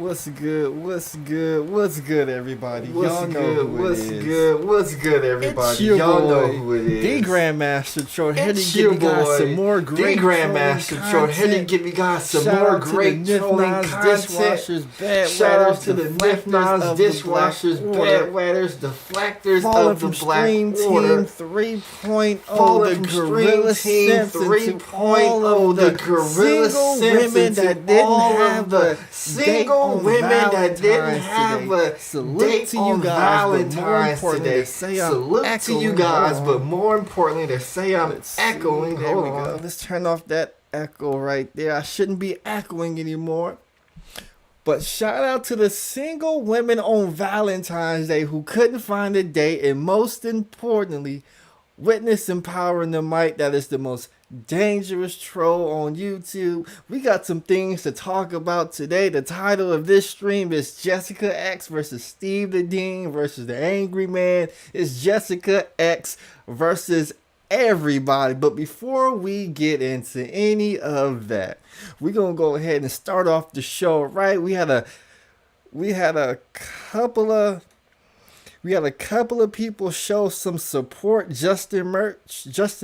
What's good? What's good? What's good, everybody? What's Y'all know good? who What's it is. good? What's good, everybody? It's your Y'all boy, know who it is. The Grandmaster Troll. Here to It's give your you guys boy, some more great the Grandmaster Troll. Here to give you guys some Shout more out to great the trolling Nif content. dishwashers, bed Shout out wetters, to the deflectors Nif of the dishwashers, Black Order, bed wetters, deflectors falling of the from Black Stream Order. Team 3.0, Falling the from Gorilla Stream Team Simpson, to all 3.0, of the the Gorilla single Simpson, women to that didn't all have of the a single women that didn't have today. a Salute date to you on guys, Valentine's today. Salute to you guys, but more importantly, to say I'm echoing. There we Hold go. on. Let's turn off that echo right there. I shouldn't be echoing anymore. But shout out to the single women on Valentine's Day who couldn't find a date, and most importantly, witness empowering the mic. That is the most dangerous troll on YouTube. We got some things to talk about today. The title of this stream is Jessica X versus Steve the Dean versus the Angryman. It's Jessica X versus everybody. But before we get into any of that, we're gonna go ahead and start off the show right. We had a couple of people show some support. Justin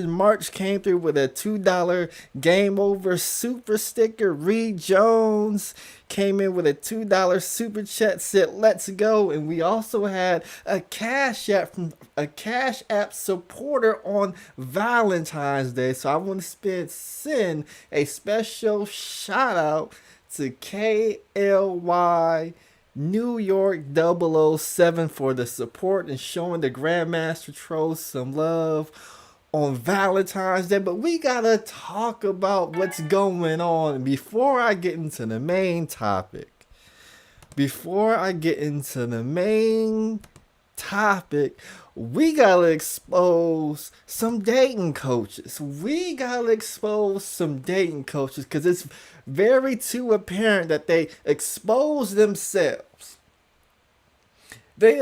March came through with a $2 game over super sticker. Reed Jones came in with a $2 super chat, said let's go. And we also had a Cash App supporter on Valentine's Day. So I want to send a special shout out to KLY New York 007 for the support and showing the Grandmaster Troll some love on Valentine's Day. But we gotta talk about what's going on before I get into the main topic. We gotta expose some dating coaches. Because it's very too apparent that they expose themselves. They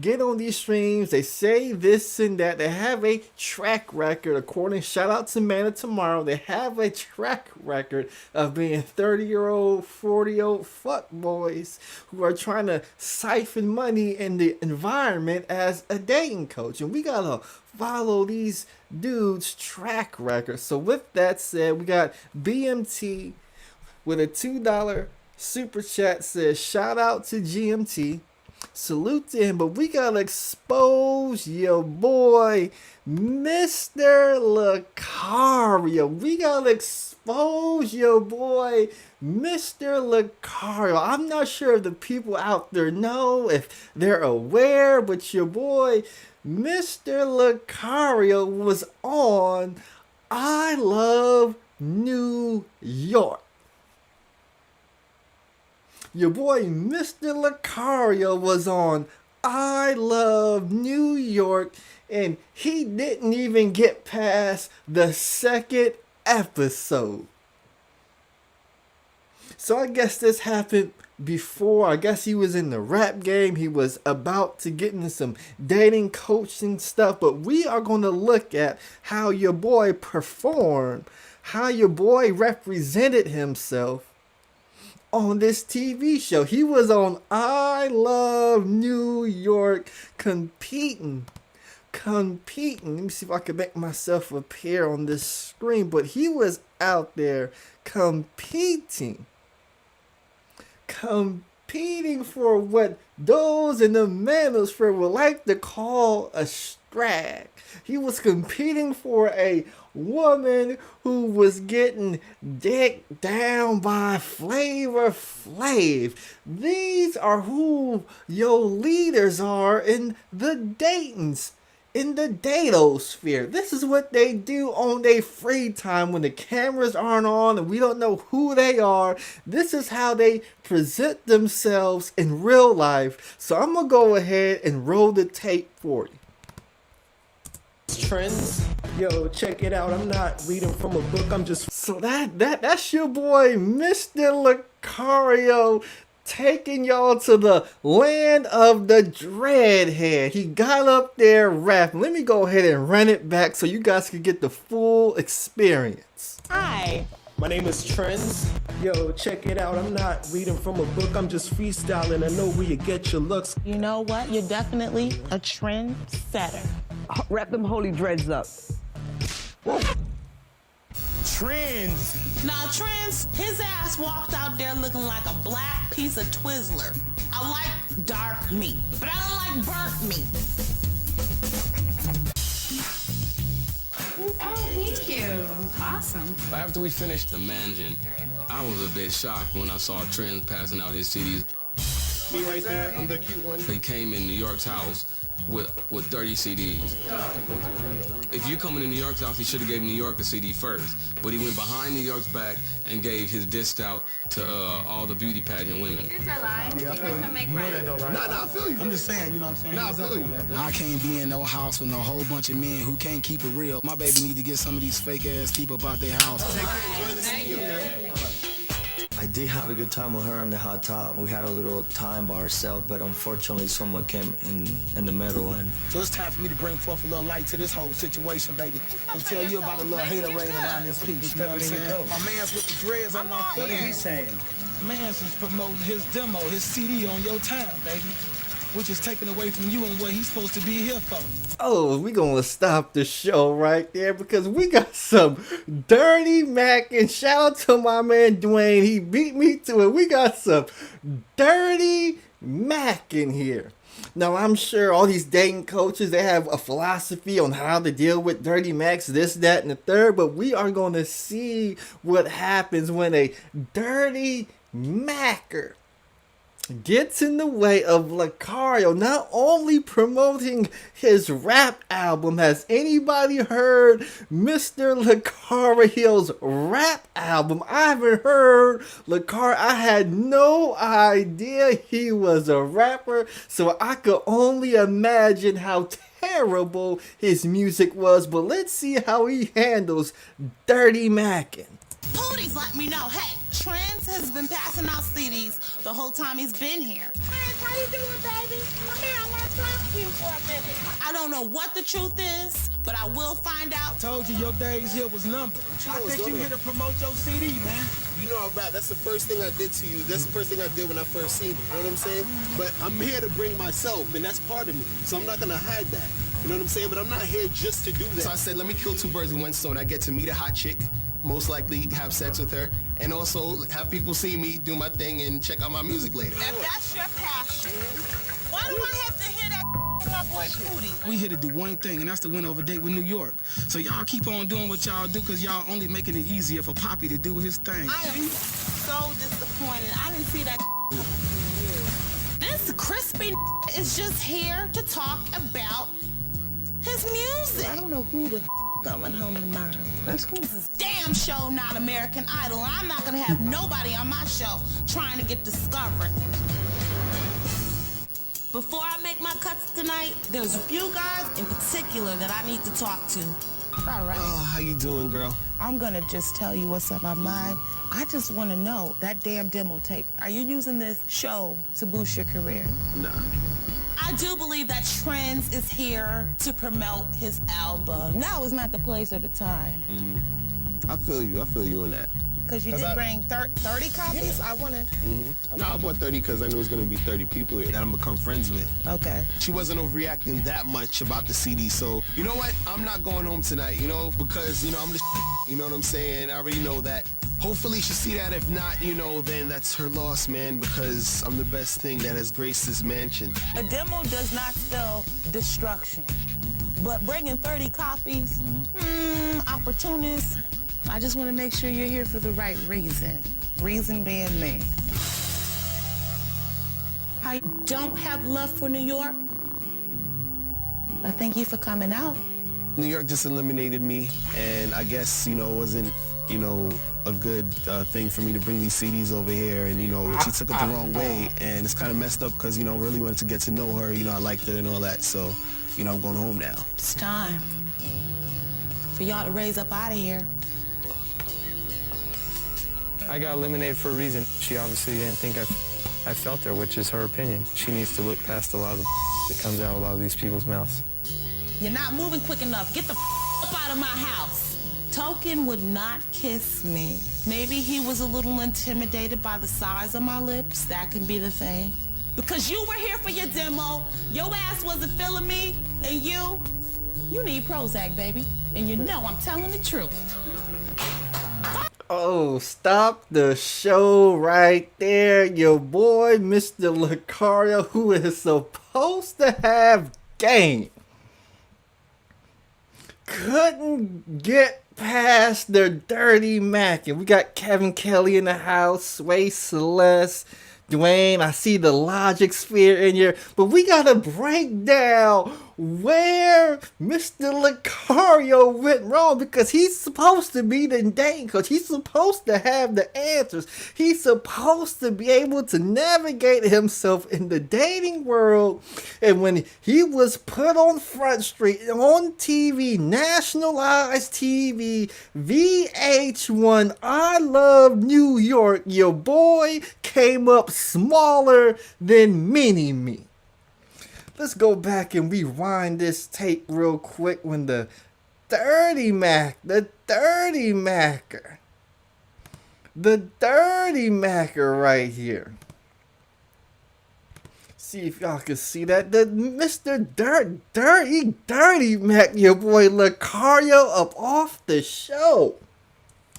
get on these streams, they say this and that, they have a track record, shout out to Man of Tomorrow, they have a track record of being 30-year-old, 40-year-old fuckboys who are trying to siphon money in the environment as a dating coach. And we gotta follow these dudes' track record. So with that said, we got BMT with a $2 super chat, says shout out to GMT, salute to him. But we gotta expose your boy Mr. Lucario. I'm not sure if the people out there know, if they're aware, but your boy Mr. Lucario was on I Love New York. Your boy Mr. Lucario was on I Love New York, and he didn't even get past the second episode. So I guess this happened before. I guess he was in the rap game. He was about to get into some dating coaching stuff. But we are going to look at how your boy performed, how your boy represented himself on this TV show. He was on I Love New York competing. Let me see if I can make myself appear on this screen. But he was out there competing for what those in the Manosphere would like to call a strag. He was competing for a woman who was getting dicked down by Flavor Flav. These are who your leaders are in the datosphere. This is what they do on their free time when the cameras aren't on and we don't know who they are. This is how they present themselves in real life. So I'm gonna go ahead and roll the tape for you. Trends. Yo, check it out. I'm not reading from a book. I'm just. So that's your boy Mr. Lucario taking y'all to the land of the dreadhead. He got up there rapping. Let me go ahead and run it back so you guys can get the full experience. Hi, My name is Trends. Yo, check it out. I'm not reading from a book. I'm just freestyling. I know where you get your looks. You know what? You're definitely a trendsetter. Wrap them holy dreads up. Whoa. Trends. Now, Trends, his ass walked out there looking like a black piece of Twizzler. I like dark meat, but I don't like burnt meat. Oh, thank you. Awesome. After we finished the mansion, I was a bit shocked when I saw Trends passing out his CDs. Me right there, I'm the cute one. He came in New York's house with 30 CDs. If you come into New York's house, he should have gave New York a CD first. But he went behind New York's back and gave his disc out to all the beauty pageant women. It's our line. We're going to make friends. Nah, I feel you. I'm just saying, you know what I'm saying? Nah, I feel you. I can't be in no house with no whole bunch of men who can't keep it real. My baby need to get some of these fake ass people about their house. I did have a good time with her on the hot tub. We had a little time by ourselves, but unfortunately someone came in the middle. And so it's time for me to bring forth a little light to this whole situation, baby, and tell you about a little haterade around this piece. You know what I'm saying? My man's with the dreads. I'm not. What is he saying? Man's is promoting his demo, his CD on your time, baby, which is taken away from you and what he's supposed to be here for. Oh, we gonna stop the show right there because we got some dirty Mac, and shout out to my man Dwayne. He beat me to it. We got some dirty Mac in here. Now, I'm sure all these dating coaches, they have a philosophy on how to deal with dirty Macs, this, that, and the third, but we are going to see what happens when a dirty Macker gets in the way of Lucario not only promoting his rap album. Has anybody heard Mr. Lucario's rap album? I haven't heard Lucario. I had no idea he was a rapper, so I could only imagine how terrible his music was. But let's see how he handles Dirty Mackin'. Pooties let me know, hey, Trends has been passing out CDs the whole time he's been here. Trends, how you doing, baby? Come here, I want to talk to you for a minute. I don't know what the truth is, but I will find out. Told you your days here was numbered. I think you here to promote your CD, man. You know I rap. That's the first thing I did to you. That's the first thing I did when I first seen you. You know what I'm saying? But I'm here to bring myself, and that's part of me. So I'm not going to hide that. You know what I'm saying? But I'm not here just to do that. So I said, let me kill two birds with one stone. I get to meet a hot chick, most likely have sex with her, and also have people see me do my thing and check out my music later. If that's your passion, why do I have to hear that from my boy Pootie? We here to do one thing, and that's to win over date with New York. So y'all keep on doing what y'all do, because y'all only making it easier for Poppy to do his thing. I am so disappointed. I didn't see that coming from you. This crispy is just here to talk about his music. I don't know who the going home tomorrow. That's cool. This is damn show not American Idol, and I'm not gonna have nobody on my show trying to get discovered. Before I make my cuts tonight, there's a few guys in particular that I need to talk to. All right. Oh, how you doing, girl? I'm gonna just tell you what's on my mind. I just wanna know, that damn demo tape, are you using this show to boost your career? Nah. I do believe that Trends is here to promote his album. Now is not the place or the time. I feel you on that. Because you did bring 30 copies? Yeah. I want to... No, I bought 30 because I knew it was going to be 30 people here that I'm going to become friends with. Okay. She wasn't overreacting that much about the CD, so you know what? I'm not going home tonight, because, I'm the you know what I'm saying? I already know that. Hopefully she'll see that. If not, then that's her loss, man, because I'm the best thing that has graced this mansion. A demo does not spell destruction, but bringing 30 copies, opportunists, I just want to make sure you're here for the right reason. Reason being me. I don't have love for New York. I thank you for coming out. New York just eliminated me, and I guess, it wasn't, a good thing for me to bring these CDs over here, and, she took it the wrong way, and it's kind of messed up because, really wanted to get to know her, I liked her and all that, so, I'm going home now. It's time for y'all to raise up out of here. I got eliminated for a reason. She obviously didn't think I felt her, which is her opinion. She needs to look past a lot of the that comes out of a lot of these people's mouths. You're not moving quick enough. Get the up out of my house. Token would not kiss me. Maybe he was a little intimidated by the size of my lips. That can be the thing. Because you were here for your demo, your ass wasn't feeling me, and you need Prozac, baby. And you know I'm telling the truth. Oh, stop the show right there. Your boy, Mr. Lucario, who is supposed to have game, couldn't get past the Dirty Mac. And we got Kevin Kelly in the house, Sway Celeste, Dwayne. I see the Logic Sphere in here. But we got to break down where Mr. Lucario went wrong, because he's supposed to be the dating coach. He's supposed to have the answers. He's supposed to be able to navigate himself in the dating world. And when he was put on Front Street, on TV, nationalized TV, VH1, I Love New York, your boy came up smaller than Mini-Me. Let's go back and rewind this tape real quick when the Dirty Macker right here. See if y'all can see that. The Mr. Dirty Mac, your boy Lucario up off the show.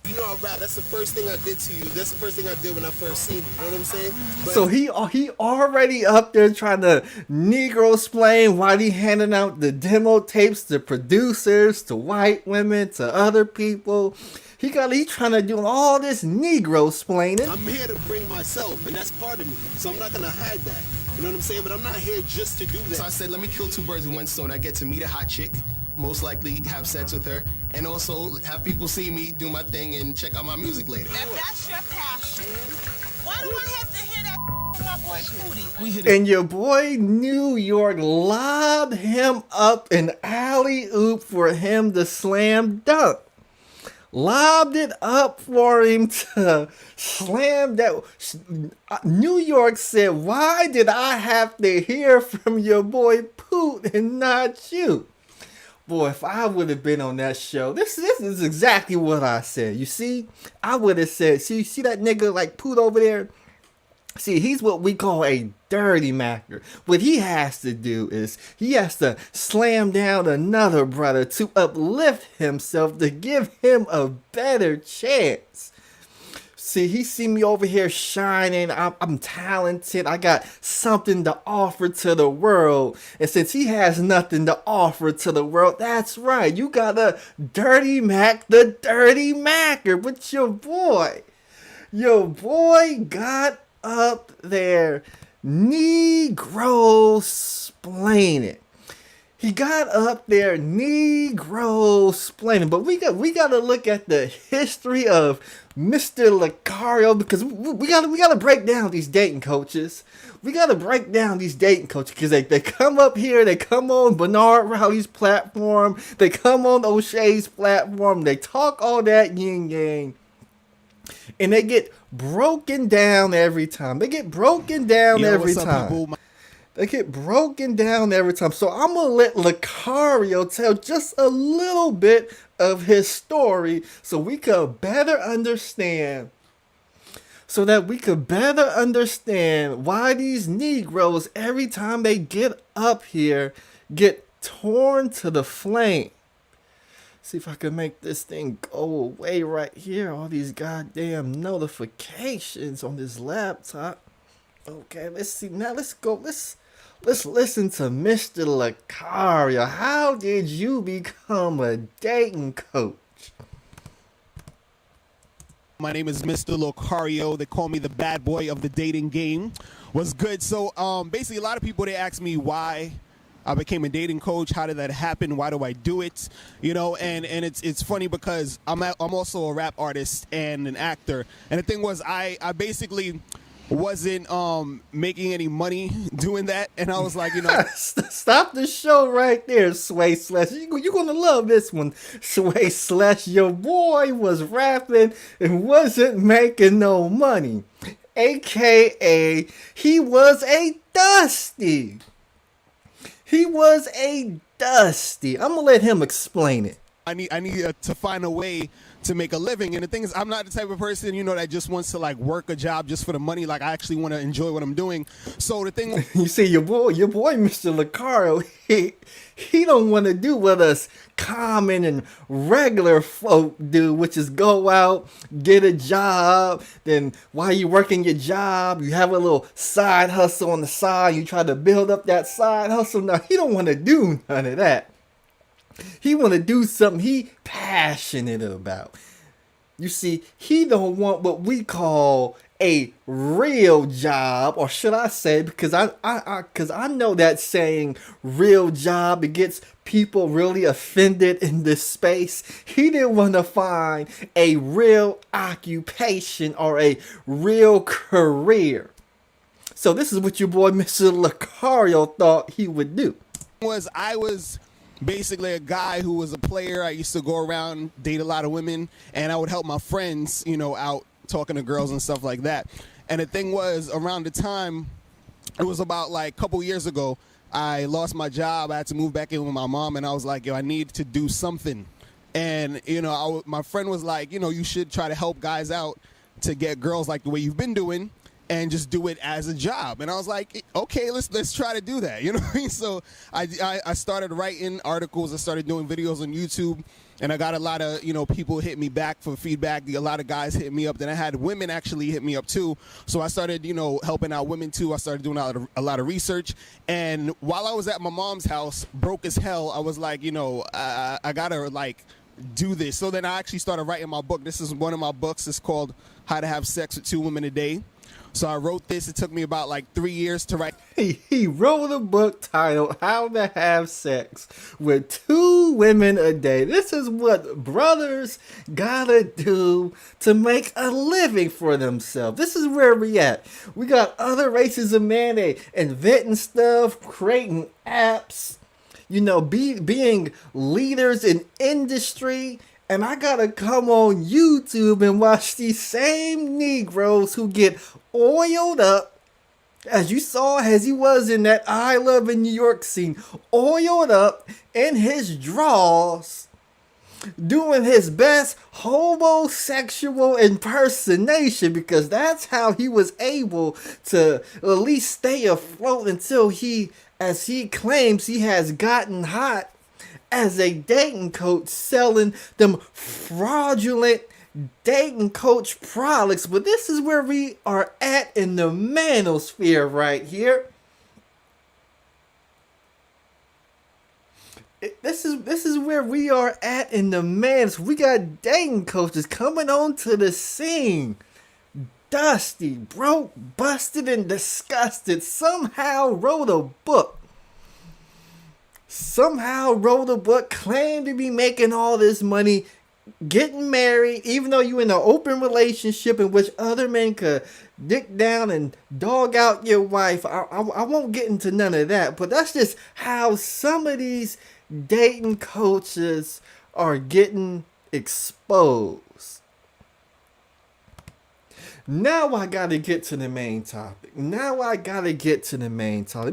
You know I rap. That's the first thing I did to you. That's the first thing I did when I first seen you. You know what I'm saying? But so he already up there trying to negro explain while he handing out the demo tapes to producers, to white women, to other people. He trying to do all this negro explaining. I'm here to bring myself, and that's part of me. So I'm not gonna hide that. You know what I'm saying? But I'm not here just to do that. So I said, let me kill two birds with one stone. I get to meet a hot chick, most likely have sex with her, and also have people see me do my thing and check out my music later. If that's your passion, why do I have to hear that from my boy Cootie? And your boy New York lobbed him up an alley-oop for him to slam dunk. Lobbed it up for him to slam that. New York said, why did I have to hear from your boy Poot and not you? Boy, if I would have been on that show, this is exactly what I said. You see, I would have said, see that nigga like Poot over there? See, he's what we call a dirty macker. What he has to do is he has to slam down another brother to uplift himself, to give him a better chance. See, he see me over here shining. I'm talented. I got something to offer to the world. And since he has nothing to offer to the world, that's right. You got a Dirty Mac, the Dirty Macker. But your boy got up there negro-splaining. He got up there negro-splaining. But we got to look at the history of Mr. Lucario, because we gotta break down these dating coaches. We gotta break down these dating coaches, because they come up here, they come on Bernard Rowley's platform, they come on O'Shea's platform, they talk all that yin yang, and they get broken down every time. They get broken down every time. They get broken down every time. So I'm going to let Lucario tell just a little bit of his story so we could better understand. So that we could better understand why these Negroes, every time they get up here, get torn to the flame. See if I can make this thing go away right here. All these goddamn notifications on this laptop. Okay, let's see. Now let's go. Let's listen to Mr. Lucario. How did you become a dating coach? My name is Mr. Lucario. They call me the bad boy of the dating game. What's good? So basically, a lot of people, they ask me why I became a dating coach. How did that happen? Why do I do it? You know, and it's funny because I'm also a rap artist and an actor. And the thing was, I basically wasn't making any money doing that, and I was like, you know, stop the show right there, Sway Slash. You're gonna love this one, Sway Slash. Your boy was rapping and wasn't making no money, aka he was a dusty. He was a dusty. I'm gonna let him explain it. I need to find a way to make a living. And the thing is, I'm not the type of person, that just wants to like work a job just for the money. Like, I actually want to enjoy what I'm doing. So the thing, you see, your boy, Mr. Lucario, he don't want to do what us common and regular folk do, which is go out, get a job. Then while you working your job, you have a little side hustle on the side. You try to build up that side hustle. Now, he don't want to do none of that. He want to do something he passionate about. You see, he don't want what we call a real job, or should I say, because I know that saying real job, it gets people really offended in this space. He didn't want to find a real occupation or a real career. So this is what your boy Mr. Lucario thought he would do. I was basically a guy who was a player. I used to go around, date a lot of women, and I would help my friends, out talking to girls and stuff like that. And the thing was, around the time, it was about like a couple years ago, I lost my job. I had to move back in with my mom, and I was like, yo, I need to do something. And, my friend was like, you should try to help guys out to get girls like the way you've been doing, and just do it as a job. And I was like, okay, let's try to do that. You know what I mean? So I started writing articles. I started doing videos on YouTube, and I got a lot of, people hit me back for feedback. A lot of guys hit me up. Then I had women actually hit me up too. So I started, helping out women too. I started doing a lot of research. And while I was at my mom's house, broke as hell, I was like, I gotta like do this. So then I actually started writing my book. This is one of my books. It's called How to Have Sex with 2 Women a Day. So I wrote this. It took me about like 3 years to write. He wrote a book titled How to Have Sex with 2 Women a Day. This is what brothers gotta do to make a living for themselves. This is where we at. We got other races of men, they inventing stuff, creating apps, being leaders in industry. And I gotta come on YouTube and watch these same Negroes who get oiled up, as you saw as he was in that I Love in New York scene, oiled up in his drawers, doing his best homosexual impersonation, because that's how he was able to at least stay afloat until he, as he claims, he has gotten hot as a dating coach selling them fraudulent dating coach products. But this is where we are at in the manosphere right here. This is where we are at in the manosphere. We got dating coaches coming onto the scene. Dusty, broke, busted, and disgusted. Somehow wrote a book. Claimed to be making all this money, getting married, even though you in an open relationship in which other men could dick down and dog out your wife. I won't get into none of that, but that's just how some of these dating coaches are getting exposed. Now I gotta get to the main topic. Let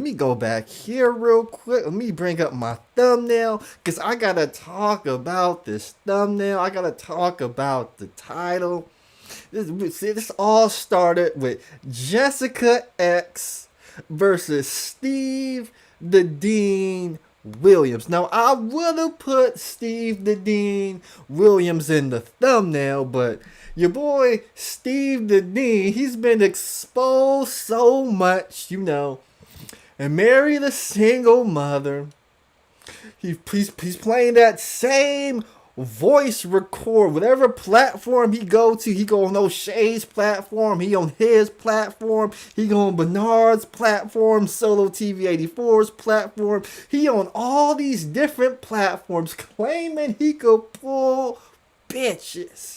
me go back here real quick. Let me bring up my thumbnail, because I gotta talk about this thumbnail. I gotta talk about the title. This all started with Jessica X versus Steve the Dean Williams. Now, I would have put Steve the Dean Williams in the thumbnail, but your boy Steve the Dean, he's been exposed so much, and married a single mother. He's playing that same voice record, whatever platform he go to. He go on O'Shea's platform, he on his platform, he go on Bernard's platform, Solo TV 84's platform. He on all these different platforms, claiming he could pull bitches.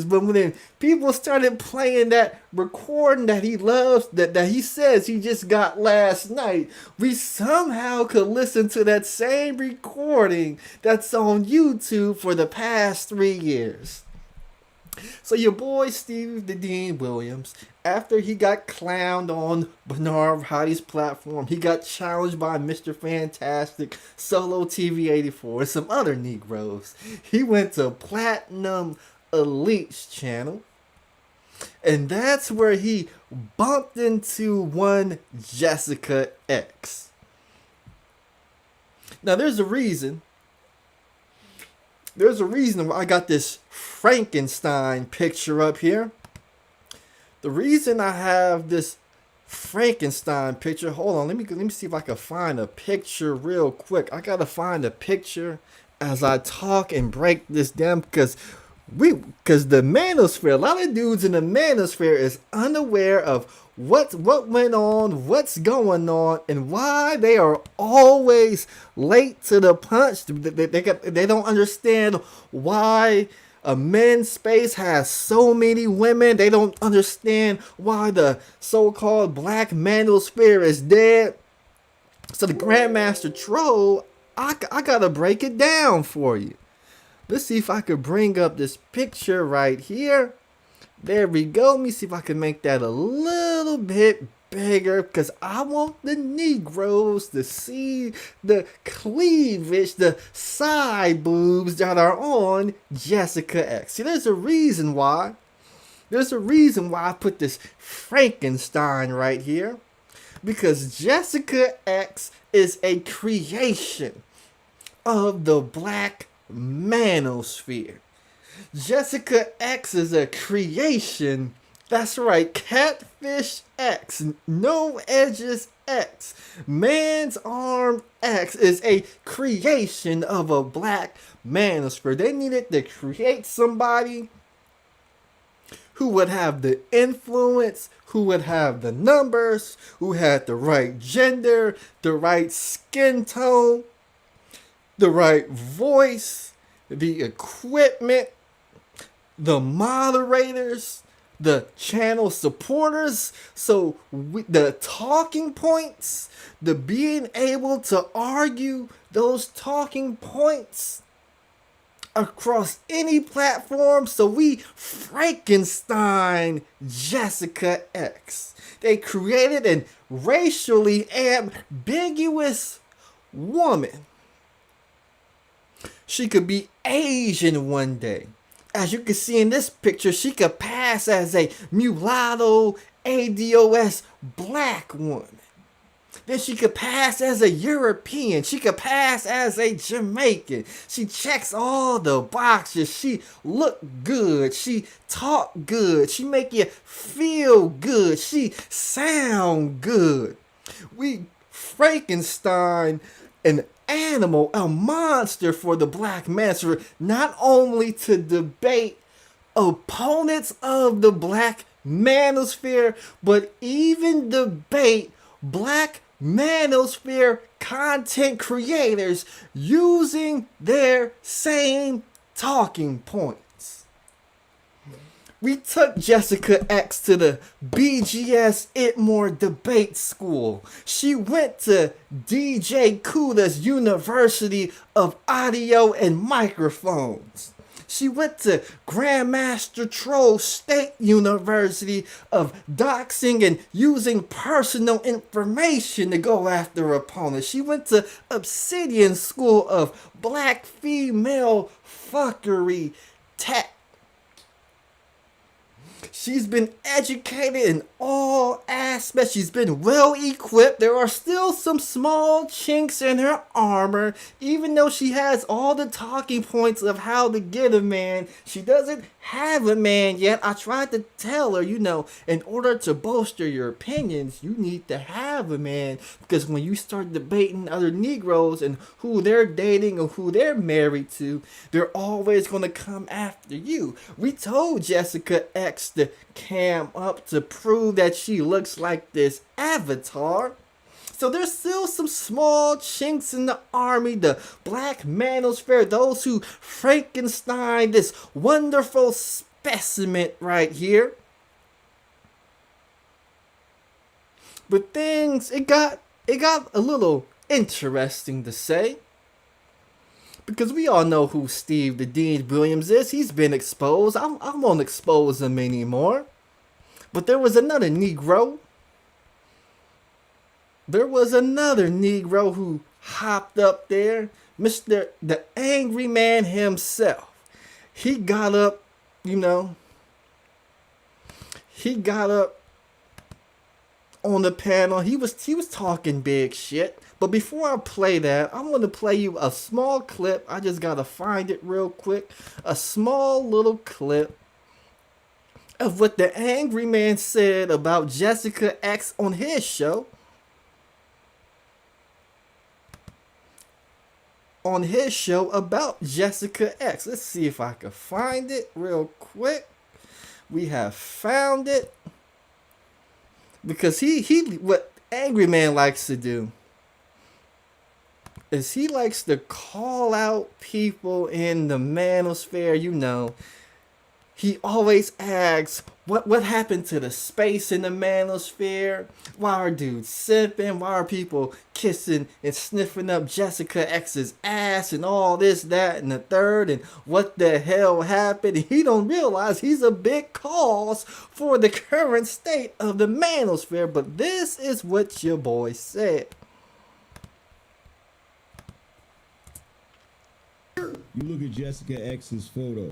But when people started playing that recording that he loves, that he says he just got last night, we somehow could listen to that same recording that's on YouTube for the past 3 years. So your boy Steve the Dean Williams, after he got clowned on Bernard Hotty's platform, he got challenged by Mr. Fantastic, Solo TV 84, and some other Negroes. He went to Platinum Elite's channel, and that's where he bumped into one Jessica X. Now there's a reason. There's a reason why I got this Frankenstein picture up here. The reason I have this Frankenstein picture, hold on, let me see if I can find a picture real quick. I gotta find a picture as I talk and break this down, because the Manosphere, a lot of dudes in the Manosphere is unaware of what went on, what's going on, and why they are always late to the punch. They don't understand why a men's space has so many women. They don't understand why the so-called black Manosphere is dead. So the Grandmaster Troll, I gotta break it down for you. Let's see if I could bring up this picture right here. There we go. Let me see if I can make that a little bit bigger, because I want the Negroes to see the cleavage, the side boobs that are on Jessica X. See, there's a reason why. There's a reason why I put this Frankenstein right here. Because Jessica X is a creation of the black Manosphere. Jessica X is a creation. That's right, Catfish X, No Edges X, Man's Arm X is a creation of a black Manosphere. They needed to create somebody who would have the influence, who would have the numbers, who had the right gender, the right skin tone, the right voice, the equipment, the moderators, the channel supporters, so the talking points, the being able to argue those talking points across any platform. So we Frankenstein Jessica X. They created a racially ambiguous woman. She could be Asian one day. As you can see in this picture, she could pass as a mulatto ADOS black woman. Then she could pass as a European. She could pass as a Jamaican. She checks all the boxes. She look good. She talk good. She make you feel good. She sound good. We Frankenstein an animal, a monster for the black Manosphere, not only to debate opponents of the black Manosphere, but even debate black Manosphere content creators using their same talking points. We took Jessica X to the BGS Itmore Debate School. She went to DJ Kuda's University of Audio and Microphones. She went to Grandmaster Troll State University of Doxing and using personal information to go after opponents. She went to Obsidian School of Black Female Fuckery Tech. She's been educated in all aspects. She's been well equipped. There are still some small chinks in her armor. Even though she has all the talking points of how to get a man, she doesn't have a man yet. I tried to tell her, in order to bolster your opinions, you need to have a man. Because when you start debating other Negroes and who they're dating or who they're married to, they're always going to come after you. We told Jessica X to cam up to prove that she looks like this avatar. So there's still some small chinks in the army, the black Manosphere, those who Frankenstein this wonderful specimen right here. But things, it got a little interesting to say. Because we all know who Steve the Dean Williams is. He's been exposed. I won't expose him anymore. But there was another Negro. There was another Negro who hopped up there. Mr. the Angryman himself. He got up, you know. He got up on the panel. He was talking big shit. But before I play that, I'm going to play you a small clip. I just got to find it real quick. A small little clip of what the Angryman said about Jessica X on his show. On his show about Jessica X. Let's see if I can find it real quick. We have found it. Because what Angryman likes to do is he likes to call out people in the manosphere, you know. He always asks, what happened to the space in the manosphere? Why are dudes simping? Why are people kissing and sniffing up Jessica X's ass and all this, that, and the third? And what the hell happened? He don't realize he's a big cause for the current state of the manosphere. But this is what your boy said. You look at Jessica X's photo.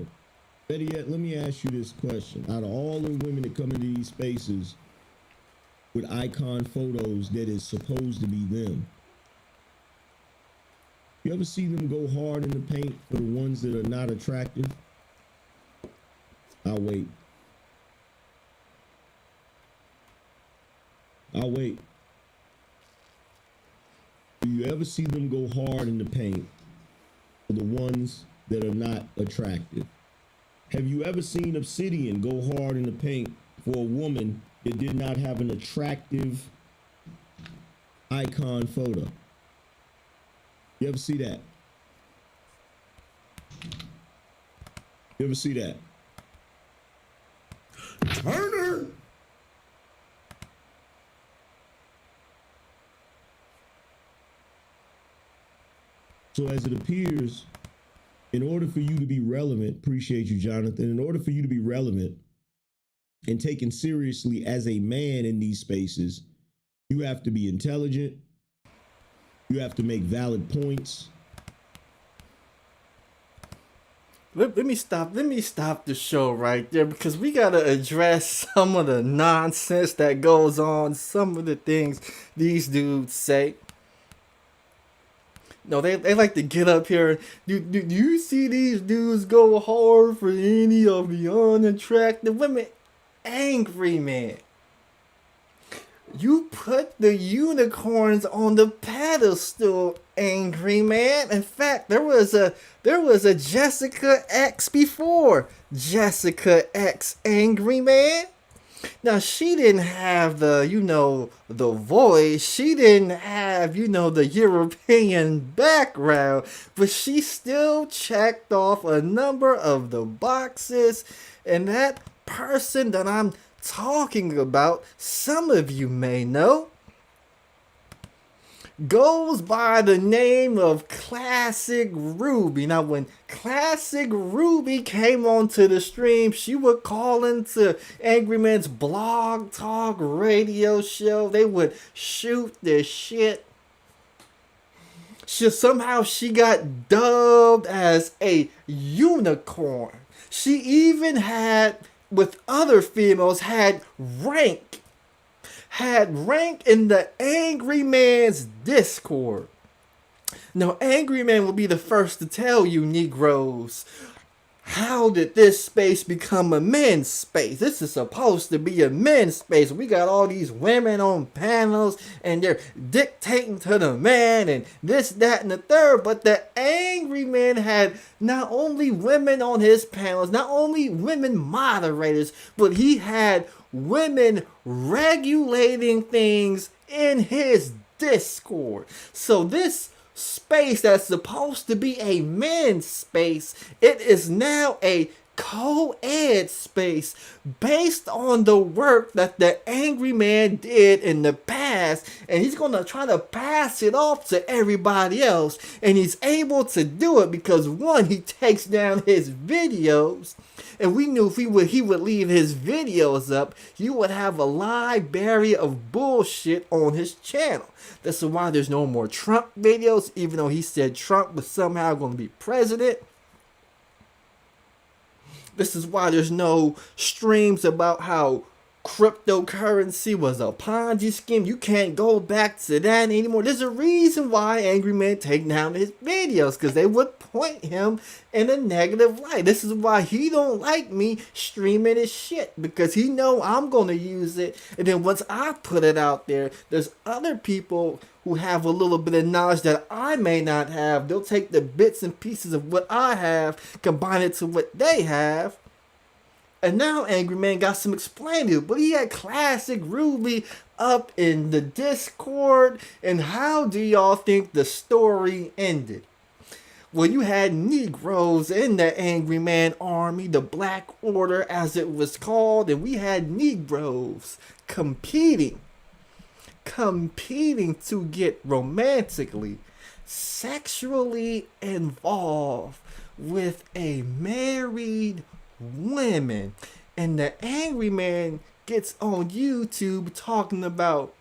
Better yet, let me ask you this question. Out of all the women that come into these spaces with icon photos that is supposed to be them, you ever see them go hard in the paint for the ones that are not attractive? I'll wait. I'll wait. Do you ever see them go hard in the paint for the ones that are not attractive? Have you ever seen Obsidian go hard in the paint for a woman that did not have an attractive icon photo? You ever see that? You ever see that? Turner! So as it appears, in order for you to be relevant, appreciate you, Jonathan, in order for you to be relevant and taken seriously as a man in these spaces, you have to be intelligent. You have to make valid points. Let me stop the show right there, because we got to address some of the nonsense that goes on, some of the things these dudes say. No, they like to get up here. Do you see these dudes go hard for any of the unattractive women? Angryman. You put the unicorns on the pedestal, Angryman. In fact, there was a Jessica X before Jessica X, Angryman. Now, she didn't have the voice. She didn't have, the European background. But she still checked off a number of the boxes. And that person that I'm talking about, some of you may know, goes by the name of Classic Ruby. Now, when Classic Ruby came onto the stream, she would call into Angryman's blog talk radio show. They would shoot the shit. Somehow she got dubbed as a unicorn. She even had, with other females, had rank in the Angryman's Discord. Now, Angryman will be the first to tell you, Negros, how did this space become a men's space? This is supposed to be a men's space. We got all these women on panels, and they're dictating to the man, and this, that, and the third. But the Angryman had not only women on his panels, not only women moderators, but he had women regulating things in his Discord. So this space that's supposed to be a men's space, it is now a co-ed space based on the work that the Angryman did in the past, and he's gonna try to pass it off to everybody else, and he's able to do it because one, he takes down his videos, and we knew if he would leave his videos up, you would have a library of bullshit on his channel. This is why there's no more Trump videos, even though he said Trump was somehow going to be president. This is why there's no streams about how cryptocurrency was a Ponzi scheme. You can't go back to that anymore. There's a reason why Angryman take down his videos, because they would point him in a negative light. This is why he don't like me streaming his shit, because he know I'm going to use it. And then once I put it out there, there's other people who have a little bit of knowledge that I may not have. They'll take the bits and pieces of what I have, combine it to what they have. And now Angryman got some explaining, but he had Classic Ruby up in the Discord. And how do y'all think the story ended? Well, you had Negroes in the Angryman army, the Black Order as it was called, and we had Negroes competing to get romantically, sexually involved with a married women. And the Angryman gets on YouTube talking about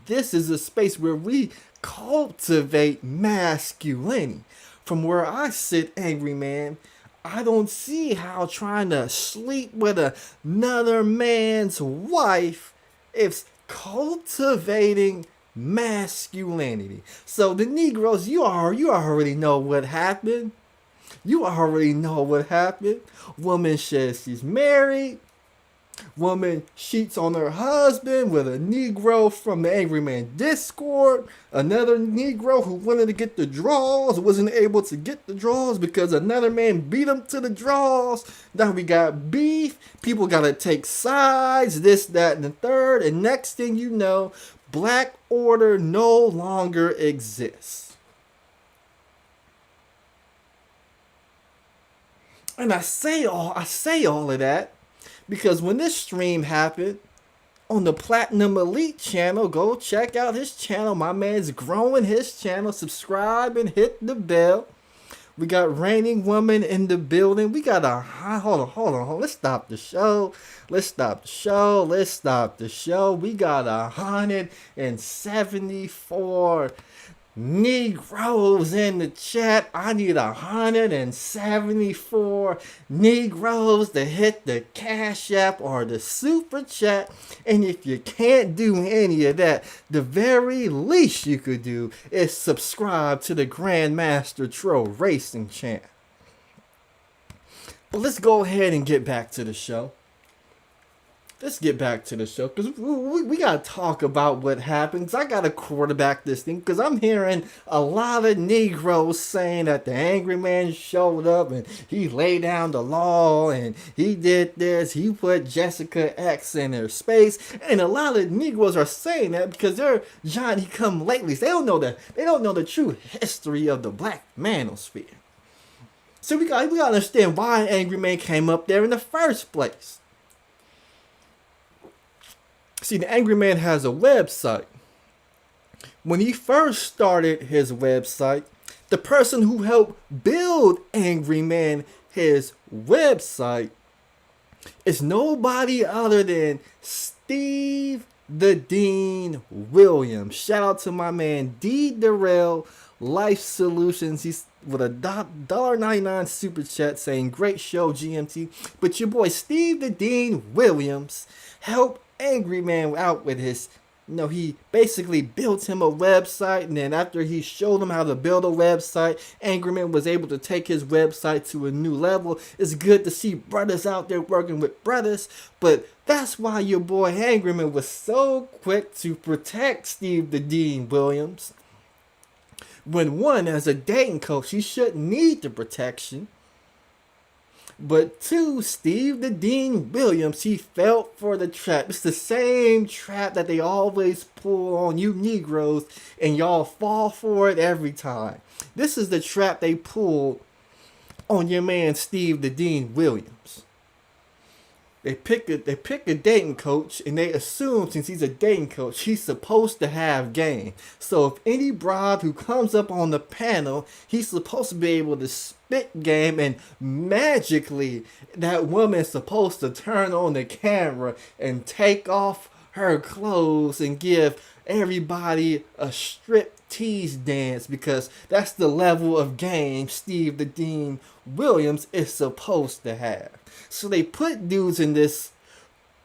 this is a space where we cultivate masculinity. From where I sit, Angryman, I don't see how trying to sleep with another man's wife is cultivating masculinity. So the Negroes, you already know what happened. You already know what happened. Woman says she's married. Woman cheats on her husband with a Negro from the Angryman Discord. Another Negro who wanted to get the draws wasn't able to get the draws because another man beat him to the draws. Now we got beef. People gotta take sides, this, that, and the third. And next thing you know, Black Order no longer exists. And I say all of that because when this stream happened on the Platinum Elite channel, go check out his channel. My man's growing his channel. Subscribe and hit the bell. We got Reigning Woman in the building. We got a hold on. Let's stop the show. We got 174 Negroes in the chat. I need 174 Negroes to hit the Cash App or the Super Chat. And if you can't do any of that, the very least you could do is subscribe to the Grandmaster Troll Racing channel. But let's go ahead and get back to the show. Because we got to talk about what happens. I got to quarterback this thing because I'm hearing a lot of Negroes saying that the Angryman showed up and he laid down the law and he did this. He put Jessica X in her space. And a lot of Negroes are saying that because they're Johnny come latelys. They don't know the true history of the Black Manosphere. So we got to understand why Angryman came up there in the first place. See, the Angryman has a website. When he first started his website, the person who helped build Angryman his website is nobody other than Steve the Dean Williams. Shout out to my man D. Darrell Life Solutions. He's with a $1.99 super chat saying great show GMT. But your boy Steve the Dean Williams helped Angryman out with his, he basically built him a website, and then after he showed him how to build a website, Angryman was able to take his website to a new level. It's good to see brothers out there working with brothers, but that's why your boy Angryman was so quick to protect Steve the Dean Williams. When one, as a dating coach, he shouldn't need the protection. But two, Steve the Dean Williams, he fell for the trap. It's the same trap that they always pull on you Negroes, and y'all fall for it every time. This is the trap they pulled on your man Steve the Dean Williams. They pick a dating coach, and they assume since he's a dating coach, he's supposed to have game. So if any broad who comes up on the panel, he's supposed to be able to spit game, and magically that woman's supposed to turn on the camera and take off her clothes and give everybody a strip tease dance, because that's the level of game Steve the Dean Williams is supposed to have. So they put dudes in this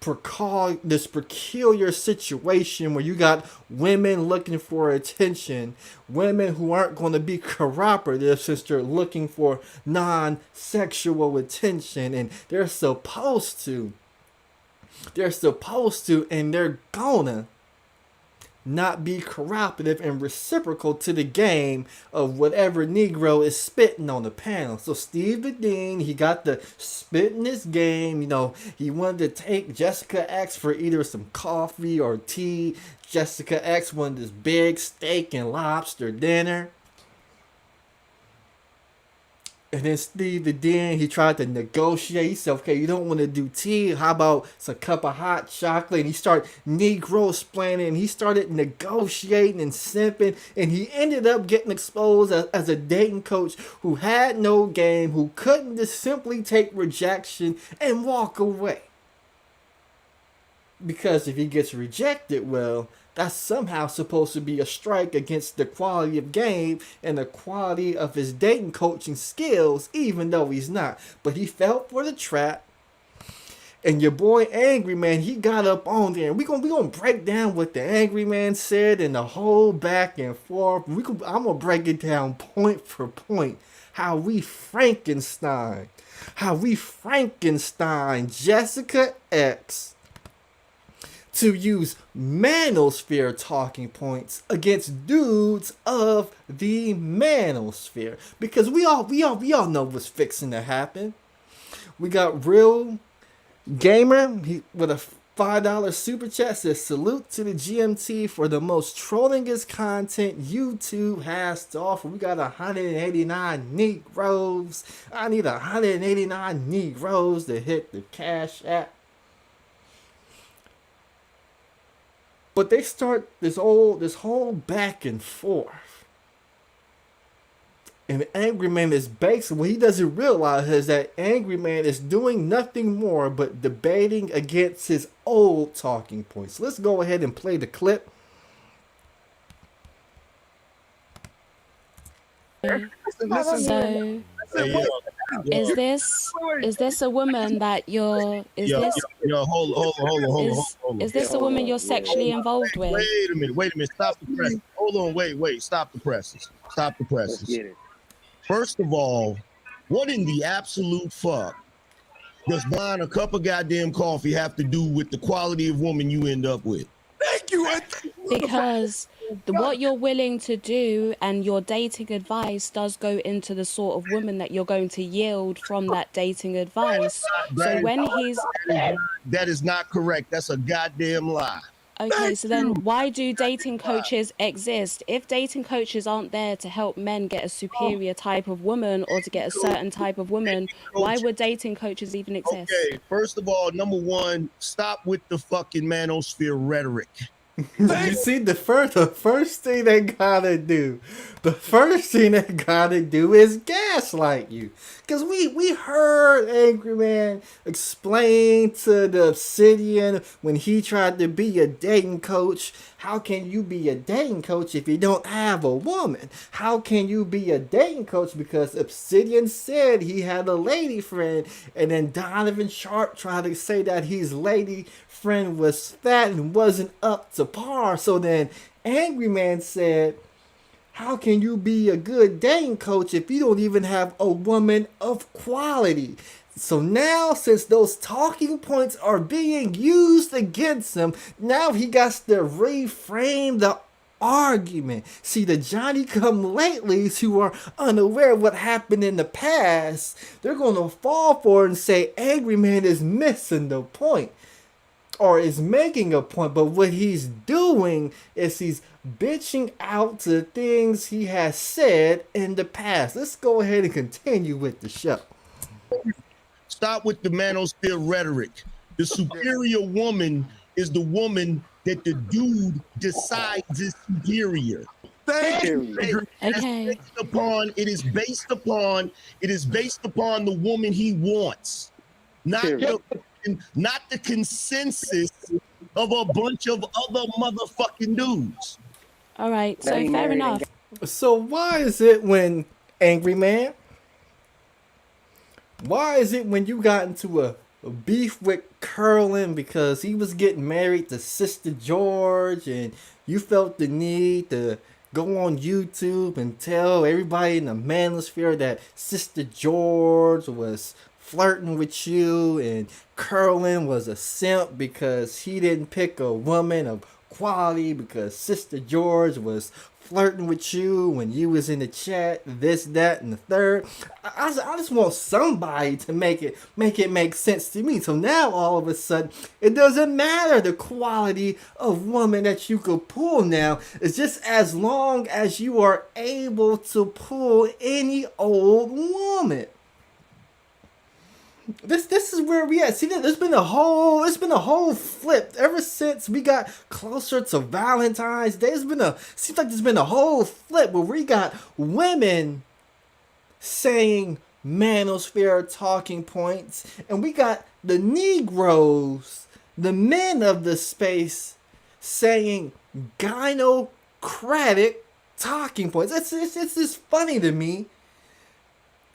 peculiar situation where you got women looking for attention, women who aren't going to be cooperative since they're looking for non-sexual attention, and they're supposed to, and they're gonna not be cooperative and reciprocal to the game of whatever Negro is spitting on the panel. So Steve the Dean, he got the spit in his game. You know, he wanted to take Jessica X for either some coffee or tea. Jessica X wanted this big steak and lobster dinner. And then Steve the Dean, he tried to negotiate. He said, okay, you don't want to do tea. How about some cup of hot chocolate? And he started Negro explaining. He started negotiating and simping. And he ended up getting exposed as a dating coach who had no game, who couldn't just simply take rejection and walk away. Because if he gets rejected, well, that's somehow supposed to be a strike against the quality of game and the quality of his dating coaching skills, even though he's not. But he fell for the trap. And your boy Angryman, he got up on there. And we're gonna break down what the Angryman said and the whole back and forth. I'm gonna break it down point for point. How we Frankenstein Jessica X to use Manosphere talking points against dudes of the Manosphere, because we all know what's fixing to happen. We got Real Gamer with a $5 super chat, says salute to the GMT for the most trollingest content YouTube has to offer. We got 189 Negroes. I need 189 Negroes to hit the Cash App. But they start this whole back and forth. And Angryman is basically, what he doesn't realize is that Angryman is doing nothing more but debating against his old talking points. Let's go ahead and play the clip. So, is this a woman that you're? Is this a woman you're sexually involved with? Wait a minute. Stop the press. Hold on. Wait. Stop the presses. Let's get it. First of all, what in the absolute fuck does buying a cup of goddamn coffee have to do with the quality of woman you end up with? Thank you. Because what you're willing to do and your dating advice does go into the sort of woman that you're going to yield from that dating advice. So when he's... That is not correct. That's a goddamn lie. Okay, so then why do dating coaches exist? If dating coaches aren't there to help men get a superior type of woman or to get a certain type of woman, why would dating coaches even exist? Okay, first of all, number one, stop with the fucking Manosphere rhetoric. You see, the first thing they gotta do is gaslight you. Because we heard Angryman explain to the Obsidian when he tried to be a dating coach, how can you be a dating coach if you don't have a woman? How can you be a dating coach? Because Obsidian said he had a lady friend, and then Donovan Sharp tried to say that his lady friend was fat and wasn't up to par. So then Angryman said, how can you be a good dating coach if you don't even have a woman of quality? So now, since those talking points are being used against him, now he got to reframe the argument. See, the Johnny-come-latelys who are unaware of what happened in the past, they're going to fall for it and say Angryman is missing the point. or is making a point, but what he's doing is he's bitching out to things he has said in the past. Let's go ahead and continue with the show. Stop with the manosphere rhetoric. The superior woman is the woman that the dude decides is superior. Thank you. Okay. It is based upon the woman he wants, not the consensus of a bunch of other motherfucking dudes. All right, so fair enough. So why is it when Angryman? Why is it when you got into a beef with Curlin because he was getting married to Sister George and you felt the need to go on YouTube and tell everybody in the manosphere that Sister George was flirting with you and Curlin was a simp because he didn't pick a woman of quality because Sister George was flirting with you when you was in the chat, this, that, and the third. I just want somebody to make it make sense to me. So now all of a sudden, it doesn't matter the quality of woman that you could pull now. It's just as long as you are able to pull any old woman. This is where we at. See, there's been a whole flip ever since we got closer to Valentine's Day. Seems like there's been a whole flip where we got women saying manosphere talking points, and we got the Negroes, the men of the space, saying gynocratic talking points. It's just funny to me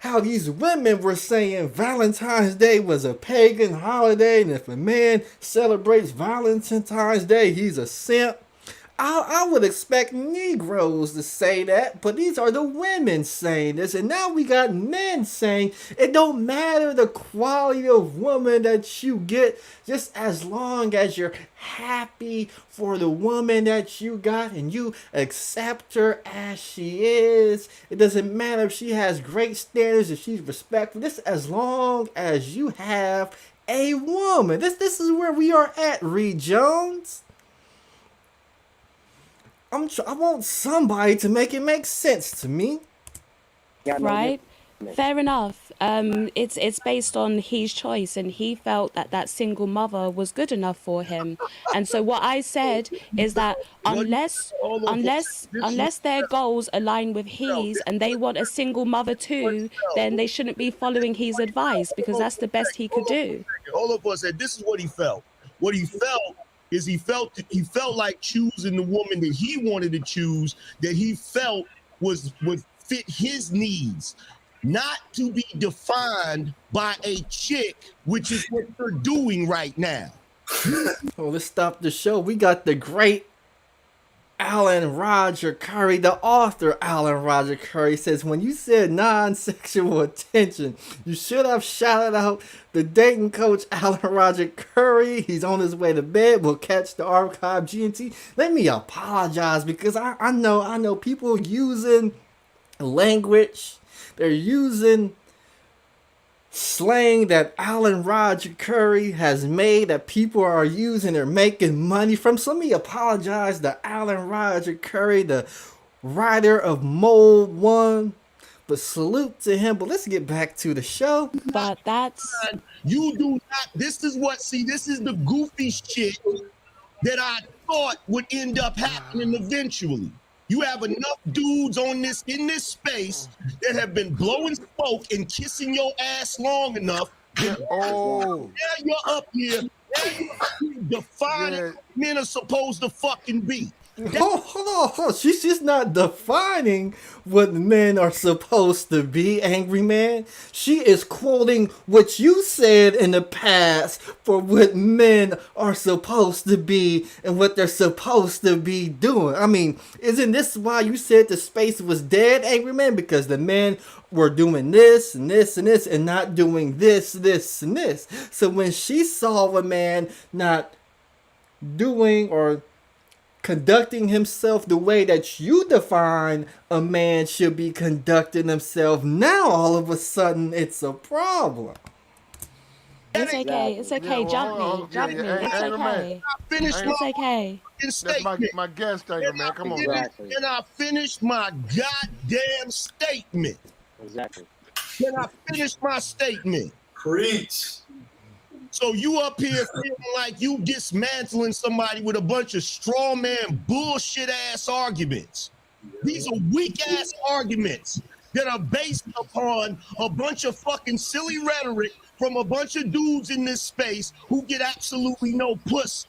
how these women were saying Valentine's Day was a pagan holiday, and if a man celebrates Valentine's Day, he's a simp. I would expect Negroes to say that, but these are the women saying this, and now we got men saying it don't matter the quality of woman that you get, just as long as you're happy for the woman that you got and you accept her as she is. It doesn't matter if she has great standards, if she's respectful, just as long as you have a woman. This is where we are at, Reed Jones. I want somebody to make it make sense to me. Right? Fair enough. It's based on his choice, and he felt that single mother was good enough for him. And so what I said is that unless their goals align with his and they want a single mother too, then they shouldn't be following his advice because that's the best he could do. All of us said this is what he felt. What he felt is he felt like choosing the woman that he wanted to choose, that he felt would fit his needs, not to be defined by a chick, which is what you're doing right now. Well, let's stop the show. We got the great Alan Roger Curry, the author Alan Roger Curry says, when you said non-sexual attention, you should have shouted out the dating coach Alan Roger Curry. He's on his way to bed. We'll catch the archive GNT. Let me apologize because I know people using language. They're using slang that Alan Roger Curry has made that people are using or making money from. So let me apologize to Alan Roger Curry, the writer of Mold One. But salute to him. But let's get back to the show. But that's... You do not... This is the goofy shit that I thought would end up happening eventually. You have enough dudes in this space that have been blowing smoke and kissing your ass long enough. Now you're up here. Now you're defining what men are supposed to fucking be. Hold on. She's just not defining what men are supposed to be, Angryman. She is quoting what you said in the past for what men are supposed to be and what they're supposed to be doing. I mean, isn't this why you said the space was dead, Angryman? Because the men were doing this and this and this and not doing this and this. So when she saw a man not doing or conducting himself the way that you define a man should be conducting himself, now all of a sudden it's a problem. It's okay. It's okay. Yeah, Jump hold me. on. Jump me. It's okay. Finish It's okay. That's my guest, Angryman. Come on, Can I finish my goddamn statement? Exactly. Can I finish my statement? Preach. So you up here feeling like you dismantling somebody with a bunch of straw man bullshit ass arguments. These are weak ass arguments that are based upon a bunch of fucking silly rhetoric from a bunch of dudes in this space who get absolutely no pussy.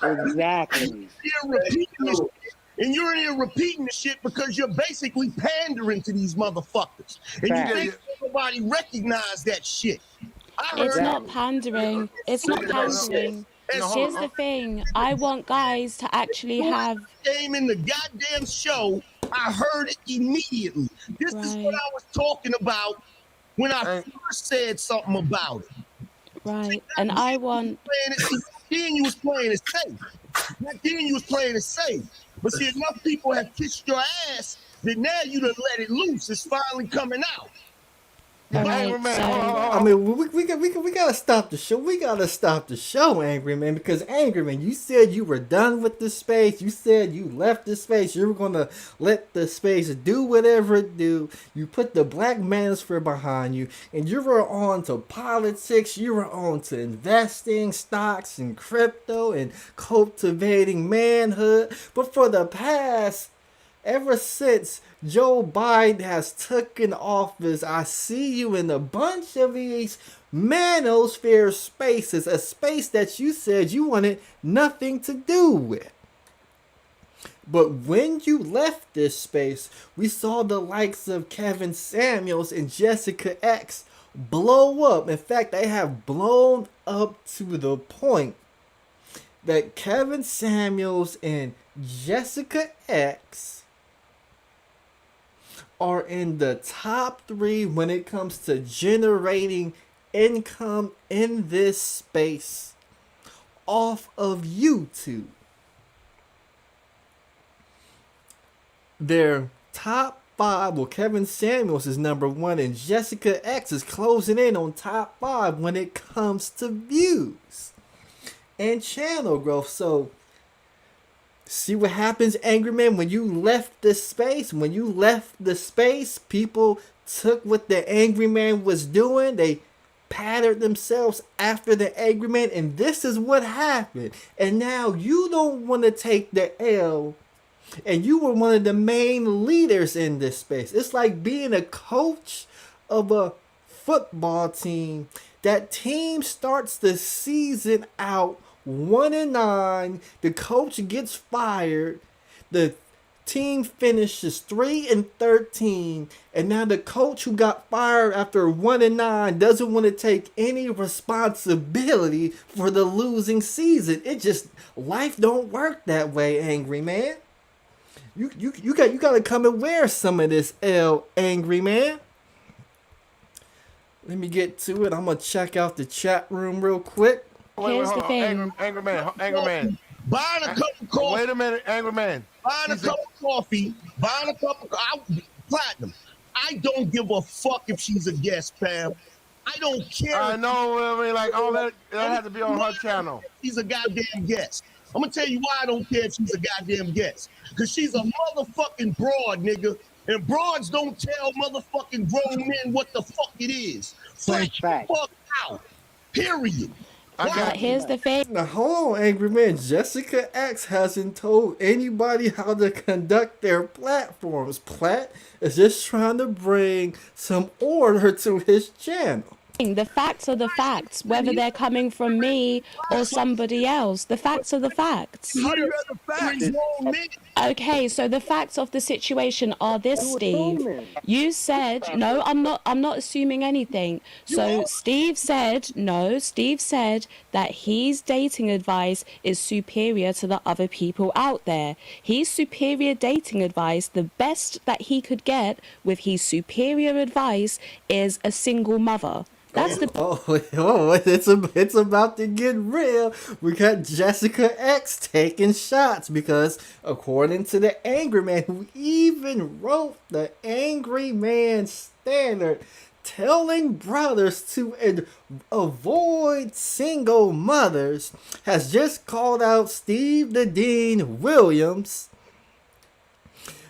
Exactly. And you're in here repeating the shit because you're basically pandering to these motherfuckers. And you think nobody recognize that shit. It's not pandering. It's not pandering. Here's the thing. I want guys to actually have... Came in the goddamn show, I heard it immediately. This is what I was talking about when I first said something about it. Right, and I want... Then you was playing it safe. Then you was playing it safe. But see, enough people have kissed your ass that now you done let it loose. It's finally coming out. I mean, we gotta stop the show. We gotta stop the show, Angryman, because Angryman, you said you were done with the space. You said you left the space. You were gonna let the space do whatever it do. You put the Black Manosphere behind you, and you were on to politics. You were on to investing, stocks, and crypto, and cultivating manhood. But for the past, ever since Joe Biden has taken office, I see you in a bunch of these manosphere spaces, a space that you said you wanted nothing to do with. But when you left this space, we saw the likes of Kevin Samuels and Jessica X blow up. In fact, they have blown up to the point that Kevin Samuels and Jessica X are in the top 3 when it comes to generating income in this space off of YouTube. Their top 5, well, Kevin Samuels is number 1, and Jessica X is closing in on top 5 when it comes to views and channel growth. So see what happens, Angryman, when you left the space. When you left the space, people took what the Angryman was doing. They patterned themselves after the Angryman, and this is what happened. And now you don't want to take the L, and you were one of the main leaders in this space. It's like being a coach of a football team. That team starts the season out 1-9, the coach gets fired, the team finishes 3-13, and now the coach who got fired after 1-9 doesn't want to take any responsibility for the losing season. It just, life don't work that way, Angryman. You got to come and wear some of this L, Angryman. Let me get to it. I'm gonna check out the chat room real quick. Here's the thing. Angryman. Buying a cup of coffee. Wait a minute, Angryman. Buying a cup of coffee. Buying a cup of platinum. I don't give a fuck if she's a guest, Pam. I don't care. I know. I mean, like all that had to be on her channel. She's a goddamn guest. I'm gonna tell you why I don't care if she's a goddamn guest. Because she's a motherfucking broad, nigga. And broads don't tell motherfucking grown men what the fuck it is. Fresh fuck out. Period. Here's the thing. Now hold on, Angryman. Jessica X hasn't told anybody how to conduct their platforms. Platt is just trying to bring some order to his channel. The facts are the facts, whether they're coming from me or somebody else. The facts are the facts. Okay, so the facts of the situation are this, Steve. You said, no, I'm not assuming anything. So Steve said that his dating advice is superior to the other people out there. His superior dating advice, the best that he could get with his superior advice is a single mother. That's the it's about to get real. We got Jessica X taking shots because according to the Angryman, who even wrote the Angryman standard, telling brothers to avoid single mothers, has just called out Steve the Dean Williams.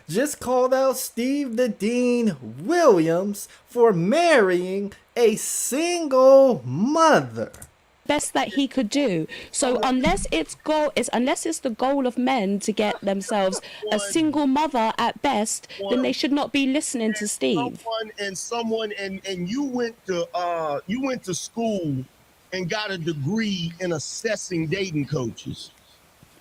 Just called out Steve the Dean Williams for marrying a single mother. Best that he could do. So unless it's the goal of men to get themselves a single mother at best, then they should not be listening to Steve. And you went to school and got a degree in assessing dating coaches.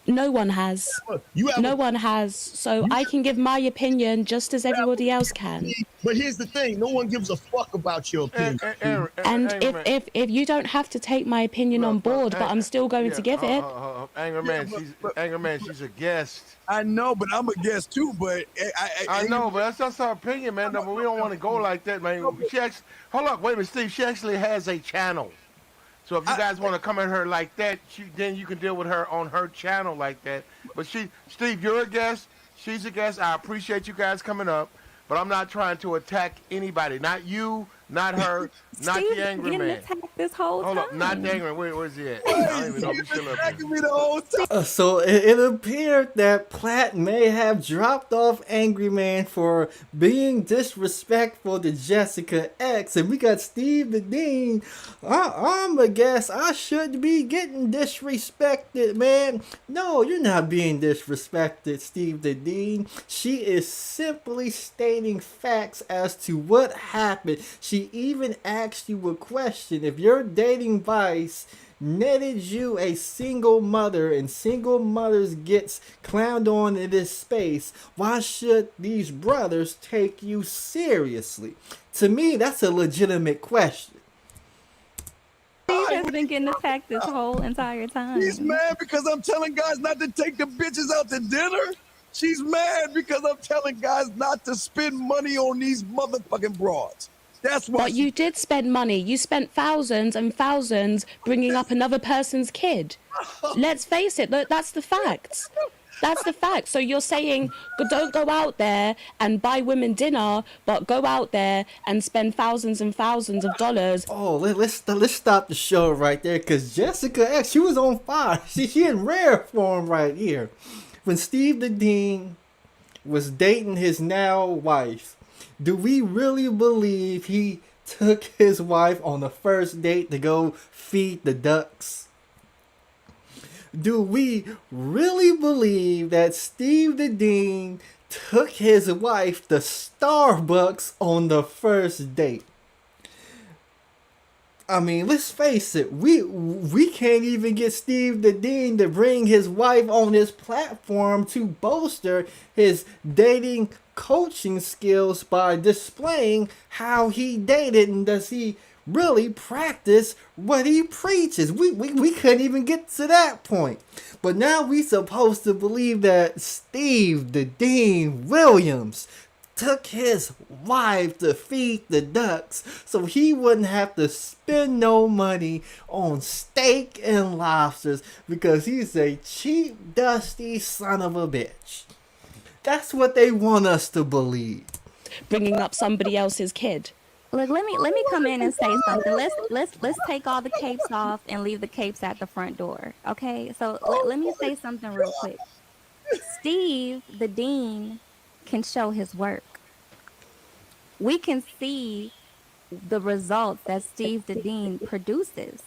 No one has. No one has. So I can give my opinion just as everybody else can. But here's the thing: no one gives a fuck about your opinion. And if you don't have to take my opinion on board, but I'm still going to give it. Angryman, she's a guest. I know, but I'm a guest too. But I know, but that's just her opinion, man. No, but we don't want to go like that, man. Hold up, wait a minute, Steve. She actually has a channel. So if you guys want to come at her like that, then you can deal with her on her channel like that. But Steve, you're a guest. She's a guest. I appreciate you guys coming up, but I'm not trying to attack anybody. Not you, not her, not the Angry Man. This whole Hold up, not the Angry Man. Where's he at? I don't even know if he's still up here. So it appeared that Platt may have dropped off Angry Man for being disrespectful to Jessica X, and we got Steve the Dean. I'm a guess I should be getting disrespected, man. No, you're not being disrespected, Steve the Dean. She is simply stating facts as to what happened. She even asked you a question. If your dating vice netted you a single mother and single mothers gets clowned on in this space, why should these brothers take you seriously? To me, that's a legitimate question. Steve has been getting attacked this whole entire time. She's mad because I'm telling guys not to take the bitches out to dinner. She's mad because I'm telling guys not to spend money on these motherfucking broads. That's why. But you did spend money. You spent thousands and thousands bringing up another person's kid. Let's face it, that's the facts. That's the fact. So you're saying don't go out there and buy women dinner, but go out there and spend thousands and thousands of dollars. Oh, let's stop the show right there, because Jessica X, she was on fire. She in rare form right here. When Steve the Dean was dating his now wife, do we really believe he took his wife on the first date to go feed the ducks? Do we really believe that Steve the Dean took his wife to Starbucks on the first date? I mean, let's face it, we can't even get Steve the Dean to bring his wife on his platform to bolster his dating coaching skills by displaying how he dated, and does he really practice what he preaches. We couldn't even get to that point. But now we supposed to believe that Steve the Dean Williams took his wife to feed the ducks so he wouldn't have to spend no money on steak and lobsters because he's a cheap, dusty son of a bitch. That's what they want us to believe. Bringing up somebody else's kid. Look, let me come in and say something. Let's take all the capes off and leave the capes at the front door. Okay? So let me say something real quick. Steve the Dean can show his work. We can see the results that Steve the Dean produces.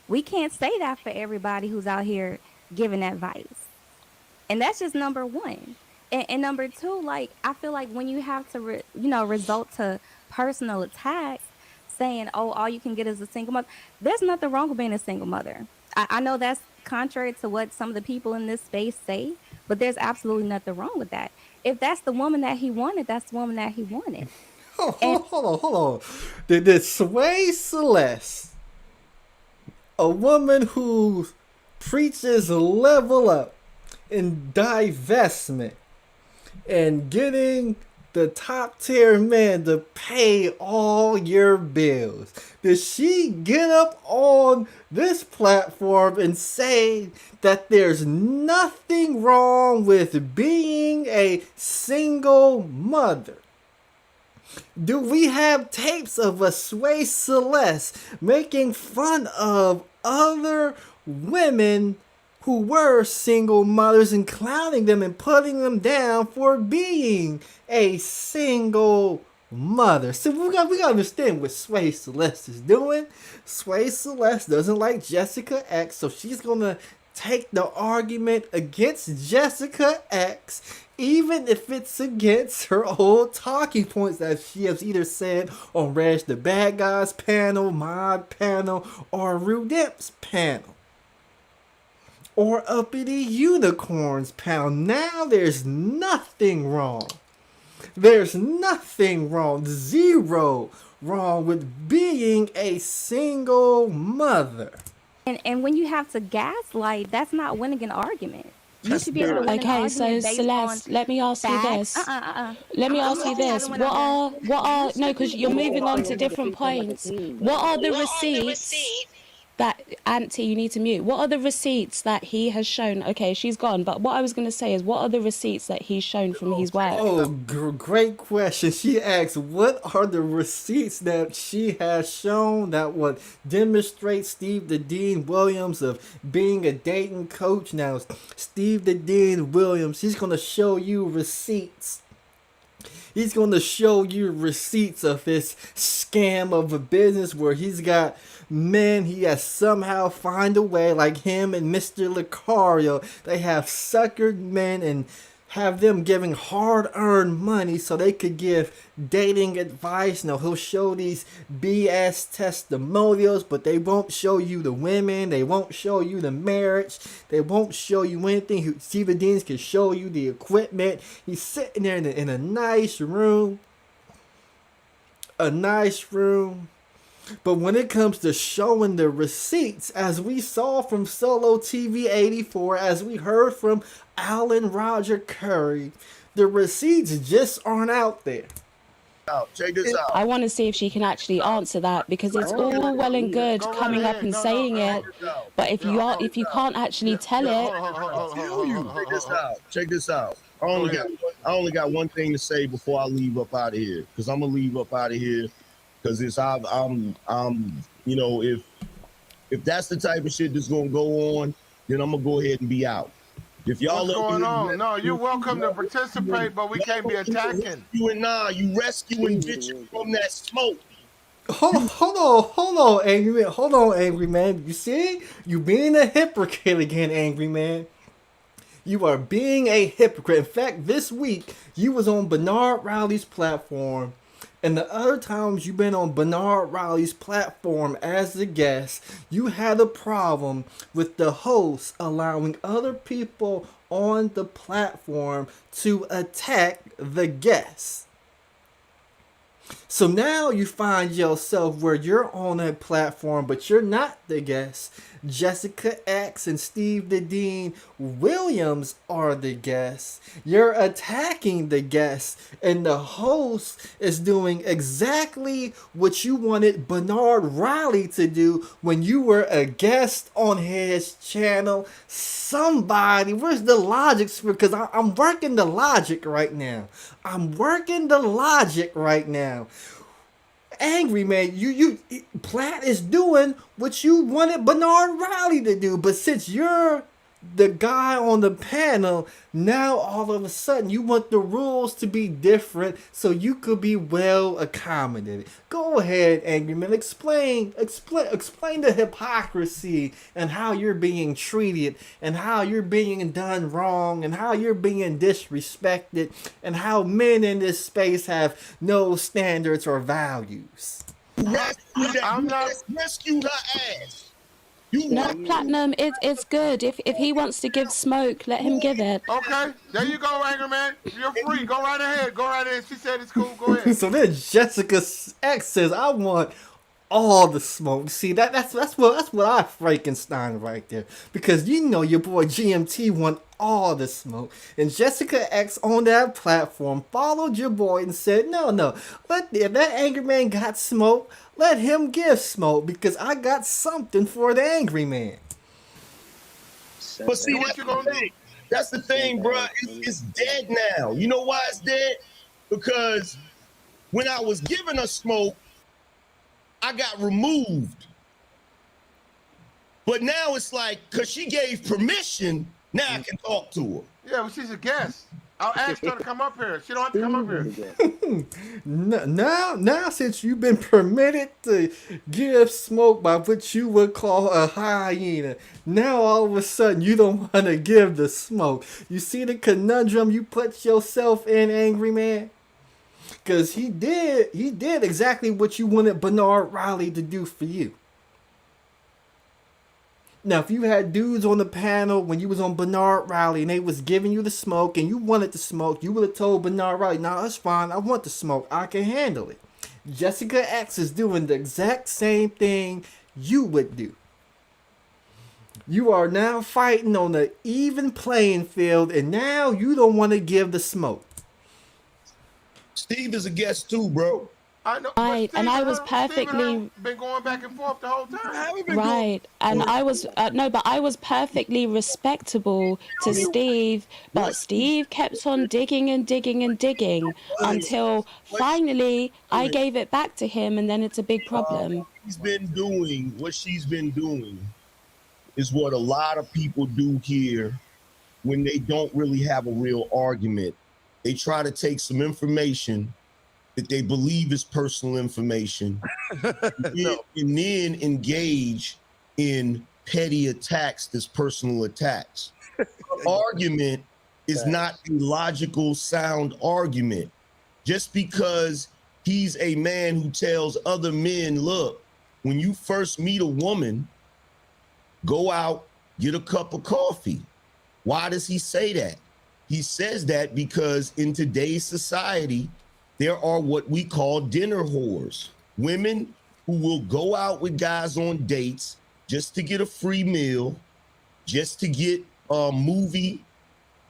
We can't say that for everybody who's out here giving advice. And that's just number one. And number two, like, I feel like when you have to, resort to personal attacks, saying, oh, all you can get is a single mother, there's nothing wrong with being a single mother. I know that's contrary to what some of the people in this space say, but there's absolutely nothing wrong with that. If that's the woman that he wanted, that's the woman that he wanted. Hold on. The Sway Celeste, a woman who preaches level up and divestment and getting the top tier men to pay all your bills. Did she get up on this platform and say that there's nothing wrong with being a single mother? Do we have tapes of a Sway Celeste making fun of other women who were single mothers and clowning them and putting them down for being a single mother? So we got to understand what Sway Celeste is doing. Sway Celeste doesn't like Jessica X, so she's gonna take the argument against Jessica X, even if it's against her old talking points that she has either said on Reg the Bad Guys panel, Mod panel, or Rudemp's panel, or Uppity Unicorns panel. Now there's nothing wrong. There's nothing wrong, zero wrong with being a single mother. And when you have to gaslight, that's not winning an argument. You should be able to win an Okay, argument so based Celeste, on let me ask you facts. this. Let me ask you this. What are no, because you're moving on to different points. What are the receipts that Auntie, you need to mute? What are the receipts that he has shown? Okay, she's gone. But what I was going to say is, what are the receipts that he's shown from his work? Oh, great question. She asks, what are the receipts that she has shown that would demonstrate Steve the Dean Williams of being a dating coach? Now, Steve the Dean Williams, he's going to show you receipts. He's going to show you receipts of his scam of a business where he's got men, he has somehow find a way, like him and Mr. Lucario, they have suckered men and have them giving hard-earned money so they could give dating advice. Now, he'll show these BS testimonials, but they won't show you the women. They won't show you the marriage. They won't show you anything. Steve Deans can show you the equipment. He's sitting there in a nice room. A nice room. But when it comes to showing the receipts, as we saw from Solo TV 84, as we heard from Alan Roger Curry, the receipts just aren't out there. Check this out. I want to see if she can actually answer that, because it's all well and good coming up and saying it, but if you can't actually tell it. Check this out. I only got one thing to say before I leave up out of here, because I'm gonna leave up out of here. Because it's I'm you know, if that's the type of shit that's gonna go on, then I'm gonna go ahead and be out. If y'all what's going on? No, you're welcome to participate, but we can't be attacking. You rescuing bitches from that smoke. Hold on, Angry Man. Hold on, Angry Man. You see? You being a hypocrite again, Angry Man. You are being a hypocrite. In fact, this week you was on Bernard Riley's platform. And the other times you've been on Bernard Riley's platform as a guest, you had a problem with the host allowing other people on the platform to attack the guests. So now you find yourself where you're on a platform, but you're not the guest. Jessica X and Steve the Dean Williams are the guests. You're attacking the guests, and the host is doing exactly what you wanted Bernard Riley to do when you were a guest on his channel. Somebody, where's the logic? Because I'm working the logic right now. Angry Man, you Platt is doing what you wanted Bernard Riley to do, but since you're the guy on the panel, now all of a sudden you want the rules to be different so you could be well accommodated. Go ahead, Angry Man, explain the hypocrisy and how you're being treated and how you're being done wrong and how you're being disrespected and how men in this space have no standards or values. I'm not rescued her ass. No, Platinum, it's good. If he wants to give smoke, let him give it. Okay, there you go, Angry Man. You're free. Go right ahead. She said it's cool. Go ahead. So then Jessica X says, I want all the smoke. See, that's what I Frankenstein right there. Because you know your boy GMT want all the smoke. And Jessica X on that platform followed your boy and said, no, if that Angry Man got smoke, let him give smoke, because I got something for the Angry Man. But see, that's the thing, bro. It's dead now. You know why it's dead? Because When I was giving her smoke, I got removed. But now it's like, because she gave permission, now I can talk to her. Yeah, but she's a guest. I'll ask her to come up here. She don't have to come up here. Now, since you've been permitted to give smoke by what you would call a hyena, now all of a sudden you don't want to give the smoke. You see the conundrum you put yourself in, Angry Man? Because he did exactly what you wanted Bernard Riley to do for you. Now, if you had dudes on the panel when you was on Bernard Riley and they was giving you the smoke and you wanted the smoke, you would have told Bernard Riley, "No, that's fine. I want the smoke. I can handle it." Jessica X is doing the exact same thing you would do. You are now fighting on an even playing field, and now you don't want to give the smoke. Steve is a guest too, bro. I know, right, and I was perfectly been going back and forth the whole time. right, and I was no, but I was perfectly respectable to Steve, but Steve kept on digging and digging and digging until finally I gave it back to him, and then it's a big problem. What she's been doing is what a lot of people do here when they don't really have a real argument. They try to take some information that they believe is personal information and then engage in petty attacks that's personal attacks. Argument is not a logical, sound argument. Just because he's a man who tells other men, look, when you first meet a woman, go out, get a cup of coffee. Why does he say that? He says that because in today's society, there are what we call dinner whores, women who will go out with guys on dates just to get a free meal, just to get a movie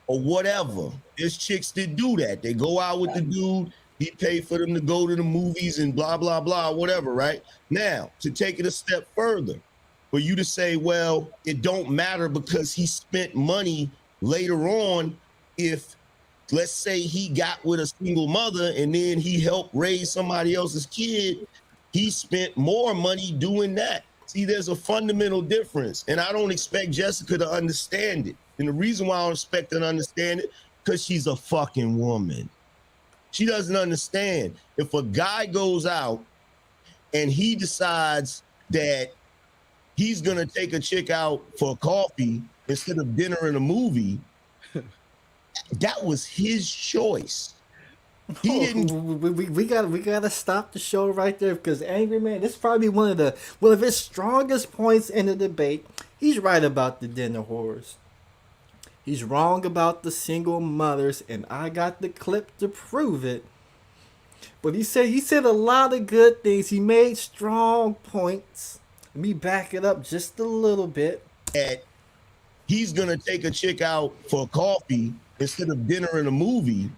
or whatever. There's chicks that do that. They go out with the dude, he paid for them to go to the movies and blah, blah, blah, whatever, right? Now, to take it a step further, for you to say, well, it don't matter because he spent money later on if, let's say he got with a single mother and then he helped raise somebody else's kid, he spent more money doing that. See, there's a fundamental difference, and I don't expect Jessica to understand it. And the reason why I don't expect her to understand it, because she's a fucking woman. She doesn't understand. If a guy goes out and he decides that he's gonna take a chick out for coffee instead of dinner and a movie, that was his choice. He didn't. We gotta stop the show right there because Angry Man, this is probably one of his strongest points in the debate. He's right about the dinner whores. He's wrong about the single mothers, and I got the clip to prove it. But he said a lot of good things. He made strong points. Let me back it up just a little bit. That he's gonna take a chick out for coffee instead of dinner and a movie.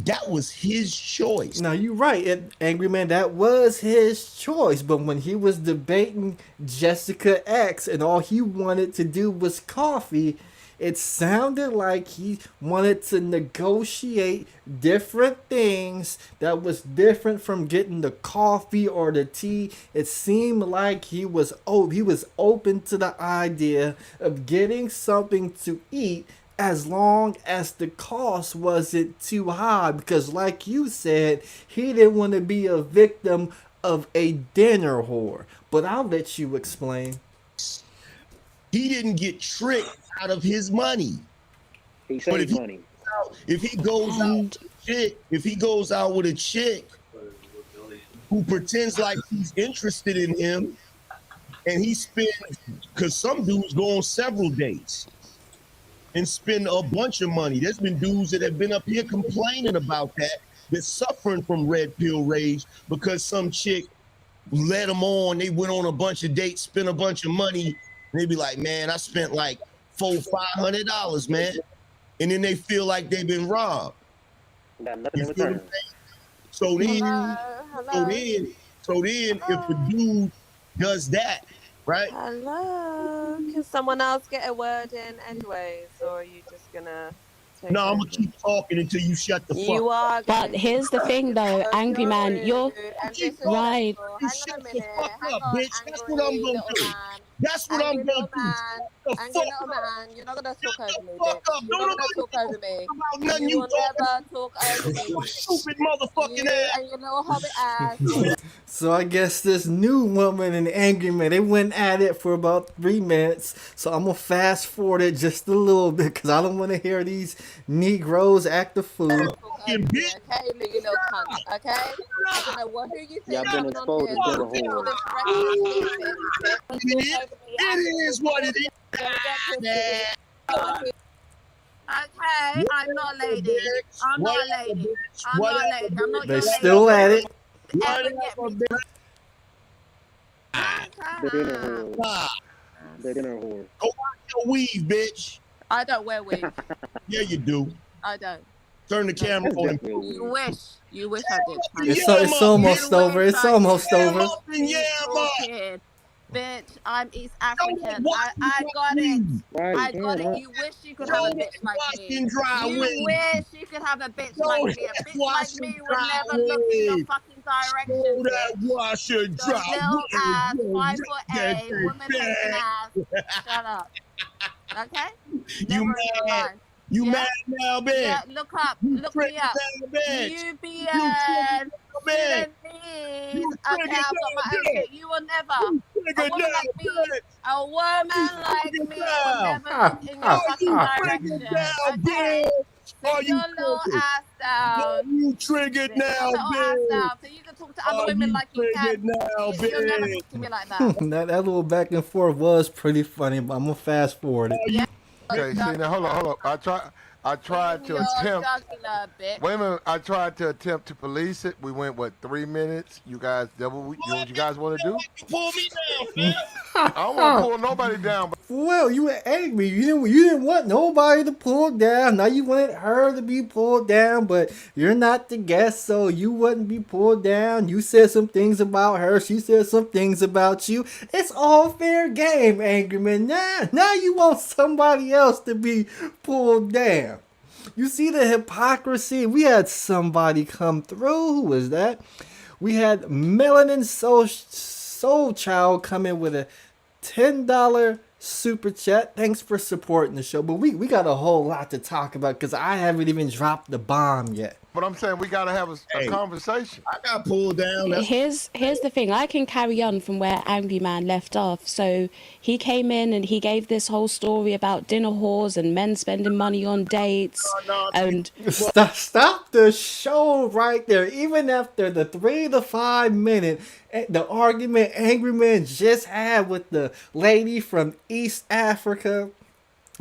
That was his choice. Now you're right, Angry Man. That was his choice. But when he was debating Jessica X and all he wanted to do was coffee, it sounded like he wanted to negotiate different things that was different from getting the coffee or the tea. It seemed like he was open to the idea of getting something to eat as long as the cost wasn't too high, because like you said, he didn't want to be a victim of a dinner whore. But I'll let you explain. He didn't get tricked out of his money. He saved money. If he goes out with a chick who pretends like he's interested in him, and he spends, because some dudes go on several dates and spend a bunch of money. There's been dudes that have been up here complaining about that's suffering from red pill rage because some chick led them on. They went on a bunch of dates, spent a bunch of money, and they be like, man, I spent like $400-$500, man. And then they feel like they've been robbed. Got nothing in return. So then, if a dude does that, right? Hello. Can someone else get a word in anyways, or are you just gonna No, I'm gonna keep talking until you shut the fuck up. But here's the thing, though, Angry Man, you're right. You shut the fuck up, bitch. That's what I'm gonna do. That's what I'm gonna do. Angry little man, you're not gonna talk over me, fuck bitch. up. You're not gonna talk over me. You will never talk over me. Stupid motherfucking ass. And your little hobbit ass. So I guess this new woman and Angry Man, they went at it for about 3 minutes. So I'm gonna fast forward it just a little bit because I don't want to hear these Negroes act the fool. Okay, you little cunt, okay? I don't know who you think Y'all been exposed to on the whole. It is what it is. Okay, I'm not a lady. I'm not a lady. I'm not a lady. I'm not They your still lady. at it. Ever get me. The dinner whore. Go watch your weave, bitch. I don't wear weave. Yeah, you do. I don't. Turn the camera on. You wish. You wish I did. It's almost over. It's almost over. Kid. Bitch, I'm East African. I got it. I got it. You wish you could have a bitch like me. You wish you could have a bitch like me. A bitch like me would never look in your fucking direction. Washer dry. Little ass, 5'8", woman-hating ass. Shut up. Okay? You mad? You mad now, bitch? Yeah, look up. Look me up. You be Sudanese. Okay, I've got my own shit. You will never. A woman like me. A woman like me will never look in your fucking direction. Okay? Sit your little ass down. You triggered now, bitch. So you can talk to other women like you can. You'll never talk to me like that. that little back and forth was pretty funny, but I'm gonna fast forward it. Yeah. Okay, see now, hold on. I tried to attempt. Wait a minute. I tried to attempt to police it. We went 3 minutes. You guys what you guys want to do? Pull me down, man. I don't want to pull nobody down. Well, you were angry. You didn't want nobody to pull down. Now you wanted her to be pulled down, but you're not the guest, so you wouldn't be pulled down. You said some things about her. She said some things about you. It's all fair game, Angry Man. Now you want somebody else to be pulled down. You see the hypocrisy? We had somebody come through. Who was that? We had Melanin Soul Child come in with a $10 super chat. Thanks for supporting the show. But we got a whole lot to talk about because I haven't even dropped the bomb yet. But I'm saying we got to have a conversation. I got pulled down. Here's the thing. I can carry on from where Angry Man left off. So he came in and he gave this whole story about dinner whores and men spending money on dates. And stop the show right there. Even after the 3 to 5 minute the argument Angry Man just had with the lady from East Africa,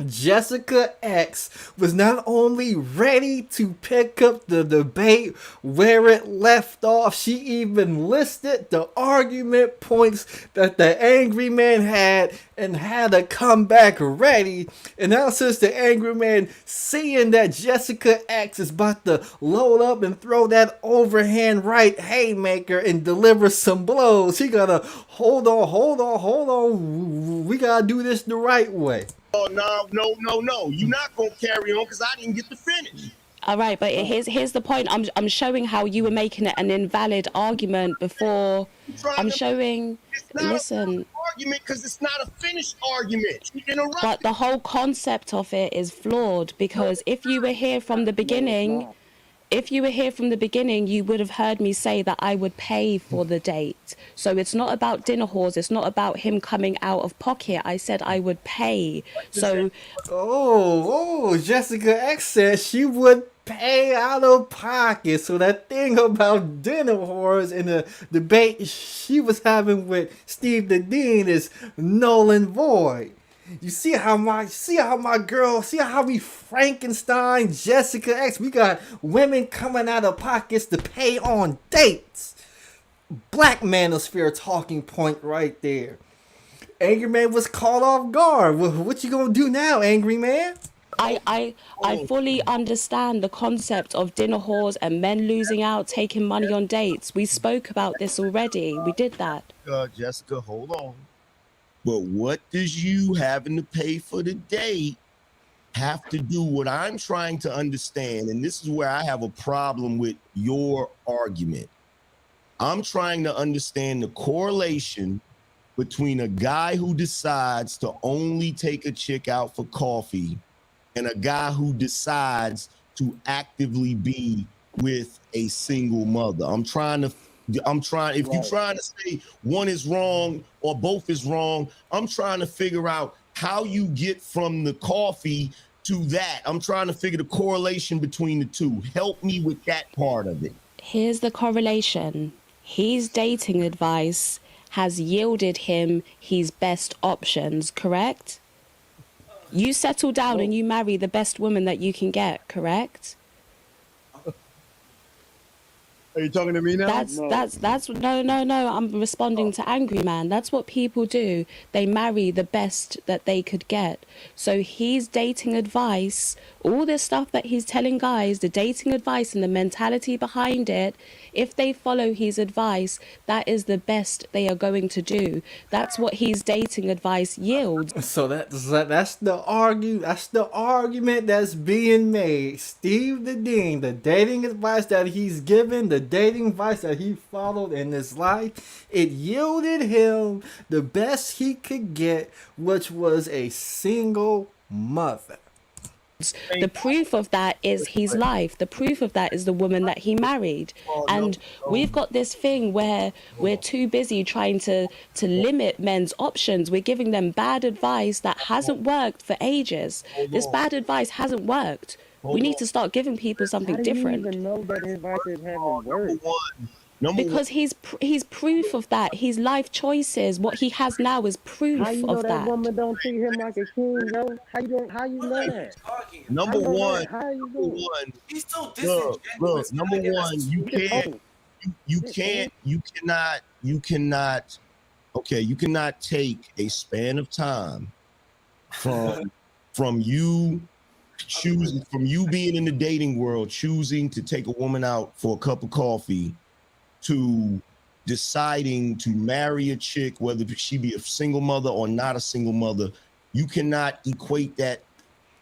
Jessica X was not only ready to pick up the debate where it left off, she even listed the argument points that the Angry Man had and had a comeback ready. And now since the Angry Man seeing that Jessica X is about to load up and throw that overhand right haymaker and deliver some blows, he gotta hold on. We gotta do this the right way. Oh, no. You're not going to carry on because I didn't get to finish. All right, but here's the point. I'm showing how you were making it an invalid argument before. I'm showing. Listen. Argument because it's not a finished argument. But the whole concept of it is flawed because if you were here from the beginning. If you were here from the beginning, you would have heard me say that I would pay for the date. So it's not about dinner whores. It's not about him coming out of pocket. I said I would pay. So. Oh, Jessica X said she would pay out of pocket. So that thing about dinner whores in the debate she was having with Steve the Dean is null and void. You see how we Frankenstein Jessica X. We got women coming out of pockets to pay on dates. Black Manosphere talking point right there. Angry Man was caught off guard. What you gonna do now, Angry Man? I fully understand the concept of dinner whores and men losing out, taking money on dates. We spoke about this already. We did that. Jessica, hold on. But what does you having to pay for the date have to do what I'm trying to understand, and this is where I have a problem with your argument. I'm trying to understand the correlation between a guy who decides to only take a chick out for coffee and a guy who decides to actively be with a single mother. If you're trying to say one is wrong or both is wrong, I'm trying to figure out how you get from the coffee to that. I'm trying to figure the correlation between the two. Help me with that part of it. Here's the correlation. His dating advice has yielded him his best options, correct? You settle down and you marry the best woman that you can get, correct? Are you talking to me now? No. I'm responding to Angryman. That's what people do. They marry the best that they could get. So his dating advice, all this stuff that he's telling guys, the dating advice and the mentality behind it, if they follow his advice, that is the best they are going to do. That's what his dating advice yields. So that's the argument that's being made. Steve the Dean, the dating advice that he's given, the dating advice that he followed in his life, it yielded him the best he could get, which was a single mother. The proof of that is his life. The proof of that is the woman that he married. And we've got this thing where we're too busy trying to limit men's options. We're giving them bad advice that hasn't worked for ages. This bad advice hasn't worked. We need to start giving people something different. How do you even know that advice haven't worked? Because he's proof of that. His life choices, what he has now is proof How you know of that that. woman don't treat him like a king, yo? How you know that? Number one, look, number one, you cannot take a span of time from you being in the dating world, choosing to take a woman out for a cup of coffee, to deciding to marry a chick, whether she be a single mother or not a single mother. You cannot equate that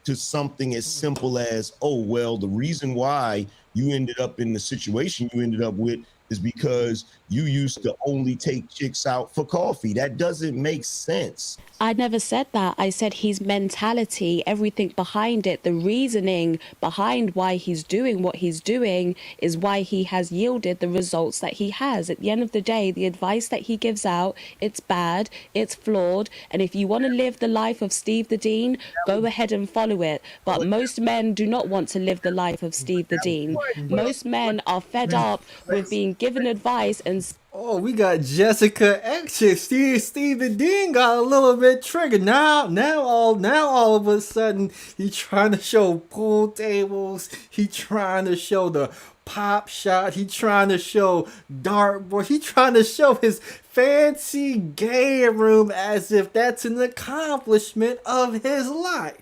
to something as simple as, oh, well, the reason why you ended up in the situation you ended up with is because you used to only take chicks out for coffee. That doesn't make sense. I never said that. I said his mentality, everything behind it, the reasoning behind why he's doing what he's doing is why he has yielded the results that he has. At the end of the day, the advice that he gives out, it's bad, it's flawed, and if you want to live the life of Steve the Dean, go ahead and follow it. But most men do not want to live the life of Steve the Dean. Most men are fed up with being given advice and... Oh, we got Jessica X. Steve the Dean got a little bit triggered. Now all of a sudden he trying to show pool tables. He trying to show the pop shot. He trying to show dartboard. He trying to show his fancy game room as if that's an accomplishment of his life.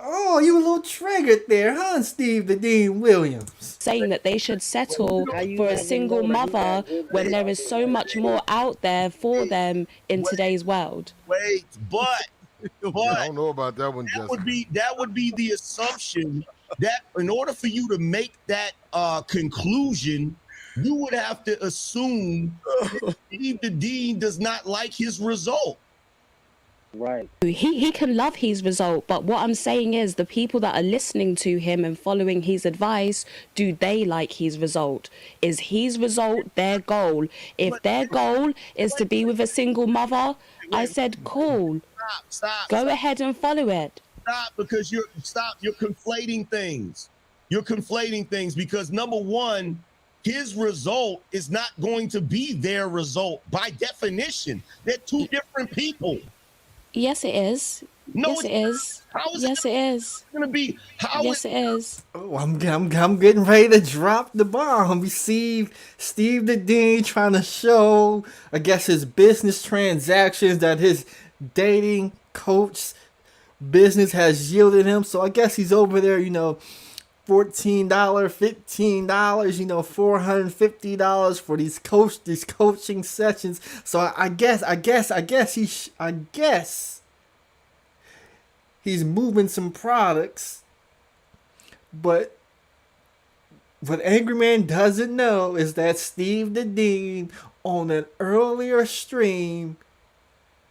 Oh, you a little triggered there, huh, Steve the Dean Williams? Saying that they should settle for a single mother when there is so much more out there for them in today's world. But I don't know about that one, Jessica. That would be the assumption that in order for you to make that conclusion, you would have to assume that Steve the Dean does not like his result. Right. He can love his result, but what I'm saying is the people that are listening to him and following his advice, do they like his result? Is his result their goal? If their goal is to be with a single mother, I said, cool. Stop. Go ahead and follow it. Stop, because you're conflating things. You're conflating things because number one, his result is not going to be their result by definition. They're two different people. Yes, it is. No, yes, it is. Yes, it is. Gonna be. Yes, it is. Oh, I'm getting ready to drop the bomb. We see Steve the Dean trying to show, I guess, his business transactions that his dating coach business has yielded him. So I guess he's over there, $14, $15, $450 for these coaching sessions. So I guess He's moving some products. But what Angryman doesn't know is that Steve the Dean on an earlier stream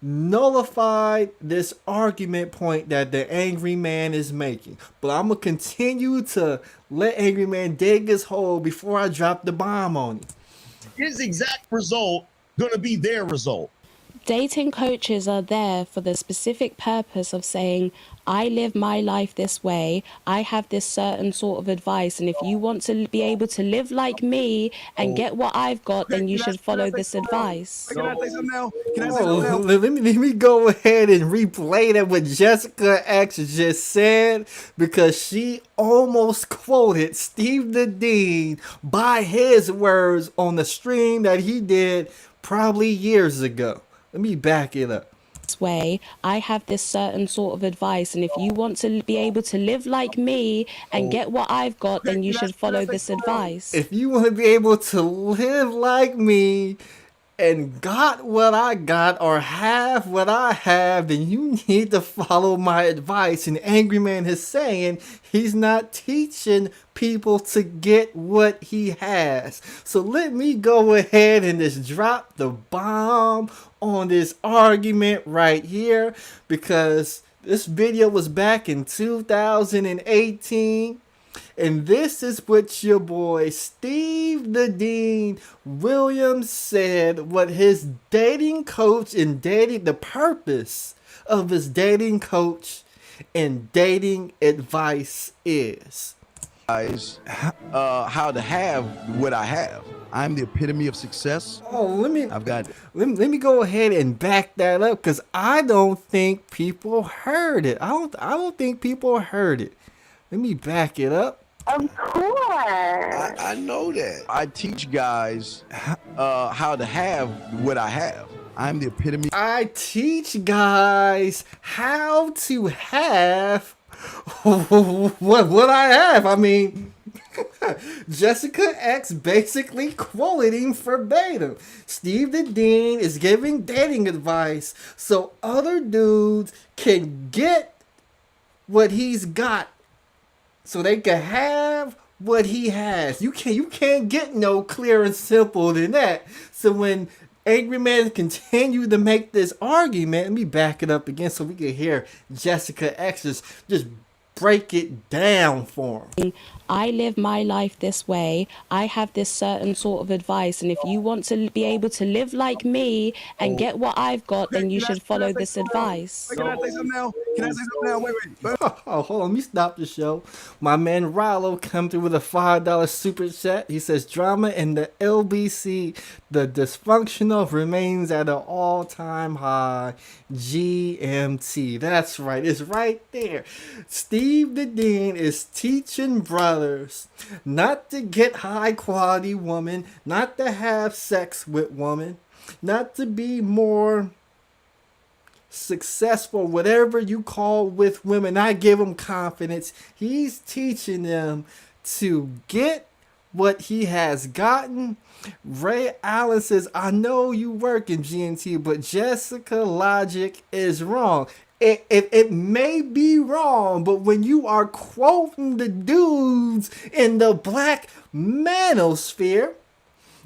nullified this argument point that the Angry Man is making. But I'm going to continue to let Angry Man dig his hole before I drop the bomb on him. His exact result going to be their result. Dating coaches are there for the specific purpose of saying, I live my life this way, I have this certain sort of advice, and if you want to be able to live like me and get what I've got, then you should follow this advice. Can I say something now? Can I say something now? Let me go ahead and replay that what Jessica X just said, because she almost quoted Steve the Dean by his words on the stream that he did probably years ago. Let me back it up. This way, I have this certain sort of advice, and if you want to be able to live like me and get what I've got, then you should follow this advice. If you want to be able to live like me and got what I got or have what I have, then you need to follow my advice. And Angry Man is saying he's not teaching people to get what he has. So let me go ahead and just drop the bomb on this argument right here, because this video was back in 2018. And this is what your boy Steve the Dean Williams said, what his dating coach and the purpose of his dating coach and dating advice is. How to have what I have. I'm the epitome of success. Oh, let me go ahead and back that up, because I don't think people heard it. I don't think people heard it. Let me back it up. Of course. I know that. I teach guys how to have what I have. I'm the epitome. I teach guys how to have what I have. I mean, Jessica X basically quoting verbatim. Steve the Dean is giving dating advice so other dudes can get what he's got, so they can have what he has. You can't get no clear and simple than that. So when Angry Man continued to make this argument, let me back it up again so we can hear Jessica X just break it down for him. I live my life this way, I have this certain sort of advice, and if you want to be able to live like me and get what I've got, then you should follow this advice. Can I say something now? Can I say something now? Wait. Oh, hold on, let me stop the show. My man Rollo come through with a $5 super chat. He says, drama in the LBC, the dysfunctional remains at an all-time high. GMT. That's right, it's right there. Steve the Dean is teaching brothers not to get high quality women, not to have sex with women, not to be more successful, whatever you call with women. I give them confidence. He's teaching them to get what he has gotten. Ray Allen says, I know you work in GNT, but Jessica logic is wrong. It may be wrong, but when you are quoting the dudes in the black manosphere,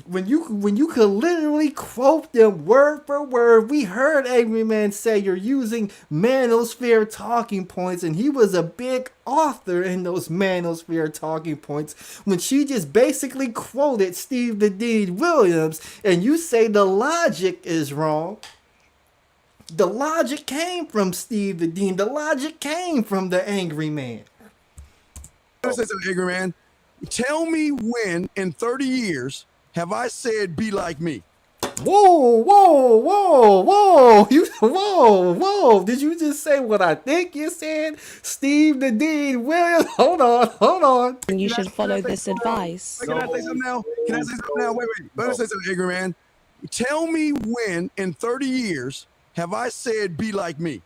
when you could literally quote them word for word, we heard Angry Man say you're using manosphere talking points, and he was a big author in those manosphere talking points. When she just basically quoted Steve the Dean Williams, and you say the logic is wrong. The logic came from Steve the Dean. The logic came from the Angry Man. Angry Man, tell me when in 30 years have I said be like me? Whoa. Whoa. Did you just say what I think you said? Steve the Dean Williams. Hold on. And you should follow this advice. Can I say something now? Can I say something now? Wait. Let me say something, Angry Man. Tell me when in 30 years have I said be like me?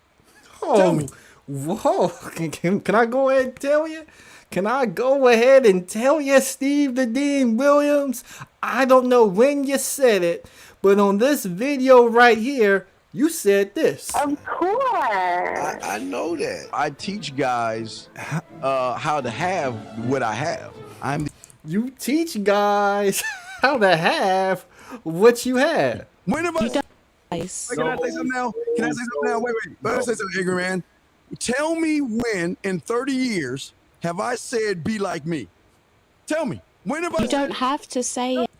Tell me. Whoa. Can I go ahead and tell you? Can I go ahead and tell you, Steve the Dean Williams? I don't know when you said it, but on this video right here, You said this. Of course. I know that. I teach guys how to have what I have. You teach guys how to have what you have. When have I? Nice. Can I say something now? Can I say something now? Wait. Let me say something, Angryman. Tell me when in 30 years have I said be like me? Tell me. When have I? You don't have to say it.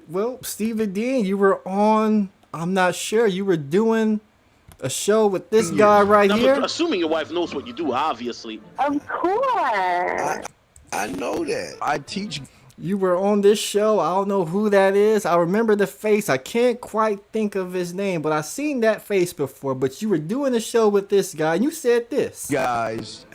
Well, Stephen Dean, you were on, I'm not sure, you were doing a show with this guy right here. Assuming your wife knows what you do, obviously. Of course. I know that. I teach. You were on this show. I don't know who that is. I remember the face. I can't quite think of his name, but I've seen that face before. But you were doing a show with this guy, and you said this. Guys,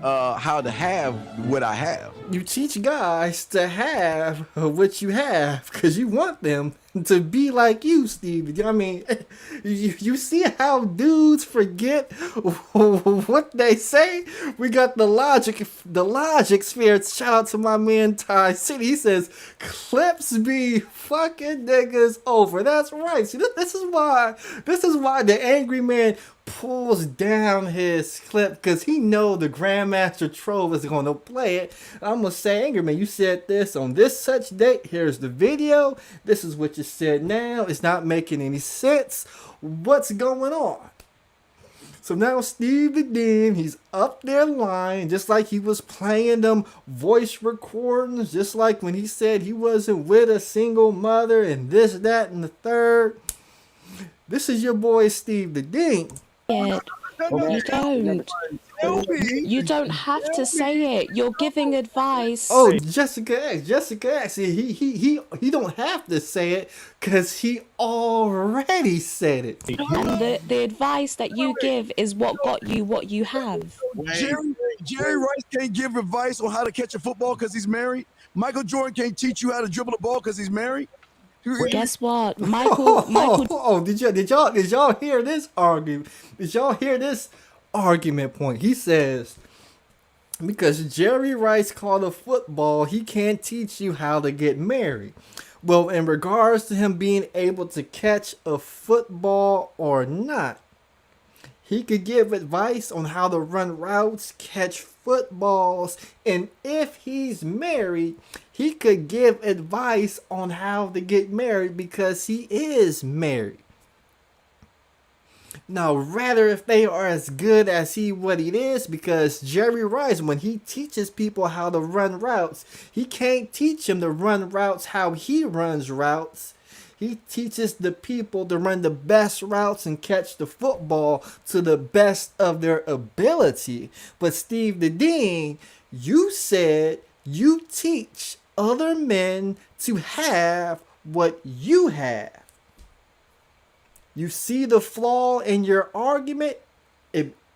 how to have what I have. You teach guys to have what you have because you want them to be like you, Steve. I mean, you see how dudes forget what they say? We got the logic sphere. Shout out to my man Ty City. He says, clips be fucking niggas over. That's right. See, this is why the angry man pulls down his clip, because he know the Grandmaster Troll is going to play it. I'm going to say, Angry Man, you said this on this such date. Here's the video. This is what you said now. It's not making any sense. What's going on? So now Steve the Dean, he's up there lying, just like he was playing them voice recordings, just like when he said he wasn't with a single mother and this, that, and the third. This is your boy Steve the Dean. You don't. You don't have to say it. You're giving advice. Oh, Jessica X. He don't have to say it because he already said it. And the advice that you give is what got you what you have. Jerry Rice can't give advice on how to catch a football because he's married. Michael Jordan can't teach you how to dribble the ball because he's married. Guess what, Michael? Did y'all hear this argument? Did y'all hear this argument point? He says, because Jerry Rice called a football, he can't teach you how to get married. Well, in regards to him being able to catch a football or not, he could give advice on how to run routes, catch footballs, and if he's married, he could give advice on how to get married because he is married. Now, rather if they are as good as what he is, because Jerry Rice, when he teaches people how to run routes, he can't teach them to run routes how he runs routes. He teaches the people to run the best routes and catch the football to the best of their ability. But Steve the Dean, you said you teach other men to have what you have. You see the flaw in your argument?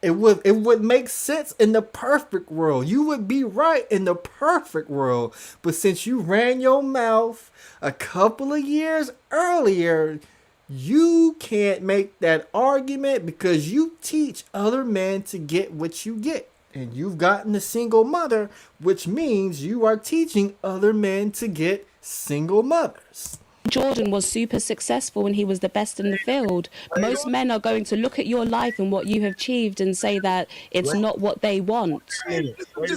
It would make sense in the perfect world. You would be right in the perfect world. But since you ran your mouth a couple of years earlier, you can't make that argument because you teach other men to get what you get. And you've gotten a single mother, which means you are teaching other men to get single mothers. Jordan was super successful and he was the best in the field. Most men are going to look at your life and what you have achieved and say that it's not what they want.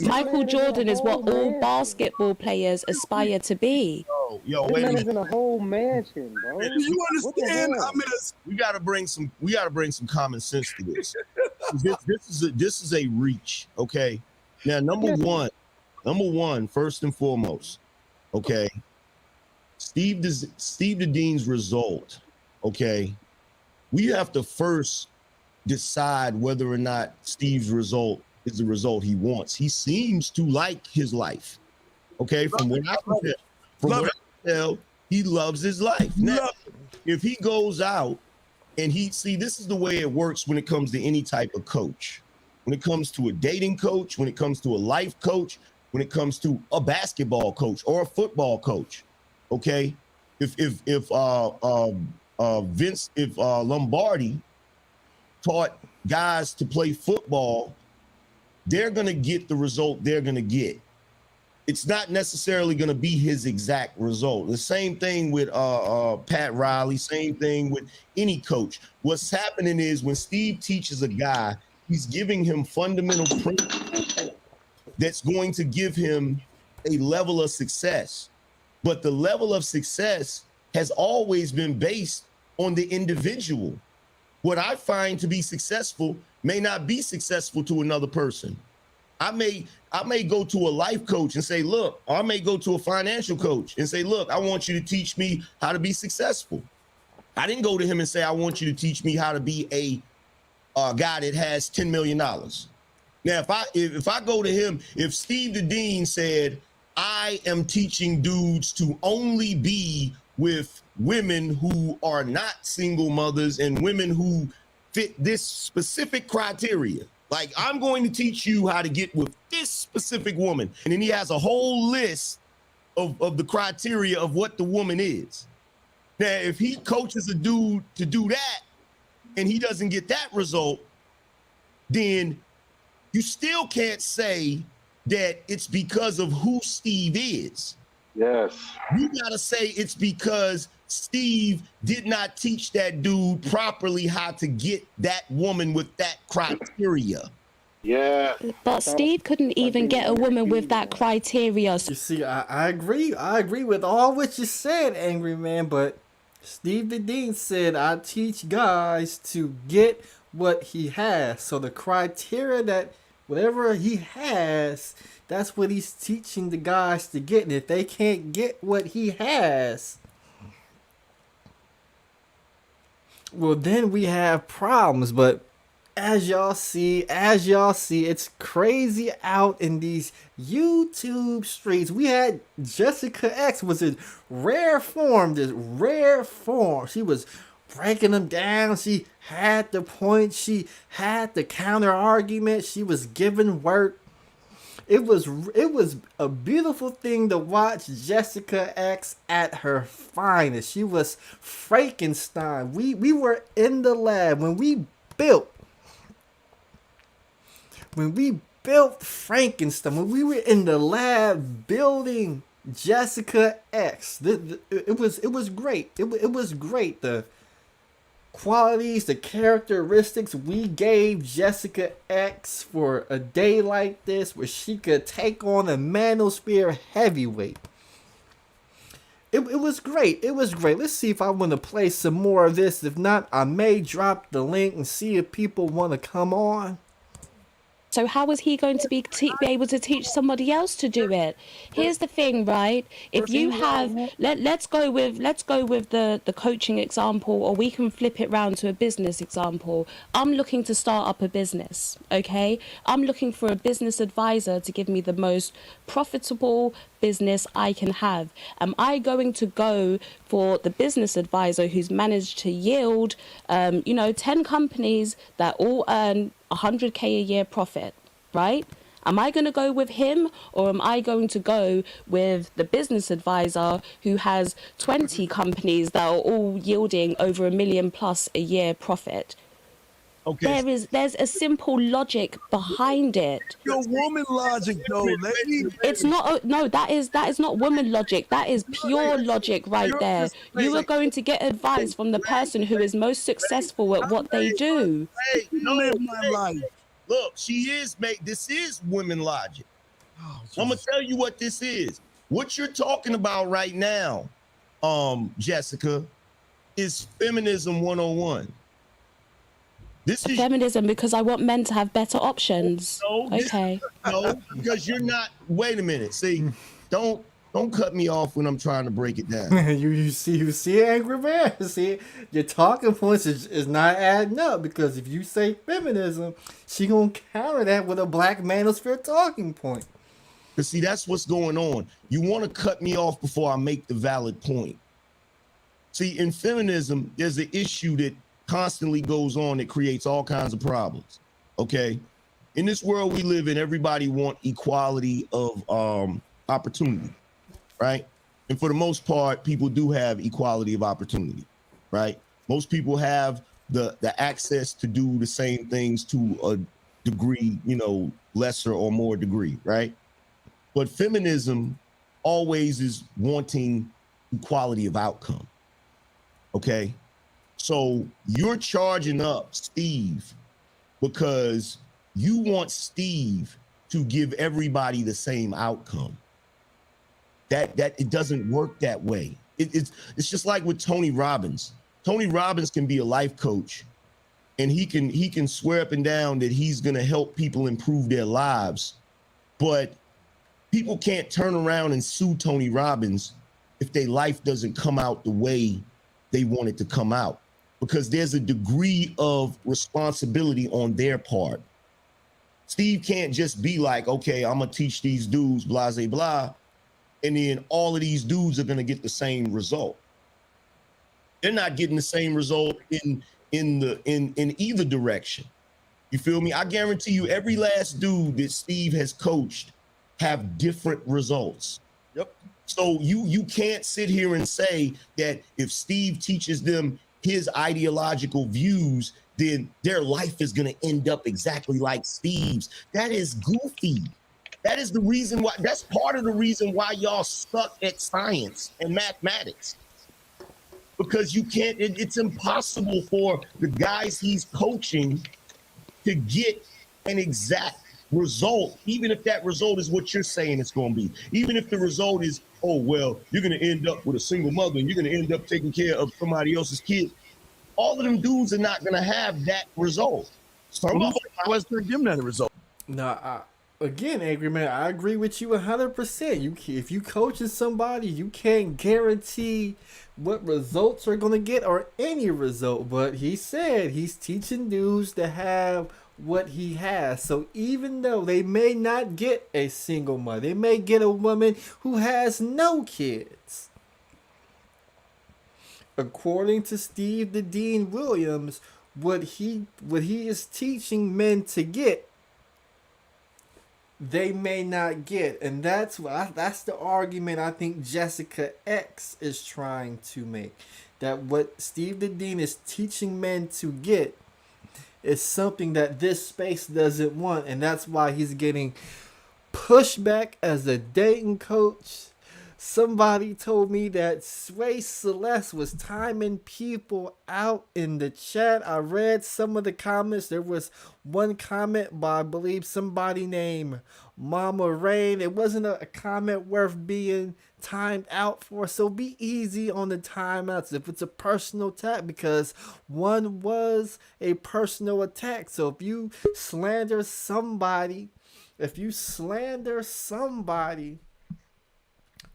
Michael Jordan is what all basketball players aspire to be. Yo, wait a minute. In a whole mansion, bro. Do you understand? We gotta bring some common sense to this. This is a reach, okay? Now, number one, first and foremost, okay. Steve the Dean's result, okay? We have to first decide whether or not Steve's result is the result he wants. He seems to like his life, okay? From what I can tell, he loves his life. Now, if he goes out and this is the way it works when it comes to any type of coach. When it comes to a dating coach, when it comes to a life coach, when it comes to a basketball coach or a football coach. Okay, if Lombardi taught guys to play football, they're gonna get the result they're gonna get. it's not necessarily going to be his exact result. The same thing with Pat Riley, same thing with any coach. What's happening is when Steve teaches a guy, he's giving him fundamental principles that's going to give him a level of success. But the level of success has always been based on the individual. What I find to be successful may not be successful to another person. I may go to a life coach and say, look, or I may go to a financial coach and say, look, I want you to teach me how to be successful. I didn't go to him and say, I want you to teach me how to be a guy that has $10 million. Now, if I go to him, if Steve the Dean said, I am teaching dudes to only be with women who are not single mothers and women who fit this specific criteria. Like, I'm going to teach you how to get with this specific woman. And then he has a whole list of the criteria of what the woman is. Now, if he coaches a dude to do that and he doesn't get that result, then you still can't say that it's because of who Steve is. Yes. You gotta say it's because Steve did not teach that dude properly how to get that woman with that criteria. Yeah. But Steve couldn't even get a woman with that criteria. You see, I agree. I agree with all what you said, Angry Man, but Steve the Dean said, I teach guys to get what he has. So the criteria that whatever he has, that's what he's teaching the guys to get. And if they can't get what he has, well, then we have problems. But as y'all see, it's crazy out in these YouTube streets. We had Jessica X was in rare form. She was breaking them down. She had the point. She had the counter argument. She was giving work. It was a beautiful thing to watch Jessica X at her finest. She was Frankenstein. We were in the lab when we built Frankenstein. When we were in the lab building Jessica X. It was great. It was great. The qualities, the characteristics we gave Jessica X for a day like this where she could take on a Manosphere heavyweight. It was great. It was great. Let's see if I want to play some more of this. If not, I may drop the link and see if people want to come on. So how was he going to be able to teach somebody else to do it? Here's the thing, right? If you have, let's go with the coaching example, or we can flip it round to a business example. I'm looking to start up a business, okay? I'm looking for a business advisor to give me the most profitable business I can have. Am I going to go for the business advisor who's managed to yield, 10 companies that all earn 100K a year profit, right? Am I going to go with him, or am I going to go with the business advisor who has 20 companies that are all yielding over $1 million plus a year profit? Okay. There's a simple logic behind it. Your woman logic, though. It's not. No, that is not woman logic. That is pure logic right there. You are going to get advice from the person who is most successful at what they do. Hey, live my life. Look, this is women logic. I'm gonna tell you what this is. What you're talking about right now, Jessica, is feminism 101. This is feminism because I want men to have better options. Okay. No, because you're not. Wait a minute. See, don't cut me off when I'm trying to break it down. you see, Angry Man. See, your talking points is not adding up, because if you say feminism, she gonna counter that with a Black Manosphere talking point. But see, that's what's going on. You want to cut me off before I make the valid point. See, in feminism, there's an issue that constantly goes on that creates all kinds of problems. Okay, in this world we live in, everybody want equality of opportunity, right? And for the most part, people do have equality of opportunity, right? Most people have the access to do the same things to a degree, lesser or more degree, right? But feminism always is wanting equality of outcome. Okay? So you're charging up Steve because you want Steve to give everybody the same outcome. That it doesn't work that way. It's just like with Tony Robbins. Tony Robbins can be a life coach, and he can swear up and down that he's going to help people improve their lives, but people can't turn around and sue Tony Robbins if their life doesn't come out the way they want it to come out, because there's a degree of responsibility on their part. Steve can't just be like, okay, I'm gonna teach these dudes blah, blah, blah, and then all of these dudes are gonna get the same result. They're not getting the same result in either direction. You feel me? I guarantee you every last dude that Steve has coached have different results. Yep. So you can't sit here and say that if Steve teaches them his ideological views, then their life is going to end up exactly like Steve's. That is goofy. That is the reason why, that's part of the reason why y'all suck at science and mathematics. Because you can't, it's impossible for the guys he's coaching to get an exact result, even if that result is what you're saying it's going to be. Even if the result is, oh, well, you're going to end up with a single mother and you're going to end up taking care of somebody else's kid. All of them dudes are not going to have that result. Some of them was going to give them that result. No, again, Angryman, I agree with you 100%. If you coaching somebody, you can't guarantee what results are going to get or any result. But he said he's teaching dudes to have what he has. So even though they may not get a single mother, they may get a woman who has no kids. According to Steve the Dean Williams, what he is teaching men to get, they may not get. And that's the argument I think Jessica X is trying to make. That what Steve the Dean is teaching men to get is something that this space doesn't want. And that's why he's getting pushback as a dating coach. Somebody told me that Sway Celeste was timing people out in the chat. I read some of the comments. There was one comment by, I believe, somebody named Mama Rain. It wasn't a comment worth being timed out for. So be easy on the timeouts if it's a personal attack, because one was a personal attack. So if you slander somebody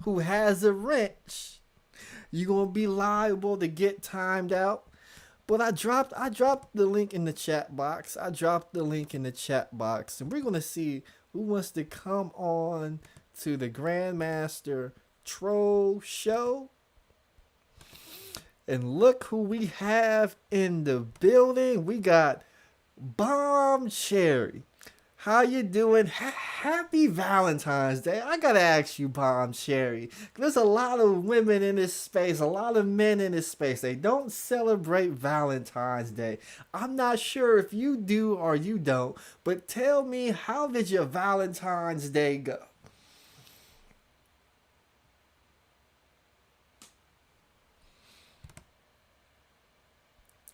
who has a wrench, you're gonna be liable to get timed out. But I dropped the link in the chat box. And we're gonna see who wants to come on to the Grandmaster Troll show. And look who we have in the building. We got Bomb Cherry. How you doing? Happy Valentine's Day. I gotta ask you, Bomb Cherry. There's a lot of women in this space, a lot of men in this space. They don't celebrate Valentine's Day. I'm not sure if you do or you don't, but tell me, how did your Valentine's Day go?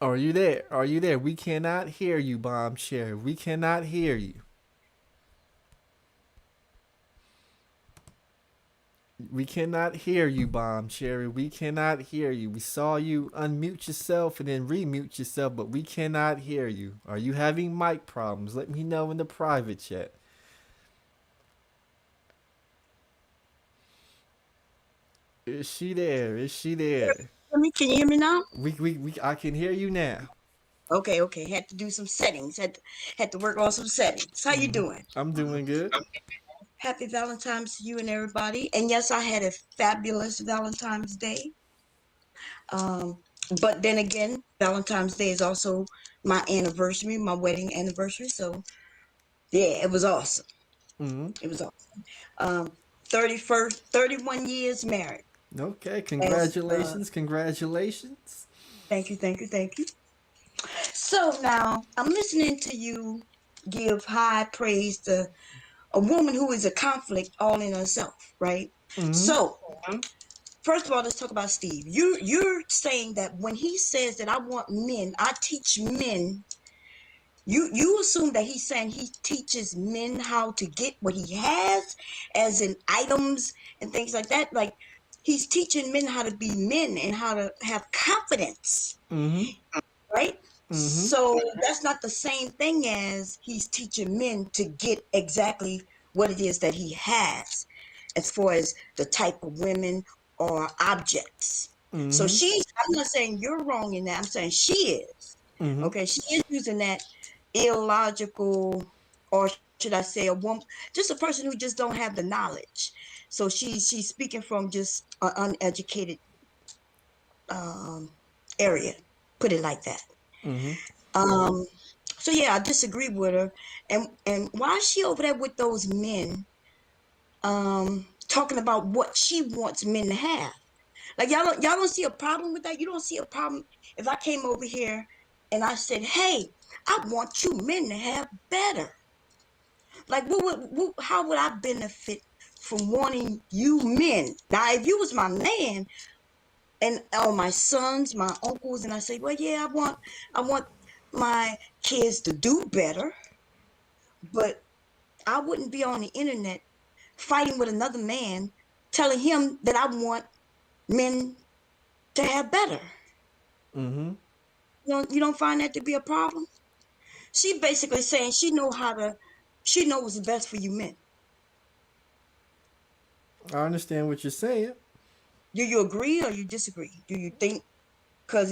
Are you there? Are you there? We cannot hear you, Bomb Cherry. We cannot hear you. We cannot hear you, Bomb Cherry. We cannot hear you. We saw you unmute yourself and then remute yourself, but we cannot hear you. Are you having mic problems? Let me know in the private chat. Is she there? Is she there? Can you hear me now? I can hear you now. Okay. Had to do some settings. Had to work on some settings. How you doing? I'm doing good. Happy Valentine's to you and everybody. And yes, I had a fabulous Valentine's Day. But then again, Valentine's Day is also my anniversary, my wedding anniversary. So yeah, it was awesome. Mm-hmm. It was awesome. 31 years married. Okay, congratulations, congratulations. Thank you. So now I'm listening to you give high praise to a woman who is a conflict all in herself, right? So, first of all, let's talk about Steve. You're saying that when he says that I want men, I teach men. You assume that he's saying he teaches men how to get what he has, as in items and things like that. Like he's teaching men how to be men and how to have confidence, right? So that's not the same thing as he's teaching men to get exactly what it is that he has, as far as the type of women or objects. So I'm not saying you're wrong in that. I'm saying she is. Okay, she is using that illogical, or should I say, a woman, just a person who just don't have the knowledge. So she's speaking from just an uneducated area. Put it like that. So yeah, I disagree with her. And why is she over there with those men, talking about what she wants men to have? Like y'all don't see a problem with that? You don't see a problem if I came over here and I said, "Hey, I want you men to have better." Like, how would I benefit from wanting you men? Now, if you was my man and all my sons, my uncles, and I say, "Well, yeah, I want my kids to do better," but I wouldn't be on the internet fighting with another man, telling him that I want men to have better. You don't find that to be a problem? She basically saying she knows what's best for you men. I understand what you're saying. Do you agree or you disagree? Do you think? Because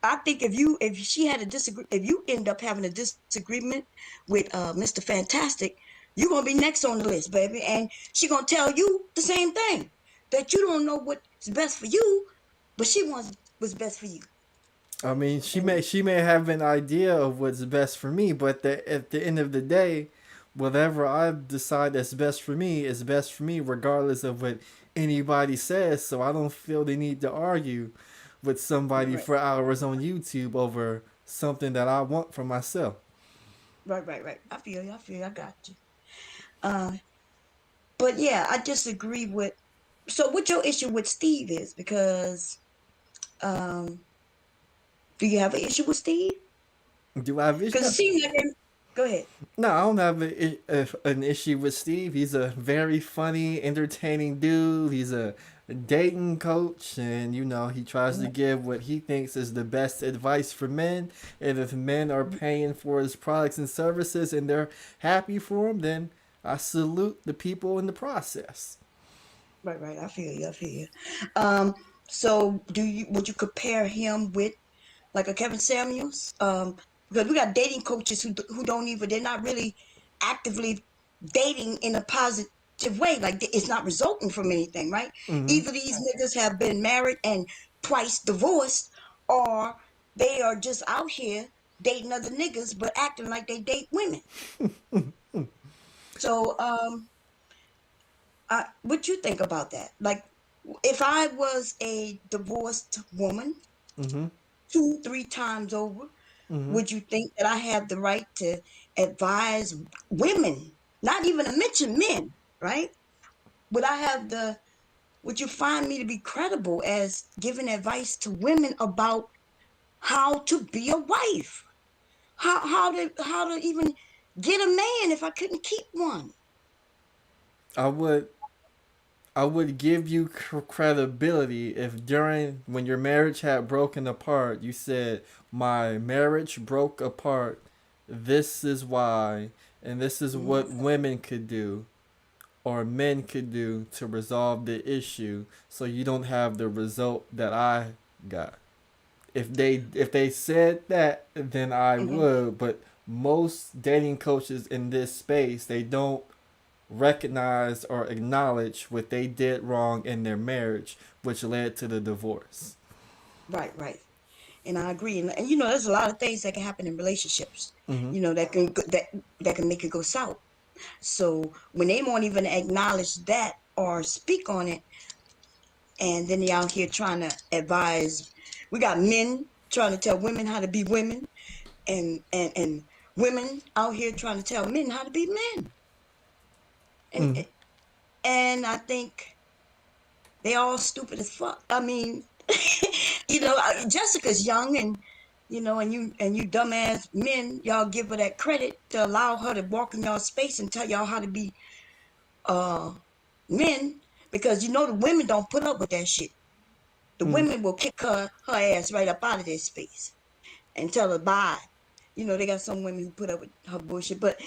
I think if she had a disagree, if you end up having a disagreement with Mr. Fantastic, you're gonna be next on the list, baby, and she gonna tell you the same thing, that you don't know what's best for you, but she wants what's best for you. I mean, she may have an idea of what's best for me, but at the end of the day, whatever I decide that's best for me is best for me, regardless of what anybody says. So I don't feel the need to argue with somebody for hours on YouTube over something that I want for myself. Right. I feel you. I got you. But yeah, I disagree with. So what your issue with Steve is? Because do you have an issue with Steve? Do I have issues? Because it seems like go ahead. No, I don't have an issue with Steve. He's a very funny, entertaining dude. He's a dating coach, and he tries to give what he thinks is the best advice for men. And if men are paying for his products and services and they're happy for him, then I salute the people in the process. Right. I feel you. So would you compare him with like a Kevin Samuels? Because we got dating coaches who they're not really actively dating in a positive way. Like it's not resulting from anything, right? Either these niggas have been married and twice divorced, or they are just out here dating other niggas but acting like they date women. So, what you think about that? Like, if I was a divorced woman, 2-3 times over, would you think that I have the right to advise women, not even to mention men, right? Would you find me to be credible as giving advice to women about how to be a wife? How to even get a man if I couldn't keep one? I would give you credibility if when your marriage had broken apart, you said, "My marriage broke apart. This is why, and this is what women could do or men could do to resolve the issue, so you don't have the result that I got." If they said that, then I would, but most dating coaches in this space, they don't recognize or acknowledge what they did wrong in their marriage, which led to the divorce. Right. And I agree. And there's a lot of things that can happen in relationships, that can make it go south. So when they won't even acknowledge that or speak on it, and then they're out here trying to advise, we got men trying to tell women how to be women, and women out here trying to tell men how to be men. and I think they all stupid as fuck. I mean, Jessica's young, and and you dumbass men, y'all give her that credit to allow her to walk in y'all space and tell y'all how to be uh men, because the women don't put up with that shit. The women will kick her ass right up out of their space and tell her bye. They got some women who put up with her bullshit, but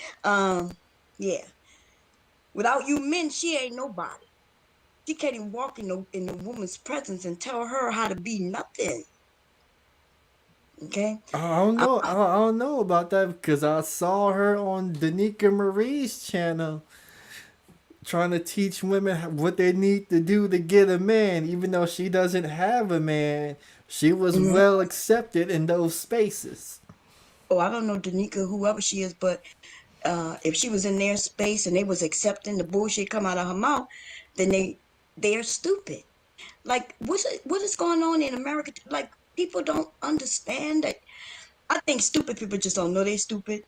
yeah. Without you men, she ain't nobody. She can't even walk in the woman's presence and tell her how to be nothing. Okay. I don't know. I don't know about that because I saw her on Danica Marie's channel trying to teach women what they need to do to get a man, even though she doesn't have a man. She was well accepted in those spaces. Oh, I don't know Danica, whoever she is, but if she was in their space and they was accepting the bullshit come out of her mouth, then they're stupid. Like, what is going on in America? Like, people don't understand that. I think stupid people just don't know they're stupid,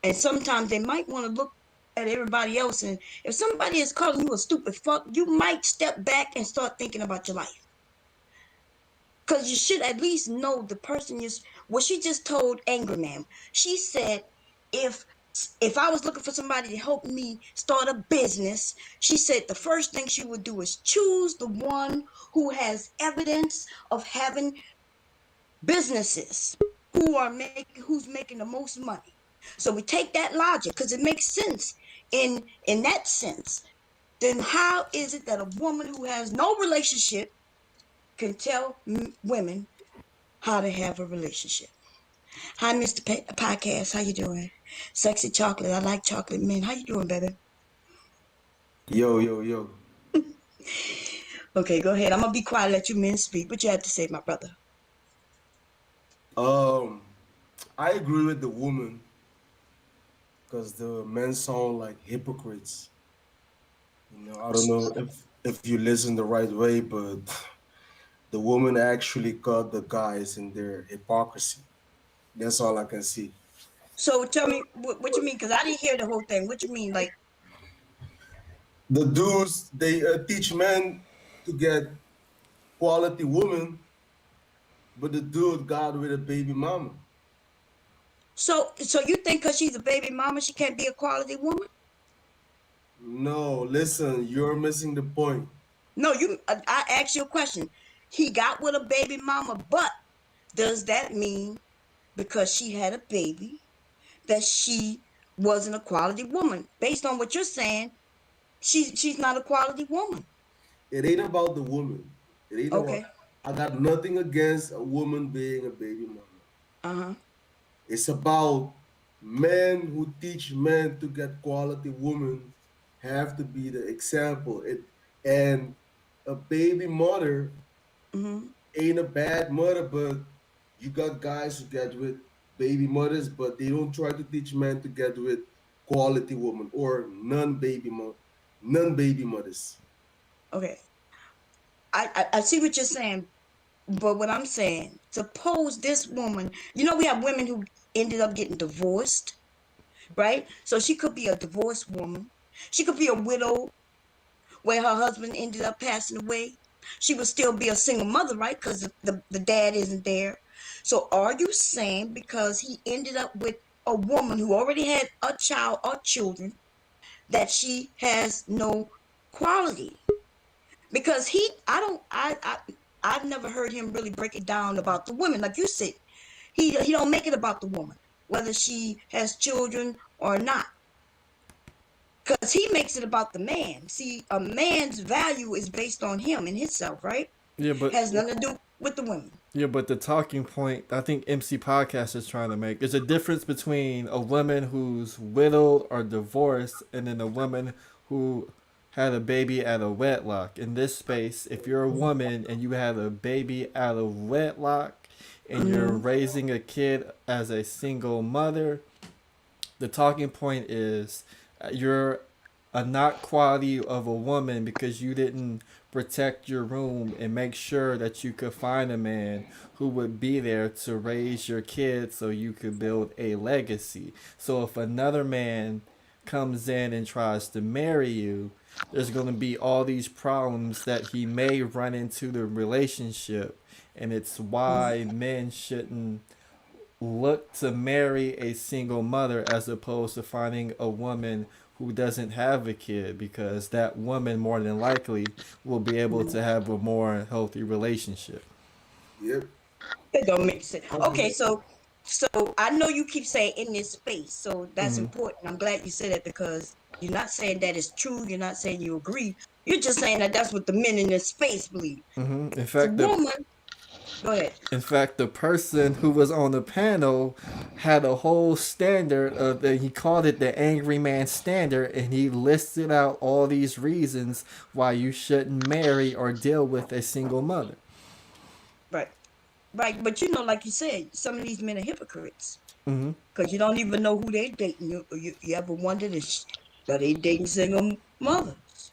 and sometimes they might want to look at everybody else, and if somebody is calling you a stupid fuck, you might step back and start thinking about your life. Because you should at least know the person what she just told Angryman. She said, if I was looking for somebody to help me start a business, she said the first thing she would do is choose the one who has evidence of having businesses, who's making the most money. So we take that logic because it makes sense in that sense. Then how is it that a woman who has no relationship can tell women how to have a relationship? Hi, Mr. Podcast. How you doing? Sexy chocolate. I like chocolate men. How you doing, baby? Yo. Okay, go ahead. I'm gonna be quiet. Let you men speak. What you have to say, my brother? I agree with the woman because the men sound like hypocrites. I don't know if you listen the right way, but the woman actually caught the guys in their hypocrisy. That's all I can see. So tell me what you mean, because I didn't hear the whole thing. What you mean, like? The dudes, they teach men to get quality women, but the dude got with a baby mama. So you think because she's a baby mama, she can't be a quality woman? No, listen, you're missing the point. No, I asked you a question. He got with a baby mama, but does that mean because she had a baby that she wasn't a quality woman? Based on what you're saying, she's not a quality woman. It ain't about the woman. It ain't Okay. about. I got nothing against a woman being a baby mama. Uh-huh. It's about men who teach men to get quality women have to be the example. And a baby mother ain't a bad mother, but you got guys who get with baby mothers, but they don't try to teach men to get with quality women or non-baby mothers. Okay. I see what you're saying, but what I'm saying, suppose this woman, we have women who ended up getting divorced, right? So she could be a divorced woman. She could be a widow where her husband ended up passing away. She would still be a single mother, right? Because the dad isn't there. So are you saying because he ended up with a woman who already had a child or children that she has no quality? Because I've never heard him really break it down about the women. Like you said, he don't make it about the woman, whether she has children or not. Because he makes it about the man. See, a man's value is based on him and himself, right? Yeah, but has nothing to do with the women. Yeah, but the talking point I think MC Podcast is trying to make is a difference between a woman who's widowed or divorced and then a woman who had a baby out of wedlock. In this space, if you're a woman and you have a baby out of wedlock and you're raising a kid as a single mother, the talking point is you're a not quality of a woman because you didn't protect your room and make sure that you could find a man who would be there to raise your kids so you could build a legacy. So if another man comes in and tries to marry you, there's going to be all these problems that he may run into the relationship. And it's why men shouldn't look to marry a single mother as opposed to finding a woman who doesn't have a kid, because that woman more than likely will be able to have a more healthy relationship. Yep. It don't make sense. Okay, so I know you keep saying in this space, so that's Mhm. important. I'm glad you said that because you're not saying that it's true. You're not saying you agree. You're just saying that that's what the men in this space believe. In The fact, woman, go ahead. the person who was on the panel had a whole standard of he called it the Angryman standard, and he listed out all these reasons why you shouldn't marry or deal with a single mother. Right, right. But you know, like you said, some of these men are hypocrites Mm-hmm. because you don't even know who they're dating. You ever wondered if are they dating single mothers?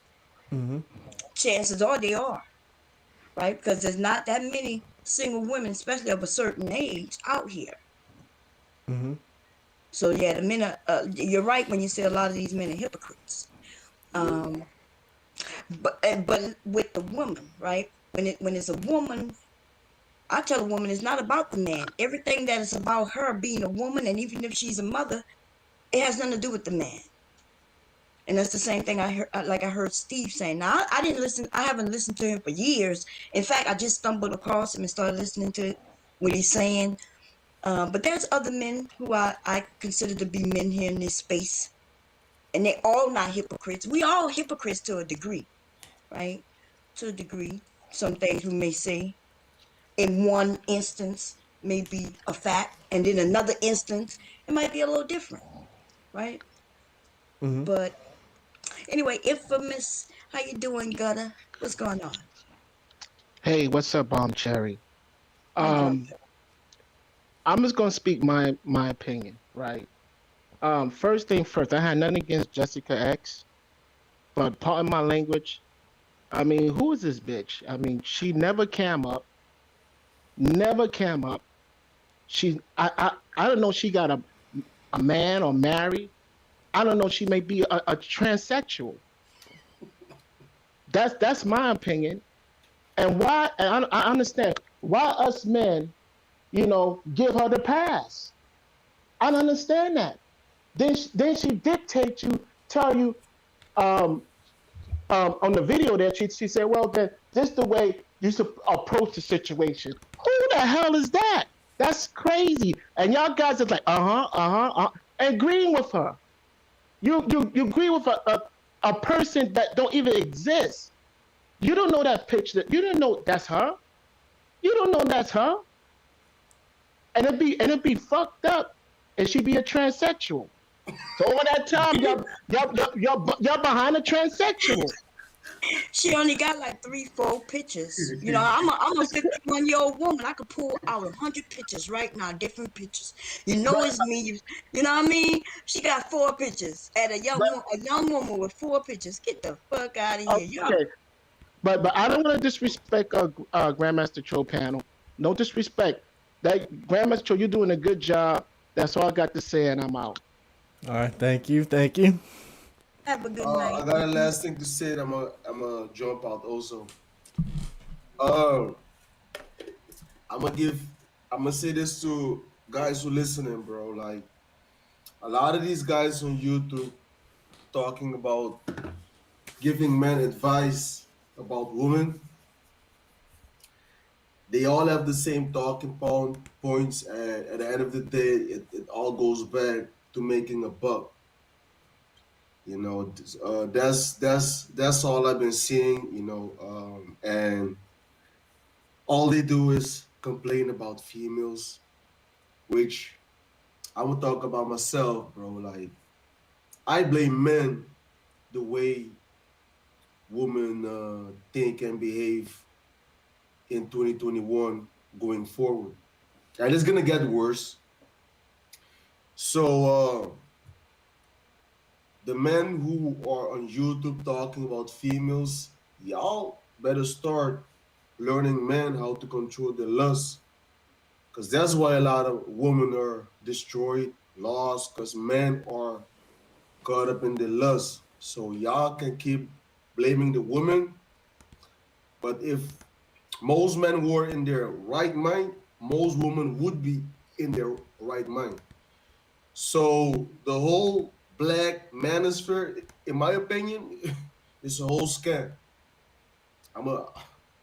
Mm-hmm. Chances are they are, right? Because there's not that many single women, especially of a certain age, out here. Mm-hmm. So yeah, the men are. You're right when you say a lot of these men are hypocrites. But with the woman, right? When it's a woman, I tell a woman it's not about the man. Everything that is about her being a woman, and even if she's a mother, it has nothing to do with the man. And that's the same thing I heard, like I heard Steve saying. Now I didn't listen. I haven't listened to him for years. In fact, I just stumbled across him and started listening to what he's saying. But there's other men who I consider to be men here in this space, and they're all not hypocrites. We all hypocrites to a degree, right? To a degree, some things we may say in one instance may be a fact, and in another instance it might be a little different, right? Mm-hmm. But anyway, infamous, how you doing, Gutter? What's going on? Hey, what's up, Cherry? Hi, Drum. I'm just gonna speak my opinion, right? First thing first, I had nothing against Jessica X, but pardon my language. I mean, who is this bitch? I mean, she never came up, never came up. I don't know. She got a man or married. I don't know. She may be a transsexual. That's my opinion. And why? And I understand why us men, give her the pass. I don't understand that. Then she dictate you, tell you, on the video that she said, well, then this the way you should approach the situation. Who the hell is that? That's crazy. And y'all guys are like, agreeing with her. You agree with a person that don't even exist. You don't know that picture. You don't know that's her. You don't know that's her. And it'd be fucked up, and she'd be a transsexual. So over that time, y'all behind a transsexual. She only got like 3-4 pictures. You know, I'm a 51-year-old woman. I could pull out 100 pictures right now, different pictures. You know it's me. You know what I mean? She got 4 pictures. And a young woman with 4 pictures. Get the fuck out of here. Okay. But I don't want to disrespect Grandmaster Troll panel. No disrespect. That Grandmaster Troll, you're doing a good job. That's all I got to say, and I'm out. All right, thank you. Have a good night. I got a last thing to say. I'm gonna jump out also. I'm gonna say this to guys who listening, bro. Like a lot of these guys on YouTube talking about giving men advice about women. They all have the same talking points, and at the end of the day, it all goes back to making a buck. You know, that's all I've been seeing. And all they do is complain about females, which I would talk about myself, bro. Like I blame men the way women think and behave in 2021 going forward, and it's gonna get worse. So the men who are on YouTube talking about females, y'all better start learning men how to control their lust, because that's why a lot of women are destroyed, lost, because men are caught up in the lust. So y'all can keep blaming the women, but if most men were in their right mind, most women would be in their right mind. So the whole black manosphere, in my opinion, is a whole scam. I'm a,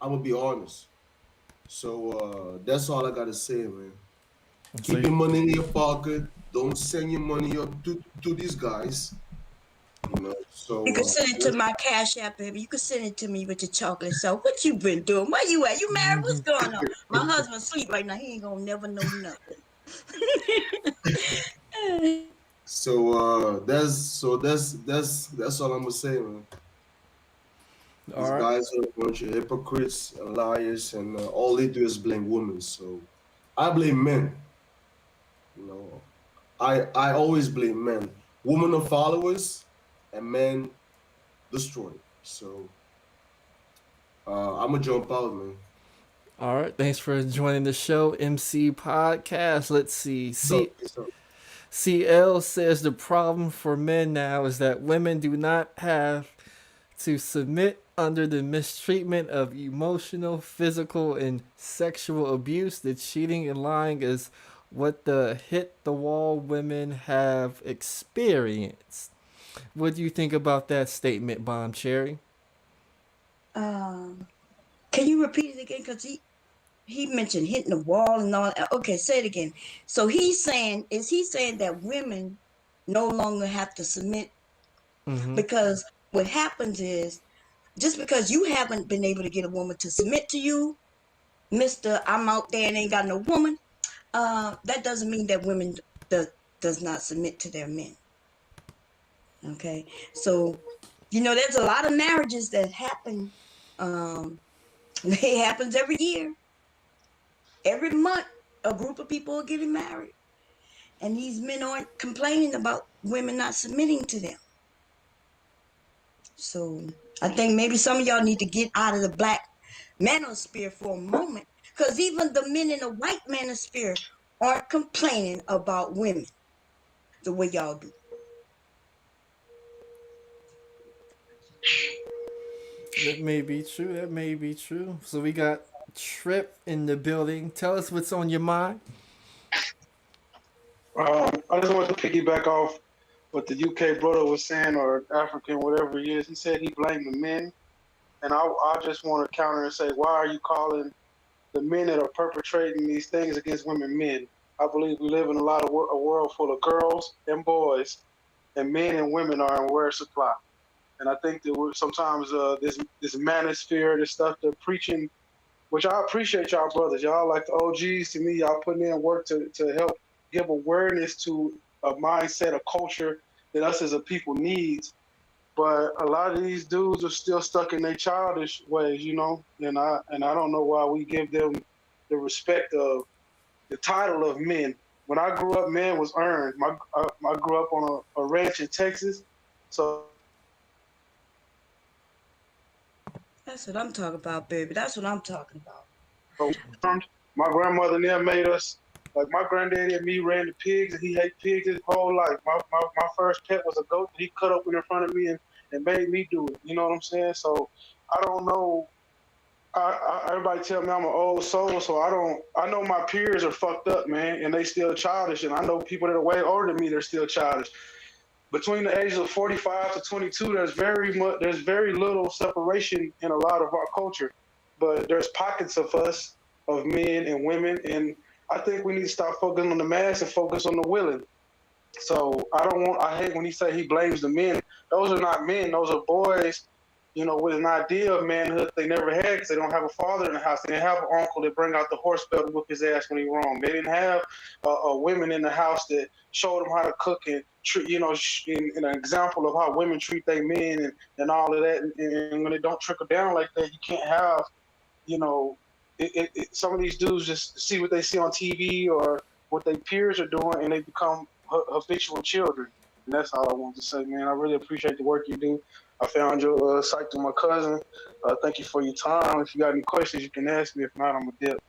I'm gonna be honest. So that's all I gotta say, man. So Keep your money in your pocket. Don't send your money up to these guys. You know. So You can send it to my Cash App, baby. You can send it to me with your chocolate. So what you been doing? Where you at? You married? What's going on? My husband asleep right now. He ain't gonna never know nothing. that's all I'm gonna say, man. all These right. guys are a bunch of hypocrites and liars, and all they do is blame women. So I blame men. You know, I always blame men. Women are followers, and men destroy. So I'm gonna jump out, man. All right, thanks for joining the show, MC Podcast. Let's see. CL says the problem for men now is that women do not have to submit under the mistreatment of emotional, physical, and sexual abuse. The cheating and lying is what the hit the wall women have experienced. What do you think about that statement, Bomb Cherry? Can you repeat it again? Because he mentioned hitting the wall and all. Okay, say it again. So is he saying that women no longer have to submit? Mm-hmm. Because what happens is, just because you haven't been able to get a woman to submit to you, Mr. I'm out there and ain't got no woman, that doesn't mean that women does not submit to their men. Okay, so there's a lot of marriages that happen. It happens every year. Every month, a group of people are getting married, and these men aren't complaining about women not submitting to them. So I think maybe some of y'all need to get out of the black manosphere for a moment, because even the men in the white manosphere aren't complaining about women the way y'all do. That may be true. That may be true. So we got Trip in the building. Tell us what's on your mind. I just want to piggyback off what the UK brother was saying, or African, whatever he is. He said he blamed the men. And I just want to counter and say, why are you calling the men that are perpetrating these things against women men? I believe we live in a world full of girls and boys, and men and women are in rare supply. And I think that sometimes this manosphere, this stuff they're preaching, which I appreciate y'all brothers. Y'all like the OGs to me. Y'all putting in work to help give awareness to a mindset, a culture that us as a people needs. But a lot of these dudes are still stuck in their childish ways, and I don't know why we give them the respect of the title of men. When I grew up, man was earned. I grew up on a ranch in Texas, so That's what I'm talking about, baby. That's what I'm talking about. my grandmother never made us. Like my granddaddy and me ran the pigs, and he hated pigs his whole life. My first pet was a goat that he cut open in front of me and made me do it. You know what I'm saying? So I don't know. Everybody tell me I'm an old soul, so I know my peers are fucked up, man, and they still childish, and I know people that are way older than me, they're still childish. Between the ages of 45 to 22, there's very little separation in a lot of our culture, but there's pockets of us, of men and women, and I think we need to stop focusing on the mass and focus on the willing. So I hate when he say he blames the men. Those are not men. Those are boys, with an idea of manhood they never had, because they don't have a father in the house. They didn't have an uncle that bring out the horse belt and whip his ass when he wrong. They didn't have women in the house that showed them how to cook and treat, in an example of how women treat their men and all of that. And when it don't trickle down like that, you can't have, some of these dudes just see what they see on TV or what their peers are doing, and they become habitual children. And that's all I want to say, man. I really appreciate the work you do. I found your site through my cousin. Thank you for your time. If you got any questions, you can ask me. If not, I'm a dip.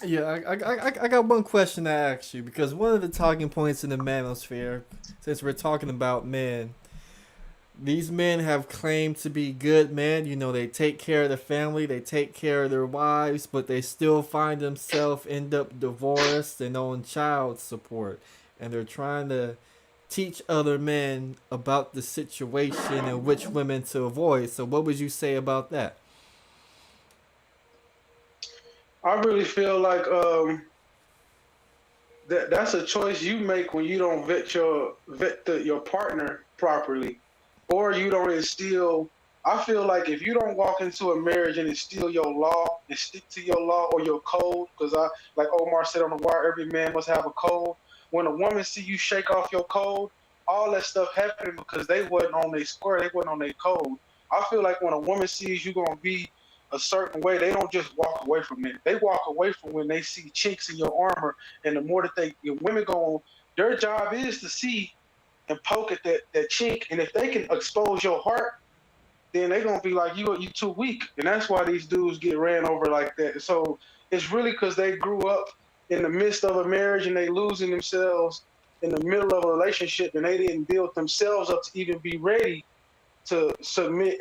Yeah, I got one question to ask you because one of the talking points in the manosphere, since we're talking about men, these men have claimed to be good men. You know, they take care of the family, they take care of their wives, but they still find themselves end up divorced and on child support. And they're trying to teach other men about the situation and which women to avoid. So, what would you say about that? I really feel like that's a choice you make when you don't your partner properly, or you don't instill. I feel like if you don't walk into a marriage and instill your law and stick to your law or your code, because like Omar said on the wire, every man must have a code. When a woman see you shake off your code, all that stuff happening because they wasn't on their square, they wasn't on their code. I feel like when a woman sees you gonna be a certain way, they don't just walk away from it. They walk away from when they see chinks in your armor, and the more that women go on, their job is to see and poke at that chink, and if they can expose your heart, then they're gonna be like, you too weak, and that's why these dudes get ran over like that. So it's really because they grew up in the midst of a marriage and they losing themselves in the middle of a relationship, and they didn't build themselves up to even be ready to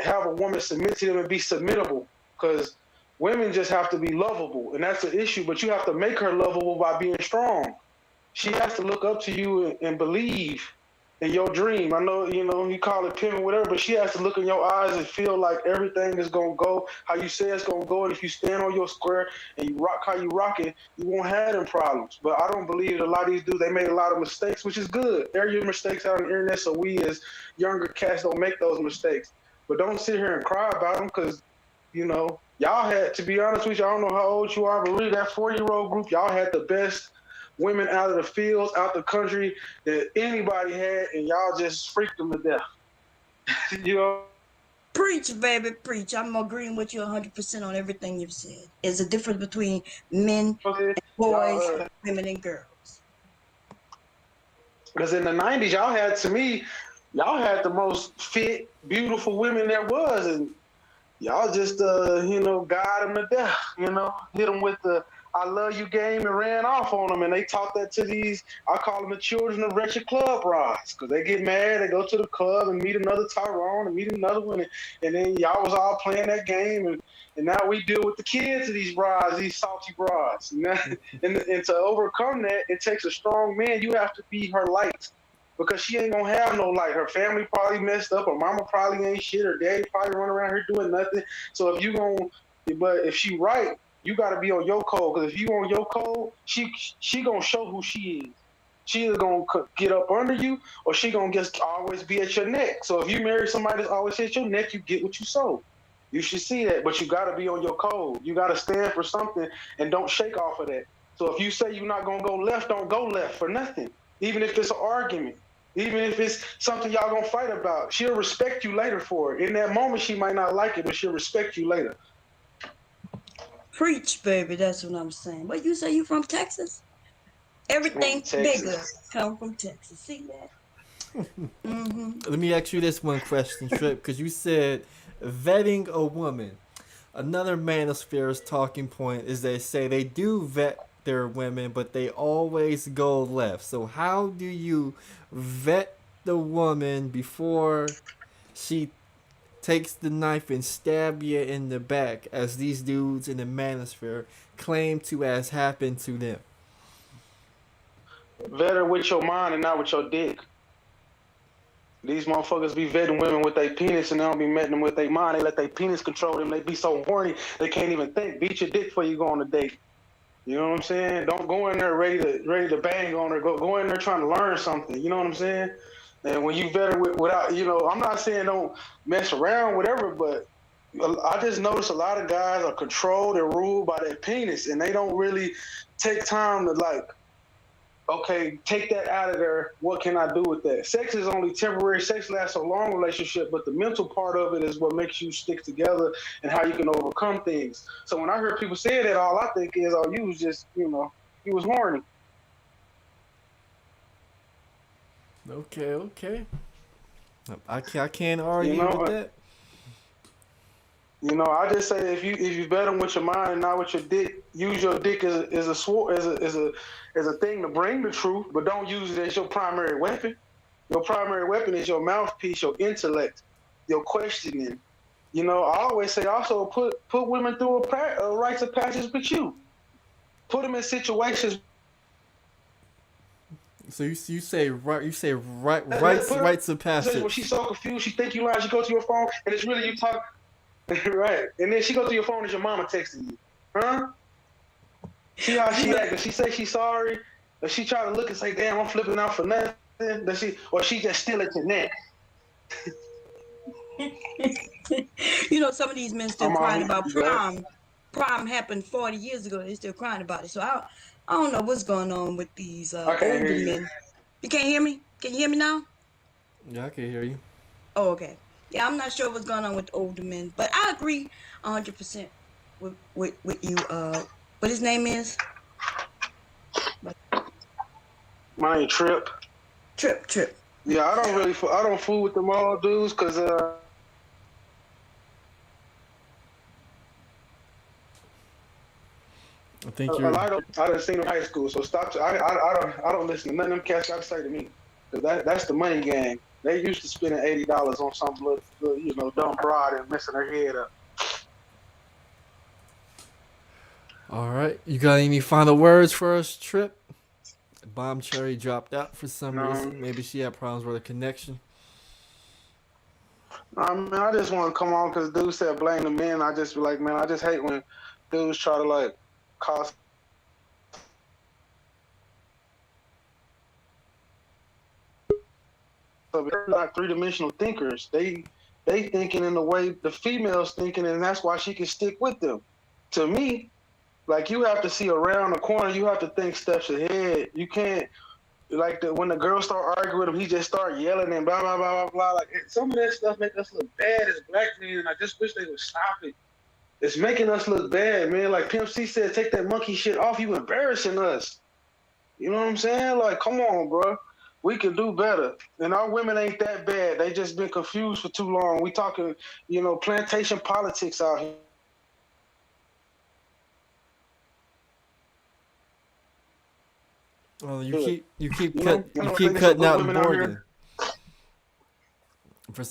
have a woman submit to them and be submittable. Because women just have to be lovable, and that's an issue. But you have to make her lovable by being strong. She has to look up to you and believe in your dream. I know, you call it pimping, whatever, but she has to look in your eyes and feel like everything is gonna go how you say it's gonna go. And if you stand on your square and you rock how you rock it, you won't have them problems. But I don't believe that a lot of these dudes, they made a lot of mistakes, which is good. Air your mistakes out on the internet so we as younger cats don't make those mistakes. But don't sit here and cry about them because y'all had, to be honest with you, I don't know how old you are, but really that 4-year-old group, y'all had the best women out of the fields, out the country that anybody had, and y'all just freaked them to death. Preach, baby, preach. I'm agreeing with you 100% on everything you've said. There's a difference between men and boys, women and girls. Because in the 90s, y'all had the most fit, beautiful women there was, and y'all just, got them to death, hit them with the I love you game and ran off on them. And they taught that to these, I call them the children of wretched club rods, because they get mad, they go to the club and meet another Tyrone and meet another one. And then y'all was all playing that game. And now we deal with the kids of these brides, these salty brides. And to overcome that, it takes a strong man. You have to be her light. Because she ain't gonna have no light. Her family probably messed up. Her mama probably ain't shit. Her daddy probably running around here doing nothing. So if she right, you gotta be on your code. Because if you on your code, she gonna show who she is. She either gonna get up under you, or she gonna just always be at your neck. So if you marry somebody that's always at your neck, you get what you sow. You should see that, but you gotta be on your code. You gotta stand for something and don't shake off of that. So if you say you're not gonna go left, don't go left for nothing. Even if it's an argument. Even if it's something y'all gonna fight about, she'll respect you later for it. In that moment, she might not like it, but she'll respect you later. Preach, baby. That's what I'm saying. But you say you from Texas? Everything bigger come from Texas. See that? Let me ask you this one question, Trip, because you said vetting a woman. Another Manosphere's talking point is they say they do vet their women, but they always go left. So how do you vet the woman before she takes the knife and stab you in the back, as these dudes in the Manosphere claim to has happened to them? Vet her with your mind and not with your dick. These motherfuckers be vetting women with their penis and they don't be vetting them with their mind. They let their penis control them. They be so horny they can't even think. Beat your dick before you go on a date. You know what I'm saying? Don't go in there ready to bang on her. Go in there trying to learn something. You know what I'm saying? And when you vet her without, I'm not saying don't mess around, whatever, but I just notice a lot of guys are controlled and ruled by their penis, and they don't really take time to okay, take that out of there. What can I do with that? Sex is only temporary. Sex lasts a long relationship, but the mental part of it is what makes you stick together and how you can overcome things. So when I heard people say that, all I think is, oh, you was just, you was horny. Okay. I can't argue with that. You know, I just say if you bet them with your mind and not with your dick, use your dick as a thing to bring the truth, but don't use it as your primary weapon. Your primary weapon is your mouthpiece, your intellect, your questioning. You know, I always say also put women through a rites of passage with you. Put them in situations. So you say rites of passage. When she's so confused, she think you lying. She go to your phone and it's really you talking. Right. And then she go to your phone and your mama texting you. Huh? See how she acting. She say she's sorry. Or she try to look and say, damn, I'm flipping out for nothing. Or she just still at your neck. You know, some of these men still crying about prom. Prom happened 40 years ago. They're still crying about it. So I don't know what's going on with these older men. You can't hear me? Can you hear me now? Yeah, I can hear you. Oh, okay. Yeah, I'm not sure what's going on with older men, but I agree 100% with you. What his name is? My name Trip. Trip. Yeah, I don't fool with them old dudes because I think you're. I done seen them in high school, so stop. I don't listen to none of them cats got to say to me. Cause that's the money game. They used to spending $80 on some little, dumb broad and messing her head up. All right, you got any final words for us, Trip? Bomb Cherry dropped out for some reason. Maybe she had problems with her connection. I mean, I just want to come on because dude said blame the men. I just be like, man, I just hate when dudes try to like cause. They're not three-dimensional thinkers. They thinking in the way the females thinking, and that's why she can stick with them. To me, like you have to see around the corner. You have to think steps ahead. You can't when the girls start arguing with him, he just start yelling and blah blah blah blah blah. Like some of that stuff make us look bad as black men, and I just wish they would stop it. It's making us look bad, man. Like Pimp C said, take that monkey shit off. You embarrassing us. You know what I'm saying? Like, come on, bro. We can do better. And our women ain't that bad. They just been confused for too long. We talking, plantation politics out here. Well, you keep cutting out Morgan.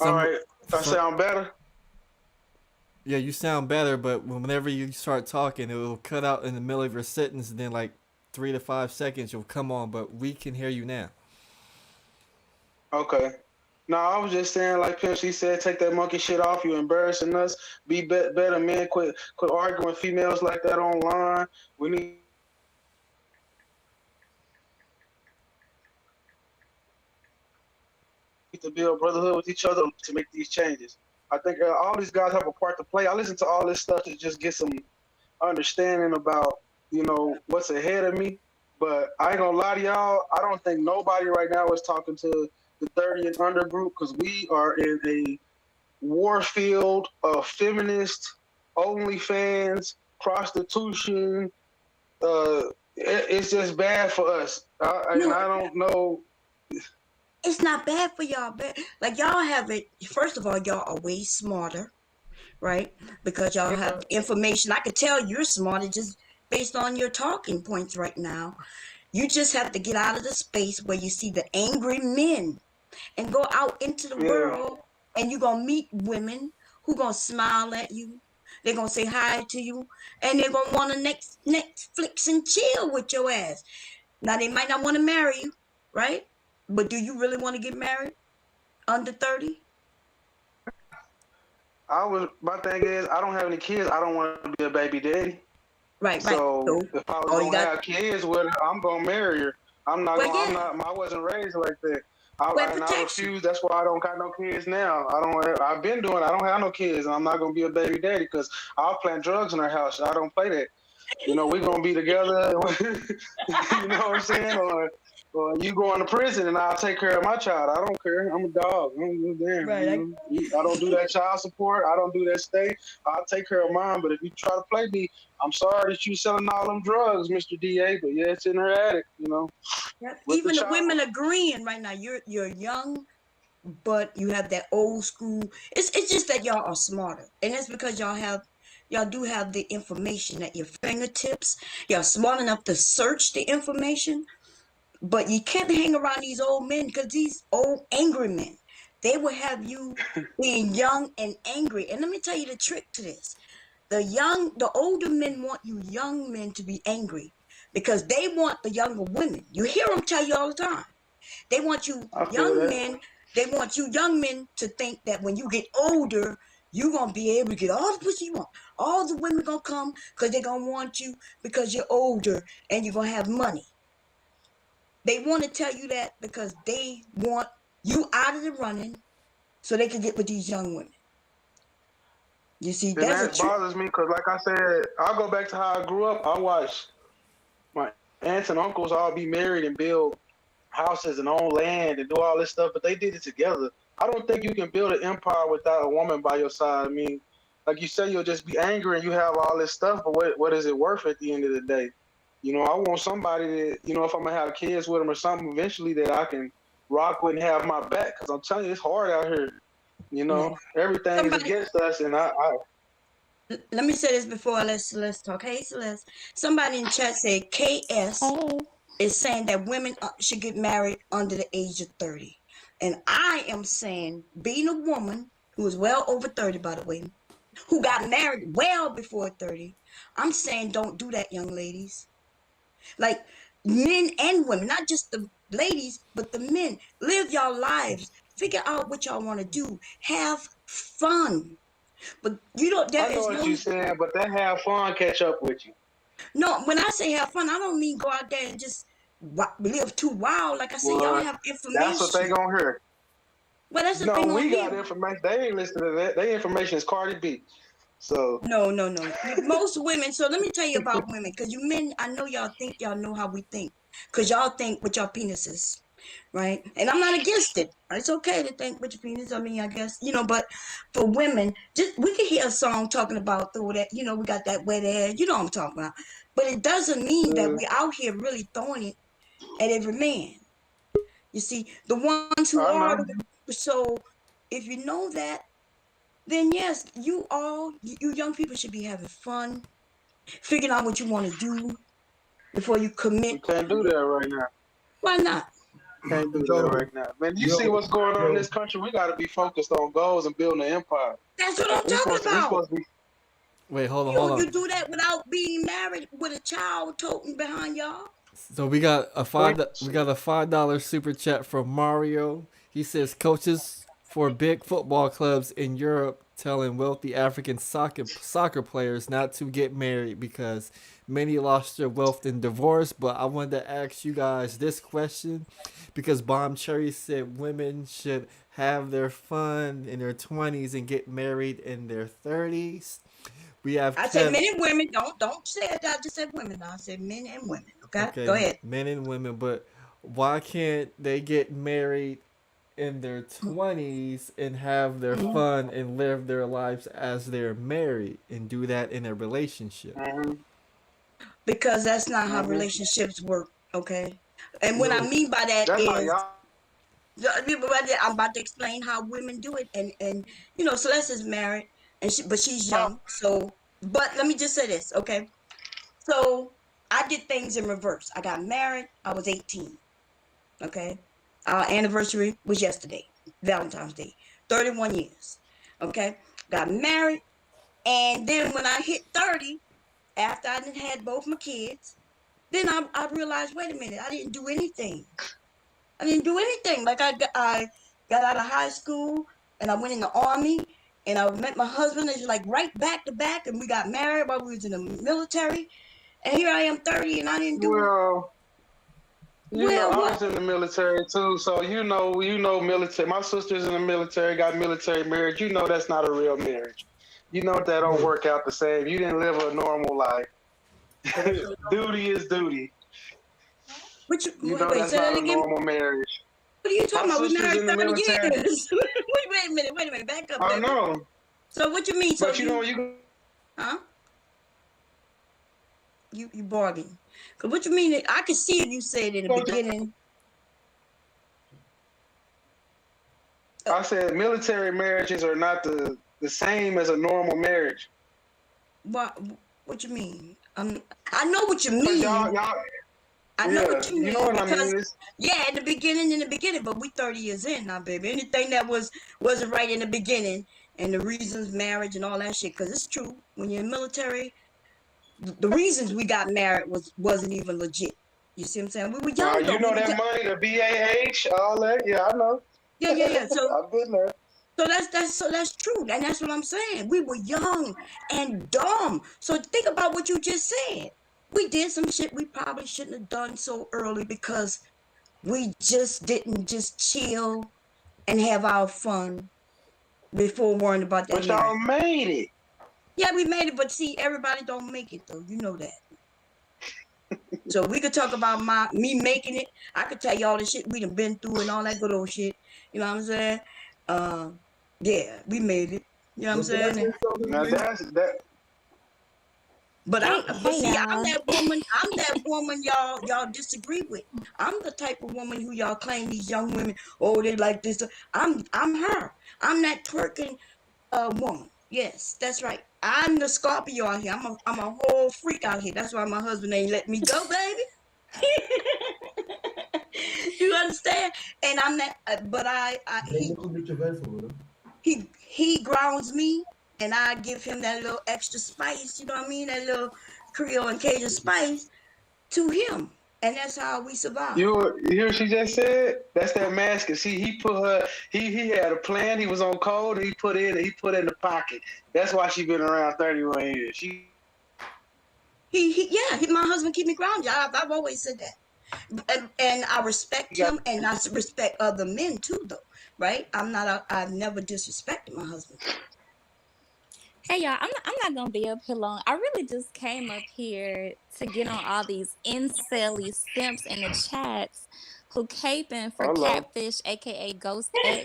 All right, I sound better. Yeah, you sound better, but whenever you start talking, it will cut out in the middle of your sentence, and then like 3 to 5 seconds, you'll come on. But we can hear you now. Okay. No, I was just saying, like Pimp C said, take that monkey shit off. You embarrassing us. Be better, man. Quit arguing with females like that online. We need to build brotherhood with each other to make these changes. I think all these guys have a part to play. I listen to all this stuff to just get some understanding about, what's ahead of me. But I ain't gonna lie to y'all. I don't think nobody right now is talking to the 30 and under group because we are in a war field of feminist, OnlyFans, prostitution. It's just bad for us. I don't know. It's not bad for y'all. Like y'all have it. First of all, y'all are way smarter, right? Because y'all have information. I could tell you're smarter just based on your talking points right now. You just have to get out of the space where you see the angry men and go out into the world, and you're going to meet women who going to smile at you. They're going to say hi to you, and they're going to want to Netflix and chill with your ass. Now, they might not want to marry you, right? But do you really want to get married under 30? My thing is, I don't have any kids. I don't want to be a baby daddy. Right. So if I was going to have kids with her, I'm going to marry her. I wasn't raised like that. I refuse. That's why I don't got no kids now. I don't have no kids, and I'm not gonna be a baby daddy because I'll plant drugs in our house. I don't play that. We're gonna be together. You know what I'm saying? Or you going to prison and I'll take care of my child. I don't care. I'm a dog. I don't do that child support. I don't do that state. I'll take care of mine. But if you try to play me, I'm sorry that you selling all them drugs, Mr. DA. But yeah, it's in her attic. Even the women agreeing right now. You're young, but you have that old school. It's just that y'all are smarter, and that's because y'all do have the information at your fingertips. Y'all smart enough to search the information, but you can't hang around these old men because these old angry men, they will have you being young and angry. And let me tell you the trick to this. The older men want you young men to be angry because they want the younger women. You hear them tell you all the time. They want you young men, they want you young men to think that when you get older, you're going to be able to get all the pussy you want. All the women going to come because they're going to want you because you're older and you're going to have money. They want to tell you that because they want you out of the running so they can get with these young women. You see, and that bothers me because, like I said, I'll go back to how I grew up. I watched my aunts and uncles all be married and build houses and own land and do all this stuff, but they did it together. I don't think you can build an empire without a woman by your side. I mean, like you say, you'll just be angry and you have all this stuff, but what is it worth at the end of the day? You know, I want somebody that, you know, if I'm going to have kids with them or something eventually that I can rock with and have my back, because I'm telling you, it's hard out here. You know, everything is against us, and I let me say this before I let Celeste talk. Hey, Celeste. Somebody in chat said KS is saying that women should get married under the age of 30. And I am saying, being a woman who is well over 30, by the way, who got married well before 30, I'm saying don't do that, young ladies. Like, men and women, not just the ladies, but the men. Live your lives. Figure out what y'all want to do. Have fun. But you don't. I know what you're saying, but that have fun catch up with you. No, when I say have fun, I don't mean go out there and just live too wild. Like I said, y'all have information. That's what they gonna hear. Well, that's what no, they gonna we hear. got information. They ain't listening to that. Their information is Cardi B. So no. Most women. So let me tell you about women, because you men, I know y'all think y'all know how we think, because y'all think with your penises, right? And I'm not against it. It's okay to think with your penis. I mean, I guess but for women, just we can hear a song talking about through that. We got that wet air. You know what I'm talking about. But it doesn't mean that we out here really throwing it at every man. You see, the ones who are. So if you know that, then yes, you young people should be having fun, figuring out what you want to do before you commit. We can't do that right now. Why not? Can't do that right now. Man, you see what's going on in this country? We got to be focused on goals and building an empire. That's what I'm talking about. Wait, hold on. You do that without being married with a child toting behind y'all. So we got a $5 super chat from Mario. He says coaches for big football clubs in Europe telling wealthy African soccer players not to get married because many lost their wealth in divorce. But I wanted to ask you guys this question because Bomb Cherry said women should have their fun in their 20s and get married in their 30s. I said men and women. Don't say it. I just said women. I said men and women. Okay, go ahead. Men and women, but why can't they get married in their 20s and have their fun and live their lives as they're married and do that in a relationship? Because that's not how relationships work. Okay, and what I mean by that is. I'm about to explain how women do it, and Celeste is married, but she's young. So, but let me just say this, okay? So I did things in reverse. I got married. I was 18. Okay, our anniversary was yesterday, Valentine's Day. 31 years. Okay, got married, and then when I hit 30, after I had both my kids, then I realized, wait a minute, I didn't do anything. Like I got out of high school and I went in the army and I met my husband. It's like right back to back, and we got married while we was in the military. And here I am, 30, and I didn't do. I was in the military too, so you know military. My sister's in the military, got military marriage. You know that's not a real marriage. You know that don't work out the same. You didn't live a normal life. Duty is duty. That's not a normal marriage. What are you talking about? We married 30 years. Wait a minute. Back up. I know. So what you mean? But you huh? You bargain. Cause what you mean? I could see if you said in the beginning. I said military marriages are not the same as a normal marriage. What you mean? I know what you mean. I know yeah, what you mean. You know what because, I mean? Yeah, in the beginning, but we 30 years in now, baby. Anything that wasn't right in the beginning, and the reasons marriage and all that shit, because it's true. When you're in the military, the reasons we got married wasn't even legit. You see what I'm saying? We were young though. You know that money, the BAH, all that. Yeah, I know. Yeah. So I've been there. So that's true, and that's what I'm saying. We were young and dumb. So think about what you just said. We did some shit we probably shouldn't have done so early because we just didn't just chill and have our fun before worrying about that. But y'all made it. Yeah, we made it, but see, everybody don't make it though. You know that. So we could talk about me making it. I could tell you all the shit we done been through and all that good old shit. You know what I'm saying? Yeah, we made it. You know what I'm saying? Now that. But I'm that woman y'all disagree with. I'm the type of woman who y'all claim these young women, they like this. I'm her. I'm that twerking woman. Yes, that's right. I'm the Scorpio out here. I'm a whole freak out here. That's why my husband ain't let me go, baby. You understand? And I'm that, but he grounds me, and I give him that little extra spice. You know what I mean? That little Creole and Cajun spice to him, and that's how we survive. You hear what she just said? That's that mask. See, he put her. He had a plan. He was on code. And he put it in the pocket. That's why she been around 31 years. My husband keep me grounded. I've always said that, and I respect him, and I respect other men too, though. Right? I've never disrespected my husband. Hey y'all, I'm not gonna be up here long. I really just came up here to get on all these incelly simps in the chats who caping for Catfish, aka Ghost X,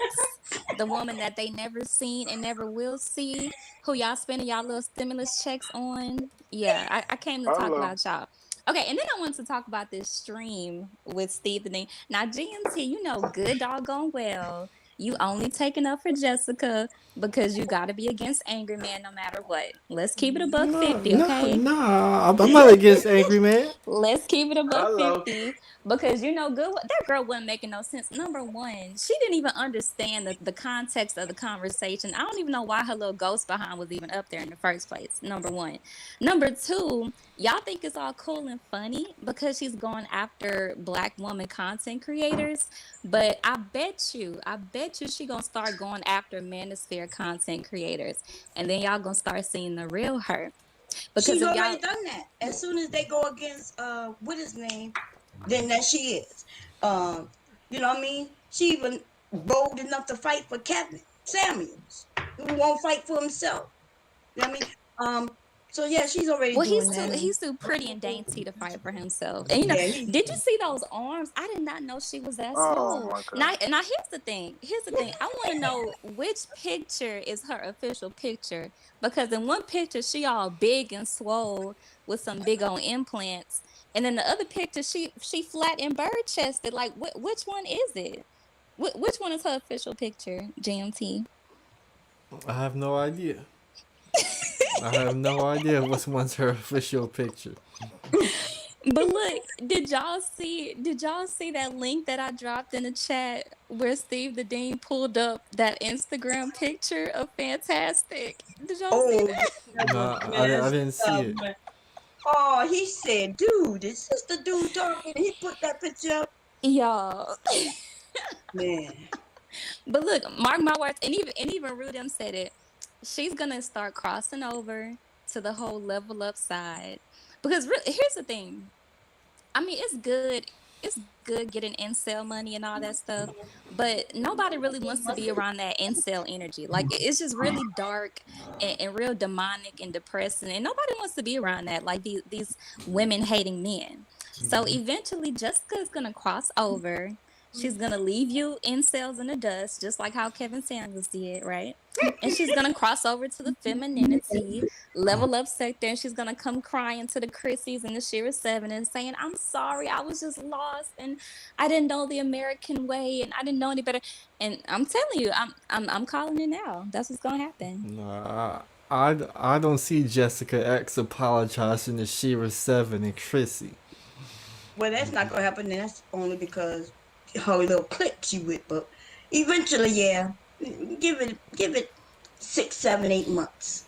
the woman that they never seen and never will see, who y'all spending y'all little stimulus checks on. Yeah, I came to talk about y'all. Okay, and then I wanted to talk about this stream with Steve the Name. Now, GMT, you know good doggone well you only taking up for Jessica because you got to be against Angryman no matter what. Let's keep it $1.50, okay? Nah, I'm not against Angryman. Let's keep it $1.50 because you know good. That girl wasn't making no sense. Number one, she didn't even understand the context of the conversation. I don't even know why her little ghost behind was even up there in the first place. Number one. Number two, y'all think it's all cool and funny because she's going after Black woman content creators, but I bet you she gonna start going after Manosphere content creators, and then y'all gonna start seeing the real her. Because she's already done that. As soon as they go against what his name, then that she is. You know what I mean? She even bold enough to fight for Kevin Samuels, who won't fight for himself. You know what I mean? So yeah, she's already doing that. He's too pretty and dainty to fight for himself. And you know, did you see those arms? I did not know she was that small. Now here's the thing. I want to know which picture is her official picture, because in one picture she all big and swole with some big old implants, and in the other picture she flat and bird chested. Like which one is it? Which one is her official picture, GMT? I have no idea. I have no idea which one's her official picture. But look, did y'all see that link that I dropped in the chat where Steve the Dean pulled up that Instagram picture of Fantastic? Did y'all see that? No, I didn't see it. Oh, he said, dude, is this the dude talking? He put that picture up. Y'all. Man. But look, mark my words, and even Rudem said it. She's gonna start crossing over to the whole level up side, because here's the thing. I mean, it's good getting incel money and all that stuff, but nobody really wants to be around that incel energy. Like, it's just really dark and real demonic and depressing, and nobody wants to be around that. Like these women hating men. So eventually, Jessica's gonna cross over. She's gonna leave you incels in the dust, just like how Kevin Samuels did, right? And she's gonna cross over to the femininity, level up sector, and she's gonna come crying to the Chrissies and the Shira 7 and saying, I'm sorry, I was just lost and I didn't know the American way and I didn't know any better. And I'm telling you, I'm calling it now. That's what's gonna happen. Nah, I don't see Jessica X apologizing to Shira 7 and Chrissy. Well, that's not gonna happen. And that's only because her little clique she with. But eventually, yeah, give it 6, 7, 8 months.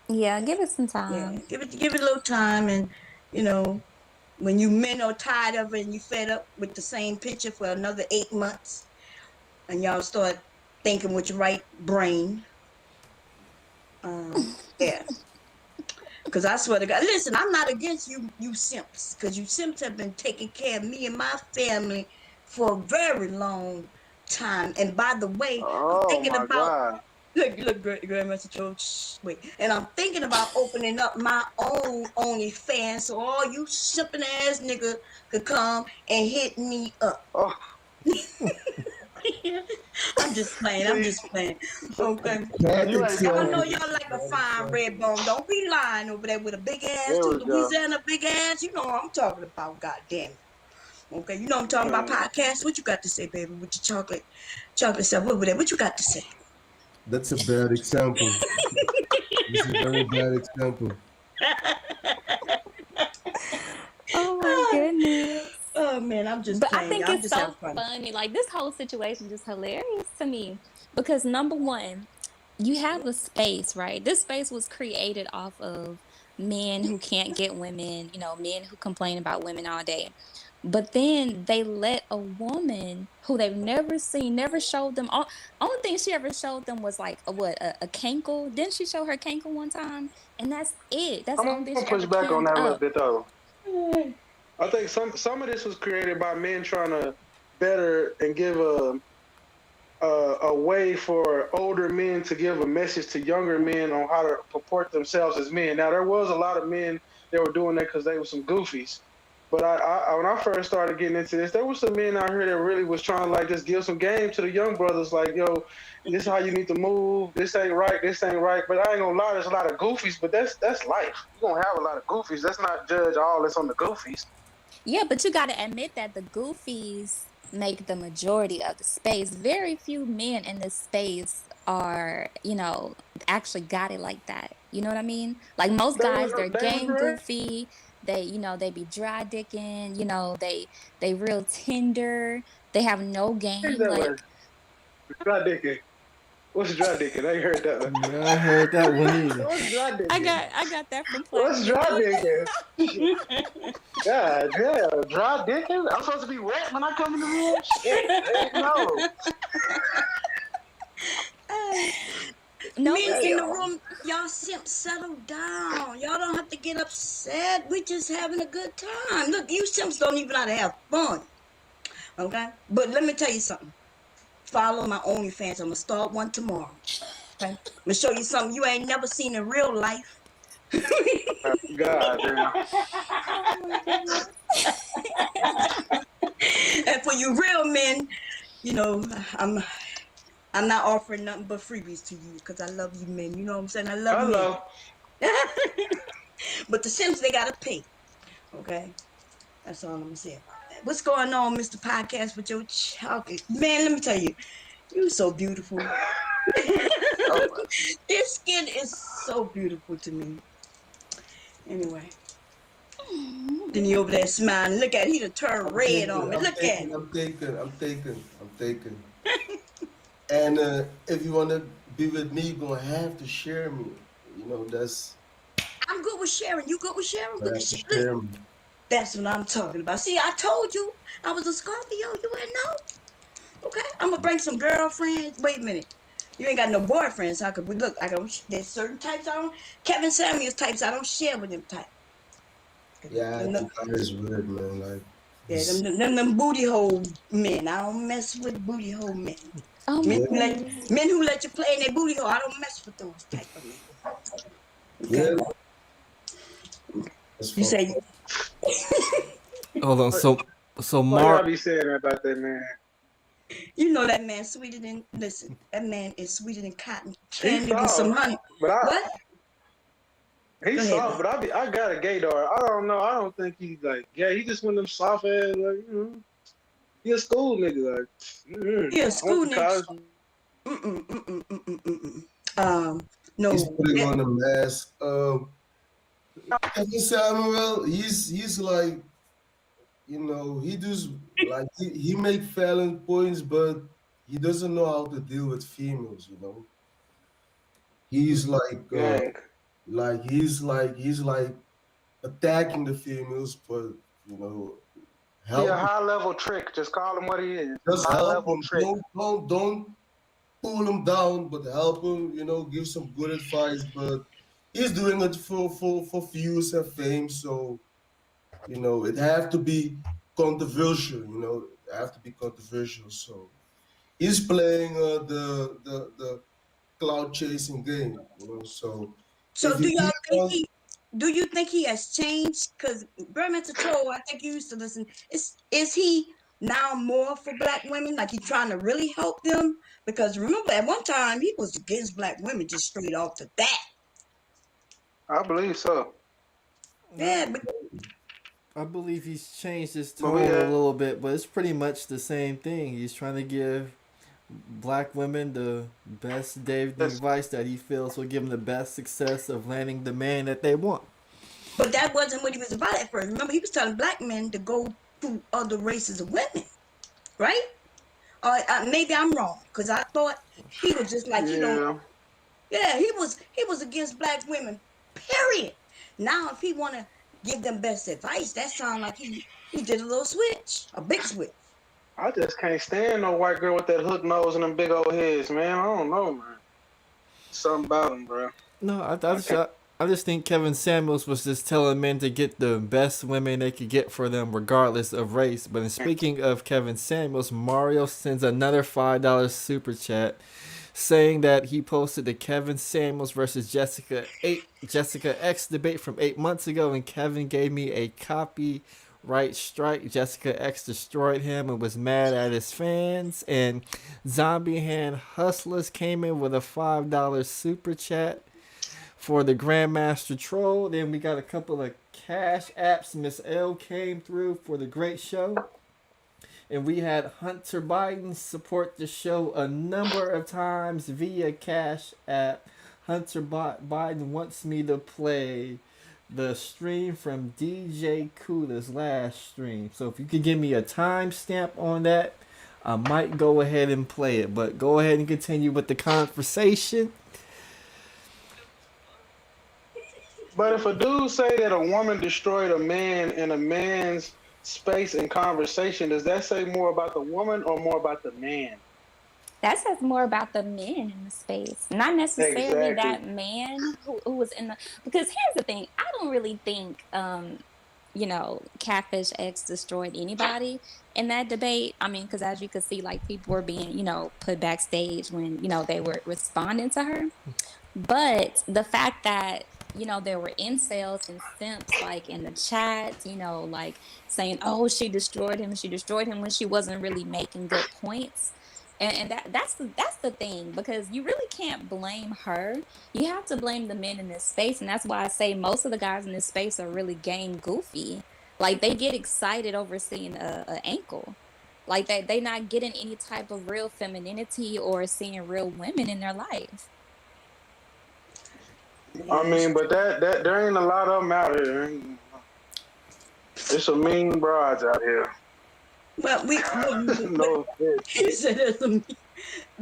Yeah, give it some Yeah, time. give it a little time, and you know, when you men are tired of it and you fed up with the same picture for another 8 months, and y'all start thinking with your right brain. Yeah. Because I swear to God, listen, I'm not against you simps, because you simps have been taking care of me and my family for a very long time. And by the way, I'm thinking my about God. look, Grandmaster Troll, wait, and I'm thinking about opening up my own OnlyFans so all you simping ass nigga could come and hit me up. Oh. I'm just playing. I'm just playing. Okay. You ain't Y'all know y'all like a fine red bone. Don't be lying over there with a big ass There too. we go. Louisiana big ass. You know what I'm talking about. Goddamn it. Okay. You know I'm talking about podcasts. What you got to say, baby? With your chocolate stuff over there. What you got to say? That's a bad example. This is a very bad example. Oh my goodness. Oh man, I'm just But playing. I think I'm it's just so having fun. funny. Like this whole situation just hilarious to me. Because number one, you have a space, right? This space was created off of men who can't get women, men who complain about women all day. But then they let a woman who they've never seen, never showed them. Only thing she ever showed them was like a cankle. Didn't she show her cankle one time? And that's it. That's the I'm only thing gonna she push ever back on clammed that a little up. bit though. I think some of this was created by men trying to better and give a way for older men to give a message to younger men on how to purport themselves as men. Now there was a lot of men that were doing that because they were some goofies. But when I first started getting into this, there were some men out here that really was trying to like just give some game to the young brothers, like, yo, this is how you need to move. This ain't right. This ain't right. But I ain't gonna lie, there's a lot of goofies. But that's life. You're gonna have a lot of goofies. Let's not judge all this on the goofies. Yeah, but you got to admit that the goofies make the majority of the space. Very few men in this space are, actually got it like that. You know what I mean? Like most guys, they're gang goofy. They be dry dicking. They real tender. They have no game. Like Dry dicking. What's dry dicking? I ain't heard that one. Yeah, I heard that one either. What's dry dicking? I got that from Platinum. What's dry dicking? God damn, dry dicking? I'm supposed to be wet when I come in the room? Shit, no. Men in the room, y'all simps, settle down. Y'all don't have to get upset. We're just having a good time. Look, you simps don't even know how to have fun. Okay? But let me tell you something. Follow my OnlyFans. I'm going to start one tomorrow. Okay? I'm going to show you something you ain't never seen in real life. God damn. And for you real men, I'm not offering nothing but freebies to you because I love you men. You know what I'm saying? I love men. But the Sims, they got to pay. Okay? That's all I'm going to say about that. What's going on, Mr. Podcast, with your chocolate? Man, let me tell you, you're so beautiful. This skin is so beautiful to me. Anyway. Then he over there smiling. Look at it. He done turned red on me. Look at him. I'm taking. And if you want to be with me, you're going to have to share me. I'm good with sharing. You good with sharing? Good with share sharing. me. That's what I'm talking about. See, I told you I was a Scorpio. You ain't know. Okay? I'm going to bring some girlfriends. Wait a minute. You ain't got no boyfriends. There's certain types I don't. Kevin Samuels types I don't share with them types. Yeah, that is weird, man. Like, yeah, them booty hole men. I don't mess with booty hole men. Oh, men who let you play in their booty hole. I don't mess with those type of men. Okay. Yeah. You say. Hold on. So Why Mark. y'all be saying about that man? You know that man sweeter than listen. That man is sweeter than cotton He candy with some soft, honey. but What? Go he's ahead, soft, man. but I got a gay daughter. I don't know. I don't think he's like gay. He just one of them soft ass, like, he a school nigga. Like, He a I went school to nigga. college. No. He's putting on a mask. Kevin Samuel, he's like, he does like he make valid points, but he doesn't know how to deal with females. He's Gang. he's like attacking the females, but He a help high level trick. Just call him what he is. just High help level him. trick. Don't pull him down, but help him. Give some good advice. But he's doing it for views and fame, so it have to be controversial. It have to be controversial. So he's playing the cloud chasing game. So So if do you y'all keep think on, do you think he has changed? Because Grandmaster Troll, I think you used to listen. Is he now more for black women? Like he trying to really help them? Because remember at one time he was against black women just straight off the bat. I believe so. Yeah, but I believe he's changed his But we tone a little bit, but it's pretty much the same thing. He's trying to give black women the best dating advice that he feels will give them the best success of landing the man that they want. but that wasn't what he was about at first. Remember, he was telling black men to go to other races of women, right? Maybe I'm wrong, because I thought he was just like, yeah, he was against black women, period. Now, if he want to give them best advice, that sounds like he did a little switch, a big switch. I just can't stand no white girl with that hook nose and them big old heads, man. I don't know, man. Something about them, bro. No, I just think Kevin Samuels was just telling men to get the best women they could get for them, regardless of race. But in speaking of Kevin Samuels, Mario sends another $5 super chat, saying that he posted the Kevin Samuels versus Jessica X debate from 8 months ago, and Kevin gave me a copyright strike. Jessica X destroyed him and was mad at his fans. And Zombie Hand Hustlers came in with a $5 super chat for the Grandmaster Troll. Then we got a couple of cash apps. Miss L came through for the great show. And we had Hunter Biden support the show a number of times via Cash App. Hunter Biden wants me to play the stream from DJ Kula's last stream. So if you could give me a timestamp on that, I might go ahead and play it. But go ahead and continue with the conversation. But if a dude say that a woman destroyed a man in a man's space and conversation, does that say more about the woman or more about the man? That says more about the men in the space, not necessarily that man who was in the. Because here's the thing, I don't really think, Catfish X destroyed anybody in that debate. I mean, because as you could see, like people were being, put backstage when they were responding to her. But the fact that there were incels and simps like in the chat, like saying, "Oh, she destroyed him when she wasn't really making good points." And that's the thing, because you really can't blame her. You have to blame the men in this space, and that's why I say most of the guys in this space are really game goofy. Like they get excited over seeing a ankle, like they not getting any type of real femininity or seeing real women in their life. I mean, but that there ain't a lot of them out here. There's some mean broads out here. Well, he said there's some,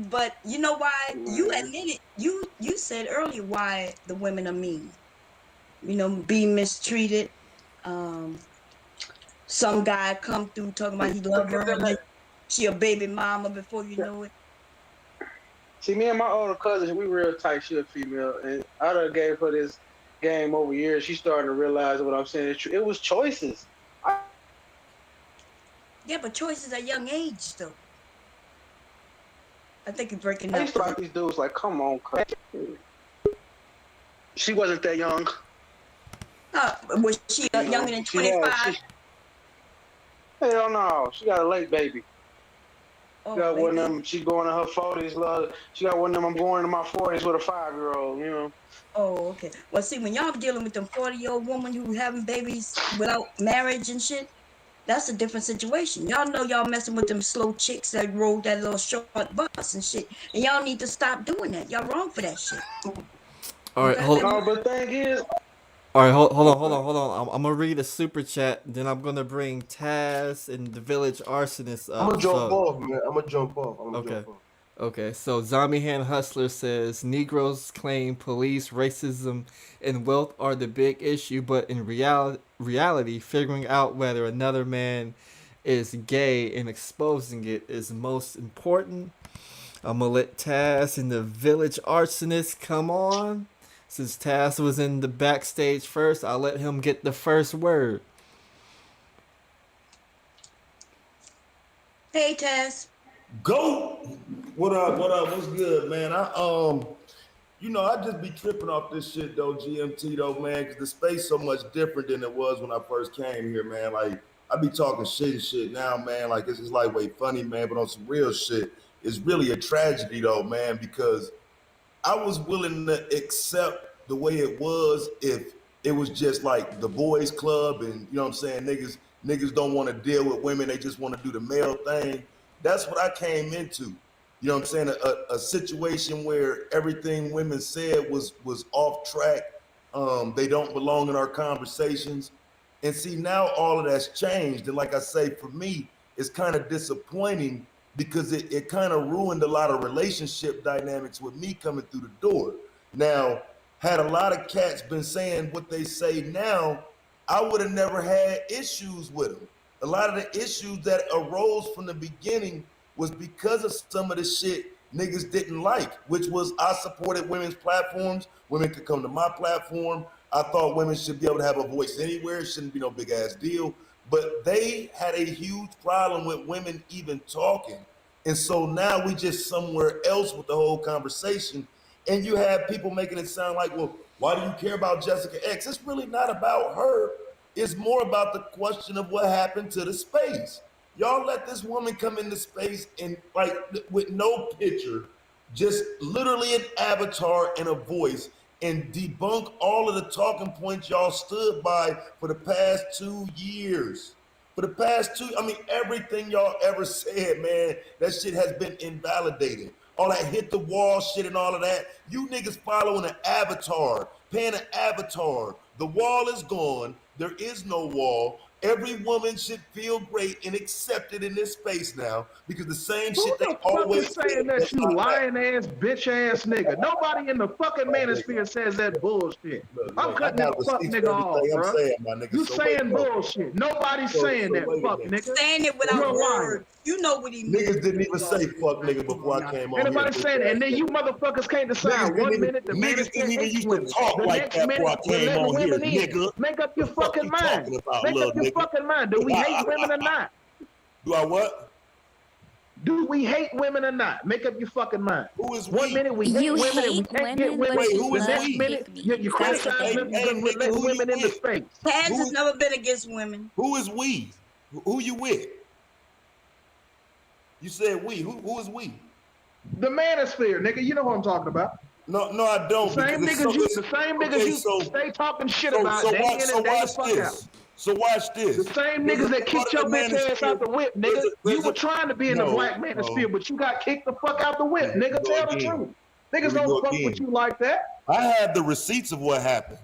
but you know why? You admitted you said earlier why the women are mean. Being mistreated. Some guy come through talking about he love her, and she a baby mama before you know it. See, me and my older cousin, we real tight. She a female, and I done gave her this game over years. She's starting to realize what I'm saying. It was choices. Yeah, but choices at young age, though. I think you're breaking up. I used to like these dudes like, come on, cuz. She wasn't that young. Was she younger than 25? Hell no. She got a late baby. Oh, got one of baby. them. She going in her 40s. She got one of them. I'm going in my 40s with a 5-year-old. You know. Oh, okay. Well, see, when y'all dealing with them 40-year-old woman who having babies without marriage and shit, that's a different situation. Y'all know y'all messing with them slow chicks that rode that little short bus and shit, and y'all need to stop doing that. Y'all wrong for that shit. All right, Okay? hold. No, but the thing is, All right, hold on. I'm gonna read a super chat. Then I'm gonna bring Taz and the Village Arsonist up. I'm gonna jump So, off, man. I'm gonna jump off. okay. Okay, so Zombie Hand Hustler says Negroes claim police racism and wealth are the big issue, but in reality, figuring out whether another man is gay and exposing it is most important. I'm gonna let Taz and the Village Arsonist come on. Since Taz was in the backstage first, I'll let him get the first word. Hey, Taz. Go. What up? What's good, man? I just be tripping off this shit though, GMT though, man, because the space so much different than it was when I first came here, man. Like I be talking shit now, man. Like this is lightweight funny, man, but on some real shit, it's really a tragedy though, man, because I was willing to accept the way it was if it was just like the boys club and you know what I'm saying, niggas don't want to deal with women, they just want to do the male thing. That's what I came into. You know what I'm saying? A situation where everything women said was off track. They don't belong in our conversations. And see, now all of that's changed. And like I say, for me, it's kind of disappointing because it kind of ruined a lot of relationship dynamics with me coming through the door. Now, had a lot of cats been saying what they say now, I would have never had issues with them. A lot of the issues that arose from the beginning was because of some of the shit niggas didn't like, which was I supported women's platforms. Women could come to my platform. I thought women should be able to have a voice anywhere. It shouldn't be no big ass deal. But they had a huge problem with women even talking. And so now we just somewhere else with the whole conversation. And you have people making it sound like, well, why do you care about Jessica X? It's really not about her. It's more about the question of what happened to the space. Y'all let this woman come into space and like with no picture, just literally an avatar and a voice and debunk all of the talking points y'all stood by for the past 2 years. For the past everything y'all ever said, man, that shit has been invalidated. All that hit the wall shit and all of that. You niggas following an avatar, paying an avatar. The wall is gone. There is no wall. Every woman should feel great and accepted in this space now because the same shit they always saying that, you lying ass bitch ass nigga. Nobody in the fucking manosphere says that bullshit. I'm cutting that fuck nigga off, bro. You saying bullshit. Nobody's saying that fuck nigga. Saying it without words. You know what he means. Niggas didn't even say fuck nigga before I came on here. Anybody saying it, and then you motherfuckers can't decide. 1 minute the niggas didn't even used to women. talk The like next that before I minute, came on here, nigga. Make up your fucking mind. Make up little your nigga? fucking mind. Do we hate women or not? Do I what? Do we hate women or not? Make up your fucking mind. Who is 1 minute we hate women and we can't get women. Wait, who is the next we? minute you criticize them because we let women in the space. Taz has never been against women. Who is we? Who you with? You said we. Who is we? The manosphere, nigga. You know what I'm talking about. No, I don't. The same niggas you stay talking shit about day in and day the fuck out. So watch this. The same niggas that kicked your bitch ass out the whip, nigga. You were trying to be in the black manosphere, but you got kicked the fuck out the whip, nigga. Tell the truth. Niggas don't fuck with you like that. I had the receipts of what happened.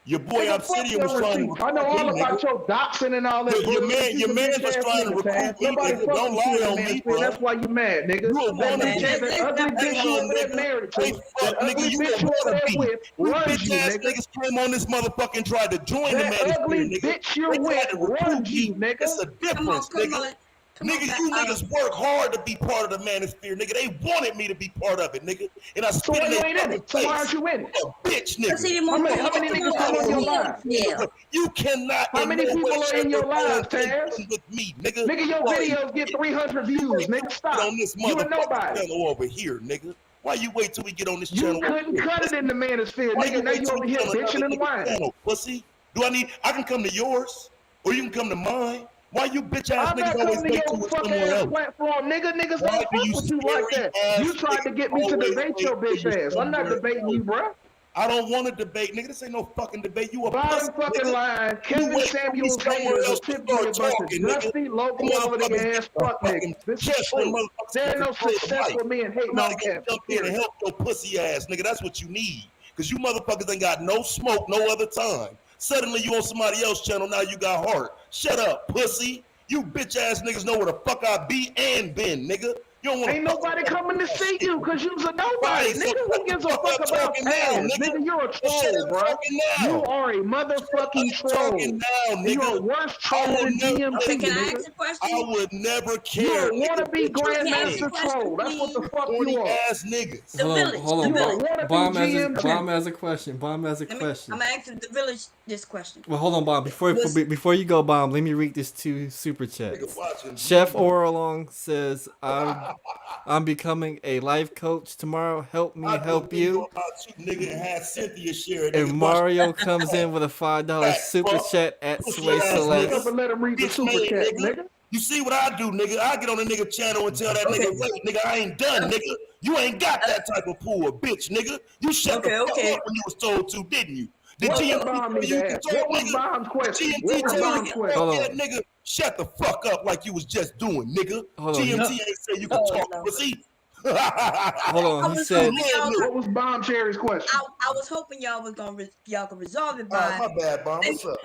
Your boy Obsidian was trying to recruit I know all about your doxing and all that. Your man was trying to recruit me, nigga. Don't lie on me, bro. That's why you mad, nigga. You a woman, that ugly bitch you over there married to. That ugly bitch you over there with runs you, nigga. Niggas came on this motherfucker and tried to join the manosphere, ugly bitch you're with runs you, nigga. It's a difference, nigga. Nigga, you niggas work hard to be part of the manosphere, nigga. They wanted me to be part of it, nigga. And I spit in their fucking face. So why aren't you in it? A bitch, nigga. How many niggas come on your live? You cannot. How many people are in your live, Taz? With me, nigga. Nigga, your videos get 300 views, nigga. Stop. On this you and nobody. Channel over here, nigga. Why you wait till we get on this channel? You couldn't cut it in the manosphere, nigga. Now you over here bitching and whining. Pussy. I can come to yours, or you can come to mine. Why you bitch ass I'm niggas not always coming to wait till your it's fuck somewhere ass else? platform, nigga. Niggas Why don't do you fuck with you like scary that. ass You tried to niggas get me to always debate wait your till bitch you ass. I'm not somewhere debating else? you, bro. I don't want to debate, nigga. This ain't no fucking debate. You a pussy, Bottom fucking nigga. line. You Kevin wait till we Samuels somewhere haters are else to typically a start bunch of talking, nigga. dusty, low The quality motherfuckers ass get the fuck fucking niggas. This is chest when true. motherfuckers There can are no control the mic. successful men hating Somebody on can Kevin. jump in and Period. help your pussy ass, nigga. That's what you need. Because you motherfuckers ain't got no smoke no other time. Suddenly you on somebody else's channel, now you got heart. Shut up, pussy. You bitch ass niggas know where the fuck I be and been, nigga. You don't want to Ain't nobody coming to see you because you's a nobody. Right, so Nigga, shut who the gives a fuck fuck up about talking now, Taz? nigga. Nigga, you're a So shut troll, up bro. talking now. You are a motherfucking troll. Talking now, And you're a nigga. worse I troll will than never, GMT, Okay, can I nigga. ask a question? I would never You're care. a wannabe Let me ask you a Grandmaster question, Troll. That's what the please. fuck Corny you are. ass niggas. The village. Hold The on. You a village. wannabe Bomb has GMT. a question. Bomb has a question. I'm gonna ask the village this question. Well, hold on, Bomb. Before you go, Bomb, let me read this 2 super chats. Chef Oralong says, I'm becoming a life coach tomorrow. Help me help you. About you, nigga, and have Cynthia share it. And nigga. Mario comes in with a $5 super fuck. chat at Pussy Sway ass Celeste. niggas. Let him read the Bitch super made, chat, nigga. nigga. You see what I do, nigga? I get on the nigga channel and tell that Okay. nigga, wait, nigga, I ain't done, nigga. You ain't got that type of pool, bitch, nigga. You shut the fuck up when you was told to, didn't you? Did What GMT was Bomb tell need you to can ask? talk, What was nigga? Bomb's question? GMT What was tell you Bomb's can question? talk, yeah, nigga. Shut the fuck up like you was just doing, nigga. Hold on, GMT ain't say you can talk, pussy. Hold on, he was said. hoping y'all What was Bomb Cherry's question? I was hoping y'all was gonna y'all could resolve it by. My bad, Bomb. What's up?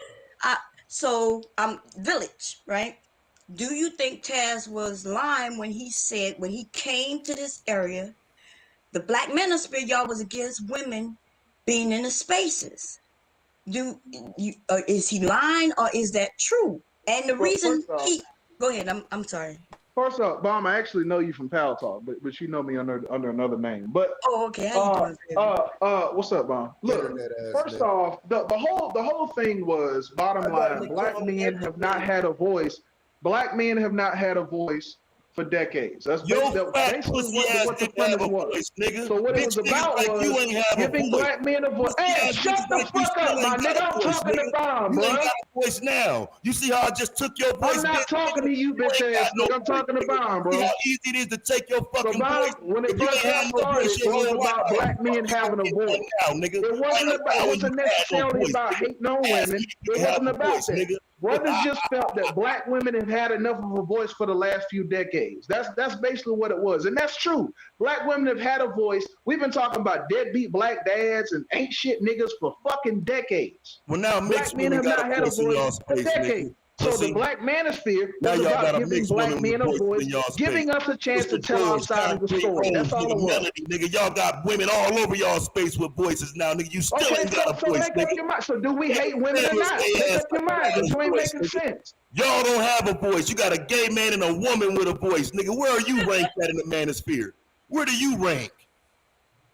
So village, right? Do you think Taz was lying when he said when he came to this area, the Black Manosphere, y'all was against women being in the spaces? Is he lying or is that true? And the reason go ahead. I'm sorry. First off, Bomb, I actually know you from Pal Talk, but you know me under another name. But okay, how you doing? What's up, Bomb? Look, first off, the whole thing was bottom line. Black men have not had a voice. Black men have not had a voice for decades. That's basically what the premise was. So what it was about was giving black men a voice. Hey, shut the fuck up, my nigga. I'm talking to Bomb, bro. You ain't got a voice now. You see how I just took your voice? I'm not talking to you, bitch ass nigga. I'm talking to Bomb, bro. See how easy it is to take your fucking voice? When it first got started, it was about black men having a voice. It wasn't necessarily about hating on women. It wasn't about that. Brothers just felt that black women have had enough of a voice for the last few decades. That's basically what it was. And that's true. Black women have had a voice. We've been talking about deadbeat black dads and ain't shit niggas for fucking decades. Well, now black men have not had a voice for decades. So the Black Manosphere was about giving black men a voice, giving us a chance to tell our side of the story. That's all it was. Nigga, y'all got women all over y'all space with voices now, nigga. You still ain't got a voice, make up your mind. So do we hate women or not? Make up your mind, because you ain't making sense. Y'all don't have a voice. You got a gay man and a woman with a voice, nigga. Where are you ranked at in the Manosphere? Where do you rank?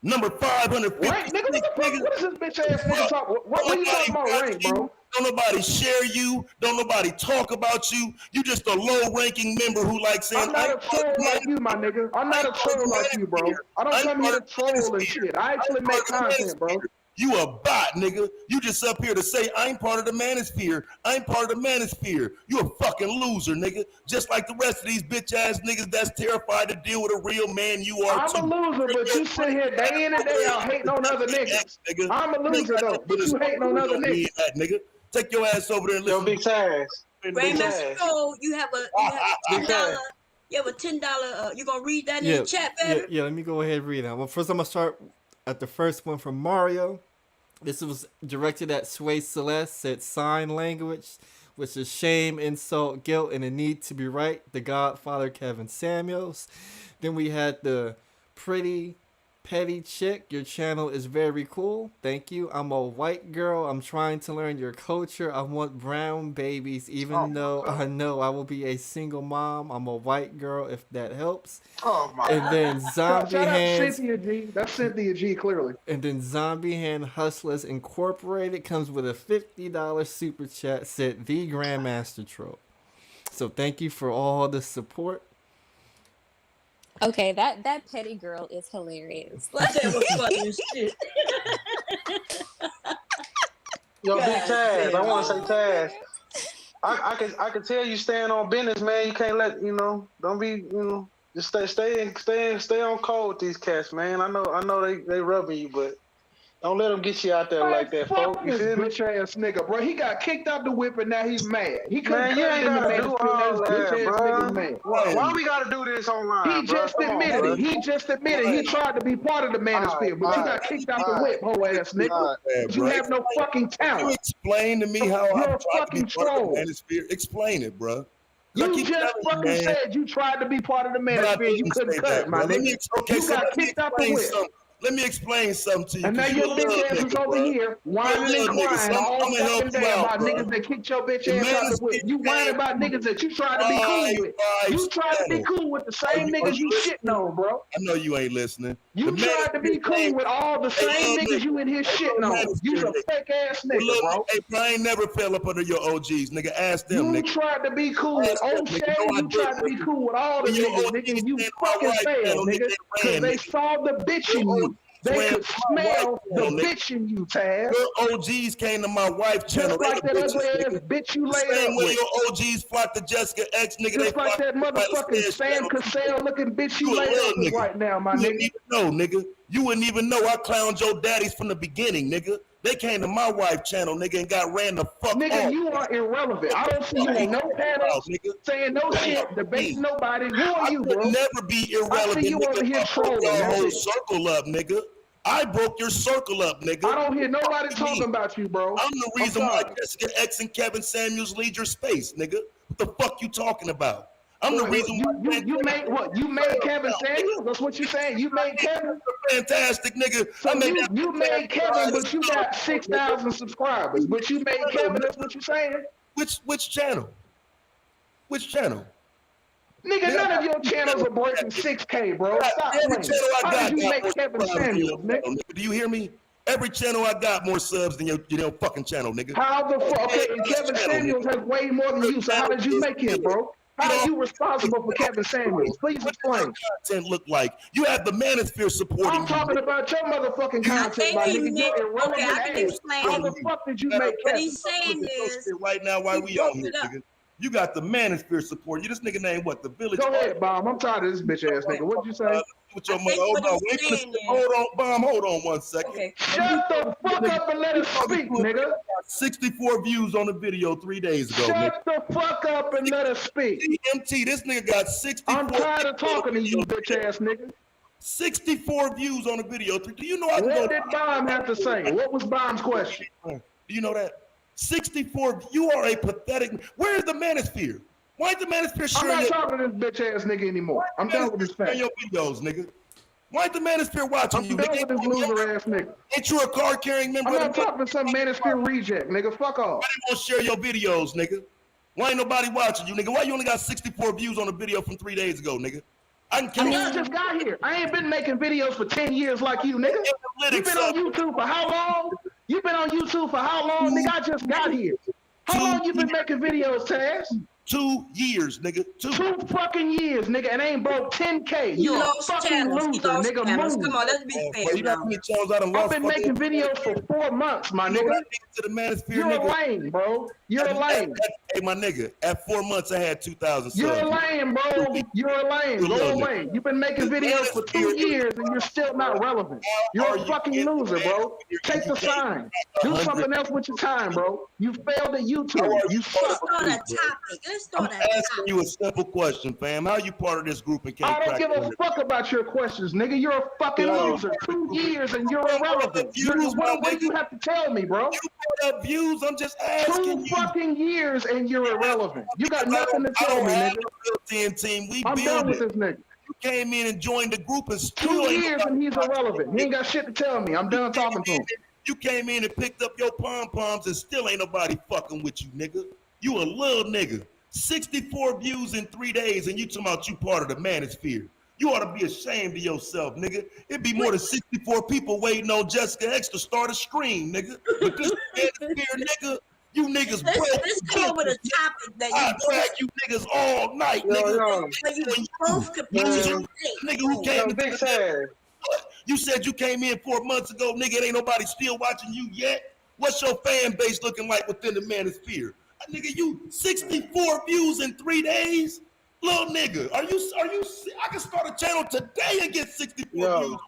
Number 550. Rank, nigga, what is this bitch ass nigga talking? What are you talking about rank, bro? Don't nobody share you. Don't nobody talk about you. You just a low-ranking member who likes saying, I'm not a troll like you, my nigga. I'm not a troll like you, bro. I don't come here to troll and shit. I actually make content, bro. You a bot, nigga. You just up here to say, I ain't part of the Manosphere. I ain't part of the Manosphere. You a fucking loser, nigga. Just like the rest of these bitch-ass niggas that's terrified to deal with a real man you are, I'm a loser, but you sit here day in and day out hating on other niggas. I'm a loser, though, but you hating on other niggas. Take your ass over there and listen. Yo, big Taz. Grandmaster Troll, you have a $10. You have a $10. You gonna read that in the chat, baby? Yeah, let me go ahead and read that. Well, first I'm gonna start at the first one from Mario. This was directed at Sway Celeste. Said sign language, which is shame, insult, guilt, and a need to be right. The Godfather Kevin Samuels. Then we had the pretty petty chick. Your channel is very cool. Thank you. I'm a white girl. I'm trying to learn your culture. I want brown babies, even though I know I will be a single mom. I'm a white girl, if that helps. Oh my And then Zombie Hands. Cynthia G. That's Cynthia G, clearly. And then Zombie Hand Hustlers Incorporated comes with a $50 super chat. Said the Grandmaster Troll. So thank you for all the support. Okay, that petty girl is hilarious. That was funny as shit. Yo, big Taz. I want to say Taz. I can tell you stand on business, man. You can't let don't be just stay on code with these cats, man. I know they rubbing you, but don't let them get you out there like that, fuck folks. You this feel me? bitch ass nigga, bro. He got kicked out the whip and now he's mad. He couldn't Man, you cut ain't it in the gotta do Manosphere. all This that, bitch ass bro. nigga's mad. Why we gotta do this online, He bro? just Come on, admitted bro. it. He just admitted he tried to be part of the Manosphere, but you got kicked out the whip, hoe ass nigga. You have no fucking You talent. explain to me how You're I'm a trying to be fucking part of troll. the Manosphere. Explain it, bro. You just fucking said you tried to be part of the But I Manosphere. You didn't couldn't say cut that, it, my bro. nigga. You got kicked out the whip. Let me explain something to you. And now 'cause you your a bitch little ass is nigga, over bro. here You a whining and little nigga, crying so all I'ma help fucking you day out, about bro. niggas that kicked your bitch The ass out the whip. Manosphere You whining came about niggas that you tried to be cool with. You tried to be cool with the same niggas you shitting on, bro. I know you ain't listening. You tried to be cool with all the same niggas you in here shitting on. You's a fake ass nigga, bro. Hey, bro, I ain't never fell up under your OGs, nigga. Ask them, You nigga. tried to be cool with Ask them, nigga. O'Shea. No, I You tried to be didn't. cool with all the When your niggas, OGs nigga, and you stand on my fucking right failed, channel, nigga, they because ran, they nigga. saw the bitch in you. They Swam could to my wife smell the channel, nigga. bitch in you, Taz. Your OGs came to my wife channel. Just They like the that ugly bitches, ass nigga. bitch you The laid same up way with. your OGs flock to Jessica X, nigga. They Just like flock that to Michael motherfucking Stairs Sam channel. Cassell looking bitch You you a laid little up with nigga. right now, my You nigga. wouldn't even know, nigga. You wouldn't even know I clowned your daddies from the beginning, nigga. They came to my wife channel, nigga, and got ran the fuck Nigga, off. you are irrelevant. I don't see you in no panels saying no shit, debating nobody. Who are you, bro? I could never be irrelevant, I see you nigga. over here I broke trolling. your That's whole it. circle up, nigga. I broke your circle up, nigga. I don't hear nobody Fuck talking me. about you, bro. I'm the reason I'm why sorry. Jessica X and Kevin Samuels lead your space, nigga. What the fuck you talking about? I'm the Wait, reason why you made what? You made Kevin Samuels? That's what you saying? You made Kevin? Fantastic, nigga. So I made you made Kevin, but you got 6,000 subscribers. But you made Kevin. That's what you saying? Which channel? Which channel? Nigga, none of your channels are breaking 6K, bro. Stop Every playing. channel I How got did you make more Kevin subscribers than your Samuels, nigga? channel, nigga. Do you hear me? Every channel I got more subs than your fucking channel, nigga. How the fuck? Okay, and Kevin Channel, Samuels has way more than you. So how did you make him, bro? How are you responsible for Kevin Samuels? Please explain. Content look like you have the Manosphere supporting. I'm talking about your motherfucking content, my nigga. You're irrelevant ass. How the fuck did you make What Kevin? he's saying is, right now while we on here, nigga. You got the Manosphere support. You this nigga named what? The Village. Go ahead, Bomb. I'm tired of this bitch ass nigga. What'd you say? With your mother. Hold on, hold on, Bomb. Hold on 1 second. Okay. Shut the fuck up and let us speak, nigga. 64 views on the video 3 days ago. Shut the fuck up and let us speak. DMT, this nigga got 64. I'm tired of talking to you, bitch ass nigga. 64 views on the video. Do you know I can What did Bomb have to say? What was Bomb's question? Do you know that? 64. You are a pathetic. Where's the Manosphere? Why the Manosphere I'm sharing not talking to this bitch ass nigga anymore. I'm done with this fact. your videos, nigga? Why the Manosphere watching I'm you? done Nigga? with this loser ass nigga. Ain't you a card carrying member? I'm not talking to some Manosphere reject, nigga. Fuck off. Why they won't share your videos, nigga? Why ain't nobody watching you, nigga? Why you only got 64 views on the video from 3 days ago, nigga? I just got here. I ain't been making videos for 10 years like you, nigga. You been on YouTube for how long? You been on YouTube for how long, nigga? I just got here. How long you been making videos, Taz? 2 years, nigga. 2 fucking years, nigga, and ain't broke 10K. He You're a lost fucking channels. He loser, lost nigga. channels. Move. Come on, let's be fair You got now. many channels I done I've lost. been making videos for 4 months, my You know what I nigga. did to the Manosphere, You're a nigga? lame, bro. You're a lame. Hey, my nigga, at 4 months I had 2,000 subs. You're a lame, bro. You're a lame. Go away. You've been making videos for 2 years and you're still not relevant. You're a fucking loser, bro. Take the sign. Do something else with your time, bro. You failed at YouTube. You suck. Let's start a topic. Let's I'm start a asking you a simple question, fam. How you part of this group and can't I don't crack give a it? fuck about your questions, nigga. You're a fucking loser. 2 years and you're irrelevant. What do you have to tell me, bro? You put up views. I'm just asking 2 fucking years and you're irrelevant. You got nothing to tell me, nigga. Team. We I'm done with build this nigga. You came in and joined the group and still 2 ain't years nobody and he's watching irrelevant. He ain't got shit to tell me. I'm done talking to him. You came in and picked up your pom-poms and still ain't nobody fucking with you, nigga. You a little nigga. 64 views in 3 days and you talking about you part of the Manosphere. You ought to be ashamed of yourself, nigga. It'd be more than 64 people waiting on Jessica X to start a stream, nigga. But this Manosphere, nigga, you niggas broke. Let's come up with a topic that I you drag you niggas all night, nigga. But you both could Nigga who came to the You said you came in 4 months ago, nigga. It ain't nobody still watching you yet. What's your fan base looking like within the Manosphere? Nigga, you 64 views in 3 days? Little nigga, are you? I can start a channel today and get 64 views.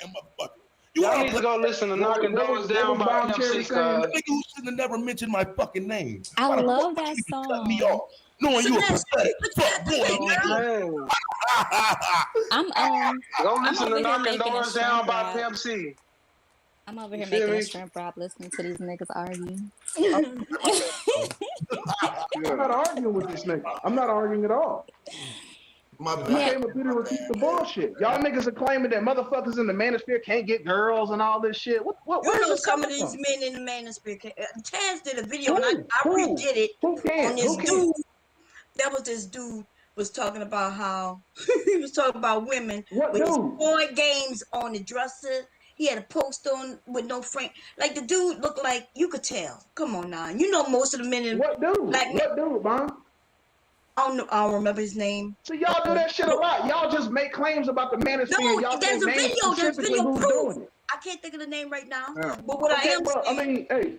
Damn motherfucker. Y'all need to go listen to Knocking Doors Down by MC, cuz. Nigga who shouldn't have never mentioned my fucking name. I Why the love fuck that you cut me song. off? Knowing you a pathetic fuck boy, nigga. Go I'm listen over to here Knocking making a Doors Down shrimp by wrap. Pimp C. I'm over You here feel making me? a shrimp wrap listening to these niggas argue. I'm not arguing with this nigga. I'm not arguing at all. My He came up here to refute the bullshit. Y'all niggas are claiming that motherfuckers in the manosphere can't get girls and all this shit. Where You is know this some of coming these from? men in the manosphere. Taz did a video, and I Who redid it can? on this Who can? dude. That was this dude was talking about how he was talking about women What with his dude? board games on the dresser. He had a post on with no frame. Like the dude looked like you could tell. Come on now, you know most of the men in What dude? black men. What dude, man? I don't remember his name. So y'all do that shit a lot. Y'all just make claims about the manosphere. No, And y'all there's can't a name video. There's specifically video who's proof. doing it. I can't think of the name right now. Yeah. But what I Okay, am well, saying, I mean, hey.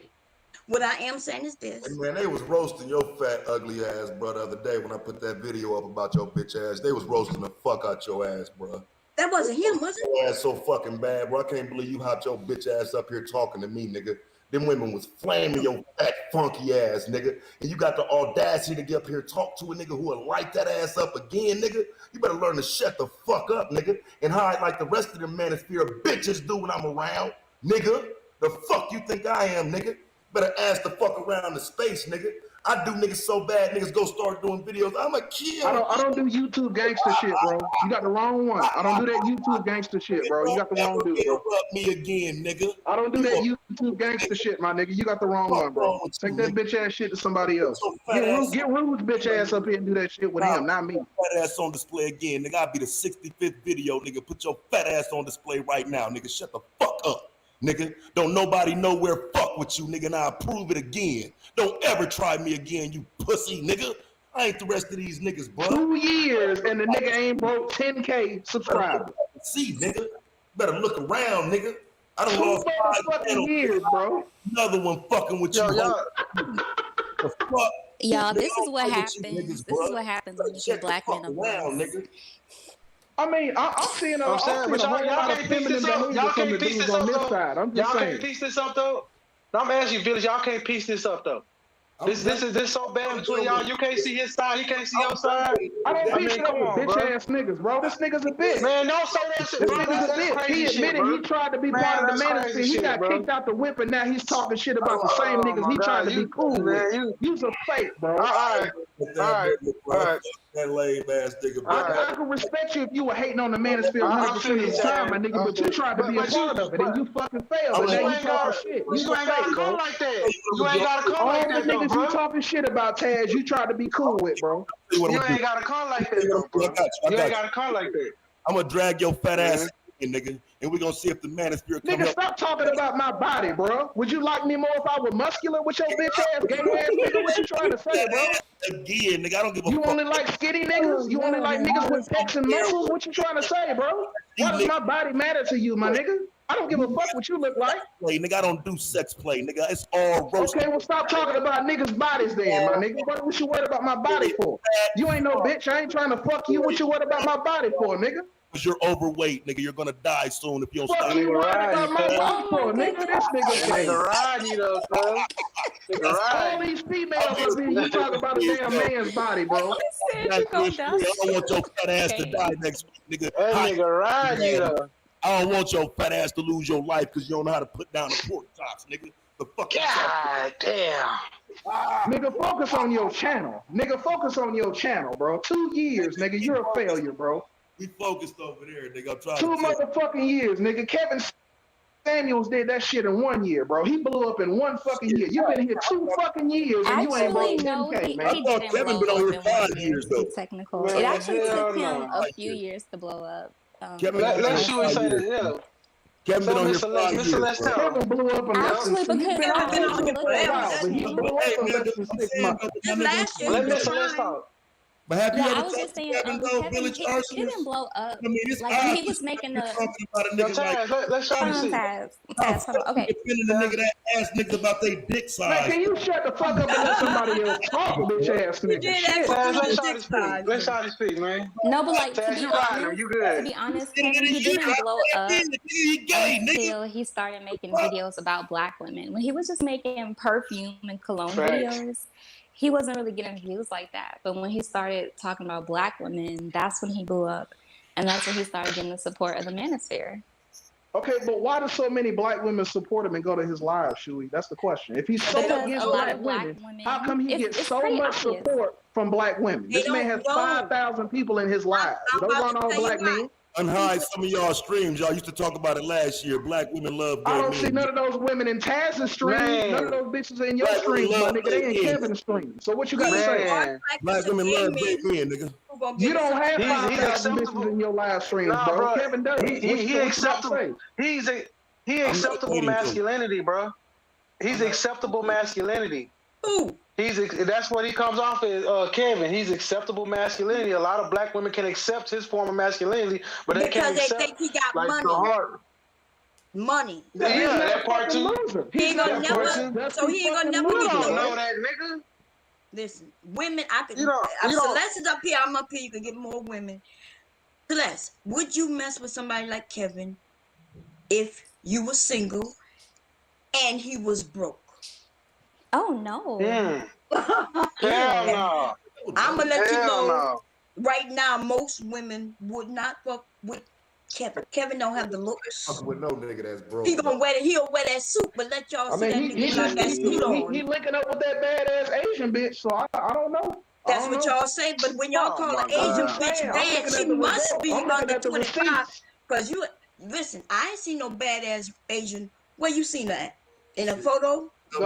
what I am saying is this. Hey man, they was roasting your fat, ugly ass, bro, the other day when I put that video up about your bitch ass. They was roasting the fuck out your ass, bro. That wasn't him, was it? Your ass so fucking bad, bro. I can't believe you hopped your bitch ass up here talking to me, nigga. Them women was flaming your fat, funky ass, nigga. And you got the audacity to get up here and talk to a nigga who will light that ass up again, nigga. You better learn to shut the fuck up, nigga. And hide like the rest of the manosphere bitches do when I'm around, nigga. The fuck you think I am, nigga? Better ask the fuck around the space, nigga. I do niggas so bad, niggas go start doing videos. I'm a kid. I don't do YouTube gangster shit, bro. You got the wrong one. I don't do that YouTube gangster shit, bro. You got the wrong dude, bro. Interrupt me again, nigga. I don't do that YouTube gangster shit, my nigga. You got the wrong one, bro. Take that bitch ass shit to somebody else. Get Rude's bitch ass up here and do that shit with him, not me. Fat ass on display again, nigga. I'll be the 65th video, nigga. Put your fat ass on display right now, nigga. Shut the fuck up, nigga. Don't nobody know where fuck with you, nigga. And I'll prove it again. Don't ever try me again, you pussy, nigga. I ain't the rest of these niggas, bro. 2 years and the nigga ain't broke 10K subscribers. See, nigga. Better look around, nigga. I don't 2 know motherfucking years, bro. Another one fucking with you. The fuck? Y'all, this is what Niggas, happens. This is bro. what happens when you give black men a Around, voice. nigga. I mean, I'm seeing a I'm saying, but whole lot of can't piece feminine this up. behavior Y'all from the can't piece dudes this on up, this though. side. I'm Y'all just can't saying. piece this up, though. No, I'm asking you, Village. Y'all can't piece this up, though. This is so bad between y'all. You can't see his side. He can't see your side. I don't piece it up come with on, bitch bro. ass niggas, bro. This nigga's a bitch. Man, don't say that shit, This bro. nigga's a That's bitch. crazy He shit, admitted bro. he tried to be Man, part of the that's manosphere. crazy He shit, got bro. kicked out the whip, and now he's talking shit about the same niggas my he tried God, to be cool with. You's a fake, bro. All right. That lame ass nigga, bro. I can respect you if you were hating on the manosphere 100% of the time, my nigga, but you tried to be a part of it, and you fucking failed, and now you talking shit. You ain't gotta come like that. You ain't gotta come All like the that, though, niggas bro. you talking shit about, Taz, you tried to be cool with, bro. You ain't gotta come like that, though, bro. You ain't gotta come like that. I'm gonna drag your fat ass in, nigga, and we're gonna see if the manosphere come Nigga, up. stop talking about my body, bro. Would you like me more if I were muscular with your bitch ass, gay ass nigga? What you trying to say, bro? Again, nigga, I don't give a You fuck. only like skinny niggas? You only like niggas with pecs and muscles? What you trying to say, bro? Why does my body matter to you, my nigga? I don't give a fuck what you look like. Play, nigga, I don't do sex play, nigga. It's all roast. Okay, well stop talking about niggas' bodies then, my nigga. What you worried about my body for? You ain't no bitch. I ain't trying to fuck you. What you worried about my body for, nigga? Because you're overweight, nigga. You're gonna die soon if you don't Fuck stop. you worried about my body for, nigga? This nigga gay. Nigga ride you, though, cuz. All these females up here, you talk about a damn man's body, bro. I don't want your fat ass to die next week, nigga. That nigga ride you, though. I don't want your fat ass to lose your life because you don't know how to put down the pork chops, nigga. The fuck. God damn. Nigga, focus on your channel. Nigga, focus on your channel, bro. 2 years, nigga. You're a failure, bro. We focused over there, nigga. I'm trying 2 to motherfucking years, nigga. Kevin Samuels did that shit in 1 year, bro. He blew up in 1 fucking year. You've been here 2 fucking years and you ain't broke 10K, man. He didn't Kevin blow been on up here in 5 1 year, years, to though. be technical. Man, It actually hell took him no. a few years to blow up. Kevin, Let's see what he say to him. Kevin been on here Mr. 5 years, Let's bro. Kevin blew up in less Actually, than because he's been I out here was for a looking while, but he blew up in less than 6 months. Last year, Let he was Mr. Let's fine. talk. But have you Yeah, ever I was talked just to saying, Kevin though, Kevin, village he arsonist? didn't blow up. I mean, it's Like when he obvious was making you're the talking about a Yo, nigga like Taz, let's try hold to on, see. how Taz, hold on. fuck you Okay, defending a nigga that ask niggas about their dick Man, size? can you shut the fuck up and let somebody else talk, bitch ass You nigga? did Shit. ask Taz, him let's his try to dick speak. size. Let's try to speak, man. no, but like Taz, you riding him. You to good. be honest, Nigga, Kevin, he didn't blow up he gay, nigga. until he started making videos about black women. When he was just making perfume and cologne Facts. videos, he wasn't really getting views like that. But when he started talking about black women, that's when he blew up, and that's when he started getting the support of the Manosphere. Okay, but why do so many black women support him and go to his live, Shuey? That's the question. If he's so Because against a lot black of black women, women, how come he it's gets so pretty much obvious. support from black women? They This man has don't know. 5,000 people in his live. I'm Those about aren't to all tell you black why. men. Unhide some of y'all streams. Y'all used to talk about it last year. Black women love I gay don't see men. none of those women in Taz's streams. Man. None of those bitches in your Black women streams, my love nigga. gay They in men. Kevin's streams. So what you got to We say? are Man. Black practicing women gay love gay men men, nigga. who gonna You give us don't have He's 5,000 bitches acceptable. in your live streams, Nah, bro. bro. Kevin does. He What you got to acceptable. say? He I'm acceptable not dating masculinity, bro. He's acceptable masculinity. who? That's what he comes off as, Kevin. He's acceptable masculinity. A lot of black women can accept his form of masculinity, but they Because can't they accept think he got like money. the heart. Money. Yeah, he's Yeah, not that a part fucking too. loser. He He's ain't not gonna a That part never. fucking too. So dusty he ain't gonna fucking never You get don't loser. know no. that, nigga. Listen, women. I could. You don't. You don't. Celeste is up here. I'm up here. You can get more women. Celeste, would you mess with somebody like Kevin if you were single and he was broke? Oh no. Hell no. I'm gonna let you Hell know no. right now. Most women would not fuck with Kevin. Kevin don't have the looks. Fucking with no nigga that's broke. He'll wear that suit, but let y'all I see mean, that nigga without that suit on. he linking up with that badass Asian bitch, so I don't know. That's what y'all say, but when y'all call an Asian bitch bad, she must be under 25. Cause you listen, I ain't seen no badass Asian. Where you seen that? In a photo? Go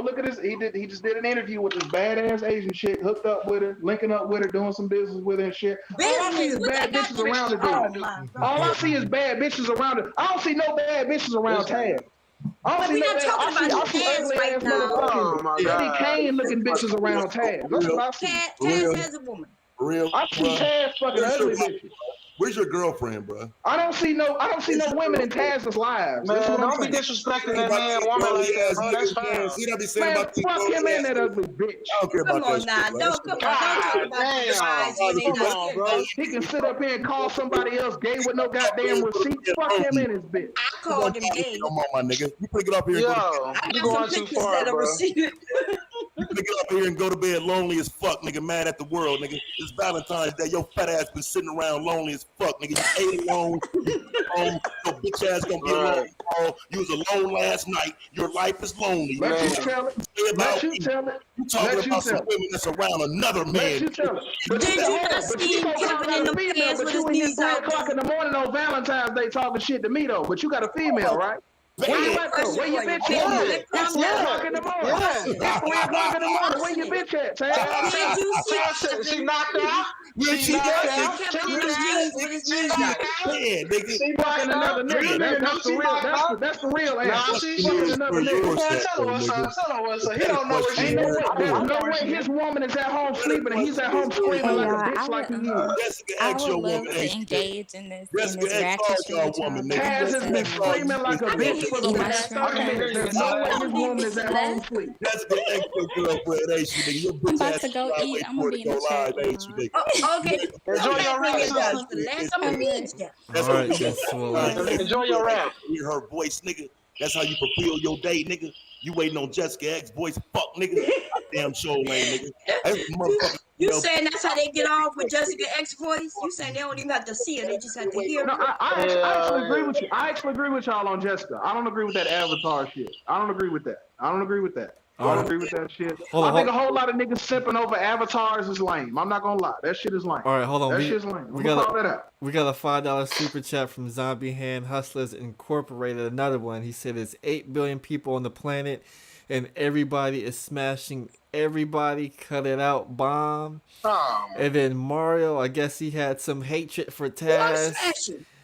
look at his. He just did an interview with this badass Asian chick, hooked up with her, linking up with her, doing some business with her and shit. All I see is bad bitches around the dude. All I see is bad bitches around her. I don't see no bad bitches around Taz. But we're not talking about Taz ugly right ass now. motherfucking Eddie Kane looking bitches around Taz. That's what I see. Taz has a woman. For real, I see Taz fucking ugly bitches. Where's your girlfriend, bro? I don't see no women in Taz's lives. Man, That's what I'm don't be saying. disrespecting that man, woman like that, bro. That's foul. See what I be saying Man, about these fuck him and ass that ugly bitch. I don't care Come about on that now, shit, bro. don't talk about the guys when they Come not on, here. bro. He can sit up here and call somebody else gay with no goddamn receipts. Fuck him and his bitch. I called him gay. Come on, my nigga. You pick it up here and Yo, go to I you got some going too pictures far, that are bro. received. You pick it up here and go to bed lonely as fuck, nigga, mad at the world, nigga. It's Valentine's Day. Your fat ass been sitting around lonely as fuck, nigga. You ate alone. Your bitch ass gonna be alone tomorrow. You was alone last night. Your life is lonely. Let you nigga. tell it. Say about Let you me. tell it. You talking Let you about some tell it. women that's around another man. Let you tell it. But Did you not but you see so Kevin got in a them female, pants but with you his in here knees 3 out? o'clock in the morning on Valentine's Day talking shit to me though. But you got a female, right? Where you at though? Where your bitch at? It's 3 o'clock in the morning. It's 3 o'clock in the morning. Where your bitch at, Taz? Did you see Kevin? She knocked out. She knocked out. Kevin in them jeans with his knees out. Yeah, nigga. She fucking another nigga. That's the real. That's the real answer. She fucking another nigga. Tell her what's up. Tell her what's up. He don't know what she Ain't no way. There's is. no way his woman is at home sleeping and he's at home screaming like a bitch like he is. Jessica, I ask would your love woman. to engage in this Jessica, ask ratchet all street y'all with y'all, woman, but nigga. Taz has been screaming like a bitch for the eating last 30 minutes. There's no way his woman is at home sleeping. Jessica, ask your girlfriend, ain't she, nigga? Your I'm bitch about ass to go try to eat. wait I'm for gonna it be to in go the chat. live, ain't you, nigga? Okay. Enjoy your rap, Last sister. I'm gonna need you. That's All how right, you that's what Enjoy your rap. hear her voice, nigga. That's how you fulfill your day, nigga. You waiting on Jessica X voice, fuck, nigga. Damn show lane, nigga. That's motherfucking. You saying that's how they get off with Jessica X voice? You saying they don't even have to see her, they just have to hear No, her? I actually agree with you. I actually agree with y'all on Jessica. I don't agree with that Avatar shit. I don't agree with that. I don't agree with that. I don't agree with that shit. I think a whole lot of niggas sipping over avatars is lame. I'm not gonna lie. That shit is lame. All right, hold on. That shit's lame. I'm gonna call that out. We got a $5 super chat from Zombie Hand Hustlers Incorporated. Another one. He said there's 8 billion people on the planet, and everybody is smashing everybody. Cut it out, bomb. And then Mario, I guess he had some hatred for Taz.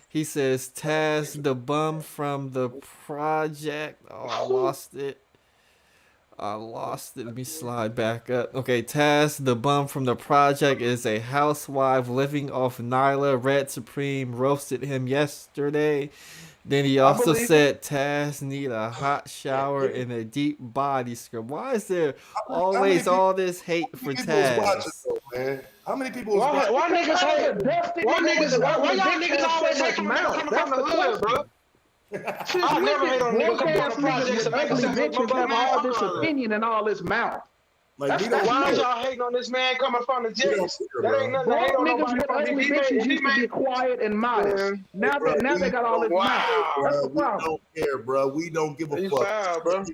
He says Taz the bum from the project. Oh, I lost it. I lost it. Let me slide back up. Okay, Taz, the bum from the project, is a housewife living off Nyla. Red Supreme roasted him yesterday. Then he also said Taz need a hot shower and a deep body scrub. Why is there always all this hate for Taz? Man, how many people? Why niggas hate? Why y'all niggas always hate from niggas coming from the hood, bro? I never hate on niggas coming from the projects. Ugly bitches have all this opinion and all this mouth. Like, why is y'all hating on this man coming from the jails? That ain't nothing to hate on nobody. Niggas with ugly bitches used to be quiet and modest. Now they got all this mouth. That's the problem. We don't care, bro. We don't give a fuck. Bro.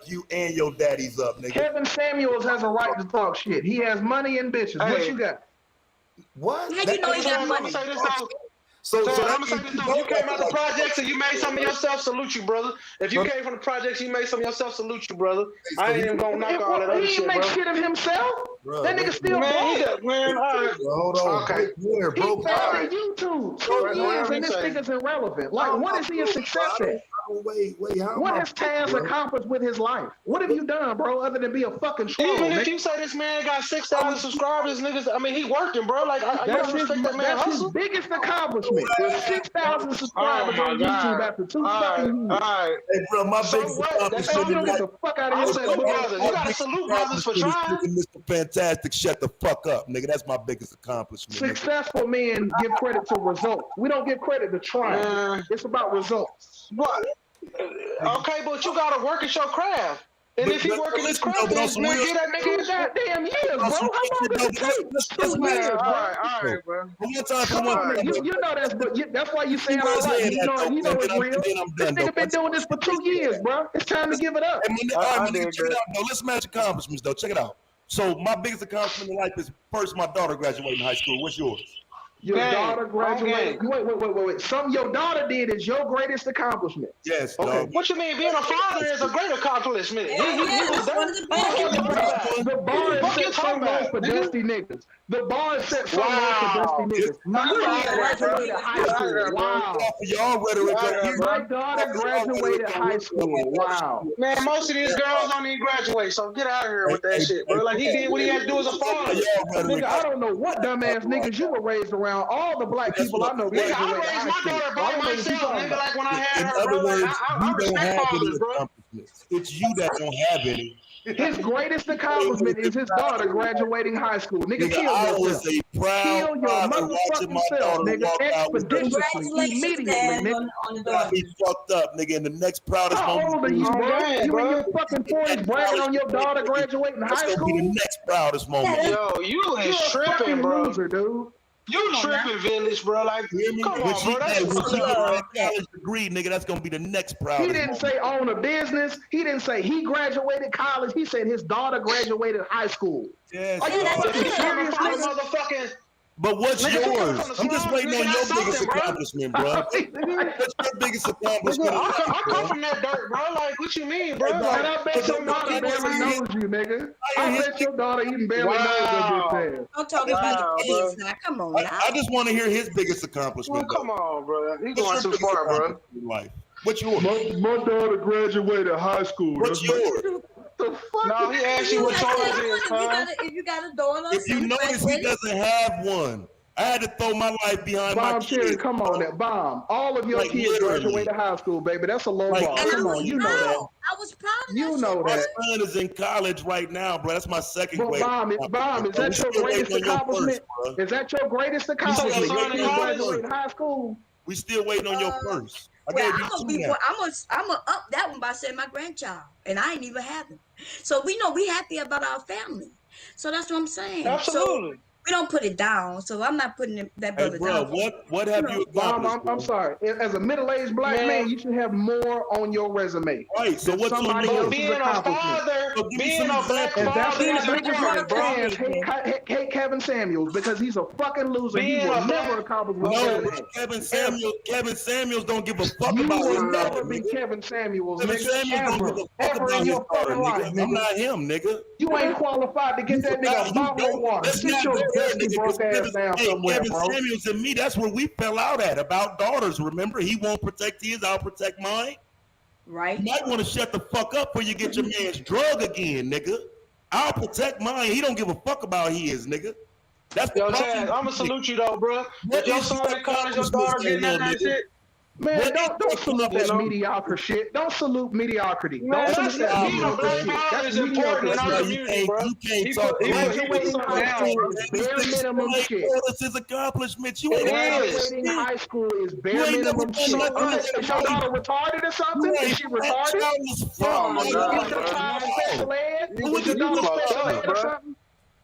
You and your daddy's up, nigga. Kevin Samuels has a right to talk shit. He has money and bitches. What you got? What? How you know he got money? So I'm gonna say this though. If you came out the projects and you made something yourself, salute you, brother. If you came from the projects, you made something yourself, salute you, brother. I ain't even gonna knock all that other shit, bro. He make shit of himself. Bro, that nigga still man, all right. Hold on. Okay. He found on YouTube 2 years and this nigga's irrelevant. Like, what is he a success at? Wait, what has Taz accomplished with his life? What have you done, bro, other than be a fucking troll? Even if you say this man got 6,000 subscribers, niggas, I mean, he working, bro. Like, I gotta respect that man hustle. His biggest accomplishment. 6,000 subscribers on YouTube after 2 fucking years. Hey, bro, my biggest accomplishment. Get the fuck out of here. You gotta salute brothers for trying. Mr. Fantastic, shut the fuck up, nigga. That's my biggest accomplishment. Successful men give credit to results. We don't give credit to trying. It's about results. What? Okay, but you gotta work at your craft. And if he working his craft, then man, get that nigga his goddamn years, bro. How long does it take? 2 years, bro. All right, bro. You know that's why you saying all right. You know it's real. This nigga been doing this for 2 years, bro. It's time to give it up. Check it out, though. Let's match accomplishments, though. Check it out. So my biggest accomplishment in life is first my daughter graduating high school. What's yours? Your daughter graduated. Wait. Something your daughter did is your greatest accomplishment. Yes. Okay. What you mean? Being a father is a great accomplishment. He was the bar is set so low for dusty niggas. The bar is set so low for dusty niggas. My daughter graduated high school. Wow. Y'all rhetoric. My daughter graduated high school. Wow. Man, most of these girls don't even graduate, so get out of here with that shit, bro. Like, he did what he had to do as a father. Nigga, I don't know what dumbass niggas you were raised around. All the black people I know graduated I raised my daughter by myself, nigga. Like when I had her, bro. I respect fathers, bro. It's you that don't have any. His greatest accomplishment is his daughter graduating high school. Nigga, kill I yourself. was a proud Kill your father watching motherfucking my self, daughter nigga. walk out with Expeditiously, immediately, nigga. got me fucked up, nigga. In the next proudest How moment. old are you, bro? You in your fucking 40s bragging on your daughter graduating high That's gonna be school? the next proudest moment. Yo, you is tripping, bro. Loser, dude. You tripping, Village, bro. Like, come on, bro. That's fucked up. College degree, nigga. That's gonna be the next proudest. He didn't say own a business. He didn't say he graduated college. He said his daughter graduated high school. Yes. Are you fucking serious, nigga? Motherfucking. But what's Nigga, yours? I'm just waiting on your biggest bro. accomplishment, bro. What's your biggest accomplishment? I come from that dirt, bro. Like, what you mean, bro? And I bet your daughter barely knows you, nigga. I bet your daughter even barely knows your bitch ass. I'm talking about the kids now. Come on now. I just want to hear his biggest accomplishment. Well, come on, bro. He going too far, bro. Life. What's yours? My daughter graduated high school. What's yours? No, he asked you what yours is, huh? If you got a daughter, If you notice, he doesn't have one. I had to throw my life behind my Bomb Cherry, kids. come on, that bomb. All of your Like, kids literally. graduated high school, baby. That's a low Like, bar. Come on, you know that. I was proud of You know My that. son is in college right now, bro. That's my second But grade. Bomb, is that your greatest accomplishment? Is that your greatest accomplishment? Your kids graduated high school? We still waiting on your first. I Well, gave you two now. I'm gonna up that one by saying my grandchild, and I ain't even have him. So we know we happy about our family. So that's what I'm saying. Absolutely. So we don't put it down. So I'm not putting that Hey, brother bro, down. what have you accomplished? I'm sorry. As a middle-aged black man, you should have more on your resume. Right. So what's on somebody yours? else's Being a accomplishment. father, So give me being some a black And that's father why is a bitches great, like bro. fans hate Kevin Samuels because he's a fucking loser. He Being will a never black- accomplish what No, Kevin Kevin Samuels don't give a fuck You about will his never daughter, be nigga. Kevin Samuels, Kevin nigga. Samuels don't give a fuck Ever about in his your daughter, fucking life, nigga. I'm nigga. not him, nigga. You ain't qualified to get that nigga a bottle of water. Let's Sit not your go there, dusty nigga, broke 'cause ass Kevin- down hey, somewhere, Kevin bro. Samuels and me, that's where we fell out at about daughters. Remember, he won't protect his, I'll protect mine. Right. You might want to shut the fuck up before you get your man's drug again, nigga. I'll protect mine. He don't give a fuck about his, nigga. That's Yo, Chad, I'm gonna salute you though, bro. If your son in college, your daughter getting that kind of shit. Man, don't salute that mediocre shit. Don't salute mediocrity. Man, Don't salute that being a black mediocre shit. father That's is important in our mediocre community, bro. You can't talk Graduating high school is bare minimum shit. This is accomplishments. You Graduating high school is bare minimum shit. Is your daughter retarded or something? Is she retarded? Special ed? Is your daughter special ed or something?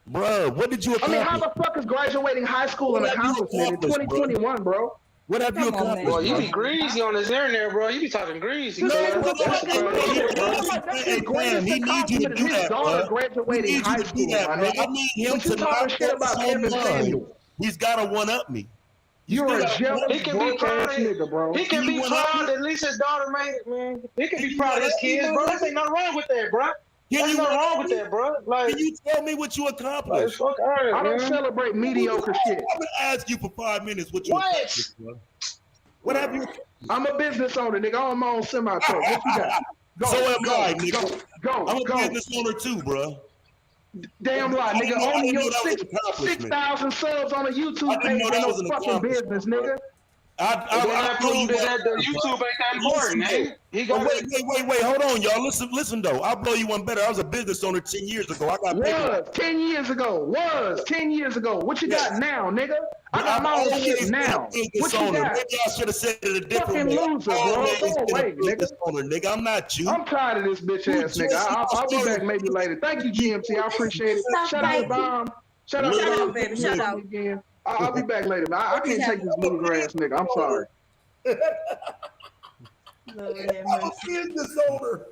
Bro, what did you accomplish? I mean, how the fuck is graduating high school an accomplishment in 2021, bro? What have you accomplished? Well, you be greasy on this internet, bro. You be talking greasy. He needs you to do that, bro. Graduating high school, I need him to not shit about Kevin Samuel. He's got to one up me. You're a jealous, he can be proud, nigga, bro. He can be proud that at least his daughter made it, man. He can be proud of his kids, bro. There's nothing wrong with that, bro. There's nothing wrong with that, bro. Like, can you tell me what you accomplished? Like, I don't celebrate mediocre shit. I'm gonna ask you for 5 minutes what you accomplished, bro. What have you? I'm a business owner, nigga. I own my own semi truck. What you got? So am I, nigga. Go. I'm a business owner too, bro. Damn lie, nigga. Owning your 6,000 subs on a YouTube page ain't no fucking business, nigga. I proved that the YouTube ain't that important, eh? Wait, hold on, y'all. Listen though. I'll blow you one better. I was a business owner 10 years ago. I got paid. 10 years ago. What you got now, nigga? I got my own shit now. What you got? Maybe I should have said it a different way. Fucking loser, bro. Go away, nigga. I'm not you. I'm tired of this bitch ass nigga. I'll be back maybe later. Thank you, GMT. I appreciate it. Shout out to Bomb. Shout out, baby. Shout out again. I'll be back later, man. I can't take this loser ass nigga. I'm sorry. I'm a business owner.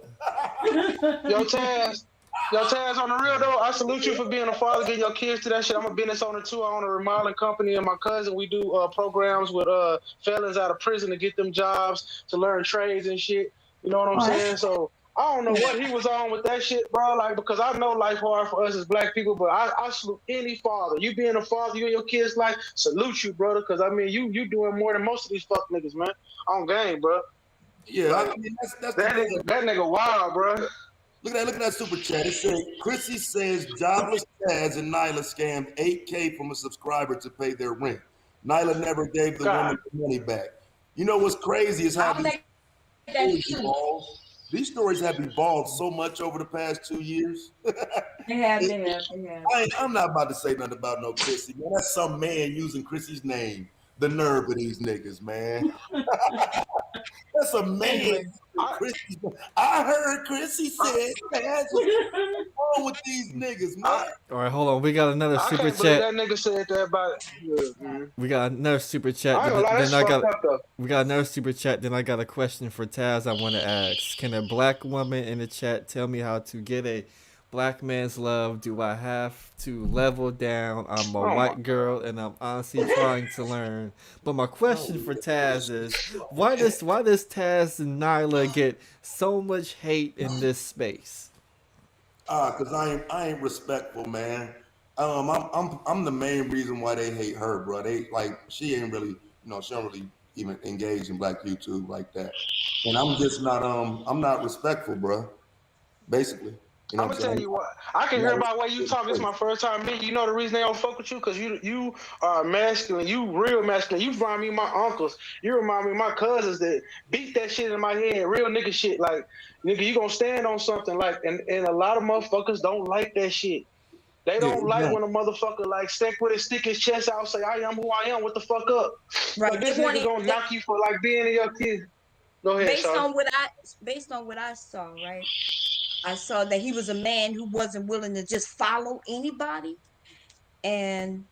Yo, Taz, on the real though, I salute you for being a father, getting your kids to that shit. I'm a business owner too. I own a remodeling company, and my cousin, we do programs with felons out of prison to get them jobs, to learn trades and shit. You know what I'm saying? So I don't know what he was on with that shit, bro. Like, because I know life hard for us as black people, but I salute any father. You being a father, you and your kids' life, salute you, brother. Because I mean, you doing more than most of these fuck niggas, man. On game, bro. Yeah, like, I mean, that's that nigga wild, bro. Look at that super chat. It says Chrissy says jobless Taz and Nyla scammed $8K from a subscriber to pay their rent. Nyla never gave the woman the money back. You know what's crazy is how these stories have evolved so much over the past 2 years. They have. I'm not about to say nothing about no Chrissy, man. That's some man using Chrissy's name. The nerve of these niggas, man. That's a man. I heard Chrissy said, what's wrong with these niggas, man? All right, hold on. We got another super chat. That nigga said that about it. We got another super chat. We got another super chat. Then I got a question for Taz I want to ask. Can a black woman in the chat tell me how to get a black man's love? Do I have to level down? I'm a white girl and I'm honestly trying to learn. But my question for Taz is, why does Taz and Nyla get so much hate in this space? Cause I ain't respectful, man. I'm the main reason why they hate her, bro. They like she ain't really, she don't really even engage in black YouTube like that. And I'm just not I'm not respectful, bro. Basically. You know I'm gonna tell you what. I can hear about the way you talk. This is my first time meeting. You know the reason they don't fuck with you? Because you are masculine. You real masculine. You remind me of my uncles. You remind me of my cousins that beat that shit in my head. Real nigga shit. Like, nigga, you gonna stand on something. Like, and a lot of motherfuckers don't like that shit. They don't like when a motherfucker like stick his chest out, say, I am who I am. What the fuck up? Right. Like, this nigga gonna knock you for like being in your kid. Go ahead. Based on what I saw, right? I saw that he was a man who wasn't willing to just follow anybody, and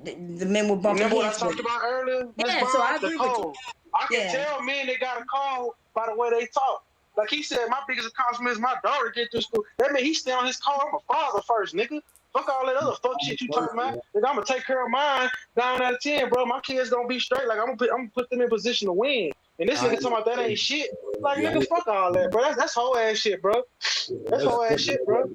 the men were bumping Remember what I heads. talked about earlier? Yeah, so I agree with you. I can tell men they got a call by the way they talk. Like he said, my biggest accomplishment is my daughter get through school. That means he stay on his car. I'm a father first, nigga. Fuck all that other fuck shit you talking about. Nigga, I'm gonna take care of mine 9 out of 10, bro. My kids gonna be straight. Like I'm gonna put them in position to win. And this nigga talking about that ain't shit. Like nigga, fuck all that, bro. That's whole ass shit, bro. That's whole ass shit, bro.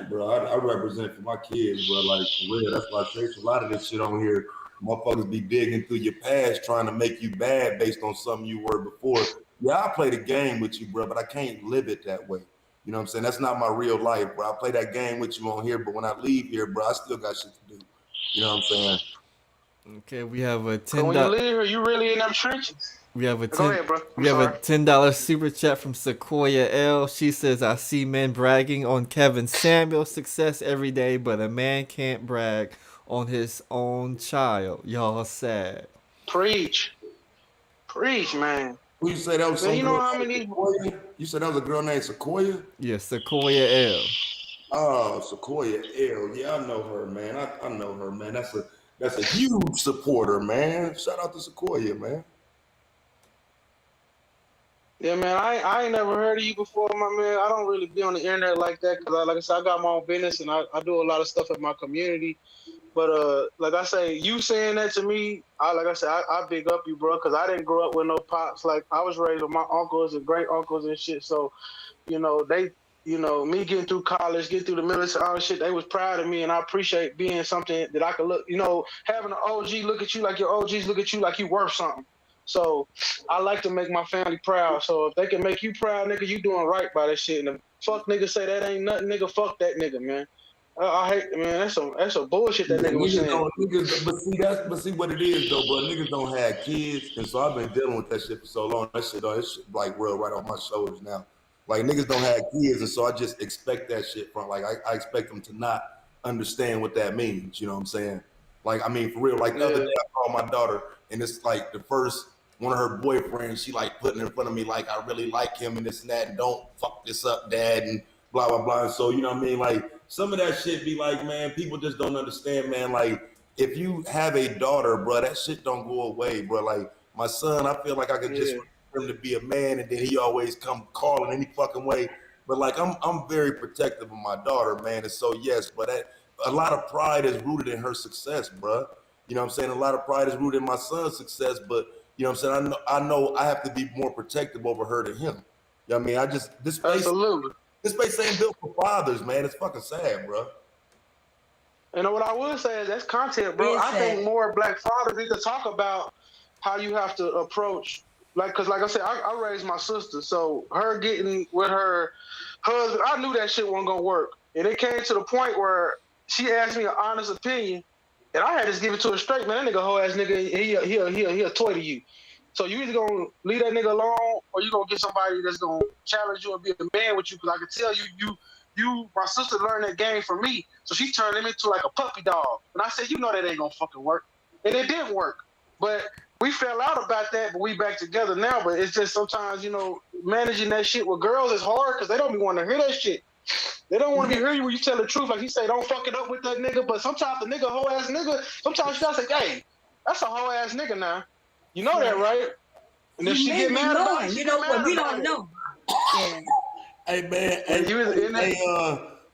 Bro, I represent for my kids, bro. Like for real, that's why I say a lot of this shit on here. Motherfuckers be digging through your past, trying to make you bad based on something you were before. Yeah, I play the game with you, bro, but I can't live it that way. You know what I'm saying? That's not my real life, bro. I play that game with you on here, but when I leave here, bro, I still got shit to do. You know what I'm saying? Okay, we have a Cause when you leave here, you really in them trenches. We have a Go ahead, bro. we have a $10 super chat from Sequoia L. She says, "I see men bragging on Kevin Samuel's success every day, but a man can't brag on his own child. Y'all sad." Preach, man. Who you say that was? Man, you know how many? You said that was a girl named Sequoia? Yeah, Sequoia L. Oh, Sequoia L. Yeah, I know her, man. I know her, man. That's a huge supporter, man. Shout out to Sequoia, man. Yeah, man, I ain't never heard of you before, my man. I don't really be on the internet like that because, like I said, I got my own business and I do a lot of stuff in my community. But like I say, you saying that to me, I big up you, bro, because I didn't grow up with no pops. Like I was raised with my uncles and great uncles and shit. So, me getting through college, getting through the military, all that shit, they was proud of me, and I appreciate being something that I could look, having an OG look at you like your OGs look at you like you worth something. So I like to make my family proud. So if they can make you proud, nigga, you doing right by that shit. And the fuck nigga say that ain't nothing, nigga, fuck that nigga, man. I hate, man. That's some bullshit that nigga was saying. But see what it is though, bro. Niggas don't have kids, and so I've been dealing with that shit for so long. That shit like real right on my shoulders now. Like niggas don't have kids, and so I just expect that shit from. Like I expect them to not understand what that means. You know what I'm saying? Like I mean, for real. Like the other day, I called my daughter, and it's like the first one of her boyfriends. She like putting in front of me like I really like him and this and that, and don't fuck this up, dad, and blah blah blah. And so you know what I mean? Like some of that shit be like, man, people just don't understand, man. Like if you have a daughter, bro, that shit don't go away, bro. Like my son, I feel like I could just for him to be a man, and then he always come calling any fucking way. But like I'm very protective of my daughter, man. And so yes, but a lot of pride is rooted in her success, bro. You know what I'm saying? A lot of pride is rooted in my son's success, but you know what I'm saying? I know I have to be more protective over her than him. You know what I mean? This space ain't built for fathers, man. It's fucking sad, bro. You know what I would say is that's content, bro. I think more black fathers need to talk about how you have to approach, because like I said, I raised my sister, so her getting with her husband, I knew that shit wasn't gonna work, and it came to the point where she asked me an honest opinion, and I had to just give it to her straight, man. That nigga whole ass nigga, he a toy to you. So you either gonna leave that nigga alone, or you gonna get somebody that's gonna challenge you and be a man with you. Because I can tell you, my sister learned that game from me. So she turned him into like a puppy dog. And I said, that ain't gonna fucking work. And it didn't work. But we fell out about that, but we back together now. But it's just sometimes, managing that shit with girls is hard because they don't be wanting to hear that shit. They don't want to be hear you when you tell the truth. Like he say, don't fuck it up with that nigga. But sometimes the nigga, whole ass nigga, sometimes you gotta say, hey, that's a whole ass nigga now. You know that, right? And if she get mad about it, we don't know. Yeah. Hey man,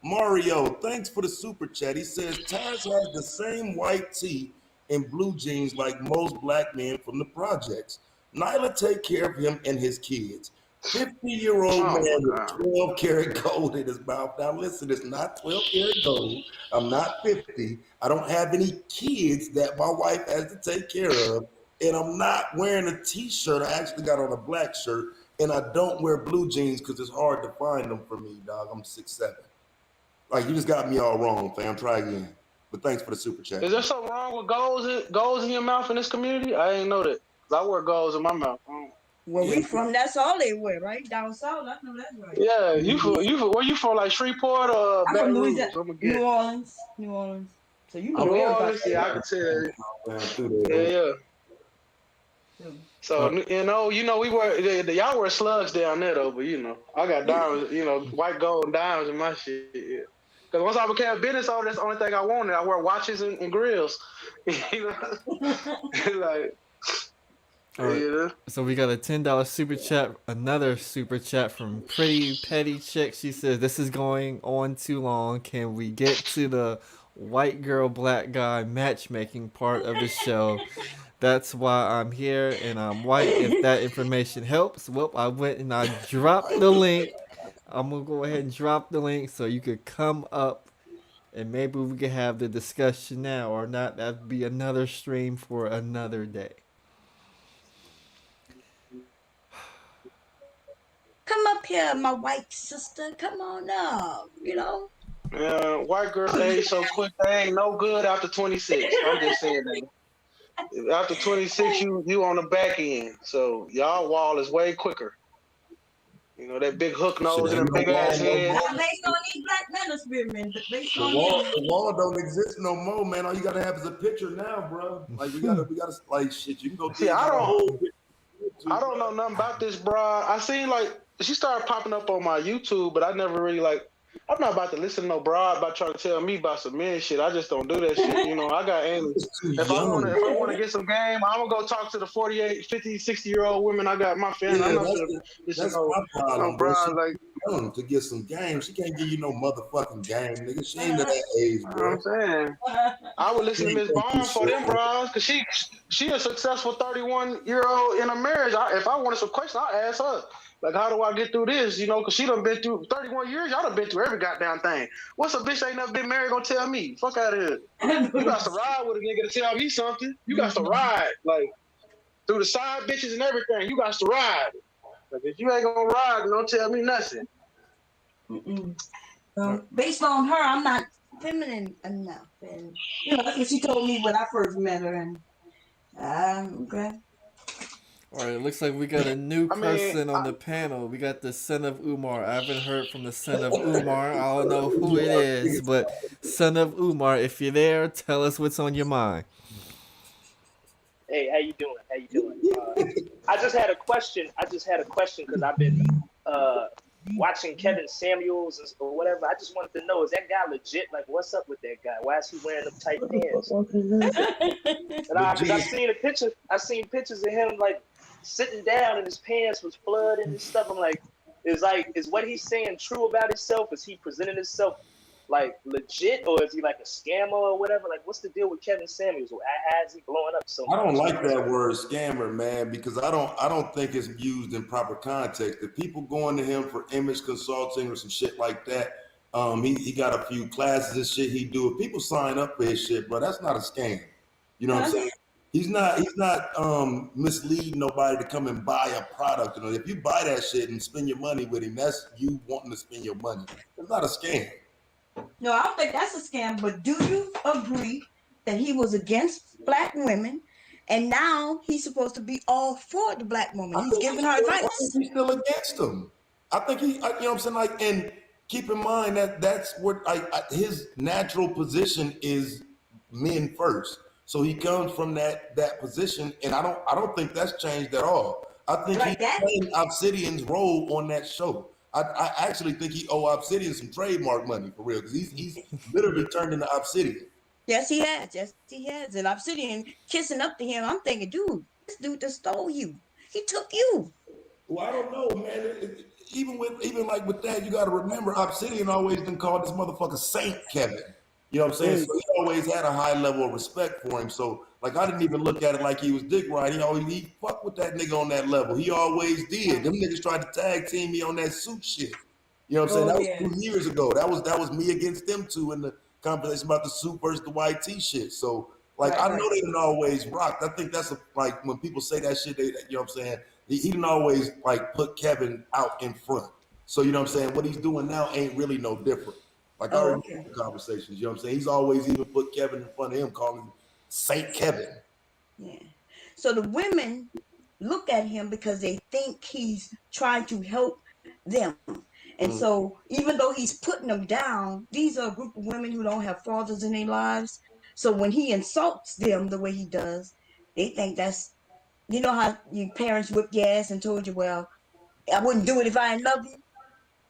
Mario, thanks for the super chat. He says Taz has the same white tee and blue jeans like most black men from the projects. Nyla take care of him and his kids. 50-year-old man with 12 karat gold in his mouth. Now listen, it's not 12 karat gold. I'm not 50. I don't have any kids that my wife has to take care of. And I'm not wearing a t-shirt. I actually got on a black shirt. And I don't wear blue jeans because it's hard to find them for me, dog. I'm 6'7". Like, you just got me all wrong, fam. Try again. But thanks for the super chat. Is there something wrong with goals in your mouth in this community? I ain't know that. I wear goals in my mouth. Where we from, that's all they wear, right? Down south, I know that's right. Yeah, where you from? Like Shreveport or Baton Rouge? New Orleans. So you know New everybody. Orleans, yeah, I can tell. Yeah. So we wear y'all wear slugs down there though, but I got diamonds, white gold and diamonds in my shit. Yeah. Cause once I became a business owner, that's the only thing I wanted. I wear watches and grills. Like. All right. So we got a $10 super chat, another super chat from Pretty Petty Chick. She says, "This is going on too long. Can we get to the white girl, black guy matchmaking part of the show? That's why I'm here and I'm white. If that information helps." Well, I went and I dropped the link. I'm going to go ahead and drop the link so you could come up and maybe we could have the discussion now or not. That'd be another stream for another day. here, my white sister. Come on up, you know. Yeah, white girls age so quick. They ain't no good after 26. I'm just saying that. After 26, you on the back end. So y'all wall is way quicker. You know, that big hook nose and a big ass head. Based on these black Manosphere men, based on The wall don't exist no more, man. All you gotta have is a picture now, bro. Like we gotta like shit. You can go. See, I don't know nothing about this broad. I seen like she started popping up on my YouTube, but I never really like. I'm not about to listen to no broad about trying to tell me about some men shit. I just don't do that shit. You know, I got English. If I want to get some game, I'm gonna go talk to the 48, 50, 60-year-old women I got in my family. I'm not gonna listen to my problem, no broad like. Young to get some game. She can't give you no motherfucking game, nigga. She ain't at that age, bro. I'm saying I would listen to Miss Bond for them bros, cause she a successful 31-year-old in a marriage. If I wanted some questions, I'll ask her. Like, how do I get through this? You know, cause she done been through 31 years. Y'all done been through every goddamn thing. What's a bitch that ain't never been married gonna tell me? Fuck out of here. You got to ride with a nigga to tell me something. You got to ride like through the side bitches and everything. You got to ride. Like if you ain't gonna ride, don't tell me nothing. Based on her, I'm not feminine enough, and you know that's what she told me when I first met her. And okay. All right, it looks like we got a new person on the panel. We got the son of Umar. I haven't heard from the son of Umar. I don't know who it is, but son of Umar, if you're there, tell us what's on your mind. Hey, how you doing? How you doing? I just had a question because I've been watching Kevin Samuels or whatever. I just wanted to know, is that guy legit? Like, what's up with that guy? Why is he wearing them tight pants? Because I seen pictures of him like sitting down and his pants was flooded and stuff. I'm like, is what he's saying true about himself? Is he presenting himself like legit, or is he like a scammer or whatever? Like, what's the deal with Kevin Samuels? How is he blowing up so much? I don't like that word scammer, man, because I don't think it's used in proper context. If people going to him for image consulting or some shit like that, he got a few classes and shit he do. If people sign up for his shit, bro, that's not a scam. You know what I'm saying? He's not misleading nobody to come and buy a product. You know, if you buy that shit and spend your money with him, that's you wanting to spend your money. It's not a scam. No, I don't think that's a scam. But do you agree that he was against black women, and now he's supposed to be all for the black woman? He's giving her advice. I think he's still against them. I think you know what I'm saying? Like, and keep in mind that that's what his natural position is men first. So he comes from that position, and I don't think that's changed at all. I think he's playing Obsidian's role on that show. I actually think he owe Obsidian some trademark money for real, because he's literally turned into Obsidian. Yes, he has. Yes, he has. And Obsidian kissing up to him. I'm thinking, dude, this dude just stole you. He took you. Well, I don't know, man. Even with that, you got to remember, Obsidian always been called this motherfucker Saint Kevin. You know what I'm saying? So he always had a high level of respect for him. So, like, I didn't even look at it like he was dick right. He fucked with that nigga on that level. He always did. Them niggas tried to tag team me on that suit shit. You know what I'm saying? That was 2 years ago. That was me against them two in the conversation about the suit versus the white tee shit. So, like, I know they didn't always rock. I think that's like when people say that shit, you know what I'm saying? He didn't always like put Kevin out in front. So, you know what I'm saying? What he's doing now ain't really no different. Like, I already had the conversations, you know what I'm saying? He's always even put Kevin in front of him, calling him Saint Kevin. Yeah. So the women look at him because they think he's trying to help them. And so even though he's putting them down, these are a group of women who don't have fathers in their lives. So when he insults them the way he does, they think that's, you know how your parents whipped your ass and told you, well, I wouldn't do it if I didn't love you.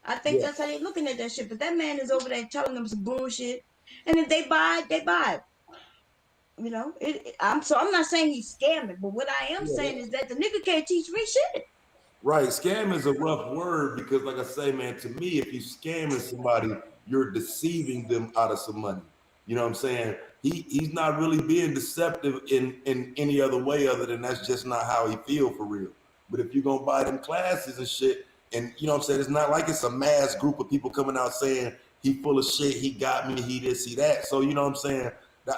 I think that's how they're looking at that shit. But that man is over there telling them some bullshit. And if they buy it, they buy it. You know, I'm not saying he's scamming, but what I am saying is that the nigga can't teach me shit. Right. Scam is a rough word because, like I say, man, to me, if you scamming somebody, you're deceiving them out of some money. You know what I'm saying? He's not really being deceptive in any other way other than that's just not how he feel for real. But if you're going to buy them classes and shit, and you know what I'm saying, it's not like it's a mass group of people coming out saying he full of shit, he got me, he this, he that. So you know what I'm saying?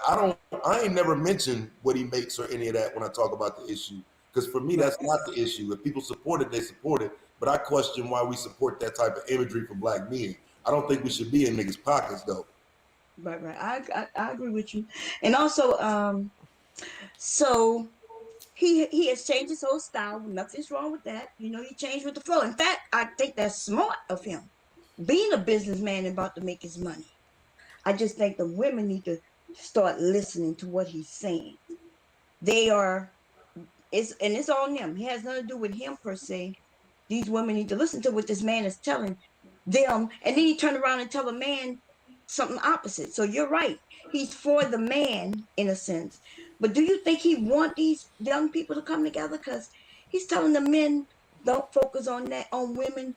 I ain't never mentioned what he makes or any of that when I talk about the issue. Because for me, that's not the issue. If people support it, they support it. but I question why we support that type of imagery for black men. I don't think we should be in niggas' pockets though. Right. I agree with you. And also, so he has changed his whole style. Nothing's wrong with that. You know, he changed with the flow. In fact, I think that's smart of him. Being a businessman and about to make his money. I just think the women need to start listening to what he's saying. It's on him. It has nothing to do with him per se. These women need to listen to what this man is telling them, and then he turn around and tell a man something opposite. So you're right. He's for the man in a sense. But do you think he want these young people to come together? Because he's telling the men, don't focus on that, on women.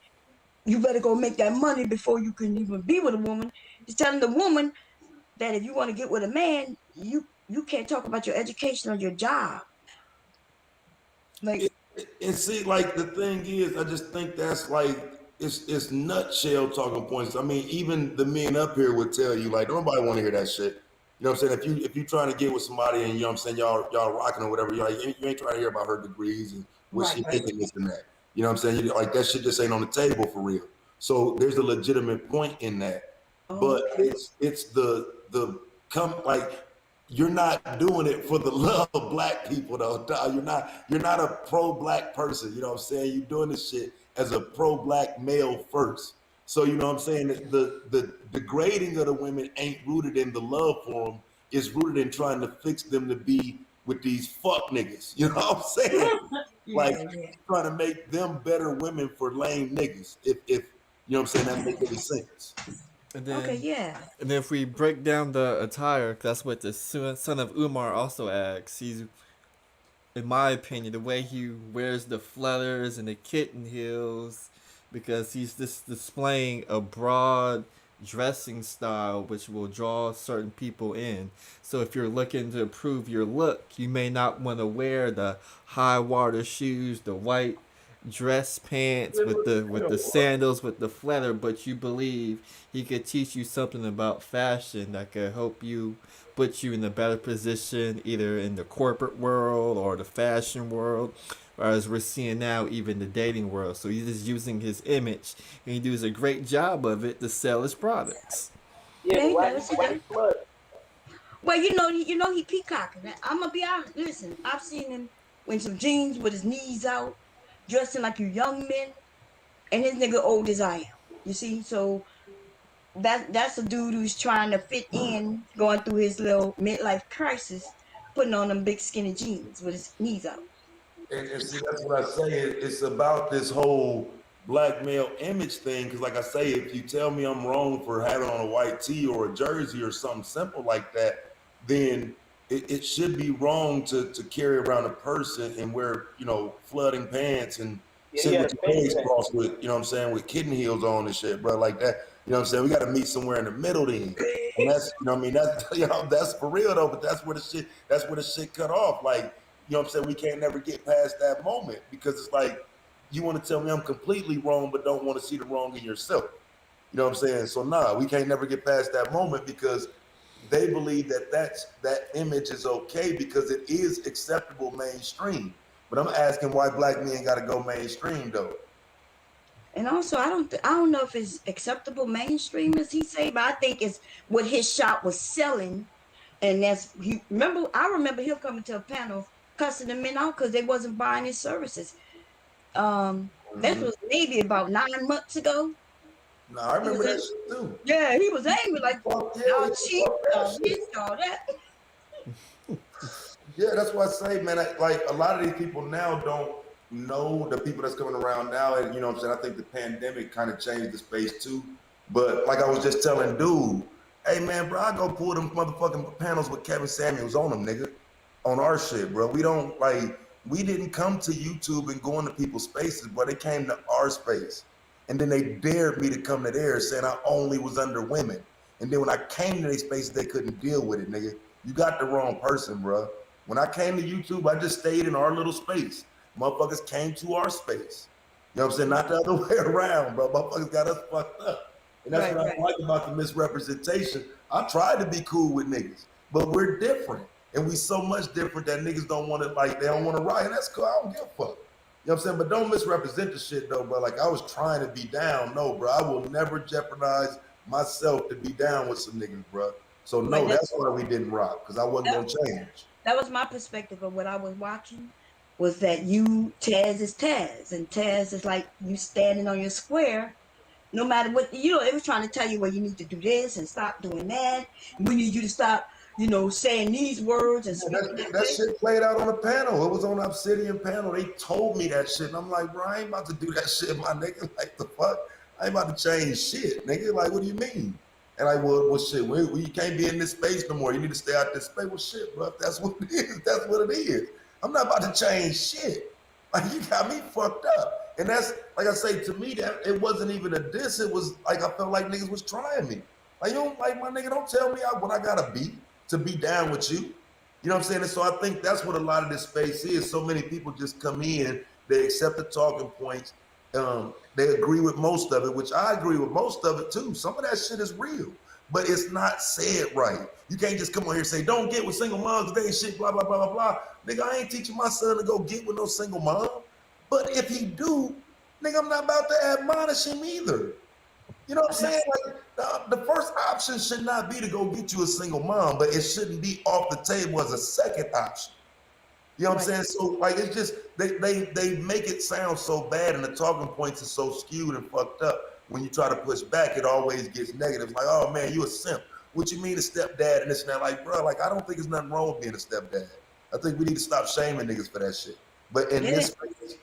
You better go make that money before you can even be with a woman. He's telling the woman that if you want to get with a man, you can't talk about your education or your job. Like, and see, like the thing is, I just think that's like it's nutshell talking points. I mean, even the men up here would tell you, like, nobody want to hear that shit. You know what I'm saying? If you trying to get with somebody and you know what I'm saying, y'all rocking or whatever, you're like, you ain't trying to hear about her degrees and what she making this and that. You know what I'm saying? Like that shit just ain't on the table for real. So there's a legitimate point in that. But it's the like you're not doing it for the love of black people though. You're not a pro-black person. You know what I'm saying? You're doing this shit as a pro-black male first. So you know what I'm saying? The degrading of the women ain't rooted in the love for them. It's rooted in trying to fix them to be with these fuck niggas. You know what I'm saying? Trying to make them better women for lame niggas. If you know what I'm saying, that makes any sense. And then, And then if we break down the attire, that's what the son of Umar also asks. He's, in my opinion, the way he wears the flutters and the kitten heels, because he's just displaying a broad dressing style which will draw certain people in. So if you're looking to improve your look, you may not want to wear the high water shoes, the white dress pants with the sandals with the flutter, but you believe he could teach you something about fashion that could help you put you in a better position either in the corporate world or the fashion world, or as we're seeing now, even the dating world. So he's just using his image, and he does a great job of it to sell his products. Well, you know he peacocking. I'm gonna be honest. Listen, I've seen him in some jeans with his knees out, dressing like you young men, and his nigga old as I am. You see, so that's a dude who's trying to fit in, going through his little midlife crisis, putting on them big skinny jeans with his knees out. And see, that's what I say. It's about this whole black male image thing. Because, like I say, if you tell me I'm wrong for having on a white tee or a jersey or something simple like that, then it should be wrong to carry around a person and wear, you know, flooding pants and sit with your legs crossed with, you know what I'm saying, with kitten heels on and shit, bro, like that. You know what I'm saying? We got to meet somewhere in the middle then. And that's, you know what I mean? That's, you know, that's for real though, but that's where the shit cut off. Like, you know what I'm saying? We can't never get past that moment because it's like, you want to tell me I'm completely wrong, but don't want to see the wrong in yourself. You know what I'm saying? So nah, we can't never get past that moment because they believe that image is okay because it is acceptable mainstream. But I'm asking why black men got to go mainstream though. And also, I don't know if it's acceptable mainstream as he say, but I think it's what his shop was selling, and that's I remember him coming to a panel cussing the men out because they wasn't buying his services. That was maybe about 9 months ago. No, I remember that shit too. Yeah, he was angry like, y'all cheap, y'all this, y'all that. Yeah, that's what I say, man. Like a lot of these people now don't know the people that's coming around now, and you know what I'm saying. I think the pandemic kind of changed the space too. But like I was just telling dude, hey man, bro, I go pull them motherfucking panels with Kevin Samuels on them, nigga, on our shit, bro. We didn't come to YouTube and go into people's spaces, but they came to our space. And then they dared me to come to theirs saying I only was under women. And then when I came to their spaces, they couldn't deal with it, nigga. You got the wrong person, bro. When I came to YouTube, I just stayed in our little space. Motherfuckers came to our space. You know what I'm saying? Not the other way around, bro. Motherfuckers got us fucked up. And that's what I like about the misrepresentation. I tried to be cool with niggas, but we're different. And we so much different that niggas don't want to, like, they don't want to riot. That's cool. I don't give a fuck. know what I'm saying? But don't misrepresent the shit though, bro. Like I was trying to be down. No, bro. I will never jeopardize myself to be down with some niggas, bro. So no, that's why we didn't rock, because I wasn't gonna change. That was my perspective of what I was watching, was that Taz is Taz, and Taz is like you standing on your square, no matter what, it was trying to tell you, well, you need to do this and stop doing that. We need you to stop, saying these words and that shit played out on the panel. It was on the Obsidian panel. They told me that shit, and I'm like, bro, I ain't about to do that shit, my nigga. Like the fuck, I ain't about to change shit, nigga. Like, what do you mean? And I well shit, we can't be in this space no more. You need to stay out this space. Well, shit, bro. If that's what it is, that's what it is. I'm not about to change shit. Like, you got me fucked up. And that's, like I say, to me, that it wasn't even a diss. It was like I felt like niggas was trying me. Like, you don't, like, my nigga, don't tell me what I gotta be to be down with you. You know what I'm saying? And so I think that's what a lot of this space is. So many people just come in, they accept the talking points. They agree with most of it, which I agree with most of it too. Some of that shit is real, but it's not said right. You can't just come on here and say, don't get with single moms today and shit, blah, blah, blah, blah, blah. Nigga, I ain't teaching my son to go get with no single mom. But if he do, nigga, I'm not about to admonish him either. You know what I'm saying? Like the first option should not be to go get you a single mom, but it shouldn't be off the table as a second option. You know what I'm saying? So like it's just they make it sound so bad, and the talking points are so skewed and fucked up. When you try to push back, it always gets negative. Like, oh man, you a simp. What you mean a stepdad and this and that? Like, bro, like I don't think there's nothing wrong with being a stepdad. I think we need to stop shaming niggas for that shit. But in this case,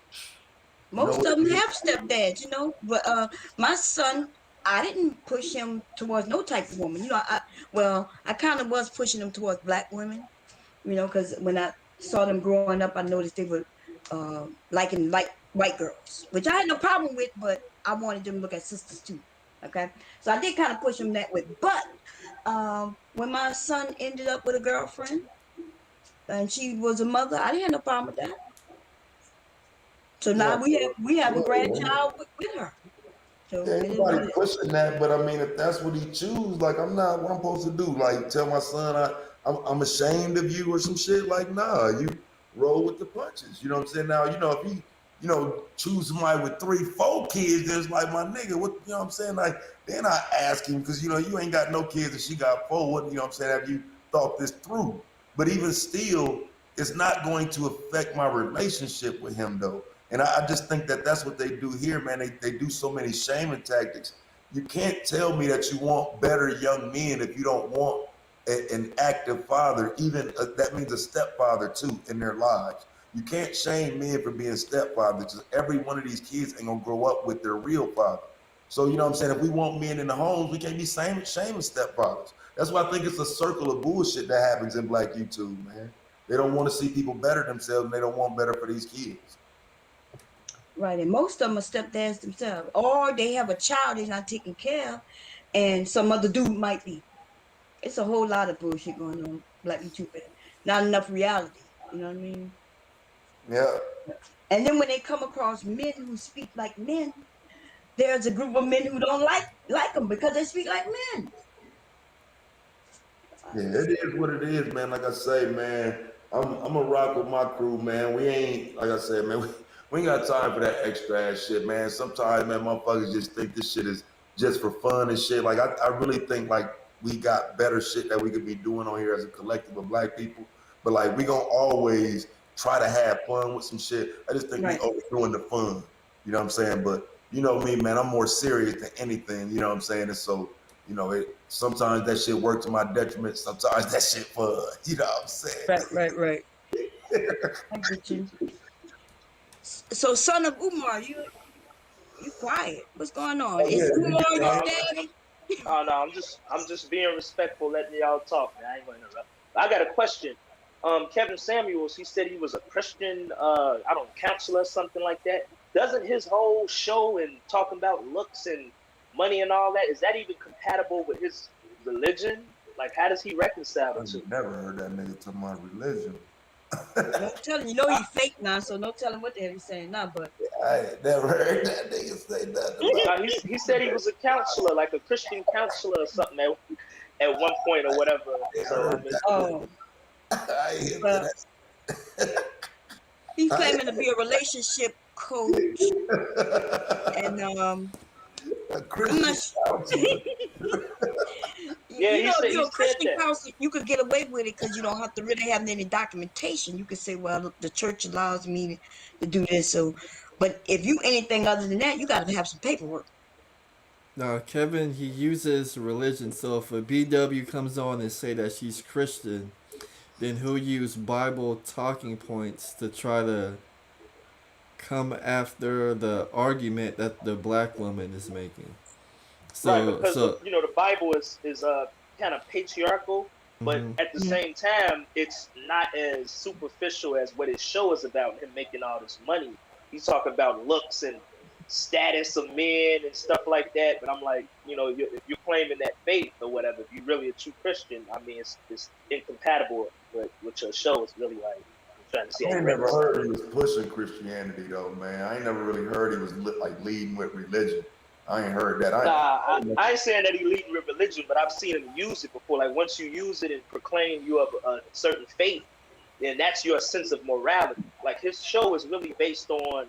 most of them have stepdads, But my son, I didn't push him towards no type of woman. I kind of was pushing him towards black women, because when I saw them growing up, I noticed they were liking white girls, which I had no problem with, but I wanted them to look at sisters too. Okay, so I did kind of push him that way. But when my son ended up with a girlfriend and she was a mother, I didn't have no problem with that. So now we have a grandchild with her. So anybody pushing that, but I mean, if that's what he choose, like what I'm supposed to do? Like tell my son I'm ashamed of you or some shit? Like, nah, you roll with the punches. You know what I'm saying? Now, if he, choose somebody with 3-4 kids, then it's like, my nigga, what, you know what I'm saying? Like, then I ask him, because, you ain't got no kids and she got 4, what, you know what I'm saying? Have you thought this through? But even still, it's not going to affect my relationship with him, though. And I just think that that's what they do here, man. They do so many shaming tactics. You can't tell me that you want better young men if you don't want an active father, even that means a stepfather too in their lives. You can't shame men for being stepfathers, because every one of these kids ain't gonna grow up with their real father. So you know what I'm saying? If we want men in the homes, we can't be shaming stepfathers. That's why I think it's a circle of bullshit that happens in Black YouTube, man. They don't want to see people better themselves, and they don't want better for these kids. Right, and most of them are stepdads themselves, or they have a child they're not taking care of, and some other dude might be. It's a whole lot of bullshit going on Black YouTube. Not enough reality. You know what I mean? Yeah. And then when they come across men who speak like men, there's a group of men who don't like them because they speak like men. Yeah, it is what it is, man. Like I say, man, I'm a rock with my crew, man. We ain't, like I said, man, we ain't got time for that extra ass shit, man. Sometimes, man, motherfuckers just think this shit is just for fun and shit. Like, I really think, like, we got better shit that we could be doing on here as a collective of Black people. But, like, we gonna always try to have fun with some shit. I just think we overdoing the fun. You know what I'm saying? But, you know me, man, I'm more serious than anything. You know what I'm saying? And so, sometimes that shit work to my detriment. Sometimes that shit fun. You know what I'm saying? Right. I get you. So, son of Umar, you quiet. What's going on? Is Umar your daddy? Oh no, I'm just being respectful, letting y'all talk, man. I ain't gonna interrupt. I got a question. Kevin Samuels, he said he was a Christian, counselor, something like that. Doesn't his whole show and talking about looks and money and all that, is that even compatible with his religion? Like, how does he reconcile the two? Never heard that nigga talking about religion. Don't tell him. He's fake now, so don't tell him what the hell he's saying now. But I ain't never heard that nigga say nothing. He said he was a counselor, like a Christian counselor or something at one point or whatever. So, he's claiming to be a relationship coach, and I'm not. Yeah, You know, if he you're a said Christian that. counselor, you could get away with it because you don't have to really have any documentation. You could say, well, the church allows me to do this. So, but if you anything other than that, you got to have some paperwork. Now, Kevin, he uses religion. So if a BW comes on and say that she's Christian, then he'll use Bible talking points to try to come after the argument that the black woman is making. Right, So, because the Bible is kind of patriarchal, but Mhm. at the same time, it's not as superficial as what it shows about him making all this money. He's talking about looks and status of men and stuff like that. But I'm like, if you're claiming that faith or whatever, if you're really a true Christian, I mean, it's incompatible with your show. It's really like I'm trying to see. I ain't never heard he was pushing Christianity though, man. I ain't never really heard he was like leading with religion. I ain't heard that. I ain't saying that he leading with religion, but I've seen him use it before. Like once you use it and proclaim you of a certain faith, then that's your sense of morality. Like his show is really based on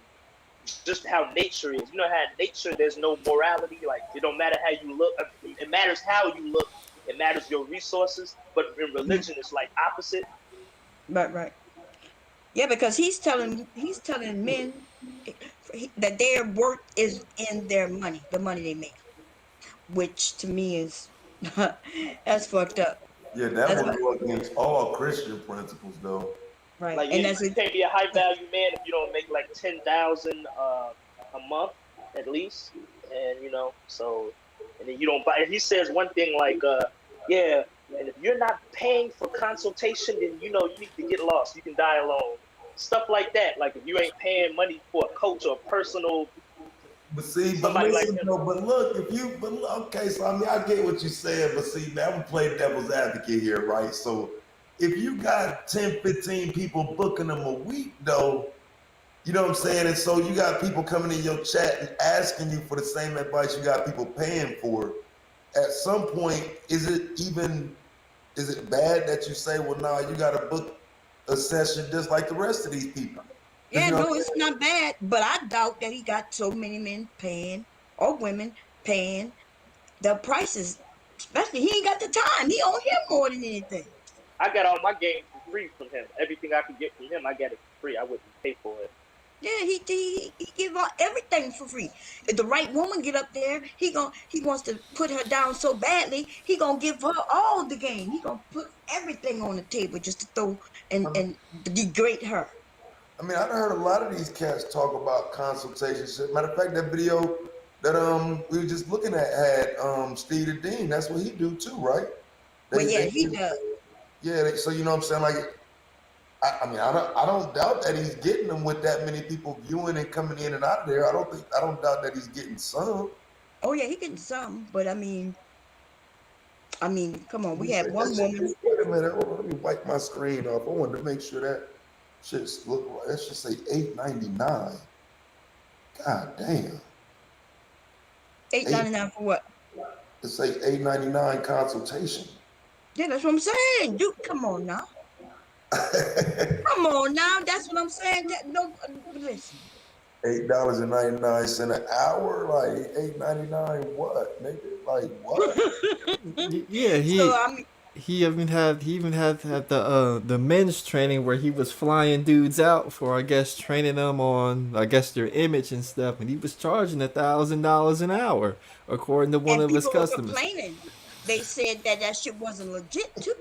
just how nature is. You know how in nature there's no morality. Like it don't matter how you look. It matters how you look. It matters your resources. But in religion, it's like opposite. Right. Yeah, because he's telling men that their worth is in their money, the money they make, which to me is that's fucked up. Yeah, that would go against all Christian principles, though. Right, Like and you can't be a high value man if you don't make like 10,000 a month at least, and so and then you don't buy. He says one thing like, yeah, and if you're not paying for consultation, then you need to get lost. You can die alone. Stuff like that. Like if you ain't paying money for a coach or personal. But see, but look, okay, so I mean, I get what you're saying, but see, man, I'm gonna play devil's advocate here, right? So if you got 10, 15 people booking them a week, though, you know what I'm saying? And so you got people coming in your chat and asking you for the same advice you got people paying for. At some point, is it bad that you say, well, nah, you got to book a session just like the rest of these people? Yeah, no, it's not bad, but I doubt that he got so many men paying or women paying the prices. Especially, he ain't got the time. He owe him more than anything. I got all my games for free from him. Everything I could get from him, I got it for free. I wouldn't pay for it. Yeah, he give out everything for free. If the right woman get up there, he wants to put her down so badly, he gonna give her all the game. He gonna put everything on the table just to throw and degrade her. I mean, I've heard a lot of these cats talk about consultation shit. Matter of fact, that video that we were just looking at had Steve the Dean. That's what he do too, right? He does. Yeah, so you know what I'm saying? Like, I mean, I don't doubt that he's getting them with that many people viewing and coming in and out of there. I don't doubt that he's getting some. Oh yeah, he getting some, but I mean, come on, we had one woman. Wait a minute, let me wipe my screen off. I wanted to make sure that shit look right. That should say $8.99. God damn. $8.99 for what? It say $8.99 consultation. Yeah, that's what I'm saying. Dude, come on now. Come on now. That's what I'm saying. Listen. $8.99 an hour, like $8.99 what, nigga? Like what? Yeah, he even had the men's training where he was flying dudes out for, I guess, training them on, I guess, their image and stuff, and he was charging $1,000 an hour, according to one of his customers. Complaining. They said that shit wasn't legit too.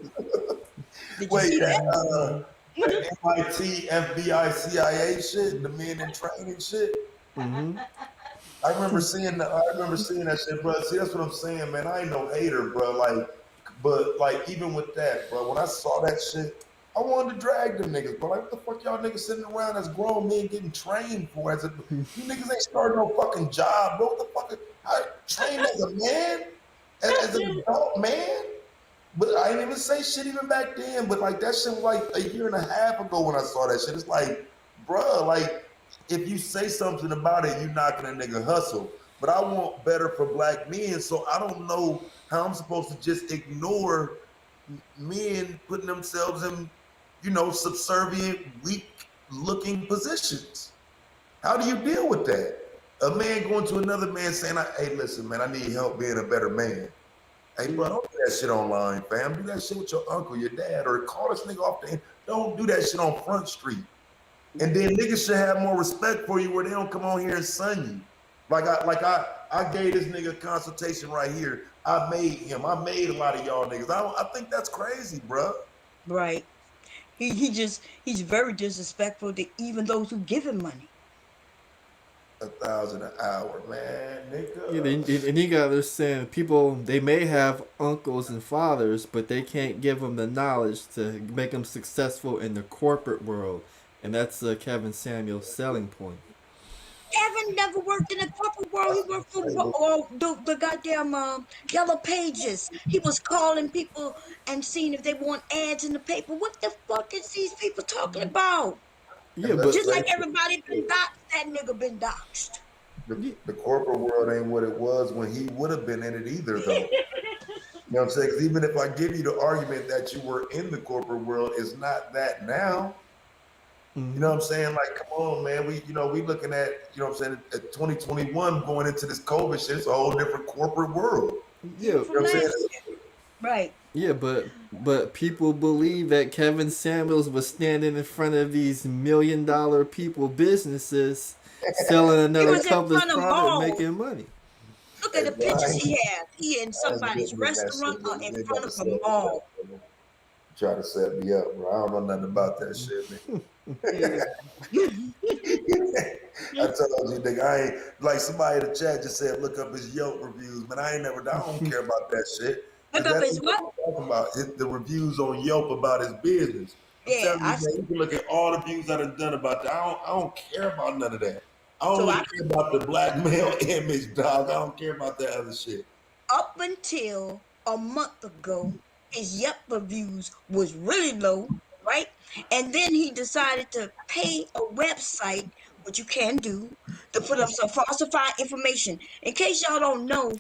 Did you Wait, see that? MIT, FBI, CIA shit, the men in training shit. Mm-hmm. I remember seeing that shit, bro. See, that's what I'm saying, man. I ain't no hater, bro. But even with that, bro, when I saw that shit, I wanted to drag them niggas, bro. Like, what the fuck y'all niggas sitting around as grown men getting trained for? You niggas ain't starting no fucking job, bro. What the fuck? I trained as a man, as an adult man. But I didn't even say shit even back then. But like that shit was like a year and a half ago when I saw that shit. It's like, bruh, like if you say something about it, you knocking a nigga hustle. But I want better for black men, so I don't know how I'm supposed to just ignore men putting themselves in, subservient, weak-looking positions. How do you deal with that? A man going to another man saying, "Hey, listen, man, I need help being a better man." Hey, bro, don't do that shit online, fam. Do that shit with your uncle, your dad, or call this nigga off the end. Don't do that shit on Front Street. And then niggas should have more respect for you where they don't come on here and sun you. I gave this nigga a consultation right here. I made him. I made a lot of y'all niggas. I think that's crazy, bro. Right. He's very disrespectful to even those who give him money. $1,000 an hour, man, nigga. Yeah, and you gotta understand, people, they may have uncles and fathers, but they can't give them the knowledge to make them successful in the corporate world. And that's Kevin Samuel's selling point. Evan never worked in the corporate world. He worked for the goddamn Yellow Pages. He was calling people and seeing if they want ads in the paper. What the fuck is these people talking about? Yeah, but just like everybody been doxxed, that nigga been doxxed. The corporate world ain't what it was when he would have been in it either, though. You know what I'm saying? 'Cause even if I give you the argument that you were in the corporate world, it's not that now. Mm-hmm. You know what I'm saying? Like, come on, man. We looking at, you know what I'm saying, at 2021 going into this COVID shit, it's a whole different corporate world. Yeah, you know what I'm saying? Right. Yeah, but people believe that Kevin Samuels was standing in front of these $1 million people businesses selling another company's product, making money. Look at the pictures he had. He in somebody's restaurant or in front of a mall. Try to set me up, bro. I don't know nothing about that shit, man. I told you, nigga, I ain't like somebody in the chat just said, look up his Yelp reviews, man. I don't care about that shit. Look up his what? Talking about the reviews on Yelp about his business. Yeah, you can look at all the views I've done about that. I don't care about none of that. I only care about the black male image, dog. I don't care about that other shit. Up until a month ago, his Yelp reviews was really low, right? And then he decided to pay a website, which you can do, to put up some falsified information. In case y'all don't know,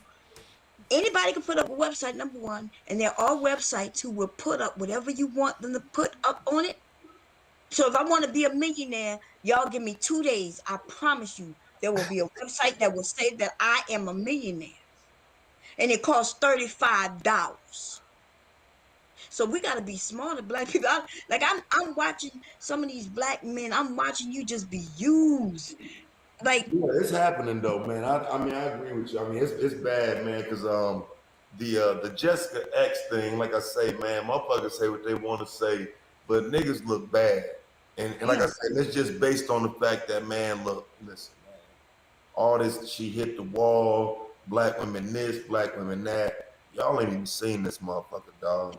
anybody can put up a website, number one, and there are websites who will put up whatever you want them to put up on it. So if I want to be a millionaire, y'all give me 2 days. I promise you, there will be a website that will say that I am a millionaire. And it costs $35. So we gotta be smarter, black people. I'm watching some of these black men. I'm watching you just be used. Like, yeah, it's happening though, man. I mean, I agree with you. I mean, it's bad, man. Because the Jessica X thing, like I say, man, motherfuckers say what they want to say, but niggas look bad. And like I said, it's just based on the fact that, man, look, listen, man, all this, she hit the wall, black women this, black women that. Y'all ain't even seen this motherfucker, dog.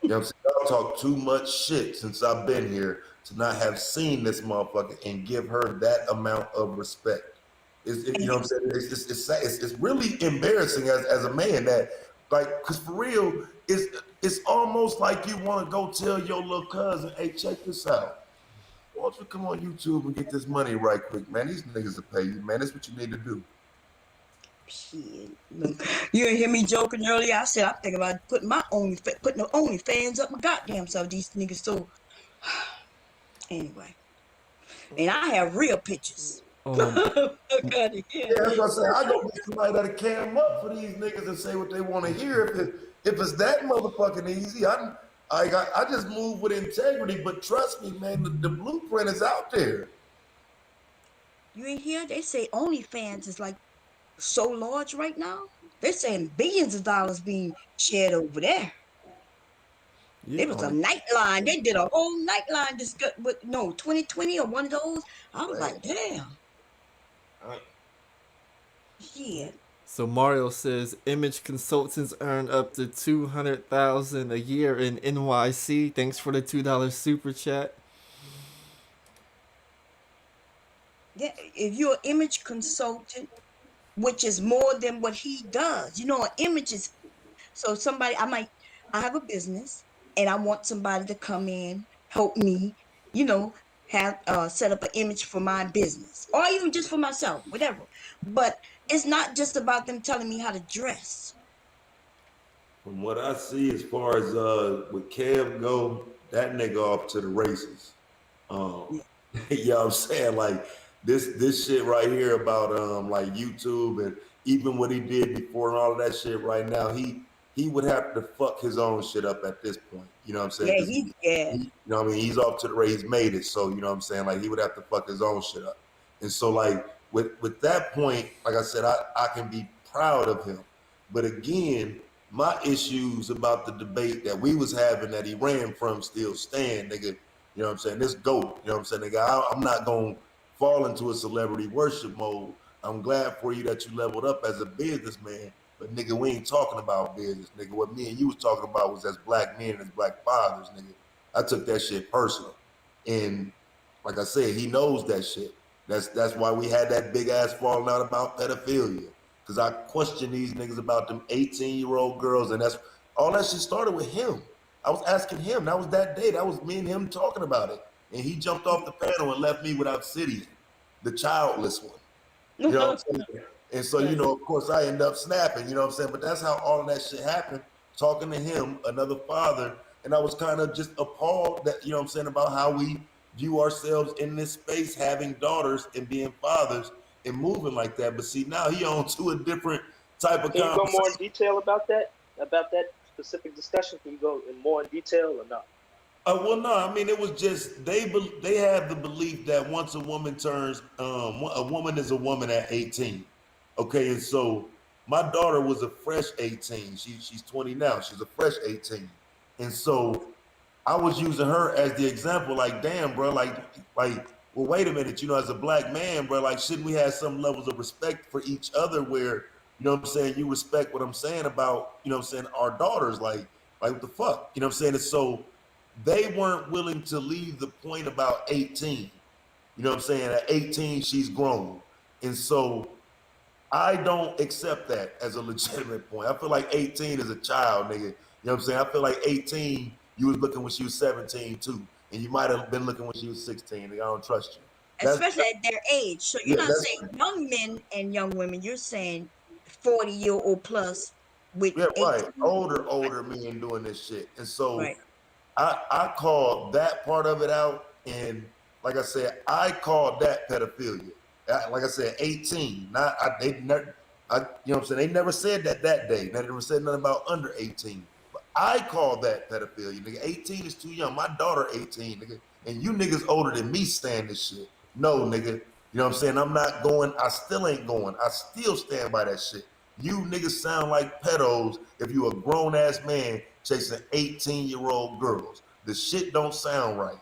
You know what I'm saying? Y'all talk too much shit since I've been here to not have seen this motherfucker and give her that amount of respect. You know what I'm saying? It's really embarrassing as a man that, like, cause for real, it's almost like you want to go tell your little cousin, hey, check this out. Why don't you come on YouTube and get this money right quick, man? These niggas will pay you, man. That's what you need to do. shit. You didn't hear me joking earlier. I said I'm thinking about putting the OnlyFans up my goddamn self. These niggas so anyway. And I have real pictures. Yeah, that's what I say. I go get somebody that'll cam up for these niggas and say what they want to hear. If it's that motherfucking easy, I just move with integrity. But trust me, man, the blueprint is out there. You ain't hear? They say OnlyFans is like so large right now. They're saying billions of dollars being shared over there. Yeah, There was a nightline. They did a whole nightline with 2020 or one of those. I was like, damn. Shit. So Mario says image consultants earn up to $200,000 a year in NYC. Thanks for the $2 super chat. Yeah, if you're an image consultant, which is more than what he does, an image is. So I have a business and I want somebody to come in, help me, have set up an image for my business or even just for myself, whatever. But it's not just about them telling me how to dress. From what I see, as far as with Kev go, that nigga off to the races. You know what I'm saying? Like this shit right here about like YouTube and even what he did before and all of that shit right now, he would have to fuck his own shit up at this point. You know what I'm saying? Yeah, 'Cause yeah. you know what I mean? He's off to the race, he's made it. So, you know what I'm saying? Like he would have to fuck his own shit up. And so like with that point, like I said, I can be proud of him. But again, my issues about the debate that we was having that he ran from still stand, nigga. You know what I'm saying? This GOAT, you know what I'm saying, nigga? I'm not gonna fall into a celebrity worship mode. I'm glad for you that you leveled up as a businessman, but nigga, we ain't talking about business, nigga. What me and you was talking about was as black men and as black fathers, nigga. I took that shit personal. And like I said, he knows that shit. That's why we had that big ass falling out about pedophilia. Cause I questioned these niggas about them 18-year-old girls, and that's all that shit started with him. I was asking him. That was that day. That was me and him talking about it. And he jumped off the panel and left me with Obsidian, the childless one. You know what I'm saying? And so, you know, of course, I end up snapping, you know what I'm saying? But that's how all of that shit happened, talking to him, another father, and I was kind of just appalled that, you know what I'm saying, about how we view ourselves in this space, having daughters and being fathers and moving like that. But see, now he on to a different type of Can you go conversation. more in detail about that specific discussion? Can you go in more in detail or not? Well, no, I mean, it was just they have the belief that once a woman turns, a woman is a woman at 18. Okay, and so my daughter was a fresh 18. She's 20 now. She's a fresh 18, and so I was using her as the example. Like, damn, bro, like, well, wait a minute. You know, as a black man, bro, like, shouldn't we have some levels of respect for each other? Where, you know what I'm saying, you respect what I'm saying about, you know what I'm saying, our daughters. Like what the fuck, you know what I'm saying? And so they weren't willing to leave the point about 18. You know what I'm saying? At 18, she's grown. And so I don't accept that as a legitimate point. I feel like 18 is a child, nigga. You know what I'm saying? I feel like 18, you was looking when she was 17 too. And you might have been looking when she was 16. Nigga, I don't trust you. Especially at their age. So you're not saying young men and young women, you're saying 40-year-old plus with right. Older men doing this shit. And so I called that part of it out, and like I said, I called that pedophilia. Like I said, 18. Not they never. You know what I'm saying? They never said that day. They never said nothing about under 18. But I call that pedophilia. Nigga, 18 is too young. My daughter 18, nigga, and you niggas older than me stand this shit. No, nigga. You know what I'm saying? I'm not going. I still ain't going. I still stand by that shit. You niggas sound like pedos if you a grown ass man chasing 18-year-old girls. The shit don't sound right.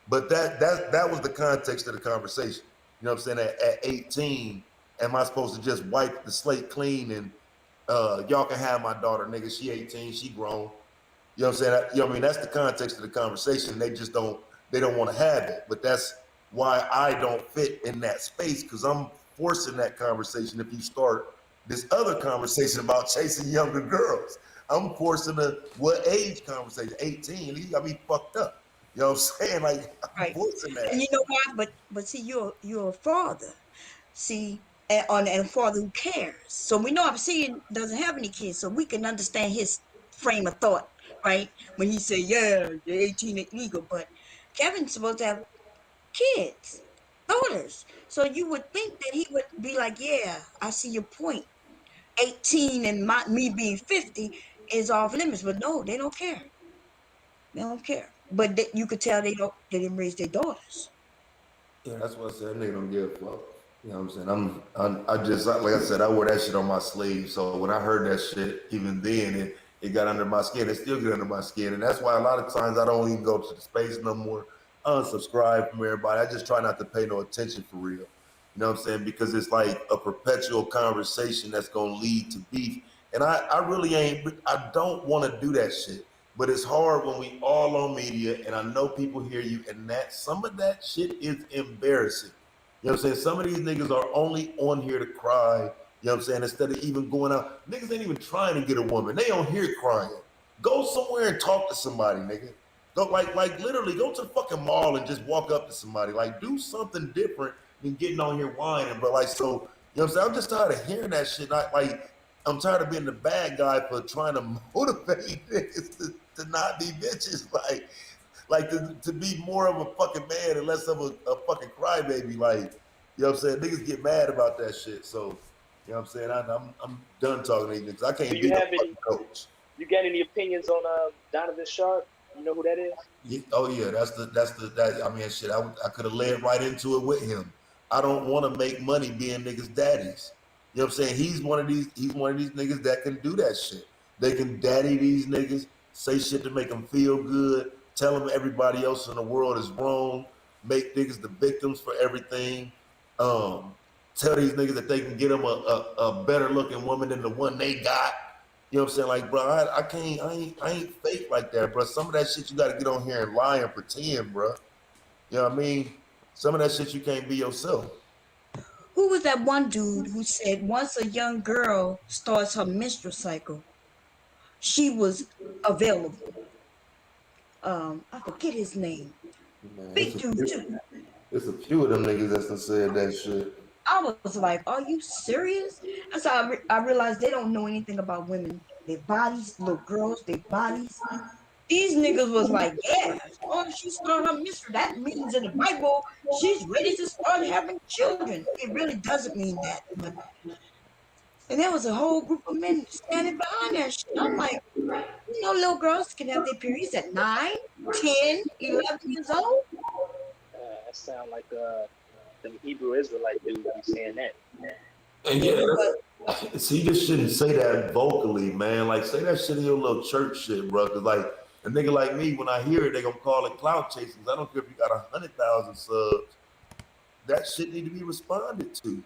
But that was the context of the conversation. You know what I'm saying? At 18, am I supposed to just wipe the slate clean and y'all can have my daughter, nigga. She 18, she grown. You know what I'm saying? You know what I mean? That's the context of the conversation. They don't want to have it. But that's why I don't fit in that space, because I'm forcing that conversation. If you start this other conversation about chasing younger girls, I'm forcing a what age conversation. 18, you got me fucked up. You know what I'm saying? Like, I'm forcing that. And you know why? But see, you're a father. See, and a father who cares. So we know Obsidian doesn't have any kids, so we can understand his frame of thought, right? When he say, yeah, the 18 is legal, but Kevin's supposed to have kids, daughters. So you would think that he would be like, yeah, I see your point. 18 and me being 50 is off limits, but no, they don't care. They don't care. But you could tell they didn't raise their daughters. Yeah, that's what I said. Nigga don't give a fuck. You know what I'm saying? I just, like I said, I wear that shit on my sleeve. So when I heard that shit, even then, it got under my skin. It still get under my skin. And that's why a lot of times I don't even go to the space no more. I unsubscribe from everybody. I just try not to pay no attention for real. You know what I'm saying? Because it's like a perpetual conversation that's going to lead to beef. And I really I don't want to do that shit. But it's hard when we all on media, and I know people hear you, and some of that shit is embarrassing. You know what I'm saying? Some of these niggas are only on here to cry, you know what I'm saying, instead of even going out. Niggas ain't even trying to get a woman. They on here crying. Go somewhere and talk to somebody, nigga. Go like literally go to the fucking mall and just walk up to somebody. Like, do something different than getting on here whining, bro. Like, so, you know what I'm saying? I'm just tired of hearing that shit. I'm tired of being the bad guy for trying to motivate niggas to not be bitches, like to be more of a fucking man and less of a fucking crybaby. Like, You know what I'm saying? Niggas get mad about that shit. So, you know what I'm saying? I'm done talking to these niggas. I can't Do be you a have any? fucking coach. You got any opinions on Donovan Sharp? You know who that is? Yeah, oh yeah, that. I mean, shit. I could have led right into it with him. I don't want to make money being niggas' daddies. You know what I'm saying? He's one of these niggas that can do that shit. They can daddy these niggas, say shit to make them feel good, tell them everybody else in the world is wrong, make niggas the victims for everything. Tell these niggas that they can get them a better looking woman than the one they got. You know what I'm saying? Like, bro, I ain't fake like that, bro. Some of that shit you got to get on here and lie and pretend, bro. You know what I mean? Some of that shit you can't be yourself. Who was that one dude who said once a young girl starts her menstrual cycle, she was available? I forget his name. Man, Big dude too. There's a few of them niggas that's done said that shit. I was like, are you serious? That's how I realized they don't know anything about women. Their bodies, little girls, their bodies. These niggas was like, yeah, as long as she start her menstrual, that means in the Bible, she's ready to start having children. It really doesn't mean that. But, and there was a whole group of men standing behind that shit. I'm like, you know, little girls can have their periods at 9, 10, 11 years old. That sound like the Hebrew Israelite dude be saying that. And yeah, see, you just shouldn't say that vocally, man. Like, say that shit in your little church shit, bro. Cause like a nigga like me, when I hear it, they gonna call it clout chasing. I don't care if you got 100,000 subs. That shit need to be responded to. You know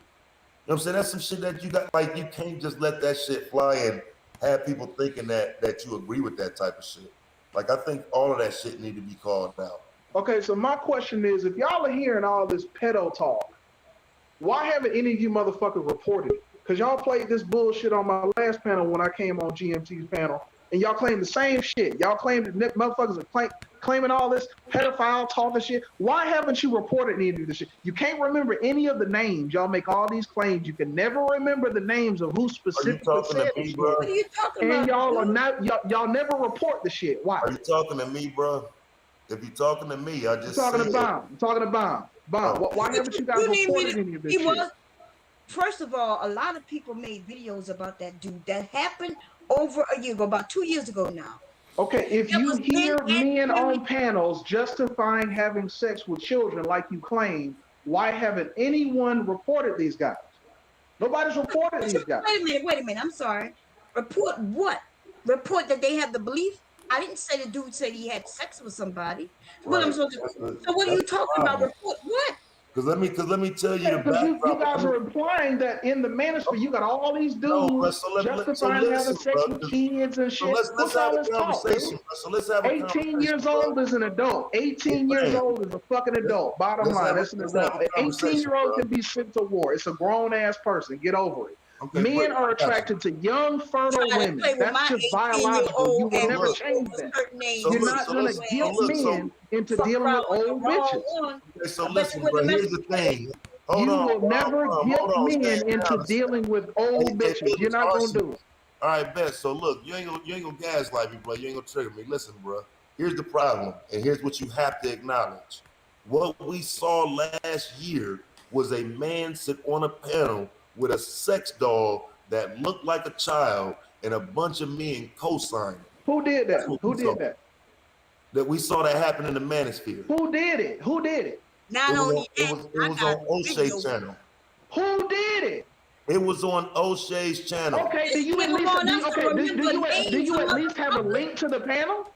what I'm saying? That's some shit that you got. Like, you can't just let that shit fly and have people thinking that you agree with that type of shit. Like, I think all of that shit need to be called out. Okay, so my question is, if y'all are hearing all this pedo talk, why haven't any of you motherfuckers reported it? Because y'all played this bullshit on my last panel when I came on GMT's panel, and y'all claimed the same shit. Y'all claimed that motherfuckers are claiming all this pedophile talking shit. Why haven't you reported any of this shit? You can't remember any of the names. Y'all make all these claims. You can never remember the names of who specifically said this shit. What are you talking And about? y'all are not, y'all never report the shit. Why? Are you talking to me, bro? If you're talking to me, I just I'm talking to said- Bomb. I'm talking to Bomb. Bomb. Why haven't you guys reported any of this shit? First of all, a lot of people made videos about that dude. That happened over a year ago, about 2 years ago now. Okay, if you hear men on panels justifying having sex with children like you claim, why haven't anyone reported these guys? Nobody's reported these guys. Wait a minute. I'm sorry. Report what? Report that they have the belief? I didn't say the dude said he had sex with somebody. What I'm supposed to, so what are you talking about? Report what? Because let me tell you the Because you backdrop. guys are implying that in the manosphere you got all these dudes justifying having sex with kids and shit. Let's have a conversation. So let's have a 18 years old is an adult. 18 years old is a fucking adult. Bottom line, that's an adult. An 18-year-old can be sent to war. It's a grown-ass person. Get over it. Men are attracted to young, fertile women. That's just biological. You will never change that. You're not going to guilt men into dealing with old bitches. Okay, so listen, bro, here's the thing. You will never guilt men into dealing with old bitches. You're not going to do it. All right, bet. So look, you ain't gonna gaslight me, bro. You ain't gonna trigger me. Listen, bro. Here's the problem, and here's what you have to acknowledge. What we saw last year was a man sit on a panel with a sex doll that looked like a child and a bunch of men co-signed. Who did that? Who did that? That we saw that happen in the Manosphere. Who did it? Who did it? Not only it was on O'Shea's channel. Who did it? It was on O'Shea's channel. Okay, do you at least have a link to the panel?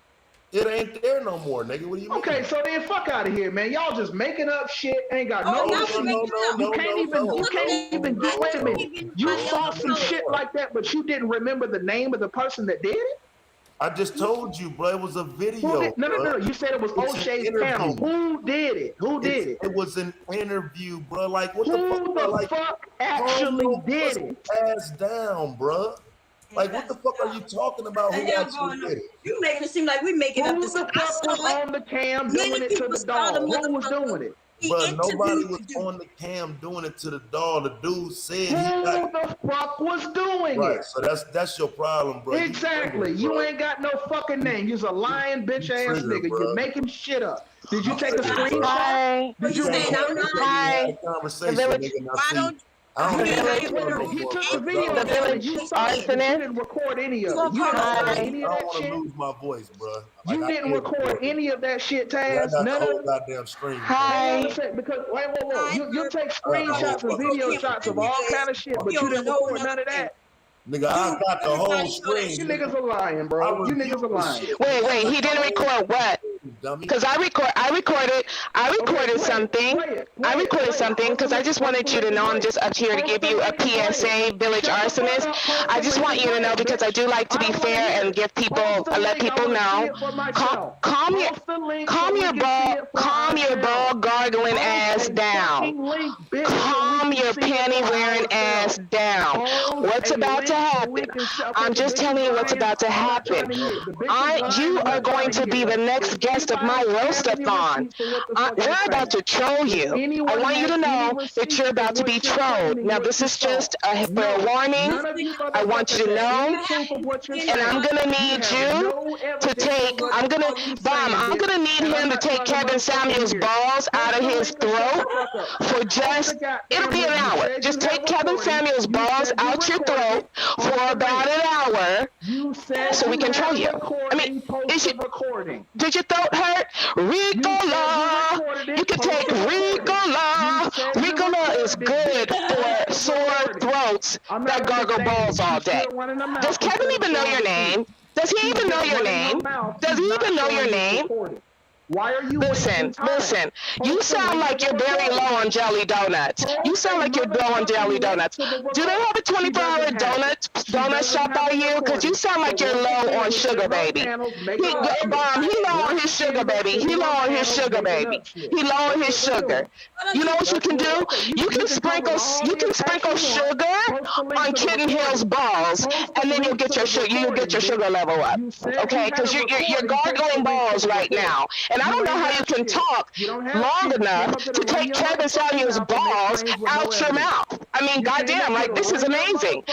It ain't there no more, nigga. What do you mean? Okay, so then fuck out of here, man. Y'all just making up shit. Ain't got No, You can't even get. Wait a minute. You saw some shit like that, but you didn't remember the name of the person that did it? I just told you, bro. It was a video. No. You said it was O'Shea's panel. Who did it? Who did it? It was an interview, bro. Like, what Who the fuck actually did it? Ass down, bro. Like, what the fuck are you talking about? Who actually did it? You making it seem like we making up this. Who the fuck was on the cam doing it to the dog? Who was doing it? But nobody was on the cam doing it to the doll. The dude said Who the fuck was doing right. it? So that's your problem, bro. Exactly. You ain't got no fucking name. You's a lying bitch ass nigga. You're making shit up. Did you take a screenshot? Did you record it? Hi. Conversation, nigga. Why don't He took the video. The village You didn't record any of it. You didn't record any of that shit. I don't want to lose my voice, bro. You didn't record any of that shit, Taz. None None of of the goddamn screen. Hi. Because wait. You take screenshots and video shots of all kind of shit, but you didn't record none of that. Nigga, I got the whole screen. You niggas are lying, bro. You niggas are lying. Wait, he didn't record what? Because I recorded something. I recorded something because I just wanted you to know I'm just up here to give you a PSA, village arsonist. I just want you to know because I do like to be fair and give people, let people know. Calm your ball gargling ass down. Calm your panty wearing ass down. What's about to happen? I'm just telling you what's about to happen. You are going to be the next guest of my roast-a-thon. We're about to troll you. I want you to know that you're about to be trolled. Now, this is just a warning. I want you to know, and I'm gonna need you to take. I'm gonna need him to take Kevin Samuels' balls out of his throat for just. It'll be an hour. Just take Kevin Samuels' balls out your throat for about an hour, so we can troll you. I mean, did your throat hurt? Ricola! You can take Ricola! Ricola is good for sore throats that gargle balls all day. Does Kevin even know your name? Does he even know your name? Does he even know your name? Why are you listen? You sound like you're very low on jelly donuts. You sound like you're low on jelly donuts. Do they have a 24-hour donut shop by you? Because you sound like you're low on sugar, baby. He low on his sugar, baby. He low on his sugar, baby. He low on his sugar. You know what you can do? You can sprinkle sugar on Kitten Hill's balls, and then you'll get your sugar level up. Okay? Because you're gargling balls right now. And I don't know how you can talk long enough to take Kevin Samuels' balls out your mouth. I mean, goddamn, like, this is amazing.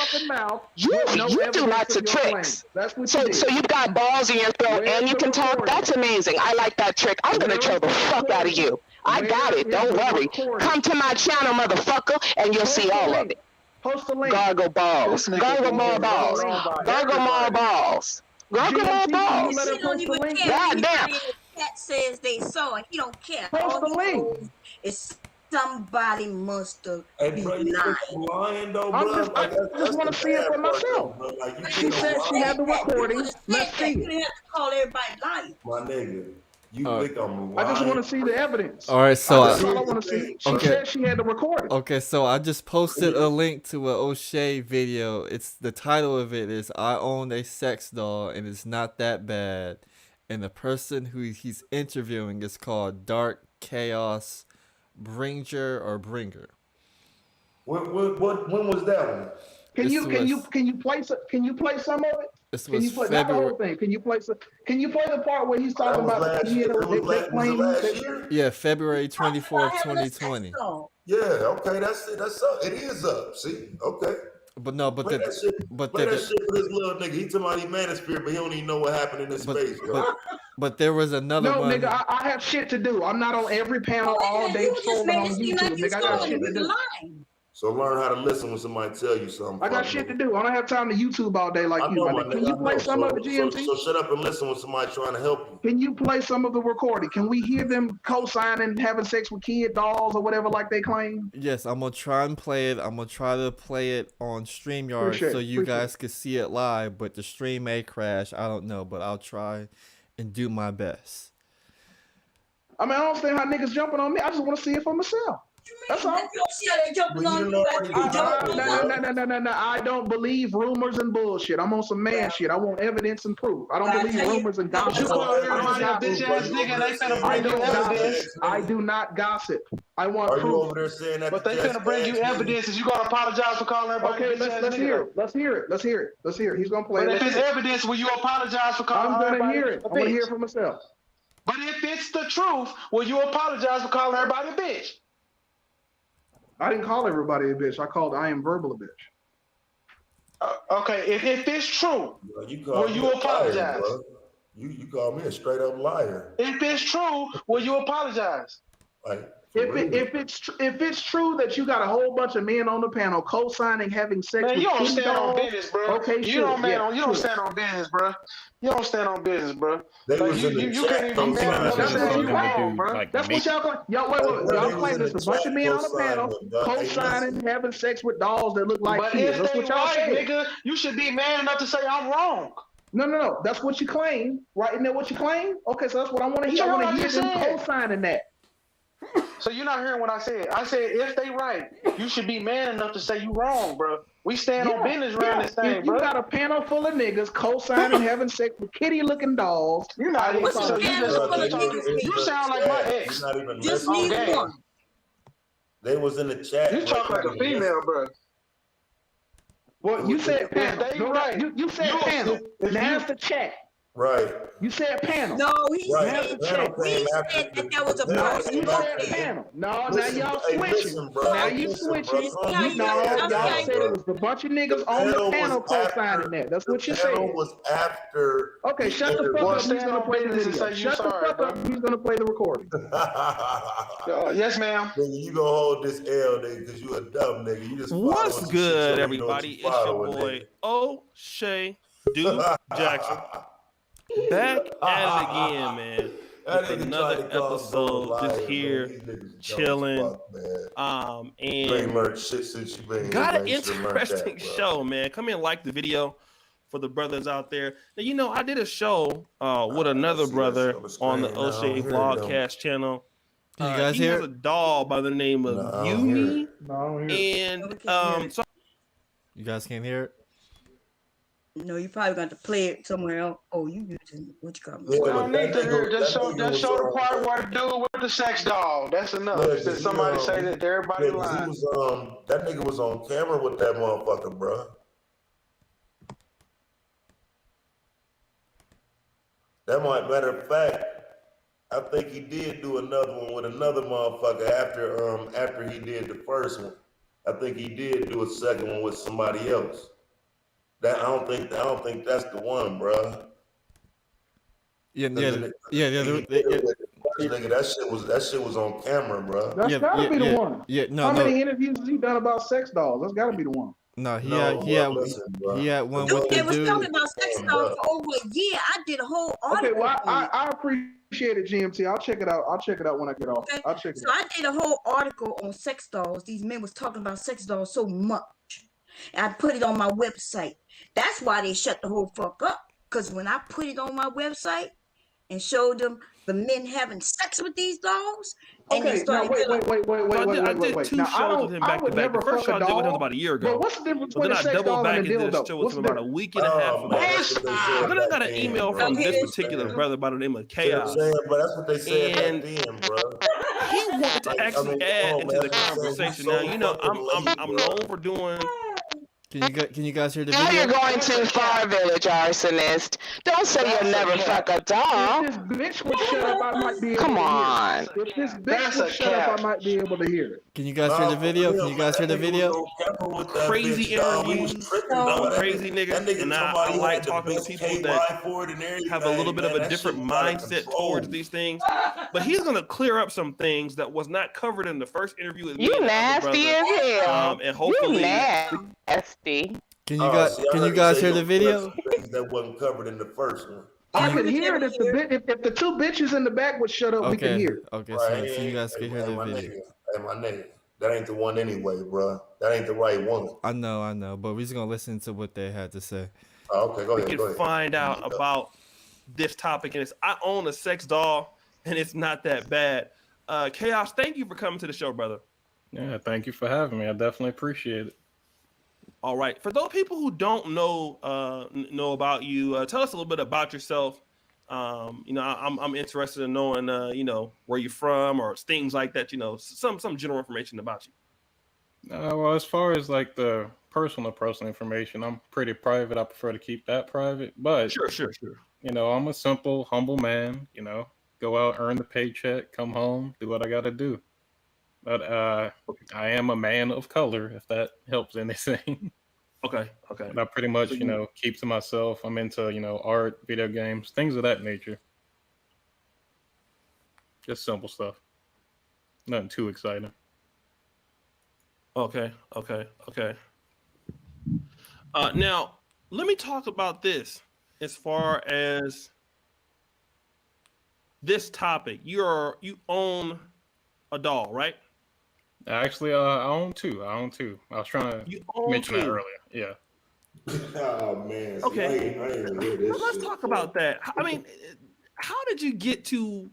You do lots of tricks. So you've got balls in your throat and you can talk? That's amazing. I like that trick. I'm going to troll the fuck out of you. I got it. Don't worry. Come to my channel, motherfucker, and you'll see all of it. Gargle balls. Gargle more balls. Gargle more balls. Gargle more balls. Goddamn. Cat says they saw it. He don't care. Post the link. It's somebody must have been lying though, bro. I just want to see it for myself. She said she had the recording. Let's see. You didn't have to call everybody lying. My nigga. You think I'm lying? I just want to see the evidence. All right, so that's all I want to see. She said she had the recording. Okay, so I just posted a link to an O'Shea video. It's the title of it is "I Own a Sex Doll and It's Not That Bad." And the person who he's interviewing is called Dark Chaos Bringer. When was that one? Can you play some of it? Can you play not the whole thing? Can you play the part where he's talking about the kid? Yeah, February 24th, 2020. Yeah, okay, that's it. That's up. It is up. See, okay. But no, but that shit for this little nigga. He talking about he Manosphere, but he don't even know what happened in this space. But there was another one. No, nigga, I have shit to do. I'm not on every panel all day trolling on YouTube. Nigga, I got shit to do. So learn how to listen when somebody tell you something. I got shit to do. I don't have time to YouTube all day like you. Can you play some of it, GMT? So shut up and listen when somebody trying to help you. Can you play some of the recording? Can we hear them co-signing, having sex with kid dolls or whatever like they claim? Yes, I'm going to try and play it. I'm going to try to play it on StreamYard so you guys can see it live, but the stream may crash. I don't know, but I'll try and do my best. I mean, I don't understand how niggas jumping on me. I just want to see it for myself. That's all. No. I don't believe rumors and bullshit. I'm on some man shit. I want evidence and proof. I don't believe rumors and gossip. I do not gossip. I want proof. Are you over there saying that? But they finna bring you evidence. Is you gonna apologize for calling everybody? Okay, let's hear it. Let's hear it. He's gonna play. But if it's evidence, will you apologize for calling? I'm gonna hear it. I'm gonna hear it for myself. But if it's the truth, will you apologize for calling everybody a bitch? I didn't call everybody a bitch. I am verbal a bitch. Okay, if it's true, Bro, will you apologize? Liar, bro. You call me a straight up liar. If it's true, will you apologize? Like, If it's true that you got a whole bunch of men on the panel co-signing having sex Man, with you don't kitty stand on dogs, business, bro. okay, you sure, don't, man, yeah, you sure. don't stand on business, bro. You don't stand on business, bro. They was in the you chat can't even be man enough to say you wrong, bro. That's what y'all claim. Y'all claim there's a bunch of men on the panel co-signing having sex with dolls that look like But kids. if That's they what y'all right, say. nigga, you should be man enough to say I'm wrong. No. That's what you claim, right? Isn't that what you claim? Okay, so that's what I want to hear. You I know want to what hear I them just said? co-signing that. So you're not hearing what I said. I said if they right, you should be man enough to say you wrong, bro. We stand on business around this thing, If you bro. got a panel full of niggas co-signing having sex with kitty-looking dolls, You're not even so you sound like my ex. You're not even Just listening. need one. They was in the chat. You talk like a female, bro. Well, you said panel. They No, right. You said panel. Now it's the chat. Right. You said panel. No, he Right. said Panel we came said after that there was a panel person came up after there. Panel. No, Listen, now y'all hey, switching. listen, bro. Now you Listen, bro. switching. Calm Yeah, No, down, y'all bro. said it was a bunch of niggas on the panel co-signing that. That's what you The said. panel was after. Okay, shut the fuck up. He's gonna play the video. Shut the fuck up. He's gonna play the recording. Yes, ma'am. Nigga, you gonna hold this L, nigga, because you a dumb nigga. You just What's following some good, shit you everybody? don't know what you It's your boy O'Shea Dude Jackson back at it again, man. That With nigga another tried to call someone episode, liar, just man. here These niggas dumb as chilling. fuck, man. You And ain't learned shit since you been here, got an man. You should've learned that, interesting bro. show, man. Come in and like the video for the brothers out there. Now, you know, I did a show with another brother on the O'Shea Vlogcast channel. Can you guys he hear has it? a doll by the name of Yumi. And so You guys can't hear it? No, you probably got to play it somewhere else. Oh, you using what you call We don't need to hear. Just show the part where the dude with the sex doll. That's enough. Yeah, Since somebody say that everybody yeah, 'cause lying. he was, that nigga was on camera with that motherfucker, bro. That might, matter of fact, I think he did do another one with another motherfucker after he did the first one. I think he did do a second one with somebody else. That I don't think that's the one, bro. Yeah. Nigga, that shit was on camera, bro. That's gotta be the one. Yeah, How many interviews has he done about sex dolls? That's gotta be the one. No, he had one Dude, with they the was dude. talking about sex dolls for over a year. I did a whole article. Okay, well, on it. I appreciate it, GMT. I'll check it out. I'll check it out when I get off. Okay. I'll check it So out. I did a whole article on sex dolls. These men was talking about sex dolls so much. And I put it on my website. That's why they shut the whole fuck up. Because when I put it on my website and showed them the men having sex with these dolls, and they Okay, now started wait. Two Now, shows with him back to back. The first show I did with him was about a year ago. But what's the difference But then between I a sex doubled doll back and a into this dildo? show with What's him the about a difference? week and a half ago. But then I got an email from this particular brother by the name of Chaos. But that's what they said And back then, bro. he wanted to actually add into the conversation. Now, you know, I'm known for doing. Can you guys hear the Now video? you're going too far, village arsonist. Don't say you'll never fuck a doll. If this bitch would shut up, I might be able Come to on. hear it. If this bitch would shut up, I might be able to hear it. Can you guys hear the video? Can you guys hear the video? Crazy interviews, crazy niggas, and I like talking to people that have a little bit of a different mindset towards these things. But he's gonna clear up some things that was not covered in the first interview with me. You and the other nasty brother. as hell. And hopefully, You nasty. Can you guys hear the video? That wasn't covered in the first one. I could hear it if the two bitches in the back would shut up. We could hear it. Okay, Right, so you guys can hear the my video. nigga, hey, my nigga, that ain't the one anyway, bro. That ain't the right one. I know, but we're just gonna listen to what they had to say. Oh, okay, go ahead. we can find out about this topic, and I own a sex doll, and it's not that bad. Chaos, thank you for coming to the show, brother. Yeah, thank you for having me. I definitely appreciate it. All right, for those people who don't know about you, tell us a little bit about yourself. You know, I'm interested in knowing, you know, where you're from or things like that. You know, some general information about you. Well, as far as like the personal information, I'm pretty private. I prefer to keep that private. But sure. You know, I'm a simple, humble man. You know, go out, earn the paycheck, come home, do what I got to do. But I am a man of color, if that helps anything. Okay. But I pretty much, keep to myself. I'm into, art, video games, things of that nature. Just simple stuff. Nothing too exciting. Okay. Now, let me talk about this as far as this topic. You own a doll, right? Actually, I own two. I was trying to mention that earlier. Yeah. Oh man. Okay. I ain't hear this Let's shit. talk about that. I mean, how did you get to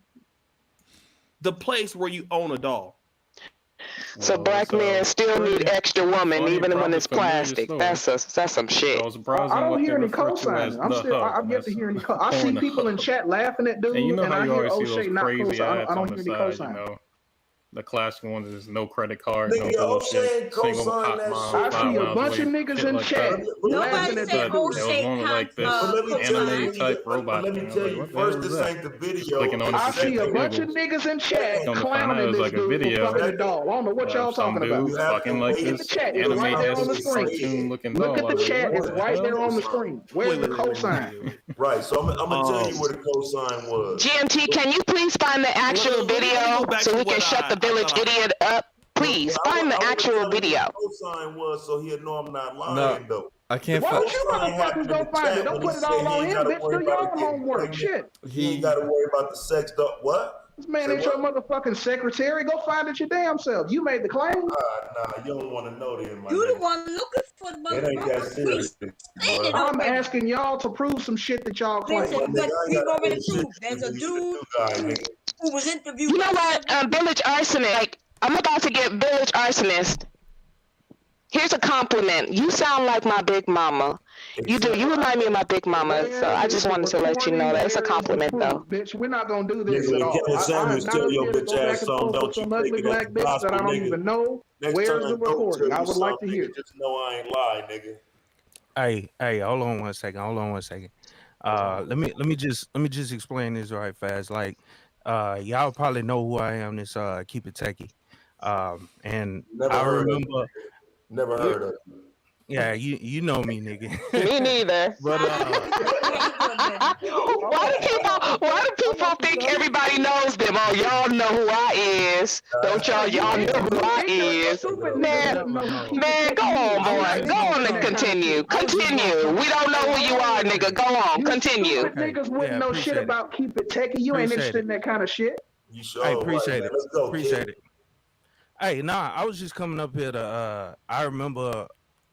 the place where you own a doll? So black men still need extra woman, even when it's plastic. That's some shit. I don't hear any co-signing. I'm yet to hear any I see people in chat laughing at dude, and I hear O'Shea not crazy co-signing. ads I on don't the hear any side, co-signing. The classic one is no credit card, Nigga, no O'Shea bullshit. ain't co-sign that shit. I see a bunch of niggas in chat laughing at that that dude. dude. There was one with like this anime type robot. Let me tell you, first, this ain't the video. I see a bunch of niggas in chat clowning this dude for fucking a doll. I don't know what y'all talking about. Fucking like Look at the this chat. It's right there on the cartoon screen. looking Look doll. at the chat. What It's the right hell? there on the screen. Where's the cosign? Right, so I'm gonna tell you where the cosign was. GMT, can you please find the actual video so we can shut the village idiot up? Please find the actual video. Cosign was so he'll know I'm not lying though. I can't. Why don't you motherfuckers go find it? Don't put it all on him, bitch. Do your own homework. Shit. He ain't gotta worry about the sex though. What? This man ain't your motherfucking secretary. Go find it your damn self. You made the claim. Nah, you don't want to know then, my You nigga. the one looking for the It ain't that serious. I'm asking y'all to prove some shit that y'all claim. Listen, but we've already proved there's a dude who was interviewed. You know what? Village arsonist. Like, I'm about to get village arsonist. Here's a compliment. You sound like my big mama. You do. You remind me of my big mama. So I just wanted to let you know that it's a compliment, though. Bitch, we're not gonna do this Nigga, at all. Kevin Samuels tell your bitch ass something, don't you some ugly take it black as bitch gospel, that I don't nigga. even know. Next Where's time the I go recording? tell I you would like to something, hear. nigga, just know I ain't lying, nigga. Hey, hold on one second. Let me just explain this right fast. Like, y'all probably know who I am. This Keep It Techie. And Never I heard remember. of it. Never heard of it. Yeah, you know me, nigga. Me neither. But Why do people think everybody knows them? Oh, y'all know who I is. Don't y'all know who I is? Man, go on, boy. Go on and continue. Continue. We don't know who you are, nigga. Go on. Continue. Niggas wouldn't know shit about Keep It Techie. You ain't interested in that kind of shit. You sure? I appreciate it. Let's go, Appreciate kid. it. Hey, nah, I was just coming up here to I remember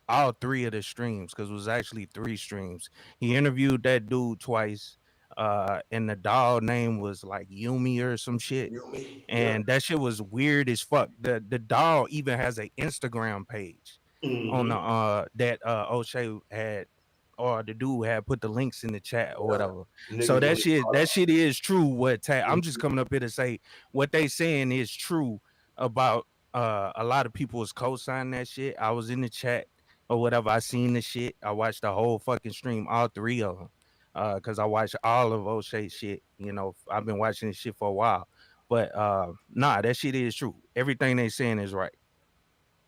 all three of the streams because it was actually 3 streams. He interviewed that dude twice. And the doll name was like Yumi or some shit. And that shit was weird as fuck. The doll even has an Instagram page on the that O'Shea had, or the dude had put the links in the chat or whatever. So that shit is true. I'm just coming up here to say what they saying is true about a lot of people is co-signing that shit. I was in the chat or whatever. I seen the shit. I watched the whole fucking stream, all 3 of them. Because I watched all of O'Shea shit. You know, I've been watching this shit for a while. But nah, that shit is true. Everything they saying is right.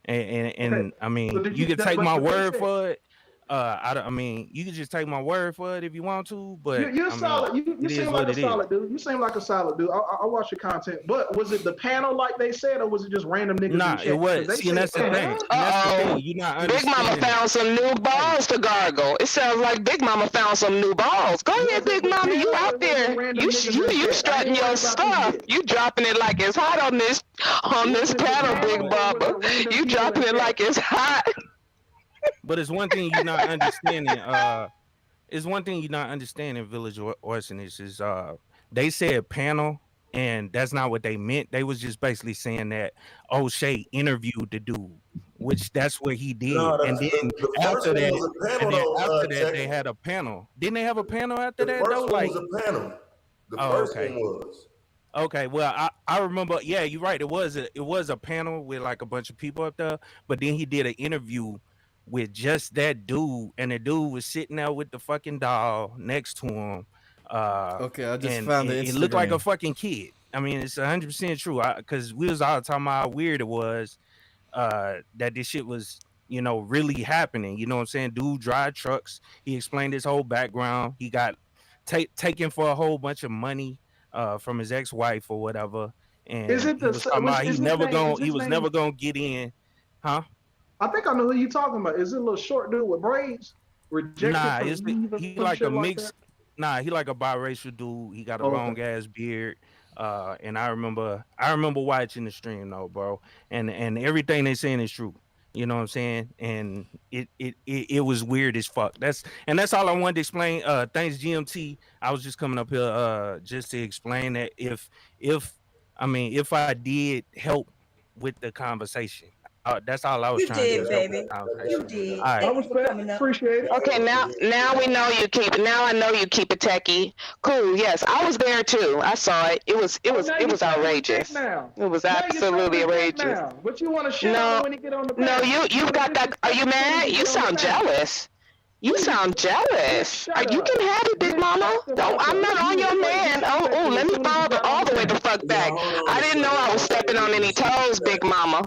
And Okay. I mean, So did you can take my but they word said- for it. I mean, you can just take my word for it if you want to, but You're I mean, solid. You it is seem what like a it solid dude. You seem like a solid dude. I watch your content, but was it the panel like they said, or was it just random niggas? Nah, in chat? it was. 'Cause they See, and that's the said thing. panel. That's the thing. You're not Big Mama understanding. found some new balls to gargle. It sounds like Big Mama found some new balls. Go ahead, Big Mama. You out there? You strutting your stuff. You dropping it like it's hot on this panel, Big Mama. You dropping it like it's hot. But it's one thing you're not understanding. It's one thing you're not understanding. Village Arsonist is they said panel, and that's not what they meant. They was just basically saying that O'Shea interviewed the dude, which that's what he did. No, and then the after first that, one was a panel, and then though, after that, Tech. they had a panel. Didn't they have a panel after The that? first Though, one like was a panel. The Oh, first okay. one was. Okay, well, I remember. Yeah, you're right. It was a panel with like a bunch of people up there, but then he did an interview with just that dude, and the dude was sitting there with the fucking doll next to him. Okay, I just and found the it looked like a Instagram. fucking kid. I mean, it's 100% true. Because we was all talking about how weird it was that this shit was, you know, really happening. You know what I'm saying? Dude drive trucks. He explained his whole background. He got taken for a whole bunch of money from his ex-wife or whatever. And Is it he was talking about is he his was name? never gonna get in, huh? I think I know who you talking about. Is it a little short dude with braids? Rejected Nah, from it's Eve or he some like shit a like mix. that? Nah, he like a biracial dude. He got a Oh, long okay. ass beard. And I remember watching the stream though, bro. And everything they saying is true. You know what I'm saying? And it was weird as fuck. That's all I wanted to explain. Thanks GMT. I was just coming up here just to explain that if I did help with the conversation. That's all I was You trying to do. did, Is help with baby. the conversation. You did. All right. I Thank you for respect, coming up. appreciate it. Okay, now we know you keep it. Now I know you keep it techie. Cool. Yes, I was there too. I saw it. It was Now you outrageous. now. It was Now you're showing absolutely his dick outrageous. now. But you want to shit on No, him when he get on the no, panel. you got that. Are you mad? You sound jealous. You sound jealous. You can have it, Big Mama. Don't. I'm not on your man. Oh, let me fall all the way the fuck back. I didn't know I was stepping on any toes, Big Mama.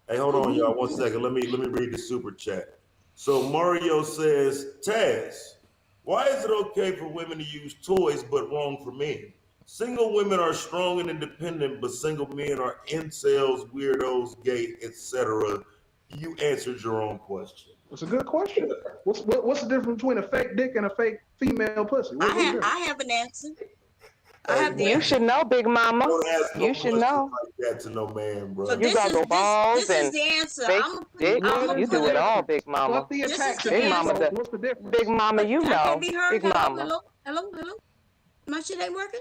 Hey, hold on, y'all. 1 second. Let me read the super chat. So Mario says, Taz, why is it okay for women to use toys but wrong for men? Single women are strong and independent, but single men are incels, weirdos, gay, etc. You answered your own question. It's a good question. What's the difference between a fake dick and a fake female pussy? I have an answer. I have the You answer. should know, Big Mama. Don't ask no You should know. like that to no man, bro. So You got no balls this is and the answer. fake dick. You do it all, Big Mama. Fuck the attack. Big Mama, What's the difference? Big Mama, you I know. can't be heard. Big Hello, Mama. hello. My shit ain't working.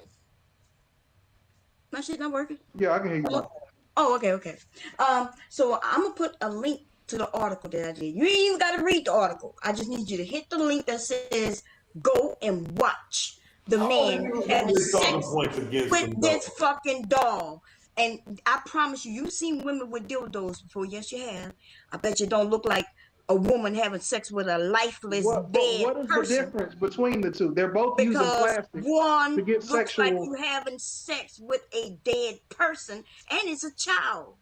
My shit not working. Yeah, I can hear you. Hello? Oh, okay. So I'm gonna put a link to the article that I did. You ain't even gotta read the article. I just need you to hit the link that says "Go and watch the man having sex with this fucking doll." And I promise you, you've seen women with dildos before. Yes, you have. I bet you don't look like a woman having sex with a lifeless dead What is person. the difference between the two? They're both using Because plastic one to get looks sexual. like you having sex with a dead person, and it's a child.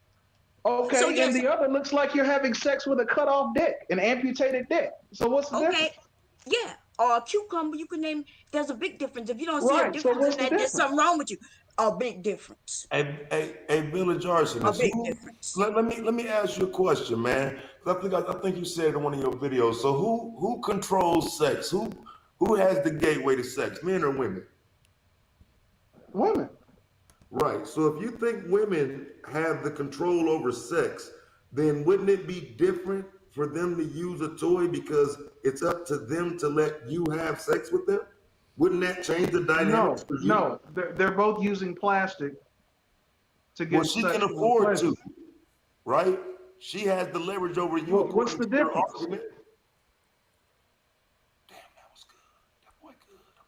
Okay, So, yes. and the other looks like you're having sex with a cut off dick, an amputated dick. So what's the difference? Yeah, or a cucumber, you can name. There's a big difference. If you don't see a Right, so difference what's in the that, there's difference? something wrong with you. A big difference. Hey, Village Arsonist. Let me ask you a question, man. I think you said in one of your videos. So who controls sex? Who has the gateway to sex? Men or women? Women. Right. So if you think women have the control over sex, then wouldn't it be different for them to use a toy because it's up to them to let you have sex with them? Wouldn't that change the dynamics? No, they're both using plastic to get. Well, she can afford to, right? She has the leverage over you. What's the difference? Damn, that was good. That boy good. I'm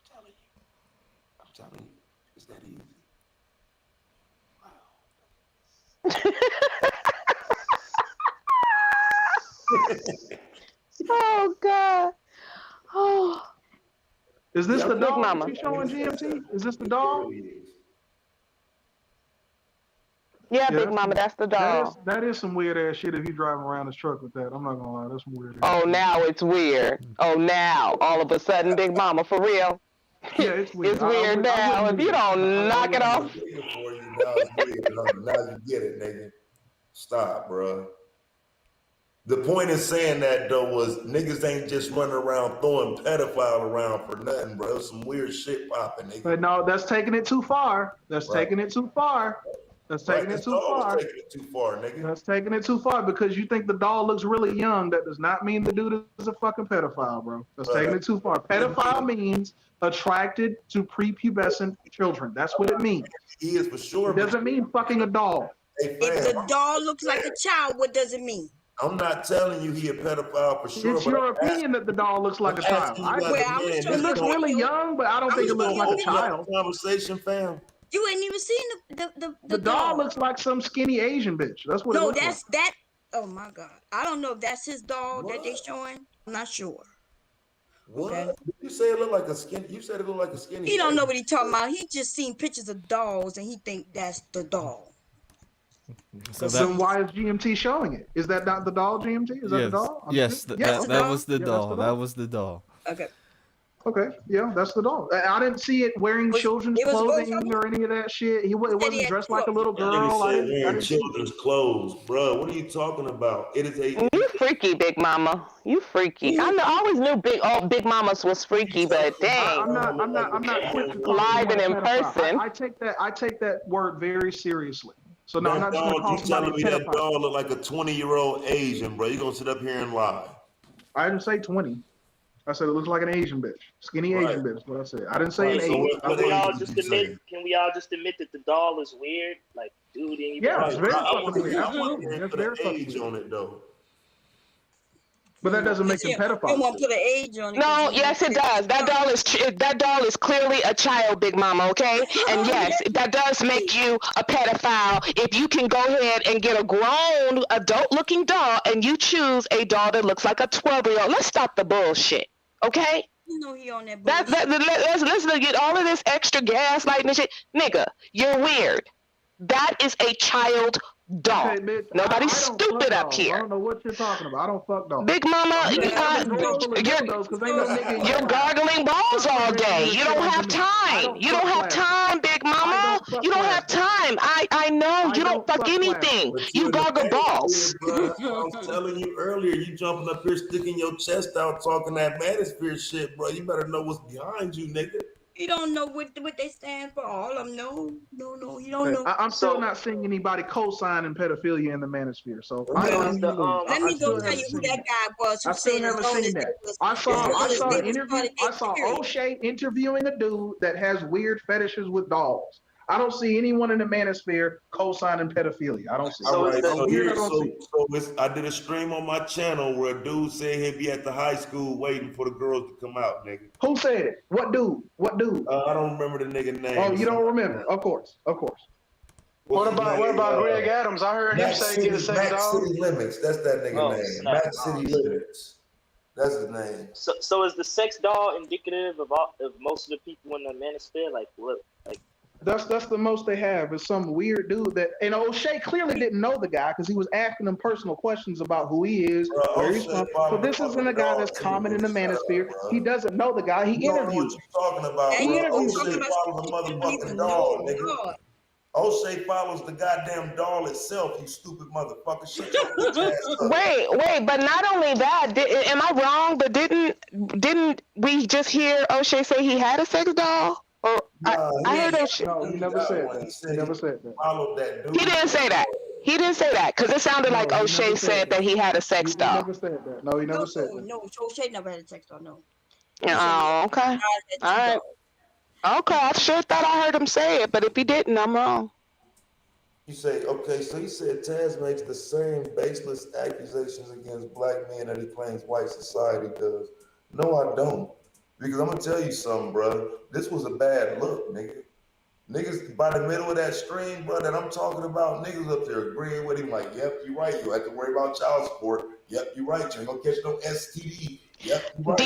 telling you. It's that easy. Oh God. Oh. Is this the Big dog Mama. that you showing GMT? Is this the dog? Yeah, Big Mama, that's the dog. That is some weird ass shit if you driving around his truck with that. I'm not gonna lie, that's some weird ass Oh, shit. now it's weird. Oh, now all of a sudden, Big Mama, for real. Yeah, it's weird. It's weird now. If you don't knock it off. Now you get it, nigga. Stop, bro. The point in saying that though was niggas ain't just running around throwing pedophile around for nothing, bro. Some weird shit popping, nigga. But no, that's taking it too far. That's Right. taking it too far. That's taking it too far. Taking it too far, nigga. That's taking it too far because you think the doll looks really young. That does not mean the dude is a fucking pedophile, bro. That's taking it too far. Pedophile means attracted to prepubescent children. That's what it means. He is for sure. It doesn't mean fucking a doll. If the doll looks like a child, what does it mean? I'm not telling you he a pedophile for sure. It's your opinion that the doll looks like a child. It looks really young, but I don't think it looks like a child. Conversation, fam. You ain't even seen the doll looks like some skinny Asian bitch. That's what it No, looks that's that. Oh my God. I don't know if that's his doll that they showing. I'm not sure. What? Okay. You say it looked like a skinny. You said it looked like a skinny. He don't know what he talking about. He just seen pictures of dolls and he think that's the doll. So Then why is GMT showing it? Is that not the doll, GMT? Is that the doll? Yes, that was the doll. That was the doll. Okay. Okay, yeah, that's the doll. I didn't see it wearing children's clothing or any of that shit. It wasn't dressed like a little girl. I didn't see children's clothes, bro. What are you talking about? It is a. You freaky, Big Mama. You freaky. I always knew Big Mamas was freaky, but dang. I'm not quick to call live and in someone a pedophile. person. I take that word very seriously. So no, I'm not just gonna call You telling somebody me a that pedophile. dog look like a 20-year-old Asian, bro? You gonna sit up here and lie? I didn't say 20. I said it looks like an Asian bitch, skinny Asian bitch. What I said. I didn't say an Asian. Can we all just admit? Can we all just admit that the doll is weird? Like, dude, ain't Yeah, even. it's very I fucking weird. want Absolutely, that's very fucking age weird. on it though. But that doesn't make them You pedophiles. want to put an age on it? No, yes, it does. That doll is clearly a child, Big Mama. Okay, and yes, that does make you a pedophile if you can go ahead and get a grown, adult-looking doll, and you choose a doll that looks like a 12-year-old. Let's stop the bullshit. Okay. You know he on that Let's get all of this extra gaslighting and shit. Nigga, you're weird. That is a child doll. Okay, bitch, Nobody's I don't stupid fuck up dolls. here. I don't know what you're talking about. I don't fuck dolls. Big Mama, you're gargling balls all day. You don't have time. You don't have time, Big Mama. You don't have time. I know you don't fuck anything. You gargle balls. Bro, I was telling you earlier, you jumping up here, sticking your chest out, talking that Manosphere shit, bro. You better know what's behind you, nigga. He don't know what they stand for. All of them no, he don't know. I'm still not seeing anybody co-signing pedophilia in the Manosphere. So I let me go tell you who that guy was. I still never seen that. I saw O'Shea interviewing a dude that has weird fetishes with dolls. I don't see anyone in the Manosphere co-signing pedophilia. I don't see. I did a stream on my channel where a dude said he'd be at the high school waiting for the girls to come out, nigga. Who said it? What dude? What dude? I don't remember the nigga name. Oh, you don't remember? Of course. What about Greg Adams? I heard him say get a sex Max dog. City Limits. That's that nigga name. Max City Limits. That's his name. So is the sex doll indicative of most of the people in the Manosphere? Like what? Like. That's the most they have is some weird dude that, and O'Shea clearly didn't know the guy because he was asking him personal questions about who he is, where he's from. So this isn't a guy that's common in the Manosphere. He doesn't know the guy. He interviewed. Talking about O'Shea follows a motherfucking doll, nigga. O'Shea follows the goddamn doll itself. You stupid motherfucker. Shut your ass up. Wait, but not only that, am I wrong? But didn't we just hear O'Shea say he had a sex doll? Or I heard O'Shea. No, he never said that. He never said that. Followed that dude. He didn't say that. He didn't say that because it sounded like O'Shea said that he had a sex doll. He never said that. No, he never said that. No, O'Shea never had a sex doll. No. Oh, okay. All right. Okay, I sure thought I heard him say it, but if he didn't, I'm wrong. You say, okay, so he said Taz makes the same baseless accusations against black men that he claims white society does. No, I don't. Because I'm going to tell you something, bro. This was a bad look, nigga. Niggas, by the middle of that stream, bro, that I'm talking about, niggas up there agreeing with him like, yep, you're right. You don't have to worry about child support. Yep, you're right. You ain't going to catch no STD. Yep, you're right.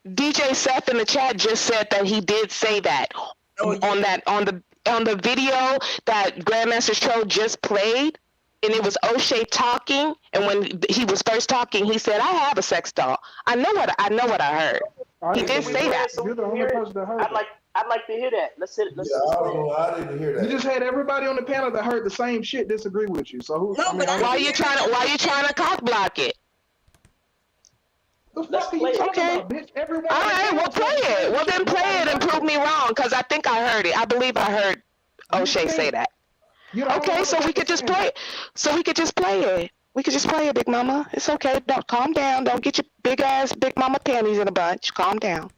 DJ Seth in the chat just said that he did say that on the video that Grandmaster Troll just played, and it was O'Shea talking, and when he was first talking, he said, "I have a sex doll." I know what I heard. He did say that. You're the only person that heard that. I'd like to hear that. Let's hit it. I didn't hear that. You just had everybody on the panel that heard the same shit disagree with you. So who? Why you trying to cock block it? The fuck are you talking about, bitch? Everyone. All right, well play it. Well then play it and prove me wrong, because I think I heard it. I believe I heard O'Shea say that. Okay, so we could just play it. We could just play it, Big Mama. It's okay. Don't calm down. Don't get your big ass Big Mama panties in a bunch. Calm down.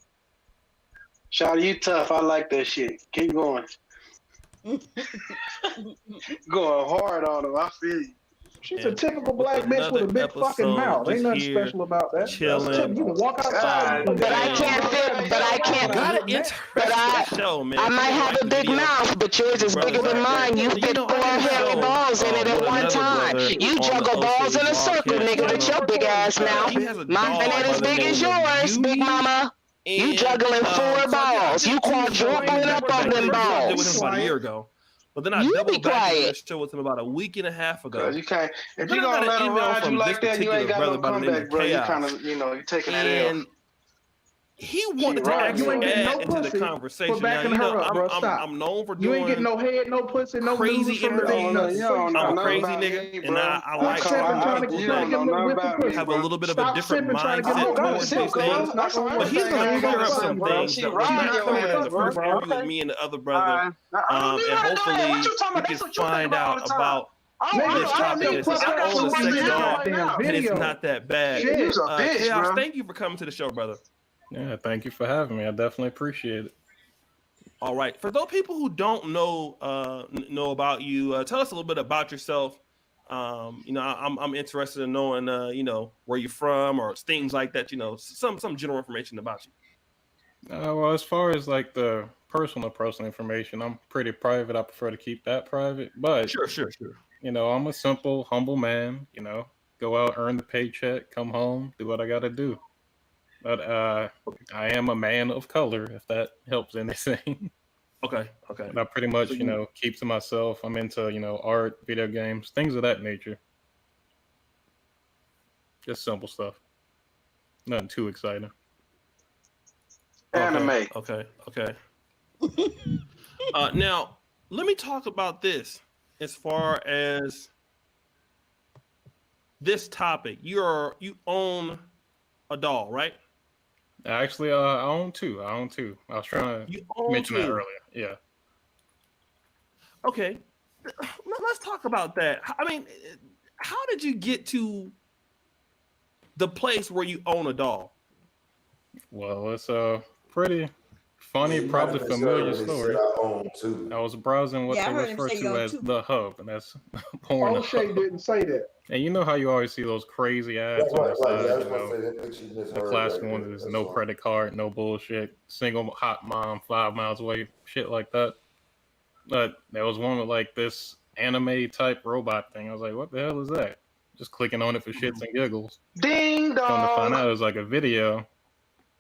Shawty, you tough. I like that shit. Keep going. Going hard on him. I feel you. She's a typical black bitch with a big fucking mouth. Ain't nothing special about that. Chilling. You can walk outside. But I can't fit. But I can't. I might have a big mouth, but yours is bigger than mine. You fit 4 hairy balls in it at one time. You juggle balls in a circle, nigga, with your big ass mouth. Mine ain't as big as yours, big mama. You juggling 4 balls. You quadrupling up on them balls. With him about a year ago. But then I doubled back on the show with him about a week and a half ago. You can't. If you're gonna let him ride you like that, you ain't got no comeback, bro. You kind of, you're taking that L. He wanted to actually add into the conversation. For backing her up, bro. Stop. I'm known for doing. You ain't getting no head, no pussy, no crazy interview. I'm a crazy nigga, and I like have a little bit of a different mindset towards these things. But he's gonna clear up some things that was not clear in the first interview with me and the other brother, and hopefully we can find out about this topic. It's on the sex dog, and it's not that bad. Chaos, thank you for coming to the show, brother. Yeah, thank you for having me. I definitely appreciate it. All right. For those people who don't know about you, tell us a little bit about yourself. I'm interested in knowing, where you're from or things like that. Some general information about you. Well, as far as like the personal information, I'm pretty private. I prefer to keep that private. But sure. I'm a simple, humble man. Go out, earn the paycheck, come home, do what I got to do. But I am a man of color, if that helps anything. Okay. And I pretty much, keep to myself. I'm into, art, video games, things of that nature. Just simple stuff. Nothing too exciting. Anime. Okay. Now, let me talk about this as far as this topic. You own a doll, right? Actually, I own 2. I was trying to mention that earlier. Yeah. Okay. Let's talk about that. I mean, how did you get to the place where you own a doll? Well, it's a pretty funny, probably familiar story. I was browsing what they refer to as the hub, and that's porn. O'Shea didn't say that. And you know how you always see those crazy ads on the side, the classic one is no credit card, no bullshit, single hot mom 5 miles away, shit like that. But there was one with like this anime type robot thing. I was like, what the hell is that? Just clicking on it for shits and giggles. Ding dong. Come to find out it was like a video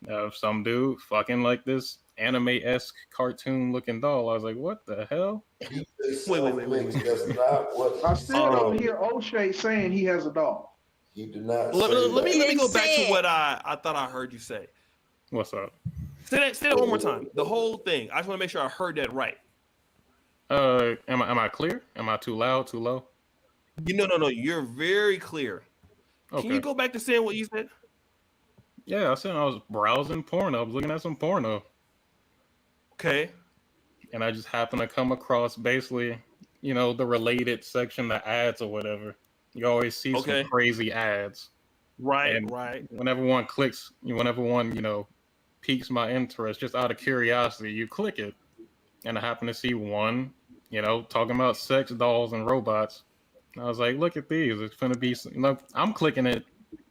of some dude fucking like this anime-esque cartoon looking doll. I was like, what the hell? Wait. I still don't hear O'Shea saying he has a doll. He did not. Let me go back to what I thought I heard you say. What's up? Say that one more time. The whole thing. I just want to make sure I heard that right. Am I clear? Am I too loud, too low? No. You're very clear. Okay. Can you go back to saying what you said? Yeah, I said I was browsing porn. I was looking at some porno. Okay. And I just happened to come across basically, the related section, the ads or whatever. You always see some crazy ads. Right. Whenever one clicks, whenever one, piques my interest, just out of curiosity, you click it. And I happen to see one, talking about sex dolls and robots. And I was like, look at these. It's going to be, I'm clicking it,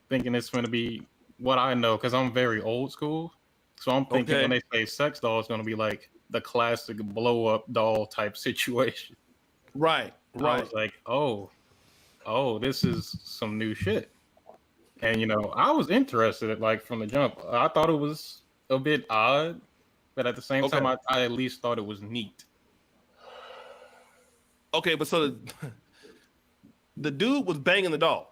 thinking it's going to be what I know, because I'm very old school. So I'm thinking when they say sex doll, it's going to be like the classic blow up doll type situation. Right. I was like, oh, this is some new shit. And, I was interested like from the jump. I thought it was a bit odd, but at the same time, I at least thought it was neat. Okay, but so the dude was banging the doll.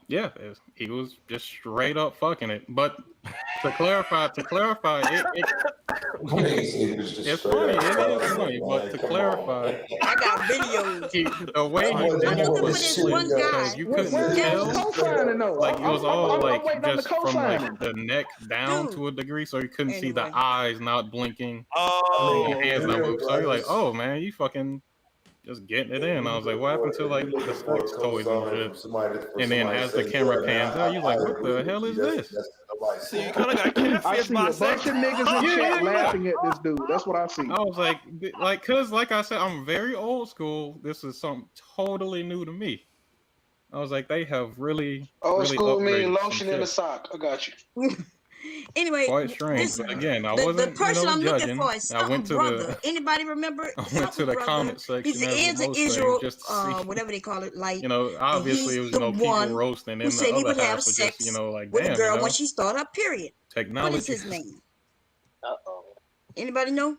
Yeah, he was just straight up fucking it. But to clarify, it's funny. It is funny, but to clarify, I got videos. The way he did it was because you couldn't tell. Like it was all like just from like the neck down to a degree, so you couldn't see the eyes not blinking. Oh, hands not moving. So you're like, oh man, you fucking just getting it in. I was like, what happened to like the sex toys and shit? And then as the camera pans out, you're like, what the hell is this? So you kind of got catfished I see a bunch of niggas in chat laughing at this dude. That's what I see. I was like, cause like I said, I'm very old school. This is something totally new to me. I was like, they have really, Old really school mean upgraded some lotion in a shit. sock. I got you. Anyway, Quite strange, listen, but again, I the wasn't, person I'm looking judging. for is I went something to brother. the, Anybody remember I went to something the brother? comment section He's as with an most things, Israel, just to see, whatever they call it, like, obviously and it he's was, the people one roasting, who and the said he other would have half was just, sex like, with a damn, girl when she started her period. What is technology. his name? Uh-oh. Anybody know?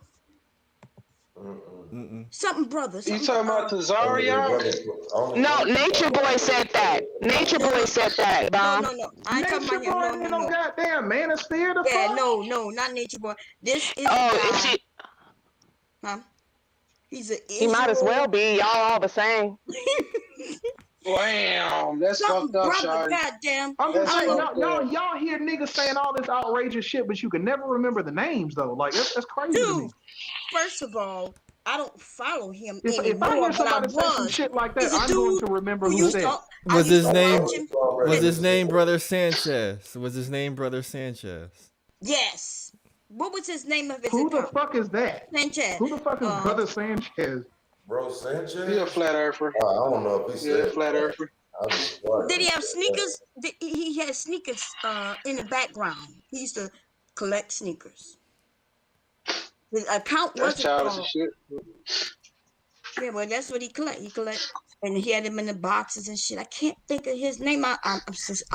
Something brother. You Something, talking about Tazaria? No, Nature Boy said that. Nature Boy said that, Bomb. No. I ain't talking about him. No. Goddamn Manosphere. The Yeah, fuck? no, not Nature Boy. This is huh? He's an He might as well be. Y'all all the same. Damn, that's fucked up, brother. Shawty. Goddamn. I'm just saying, fucked y'all hear niggas saying all this outrageous shit, but you can never remember the names though. Like that's crazy to me. First of all, I don't follow him If I anymore, hear but somebody I say some was. shit like that, He's a I'm going dude to remember who who used said. to. Was his name? Watch him. Was his name Brother Sanchez? Was his name Brother Sanchez? Yes. What was his name of his Who account? the fuck is that? Sanchez. Who the fuck is Brother Sanchez? Bro, Sanchez? He a flat earther. I don't know if he said flat earther. Did he have sneakers? He had sneakers in the background. He used to collect sneakers. His account That's wasn't childish as shit. Yeah, well, that's what he collect, and he had them in the boxes and shit. I can't think of his name. I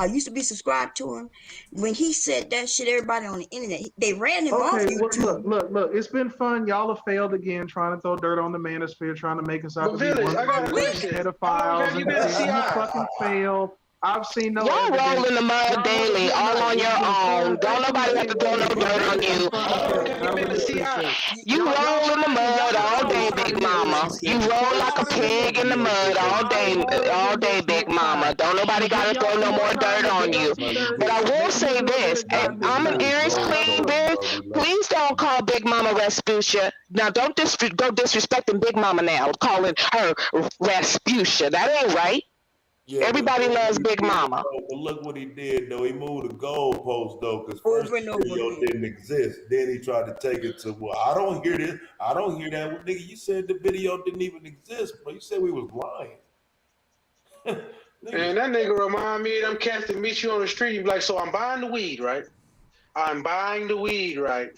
used to be subscribed to him. When he said that shit, everybody on the internet they ran him off Okay, YouTube. look. It's been fun. Y'all have failed again, trying to throw dirt on the Manosphere, trying to make us out to be Village, I got a question. How long pedophiles have you and been to shit. You CI? fucking failed. I've seen no Y'all evidence. roll in the mud daily, all on your own. Don't nobody have to throw no dirt on you. You roll in the mud all day, Big Mama. You roll like a pig in the mud all day, Big Mama. Don't nobody gotta throw no more dirt on you. But I will say this: I'm an Aries Queen, bitch. Please don't call Big Mama Rasputia. Now don't go disrespecting Big Mama now, calling her Rasputia. That ain't right. Yeah, everybody loves Big Mama. But look what he did, though. He moved the goalpost, though, because first the video didn't exist. Then he tried to take it to, well, I don't hear this. I don't hear that. Well, nigga, you said the video didn't even exist, bro. You said we was lying. And that nigga remind me of them cats that meet you on the street. You be like, so I'm buying the weed, right? I'm buying the weed, right?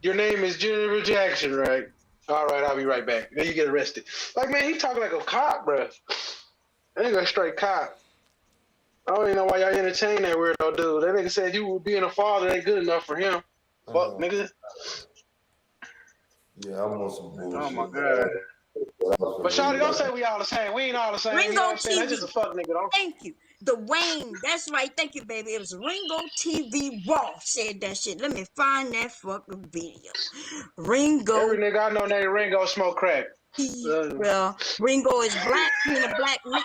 Your name is Jennifer Jackson, right? All right, I'll be right back. Then you get arrested. Like, man, he talking like a cop, bro. That nigga a straight cop. I don't even know why y'all entertain that weirdo dude. That nigga said you being a father ain't good enough for him. Fuck, nigga. Yeah, I'm on some bullshit. Oh, my God. But Shawty, don't say we all the same. We ain't all the same. Ringo You know what I'm saying? TV. That's just a fuck nigga, don't. Thank you. The Wayne, that's right. Thank you, baby. It was Ringo TV Raw said that shit. Let me find that fucking video. Ringo. Every nigga I know named Ringo smoke crack. Well, Ringo is black. Being a black man.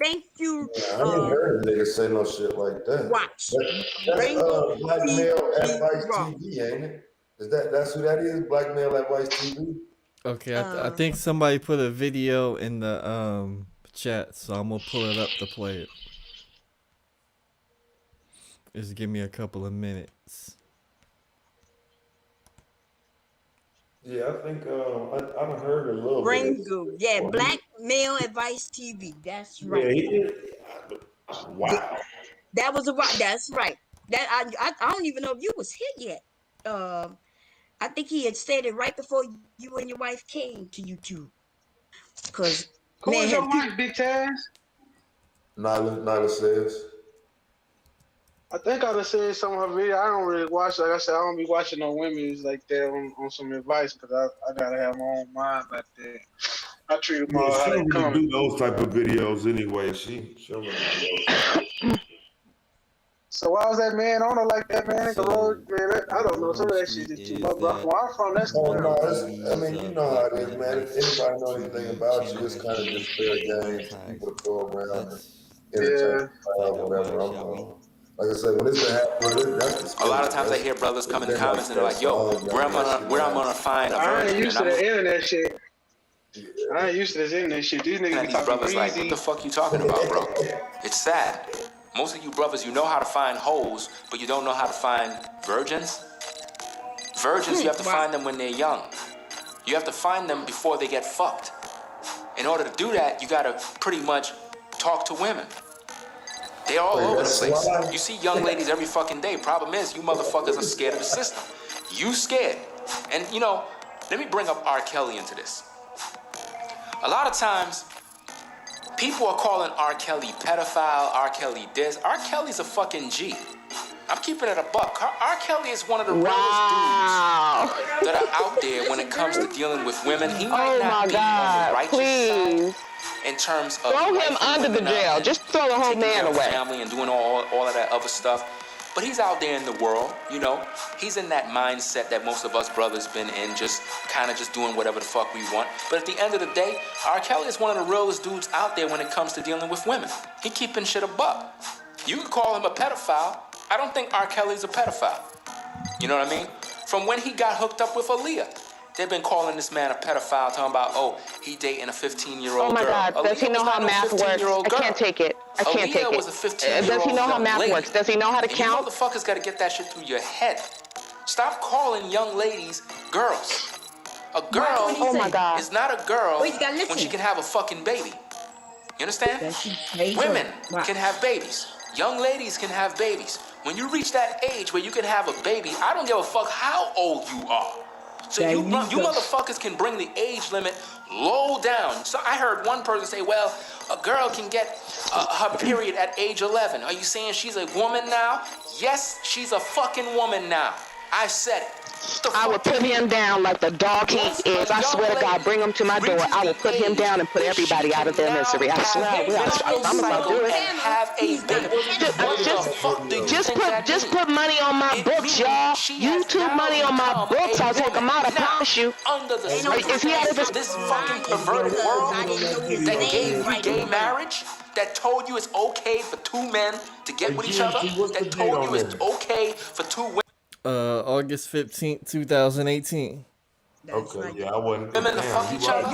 Thank you. I ain't heard a nigga say no shit like that. Watch. That's Black Male at Vice TV, ain't it? That's who that is? Black Male at Vice TV? Okay, I think somebody put a video in the chat, so I'm gonna pull it up to play it. Just give me a couple of minutes. Yeah, I think I done heard a little Ringo. bit. Yeah, Black Male Advice TV. That's right. Yeah, he did. Wow. That was that's right. That I don't even know if you was hit yet. I think he had said it right before you and your wife came to YouTube. Cause who is your wife, Big Taz? Nyla says. I think I done said some of her video. I don't really watch. Like I said, I don't be watching no women's like that on some advice because I gotta have my own mind like that. I treat them all how She they don't come. really do those type of videos anyway. She don't really So why was that man on her like that, man? I don't know. Some of that shit is too much. Where I'm from, that's no, I mean, you know how it is, man. If anybody know anything about you, it's kind of just fair game. People throw around and entertain whatever. Like I said, when it's been happening, that's a lot of times I hear brothers come in the comments and they're like, yo, where I'm gonna find a I virgin? ain't used to the internet shit. I ain't used to this internet shit. These niggas be These talking brothers breezy. like, what the fuck you talking about, bro? It's sad. Most of you brothers, you know how to find hoes, but you don't know how to find virgins. Virgins, you have to find them when they're young. You have to find them before they get fucked. In order to do that, you gotta pretty much talk to women. They're all over the place. You see young ladies every fucking day. Problem is, you motherfuckers are scared of the system. You scared. And, you know, let me bring up R. Kelly into this. A lot of times, people are calling R. Kelly pedophile, R. Kelly this. R. Kelly's a fucking G. I'm keeping it a buck. R. Kelly is one of the realest dudes that are out there when it comes to dealing with women. He might not be on the righteous side in terms of throw him under the jail. Just throw the whole man away. Family and doing all of that other stuff. But he's out there in the world, you know. He's in that mindset that most of us brothers been in, just kind of just doing whatever the fuck we want. But at the end of the day, R. Kelly is one of the realest dudes out there when it comes to dealing with women. He keeping shit a buck. You can call him a pedophile. I don't think R. Kelly's a pedophile. You know what I mean? From when he got hooked up with Aaliyah, they've been calling this man a pedophile, talking about, oh, he dating a 15-year-old girl. Oh my God, does he know how math works? I can't take it. I can't take it. Was a 15-year-old does he know how math works? Does he know how to count? You motherfuckers got to get that shit through your head. Stop calling young ladies girls. A girl is not a girl when she can have a fucking baby. You understand? Women can have babies. Young ladies can have babies. When you reach that age where you can have a baby, I don't give a fuck how old you are. So you motherfuckers can bring the age limit low down. So I heard one person say, well, a girl can get her period at age 11. Are you saying she's a woman now? Yes, she's a fucking woman now. I said it. I will put him down like the dog he is. I swear to God, bring him to my door. I will put him down and put everybody out of their misery. I swear, I do it. Just put money on my books, y'all. YouTube money on my books. I'll take them out. I promise you. Is he out of this fucking perverted world that gave you gay marriage? That told you it's okay for two men to get with each other? That told you it's okay for two women? August 15th, 2018. Okay, yeah, I wasn't. Women to fuck each other.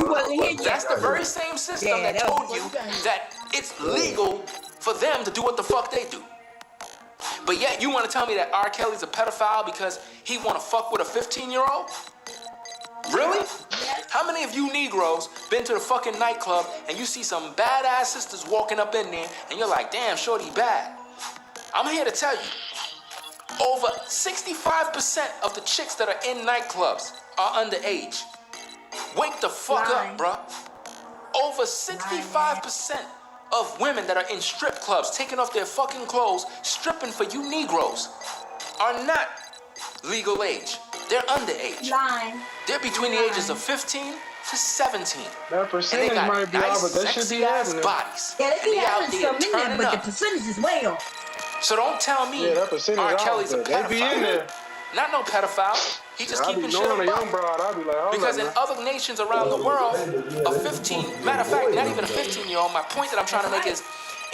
That's the very same system that told you that it's legal for them to do what the fuck they do. But yet you want to tell me that R. Kelly's a pedophile because he want to fuck with a 15-year-old? Really? How many of you Negroes been to the fucking nightclub and you see some badass sisters walking up in there and you're like, damn, shorty bad? I'm here to tell you. Over 65% of the chicks that are in nightclubs are underage. Wake the fuck up, bruh. Over 65% of women that are in strip clubs, taking off their fucking clothes, stripping for you Negroes, are not legal age. They're underage. They're between the ages of 15 to 17. That percentage might be off, but that should be happening. Bodies. Yeah, they be out having there some in there, turning but up. the percentage is way off. So don't tell me R. Kelly's a pedophile. They be in there. Not no pedophile. He just keeping shit a young up. broad. I be like, Because in other nations around the world, a 15, matter of fact, not even a 15-year-old, my point that I'm trying to make is,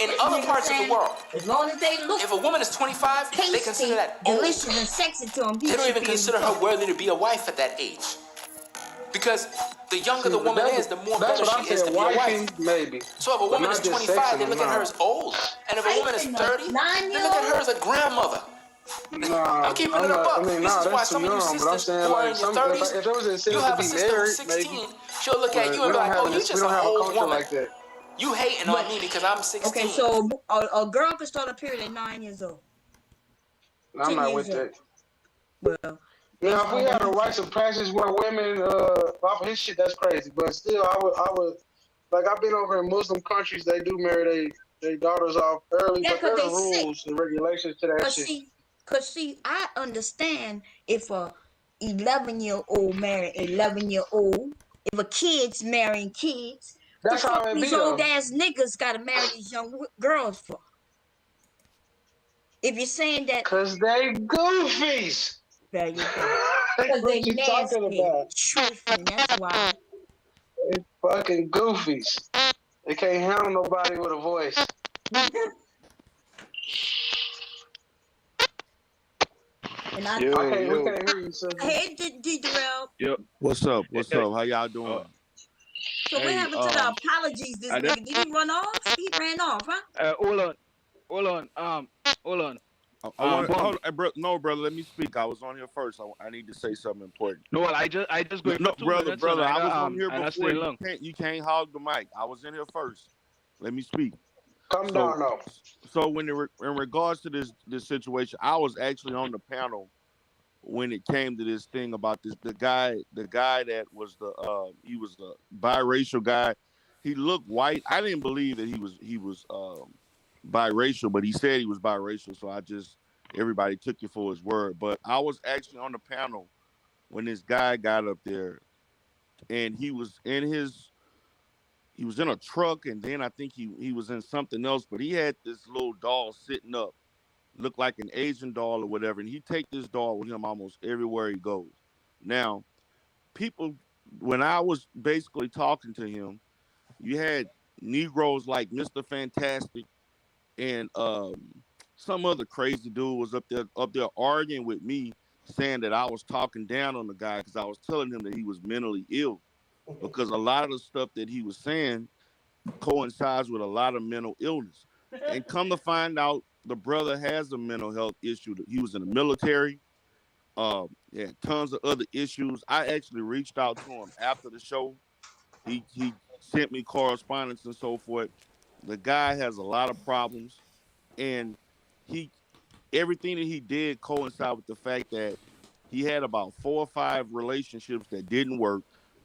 in other parts of the world, as long as they look, if a woman is 25, they consider that old. delicious and sexy to them. They don't even consider her worthy to be a wife at that age. Because the younger the woman is, the more better she is to be a wife. Maybe. So if a woman is 25, they look at her as old. And if a woman is 30, they look at her as a grandmother. I'm keeping it a buck. This is why some of you sisters who are in your 30s, you have a sister who's 16, she'll look at you and be like, oh, you just an old woman. You hating on me because I'm 16. Okay, so a girl can start a period at 9 years old. I'm not with that. Well, now, if we had a rites of passage where women off of his shit, that's crazy. But still, I would like I've been over in Muslim countries. They do marry their daughters off early, but there's rules and regulations to that shit. See, I understand if a 11-year-old marry 11-year-old, if a kid's marrying kids, that's the how fuck it be. These old ass niggas gotta marry these young girls for. If you're saying that, cause they goofies. There you go. Because what you talking about? That's why. They fucking goofies. They can't handle nobody with a voice. And I we can't hear you, sir. Hey, D-Darrell. Yep. What's up? What's up? How y'all doing? So what happened to the apologies this nigga? Did he run off? He ran off, huh? Hold on. No, brother. Let me speak. I was on here first. I need to say something important. No, I just going. No, brother. I was on here and before. You can't hog the mic. I was in here first. Let me speak. Come down now. So when in regards to this situation, I was actually on the panel when it came to this thing about the guy that was he was a biracial guy. He looked white. I didn't believe that he was biracial, but he said he was biracial. So everybody took it for his word. But I was actually on the panel when this guy got up there, and he was in a truck, and then I think he was in something else, but he had this little doll sitting up, looked like an Asian doll or whatever, and he take this doll with him almost everywhere he goes. Now, people, when I was basically talking to him, you had Negroes like Mr. Fantastic and some other crazy dude was up there arguing with me, saying that I was talking down on the guy because I was telling him that he was mentally ill, because a lot of the stuff that he was saying coincides with a lot of mental illness. And come to find out, the brother has a mental health issue. He was in the military. He had tons of other issues. I actually reached out to him after the show. He sent me correspondence and so forth. The guy has a lot of problems, and everything that he did coincide with the fact that he had about 4 or 5 relationships that didn't work,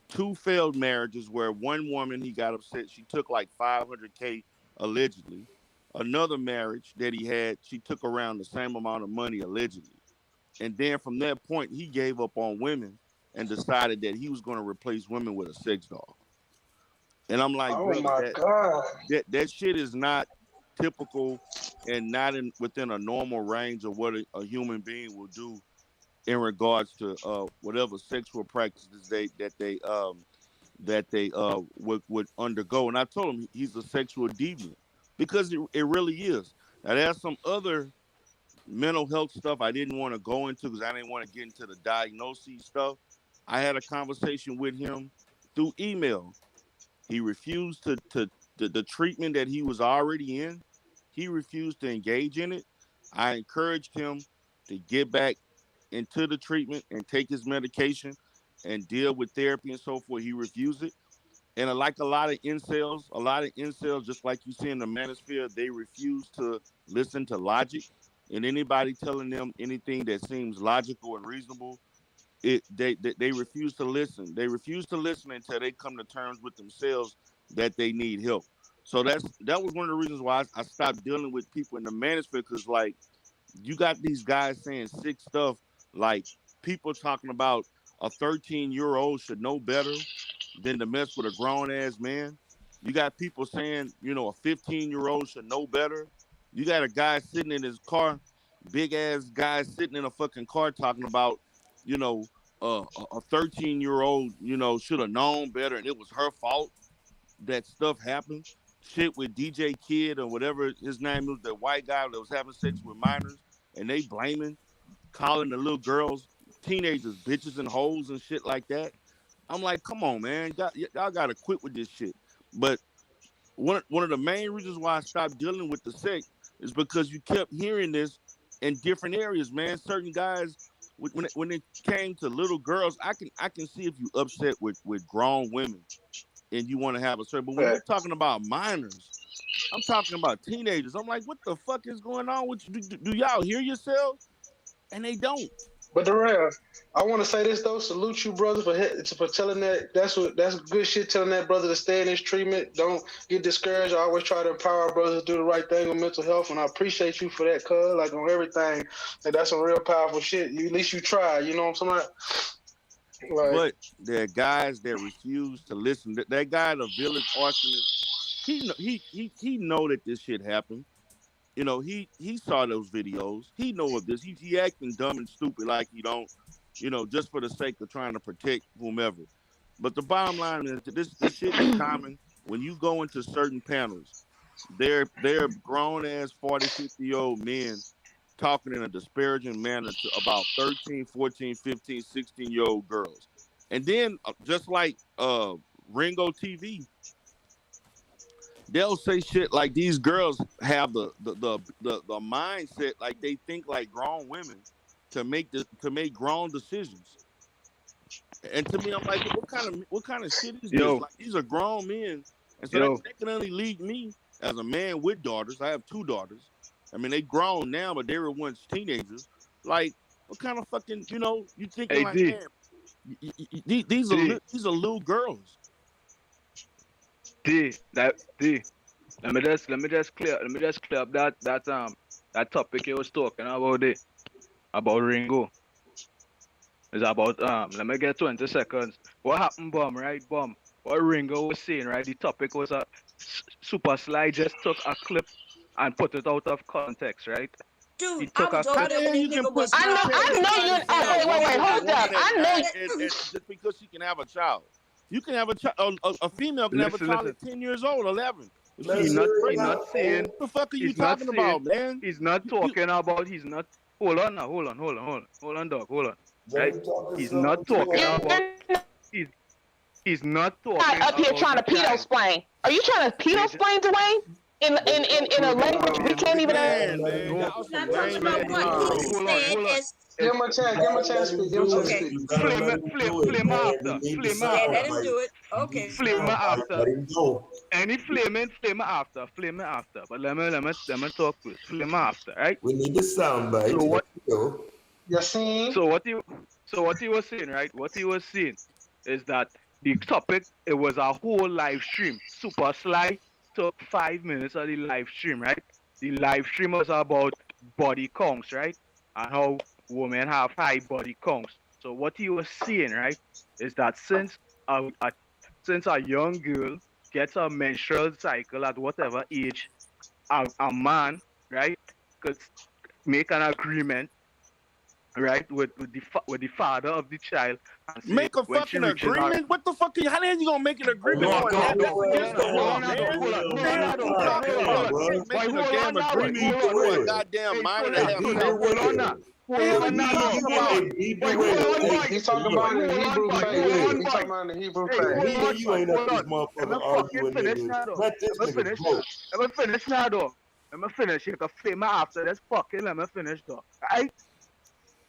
2 failed marriages where one woman, he got upset, she took like $500K allegedly. Another marriage that he had, she took around the same amount of money allegedly. And then from that point, he gave up on women and decided that he was going to replace women with a sex doll. And I'm like, oh my God, that shit is not typical and not within a normal range of what a human being will do in regards to whatever sexual practices that they would undergo. And I told him he's a sexual deviant, because it really is. Now there's some other mental health stuff I didn't want to go into because I didn't want to get into the diagnosis stuff. I had a conversation with him through email. He refused to the treatment that he was already in. He refused to engage in it. I encouraged him to get back into the treatment and take his medication and deal with therapy and so forth. He refused it. And like a lot of incels, just like you see in the Manosphere, they refuse to listen to logic. And anybody telling them anything that seems logical and reasonable, they refuse to listen. They refuse to listen until they come to terms with themselves that they need help. So that was one of the reasons why I stopped dealing with people in the Manosphere, because like you got these guys saying sick stuff, like people talking about a 13-year-old should know better than to mess with a grown-ass man. You got people saying, a 15-year-old should know better. You got a guy sitting in his car, big-ass guy sitting in a fucking car talking about, a 13-year-old, should have known better and it was her fault that stuff happened. Shit with DJ Kid or whatever his name was, that white guy that was having sex with minors, and they blaming, calling the little girls, teenagers, bitches and hoes and shit like that. I'm like, come on, man. Y'all got to quit with this shit. But one of the main reasons why I stopped dealing with the sect is because you kept hearing this in different areas, man. Certain guys, when it came to little girls, I can see if you upset with grown women and you want to have a certain, but when you're talking about minors, I'm talking about teenagers. I'm like, what the fuck is going on with you? Do y'all hear yourselves? And they don't. But Darrell, I want to say this though. Salute you, brother, for telling that. That's good shit. Telling that brother to stay in his treatment. Don't get discouraged. I always try to empower our brothers to do the right thing with mental health, and I appreciate you for that, cuz. Like on everything, that's some real powerful shit. At least you try. You know what I'm saying? But there are guys that refuse to listen. That guy, the village arsonist, he know that this shit happened. He saw those videos. He know of this. He acting dumb and stupid like he don't, just for the sake of trying to protect whomever. But the bottom line is that this shit is common when you go into certain panels. They're grown ass 40, 50-year-old men talking in a disparaging manner about 13, 14, 15, 16-year-old girls. And then just like Ringo TV, they'll say shit like these girls have the mindset like they think like grown women to make grown decisions. And to me, I'm like, what kind of shit is this? Like, these are grown men, and so they can only lead me as a man with daughters, I have 2 daughters. I mean, they grown now, but they were once teenagers. Like, what kind of fucking, you know, you thinking Hey, like, D. man, these are little girls. D. Let me just clear up that topic you was talking about Ringo. It's about let me get 20 seconds. What happened, Bum, right? Bum. What Ringo was saying, right? The topic was Super Sly just took a clip and put it out of context, right? Dude, he took I was a over clip. there when the nigga was I know you. Wait, hold up. I know you. Just because she can have a child, you can have a child. A female can have a child at 10 years old, 11. He's not saying. What the fuck are you He's not talking saying, about, man? He's not talking about. He's not. Hold on now. Hold on, dog. Hold on. Right? He's not talking about. He's not talking up here about trying to the child. pedo-splain. Are you trying to pedo-splain, Dwayne? In a language we can't even understand. Give him a chance to speak. Give him a chance to speak. Flame after. Let him do it. Okay. Flame after. Any flame after. But let me talk first. Flame after, right? We need the soundbite. So what? Yes, So what he was saying, right? What he was saying is that the topic, it was a whole live stream. Super Sly took 5 minutes of the live stream, right? The live stream was about body counts, right? And how women have high body counts. So what he was saying, right, is that since a young girl gets a menstrual cycle at whatever age, a man, right, could make an agreement, right, with the father of the child. And say, make a fucking agreement? What the fuck? How the hell you gonna make an agreement? Hold on. Making a damn agreement for a goddamn minor to have sex. He's talking about the Hebrew faith. He's talking about the Hebrew faith. You ain't up this motherfucker arguing, nigga. Let this nigga go. Let me finish now, though. Let me finish. You can flame after this fucking. Let me finish, though.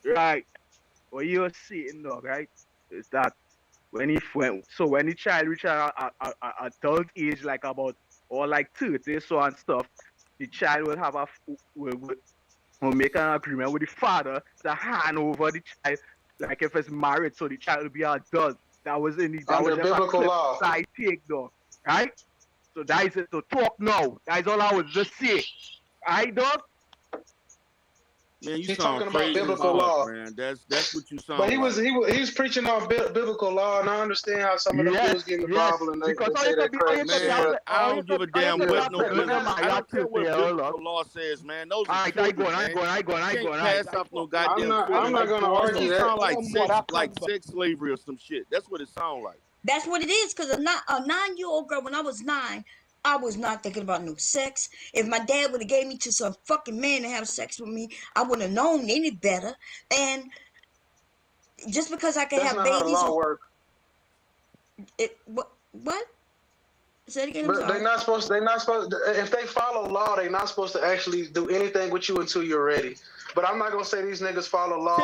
Right. What you were seeing, dog, right, is that when the child reaches a adult age, like about, or like 30, so and stuff, the child will make an agreement with the father to hand over the child, like if it's married, so the child will be an adult. That was under biblical law. I take, dog, right? So that is it. So talk now. That's all I was just saying. Right, dog? Man, you He's sound talking crazy about biblical law, man. That's what you sound. But he was preaching on biblical law, and I understand how some of them dudes get in the Bible and they say that crazy shit. Man, I don't give a damn what no biblical. I don't care what biblical law says, man. Those are children, man. You can't pass off no goddamn. I'm not gonna argue that. It sound like sex slavery or some shit. That's what it sounds like. That's what it is, because a 9-year-old girl, when I was 9, I was not thinking about no sex. If my dad would have gave me to some fucking man to have sex with me, I wouldn't have known any better. And just because I can That's have not babies, how the law work. What? Say it again. But they're not supposed. If they follow law, they're not supposed to actually do anything with you until you're ready. But I'm not gonna say these niggas follow law.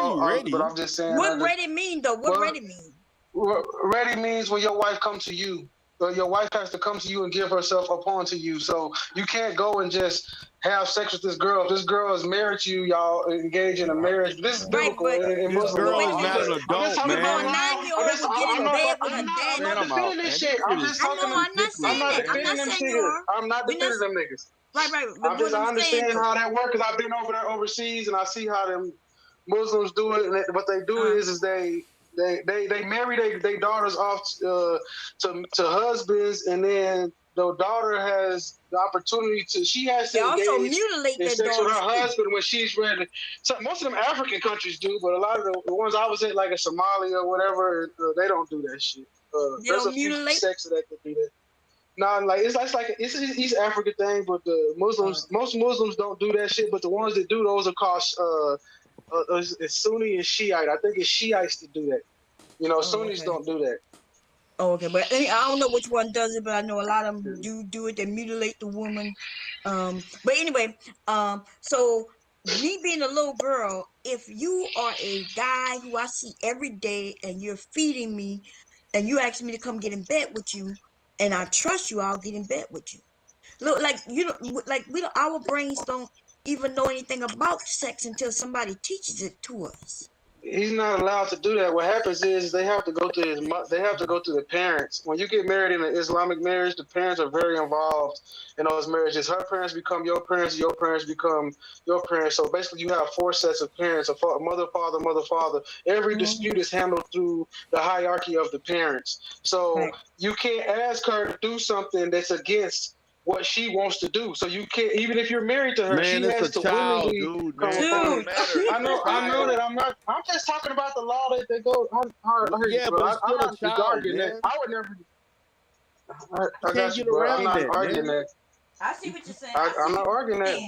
But I'm just saying. What ready mean though? What ready mean? Ready means when your wife comes to you. Your wife has to come to you and give herself upon to you. So you can't go and just have sex with this girl. If this girl is married to you, y'all engage in a marriage. This is biblical. This girl is not an adult, man. I'm not defending this shit. I'm just talking. I'm not defending them niggas. I'm not defending them niggas. Right. I understand how that works because I've been over there overseas and I see how them Muslims do it. And what they do is they marry their daughters off to husbands, and then the daughter has the opportunity to. She has to also mutilate their sex with her daughters husband when she's ready. So most of them African countries do, but a lot of the ones I was in, like in Somalia or whatever, they don't do that shit. There's a few sects that do that. No, like it's an East African thing, but the Muslims, most Muslims don't do that shit. But the ones that do, those are called it's Sunni and Shiite. I think it's Shiites that do that. Sunnis don't do that. Oh, okay, but I don't know which one does it, but I know a lot of them do it. They mutilate the woman. But anyway, so me being a little girl, if you are a guy who I see every day and you're feeding me, and you ask me to come get in bed with you, and I trust you, I'll get in bed with you. Look, like you don't like we don't. Our brains don't even know anything about sex until somebody teaches it to us. He's not allowed to do that. What happens is they have to go to they have to go to the parents. When you get married in an Islamic marriage, the parents are very involved in those marriages. Her parents become your parents become your parents. So basically you have 4 sets of parents, mother, father, mother, father. Every dispute is handled through the hierarchy of the parents. So you can't ask her to do something that's against what she wants to do. So you can't, even if you're married to her, Man, she it's has a to child, willingly dude, come man. It upon don't it. matter. I know that I'm just talking about the law that goes. Yeah, but it's I'm still a not child, arguing man. that. I would never. I You can't got you, get bro. I'm around not that, arguing man. that. I see what you're saying. I'm not arguing that.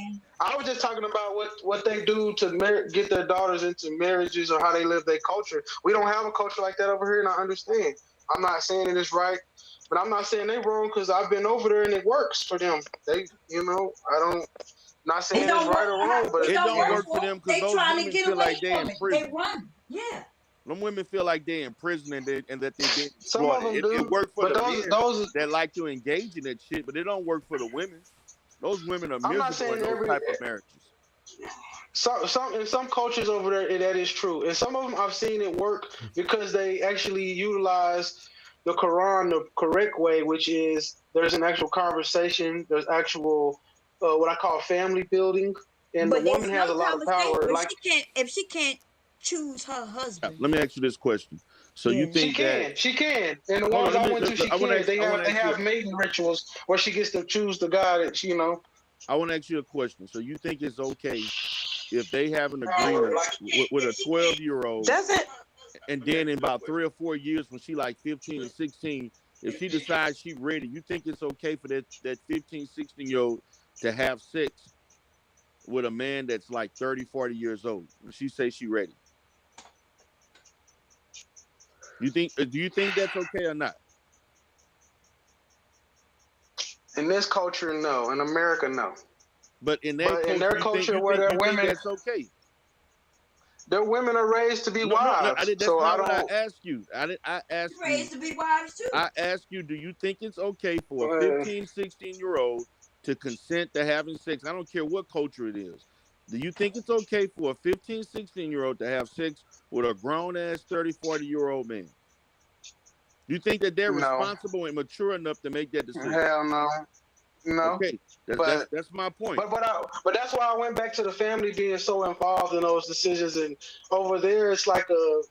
I was just talking about what they do to get their daughters into marriages or how they live their culture. We don't have a culture like that over here, and I understand. I'm not saying it is right, but I'm not saying they wrong because I've been over there and it works for them. They, I don't. Not saying it's right or wrong, but it don't work for them because They those trying to women get feel away like they're in from it. prison. They run. Yeah. Them women feel like they're in prison and that they're being Some of exploited. them do, It works for but the those men that like to engage in that shit, but it don't work for the women. Those women are I'm not miserable in saying those type of marriages. Some in some cultures over there that is true, and some of them I've seen it work because they actually utilize the Quran the correct way, which is there's an actual conversation, there's actual what I call family building, and But the woman there's has a no lot of conversation. power. If Like she can't choose her husband. Let me ask you this question. So you think she can, and the Hold ones on, I went to, she I wanna can. ask- They I wanna ask you- have mating rituals where she gets to choose the guy that I want to ask you a question. So you think it's okay if they have an agreement with a 12-year-old, and then in about 3 or 4 years when she like 15 or 16, if she decides she's ready, you think it's okay for that 15, 16-year-old to have sex with a man that's like 30, 40 years old when she says she's ready? Do you think that's okay or not? in this culture, no. In America, no. But in their culture, you where think, their women, that's okay? Their women are raised to be wives. That's so not I what I don't. asked you. I asked you. Raised to be wives too. I asked you, do you think it's okay for a 15, 16-year-old to consent to having sex? I don't care what culture it is. Do you think it's okay for a 15, 16-year-old to have sex with a grown-ass 30, 40-year-old man? Do you think that they're responsible and mature enough to make that decision? Hell no. No. Okay, that's my point. But that's why I went back to the family being so involved in those decisions, and over there it's like I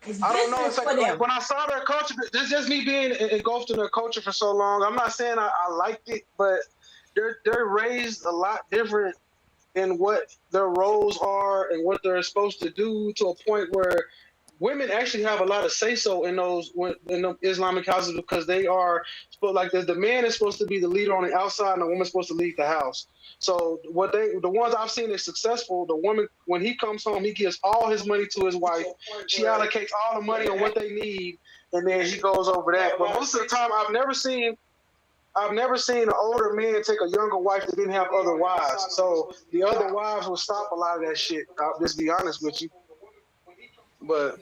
don't know. It's like when I saw their culture, this just me being engulfed in their culture for so long. I'm not saying I liked it, but they're raised a lot different in what their roles are and what they're supposed to do, to a point where women actually have a lot of say-so in those Islamic houses, because they are like the man is supposed to be the leader on the outside and the woman's supposed to lead the house. So the ones I've seen is successful. The woman, when he comes home, he gives all his money to his wife. She allocates all the money on what they need, and then he goes over that. But most of the time, I've never seen an older man take a younger wife that didn't have other wives. So the other wives will stop a lot of that shit. I'll just be honest with you. But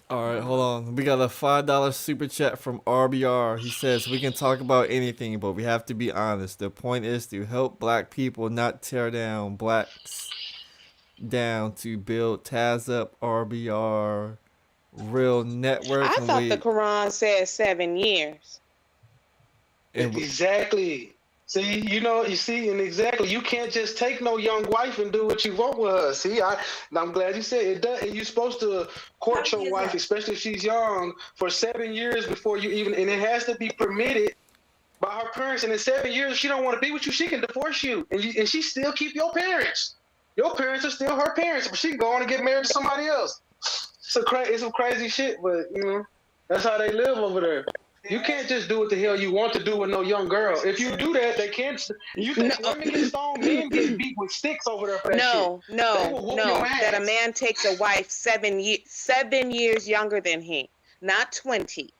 all right, hold on. We got a $5 super chat from RBR. He says we can talk about anything, but we have to be honest. The point is to help black people, not tear down blacks down, to build Taz up. RBR, real network. I thought the Quran said 7 years. Exactly. See, and exactly, you can't just take no young wife and do what you want with her. See, I'm glad you said it does. You're supposed to court your wife, especially if she's young, for 7 years before you even, and it has to be permitted by her parents. And in 7 years, if she don't want to be with you, she can divorce you, and she still keep your parents. Your parents are still her parents, but she can go on and get married to somebody else. It's some crazy shit, but that's how they live over there. You can't just do what the hell you want to do with no young girl. If you do that, they can't. You think women get stoned, men get beat with sticks over there for that shit. No. That a man takes a wife 7 years younger than he, not 20.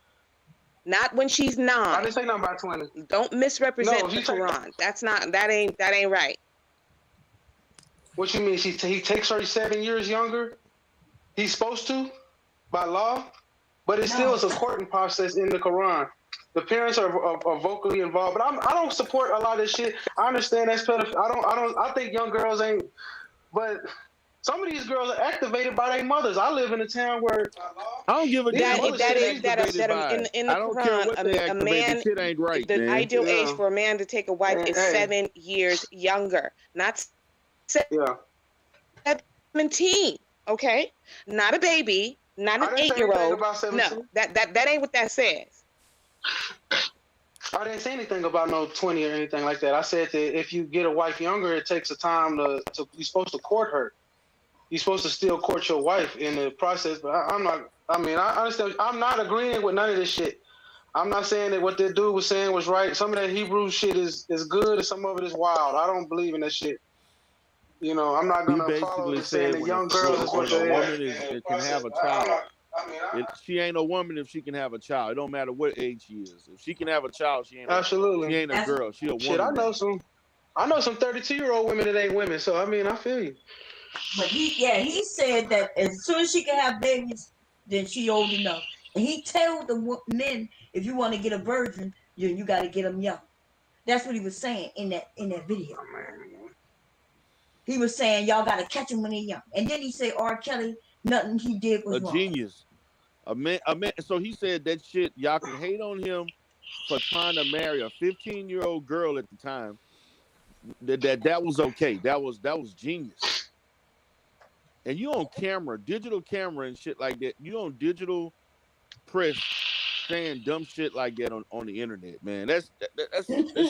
Not when she's 9. I didn't say nothing about 20. Don't misrepresent the Quran. That ain't right. What you mean? He takes her 7 years younger? He's supposed to, by law? But it still is a courting process in the Quran. the parents are vocally involved. But I don't support a lot of this shit. I understand that's pedophilia. I think young girls ain't. But some of these girls are activated by their mothers. I live in a town where I don't give a damn what that they is that activated by. in the I don't care what they Quran, a activate. man, The shit ain't right, the man. ideal age for a man to take a wife is Hey. 7 years younger, not 17. Okay, not a baby, not an I didn't say anything 8-year-old. about 17. No, that ain't what that says. I didn't say anything about no 20 or anything like that. I said that if you get a wife younger, it takes a time to you're supposed to court her. You're supposed to still court your wife in the process, but I'm not. I mean, I understand. I'm not agreeing with none of this shit. I'm not saying that what that dude was saying was right. Some of that Hebrew shit is good, and some of it is wild. I don't believe in that shit. You know, I'm not gonna follow the saying that young girls is what when a they woman can have a child. She ain't a woman if she can have a child. It don't matter what age she is. If she can have a child, she ain't absolutely. a girl. She a woman. Shit, I know some 32-year-old women that ain't women. So I mean, I feel you. But he said that as soon as she can have babies, then she old enough. And he told the men, if you want to get a virgin, you got to get them young. That's what he was saying in that video. He was saying y'all got to catch them when they're young. And then he said R. Kelly, nothing he did was wrong. Genius. A man. So he said that shit. Y'all can hate on him for trying to marry a 15-year-old girl at the time. That was okay. That was genius. And you on camera, digital camera and shit like that. You on digital press saying dumb shit like that on the internet, man. That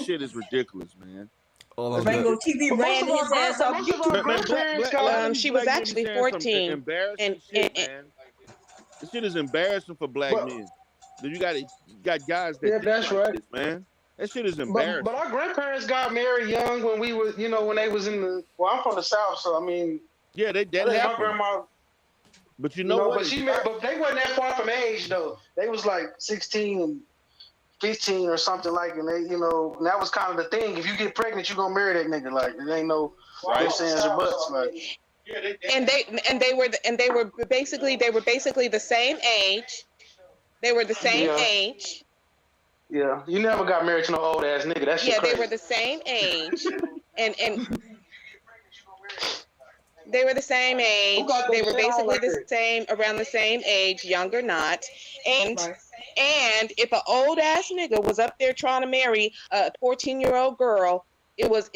shit is ridiculous, man. Rango TV ran his ass off YouTube. She was actually 14. Embarrassing shit, man. This shit is embarrassing for black men. You got guys that that's like right, this, man. That shit is embarrassing. But our grandparents got married young when we was, when they was in the. Well, I'm from the South, so I mean. Yeah, that my happened. grandma. But you know what? But they wasn't that far from age though. They was like 16 and 15 or something like, and they, and that was kind of the thing. If you get pregnant, you gonna marry that nigga. Like it ain't no ifs, ands, or buts. Like. And they were basically the same age. They were the same age. Yeah, you never got married to no old ass nigga. That shit crazy. They were the same age, and they were the same age. They were basically the same, around the same age, younger not. And if an old ass nigga was up there trying to marry a 14-year-old girl, it was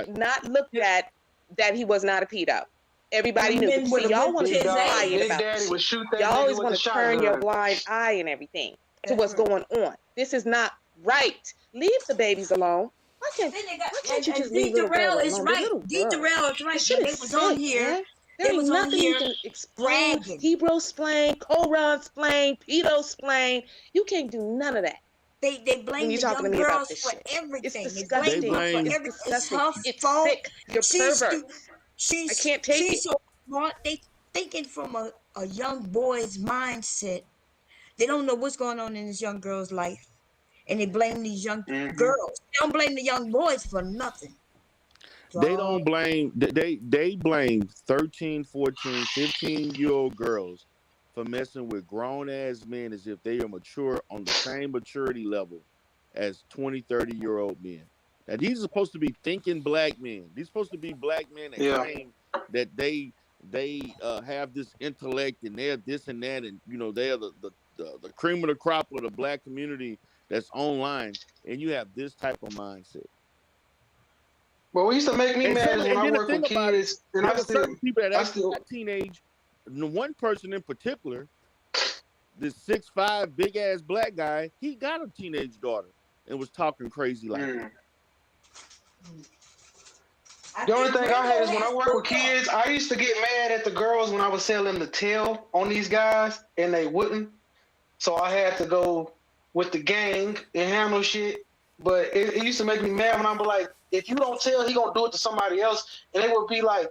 not looked at that he was not a pedo. Everybody knew. See, y'all want to be quiet about this. Y'all always want to turn your blind eye and everything to what's going on. This is not right. Leave the babies alone. Why can't you just leave little girls alone? Is right. D. Darrell is right. Shit is sick, on here. Man. There ain't nothing you can explain. Hebrew splain, Koran splain, pedo splain. You can't do none of that. They blame the young girls for everything. It's disgusting. They blame her for everything. It's her fault. Sick. You're pervert. I can't take it. So smart. They thinking from a young boy's mindset. They don't know what's going on in this young girl's life. And they blame these young girls. They don't blame the young boys for nothing. They don't blame, they blame 13, 14, 15-year-old girls for messing with grown-ass men as if they are mature on the same maturity level as 20, 30-year-old men. Now, these are supposed to be thinking black men. These are supposed to be black men that claim that they have this intellect and they're this and that, and they're the cream of the crop of the black community that's online, and you have this type of mindset. Well, what used to make me mad is when I work with kids, and I certain people that actually got teenage. One person in particular, this 6'5" big ass black guy, he got a teenage daughter and was talking crazy like that. The only thing I had is when I work with kids, I used to get mad at the girls when I was telling them to tell on these guys, and they wouldn't. So I had to go with the gang and handle shit. But it used to make me mad when I'm like, if you don't tell, he gonna do it to somebody else. And they would be like,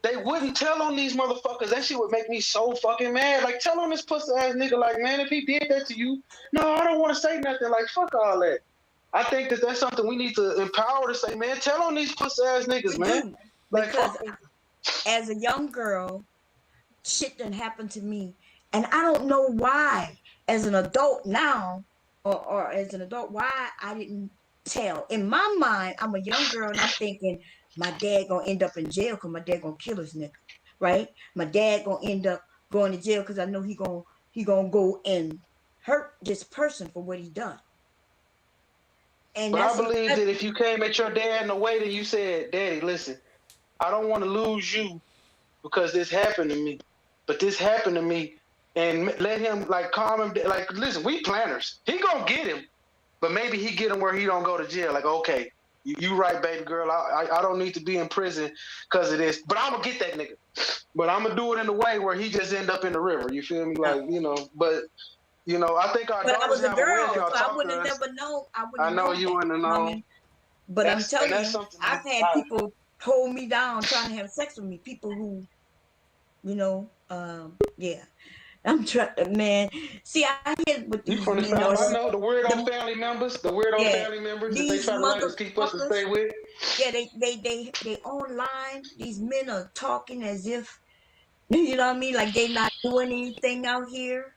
they wouldn't tell on these motherfuckers. That shit would make me so fucking mad. Like, tell on this pussy ass nigga, like, man, if he did that to you, no, I don't want to say nothing. Like, fuck all that. I think that that's something we need to empower to say, man, tell on these pussy ass niggas, man. Like, because as a young girl, shit done happened to me. And I don't know why, as an adult now, or as an adult, why I didn't tell. In my mind, I'm a young girl and I'm thinking my dad gonna end up in jail because my dad gonna kill his nigga, right? My dad gonna end up going to jail because I know he gonna go and hurt this person for what he done. And But I that's believe that if you came at your dad in a way that you said, Daddy, listen, I don't want to lose you because this happened to me, but this happened to me, and let him like calm him. Like, listen, we planners. He gonna get him, but maybe he get him where he don't go to jail. Like, okay, you right, baby girl. I don't need to be in prison because of this, but I'm gonna get that nigga. But I'm gonna do it in a way where he just end up in the river. You feel me? Like, but. I think our but I daughters was a have a way girl, of so I talk wouldn't to have us. never known. I know you wouldn't have known. But I'm telling that's you, something I've had people hold me down trying to have sex with me. People who, yeah. I'm trying, man. See, I hear what You these from the men South? are. I know the weirdo family members. The weirdo Yeah, family members that they these try to keep us to motherfuckers. stay with. Yeah, they online. These men are talking as if you know what I mean, like they not doing anything out here.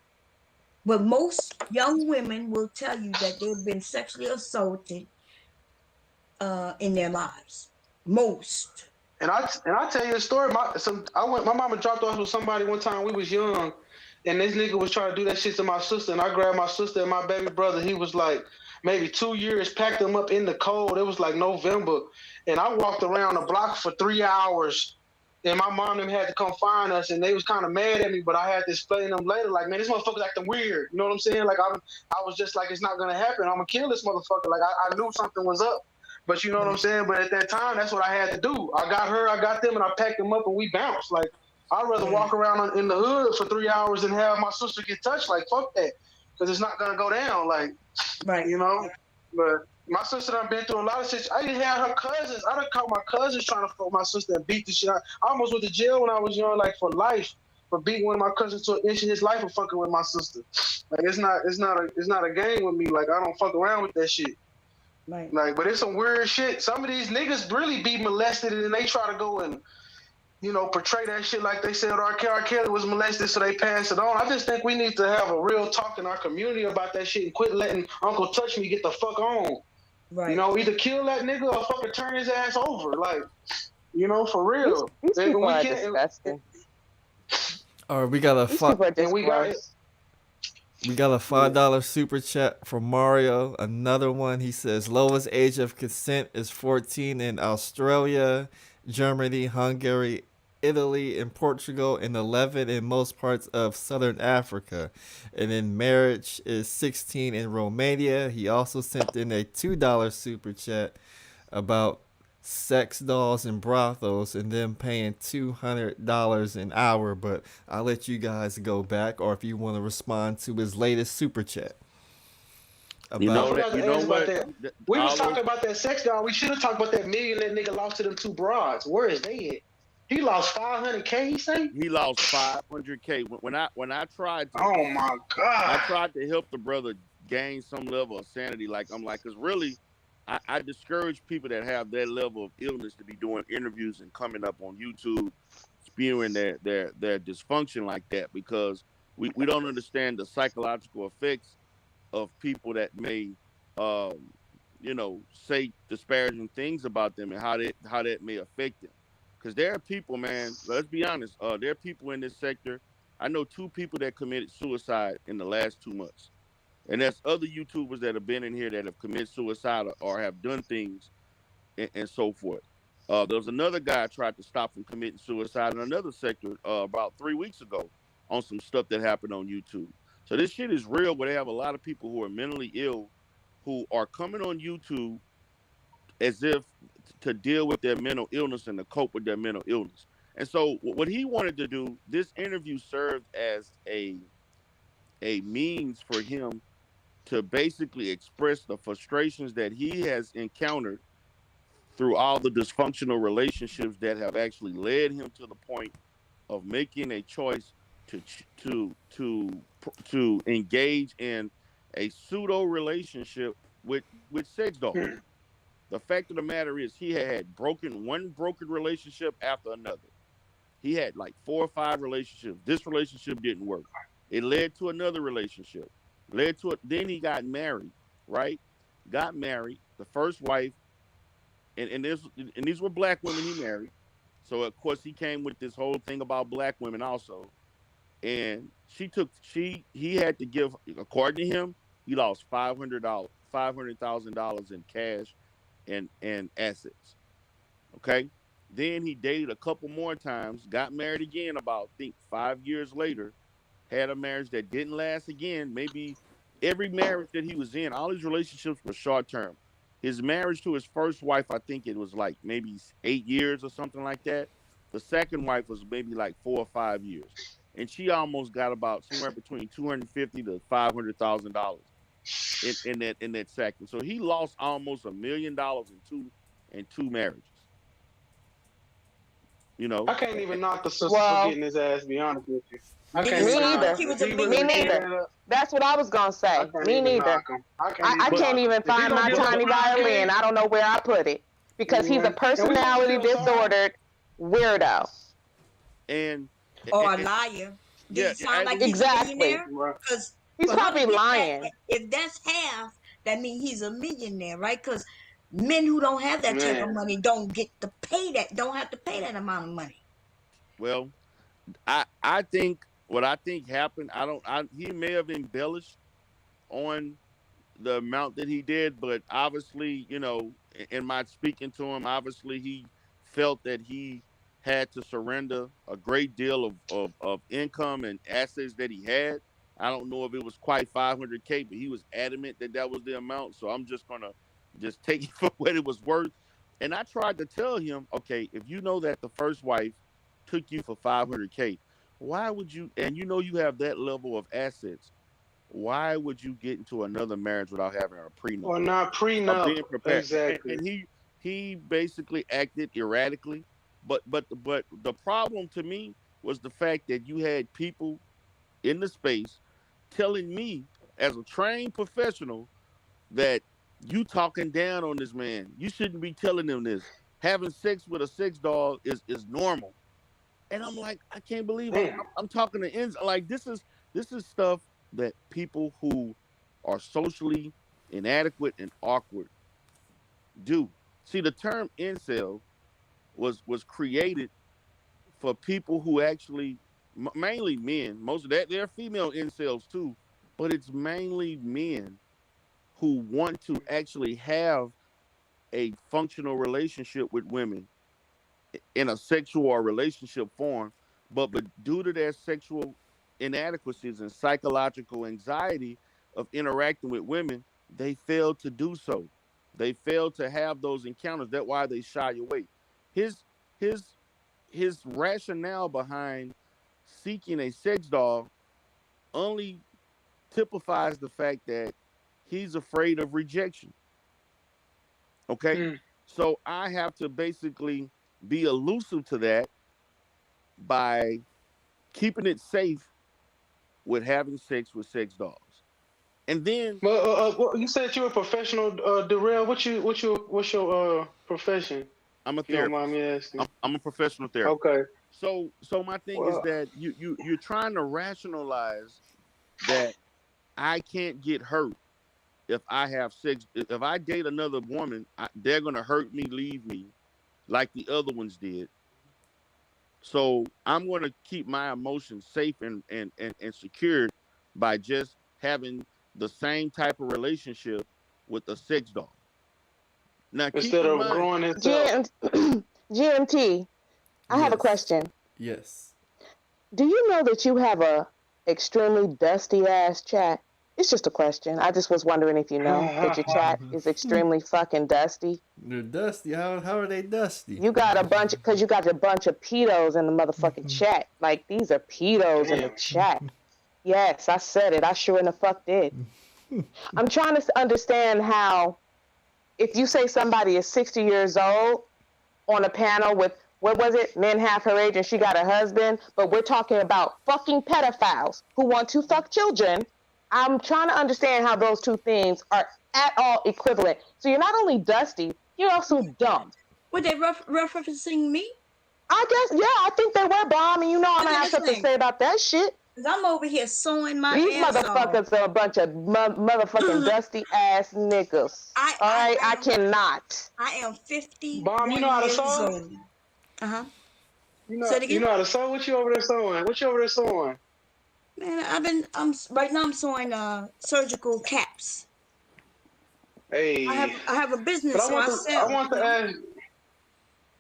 But most young women will tell you that they've been sexually assaulted in their lives. Most. And I tell you a story. My mama dropped off with somebody one time. We was young, and this nigga was trying to do that shit to my sister. And I grabbed my sister and my baby brother. He was like maybe 2 years. Packed them up in the cold. It was like November, and I walked around the block for 3 hours. And my mom and them had to come find us, and they was kind of mad at me. But I had to explain to them later, like, man, this motherfucker's acting weird. You know what I'm saying? Like I was just like, it's not gonna happen. I'm gonna kill this motherfucker. Like I knew something was up. But you know what I'm saying? But at that time, that's what I had to do. I got her, I got them, and I packed them up and we bounced. Like, I'd rather walk around in the hood for 3 hours and have my sister get touched. Like, fuck that. Because it's not going to go down. Like, right. But my sister done been through a lot of shit. I didn't have her cousins. I done caught my cousins trying to fuck my sister and beat the shit out. I almost went to jail when I was young, like, for life. For beating one of my cousins to an inch in his life for fucking with my sister. Like, it's not a game with me. Like, I don't fuck around with that shit. Right. Like, but it's some weird shit. Some of these niggas really be molested and they try to go and, portray that shit like they said R. Kelly was molested, so they pass it on. I just think we need to have a real talk in our community about that shit and quit letting Uncle Touch Me get the fuck on. Right. Either kill that nigga or fucking turn his ass over. Like, for real. These people are disgusting. All right, we got a $5 super chat from Mario. Another one. He says lowest age of consent is 14 in Australia, Germany, Hungary, Italy, and Portugal, and 11 in most parts of Southern Africa. And then marriage is 16 in Romania. He also sent in a $2 super chat about sex dolls and brothels and them paying $200 an hour, but I'll let you guys go back, or if you want to respond to his latest super chat. We was talking about that sex doll. We should have talked about that million that nigga lost to them two broads. Where is they at? He lost $500K. He say he lost $500K. When I tried to, oh my god, I tried to help the brother gain some level of sanity. Because really, I discourage people that have that level of illness to be doing interviews and coming up on YouTube, spewing their dysfunction like that, because we don't understand the psychological effects of people that may, say disparaging things about them and how that may affect them. Because there are people, man, let's be honest, there are people in this sector. I know 2 people that committed suicide in the last 2 months. And there's other YouTubers that have been in here that have committed suicide or have done things and so forth. There was another guy I tried to stop from committing suicide in another sector about 3 weeks ago on some stuff that happened on YouTube. So this shit is real, where they have a lot of people who are mentally ill who are coming on YouTube as if to deal with their mental illness and to cope with their mental illness. And so what he wanted to do, this interview served as a means for him to basically express the frustrations that he has encountered through all the dysfunctional relationships that have actually led him to the point of making a choice to engage in a pseudo relationship with sex dolls. The fact of the matter is, he had one broken relationship after another. He had like 4 or 5 relationships. This relationship didn't work. It led to another relationship. Led to it. Then he got married, right? Got married. The first wife, and these were black women he married. So of course he came with this whole thing about black women also. And he had to give, according to him, he lost $500,000 in cash and assets. Okay. Then he dated a couple more times, got married again about, I think, 5 years later, had a marriage that didn't last again. Maybe every marriage that he was in, all his relationships were short term. His marriage to his first wife, I think it was like maybe 8 years or something like that. The second wife was maybe like 4 or 5 years. And she almost got about somewhere between $250,000 to $500,000 in that second. So he lost almost $1 million in two marriages. You know, I can't even knock the sister for getting his ass. Be honest with you. I can't Me even neither. Me neither. That's what I was gonna say. Me neither. I can't even find my tiny violin. I don't know where I put it because he's a personality disordered weirdo. Or a liar. Does it sound like he's exactly. a millionaire? Because he's probably lying. If that's half, that means he's a millionaire, right? Because men who don't have that type of money don't have to pay that amount of money. Well, I think what I think happened, he may have embellished on the amount that he did, but obviously, you know, in my speaking to him, obviously he felt that he had to surrender a great deal of income and assets that he had. I don't know if it was quite $500K, but he was adamant that was the amount. So I'm just gonna take it for what it was worth. And I tried to tell him, okay, if you know that the first wife took you for $500K, why would you? And you know you have that level of assets. Why would you get into another marriage without having a prenup? Or not prenup. Being prepared. Exactly. And he basically acted erratically. But the problem to me was the fact that you had people in the space telling me as a trained professional that you talking down on this man. You shouldn't be telling him this. Having sex with a sex doll is normal. And I'm like, I can't believe I'm talking to ends. Like this is stuff that people who are socially inadequate and awkward do. See, the term incel was created for people who actually, mainly men, most of that, there are female incels too, but it's mainly men who want to actually have a functional relationship with women in a sexual or relationship form, but due to their sexual inadequacies and psychological anxiety of interacting with women, they fail to do so. They fail to have those encounters. That's why they shy away. His rationale behind seeking a sex doll only typifies the fact that he's afraid of rejection. Okay? So I have to basically be elusive to that by keeping it safe with having sex with sex dolls. And then you said you're a professional, Darrell. What's your profession? I'm a If you don't therapist. mind me asking. I'm a professional therapist. Okay. So my thing is that you're trying to rationalize that I can't get hurt if I have sex. If I date another woman, they're gonna hurt me, leave me, like the other ones did. So I'm gonna keep my emotions safe and secured by just having the same type of relationship with a sex doll. Now, instead of growing itself. GMT, I have a question. Yes. Do you know that you have a extremely dusty ass chat? It's just a question. I just was wondering if you know that your chat is extremely fucking dusty. They're dusty. How are they dusty? You got a bunch of pedos in the motherfucking chat. Like, these are pedos in the chat. Yes, I said it. I sure in the fuck did. I'm trying to understand how, if you say somebody is 60 years old on a panel with, what was it, men half her age and she got a husband, but we're talking about fucking pedophiles who want to fuck children. I'm trying to understand how those two things are at all equivalent. So you're not only dusty, you're also dumb. Were they referencing me? I guess, yeah, I think they were, Bomb, and you know I'm gonna have something to say about that shit. Cause I'm over here sewing my These ass off. motherfuckers are a bunch of motherfucking dusty ass niggas. I cannot. I am 51 Bomb, you know how to years sew? old. Uh-huh. You Say it know, again? how to sew? What you over there sewing? What you over there sewing? Man, right now I'm sewing surgical caps. Hey, I have a business, but I so want I to, sell.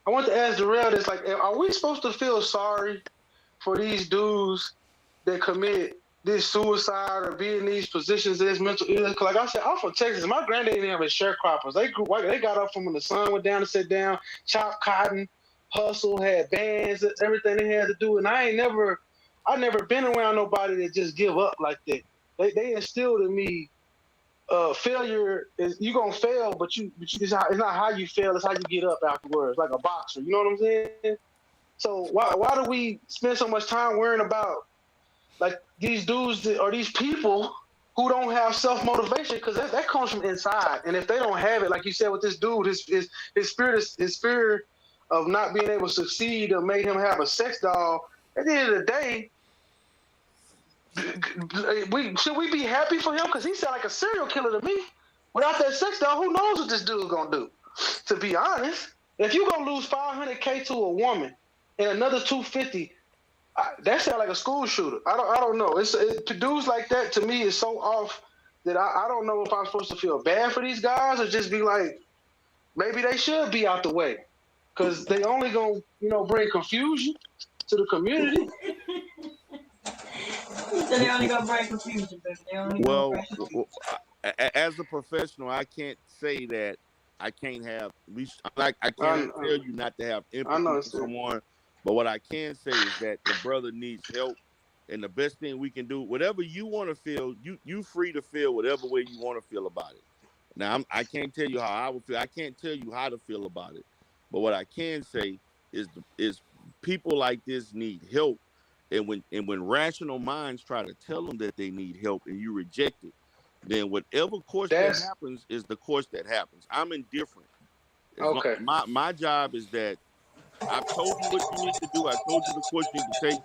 I want to ask Darrell this: like, are we supposed to feel sorry for these dudes that commit this suicide or be in these positions, this mental illness? Like I said, I'm from Texas. My granddaddy and them were sharecroppers. They got up from when the sun went down to sit down, chop cotton, hustle, had bands, everything they had to do. And I never been around nobody that just give up like that. They instilled in me failure is you gonna fail, but it's not how you fail, it's how you get up afterwards, like a boxer. You know what I'm saying? So why do we spend so much time worrying about like these dudes or these people who don't have self motivation? Because that comes from inside, and if they don't have it, like you said with this dude, his spirit of not being able to succeed or made him have a sex doll. At the end of the day, should we be happy for him? Because he sounded like a serial killer to me. Without that sex doll, who knows what this dude's gonna do? To be honest, if you gonna lose $500K to a woman and another $250, that sounds like a school shooter. I don't know. To dudes like that, to me, is so off that I don't know if I'm supposed to feel bad for these guys or just be like, maybe they should be out the way, because they only gonna bring confusion to the community. So they only gonna bring confusion, Well, as a professional, I can't say that I can't have. I can't tell you not to have empathy for someone, but what I can say is that the brother needs help, and the best thing we can do, whatever you want to feel, you free to feel whatever way you want to feel about it. Now, I can't tell you how I would feel. I can't tell you how to feel about it, but what I can say is people like this need help. And when rational minds try to tell them that they need help and you reject it, then whatever course that happens is the course that happens. I'm indifferent. Okay. My job is that I've told you what you need to do. I told you the course you need to take.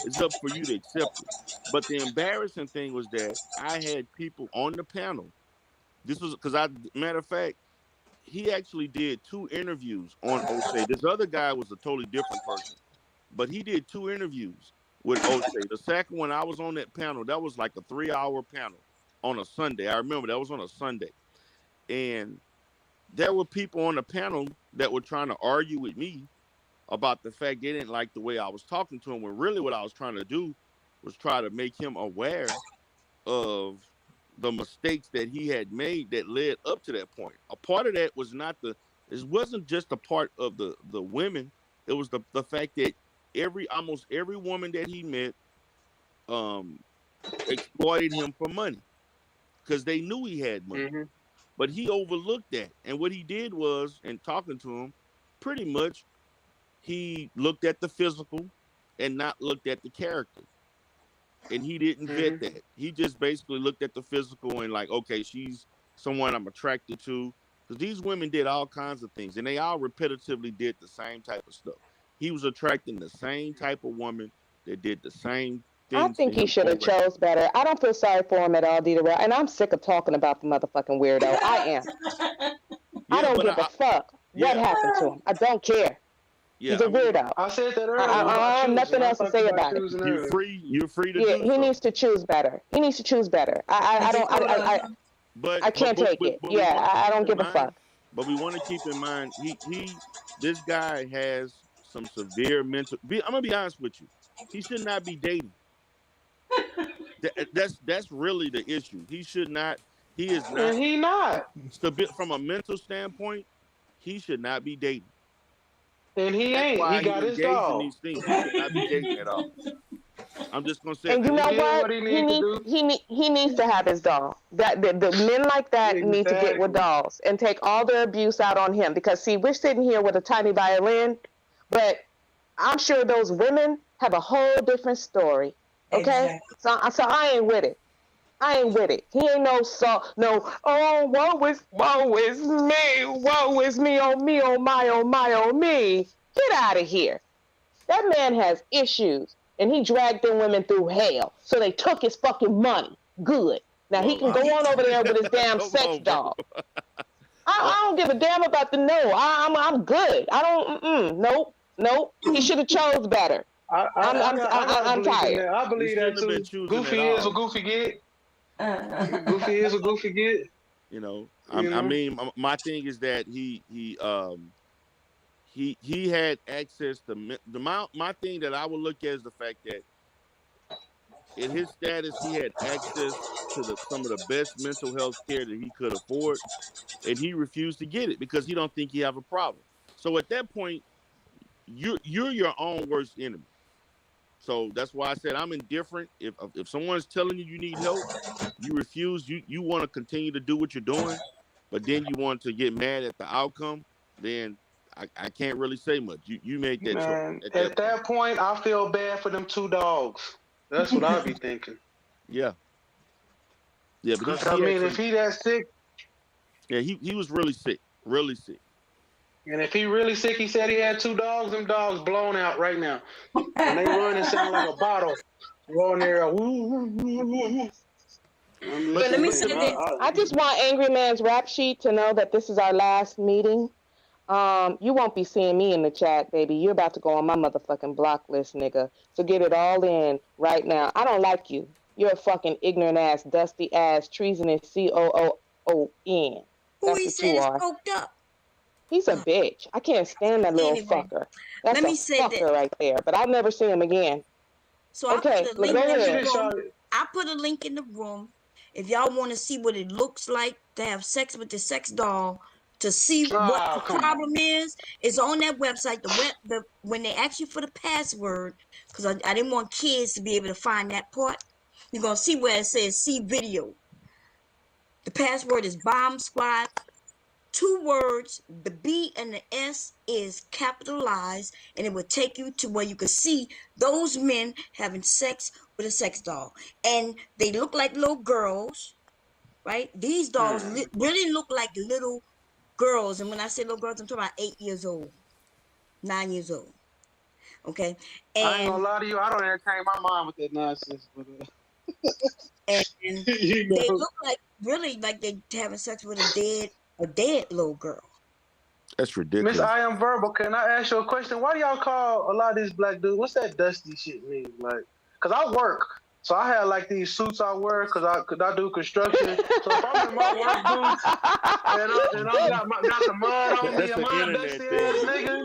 It's up for you to accept it. But the embarrassing thing was that I had people on the panel. This was because matter of fact, he actually did 2 interviews on O'Shea. This other guy was a totally different person, but he did 2 interviews with O'Shea. The second one, I was on that panel. That was like a 3-hour panel on a Sunday. I remember that was on a Sunday. And there were people on the panel that were trying to argue with me about the fact they didn't like the way I was talking to him, when really what I was trying to do was try to make him aware of the mistakes that he had made that led up to that point. A part of that was it wasn't just a part of the women. It was the fact that almost every woman that he met exploited him for money because they knew he had money. Mm-hmm. But he overlooked that. And what he did was, in talking to him, pretty much he looked at the physical and not looked at the character. And he didn't vet that. He just basically looked at the physical and like, okay, she's someone I'm attracted to. Because these women did all kinds of things, and they all repetitively did the same type of stuff. He was attracting the same type of woman that did the same things. I think he should have chose better. I don't feel sorry for him at all, Dita. And I'm sick of talking about the motherfucking weirdo. I am. I don't give a fuck what happened to him. I don't care. Yeah, he's a weirdo. I said that earlier. I have nothing else to say about it. You're free to do he needs to choose better. He needs to choose better. I can't take it. I don't give a fuck. But we want to keep in mind, this guy has some severe mental. I'm gonna be honest with you. He should not be dating. That's really the issue. He should not. He is not. And he not. From a mental standpoint, he should not be dating. And he ain't. He got his dog. These things. He should not be dating at all. I'm just gonna say. And you know what? He needs to have his doll. The men like that need to get with dolls and take all their abuse out on him. Because see, we're sitting here with a tiny violin, but I'm sure those women have a whole different story. Okay, exactly. So I ain't with it. He ain't no oh, woe is me, oh my, oh my, oh me. Get out of here. That man has issues. and he dragged them women through hell. So they took his fucking money. Good. Now he can go on over there with his damn sex doll. I don't give a damn about the no. I'm good. I don't. Nope. He should have chose better. I'm tired. I believe that too. Goofy is what Goofy get. Goofy is what Goofy get. You know, I mean, my thing is that he had access to my thing that I would look at is the fact that in his status he had access to some of the best mental health care that he could afford, and he refused to get it because he don't think he have a problem. So at that point, you're your own worst enemy. So that's why I said I'm indifferent. If someone's telling you need help, you refuse. You want to continue to do what you're doing, but then you want to get mad at the outcome. Then I can't really say much. You make that choice. At that point, I feel bad for them two dogs. That's what I'd be thinking. Yeah. Because I mean, if he that sick. Yeah, he was really sick. Really sick. And if he really sick, he said he had two dogs. Them dogs blown out right now. And they run and sound like a bottle. Going there. But let me say this. I just want Angryman's rap sheet to know that this is our last meeting. You won't be seeing me in the chat, baby. You're about to go on my motherfucking block list, nigga. So get it all in right now. I don't like you. You're a fucking ignorant ass, dusty ass, treasonous COON. Who he said is coked up? He's a bitch. I can't stand that little fucker. That's let me say fucker right there. But I'll never see him again. So I put a link in the room. I put a link in the room. If y'all want to see what it looks like to have sex with the sex doll, to see what the problem is, it's on that website. When they ask you for the password, because I didn't want kids to be able to find that part, you're gonna see where it says "see video." The password is Bomb Squad. 2 words, the B and the S is capitalized, and it will take you to where you can see those men having sex with a sex doll. And they look like little girls, right? These dolls really look like little girls. And when I say little girls, I'm talking about 8 years old, 9 years old. Okay? And I ain't gonna lie to you, I don't entertain my mom with that nonsense. But, and they look like, really like they're having sex with a dead little girl. That's ridiculous. Miss I Am Verbal, can I ask you a question? Why do y'all call a lot of these black dudes, what's that dusty shit mean? Like, cause I work, so I have like these suits I wear cause I do construction. So if I'm in my work boots and I got the mud on me and my dusty ass nigga.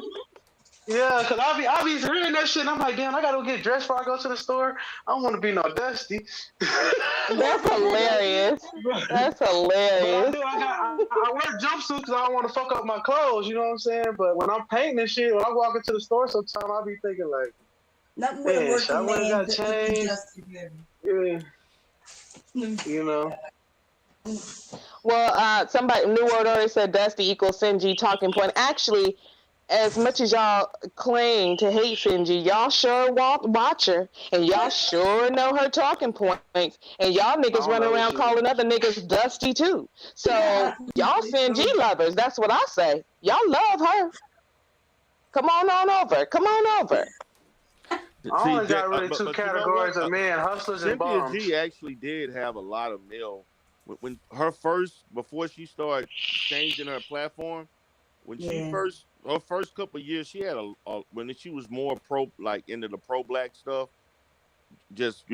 Yeah, cause I be hearing that shit and I'm like, damn, I gotta get dressed before I go to the store. I don't want to be no dusty. That's hilarious. That's hilarious. But I wear jumpsuits because I don't want to fuck up my clothes. You know what I'm saying? But when I'm painting and shit, when I walk into the store, sometimes I be thinking like, nothing with a working man got changed. Yeah. You know. Well, somebody New World Order said Dusty equals Sinji talking point. Actually, as much as y'all claim to hate Sinji, y'all sure watch her, and y'all sure know her talking points, and y'all niggas run around calling other niggas Dusty too. So y'all Sinji lovers, that's what I say. Y'all love her. Come on over. Come on over. I only got really 2 categories of men, hustlers and bombs. Cynthia G actually did have a lot of male. When before she started changing her platform, when her first couple of years, she had when she was more into the pro black stuff, just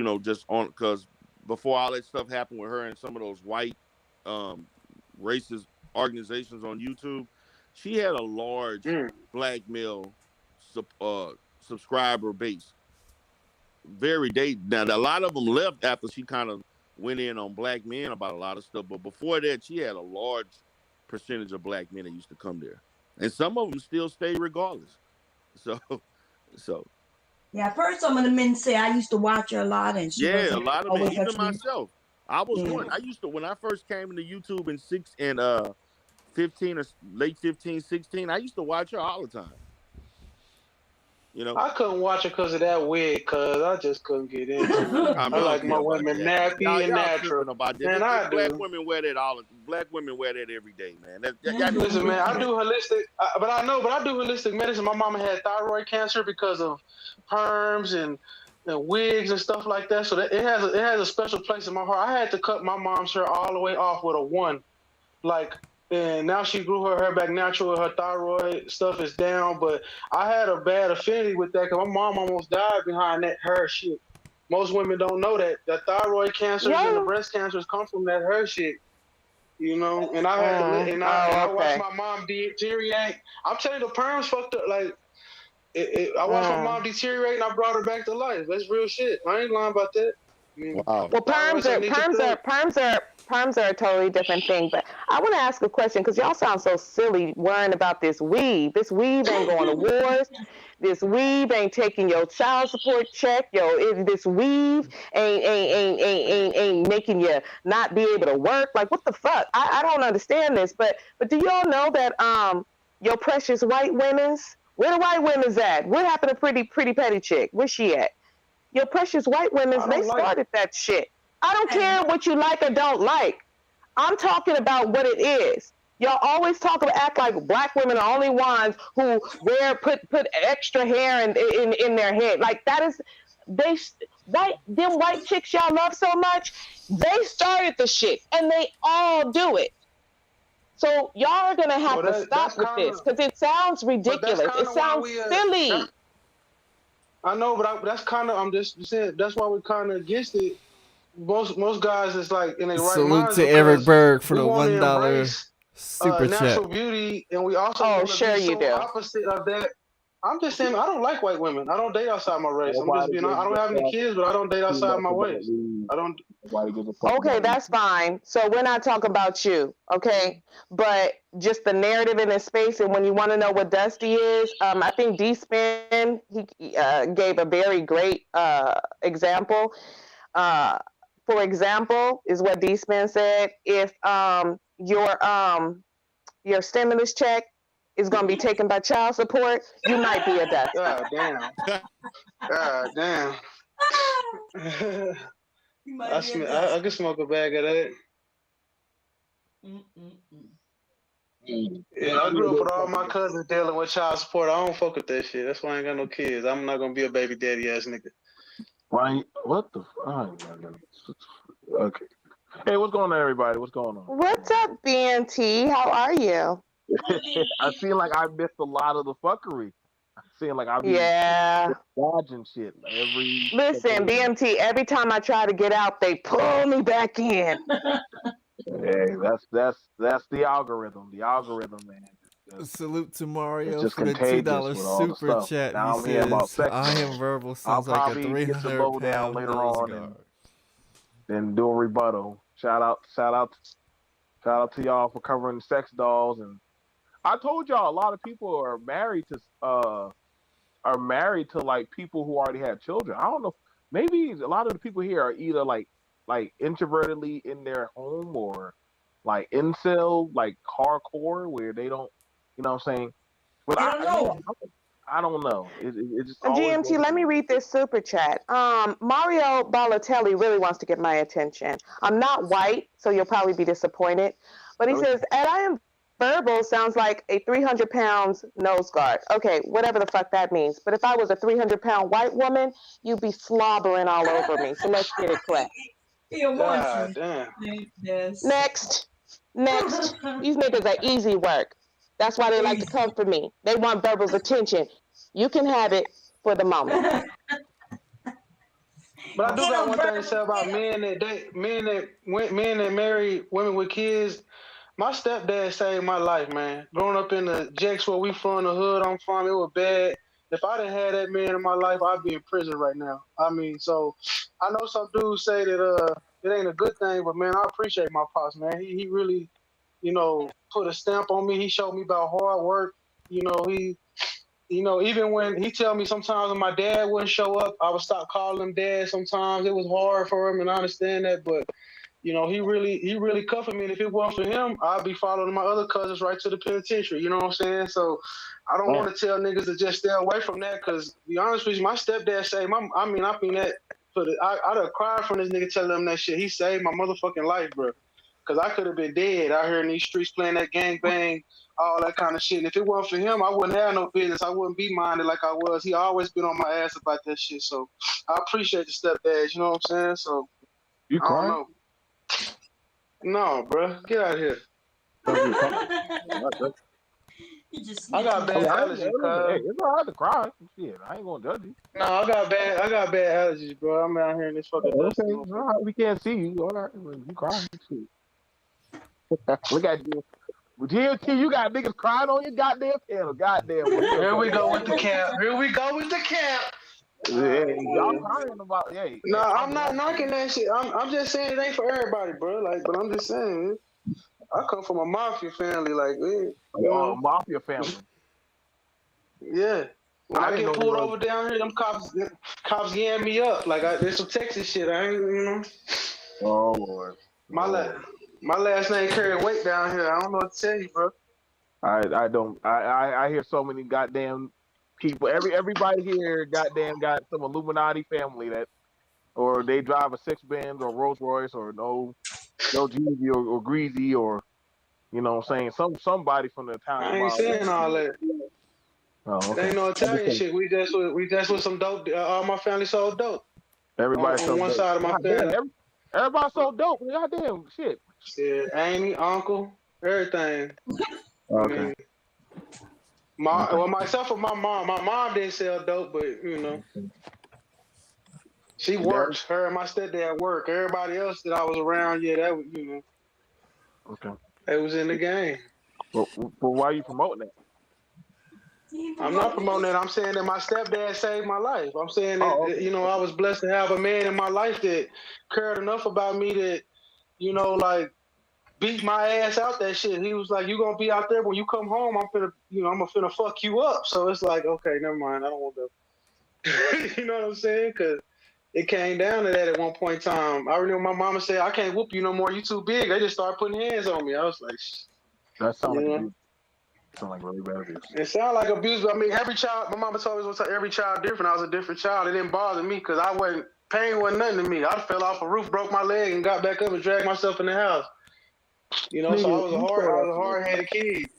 on, because before all that stuff happened with her and some of those white racist organizations on YouTube, she had a large black male subscriber base. Now a lot of them left after she kind of went in on black men about a lot of stuff, but before that, she had a large percentage of black men that used to come there. And some of them still stay regardless. So. Yeah, I've heard some of the men say I used to watch her a lot, and a lot of men, even myself. I was one. I used to, when I first came into YouTube in 15 or late 15, 16, I used to watch her all the time. You know, I couldn't watch her because of that wig, cause I just couldn't get in. I like my women nappy and natural. About that. Man, black women wear that Black women wear that every day, man. Listen, man, I do holistic, but I do holistic medicine. My mama had thyroid cancer because of perms and and wigs and stuff like that. So that it has a special place in my heart. I had to cut my mom's hair all the way off with a 1, like, and now she grew her hair back natural. Her thyroid stuff is down, but I had a bad affinity with that because my mom almost died behind that hair shit. Most women don't know that the thyroid cancers and the breast cancers come from that hair shit. You know, and I had to, and I watched my mom deteriorate. I'm telling you, the perms fucked up. Like, I watched my mom deteriorate, and I brought her back to life. That's real shit. I ain't lying about that. Well, perms are a totally different thing. But I want to ask a question because y'all sound so silly worrying about this weave. This weave ain't going to wars. This weave ain't taking your child support check. This weave ain't making you not be able to work. Like, what the fuck? I don't understand this. But do y'all know that your precious white women's, where the white women's at? What happened to pretty petty chick? Where's she at? Your precious white women's, they started that shit. I don't care what you like or don't like. I'm talking about what it is. Y'all always act like black women are only ones who put extra hair in their head. Like, that is, them white chicks y'all love so much, they started the shit and they all do it. So y'all are gonna have to stop with this because it sounds ridiculous. It sounds silly. I know, but that's kind of, I'm just saying, that's why we're kind of against it. Most guys is like in their right minds. Salute to Eric Berg for the $1 super chat. Natural beauty, and we also opposite of that. I'm just saying, I don't like white women. I don't date outside my race. I'm just being honest. I don't have any kids, but I don't date outside my race. I don't. Okay, that's fine. So we're not talking about you, okay? But just the narrative in this space, and when you want to know what Dusty is, I think D-Spin, he gave a very great example. For example, is what D-Spin said, if your stimulus check is going to be taken by child support, you might be a Dusty. God damn. God damn. I can smoke a bag of that. Yeah, I grew up with all my cousins dealing with child support. I don't fuck with that shit. That's why I ain't got no kids. I'm not gonna be a baby daddy ass nigga. Right? What the fuck? Okay. Hey, what's going on, everybody? What's going on? What's up, BNT? How are you? I feel like I missed a lot of the fuckery. I feel like I've been dodging shit Listen, BMT, every time I try to get out, they pull me back in. Hey, that's the algorithm. The algorithm, man. Salute to Mario for the $2 super chat. He says, I am verbal sounds like a 300 pound later on and do a rebuttal. Shout out to y'all for covering sex dolls. And I told y'all a lot of people are married to like people who already have children. I don't know. Maybe a lot of the people here are either like introvertedly in their home or like incel, like hardcore, where they don't, you know what I'm saying? But I don't know. It just GMT, let me read this super chat. Mario Balotelli really wants to get my attention. I'm not white, so you'll probably be disappointed. But he says, and I am verbal sounds like a 300 pounds nose guard. Okay, whatever the fuck that means. But if I was a 300-pound white woman, you'd be slobbering all over me. So let's get it correct. God damn. Next. These niggas are easy work. That's why they like to come for me. They want Verbal's attention. You can have it for the moment. But I do got one thing to say about men that marry women with kids. My stepdad saved my life, man. Growing up in the Jacks where we from, the hood I'm from, it was bad. If I didn't have that man in my life, I'd be in prison right now. I mean, so I know some dudes say that it ain't a good thing, but man, I appreciate my pops, man. He really, put a stamp on me. He showed me about hard work. Even when he tell me sometimes when my dad wouldn't show up, I would stop calling him dad. Sometimes it was hard for him, and I understand that, but he really comforted me. And if it wasn't for him, I'd be following my other cousins right to the penitentiary. You know what I'm saying? So I don't want to tell niggas to just stay away from that, because to be honest with you, my stepdad saved I mean that I'd have cried from this nigga telling him that shit. He saved my motherfucking life, bro. Because I could have been dead out here in these streets playing that gangbang, all that kind of shit. And if it wasn't for him, I wouldn't have no business. I wouldn't be minded like I was. He always been on my ass about that shit. So I appreciate the stepdads, you know what I'm saying? So You I don't crying? know. No, bro. Get out of here. I got bad allergies, Hey, cuz. it's all right to cry. Shit, I ain't gonna judge you. No, I got bad allergies, bro. I'm out here in this fucking dust. Okay, all right, we can't see you. All right, well, you crying. Shit. Look at you. GLT, you got niggas crying on your goddamn channel. Goddamn. Here we go with the cap. Here we go with the cap. Yeah, y'all crying about No, I'm not knocking that shit. I'm just saying it ain't for everybody, bro. Like, but I'm just saying, I come from a mafia family, like, you know. Mafia family. Yeah. When I get pulled over down here, them cops yam me up. Like, there's some Texas shit. I ain't, you know. Oh Lord. My last name carry weight down here. I don't know what to tell you, bro. I don't. I hear so many goddamn people. Everybody here goddamn got some Illuminati family that, or they drive a 6 Benz or Rolls Royce or no Jeezy or Greasy or, you know what I'm saying, somebody from the Italian. I ain't saying all that. Oh, okay. It ain't no Italian shit. We just with some dope. All my family sold dope. Everybody on one side of my family. Everybody sold dope. Goddamn shit. Shit, Amy, uncle, everything. Okay. Myself and my mom. My mom didn't sell dope, but you know, she works. Her and my stepdad work. Everybody else that I was around, yeah, that was, you know. Okay. They was in the game. Well, why are you promoting that? I'm not promoting that. I'm saying that my stepdad saved my life. I'm saying that, you know, I was blessed to have a man in my life that cared enough about me that, you know, like, beat my ass out that shit. He was like, "You gonna be out there when you come home? I'm finna fuck you up." So it's like, okay, never mind. I don't want to. You know what I'm saying? Because it came down to that at one point in time. I remember my mama said, "I can't whoop you no more. You too big." They just started putting hands on me. I was like, "That sounds like abuse. Sound like really bad abuse." It sounded like abuse. But I mean, every child. My mama told me every child different. I was a different child. It didn't bother me because pain wasn't nothing to me. I fell off a roof, broke my leg, and got back up and dragged myself in the house. You know, so I was a hard-headed kid.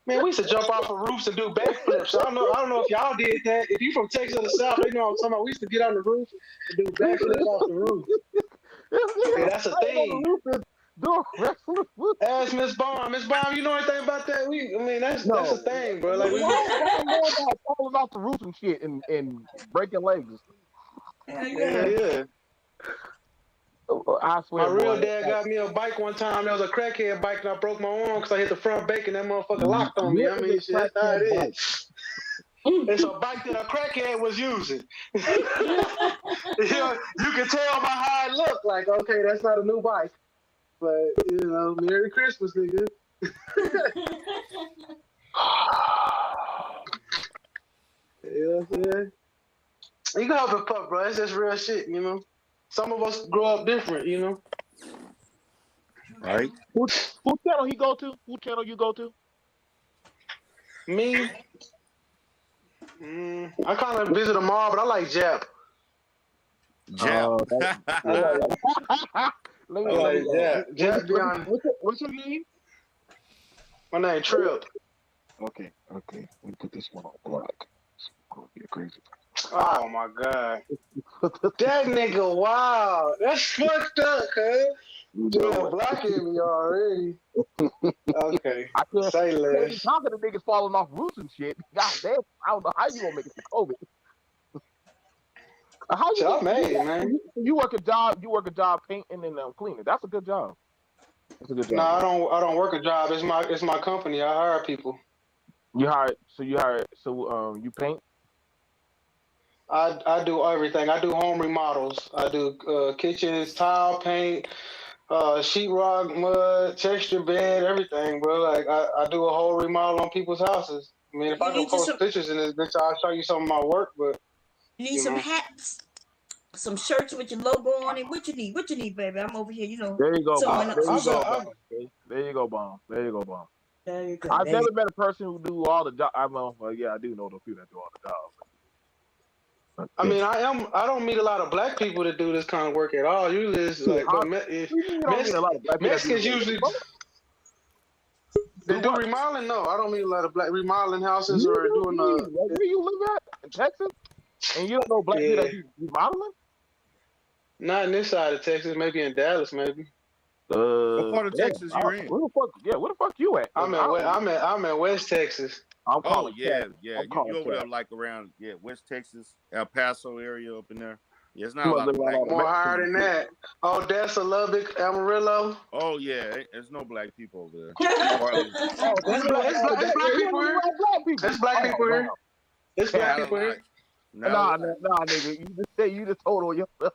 Man, we used to jump off of roofs and do backflips. I don't know if y'all did that. If you from Texas or the South, they know what I'm talking about. We used to get on the roof and do backflips off the roof. Yeah, that's a thing. Ask Miss Baum. Miss Baum, you know anything about that? That's a thing, bro. Like we falling off the roof and shit and breaking legs. Yeah. I swear, my real dad got me a bike one time. There was a crackhead bike, and I broke my arm because I hit the front brake, and that motherfucker locked on me. I mean, shit, that's how it is. It's a bike that a crackhead was using. You can tell by how it looked. Like, okay, that's not a new bike, but you know, Merry Christmas, nigga. You know what I'm saying? You can help it, pup, bro. It's just real shit, you know. Some of us grow up different, you know. All right. Who channel he go to? Who channel you go to? Me? I kind of visit them all, but I like Jap. Jap. I like Jap. Jap beyond. What's your name? My name Trip. Okay. Let me put this one on block. You're crazy. Oh my god. That nigga, wow. That's fucked up, cuz. You're blocking me already. Okay. I can't say less. Talking to niggas falling off roofs and shit. God damn, I don't know how you gonna make it to COVID. How you man? You work a job painting and cleaning. That's a good job. That's a good job. No, I don't work a job. It's my company. I hire people. You you paint? I do everything. I do home remodels. I do kitchens, tile paint, sheetrock, mud, texture bed, everything, bro. Like I do a whole remodel on people's houses. I mean, if I can post pictures in this bitch, I'll show you some of my work. But you need some hats, some shirts with your logo on it. What you need? What you need, baby? I'm over here. You know. There you go, Bomb. There you go, Bomb. There you go. I've never met a person who do all the jobs. I do know the few that do all the jobs. I mean, I don't meet a lot of black people that do this kind of work at all. Usually, it's like you don't meet a lot of black people Mexicans that do usually what? they do remodeling. No, I don't meet a lot of black remodeling houses You or do? doing Where you live at in Texas, and you don't know black people that do remodeling? Not in this side of Texas. Maybe in Dallas. Maybe. What part of Texas you're in? Where the fuck? Yeah, where the fuck you at? I'm in West Texas. Oh yeah. You over there like around West Texas, El Paso area up in there. Yeah, it's not a lot of black people. More higher than that. Odessa, Lubbock, Amarillo. Oh yeah, there's no black people over there. It's black people here. It's black people here. It's black people here. Nah, nigga. You just told on yourself.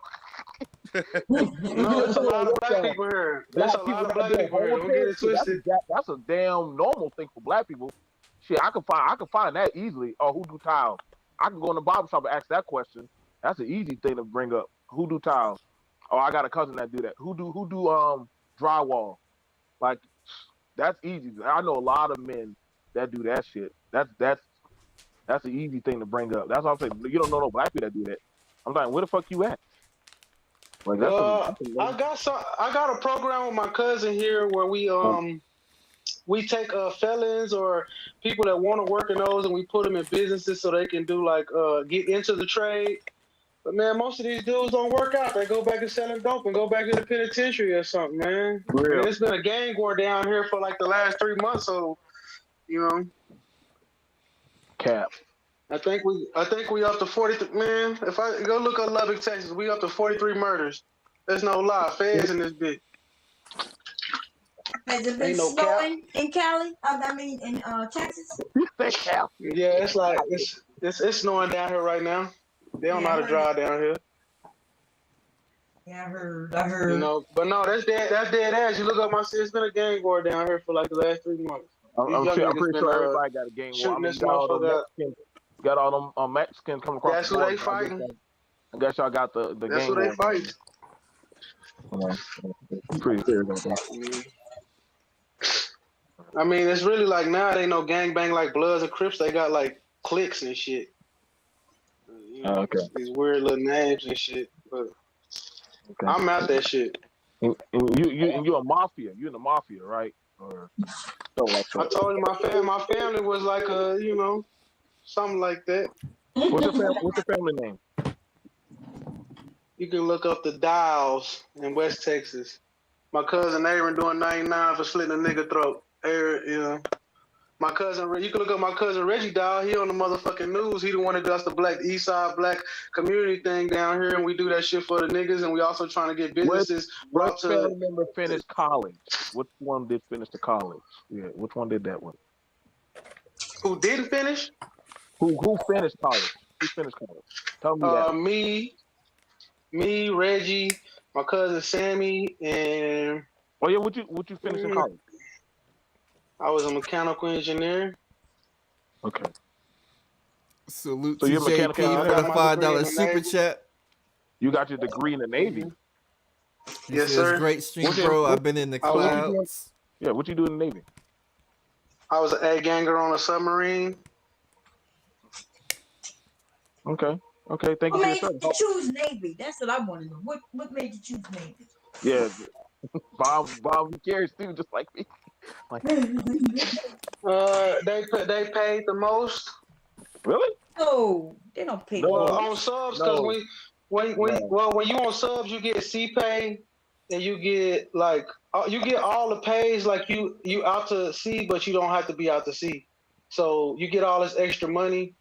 No, it's a lot of black people here. There's a lot of black people here. Don't get it twisted. That's a damn normal thing for black people. Shit, I can find that easily. Oh, who do tiles? I can go in the barber shop and ask that question. That's an easy thing to bring up. Who do tiles? Oh, I got a cousin that do that. Who do drywall? Like, that's easy. I know a lot of men that do that shit. That's an easy thing to bring up. That's what I'm saying. You don't know no black people that do that. I'm like, where the fuck you at? Like, I got a program with my cousin here where we take felons or people that want to work in those and we put them in businesses so they can do like get into the trade. But man, most of these dudes don't work out. They go back and selling dope and go back to the penitentiary or something, man. Real. And it's been a gang war down here for like the last 3 months, so Cap. I think we up to 40. Man, if I go look up Lubbock, Texas, we up to 43 murders. There's no lie. Feds in this bitch. Has it been snowing in Cali? I mean, in Texas? Yeah, it's like it's snowing down here right now. They don't know how to drive down here. Yeah, I heard. But no, that's dead ass. You look up my shit. It's been a gang war down here for like the last 3 months. I'm pretty sure everybody got a gang war. I mean, got all them Mexicans coming across. That's who they fighting. I guess y'all got the That's gang who they war. fighting. Pretty clear about that. I mean, it's really like now they ain't no gangbang like Bloods and Crips. They got like cliques and shit. Okay. These weird little names and shit. But I'm out that shit. And you a mafia. You in the mafia, right? Or I told you my family was like something like that. What's your family name? You can look up the Dials in West Texas. My cousin Aaron doing 99 for slitting a nigga throat. Aaron, my cousin, you can look up my cousin Reggie Dial. He on the motherfucking news. He the one that does the East Side black community thing down here, and we do that shit for the niggas. And we also trying to get businesses What family member finished college? Which one did finish the college? Yeah, which one did that one? Who didn't finish? Who finished college? Who finished college? Tell me that. Me, Reggie, my cousin Sammy, and what you finish in college? I was a mechanical engineer. Okay. Salute So to you're JP mechanical for the $5 in the super Navy. chat. You got your degree in the Navy. He Yes, says, sir. great stream, bro. I've been in the clouds. Yeah, what you do in the Navy? I was an A-ganger on a submarine. Okay. Thank you What for made your you service. choose Navy? That's what I want to know. What made you choose Navy? Yeah. Bob carries too, just like me. They paid the most. Really? No, they don't pay the Well, most. on subs, because when you on subs, you get CPay, and you get you get all the pays like you out to sea, but you don't have to be out to sea. So you get all this extra money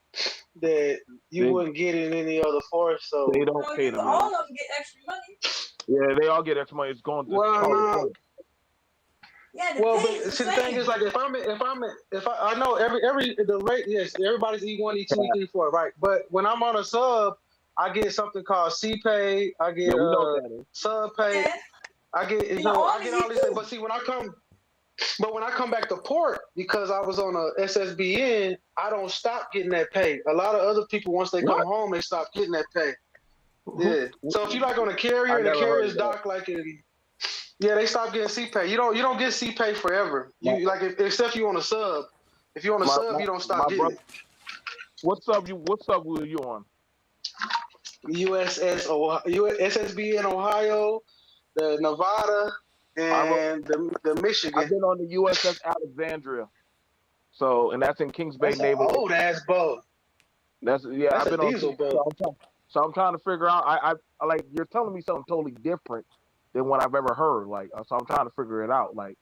that you wouldn't get in any other force. So they don't pay them. All of them get extra money. Yeah, they all get extra money. It's going to Yeah, but see, the thing is, like, if I know the rate, yes, everybody's E1, E2, E3, E4, right? But when I'm on a sub, I get something called CPay. I get sub pay. I get I get all these things. But see, when I come back to port, because I was on a SSBN, I don't stop getting that pay. A lot of other people, once they come home, they stop getting that pay. Yeah. So if you like on a carrier and the carrier's dock like in. Yeah, they stopped getting CPay. You don't get CPay forever. You except you on a sub. If you on a sub, you don't stop getting it. What sub were you on? SSB in Ohio, the Nevada, and the Michigan. I've been on the USS Alexandria. So, and that's in Kings Bay That's an neighborhood. old ass boat. That's I've That's been a on. diesel boat. So I'm trying to figure out. I like you're telling me something totally different than what I've ever heard. Like, so I'm trying to figure it out. Like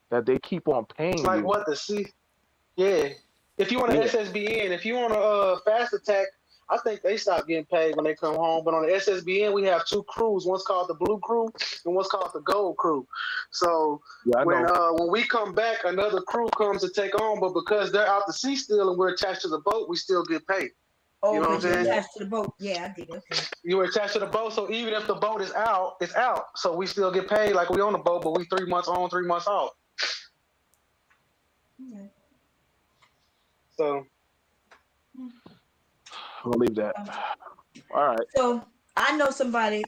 that they keep on paying It's like you. what the C. Yeah. If you want an SSBN, if you want a fast attack, I think they stop getting paid when they come home. But on the SSBN, we have two crews. One's called the Blue Crew and one's called the Gold Crew. So when we come back, another crew comes to take on. But because they're out to sea still and we're attached to the boat, we still get paid. Oh, you know what I'm saying? Attached to the boat. Yeah, I did. Okay. You were attached to the boat, so even if the boat is out, it's out. So we still get paid like we on the boat, but we 3 months on, 3 months off. Okay. So I'll leave that. All right. So I know somebody,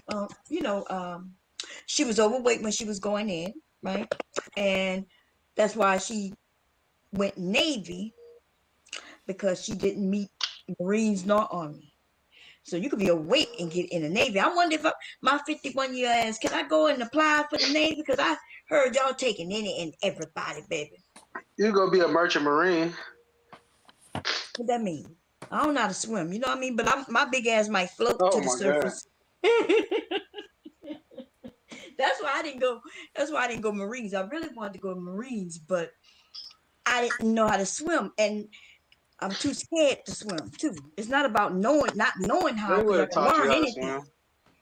she was overweight when she was going in, right? And that's why she went Navy, because she didn't meet Marines nor Army. So you could be overweight and get in the Navy. I wonder if my 51-year ass, can I go and apply for the Navy? Because I heard y'all taking any and everybody, baby. You go be a merchant marine. What that mean? I don't know how to swim, you know what I mean? But my big ass might float to the surface. That's why I didn't go. That's why I didn't go Marines. I really wanted to go Marines, but I didn't know how to swim, and I'm too scared to swim too. It's not about not knowing how They would have to taught you learn how to anything. swim.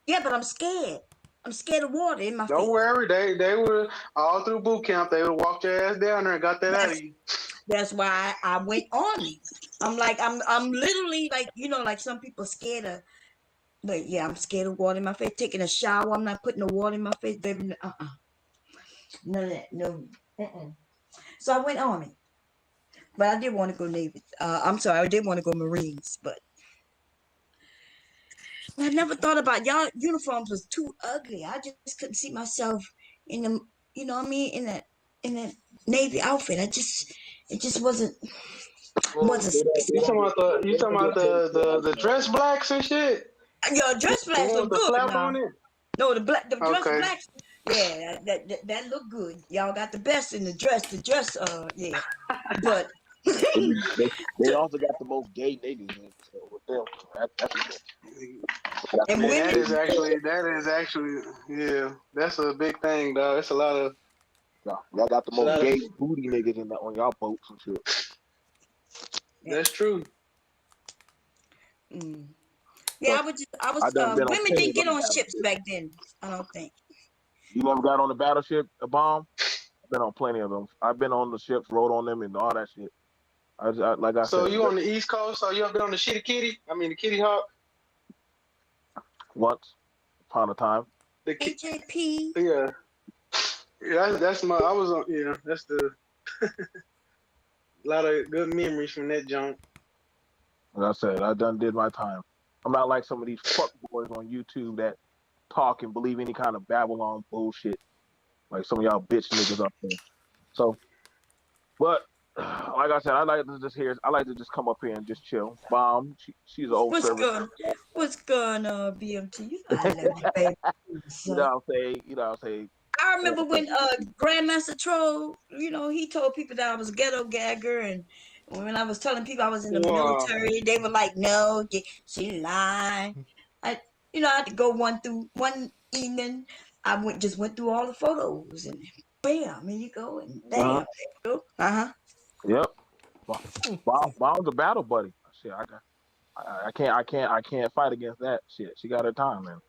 Yeah, but I'm scared. I'm scared of water in my face. Don't worry, they would all through boot camp. They would walk your ass down there and got that out of you. That's why I went Army. I'm literally like, like some people scared of. But yeah, I'm scared of water in my face. Taking a shower, I'm not putting the water in my face, baby. None of that. No. So I went Army. But I did want to go Navy. I'm sorry, I did want to go Marines, but I never thought about y'all uniforms was too ugly. I just couldn't see myself in the, you know what I mean, in that Navy outfit. It just wasn't. You talking about the dress blacks and shit? Yo, dress blacks look the good flap now. on it? No, the dress Okay. blacks. Yeah, that look good. Y'all got the best in the dress. Yeah. But they also got the most gay niggas in. So with them, and that is actually, yeah, that's a big thing, dog. It's a lot of. Y'all got the most gay booty niggas on y'all boats and shit. That's true. Yeah, women didn't get on ships back then. I don't think. You never got on the battleship, a bomb? I've been on plenty of them. I've been on the ships, rode on them, and all that shit. So you on the East Coast? So you ever been on the Shitty Kitty? I mean the Kitty Hawk? Once upon a time. The HAP. Yeah. Yeah, that's my. I was on. Yeah, that's the. A lot of good memories from that junk. Like I said, I done did my time. I'm not like some of these fuck boys on YouTube that talk and believe any kind of Babylon bullshit. Like some of y'all bitch niggas up there. So, but like I said, I like to just come up here and just chill. Bomb, she's an old servant. What's going on, BMT? I love you, baby. You know what I'm saying? I remember when Grandmaster Troll, he told people that I was a ghetto gagger, and when I was telling people I was in the military, they were like, "No, she lied." I had to go one evening. I just went through all the photos, and bam, here you go, and bam, there you go. Yep. Bomb's a battle buddy. Shit, I can't fight against that shit. She got her time, man.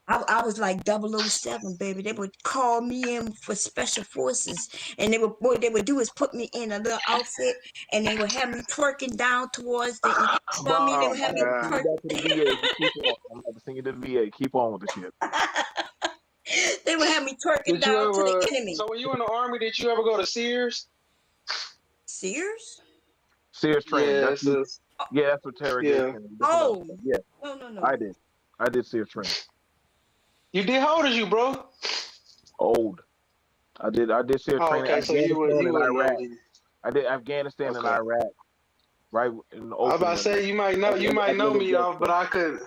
I was like 007, baby. They would call me in for special forces, and what they would do is put me in a little outfit, and they would have me twerking down towards the. They would have me twerking. I'm about to sing it to the VA. Keep on with the shit. They would have me twerking down to the enemy. So when you in the Army, did you ever go to Sears? Sears? Sears training. Yeah, that's interrogation. Yeah. Oh. Yeah. No. I did Sears training. You did? How old are you, bro? Old. I did Sears training. Okay, so you were in Iraq. I did Afghanistan and Iraq. Right in the I was about to say you might know me, but I could.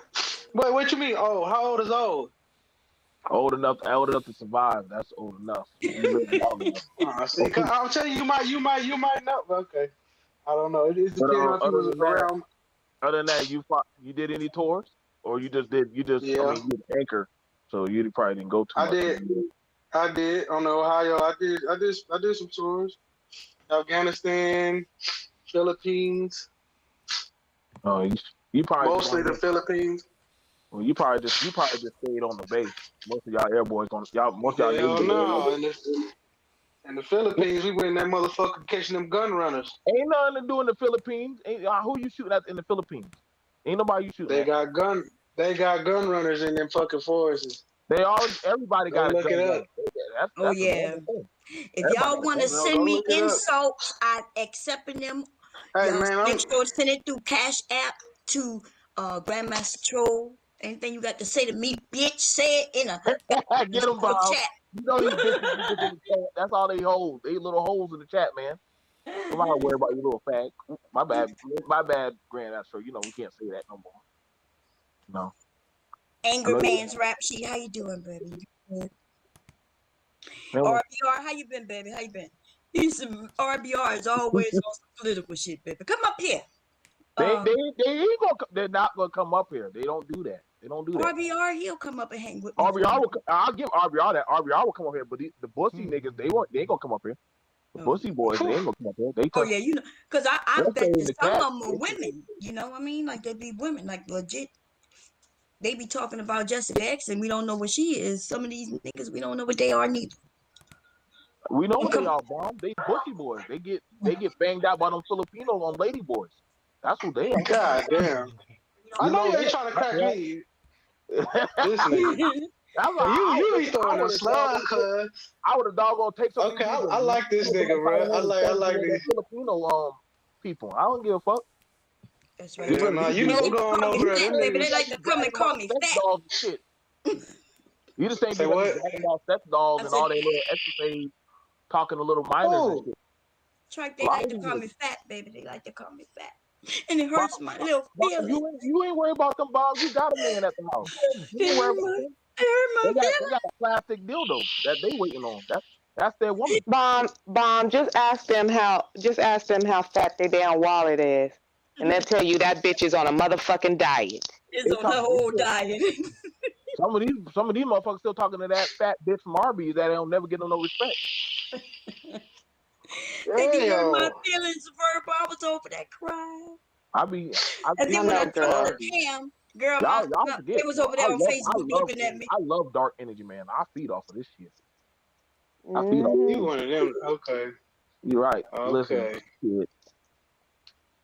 Wait, what you mean? Oh, how old is old? Old enough to survive. That's old enough. You live long enough. See, I'm telling you, you might know. Okay, I don't know. It But depends on if you other was than that, around. you did any tours, or you just did? I Yeah. mean, you're an anchor, so you probably didn't go too much. I did on Ohio. I did some tours. Afghanistan, Philippines. Oh, you probably mostly the Philippines. Well, you probably just stayed on the base. Most of y'all air boys most of y'all Hell Navy no. boys. In the Philippines, we went in that motherfucker catching them gun runners. Ain't nothing to do in the Philippines. Who you shooting at in the Philippines? Ain't nobody you shooting They got gun runners in them fucking forests. Everybody got a look gun it runner. up. That's yeah. If y'all want to send me insults, I'm accepting them. Hey, y'all man, make sure to send it through Cash App to Grandmaster Troll. Anything you got to say to me, bitch, say it in a get them, Bob. chat. You know these bitches in the chat. That's all they hold. They little holes in the chat, man. I'm not worried about you little fag. My bad, Grandmaster Troll. You know we can't say that no more. No. Angryman's rap sheet. How you doing, baby? RBR, how you been, baby? How you been? RBR is always on some political shit, baby. Come up here. They're not gonna come up here. They don't do that. RBR, he'll come up and hang with me. I'll give RBR that. RBR will come up here, but the bussy niggas, they ain't gonna come up here. The bussy boys, they ain't gonna come up here. Yeah, you know, because I bet that some of them are women. You know what I mean? Like they be women, like legit. They be talking about Jessica X, and we don't know what she is. Some of these niggas, we don't know what they are neither. We know what they are, Bomb. They bussy boys. They get banged out by them Filipinos on lady boys. That's who they are. God damn. I know you ain't trying to crack me. This nigga. You be throwing a slug, cuz. I would have doggone take some. Okay, I like this nigga, bro. I like this. Filipino people. I don't give a fuck. That's right. Yeah, nah, you know what's going on, bro. They like to come and call me fat. Shit. You just ain't say what? About sex dolls and all their little exercise talking to little minors and shit. Trick, they like to call me fat, baby. They like to call me fat. And it hurts my little feelings. You ain't worried about them, Bob. You got a man at the house. You ain't worried about them. They got a plastic dildo that they waiting on. That's their woman. Bomb, just ask them how fat their damn wallet is. And they'll tell you that bitch is on a motherfucking diet. It's on the whole diet. Some of these motherfuckers still talking to that fat bitch from Arby's that they don't never get no respect. They be hurt my feelings, Verb. I was over that crying. And then when I told the Cam, girl, it was over there on Facebook looking at me. I love dark energy, man. I feed off of this shit. I feed off. You one of them? Okay. You're right. Okay.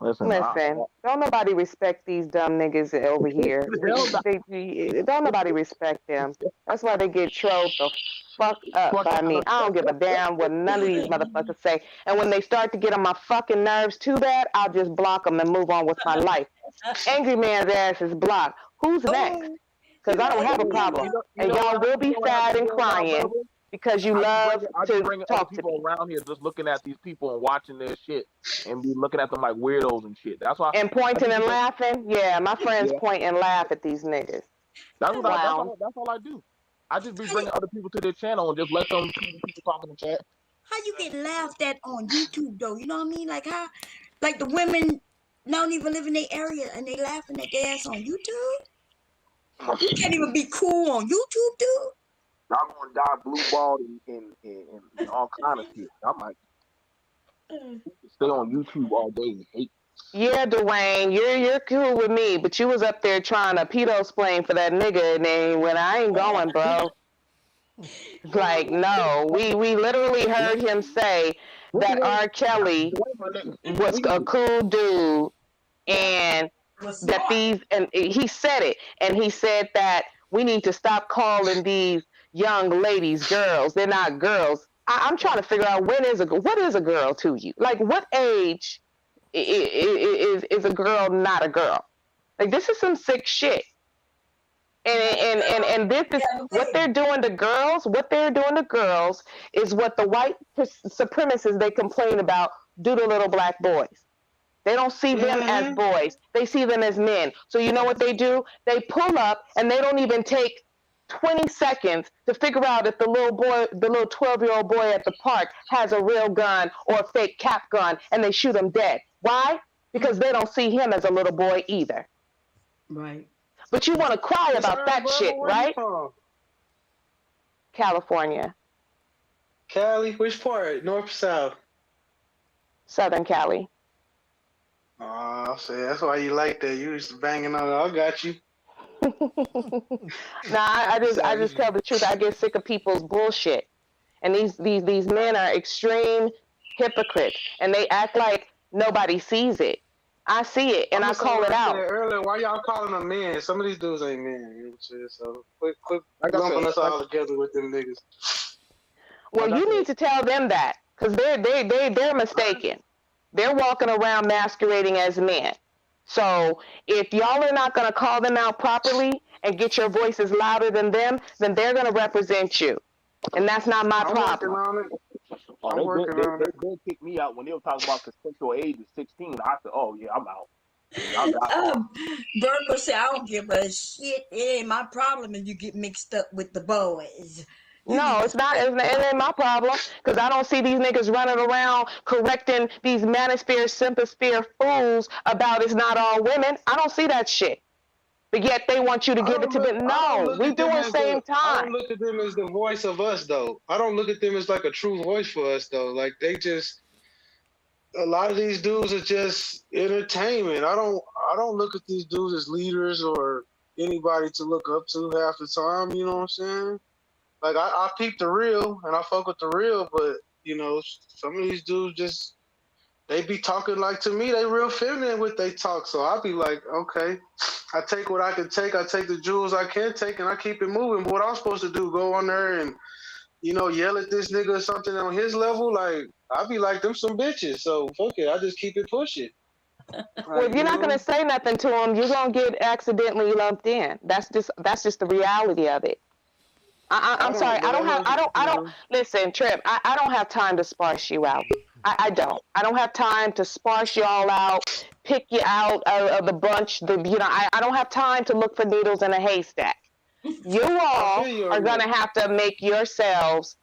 Listen, don't nobody respect these dumb niggas over here. Don't nobody respect them. That's why they get trolled the fuck up by me. I don't give a damn what none of these motherfuckers say. And when they start to get on my fucking nerves too bad, I'll just block them and move on with my life. Angry Man's ass is blocked. Who's next? Because I don't have a problem. And y'all will be sad and crying because you love to talk to people around here just looking at these people and watching their shit and be looking at them like weirdos and shit. That's why. And pointing and laughing. Yeah, my friends point and laugh at these niggas. That's all I do. I just be bringing other people to their channel and just let them people talk in the chat. How you get laughed at on YouTube though? You know what I mean? Like how, like the women don't even live in their area and they laughing at their ass on YouTube. You can't even be cool on YouTube, dude. I'm gonna die blue balled and all kind of shit. I might stay on YouTube all day and hate. Yeah, Dwayne, you're cool with me, but you was up there trying to pedo-splain for that nigga, and then when I ain't going, bro. Like, no, we literally heard him say that R. Kelly was a cool dude, and that he said it, and he said that we need to stop calling these young ladies girls. They're not girls. I'm trying to figure out what is a girl to you? Like, what age is a girl not a girl? Like, this is some sick shit. And this is what they're doing to girls. What they're doing to girls is what the white supremacists they complain about do to little black boys. They don't see them as boys. They see them as men. So you know what they do? They pull up and they don't even take 20 seconds to figure out if the little 12-year-old boy at the park has a real gun or a fake cap gun, and they shoot him dead. Why? Because they don't see him as a little boy either. Right. But you want to cry about that shit, right? California. Cali? Which part? North or south? Southern Cali. Oh, see, that's why you like that. You used to banging on it. I got you. I just tell the truth. I get sick of people's bullshit. And these men are extreme hypocrites, and they act like nobody sees it. I see it, and I call it out. Earlier, why y'all calling them men? Some of these dudes ain't men. You know what I'm saying? So quit lumping us all together with them niggas. Well, you need to tell them that, because they're mistaken. They're walking around masquerading as men. So if y'all are not going to call them out properly and get your voices louder than them, then they're going to represent you. And that's not my problem. They kicked me out when they were talking about consensual age is 16. I said, oh, yeah, I'm out. Virgo said, I don't give a shit. It ain't my problem if you get mixed up with the boys. No, it's not. It ain't my problem, because I don't see these niggas running around correcting these manosphere, sympasphere fools about it's not all women. I don't see that shit. But yet they want you to give it to them. No, we doing same time. I don't look at them as the voice of us, though. I don't look at them as like a true voice for us, though. Like they just, a lot of these dudes are just entertainment. I don't look at these dudes as leaders or anybody to look up to half the time. You know what I'm saying? Like I peep the real and I fuck with the real, but you know, some of these dudes just, they be talking like, to me, they real feminine with they talk. So I be like, okay, I take what I can take. I take the jewels I can take and I keep it moving. But what I'm supposed to do, go on there and, you know, yell at this nigga or something on his level? Like, I be like, them some bitches. So fuck it, I just keep it pushing. Well, if you're not going to say nothing to them, you're going to get accidentally lumped in. That's just the reality of it. I'm sorry. I don't listen, Trip. I don't have time to sparse you out. I don't have time to sparse y'all out, pick you out of the bunch. I don't have time to look for needles in a haystack. You all are going to have to make yourselves,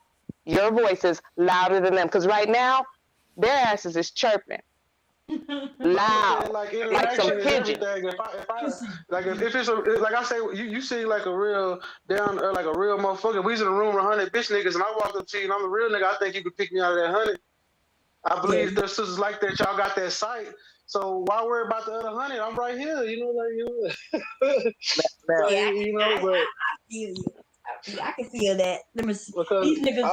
your voices louder than them. Because right now, their asses is chirping. Loud, like some pigeons. If it's like I say, you see like a real down or like a real motherfucker. We was in a room with 100 bitch niggas, and I walked up to you, and I'm a real nigga. I think you could pick me out of that 100. I believe there's sisters like that. Y'all got that sight. So why worry about the other 100? I'm right here. You know, like you know. But I feel you. I can feel that. These niggas.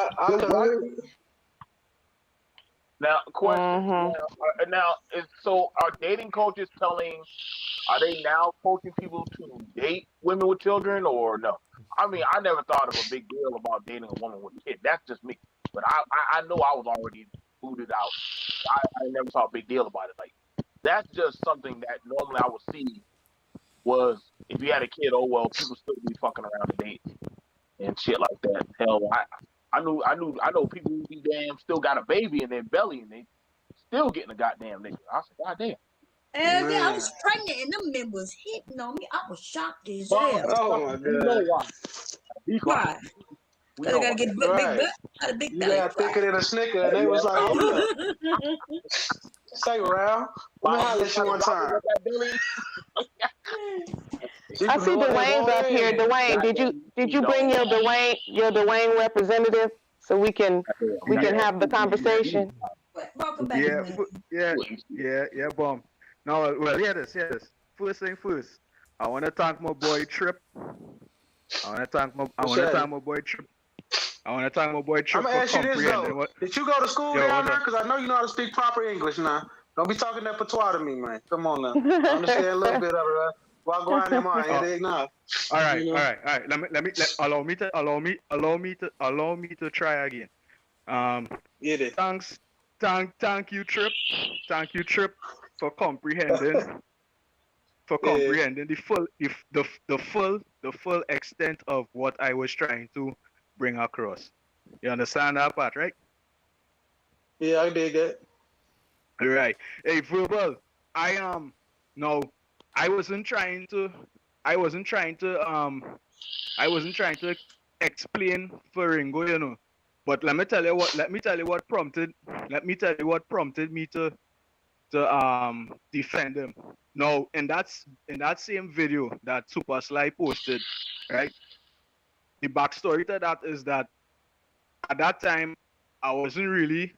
Now, question. So are dating coaches are they now coaching people to date women with children or no? I mean, I never thought of a big deal about dating a woman with a kid. That's just me. But I know I was already booted out. I never saw a big deal about it. Like, that's just something that normally I would see was if you had a kid, oh, well, people still be fucking around the dates and shit like that. Hell, I know people who be damn still got a baby in their belly and they still getting a goddamn nigga. I said, goddamn. And I was pregnant and them men was hitting on me. I was shocked as hell. Oh my god. You know why? Why? They gotta get big butt. A big belly. Yeah, thicker than a snicker. And they was like, say round. Let me holler at you one time. I see Dwayne's up here. Dwayne, did you bring your Dwayne representative so we can have the conversation? Welcome back. Yeah, bomb. No, well, hear this. First thing first, I want to thank my boy Trip. I want to thank my boy Trip. I'm gonna ask you this though. Did you go to school down there? Because I know you know how to speak proper English now. Don't be talking that patois to me, man. Come on now. I understand a little bit of it. While going in mind, All right. Allow me to try again. Thank you, Trip. Thank you, Trip, for comprehending. The full extent of what I was trying to bring across. You understand that part, right? Yeah, I dig that. All right. Hey, Verbal, no, I wasn't trying to I wasn't trying to explain for Ringo, you know. But let me tell you what prompted me to defend him. Now in that same video that Super Sly posted, right? The backstory to that is that at that time I wasn't really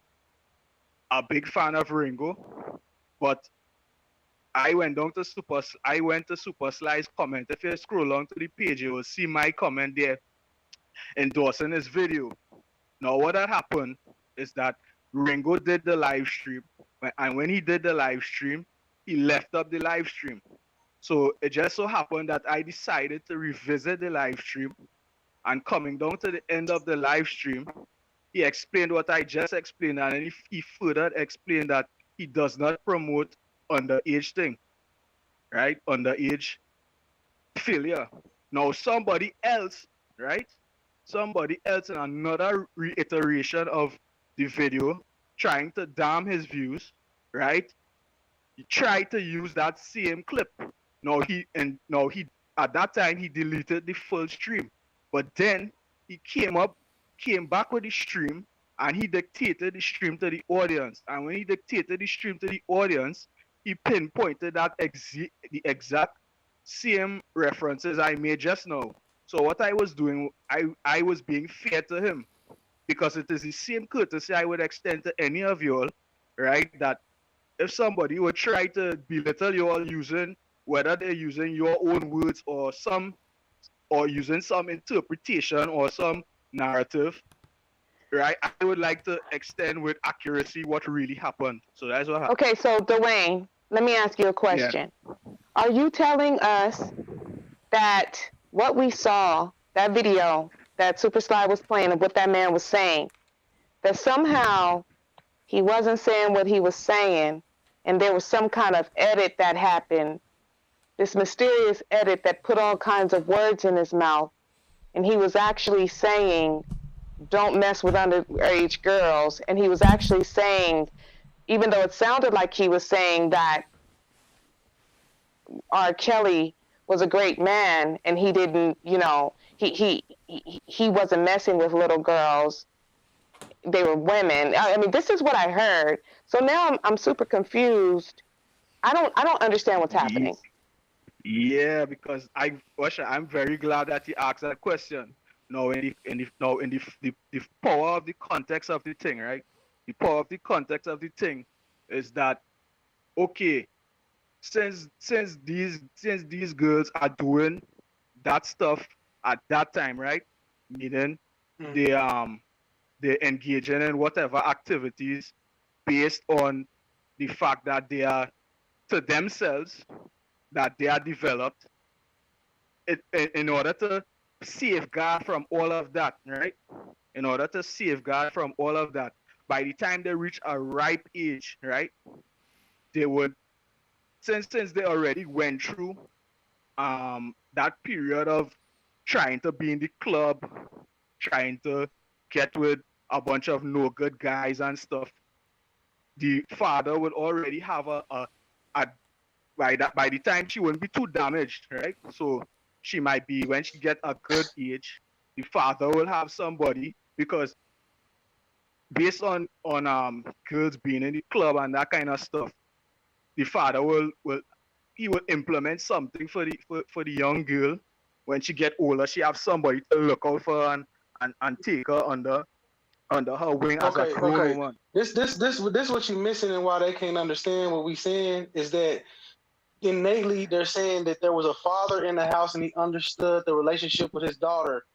a big fan of Ringo, but I went to Super Sly's comment. If you scroll on to the page, you will see my comment there endorsing his video. Now what had happened is that Ringo did the live stream, and when he did the live stream, he left up the live stream. So it just so happened that I decided to revisit the live stream, and coming down to the end of the live stream, he explained what I just explained, and then he further explained that he does not promote underage thing, right? Underage failure. Now somebody else, right? Somebody else in another reiteration of the video, trying to damn his views, right? He tried to use that same clip. Now he at that time he deleted the full stream, but then he came back with the stream, and he dictated the stream to the audience. And when he dictated the stream to the audience, he pinpointed that the exact same references I made just now. So what I was doing, I was being fair to him, because it is the same courtesy I would extend to any of y'all, right? That if somebody would try to belittle y'all whether they're using your own words or using some interpretation or some narrative, right? I would like to extend with accuracy what really happened. So that's what happened. Okay, so Dwayne, let me ask you a question. Yeah. Are you telling us that what we saw, that video that Super Sly was playing and what that man was saying, that somehow he wasn't saying what he was saying, and there was some kind of edit that happened, this mysterious edit that put all kinds of words in his mouth, and he was actually saying, don't mess with underage girls, and he was actually saying, even though it sounded like he was saying that R. Kelly was a great man, and he didn't, he wasn't messing with little girls. They were women. I mean, this is what I heard. So now I'm super confused. I don't understand what's happening. Yeah, because I'm very glad that you asked that question. No, in the power of the context of the thing, right? The power of the context of the thing is that, okay, since these girls are doing that stuff at that time, right? Meaning they're engaging in whatever activities based on the fact that they are to themselves, that they are developed in order to safeguard from all of that, right? In order to safeguard from all of that, by the time they reach a ripe age, right? They would, since they already went through that period of trying to be in the club, trying to get with a bunch of no good guys and stuff, the father would already have by the time she wouldn't be too damaged, right? So she might be, when she get a good age, the father will have somebody, because based on girls being in the club and that kind of stuff, the father will implement something for the young girl. When she get older, she have somebody to look out for and take her under her wing as a grown woman. This what you're missing, and why they can't understand what we saying is that innately they're saying that there was a father in the house and he understood the relationship with his daughter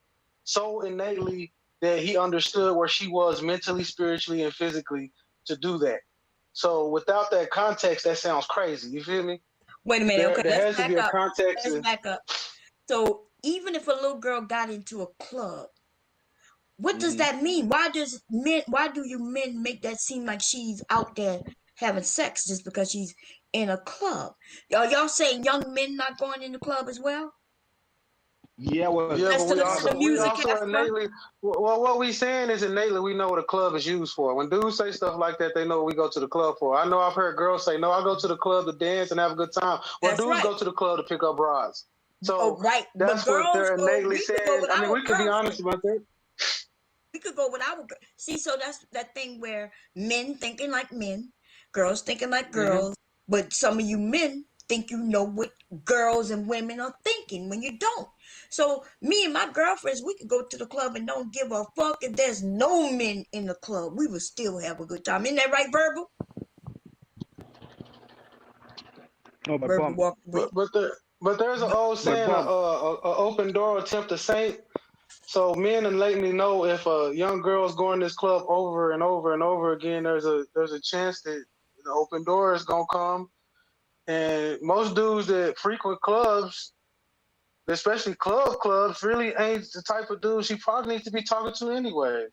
so innately that he understood where she was mentally, spiritually, and physically to do that. So without that context, that sounds crazy. You feel me? Wait a minute. Okay, there has let's to be back a up. context. Let's back up. So even if a little girl got into a club, what does that mean? Why do you men make that seem like she's out there having sex just because she's in a club? Y'all saying young men not going in the club as well? Yeah, well, Yeah, Just but to listen to we music, also Casper. innately, well, what we saying is innately we know what a club is used for. When dudes say stuff like that, they know what we go to the club for. I know I've heard girls say, "No, I go to the club to dance and have a good time." Well, That's dudes right. go to the club to pick up brides. So Oh, right. But that's what girls they're go. innately We could go saying. with I mean, our we could be honest girlfriend. about that. We could go with our. See, so that's that thing where men thinking like men, girls thinking like girls, but some of you men think you know what girls and women are thinking when you don't. So me and my girlfriends, we could go to the club and don't give a fuck if there's no men in the club. We would still have a good time. Isn't that right, Verbal? No, but Verbal bump. walk away. But there's an old saying, bump. a open door will tempt a saint. So men and lately know if a young girl's going to this club over and over and over again, there's a chance that the open door is gonna come. And most dudes that frequent clubs, especially clubs, really ain't the type of dude she probably needs to be talking to anyway.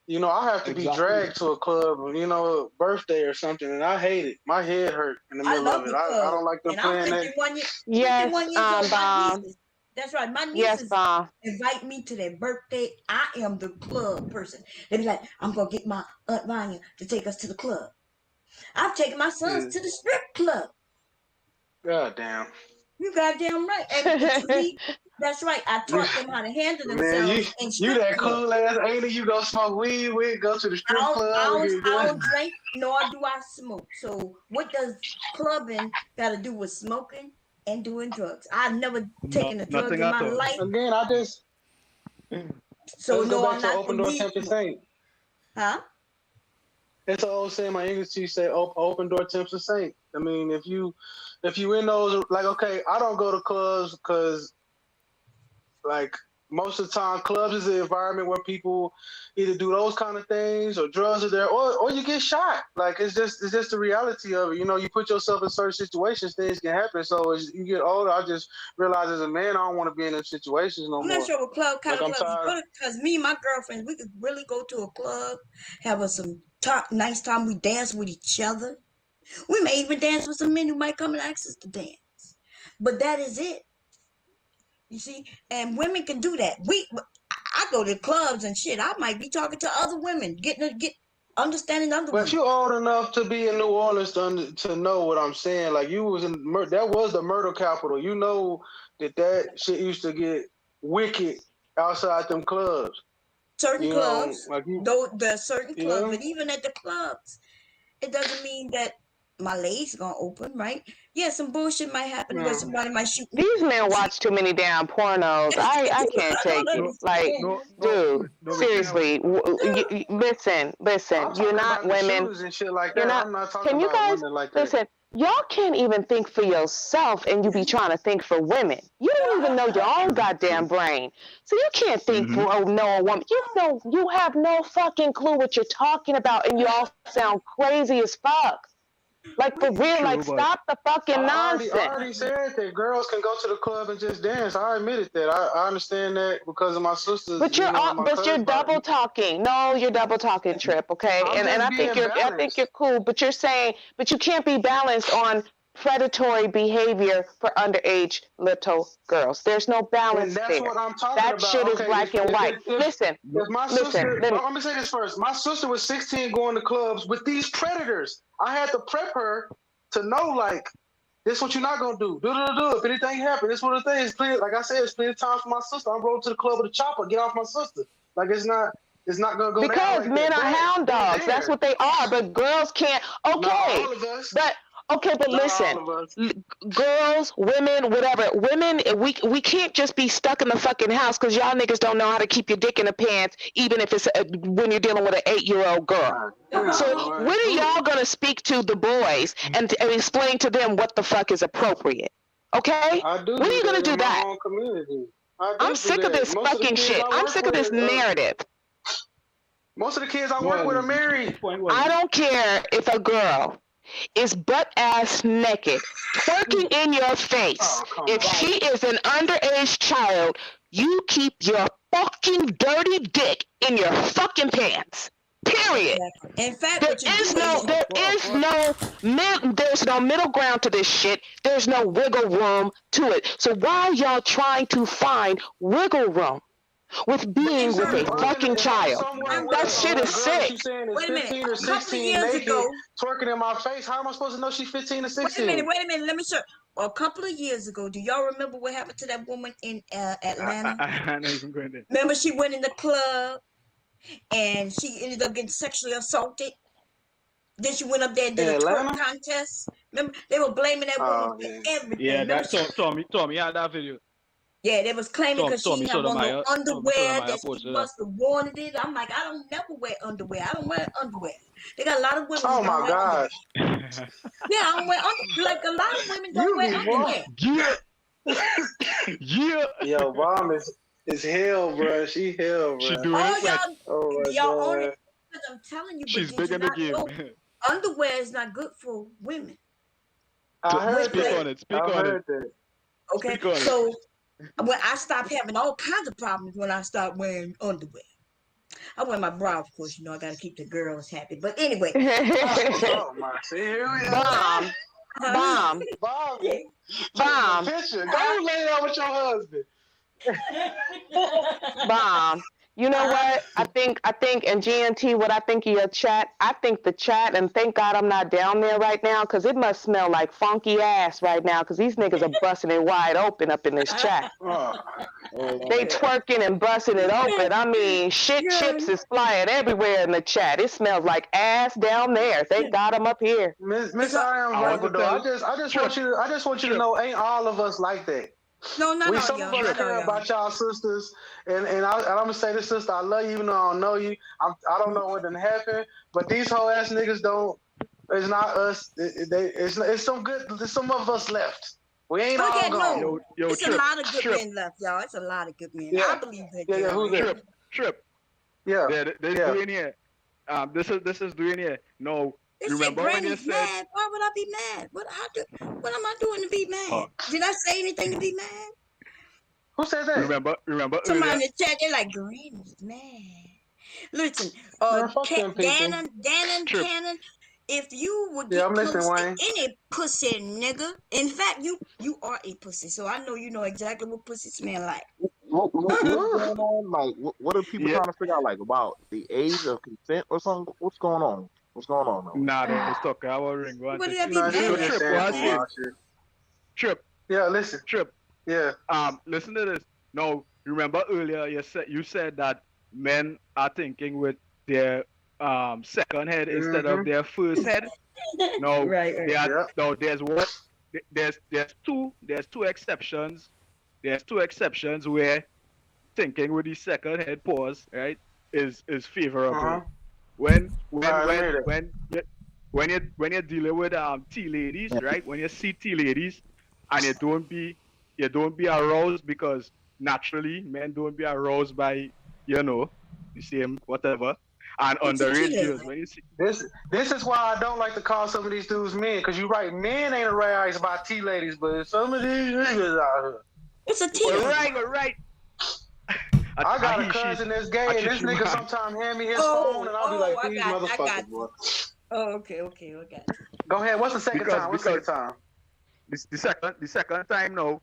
You know, I have to be dragged to a club, a birthday or something, and I hate it. My head hurt in the middle of it. I don't like them And playing I'm that. 51 years, Yes, 51 years old. My Bomb. nieces. That's right. My Yes, nieces Bomb. invite me to their birthday. I am the club person. They be like, I'm gonna get my Aunt Vanya to take us to the club. I've taken my sons to the strip club. God damn. You goddamn right. And to me, that's right. I taught them how to handle Man, themselves in you strip that club. cool ass ain't you go smoke weed, we go to the strip club. I don't drink, nor do I smoke. So what does clubbing got to do with smoking and doing drugs? I've never taken a drug Nothing in at my all. life. Again, I just So let's go no, back I'm to not open the door weed tempt a smoker. saint. Huh? It's an old saying my English teacher say open door tempts a saint. I mean, if you in those, like, okay, I don't go to clubs because, like, most of the time clubs is an environment where people either do those kind of things or drugs are there or you get shot. Like, it's just the reality of it. You know, you put yourself in certain situations, things can happen. So as you get older, I just realize as a man, I don't want to be in those situations no I'm more. not sure what kind Like, of I'm club you tired. go to, because me and my girlfriends, we could really go to a club, have us some nice time. We dance with each other. We may even dance with some men who might come and ask us to dance. But that is it. You see, and women can do that. I go to clubs and shit. I might be talking to other women, get understanding other But women. you're old enough to be in New Orleans to know what I'm saying. Like, you was in that was the murder capital. You know that shit used to get wicked outside them clubs. Certain clubs, though there are certain clubs, but even at the clubs, it doesn't mean that my legs gonna open, right? Yeah, some bullshit might happen where somebody might shoot me. These men watch too many damn pornos. I can't take it. Like, dude, seriously, listen. You're not women. and shit like You're that. not. I'm not talking Can you about guys women like that. listen? Y'all can't even think for yourself, and you be trying to think for women. You don't even know your own goddamn brain, so you can't think for a woman. You have no fucking clue what you're talking about, and you all sound crazy as fuck. Like, for real, like, stop the fucking nonsense. I already said that girls can go to the club and just dance. I admitted that. I understand that because of my sisters. But you're double talking. No, you're double talking, Trip. Okay, and I think you're cool. But you're saying, but you can't be balanced on predatory behavior for underage little girls. There's no balance there. That's what I'm talking about. That shit is black and white. Listen. Let me say this first. My sister was 16 going to clubs with these predators. I had to prep her to know, like, this is what you're not gonna do. Do. If anything happens, this is what the thing is. Like I said, it's plenty of time for my sister. I'm rolling to the club with a chopper. Get off my sister. Like, it's not gonna go down because like men that. are hound dogs. That's what they are. But girls can't. Okay, not all of us. But listen, girls, women, whatever. Women, we can't just be stuck in the fucking house because y'all niggas don't know how to keep your dick in the pants, even if it's when you're dealing with an 8-year-old girl. So when are y'all gonna speak to the boys and explain to them what the fuck is appropriate? Okay? When are you gonna do that? I'm sick of this fucking shit. I'm sick of this narrative. Most of the kids I work with are married. I don't care if a girl is butt ass naked, twerking in your face. If she is an underage child, you keep your fucking dirty dick in your fucking pants. Period. In fact, there's no middle ground to this shit. There's no wiggle room to it. So why are y'all trying to find wiggle room with being with a fucking child? That shit is sick. She's saying is 15 or 16 naked, twerking in my face. How am I supposed to know she's 15 or 16? Wait a minute. Let me show. A couple of years ago, do y'all remember what happened to that woman in Atlanta? Remember, she went in the club and she ended up getting sexually assaulted. Then she went up there and did a twerk contest. Remember, they were blaming that woman for everything. Yeah, remember, that's Tommy had that video. Yeah, they was claiming because she didn't have on no underwear that post she must have wanted it. I'm like, I don't never wear underwear. I don't wear underwear. They got a lot of women. Oh my gosh. Yeah, I don't wear underwear. Like a lot of women don't wear underwear. Yeah. Yo, Bomb is hell, bro. She hell, bro. She doing it like, y'all own it because I'm telling you. She's big in the game. Underwear is not good for women. I heard that. Speak on it. Okay, so when I stopped having all kinds of problems when I stopped wearing underwear. I wear my bra, of course. You know, I got to keep the girls happy. But anyway. Oh my! See, here we are. Bomb. Picture. Go lay down with your husband. Bomb. You know what? I think, and GNT, what I think of your chat, I think the chat, and thank God I'm not down there right now, because it must smell like funky ass right now, because these niggas are busting it wide open up in this chat. They twerking and busting it open. I mean, shit chips is flying everywhere in the chat. It smells like ass down there. Thank God I'm up here. Miss I am though. I just want you to know, ain't all of us like that. No. Some of us care about y'all sisters, and I'm gonna say this, sister, I love you even though I don't know you. I don't know what done happened, but these whole ass niggas don't. It's not us. It's some good. There's some of us left. We ain't all gone. It's a lot of good men left, y'all. It's a lot of good men. I believe that. Yeah. Who's that? Trip. Yeah. They're doing here. This is doing here. No. This remember shit when you said? Mad. Why would I be mad? What am I doing to be mad? Did I say anything to be mad? Who said that? Remember. Somebody in the chat, they're like, Granny's mad. Listen, Cannon, if you would get any pussy nigga, in fact, you are a pussy, so I know you know exactly what pussy smell like. What's going on? Like, what are people trying to figure out? Like, about the age of consent or something? What's going on? What's going on now? Nah, let's talk our ring. Trip. Yeah, listen. Trip. Yeah. Listen to this. No, remember earlier you said that men are thinking with their second head instead of their first head. No, right. No, there's two exceptions. There's two exceptions where thinking with the second head pause, right, is favorable. When you're dealing with tea ladies, right? When you see tea ladies and you don't be aroused, because naturally men don't be aroused by the same whatever. And underage girls, when you see this is why I don't like to call some of these dudes men, because you're right, men ain't aroused by tea ladies, but some of these niggas out here. It's a tea lady. Right. I got a cousin that's gay, and this nigga sometimes hand me his phone, and I'll be like, these motherfuckers, boy. Oh, okay, okay. Go ahead. What's the second time? What's the second time? The second time now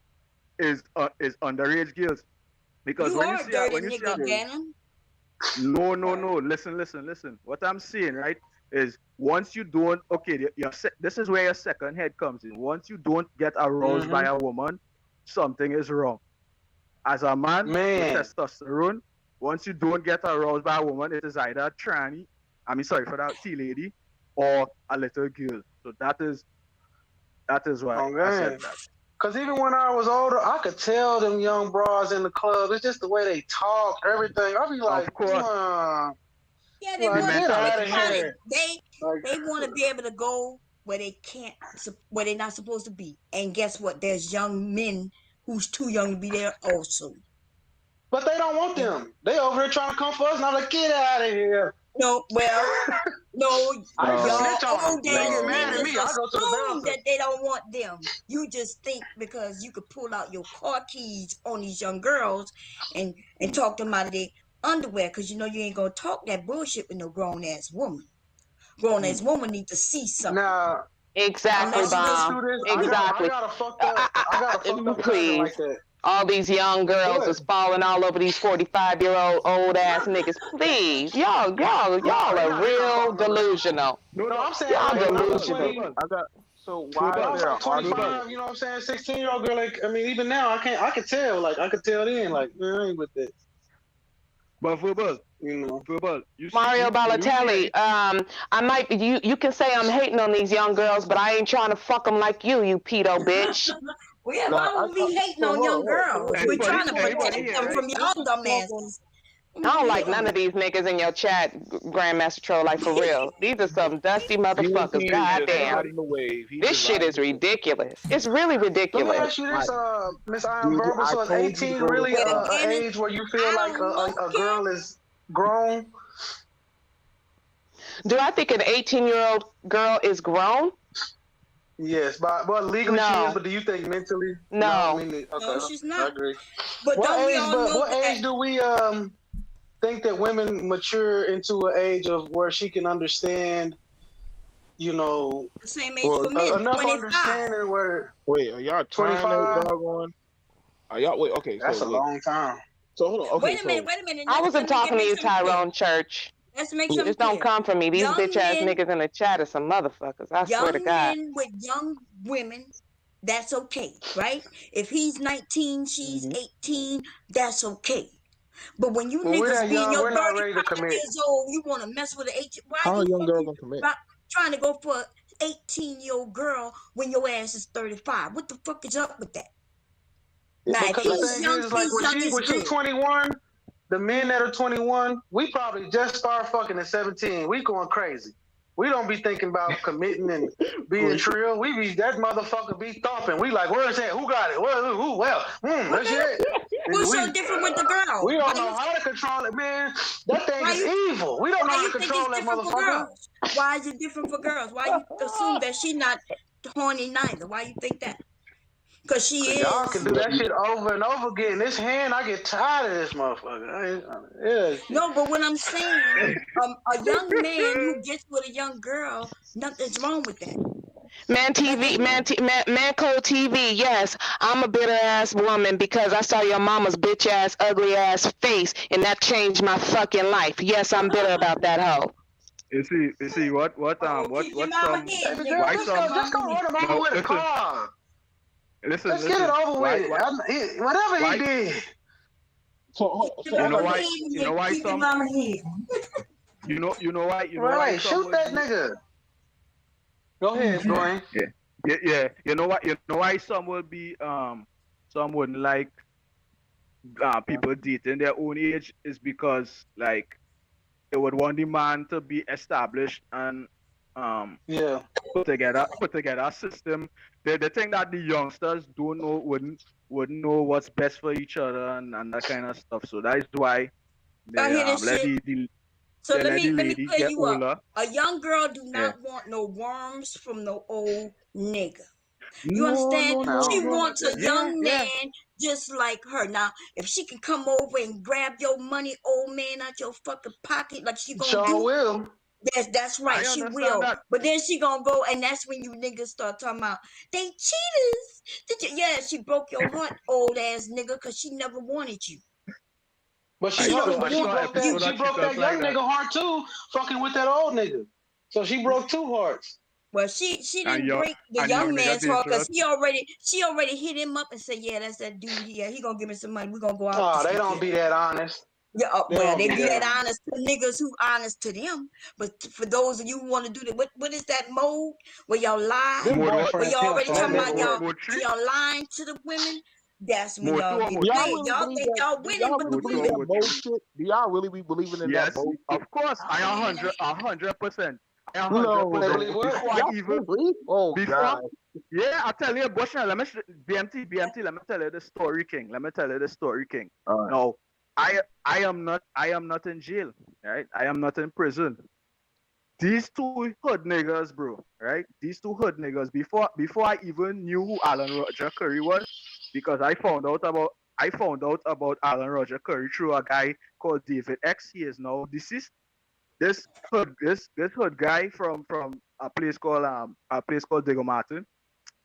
is underage girls. Because you when are you see dirty when you nigga, see Gannon. No. Listen. What I'm saying, right, is once you don't, this is where your second head comes in. Once you don't get aroused by a woman, something is wrong. As a man with testosterone, once you don't get aroused by a woman, it is either a tranny, for that tea lady, or a little girl. So that is why I said that. Because even when I was older, I could tell them young bras in the club. It's just the way they talk, everything. I'll be like, yeah, they want to be able to go where they can't, where they're not supposed to be. And guess what? There's young men who's too young to be there also. But they don't want them. They over here trying to come for us, and I'm like, get out of here. No, well, no, y'all old days niggas assume that they don't want them. You just think because you could pull out your car keys on these young girls and talk them out of their underwear, because you know you ain't gonna talk that bullshit with no grown ass woman. Grown ass woman need to see something. Now, Exactly, Unless you just Bomb. this. Exactly. I got a fucked up pattern Please. like that. All these young girls What? is falling all over these 45-year-old old ass niggas. Please, y'all are real delusional. No, I'm saying Y'all like delusional. I got so When why I was there like are 25, you know what I'm saying? 16-year-old girl, like, I mean, even now, I can tell, like, I could tell then, like, man, I ain't with that. But football, you know, football. Mario Balotelli, I might you can say I'm hating on these young girls, but I ain't trying to fuck them like you pedo bitch. Well, yeah, why would we hating on young girls? We're trying to protect them from y'all dumbasses. I don't like none of these niggas in your chat, Grandmaster Troll. Like for real, these are some dusty motherfuckers. Goddamn, this shit is ridiculous. It's really ridiculous. Let me ask you this, Miss Iron Verbal. So is 18 really an age where you feel like a girl is grown? Do I think an 18-year-old girl is grown? Yes, but legally she is. But do you think mentally? No. No, she's not. I agree. But don't we all know what age do we think that women mature into an age of where she can understand, you know, the same age for men, enough 25. understanding where? Wait, are y'all trying to doggone? Are y'all wait? Okay, that's so a long time. So hold on. Okay, wait a minute. I wasn't talking to you, Tyrone Church. Let's make something Just don't clear. come for me. These Young bitch ass men- niggas in the chat are some motherfuckers. I swear to Young God. men with young women, that's okay, right? If he's 19, she's 18, that's okay. But when you When we're niggas that being young, your we're not ready to 35 commit. years old, you want to mess with an 18. Why How are a you young girl fucking gonna commit? trying to go for an 18-year-old girl when your ass is 35? What the fuck is up with that? Now, if Because the he's thing young, is, like he's when young, she it's when she's good. 21, the men that are 21, we probably just start fucking at 17. We going crazy. We don't be thinking about committing and being trill. We be that motherfucker be thumping. We like, where's that? Who got it? Who? That's it. What's so different with the girl? We Why don't know you- how to control it, man. That thing Why is you- evil. We don't know Why how to you think control it's that different for motherfucker. girls? Why is it different for girls? Why you assume that she not horny neither? Why you think that? Because she is. Y'all can do that shit over and over again. This hand, I get tired of this motherfucker. No, but what I'm saying, a young man who gets with a young girl, nothing's wrong with that. Man Code TV, yes, I'm a bitter ass woman because I saw your mama's bitch ass, ugly ass face, and that changed my fucking life. Yes, I'm bitter about that hoe. You see what some Just go run him over with a car. Listen, Let's get it over with. Whatever he did. You know why? You know why some? You know why? You know why? Right, shoot that nigga. Go ahead, Dwayne. Yeah. You know what? You know why some would be some wouldn't like people dating their own age is because like they would want the man to be established and put together a system. They think that the youngsters don't know wouldn't know what's best for each other and that kind of stuff. So that is why they let the lady clear get you older. up. A young girl do not want no worms from no old nigga. You understand? She wants a young man just like her. Now, if she can come over and grab your money, old man, out your fucking pocket, like she gonna do, will. Yes, that's right. She will. that. But then she gonna go, and that's when you niggas start talking about they cheaters. Yeah, she broke your heart, old ass nigga, because she never wanted you. But she broke that young nigga heart too, fucking with that old nigga. So she broke two hearts. Well, she didn't break the young man's heart because she already hit him up and said, yeah, that's that dude here. He gonna give me some money. We gonna go out. Oh, they don't be that honest. Yeah, well, they be that honest to niggas who honest to them. But for those of you who want to do that, what is that mode where y'all lie? Where y'all already talking about y'all lying to the women? That's when y'all get paid. Y'all think y'all winning with the women. Do y'all really be believing in that bullshit? Of course, I 100%. Yeah, I tell you, Bush. Let me BMT. Let me tell you the story, King. No, I am not in jail, right? I am not in prison. These two hood niggas, bro, right? These two hood niggas. Before I even knew who Alan Roger Curry was, because I found out about I found out about Alan Roger Curry through a guy called David X. He is now deceased. This hood guy from a place called Diego Martin.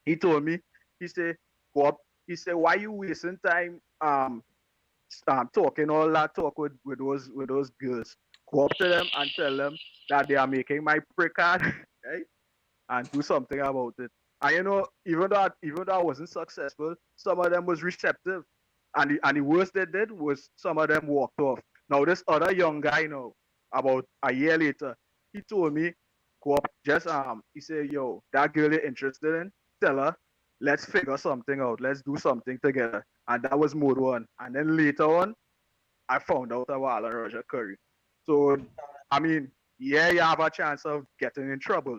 He told me, he said, go up. He said, why you wasting time talking all that talk with those girls? Go up to them and tell them that they are making my prick card, right? And do something about it. And you know, even though I wasn't successful, some of them was receptive. And the worst they did was some of them walked off. Now this other young guy now, about a year later, he told me, go up, just he said, yo, that girl you're interested in, tell her, let's figure something out. Let's do something together. And that was mode one. And then later on, I found out about Alan Roger Curry. So, I mean, yeah, you have a chance of getting in trouble.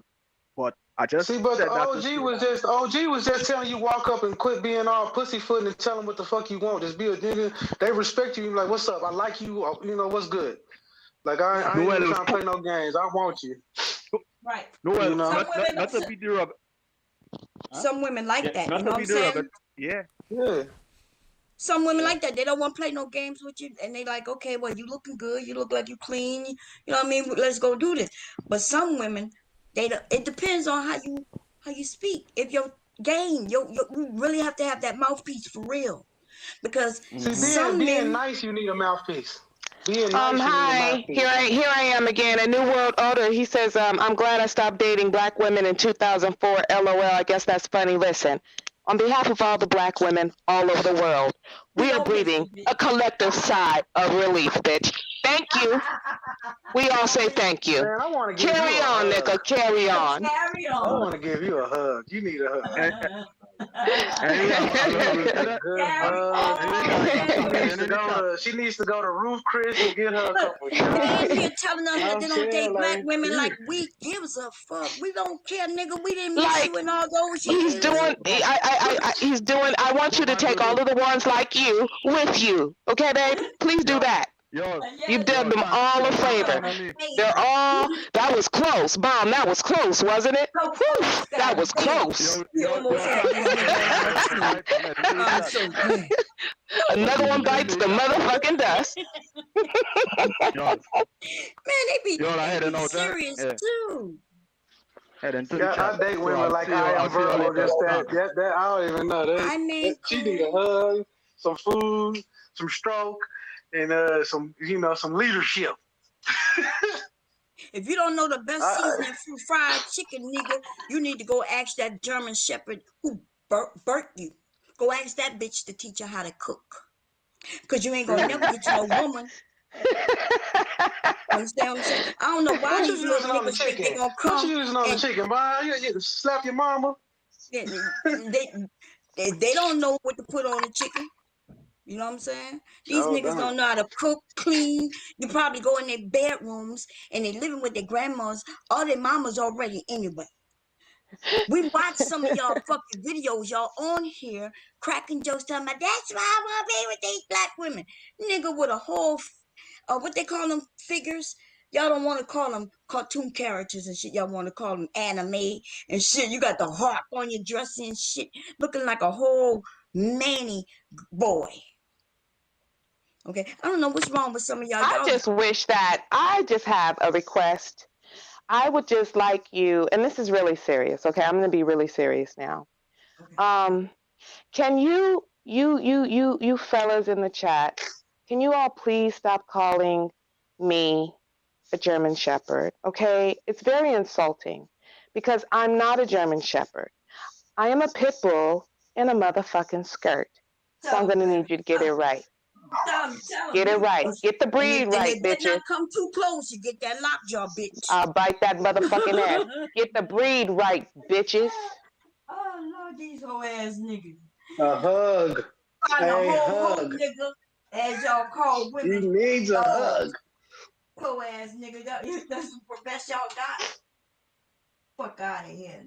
But I just see, but said the OG was just telling you walk up and quit being all pussyfoot and tell them what the fuck you want. Just be a nigga. They respect you. Like, what's up? I like you. You know what's good. Like I ain't trying to play no games. I want you. Right. No, you know? not to be derogatory. Some women like that. You know what I'm saying? Yeah. Some women like that. They don't want to play no games with you, and they like, okay, well, you looking good. You look like you clean. You know what I mean? Let's go do this. But some women, it depends on how you speak. If you're game, you really have to have that mouthpiece for real, because being nice, you need a mouthpiece. Being nice, Hi, here I am again. A new world order. He says, I'm glad I stopped dating black women in 2004. LOL. I guess that's funny. Listen, on behalf of all the black women all over the world, we are breathing a collective sigh of relief, bitch. Thank you. We all say thank you. Man, I want to give carry you a on, hug. nigga. Carry on. Carry on. I want to give you a hug. You need a hug. She needs to go to Ruth Chris and get her a couple They shots. in here telling us that they don't date black Like, women like we gives a fuck. We don't care, nigga. We didn't miss you in all those years. He's doing. He's doing. I want you to take all of the ones like you with you. Okay, babe? Please do that. You've done them all a favor. They're all. That was close, Bomb. That was close, wasn't it? Whew, that was close. Another one bites the motherfucking dust. Man, they be I had an serious too. I date women like I am verbal. Just that I don't even know. She need a hug, some food, some stroke, and some leadership. If you don't know the best seasoning for fried chicken, nigga, you need to go ask that German Shepherd who burnt you. Go ask that bitch to teach you how to cook. Because you ain't going to never get to no woman. Understand what I'm saying? I don't know why What these you little using on the niggas think they chicken? going to What come. you using on the chicken, boy? You slap your mama? They don't know what to put on the chicken. You know what I'm saying? These niggas don't know how to cook, clean. You probably go in their bedrooms and they living with their grandmas or their mamas already anyway. We watch some of y'all fucking videos, y'all on here cracking jokes talking about that's why I want to be with these black women. Nigga with a whole, what they call them, figures. Y'all don't want to call them cartoon characters and shit. Y'all want to call them anime and shit. You got the harp on your dress and shit, looking like a whole manny boy. Okay, I don't know what's wrong with some of y'all. I just wish that I just have a request. I would just like you, and this is really serious. Okay, I'm going to be really serious now. Okay. Can you fellas in the chat, can you all please stop calling me a German Shepherd? Okay, it's very insulting because I'm not a German Shepherd. I am a pit bull in a motherfucking skirt. So I'm going to need you to get it right. Get it right. Get the breed right, bitches. Better not come too close. You get that lockjaw, bitch. I'll bite that motherfucking ass. Get the breed right, bitches. Oh Lord, these whole ass niggas. A hug. A whole nigga, as y'all call women. He needs a hug. Poor ass nigga. That's the best y'all got. Fuck out of here.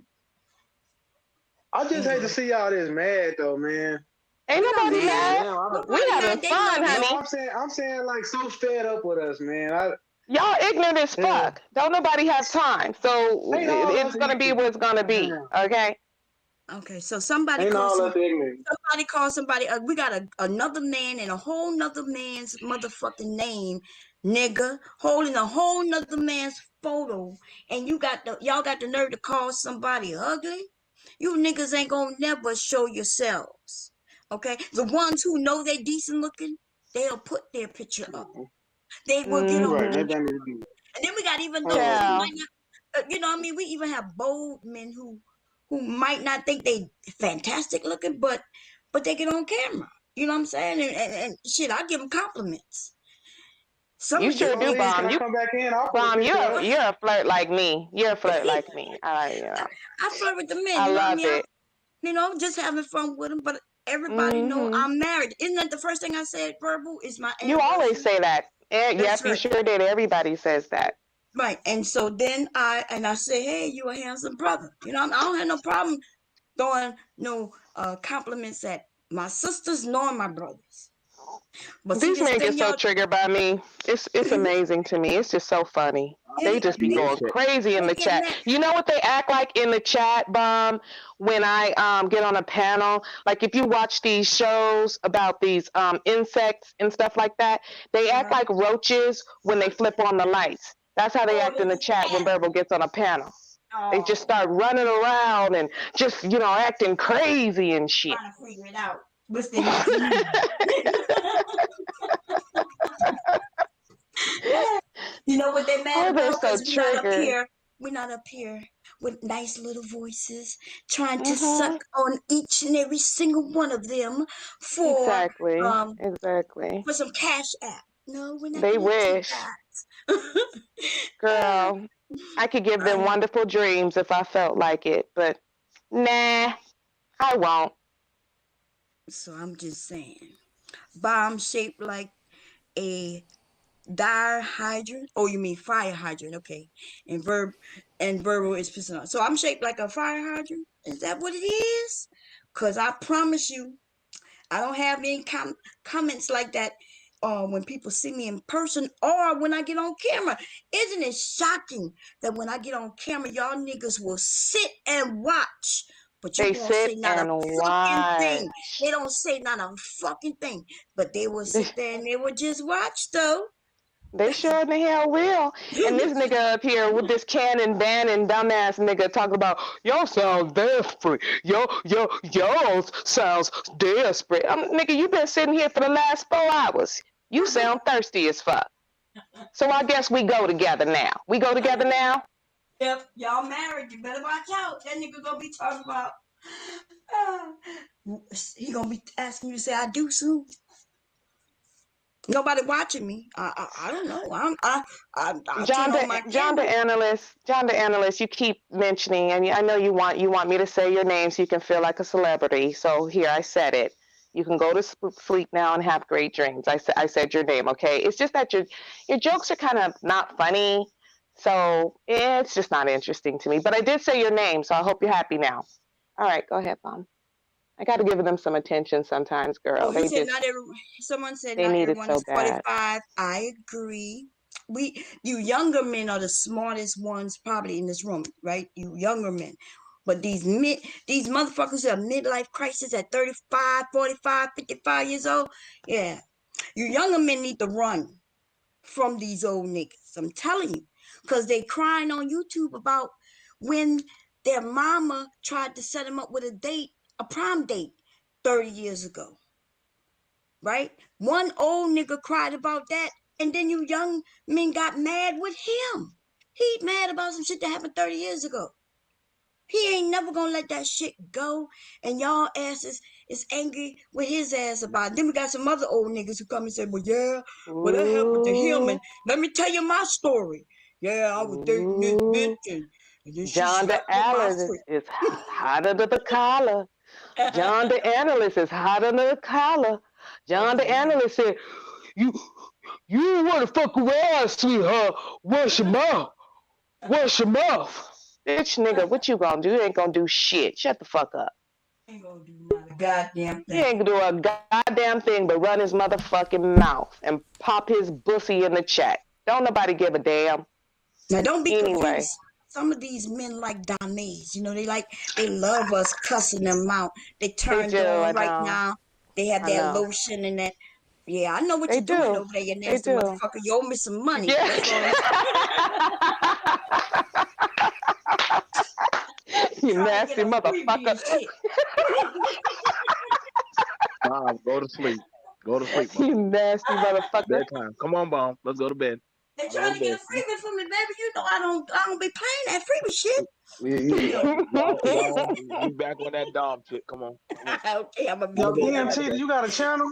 I just hate to see y'all this mad though, man. Ain't nobody mad. We having fun, honey. I'm saying like so fed up with us, man. Y'all ignorant as fuck. Don't nobody have time. So it's gonna be what it's gonna be. Okay. Okay, so somebody Ain't called all that ignorant. somebody called somebody. We got another man and a whole nother man's motherfucking name, nigga, holding a whole nother man's photo, and y'all got the nerve to call somebody ugly. You niggas ain't gonna never show yourselves. Okay, the ones who know they decent looking, they'll put their picture up. They will get on. Right, And maybe I need to be. then we got even those Yeah. who might not, you know what I mean? We even have bold men who might not think they fantastic looking, but they get on camera. You know what I'm saying? And shit, I give them compliments. You of sure them do, niggas- Bomb. I come back in? I'll put a Bomb, picture up. you're a flirt like me. You're a flirt like me. I flirt with the men. I you know love what I mean? it. You know, just having fun with them. But everybody know Mhm. I'm married. Isn't that the first thing I said? Verbal is my You always anniversary. say that. Yep, That's you right. sure did. Everybody says that. Right, and so then I say, hey, you a handsome brother. You know, I don't have no problem throwing no compliments at my sisters nor my brothers. But see, These this men get thing so y'all, triggered by me. It's amazing to me. It's just so funny. They just be going crazy in the chat. You know what they act like in the chat, Bomb, when I get on a panel? Like if you watch these shows about these insects and stuff like that, they act like roaches when they flip on the lights. That's how they act in the chat when Burble gets on a panel. They just start running around and just, acting crazy and shit. trying to figure it out. What's the next move? You know what they mad Oh, they're about? so Because we're not up triggered. here. We're not up here with nice little voices, trying to suck on each and every single one of them for Exactly. for some cash app. No, we're not They gonna do wish. that. Girl, I could give them wonderful dreams if I felt like it, but nah, I won't. So I'm just saying, bomb shaped like a dire hydrant. Oh, you mean fire hydrant? Okay. And verbal is pissing off. So I'm shaped like a fire hydrant. Is that what it is? Cause I promise you, I don't have any comments like that when people see me in person or when I get on camera. Isn't it shocking that when I get on camera, y'all niggas will sit and watch, but you They won't say sit not a and fucking thing. watch. They don't say not a fucking thing, but they will sit there and they will just watch though. They sure in the hell will. And this nigga up here with this cannon banning dumbass nigga talking about y'all sound desperate. Y'all sounds desperate. Nigga, you been sitting here for the last 4 hours. You sound thirsty as fuck. So I guess we go together now. We go together now? If y'all married, you better watch out. That nigga gonna be talking about. He gonna be asking you to say I do soon. Nobody watching me. I don't know. I'll turn on my John the analyst, you keep mentioning, and I know you want me to say your name so you can feel like a celebrity. So here, I said it. You can go to sleep now and have great dreams. I said your name, okay? It's just that your jokes are kind of not funny, so it's just not interesting to me. But I did say your name, so I hope you're happy now. All right, go ahead, Mom. I got to give them some attention sometimes, girl. Oh, he said someone said not everyone is 45. I agree. You younger men are the smartest ones probably in this room, right? You younger men. But these motherfuckers who have midlife crisis at 35, 45, 55 years old, yeah. You younger men need to run from these old niggas. I'm telling you. Because they crying on YouTube about when their mama tried to set them up with a prom date 30 years ago. Right? One old nigga cried about that, and then you young men got mad with him. He mad about some shit that happened 30 years ago. He ain't never gonna let that shit go, and y'all asses is angry with his ass about it. Then we got some other old niggas who come and say, well, yeah, well, that happened to him, and let me tell you my story. Yeah, I was dating this bitch, and then John the analyst is hot under the collar. John the analyst is hot under the collar. John the analyst said, you want to fuck around, sweetheart. Wash your mouth. Wash your mouth. Bitch, nigga, what you gonna do? You ain't gonna do shit. Shut the fuck up. Ain't gonna do not a goddamn thing. He ain't gonna do a goddamn thing but run his motherfucking mouth and pop his pussy in the chat. Don't nobody give a damn. Now don't be confused. some of these men like Dames. You know, they love us cussing them out. They turned do, I on right know. now. They have I that know. lotion and that. Yeah, I know what They you're doing do. over there, you They nasty do. motherfucker. You owe me some money. Yeah. That's all I'm You trying to nasty get a freebie motherfucker. and shit. Mom, go to sleep. Go to sleep, You Mom. nasty motherfucker. Bedtime. Come on, Mom. Let's go to bed. They Go to trying to get a bed. freebie from me, baby. You know I don't be paying that freebie shit. Y'all be back on that Dom shit. Come on. Okay, I'm a Yo, BMT. BMT, do you got a channel?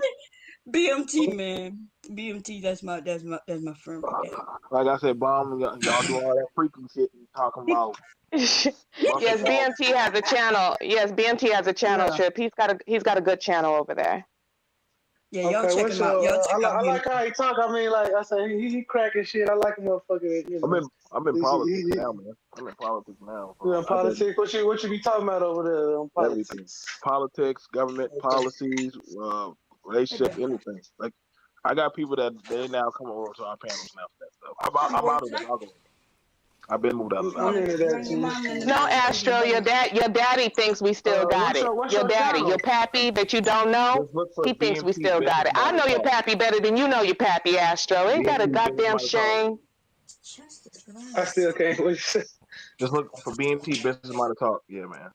BMT, man. BMT, that's my friend right there. Like I said, Bomb, y'all doing all that freaky shit and talking about. Yes, BMT has a channel. Yes, BMT has a channel. Yeah. Trip. He's got a good channel over there. Yeah, y'all Okay, check what's him out. Y'all your? check out I like BMT. how he talk. I mean, like I said, he cracking shit. I like a motherfucker. You know, I'm in politics now, man. I'm in politics now. You in politics? What you be talking about over there on politics? Everything. Politics, government policies, relationship, anything. Like I got people that they now come over to our panels now for that stuff. I'm out of the algorithm. I've been moved out of the I'm into algorithm. that too. No, Astro, your daddy thinks we still got it. Your daddy, your pappy that you don't know, he thinks we still got it. I know your pappy better than you know your pappy, Astro. Ain't that a goddamn shame? I still can't. What you say? Just look for BMT Business Minded Talk. Yeah, man.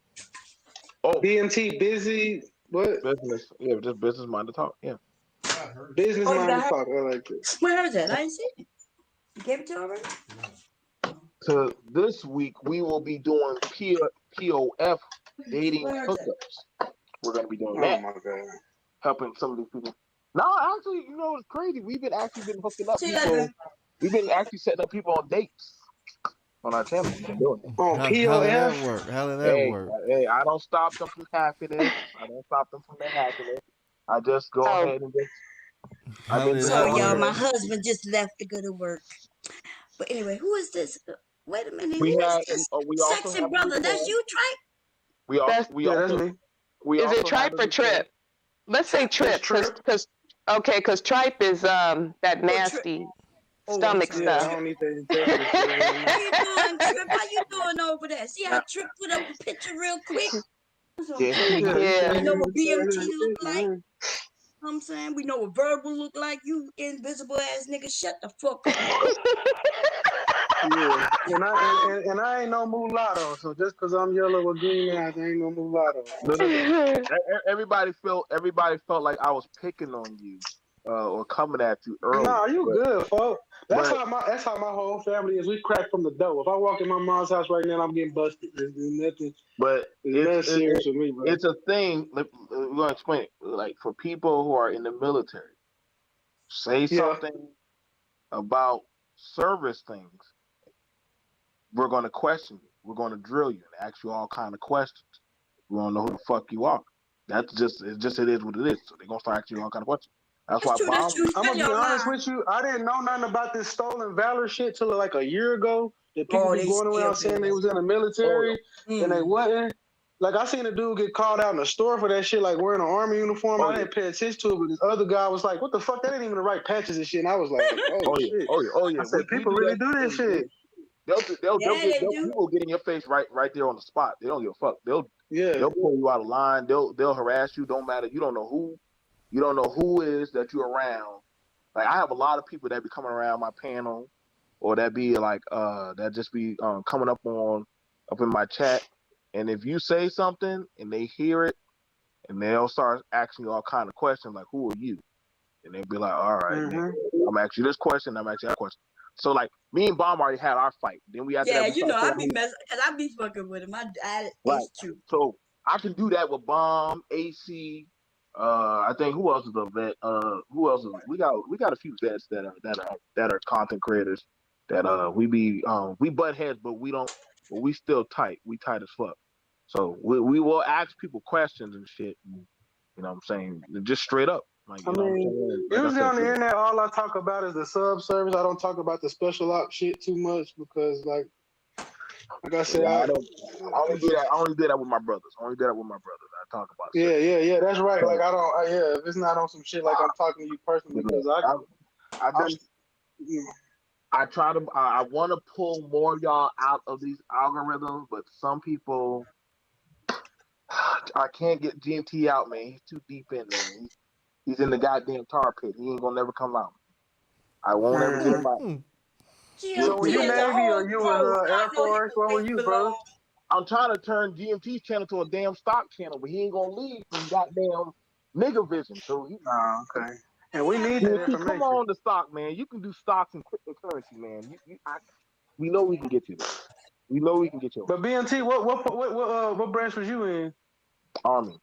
Oh, BMT busy. What? Business. Yeah, just Business Minded Talk. Yeah. Business Oh, you minded got talk. I like it. Where is that? I didn't see it. You gave it to her already? So this week we will be doing POF dating hookups. We're going to be doing that. Oh my god. Helping some of these people. No, actually, you know, it's crazy. We've been hooking up See you people. later. We've been actually setting up people on dates on our channel. We've been doing it. On How did that work? How did that work? Hey, I don't stop them from happiness. I don't stop them from their happiness. I just go ahead and just. Sorry, y'all. My husband just left to go to work. But anyway, who is this? Wait a minute. We Who had- is this we also sexy have brother? people That's on. you, Tripe? We also. We Is also it Tripe have or a- Trip? Let's say Trip, because Tripe is that nasty stomach Yeah, I stuff. don't need that detective shit. How you doing, Trip? How you doing over there? See how Trip put up a picture real quick? That's what I'm talking about. Yeah. You know what BMT look like? You know what I'm saying? We know what verbal look like. You invisible ass nigga, shut the fuck up. Yeah, and I ain't no mulatto, so just because I'm yellow with green eyes, I ain't no mulatto. Everybody felt like I was picking on you or coming at you early. Nah, you good, folks. That's but- how my whole family is. We crack from the dough. If I walk in my mom's house right now, I'm getting busted. There's nothing. But nothing serious with me, bro. It's a thing. We're gonna explain it. Like for people who are in the military, say something about service things. We're gonna question you. We're gonna drill you and ask you all kind of questions. We don't know who the fuck you are. It is what it is. So they're gonna start asking you all kind of questions. That's why I'm gonna be honest with you. I didn't know nothing about this stolen valor shit till like a year ago. That people be going around saying they was in the military and they wasn't. Like I seen a dude get called out in the store for that shit, like wearing an army uniform. I didn't pay attention to it, but this other guy was like, "What the fuck? That ain't even the right patches and shit." And I was like, "Oh, shit!" Yeah. I said, "People really do this shit." People get in your face right there on the spot. They don't give a fuck. They'll pull you out of line. They'll harass you. Don't matter. You don't know who is that you're around. Like I have a lot of people that be coming around my panel, or that be like that just be coming up in my chat. And if you say something and they hear it, and they'll start asking you all kind of questions like, "Who are you?" And they'll be like, "All right, nigga, I'm asking you this question. I'm asking that question." So like me and Bomb already had our fight. Then we after Yeah, that, we you know, started I be playing- messing, cause I be fucking with him. Right. It's true. So I can do that with Bomb, AC. I think who else is a vet? Who else is we got a few vets that are content creators that we butt heads, but we still tight. We tight as fuck. So we will ask people questions and shit. And, you know what I'm saying? Just straight up. Like, I you know what I'm mean, saying? Like I usually said, on the internet, all I talk about is the sub service. I don't talk about the special op shit too much because, like I said, I only do that with my brothers. I talk about it. Yeah, that's right. Like I don't, if it's not on some shit, like I'm talking to you personally because I want to pull more of y'all out of these algorithms, but some people, I can't get GMT out, man. He's too deep in, man. He's in the goddamn tar pit. He ain't gonna never come out. I won't ever get him out. So were you Navy or you was Air Force? What were you, bro? I'm trying to turn GMT's channel to a damn stock channel, but he ain't gonna leave from goddamn nigga vision. So okay. And we need that information. Come on to stock, man. You can do stocks and cryptocurrency, man. We know we can get you there. We know we can get you. But BNT, what branch was you in? Army.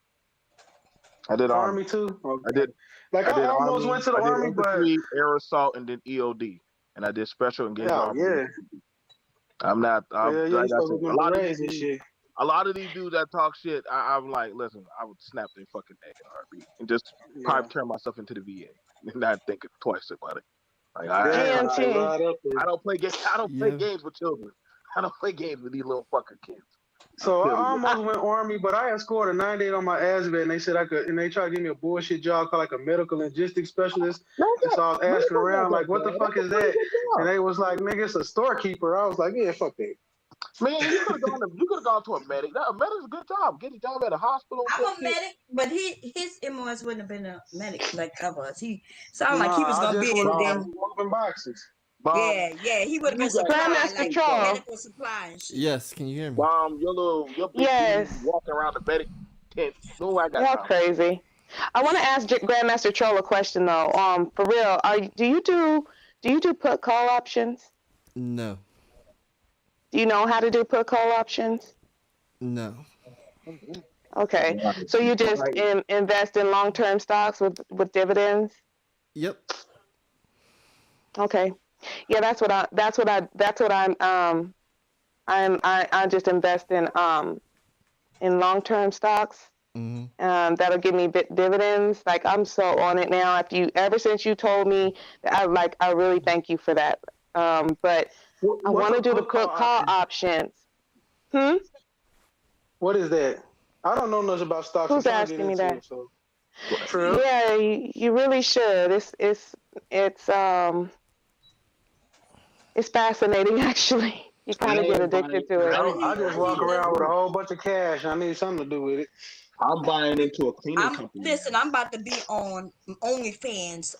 I did Army too. Okay. I did. Like I almost went to the Army, but air assault and then EOD, and I did special engagement. Yeah. I'm not. A lot of these dudes that talk shit, I'm like, listen, I would snap their fucking neck in a heartbeat and just probably turn myself into the VA and not think twice about it. Like I don't play games. I don't play games with children. I don't play games with these little fucking kids. So I almost went Army, but I had scored a 98 on my ASVAB, and they said I could, and they tried to give me a bullshit job called like a medical logistics specialist. And so I was asking around, like, what the fuck is that? And they was like, nigga, it's a storekeeper. I was like, yeah, fuck that. Man, you could have gone to a medic. A medic's a good job. Get a job at a hospital. I'm a medic, but his MOS wouldn't have been a medic like us. He sounded like he was gonna be in them moving boxes. Yeah, he would have been supplying like medical supply and shit. Yes, can you hear me? Your walking around the medic tent. No, I got Y'all crazy. I want to ask Grandmaster Troll a question though. For real, do you do put call options? No. Do you know how to do put call options? No. Okay, so you just invest in long-term stocks with dividends? Yep. Okay. Yeah, I just invest in long-term stocks. Mm-hmm. That'll give me dividends. Like I'm so on it now. Ever since you told me that, I really thank you for that. But I want to do the put call options. What is that? I don't know much about stocks. Who's asking me that? So. True. Yeah, you really should. It's fascinating actually. You kind of get addicted to it. I just walk around with a whole bunch of cash. I need something to do with it. I'm buying into a cleaning company. Listen, I'm about to be on OnlyFans.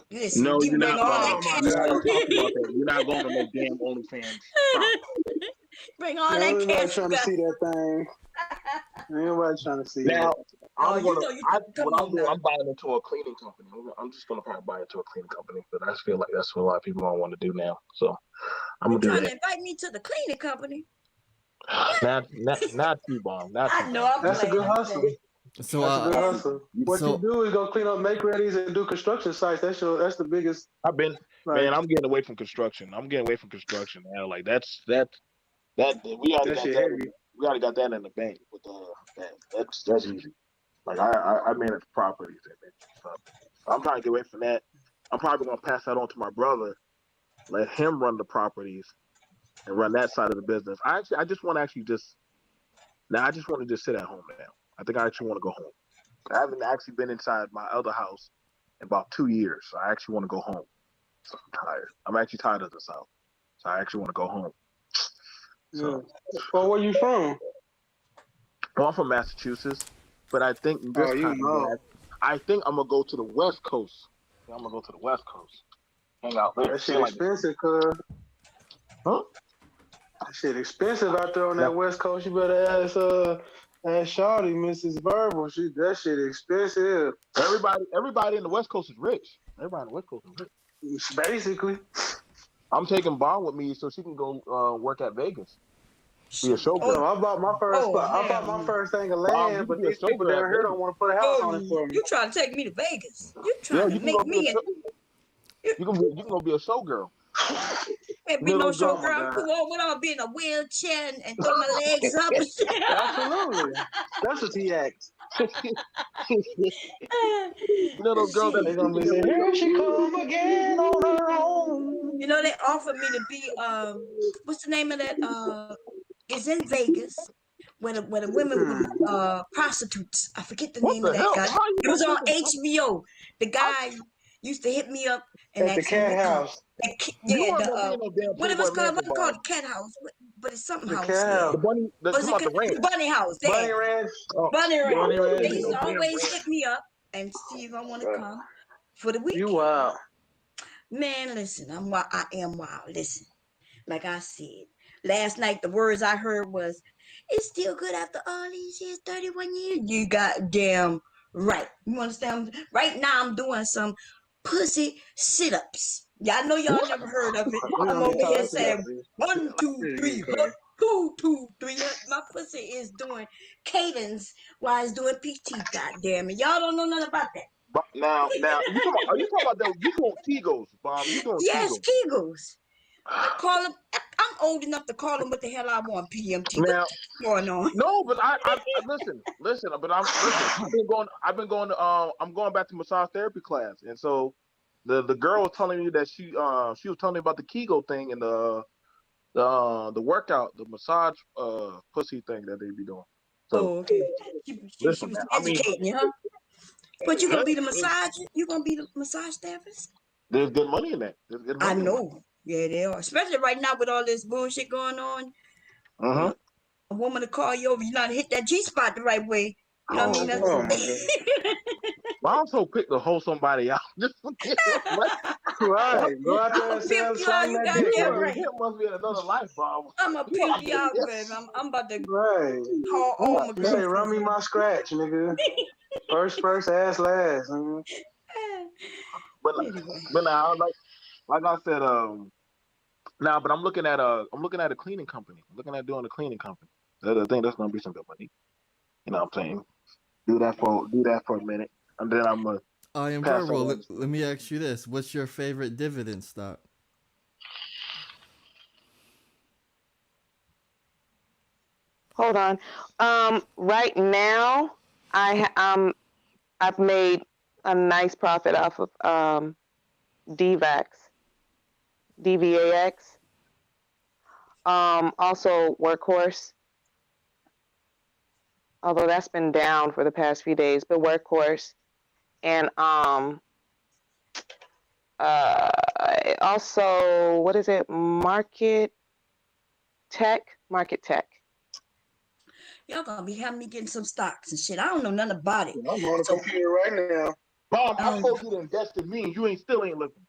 Listen, no, you're not. You're not going to make damn OnlyFans. Bring all that cash. Trying to see that thing. Everybody trying to see now, that. I'm buying into a cleaning company. I'm just gonna probably buy into a cleaning company, but I feel like that's what a lot of people don't want to do now. So I'm gonna do that. Trying to invite me to the cleaning company. Not T-Bomb. I know. That's a good hustle. So that's a good hustle. What you do is go clean up make-readies and do construction sites. That's the biggest. Man, I'm getting away from construction. I'm getting away from construction now. Like that's we already got that. We already got that in the bank with that's easy. Like I manage properties and stuff. I'm trying to get away from that. I'm probably gonna pass that on to my brother, let him run the properties and run that side of the business. I just want to just sit at home now. I think I actually want to go home. I haven't actually been inside my other house in about 2 years. So I actually want to go home. So I'm tired. I'm actually tired of the South. So I actually want to go home. So, well, where you from? Well, I'm from Massachusetts, but I think I think I'm gonna go to the West Coast. I'm gonna go to the West Coast. Hang out there. That shit expensive, cuz. Huh? That shit expensive out there on that West Coast. You better ask Shawty, Mrs. Verbal. That shit expensive. Everybody in the West Coast is rich. Everybody in the West Coast is rich. Basically. I'm taking Bond with me so she can go work at Vegas. Be a showgirl. I bought my first. I bought my first thing of land, but these people down here don't want to put a house on it for me. You trying to take me to Vegas? You trying to make me? You can go be a showgirl. Can't be no showgirl. I'm too old when I'm gonna be in a wheelchair and throw my legs up. Absolutely. That's what he acts. You know those girls that they're gonna be saying, "Here she come again on her own." You know they offered me to be what's the name of that? It's in Vegas where the women were prostitutes. I forget the name of that guy. It was on HBO. The guy used to hit me up and At the ask me cat to come. house. You Yeah, weren't gonna be in no damn what it was Playboy called? Mansion, Wasn't called Bob. the cat house, but it's something The house. cat Yeah. house. The bunny, Was come it out the ranch. the bunny house? Bunny There. ranch. Oh, Bunny you ranch. Bunny ain't ranch. They gonna be used no to damn always ranch. hit me up and see if I want to Bruh. come for the You weekend. wild. Man, listen, I am wild. Listen, like I said, last night the words I heard was, "It's still good after all these years, 31 years." You goddamn right. You understand? Right now I'm doing some pussy sit-ups. Y'all know y'all never heard of it. We I'm don't over get here talked about saying this. 1, 2, Pretty 3, good, Curry. 2, 2, 3. My pussy is doing cadence while it's doing PT. Goddamn it, y'all don't know nothing about that. But now, you talking about? Are you talking about that? You doing Kegels, Bob? You doing Yes, Kegels? Kegels. I call them. I'm old enough to call them what the hell I want. PMT. Now, What's going on? no, but I listen. But I've been going to I'm going back to massage therapy class, and so the girl was telling me that she was telling me about the Kegel thing and the workout, the massage pussy thing that they be doing. So Oh, okay. She listen, was man. I mean, educating you, huh? But you gonna be the massage? You gonna be the massage therapist? there's good money in that. There's good I money in that. know. Yeah, they are. Especially right now with all this bullshit going on. Uh-huh. A woman to call you over, you not hit that G spot the right way. You know what I mean? That's, Oh my god. Well, I'm so quick to hold somebody out. Just forget it. Right. Go out there I'm and gonna pimp sell you out. some You that dick, goddamn nigga. right. It must be another life, Bob. I'm gonna pimp you out, baby. I'm about to Right. call all my You say, girlfriends. run me my scratch, nigga. First, ass last, nigga. But now, like I said, but I'm looking at a cleaning company. I'm looking at doing a cleaning company. I think that's gonna be some good money. You know what I'm saying? Do that for a minute, and then I'm gonna I am pass Garbo. on. Let me ask you this: what's your favorite dividend stock? Hold on. Right now, I've made a nice profit off of DVAX. Also Workhorse. Although that's been down for the past few days, but Workhorse and also what is it? Market Tech. Y'all gonna be having me getting some stocks and shit. I don't know nothing about it. I'm on the computer right now. Bob, I told you to invest in me, and you still ain't looking.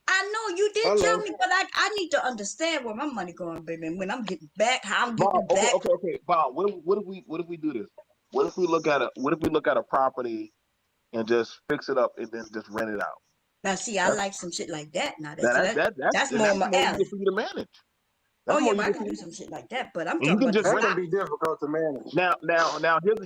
I know you did tell me, but I need to understand where my money going, baby. And when I'm getting back, how I'm getting Bob, back. okay. Bob, what if we do this? What if we look at a property and just fix it up and then just rent it out? Now, see, I like some shit like that. Now, That's more my alley. for you to manage. Oh yeah, but I can do some shit like that. But I'm You talking can about just That can be difficult to manage. Now here's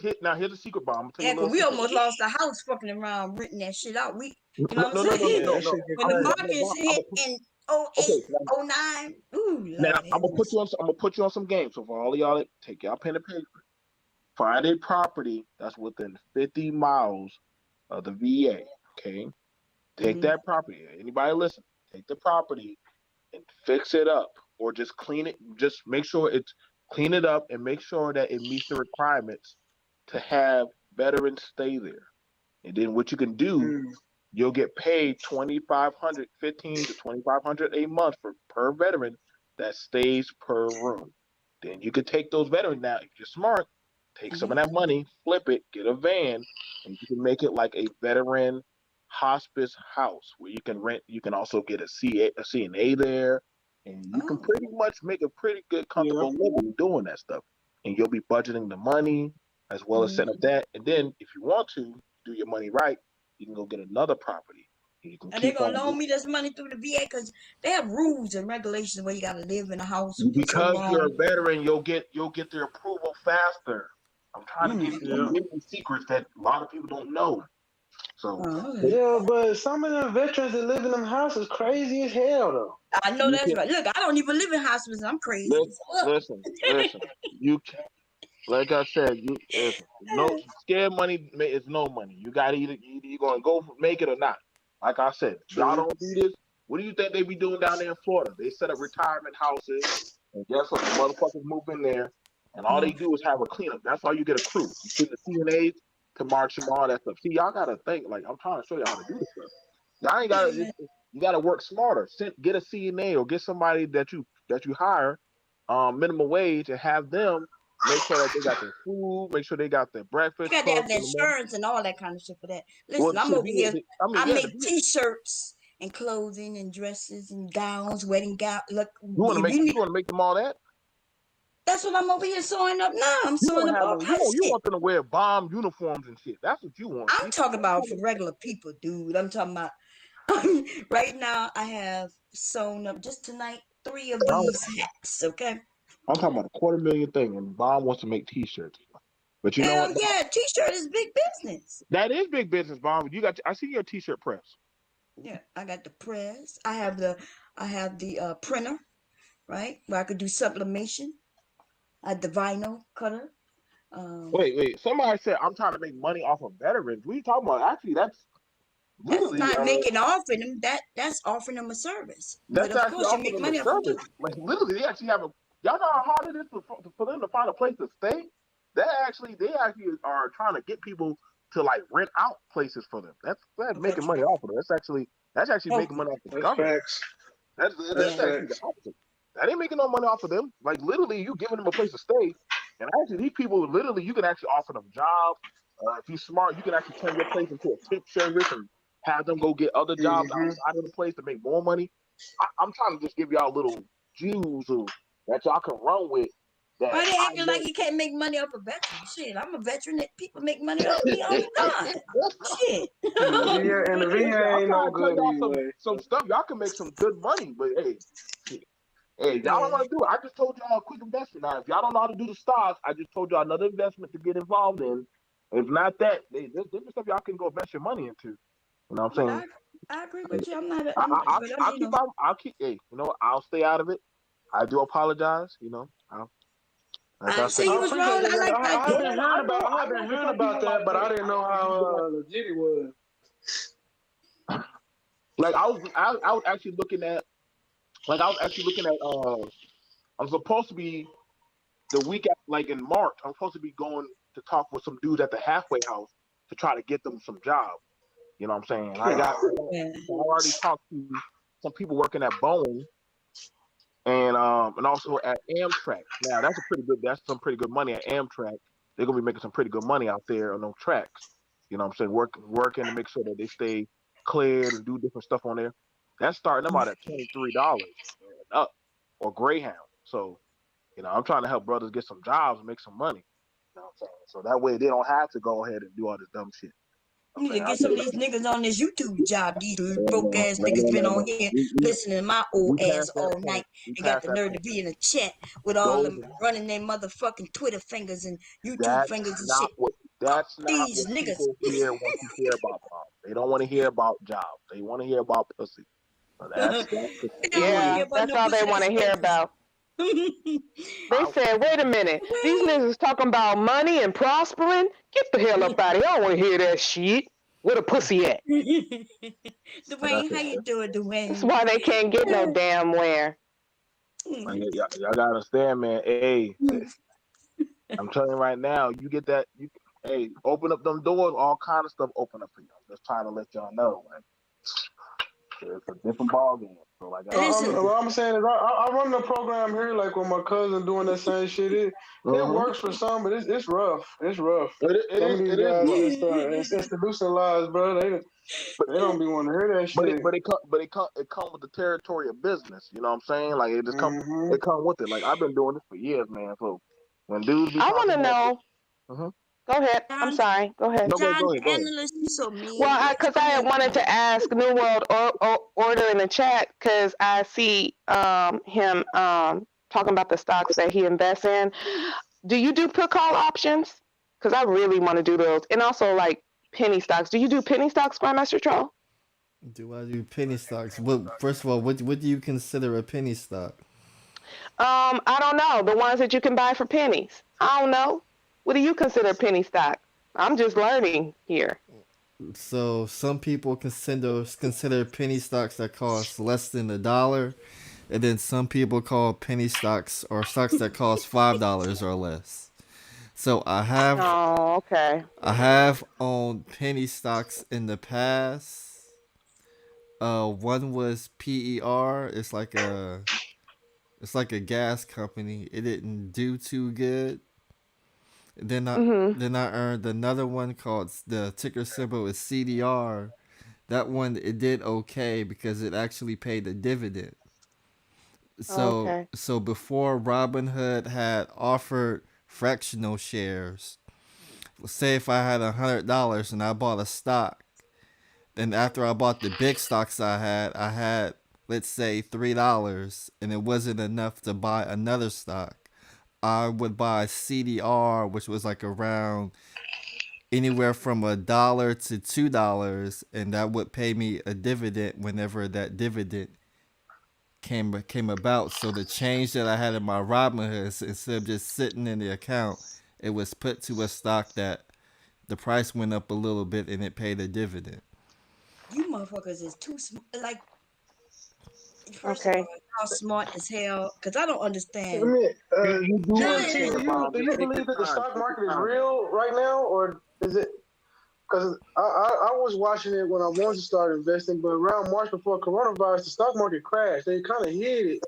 a secret, Bob. I'm gonna tell you yeah, a cause little we secret. almost lost the house fucking around renting that shit out. You know what I'm No. saying? When the market hit in 08, 09, ooh, Now Lord, I'm gonna put you on some games. So for all of y'all, take y'all pen and paper. Find a property that's within 50 miles of the VA. Okay, take that property. Anybody listen? Take the property and fix it up, or just clean it. Just make sure clean it up and make sure that it meets the requirements to have veterans stay there. And then what you can do, you'll get paid $2,500, $1,500 to $2,500 a month per veteran that stays per room. Then you could take those veterans now. If you're smart, take some of that money, flip it, get a van, and you can make it like a veteran hospice house where you can rent. You can also get a CNA there, and you can pretty much make a pretty good, comfortable living doing that stuff. And you'll be budgeting the money as well as setting up that. And then if you want to do your money right, you can go get another property. You can and they're gonna loan me this money through the VA because they have rules and regulations where you gotta live in a house for so because long. you're a veteran, you'll get their approval faster. I'm trying to give you secrets that a lot of people don't know. So yeah, but some of them veterans that live in them houses crazy as hell though. I know that's right. Look, I don't even live in hospitals. I'm crazy. Listen. You can, like I said, no scared money is no money. You got to either you're gonna go make it or not. Like I said, y'all don't do this. What do you think they be doing down there in Florida? They set up retirement houses, and guess what? The motherfuckers move in there, and all they do is have a cleanup. That's why you get a crew. You send the CNAs to march them, all that stuff. See, y'all gotta think. Like I'm trying to show you how to do this stuff. Y'all ain't got to. You got to work smarter. Get a CNA or get somebody that you hire, minimum wage, and have them make sure that they got their food, make sure they got their You breakfast got to have cooked the in the morning. insurance and all that kind of shit for that. Well, Listen, I'm shit, over here. I yeah, make T-shirts and clothing and dresses and gowns, wedding gown. Look, you want to make them all that. That's what I'm over here sewing up now. I'm sewing up all kinds of You shit. want them to wear bomb uniforms and shit. That's what you want. I'm talking about for regular people, dude. I'm talking about right now. I have sewn up just tonight 3 of these hats. Okay. I'm talking about a $250,000 thing, and Bomb wants to make T-shirts. But you know Hell what? yeah, T-shirt is big business. That is big business, Bomb. I see your T-shirt press. Yeah, I got the press. I have the printer, right, where I could do sublimation. I have the vinyl cutter. Wait. Somebody said I'm trying to make money off of veterans. What are you talking about? Actually, that's not making offering them. That's offering them a service. That's but of actually course you offering make them money a off of service. Like literally, they actually have a. Y'all know how hard it is for them to find a place to stay. They actually are trying to get people to like rent out places for them. That's making money off of them. That's actually making money off the government. That's actually the opposite. That ain't making no money off of them. Like literally, you giving them a place to stay, and actually these people literally you can actually offer them jobs. If you're smart, you can actually turn your place into a tip service and have them go get other jobs outside of the place to make more money. I'm trying to just give y'all little jewels that y'all can run with. Why they acting like you can't make money off a veteran? Shit, I'm a veteran that people make money off me all the time. Shit. And the VA ain't no good anyway. Some stuff y'all can make some good money, but hey, y'all don't want to do it. I just told y'all a quick investment. Now, if y'all don't know how to do the stocks, I just told y'all another investment to get involved in. If not that, there's different stuff y'all can go invest your money into. You know what I'm saying? I agree with you. I'm not. I'll keep. Hey, you know, I'll stay out of it. I do apologize. You know, I say you was wrong. I like that. I've been hearing about that, but I didn't know how legit it was. Like I was actually looking at. I'm supposed to be the week after, like in March. I'm supposed to be going to talk with some dudes at the halfway house to try to get them some jobs. You know what I'm saying? I already talked to some people working at Boeing and also at Amtrak. Now that's some pretty good money at Amtrak. They're gonna be making some pretty good money out there on those tracks. You know what I'm saying? Working to make sure that they stay cleared and do different stuff on there. That's starting them out at $23 up or Greyhound. So, you know, I'm trying to help brothers get some jobs and make some money. You know what I'm saying? So that way they don't have to go ahead and do all this dumb shit. You need to get some of these niggas on this YouTube job. These broke ass niggas been on here listening to my old ass all night and got the nerve to be in a chat with all them running their motherfucking Twitter fingers and YouTube fingers and shit. That's not these what niggas people hear when you hear about jobs. They don't want to hear about jobs. They want to hear about pussy. So that's all they want to hear about. They said, wait a minute, these niggas talking about money and prospering? Get the hell up out of here. I don't want to hear that shit. Where the pussy at? Dwayne, how you doing, Dwayne? That's why they can't get no damn where. Y'all gotta understand, man. Hey, I'm telling you right now, you get that. Hey, open up them doors. All kind of stuff open up for you. I'm just trying to let y'all know, man. It's a different ballgame. So like, what I'm saying is, I run the program here, like with my cousin doing that same shit. It works for some, but it's rough. It's rough. Some of these guys just institutionalized, bro. They don't be wanting to hear that shit. But it come with the territory of business. You know what I'm saying? Like it just come with it. Like I've been doing this for years, man. So when dudes, I want to know. Go ahead. I'm sorry. Go ahead. No, go ahead. Well, because I had wanted to ask New World Order in the chat because I see him talking about the stocks that he invests in. Do you do put call options? Because I really want to do those, and also like penny stocks. Do you do penny stocks, Grandmaster Troll? Do I do penny stocks? First of all, what do you consider a penny stock? I don't know. The ones that you can buy for pennies. I don't know. What do you consider penny stock? I'm just learning here. So some people consider penny stocks that cost less than $1, and then some people call penny stocks or stocks that cost $5 or less. So I have. Oh, okay. I have owned penny stocks in the past. One was PER. It's like a gas company. It didn't do too good. Then I earned another one called, the ticker symbol is CDR. That one, it did okay because it actually paid a dividend. So before Robinhood had offered fractional shares, say if I had $100 and I bought a stock, then after I bought the big stocks I had, let's say $3, and it wasn't enough to buy another stock. I would buy CDR, which was like around anywhere from $1 to $2, and that would pay me a dividend whenever that dividend came about. So the change that I had in my Robinhood, instead of just sitting in the account, it was put to a stock that the price went up a little bit and it paid a dividend. You motherfuckers is too smart. Like, first of all, y'all smart as hell. Cause I don't understand. You do Do understand, Bob. you Just take believe your that the time. stock Take market your is time. real right now, or is it? Because I was watching it when I wanted to start investing, but around March before coronavirus, the stock market crashed. They kind of hid it.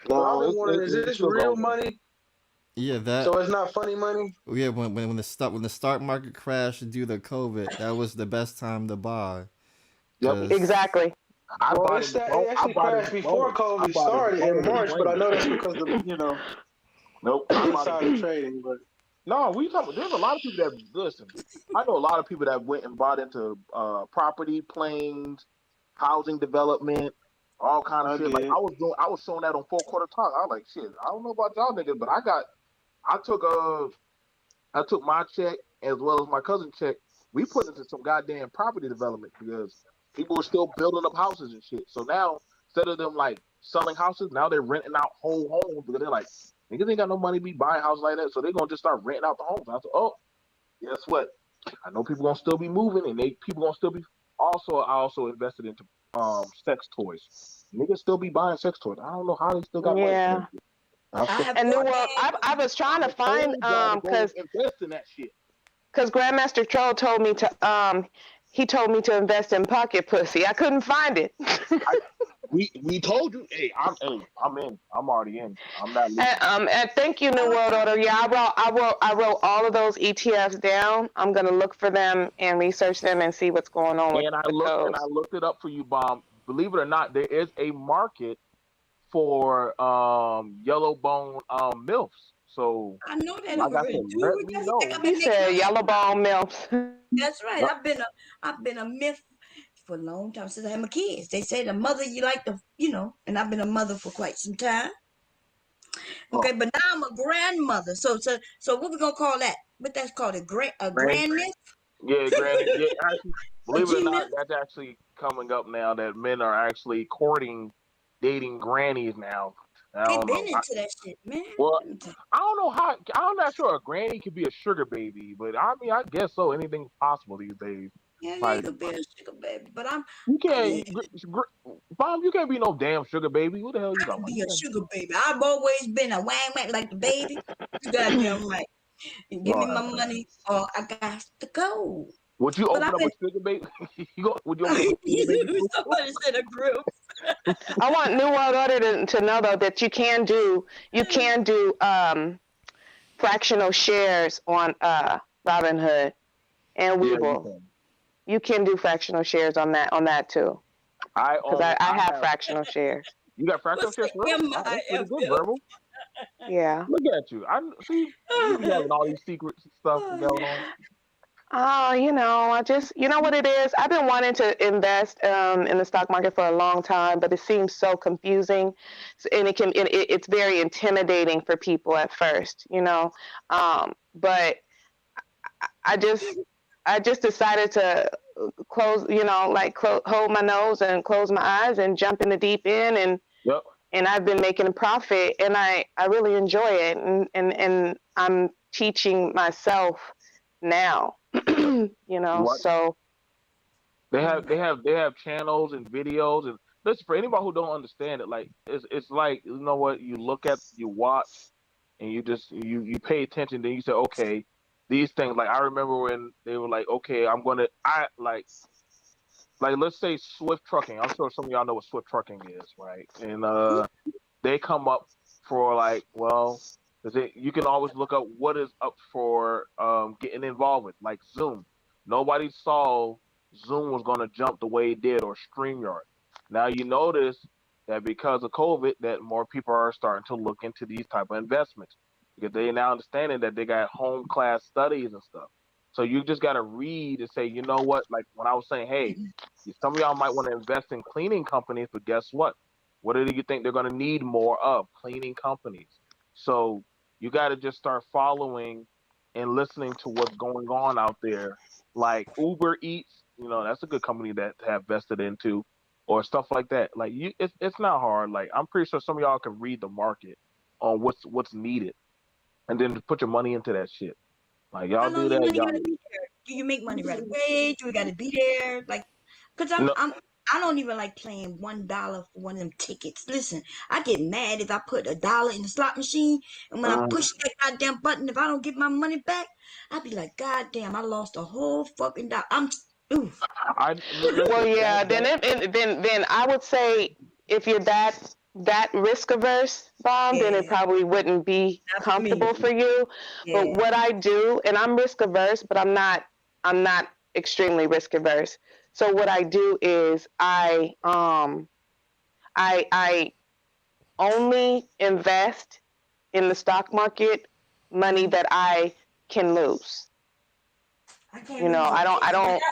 No, I've been wondering, is this still real going. money? Yeah, that. So it's not funny money. Yeah, when the stock market crashed due to COVID, that was the best time to buy. Yep. Exactly. It actually crashed before COVID started in March, but I know that's because of Nope. I bought insider it. trading. But No, we talking. There's a lot of people that listen. I know a lot of people that went and bought into property, planes, housing development, all kind of shit. Like I was showing that on 4 Quarter Talk. I was like, shit. I don't know about y'all niggas, but I took my check as well as my cousin's check. We put into some goddamn property development because people were still building up houses and shit. So now instead of them like selling houses, now they're renting out whole homes because they're like, niggas ain't got no money to be buying houses like that. So they're gonna just start renting out the homes. And I said, oh, guess what? I know people gonna still be moving and people gonna still be. Also, I also invested into sex toys. Niggas still be buying sex toys. I don't know how they still got money. Yeah. And New World, I was trying to find because invest in that shit. Because Grandmaster Troll told me to he told me to invest in pocket pussy. I couldn't find it. We told you, I'm in. I'm already in. I'm not leaving. And thank you, New World Order. Yeah, I wrote all of those ETFs down. I'm gonna look for them and research them and see what's going on with those. I looked it up for you, Bomb. Believe it or not, there is a market for yellow bone MILFs. So I know that like already. He said yellow bone MILFs. That's right. I've been a myth for a long time since I had my kids. They say the mother you like to, and I've been a mother for quite some time. Okay, but now I'm a grandmother. So what we gonna call that? What that's called a grand myth? Yeah, yeah. Actually, believe it or not, that's actually coming up now that men are actually dating grannies now. They've been into that shit, man. Well, I don't know how. I'm not sure a granny could be a sugar baby, but I mean, I guess so. Anything's possible these days. Yeah, Like, you could be a sugar baby, but you can't, Mom. You can't be no damn sugar baby. What the hell you talking about? Be a sugar baby. I've always been a wang wang like the baby. You goddamn right. And give me my money, or I got to go. Would you open up a sugar baby? Would you open up a sugar baby? Somebody said a group. I want New World Order to know though that you can do fractional shares on Robinhood and Webull. You can do fractional shares on that too. Because I have fractional shares. You got fractional shares? That's pretty good, Verbal. Yeah. Look at you. I see you be having all these secrets and stuff going on. Oh, I just, you know what it is? I've been wanting to invest in the stock market for a long time, but it seems so confusing, and it's very intimidating for people at first, But I just decided to close, hold my nose and close my eyes and jump in the deep end, and I've been making a profit, and I really enjoy it, and I'm teaching myself now. So they have channels and videos, and listen, for anybody who don't understand it, like it's like, you know what, you watch and you pay attention, then you say, okay, these things, like I remember when they were like, okay, like let's say Swift Trucking. I'm sure some of y'all know what Swift Trucking is, right? And they come up for like, well, you can always look up what is up for getting involved with, like Zoom. Nobody saw Zoom was going to jump the way it did, or StreamYard. Now you notice that because of COVID, that more people are starting to look into these type of investments because they now understanding that they got home class studies and stuff. So you just got to read and say, you know what? Like when I was saying, hey, some of y'all might want to invest in cleaning companies, but guess what? What do you think they're going to need more of? Cleaning companies. So you got to just start following and listening to what's going on out there. Like Uber Eats, you know, that's a good company that to have vested into, or stuff like that. Like it's not hard. Like I'm pretty sure some of y'all can read the market on what's needed, and then put your money into that shit. Like y'all How long do your that, money y'all. gotta be there? Do you make money right away? Do we gotta be there? Like, cause No, I don't even like playing $1 for one of them tickets. Listen, I get mad if I put $1 in the slot machine, and when I push that goddamn button, if I don't get my money back, I be like, God damn, I lost a whole fucking dollar. Oof. Well, yeah. Then I would say if you're that risk averse, Bomb, then it probably wouldn't be comfortable for you. But what I do, and I'm risk averse, but I'm not extremely risk averse. So what I do is I only invest in the stock market money that I can lose. I can't You know, lose it. I don't.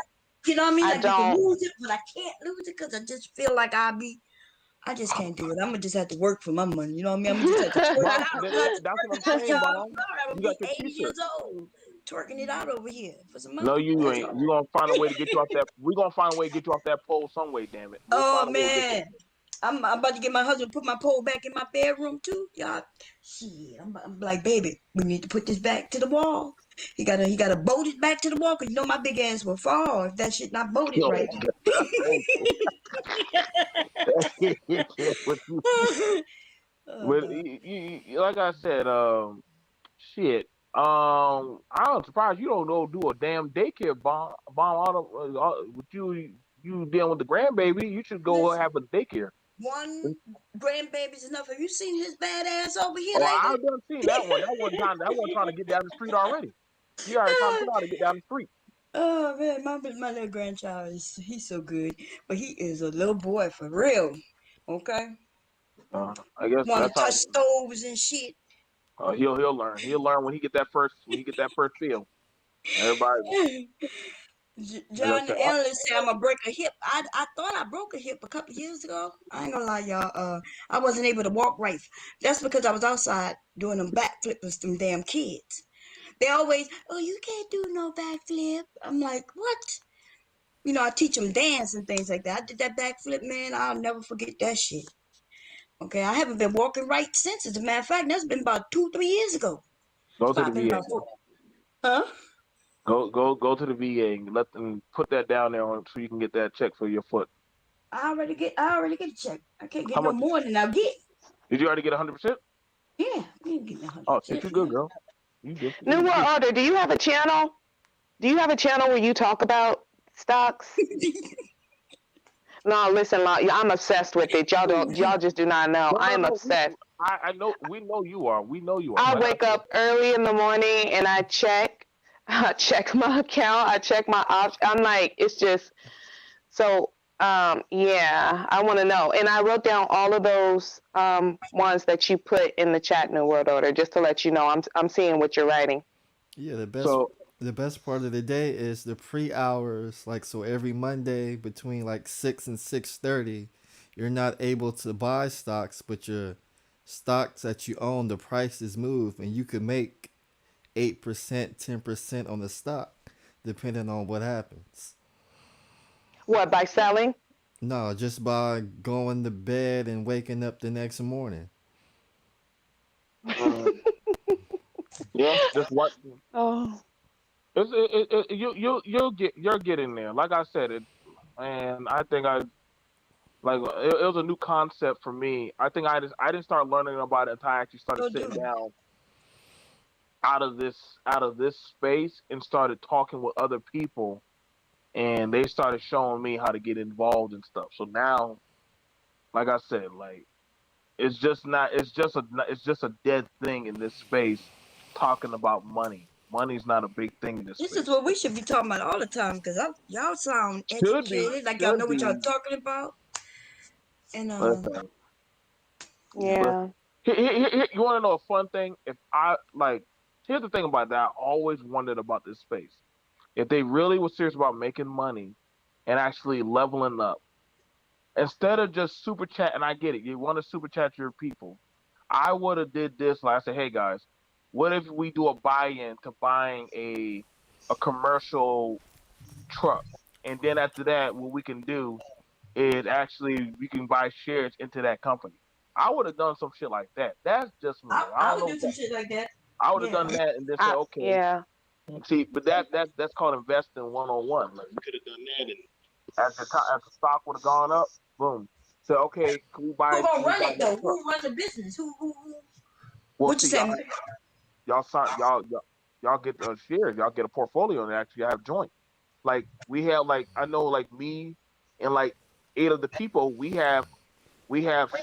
You know what I mean? I Like you can don't. lose it, but I can't lose it because I just feel like I just can't do it. I'm gonna just have to work for my money. You know what I mean? I'm gonna just have to twerk it out. I'm gonna have to that's twerk what it I'm out, saying, y'all. Bomb. Sorry, I'm You gonna got be your 80 T-shirt. years old, twerking it out over here for some money. No, you That's ain't. all. You gonna find a way to get you off that. We gonna find a way to get you off that pole some way. Damn it, we'll Oh find a way to get you. man, I'm about to get my husband to put my pole back in my bedroom too, y'all. Shit, I'm like, baby, we need to put this back to the wall. He gotta bolt it back to the wall because you know my big ass will fall if that shit not bolted Yo, right. What you- Oh, But God. like I said, shit. I'm surprised you don't know do a damn daycare bomb with you dealing with the grandbaby. You should go Listen, have a daycare. one grandbaby's enough. Have you seen his bad ass over here Oh, lately? I've done seen that one. That one trying to get down the street already. He already trying to figure out to get down the street. Oh man, my little grandchild he's so good, but he is a little boy for real. Okay, I guess want to that's how touch stoves and shit. he'll learn. He'll learn when he get that first feel. Everybody, like I John said, the analyst said I'm gonna break a hip. I thought I broke a hip a couple years ago. I ain't gonna lie, y'all. I wasn't able to walk right. That's because I was outside doing them backflips with them damn kids. They always, oh, you can't do no backflip. I'm like, what? You know, I teach them dance and things like that. I did that backflip, man. I'll never forget that shit. Okay, I haven't been walking right since. As a matter of fact, that's been about 2, 3 years ago. go to the I've been VA. about huh? Go to the VA and let them put that down there so you can get that check for your foot. I already get a check. I can't get How no much? more than I get. Did you already get 100%? Yeah, I ain't getting Oh 100%. shit, you good, girl. You good. New World Order, do you have a channel? Do you have a channel where you talk about stocks? No, listen, I'm obsessed with it. Y'all just do not know. I am No. obsessed. I know. We know you are. We know you are. I Like I wake said, up early in the morning and I check my account. I check my options. I'm like, it's just so. Yeah, I want to know. And I wrote down all of those ones that you put in the chat, New World Order, just to let you know. I'm seeing what you're writing. Yeah, so the best part of the day is the pre-hours. Like, so every Monday between like 6 and 6:30, you're not able to buy stocks, but your stocks that you own, the prices move, and you could make 8%, 10% on the stock, depending on what happens. What, by selling? No, just by going to bed and waking up the next morning. yeah, just what. Oh. You're getting there. Like I said, and I think it was a new concept for me. I think I didn't start learning about it until I actually started Go sitting do. down out of this space and started talking with other people and they started showing me how to get involved and stuff. So now, like I said, like it's just a dead thing in this space talking about money. Money's not a big thing in this This space. is what we should be talking about all the time because y'all sound educated, like y'all know what y'all talking about. And Listen, Yeah. you want to know a fun thing? Here's the thing about that. I always wondered about this space. If they really were serious about making money and actually leveling up, instead of just super chat, and I get it, you want to super chat your people. I would have did this. Like I said, hey guys, what if we do a buy-in to buying a commercial truck, and then after that, what we can do is actually we can buy shares into that company. I would have done some shit like that. That's just me. I would do some shit like that. I would have done that and then say, okay. Yeah. See, but that's called investing 1-on-1. Like you could have done that, and as the stock would have gone up, boom. So okay, can we buy? Who gonna run it though? Who run the business? Who? Well, What you see, saying? y'all get the shares. Y'all get a portfolio and actually have joint. Like we have, like I know, like me and like 8 of the people we have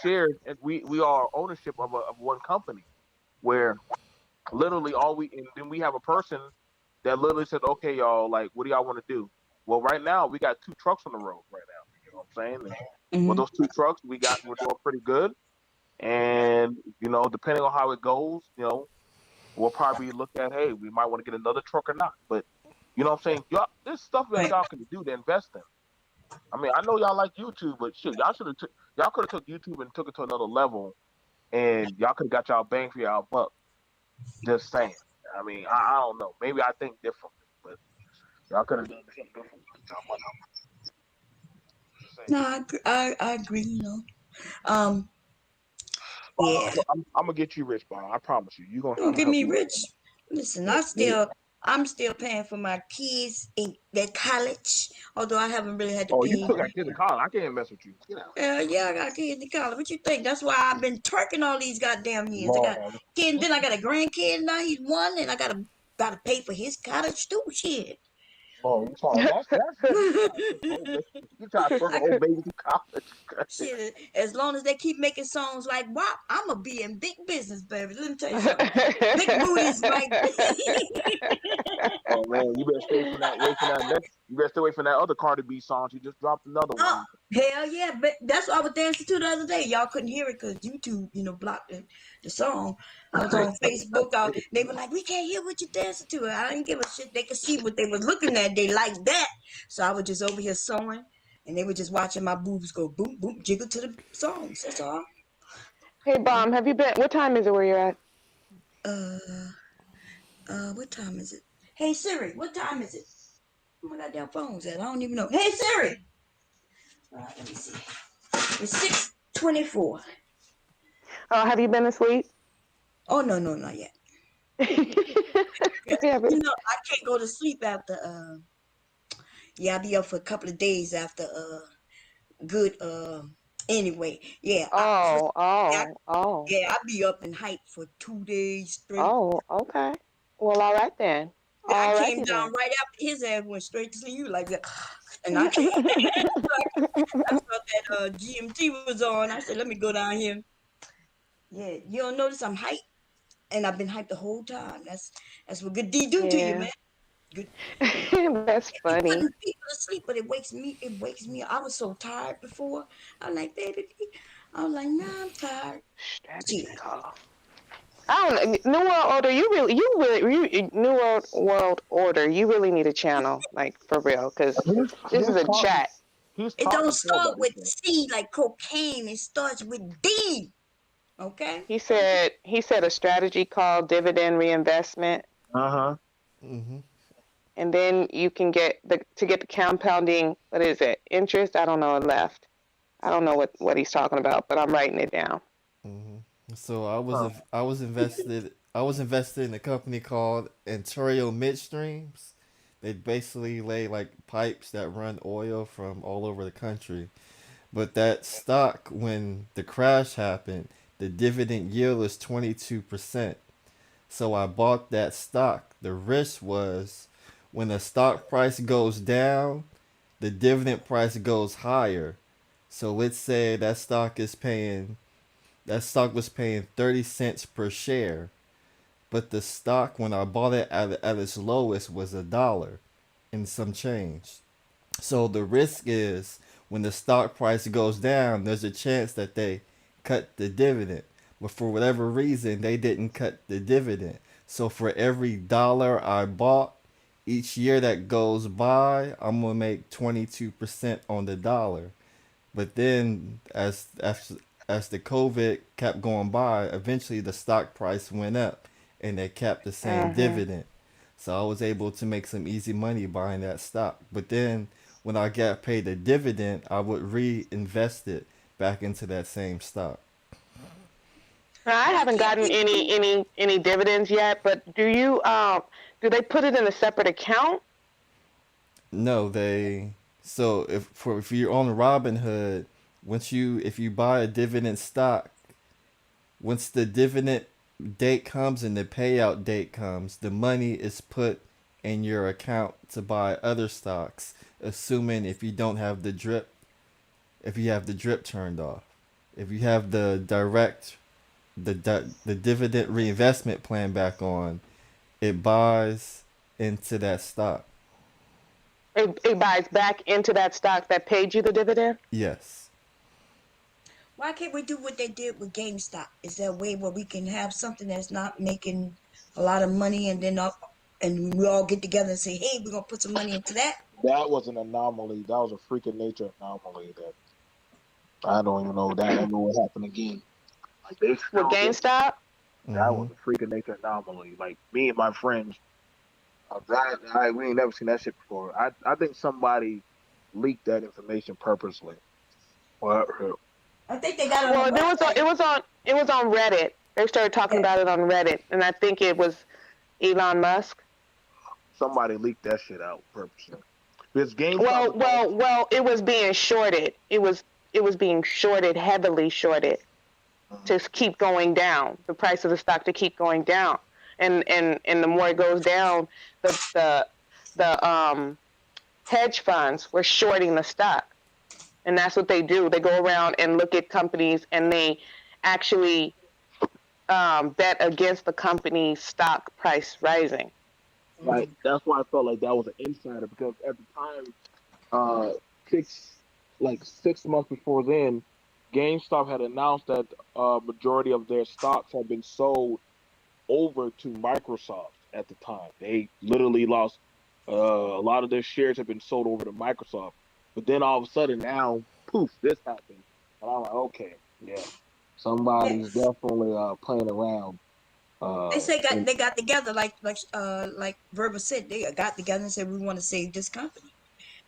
shares, and we are ownership of one company where literally and then we have a person that literally said, okay, y'all, like, what do y'all want to do? Well, right now we got 2 trucks on the road right now. You know what I'm saying? And with those 2 trucks, we're doing pretty good. And depending on how it goes, we'll probably look at, hey, we might want to get another truck or not. But you know what I'm saying? Y'all, there's stuff that y'all can do to invest in. I mean, I know y'all like YouTube, but shit, y'all could have took YouTube and took it to another level, and y'all could have got y'all bang for y'all buck. Just saying. I mean, I don't know. Maybe I think differently, but y'all could have done something different with y'all money. No, I agree. Yeah. I'm gonna get you rich, Bob. I promise you. You gonna get me rich. Listen, I'm still paying for my kids in their college, although I haven't really had to pay. You took our kids to college. I can't mess with you. Get out. Yeah, I got kids in college. What you think? That's why I've been twerking all these goddamn years. I got a kid, and then I got a grandkid now. He's 1, and I gotta pay for his college too. Shit. Oh, you trying to throw old baby to college? Shit, as long as they keep making songs like WAP, I'ma be in big business, baby. Let me tell you something. Big booties, like. Oh man, you better stay from that. You better stay away from that other Cardi B song. She just dropped another one. Hell yeah, but that's what I was dancing to the other day. Y'all couldn't hear it because YouTube, blocked the song. I was on Facebook. They were like, we can't hear what you're dancing to. I didn't give a shit. They could see what they were looking at. They liked that. So I was just over here sewing, and they were just watching my boobs go boom, boom, jiggle to the songs. That's all. Hey, Bomb, have you been? What time is it where you're at? What time is it? Hey, Siri, what time is it? Where my goddamn phone's at? I don't even know. Hey, Siri. Let me see. It's 6:24. Oh, have you been asleep? Oh, no, not yet. I can't go to sleep after, I'll be up for a couple of days after, good, anyway. Yeah. Oh. Yeah, I'll be up and hyped for 2 days straight. Oh, okay. Well, all right then. I came down right after his ass went straight to sleep. You like that. And I saw that GMT was on. I said, let me go down here. Yeah, you don't notice I'm hyped, and I've been hyped the whole time. That's what good D do to you, man. Good. That's funny. Putting people to sleep, but it wakes me. I was so tired before. I'm like, baby. I was like, nah, I'm tired. Strategy call. I don't know. New World Order. You New World Order. You really need a channel, like for real, because this is a chat. It don't start with C like cocaine. It starts with D. Okay. He said a strategy called dividend reinvestment. Mm-hmm. And then you can get the compounding. What is it? Interest? I don't know. Left. I don't know what he's talking about, but I'm writing it down. Mm-hmm. So I was invested in a company called Ontario Midstreams. They basically lay like pipes that run oil from all over the country. But that stock, when the crash happened, the dividend yield was 22%. So I bought that stock. The risk was when the stock price goes down, the dividend price goes higher. So let's say that stock was paying 30 cents per share, but the stock when I bought it at its lowest was $1 and some change. So the risk is when the stock price goes down, there's a chance that they cut the dividend. But for whatever reason, they didn't cut the dividend. So for every dollar I bought, each year that goes by, I'm gonna make 22% on the dollar. But then as the COVID kept going by, eventually the stock price went up and they kept the same dividend. So I was able to make some easy money buying that stock. But then when I got paid a dividend, I would reinvest it back into that same stock. I haven't gotten any dividends yet, but do they put it in a separate account? No, if you're on Robinhood, if you buy a dividend stock, once the dividend date comes and the payout date comes, the money is put in your account to buy other stocks, assuming if you don't have the drip, if you have the drip turned off. If you have the dividend reinvestment plan back on, it buys into that stock. It buys back into that stock that paid you the dividend? Yes. Why can't we do what they did with GameStop? Is there a way where we can have something that's not making a lot of money and then and we all get together and say, hey, we're going to put some money into that? That was an anomaly. That was a freak of nature anomaly that I don't even know. I don't know what happened again. Like they with GameStop? That was a freak of nature anomaly. Like me and my friends, we ain't never seen that shit before. I think somebody leaked that information purposely. I think they got it. Well, it was on Reddit. They started talking about it on Reddit, and I think it was Elon Musk. Somebody leaked that shit out purposely. Because GameStop. Well, it was being shorted. It was being shorted, heavily shorted, to keep going down. The price of the stock to keep going down, and the more it goes down, the hedge funds were shorting the stock. And that's what they do. They go around and look at companies and they actually bet against the company's stock price rising. Like that's why I felt like that was an insider, because at the time, 6 months before then, GameStop had announced that majority of their stocks had been sold over to Microsoft at the time. They literally lost a lot of their shares had been sold over to Microsoft. But then all of a sudden now, poof, this happened. And I'm like, okay, yeah, somebody's definitely playing around. They say they got together, like Verba said, they got together and said, we want to save this company.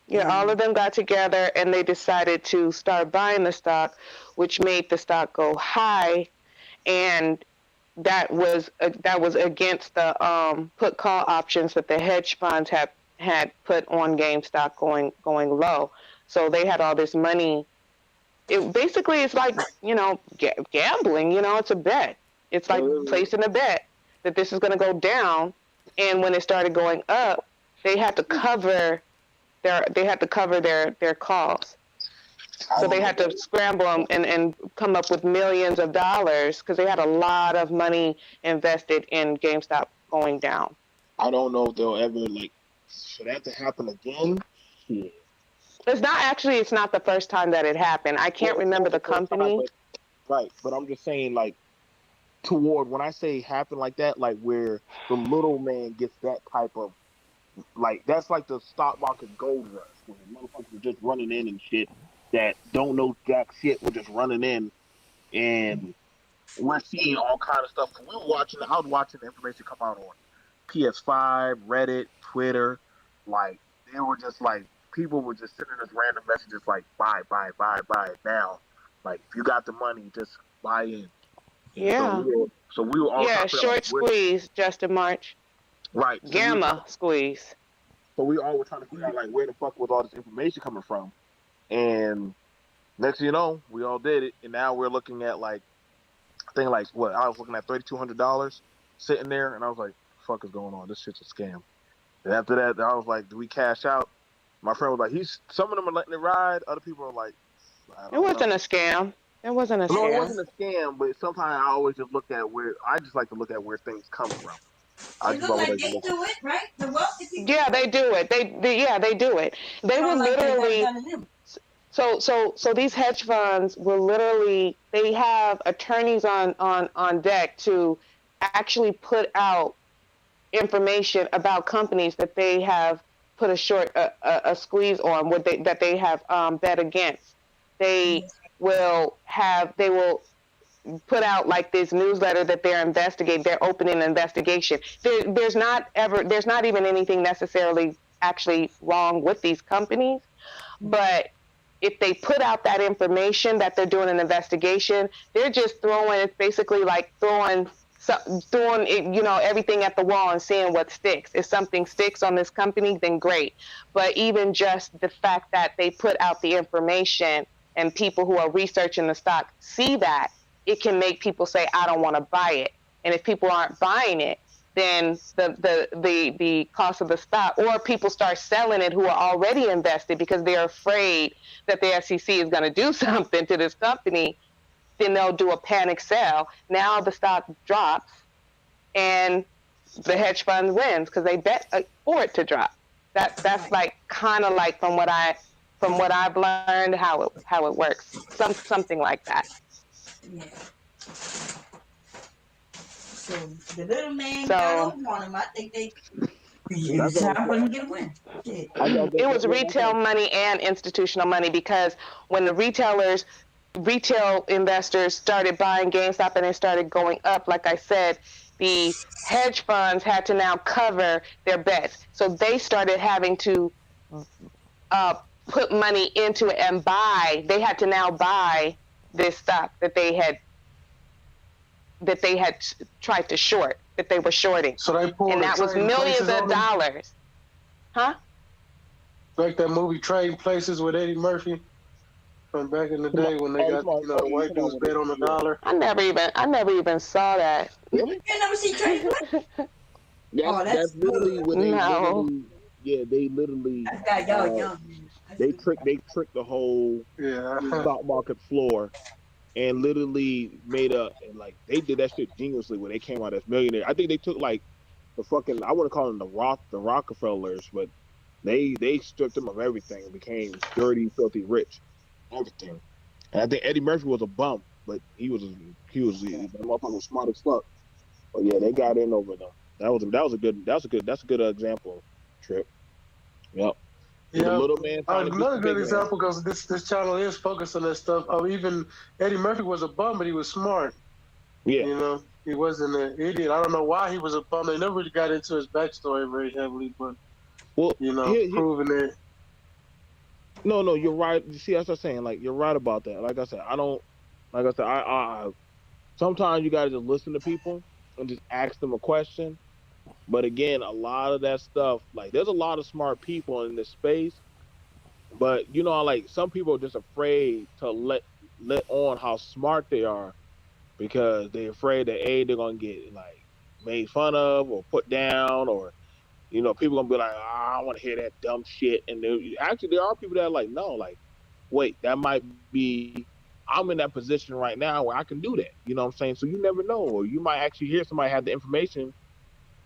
Yeah, all of them got together and they decided to start buying the stock, which made the stock go high, and that was against the put call options that the hedge funds had put on GameStop going low. So they had all this money. It basically is like, gambling, it's a bet. It's like placing a bet that this is going to go down, and when it started going up, they had to cover their calls. So they had to scramble them and come up with millions of dollars because they had a lot of money invested in GameStop going down. I don't know if they'll ever for that to happen again. Yeah. It's not the first time that it happened. I can't remember the company. Right, but I'm just saying, toward when I say happen like that, where the little man gets that type of, that's like the stock market gold rush, where motherfuckers are just running in and shit that don't know jack shit. We're just running in, and we're seeing all kind of stuff. I was watching the information come out on PS5, Reddit, Twitter. They were just people were just sending us random messages buy it now. If you got the money, just buy in. Yeah. So we were all short squeeze, Justin March. Right. So Gamma squeeze. So we all were trying to figure out where the fuck was all this information coming from. And next thing you know, we all did it, and now we're looking at I was looking at $3,200 sitting there, and I was like, "What the fuck is going on? This shit's a scam." And after that, I was like, "Do we cash out?" My friend was like, some of them are letting it ride. Other people are like, It wasn't a scam. It wasn't a No, it scam. wasn't a scam, but sometimes I always just look at I just like to look at where things come from. It look like they do it, right? The wealthy people. Yeah, they do it. They do it. They will literally. So these hedge funds will literally. They have attorneys on deck to actually put out information about companies that they have put a squeeze on, that they have bet against. They will put out like this newsletter that they're investigating. They're opening an investigation. There's not even anything necessarily actually wrong with these companies, but if they put out that information that they're doing an investigation, they're just it's basically like throwing everything at the wall and seeing what sticks. If something sticks on this company, then great. But even just the fact that they put out the information and people who are researching the stock see that, it can make people say, I don't want to buy it. And if people aren't buying it, then the cost of the stock, or people start selling it who are already invested because they're afraid that the SEC is going to do something to this company, then they'll do a panic sell. Now the stock drops and the hedge fund wins because they bet for it to drop. That's like kind of like from what I've learned how it works. Something like that. Yeah. So the little man got over on him. I think it's time for him to get a win. Yeah. It was retail money and institutional money, because when the retail investors started buying GameStop and it started going up, like I said, the hedge funds had to now cover their bets. So they started having to put money into it and buy. They had to now buy this stock that they had tried to short, that they were shorting. So they pulled, and that was millions of dollars. Huh? Like that movie Trading Places with Eddie Murphy from back in the day when they got the white dudes bet on the dollar. I never even saw that. You never see Trading Places? That's literally what they literally. Yeah, they literally. They tricked the whole stock market floor, and literally made they did that shit geniusly when they came out as millionaires. I think they took like the fucking, I wouldn't call them the Rockefellers, but they stripped them of everything and became dirty, filthy rich, everything. And I think Eddie Murphy was a bum, but that motherfucker was smart as fuck. But yeah, they got in over them. That's a good example, Trip. Yep. Yeah, the little man. Another good example, because this channel is focused on that stuff. Even Eddie Murphy was a bum, but he was smart. Yeah, you know, he wasn't an idiot. I don't know why he was a bum. They never really got into his backstory very heavily, but proving it. No, you're right. You see, that's what I'm saying. Like, you're right about that. Like I said, I sometimes you gotta just listen to people and just ask them a question. But again, a lot of that stuff, like, there's a lot of smart people in this space, but like, some people are just afraid to let on how smart they are, because they're afraid that they're gonna get like made fun of or put down, or people gonna be like, I don't want to hear that dumb shit. And there are people that are like, no, like, wait, that might be, I'm in that position right now where I can do that. You know what I'm saying? So you never know, or you might actually hear somebody have the information,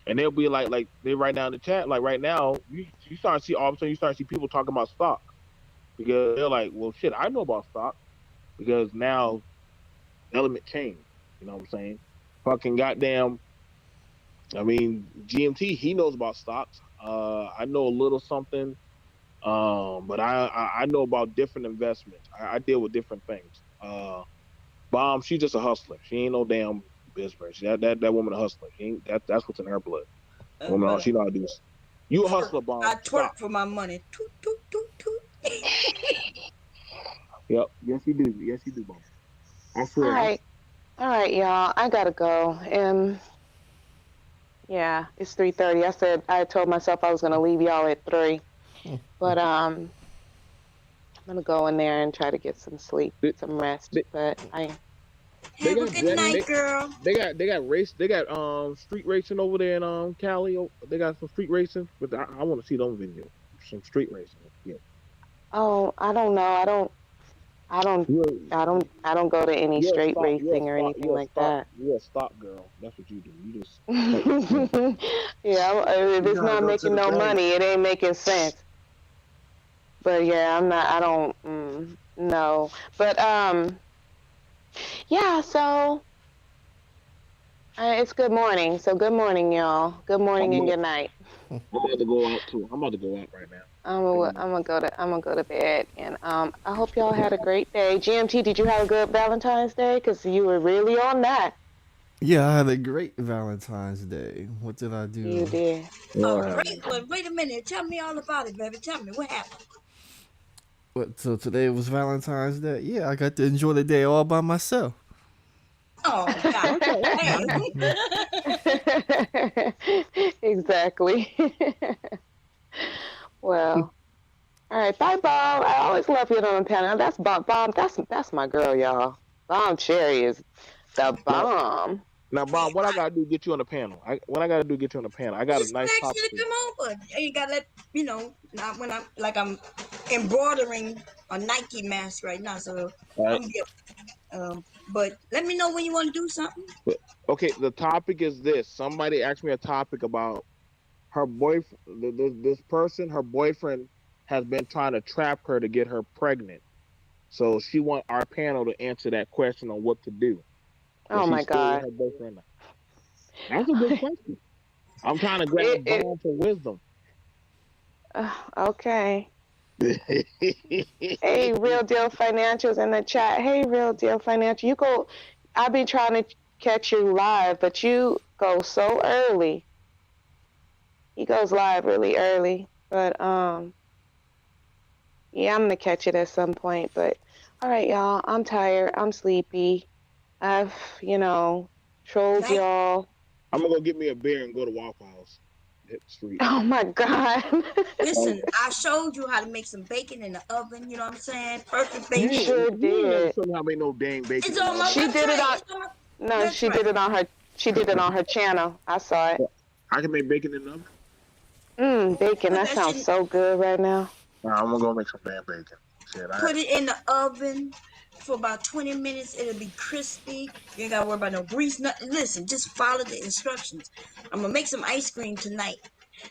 and they'll be like they write down in the chat, like right now, you start to see, all of a sudden you start to see people talking about stock, because they're like, well, shit, I know about stock, because now element changed. You know what I'm saying? Fucking goddamn. I mean, GMT, he knows about stocks. I know a little something, but I know about different investments. I deal with different things. Bomb, she's just a hustler. She ain't no damn business. That woman a hustler. She ain't, that's what's in her blood. Woman, all she know how to do is, you a hustler, Bomb. I twerk for my money. Toot, toot, toot, toot. Yep. Yes, you do. Yes, you do, Bomb. I swear. All right, y'all. I gotta go. Yeah, it's 3:30. I told myself I was gonna leave y'all at 3, but I'm gonna go in there and try to get some sleep, some rest. But have a good night, girl. They got race. They got street racing over there in Cali. They got some street racing, but I want to see those videos. some street racing. Yeah. Oh, I don't know. I don't go to any straight racing or anything like that. You're a stock girl. That's what you do. You just Yeah, if You it's gotta not go to making the no bank. money, it ain't making sense. But yeah, I don't, no. But yeah. So it's good morning. So good morning, y'all. Good morning and good night. I'm about to go out too. I'm about to go out right now. I'm gonna go to bed, and I hope y'all had a great day. GMT, did you have a good Valentine's Day? Because you were really on that. Yeah, I had a great Valentine's Day. What did I do? You did. Oh, great one. Wait a minute. Tell me all about it, baby. Tell me what happened. What? So today was Valentine's Day. Yeah, I got to enjoy the day all by myself. Oh, God. Exactly. Well, all right. Bye, Bob. I always love you on the panel. That's Bob. Bob, that's my girl, y'all. Bomb Cherry is the bomb. Now, Bob, what I gotta do to get you on the panel? What I gotta do to get you on the panel? I got a nice Ask topic. you to come over. You gotta let not when I'm embroidering a Nike mask right now. So Right. but let me know when you want to do something. Okay, the topic is this. Somebody asked me a topic about her boyfriend. This person, her boyfriend, has been trying to trap her to get her pregnant. So she want our panel to answer that question on what to do. Oh my God. Her boyfriend. That's a good question. I'm trying to grab Bob for wisdom. Okay. Hey, Real Deal Financials in the chat. Hey, Real Deal Financial. I've been trying to catch you live, but you go so early. He goes live really early. But yeah, I'm gonna catch it at some point. But all right, y'all. I'm tired. I'm sleepy. I've, trolled y'all. I'm gonna go get me a beer and go to Waffle House. Hit the street. Oh my God. Listen, I showed you how to make some bacon in the oven. You know what I'm saying? Perfect bacon. You sure did. Show me how to make no dang bacon. It's on my She did it on. No, she did it on her. She did it on her channel. I saw it. I can make bacon in the oven. Bacon. That sounds so good right now. I'm gonna go make some damn bacon. Shit, Put it in the oven for about 20 minutes. It'll be crispy. You ain't gotta worry about no grease. Nothing. Listen, just follow the instructions. I'm gonna make some ice cream tonight.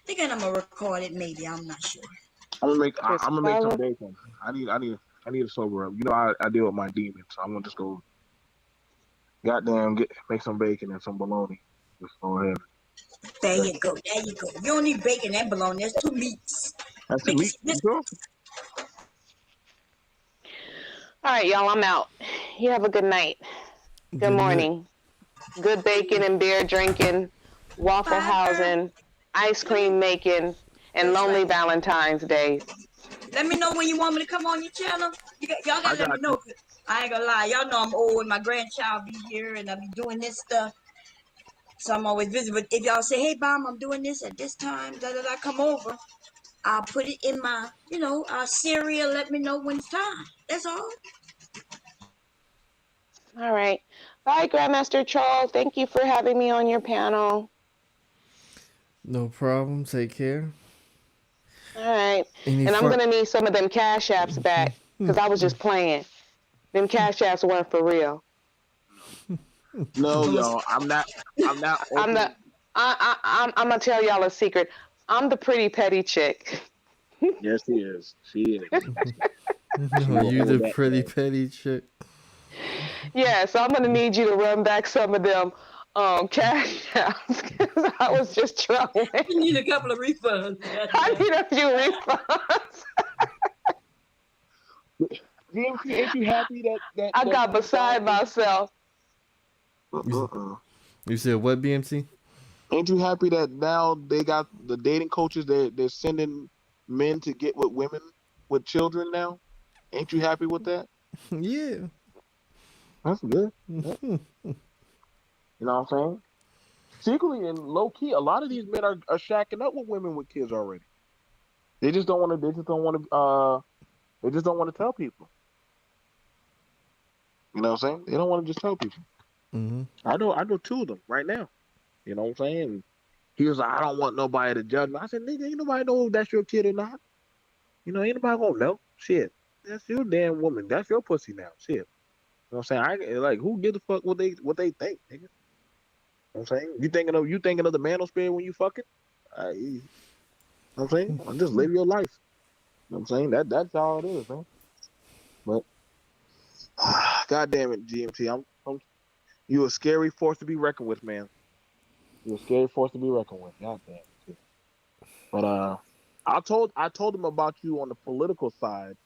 Thinking I'm gonna record it. Maybe I'm not sure. I'm gonna make some bacon. I need to sober up. You know, I deal with my demons. So I'm gonna just go. Goddamn, make some bacon and some bologna. Just go ahead. There you go. There you go. You don't need bacon and bologna. There's two meats. That's two meats. All right, y'all. I'm out. You have a good night. Good morning. Good bacon and beer drinking, waffle housing, ice cream making, and lonely Valentine's Days. Let me know when you want me to come on your channel. Y'all gotta let me know. I ain't gonna lie. Y'all know I'm old and my grandchild be here and I be doing this stuff. So I'm always busy. But if y'all say, hey, Mom, I'm doing this at this time, come over. I'll put it in my, cereal. Let me know when it's time. That's all. All right. Bye, Grandmaster Troll. Thank you for having me on your panel. No problem. Take care. All right. And I'm going to need some of them Cash Apps back because I was just playing. Them Cash Apps weren't for real. No, y'all. I'm not. I'm going to tell y'all a secret. I'm the pretty petty chick. Yes, she is. She is. You the pretty petty chick. Yeah, so I'm going to need you to run back some of them Cash Apps because I was just trolling. You need a couple of refunds. I need a few refunds. Ain't you happy that I got beside myself. You said what, BMC? Ain't you happy that now they got the dating coaches they're sending men to get with women with children now? Ain't you happy with that? Yeah. That's good. You know what I'm saying? Secretly and low key, a lot of these men are shacking up with women with kids already. They just don't want to. They just don't want to tell people. You know what I'm saying? They don't want to just tell people. Mm-hmm. I know two of them right now. You know what I'm saying? He was like, I don't want nobody to judge me. I said, nigga, ain't nobody know if that's your kid or not. You know, ain't nobody gonna know. Shit, that's your damn woman. That's your pussy now. Shit. You know what I'm saying? Like, who gives a fuck what they think, nigga? You know what I'm saying? You thinking of the manosphere when you fucking? You know what I'm saying? Just live your life. You know what I'm saying? That's all it is, man. But God damn it, GMT. You a scary force to be reckoned with, man. You a scary force to be reckoned with. God damn it. But I told them about you on the political side.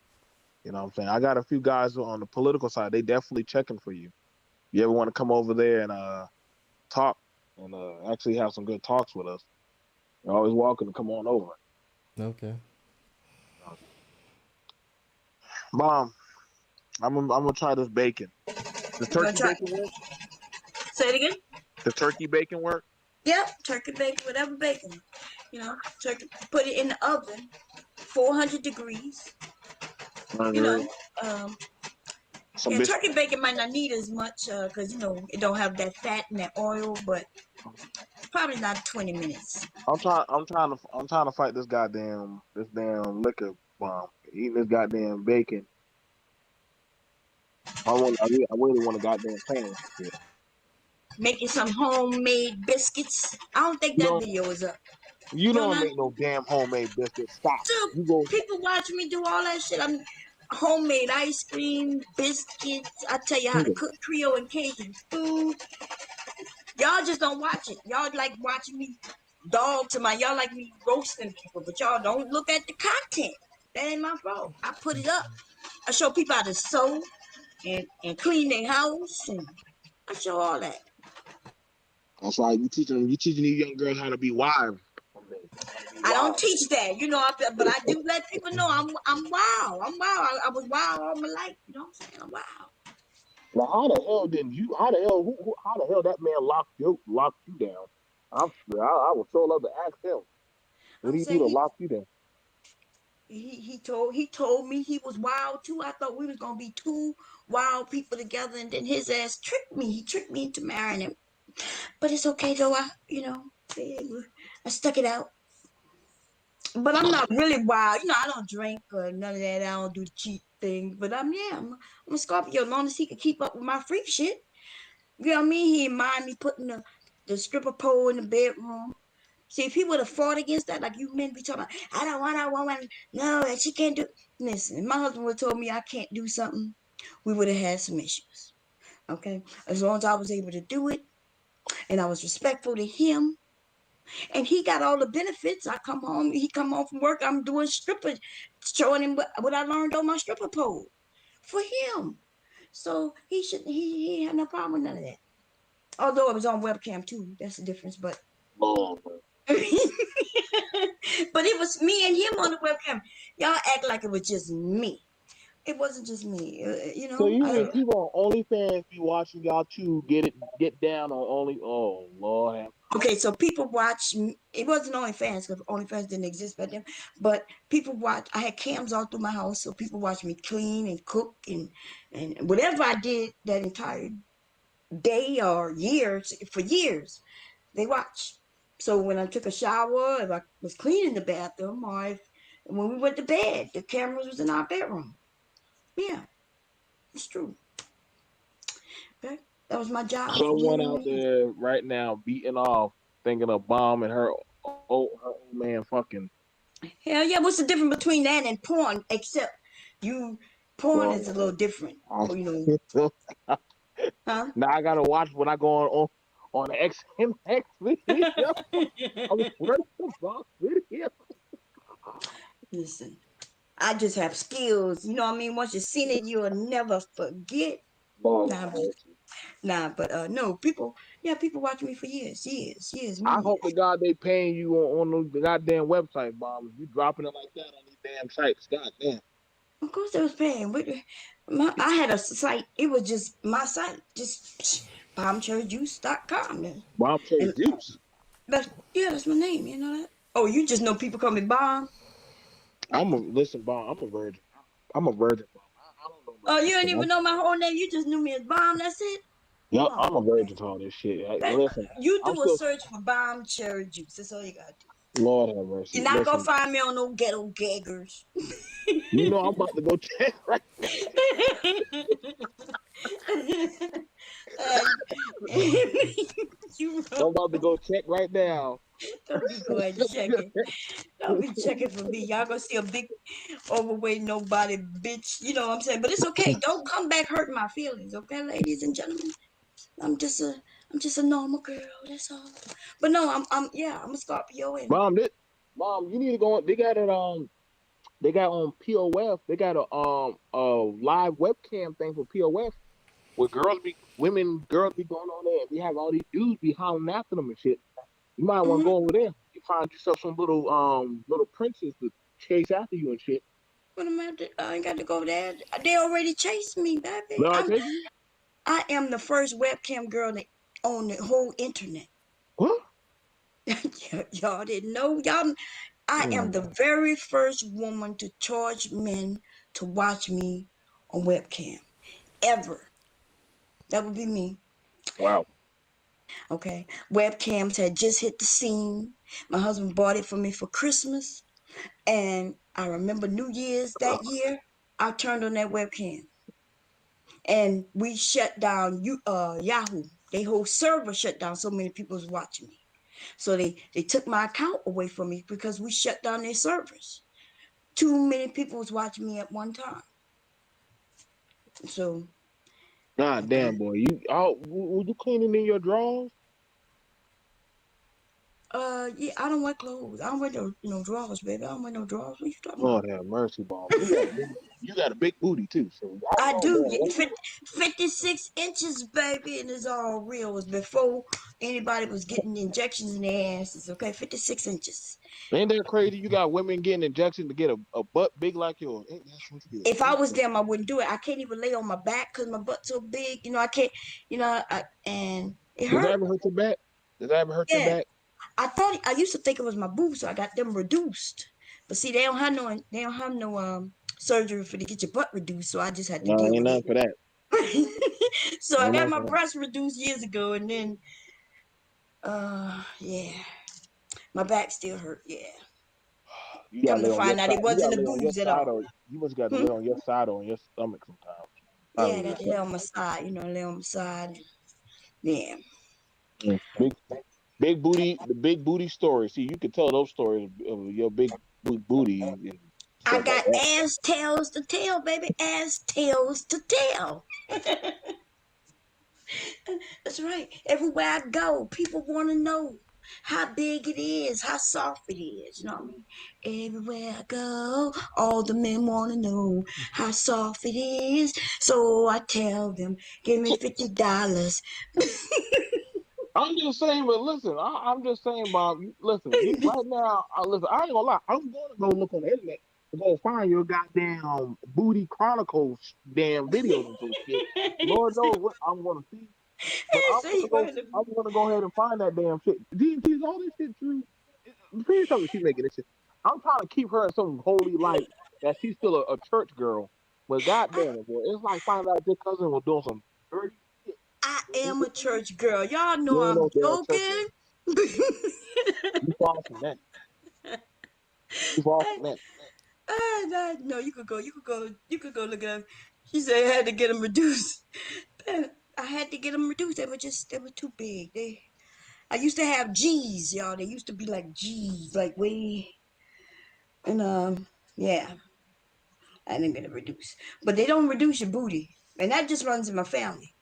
You know what I'm saying? I got a few guys on the political side. They definitely checking for you. You ever want to come over there and talk and actually have some good talks with us? You're always welcome to come on over. Okay. Mom, I'm gonna try this bacon. Does turkey bacon work? Say it again. Does turkey bacon work? Yep, turkey bacon, whatever bacon. You know, turkey. Put it in the oven, 400 degrees. You know, turkey bacon might not need as much because you know it don't have that fat and that oil, but probably not 20 minutes. I'm trying to fight this damn liquor bomb. Eating this goddamn bacon. I really want a goddamn plan. Yeah. Making some homemade biscuits. I don't think that video is up. You don't make no damn homemade biscuits. Stop. Dude, people watch me do all that shit. I'm homemade ice cream, biscuits. I tell you how to cook Creole and Cajun food. Y'all just don't watch it. Y'all like watching me y'all like me roasting people, but y'all don't look at the content. That ain't my fault. I put it up. I show people how to sew and clean their house, and I show all that. That's why you teaching these young girls how to be wives. I don't teach that, you know, but I do let people know I'm wild. I'm wild. I was wild all my life. You know what I'm saying? I'm wild. Now, how the hell that man locked you down? I would so love to ask him. What did he do to lock you down? He told me he was wild too. I thought we was gonna be two wild people together, and then his ass tricked me. He tricked me into marrying him. But it's okay though. I stuck it out. But I'm not really wild. You know, I don't drink or none of that. I don't do the cheat thing. But I'm a Scorpio. As long as he can keep up with my freak shit. You know what I mean? He didn't mind me putting the stripper pole in the bedroom. See, if he would have fought against that, like you men be talking about, I don't want a woman. No, that she can't do. Listen, if my husband would have told me I can't do something, we would have had some issues. Okay? As long as I was able to do it and I was respectful to him, and he got all the benefits. He come home from work, I'm doing stripper, showing him what I learned on my stripper pole for him. So he had no problem with none of that. Although it was on webcam too, that's the difference. But but it was me and him on the webcam. Y'all act like it was just me. It wasn't just me, you know. So you mean people on OnlyFans be watching y'all two get down on Only? Oh Lord. Okay, so people watch. It wasn't OnlyFans because OnlyFans didn't exist back then. But people watch. I had cams all through my house, so people watch me clean and cook and whatever I did that entire day or years for years, they watch. So when I took a shower, if I was cleaning the bathroom, or when we went to bed, the cameras was in our bedroom. Yeah, it's true. Okay, that was my job. Someone out there right now beating off, thinking of Bomb and her old man fucking. Hell yeah! What's the difference between that and porn? Except porn is a little different. You know. Huh? Now I gotta watch when I go on the XMX video. Where's the Bomb video? Listen, I just have skills. You know what I mean? Once you've seen it, you'll never forget. No, people watch me for years. I hope to God they paying you on the goddamn website, Bomb. You dropping it like that on these damn sites, goddamn. Of course they was paying. I had a site. It was just my site, just bombcherryjuice.com. Bomb Cherry Juice. That's my name. You know that? Oh, you just know people call me Bomb. Listen, Bomb. I'm a virgin. I'm a virgin, Bomb. I don't know. Oh, you don't even know my whole name. You just knew me as Bomb. That's it. Yep, I'm a virgin to all this shit. Listen, you do a search for Bomb Cherry Juice. That's all you gotta do. Lord have mercy. You're not gonna Listen, find me on no ghetto gaggers. you know I'm about to go check right I'm about to go check right now. Don't be going checking. Don't be checking for me. Y'all gonna see a big, overweight, nobody bitch. You know what I'm saying? But it's okay. Don't come back hurting my feelings, okay, ladies and gentlemen. I'm just a normal girl. That's all. But no, I'm a Scorpio and Mom, you need to go on. They got it they got on POF. They got a live webcam thing for POF where girls be going on there. We have all these dudes be hounding after them and shit. You might want to go over there. You find yourself some little princess to chase after you and shit. What am I? I ain't got to go there. They already chased me, baby. Chasing? I am the first webcam girl on the whole internet. What? Y'all didn't know? I am the very first woman to charge men to watch me on webcam. Ever. That would be me. Wow. Okay. Webcams had just hit the scene. My husband bought it for me for Christmas. And I remember New Year's that year, I turned on that webcam. And we shut down Yahoo. Their whole server shut down. So many people was watching me. So they took my account away from me because we shut down their servers. Too many people was watching me at one time. So. God damn, boy. Were you cleaning in your drawers? Yeah, I don't wear clothes. I don't wear no drawers, baby. I don't wear no drawers. What you talking Lord have mercy, Bob. You got a big booty too. So I do. 56 inches, baby, and it's all real. It was before anybody was getting injections in their asses. Okay, 56 inches. Ain't that crazy? You got women getting injections to get a butt big like yours. If I was them, I wouldn't do it. I can't even lay on my back because my butt's so big. You know, I can't. You know, and it hurt. Does that ever hurt your back? Does that ever hurt your back? I used to think it was my boobs, so I got them reduced. But see, they don't have no surgery for to get your butt reduced, so I just had to deal with it. For that. So I got my breasts reduced years ago, and then, yeah, my back still hurt. Yeah. Come to find out, it wasn't the boobs at all. You must got to lay on your side or on your stomach sometimes. Yeah, I got to lay on my side. You know, lay on my side. Yeah. Big booty, the big booty story. See, you can tell those stories of your big booty. I got ass tails to tell, baby. Ass tails to tell. That's right. Everywhere I go, people want to know how big it is, how soft it is. You know what I mean? Everywhere I go, all the men want to know how soft it is. So I tell them, give me $50. I'm just saying, but listen, I'm just saying, Bob. Listen, right now, listen. I ain't gonna lie. I'm going to go look on the internet to go find your goddamn booty chronicles, damn videos and some shit. Lord knows what I'm gonna see. But I'm gonna go ahead and find that damn shit. Is all this shit true? Please tell me she's making this shit. I'm trying to keep her in some holy light that she's still a church girl. But goddamn it, boy, it's like finding out your cousin was doing some dirty. I am a church girl. Y'all know I'm joking. You far from that. You far from that. No, you could go look at them. She said I had to get them reduced. I had to get them reduced. They were too big. I used to have G's, y'all. They used to be like G's, like way. And yeah, I didn't get it reduced. But they don't reduce your booty, and that just runs in my family.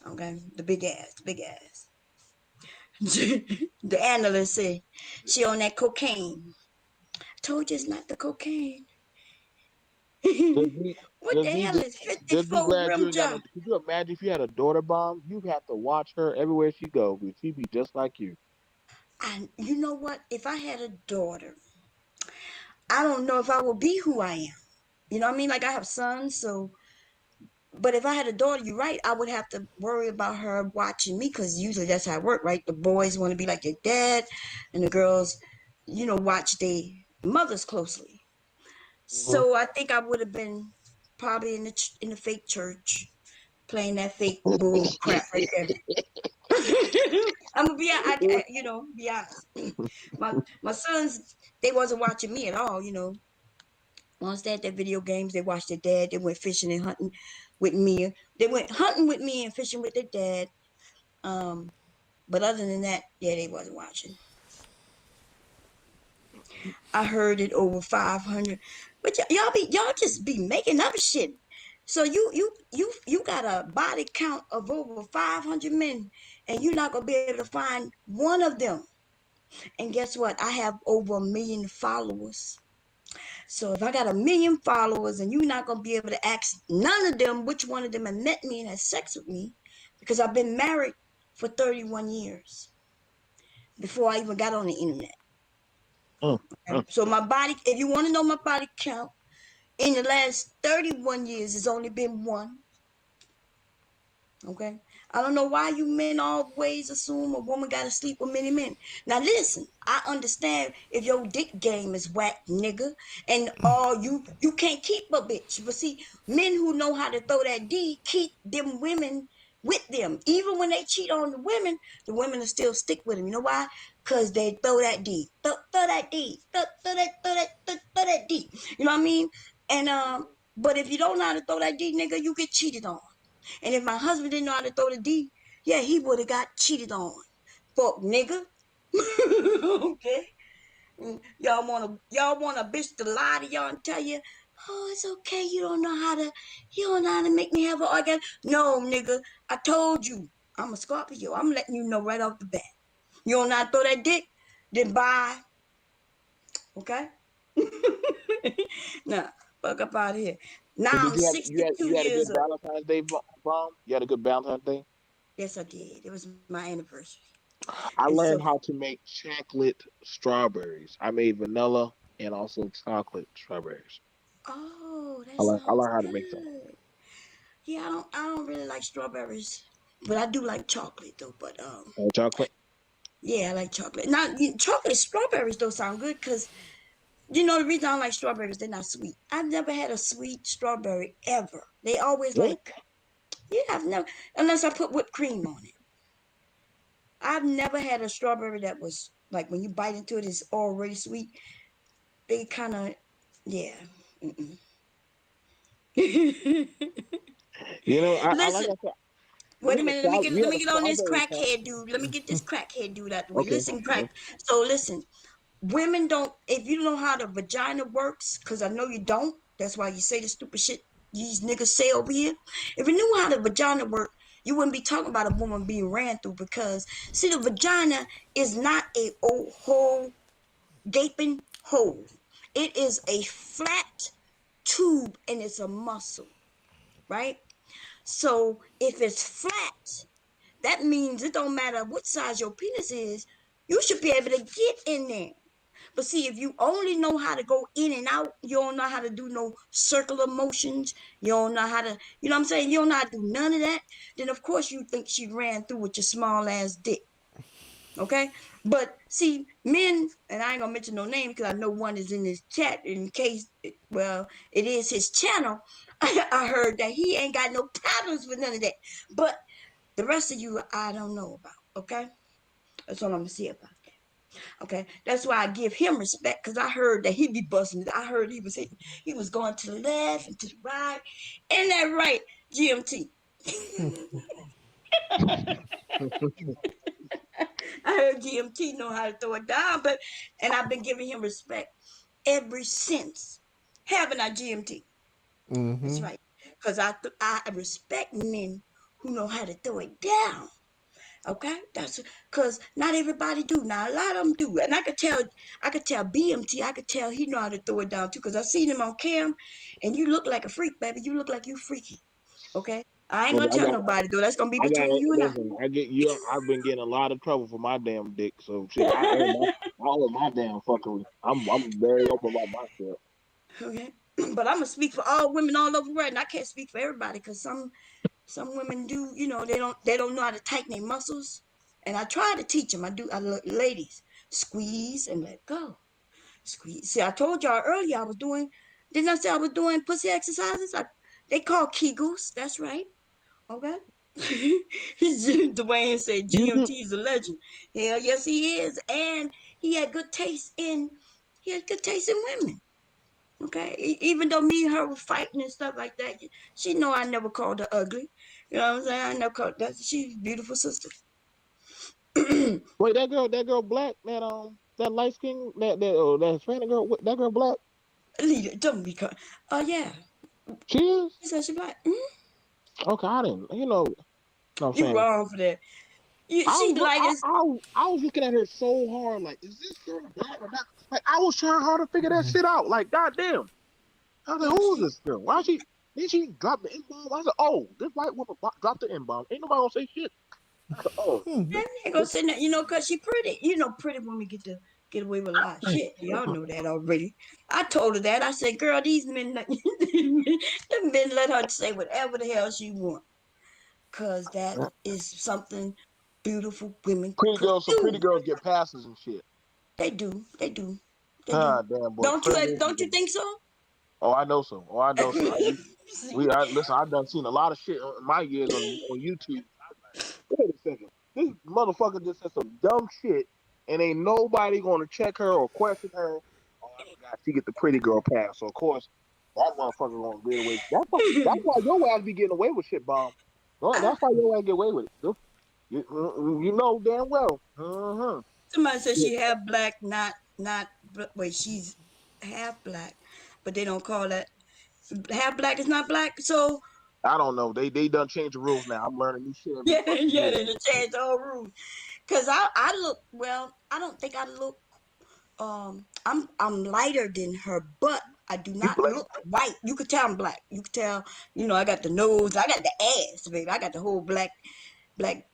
Okay, the big ass. The analyst said she on that cocaine. I told you it's not the cocaine. What the hell is 54 rim jump? Could you imagine if you had a daughter, Bomb? You'd have to watch her everywhere she goes because she'd be just like you. And you know what? If I had a daughter, I don't know if I will be who I am. You know what I mean? Like I have sons, so. But if I had a daughter, you're right, I would have to worry about her watching me because usually that's how it works, right? The boys want to be like their dad and the girls, you know, watch their mothers closely. So I think I would have been probably in the fake church playing that fake bull crap right there. I'm gonna be, you know, be honest. My sons, they wasn't watching me at all, you know. Once they had their video games, they watched their dad. They went fishing and hunting with me. They went hunting with me and fishing with their dad. But other than that, yeah, they wasn't watching. I heard it over 500. But y'all just be making up shit. So you got a body count of over 500 men, and you're not gonna be able to find one of them. And guess what? I have over 1 million followers. So if I got 1 million followers and you're not gonna be able to ask none of them which one of them have met me and had sex with me, because I've been married for 31 years before I even got on the internet. So my body, if you want to know my body count, in the last 31 years, it's only been one. Okay? I don't know why you men always assume a woman got to sleep with many men. Now listen, I understand if your dick game is whack, nigga, and you can't keep a bitch. But see, men who know how to throw that D keep them women with them. Even when they cheat on the women will still stick with them. You know why? Because they throw that D. Throw that D. Throw that D. You know what I mean? And but if you don't know how to throw that D, nigga, you get cheated on. And if my husband didn't know how to throw the D, yeah, he would have got cheated on. Fuck nigga. Okay. Y'all want a bitch to lie to y'all and tell you, oh, it's okay, you don't know how to make me have an orgasm. No, nigga, I told you, I'm a Scorpio. I'm letting you know right off the bat. You don't know how to throw that dick, then bye. Okay? Nah, fuck up out of here. Now I'm 62 you had a years good old. Valentine's Day, Bomb? You had a good Valentine's Day? Yes, I did. It was my anniversary. I And learned so, how to make chocolate strawberries. I made vanilla and also chocolate strawberries. oh, that I sounds learned how to make them. good. Yeah, I don't really like strawberries, but I do like chocolate though. But Chocolate? yeah, I like chocolate. Now, chocolate strawberries don't sound good because you know the reason I don't like strawberries, they're not sweet. I've never had a sweet strawberry ever. They always Really? like, yeah, I've never, unless I put whipped cream on it. I've never had a strawberry that was like when you bite into it, it's already sweet. They kind of, yeah. Mm-mm. You know, I like Listen, I said, wait a minute. Let me get you let had me a get on this strawberry part. crackhead dude. Let me get this crackhead dude out the way. Okay. Listen, crack. So listen, women don't. If you don't know how the vagina works, because I know you don't. That's why you say the stupid shit these niggas say over here. If you knew how the vagina worked, you wouldn't be talking about a woman being ran through. Because see, the vagina is not a old hole, gaping hole. It is a flat tube and it's a muscle, right? So if it's flat, that means it don't matter what size your penis is, you should be able to get in there. But see, if you only know how to go in and out, you don't know how to do no circular motions, you don't know how to, you know what I'm saying? You don't know how to do none of that, then of course you think she ran through with your small ass dick. Okay? But see, men, and I ain't gonna mention no name because I know one is in this chat in case, well, it is his channel. I heard that he ain't got no patterns with none of that. But the rest of you, I don't know about. Okay? That's all I'm gonna say about that. Okay, that's why I give him respect because I heard that he be busting it. I heard he was going to the left and to the right. Ain't that right, GMT? I heard GMT know how to throw it down, and I've been giving him respect ever since. Haven't I, GMT? Mm-hmm. That's right. Because I respect men who know how to throw it down. Okay, that's because not everybody do. Now a lot of them do, and I could tell BMT. I could tell he know how to throw it down too. Because I seen him on cam, and you look like a freak, baby. You look like you freaky. Okay, I ain't Well, gonna tell nobody though. That's gonna be I got between you and I. listen. I get you. I've been getting a lot of trouble for my damn dick. So shit, I own all of my damn fuckery. I'm very open about myself. Okay, but I'm gonna speak for all women all over the world, and I can't speak for everybody because some women do. You know, they don't know how to tighten their muscles, and I try to teach them. Ladies, squeeze and let go. Squeeze. See, I told y'all earlier I was doing. Didn't I say I was doing pussy exercises? They call Kegels. That's right. Okay. Dwayne said GMT is a legend. Hell yes, he is, and he had good taste in women. Okay, even though me and her were fighting and stuff like that, she know I never called her ugly. You know what I'm saying? I never called that. She's a beautiful sister. Wait, that girl black, that light skin, that Hispanic girl, that girl black. Leader, don't be cut. Yeah. She is. She said she black. Okay, I didn't. No, I'm You saying. wrong for that. She light as. I was looking at her so hard, like, is this girl black or not? Like, I was trying hard to figure that shit out. Like, goddamn. I was like, who is this girl? Why she? Did she drop the N-bomb? I said, oh, this white woman dropped the N-bomb. Ain't nobody gonna say shit. I said, oh. That ain't gonna say nothing, cause she pretty. Pretty women get away with a lot of shit. Y'all know that already. I told her that. I said, girl, these men, them men let her say whatever the hell she want. Cause that is something beautiful women Pretty girls, do. pretty girls get passes and shit. They do. Ah, damn, boy. Don't you think so? Oh, I know so. Listen, I've done seen a lot of shit in my years on YouTube. Wait a second. This motherfucker just said some dumb shit, and ain't nobody gonna check her or question her. Oh, I forgot she get the pretty girl pass. So of course, that motherfucker gonna get away. That's why your ass be getting away with shit, bomb. That's why your ass get away with it. You know damn well. Somebody said she half black, not. Wait, she's half black, but they don't call that half black is not black. So I don't know. They done changed the rules now. I'm learning new shit. Yeah, they done changed the whole rules. Cause I look well. I don't think I look. I'm lighter than her, but I do not look white. You could tell I'm black. You could tell. I got the nose. I got the ass, baby. I got the whole black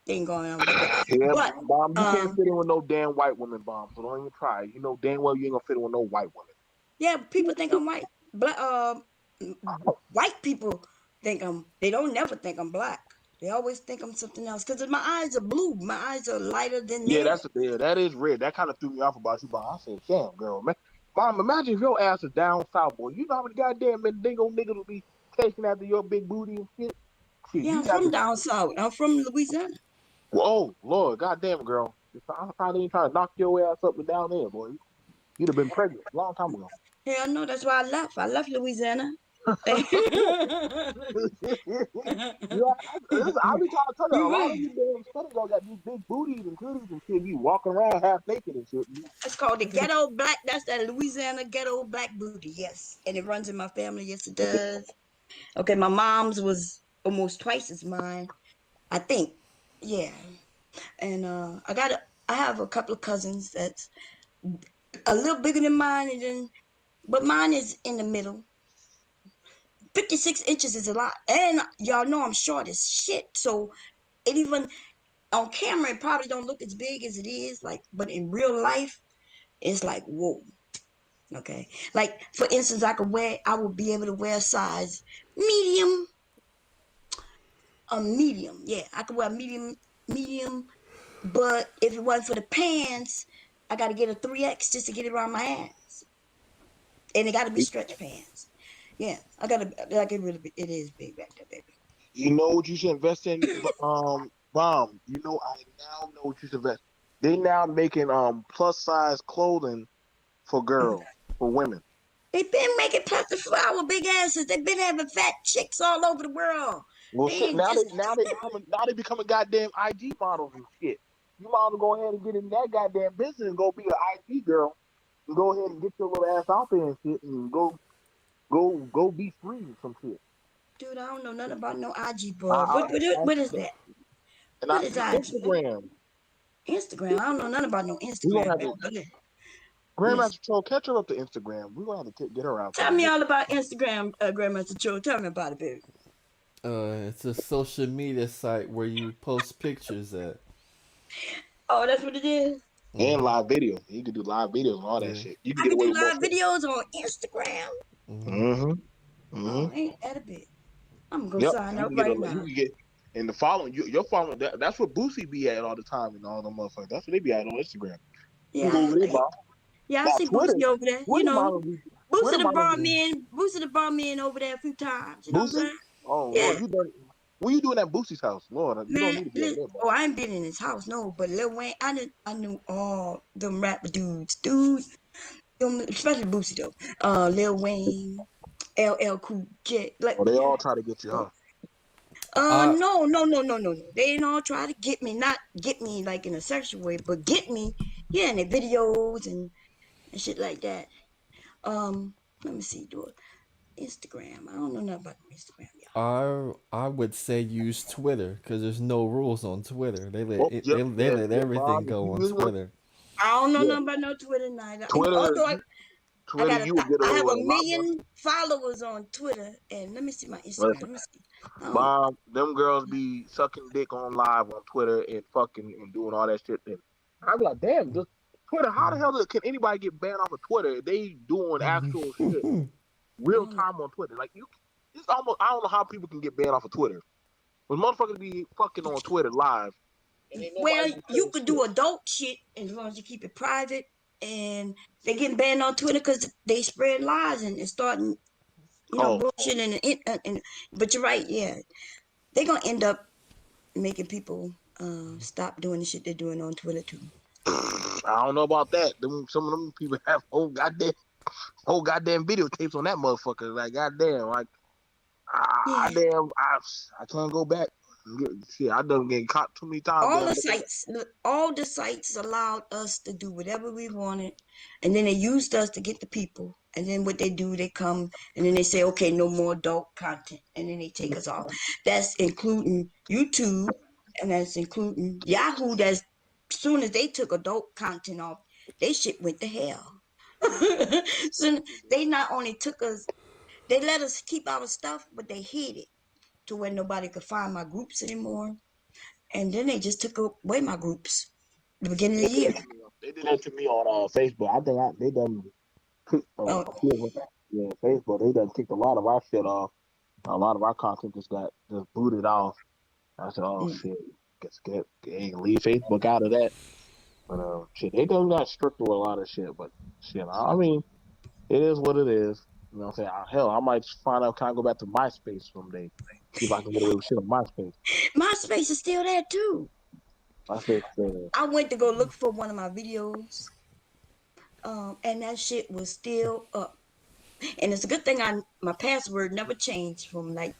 thing going on. Yeah, but Bomb, you can't fit in with no damn white woman, Bomb. So don't even try. You know damn well you ain't gonna fit in with no white woman. Yeah, people think I'm white. Black. White people think they don't never think I'm black. They always think I'm something else because my eyes are blue. My eyes are lighter than theirs. That is red. That kind of threw me off about you, Bomb. I said, damn, girl, man. Mom, imagine if your ass is down south, boy. You know how many goddamn dingo niggas will be chasing after your big booty and shit? Yeah, I'm from down south. I'm from Louisiana. Well, oh, Lord, goddamn, girl. I probably ain't trying to knock your ass up and down there, boy. You'd have been pregnant a long time ago. Hell no, that's why I left. I left Louisiana. I be trying to tell you, a lot of you damn Southern girls got these big booties and titties and shit. You walking around half naked and shit. It's called the ghetto black. That's that Louisiana ghetto black booty. Yes, and it runs in my family. Yes, it does. Okay, my mom's was almost twice as mine, I think. Yeah, and I have a couple of cousins that's a little bigger than mine, but mine is in the middle. 56 inches is a lot, and y'all know I'm short as shit, so it even on camera it probably don't look as big as it is, but in real life it's like whoa. Okay, like for instance, I would be able to wear a size medium. A medium, yeah, I could wear medium, but if it wasn't for the pants, I got to get a 3X just to get it around my ass, and it got to be stretch pants. Yeah, I gotta like it is big back there, baby. You know what you should invest in, Bomb. You know I now know what you should invest. They now making plus size clothing for girls, for women. They've been making plastic for our big asses. They've been having fat chicks all over the world. Well, shit, now they becoming goddamn IG models and shit. You might as well go ahead and get in that goddamn business and go be an IG girl and go ahead and get your little ass out there and shit and go be free or some shit. Dude, I don't know nothing about no IG boy. What is that? And what is Instagram? Instagram. I don't know nothing about no Instagram. Grandmaster Troll, catch her up to Instagram. We're gonna have to get her out. Tell me all about Instagram, Grandmaster Troll. Tell me about it, baby. It's a social media site where you post pictures at. Oh, that's what it is? And live video. You can do live videos and all that shit. You can do live videos on Instagram. Mm-hmm. Ain't that a bit? I'm gonna sign up right now. You can get and the following. You're following. That's what Boosie be at all the time and all them motherfuckers. That's what they be at on Instagram. Yeah, I see Boosie over there. You know, Boosie the bar man over there a few times. You know what I'm saying? Oh, yeah. You done. What you doing at Boosie's house? Lord, you don't need to be over there, bro. Oh, I ain't been in his house, no. But Lil Wayne, I knew all them rapper dudes, especially Boosie though. Lil Wayne, LL Cool J, like Oh, they all try to get you, huh? no. They ain't all try to get me, not get me like in a sexual way, but get me, yeah, in their videos and shit like that. Let me see, do it. Instagram. I don't know nothing about Instagram, y'all. I would say use Twitter because there's no rules on Twitter. They let Oh, yep, they let everything Bob. If go you on really want, Twitter. I don't know yeah, nothing about no Twitter neither. Twitter, Although Twitter, you will get I away have with a a lot more. million followers on Twitter, and let me see my Instagram. Listen, Let me see. Bob, them girls be sucking dick on live on Twitter and fucking and doing all that shit. And I'm like, damn, just Twitter. How the hell can anybody get banned off of Twitter? They doing actual shit real time on Twitter. Like it's almost. I don't know how people can get banned off of Twitter. When motherfuckers be fucking on Twitter live, and ain't Well, nobody be you saying could shit. do adult shit as long as you keep it private, and they getting banned on Twitter because they spread lies and starting, bullshit and. But you're right, yeah, they gonna end up making people stop doing the shit they're doing on Twitter too. I don't know about that. Some of them people have whole goddamn videotapes on that motherfucker. Like goddamn, like I can't go back. Shit, I done getting caught too many times. All the sites allowed us to do whatever we wanted, and then they used us to get the people. And then what they do, they come and then they say, okay, no more adult content, and then they take us off. That's including YouTube, and that's including Yahoo. That's soon as they took adult content off, they shit went to hell. So they not only took us, they let us keep our stuff, but they hid it to where nobody could find my groups anymore. And then they just took away my groups at the beginning of the year. They did that to me on Facebook. I think they done kicked Facebook. They done kicked a lot of our shit off. A lot of our content just booted off. I said, oh shit, leave Facebook out of that. But shit, they done got strict with a lot of shit. But shit, I mean, it is what it is. You know what I'm saying? Hell, I might find out, can I go back to MySpace someday? See if I can get away with shit on MySpace. MySpace is still there too. MySpace is still there. I went to go look for one of my videos, and that shit was still up. And it's a good thing my password never changed from like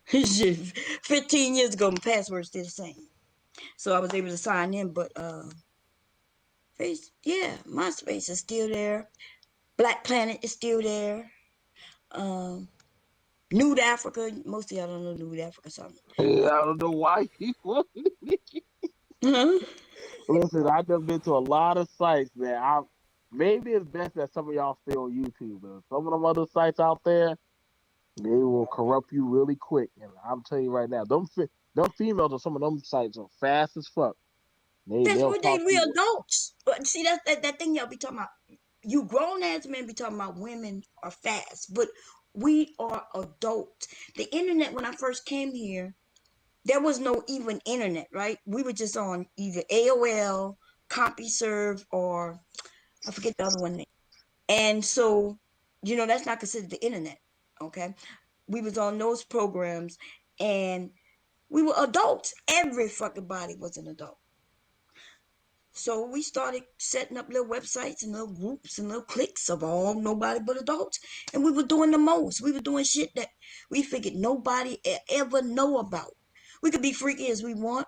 15 years ago. My password's still the same, so I was able to sign in. But MySpace is still there. Black Planet is still there. Nude Africa. Most of y'all don't know Nude Africa, so I don't know why he wanted it. Listen, I've just been to a lot of sites, man. Maybe it's best that some of y'all stay on YouTube, but some of them other sites out there, they will corrupt you really quick. And I'm telling you right now, them females on some of them sites are fast as fuck. That's what they real adults. But see, that's that thing y'all be talking about. You grown ass men be talking about women are fast, but we are adults. The internet, when I first came here, there was no even internet, right? We were just on either AOL, CompuServe, or I forget the other one. And so, that's not considered the internet, okay? We was on those programs, and we were adults. Every fucking body was an adult. So we started setting up little websites and little groups and little cliques of all nobody but adults. And we were doing the most. We were doing shit that we figured nobody ever know about. We could be freaky as we want.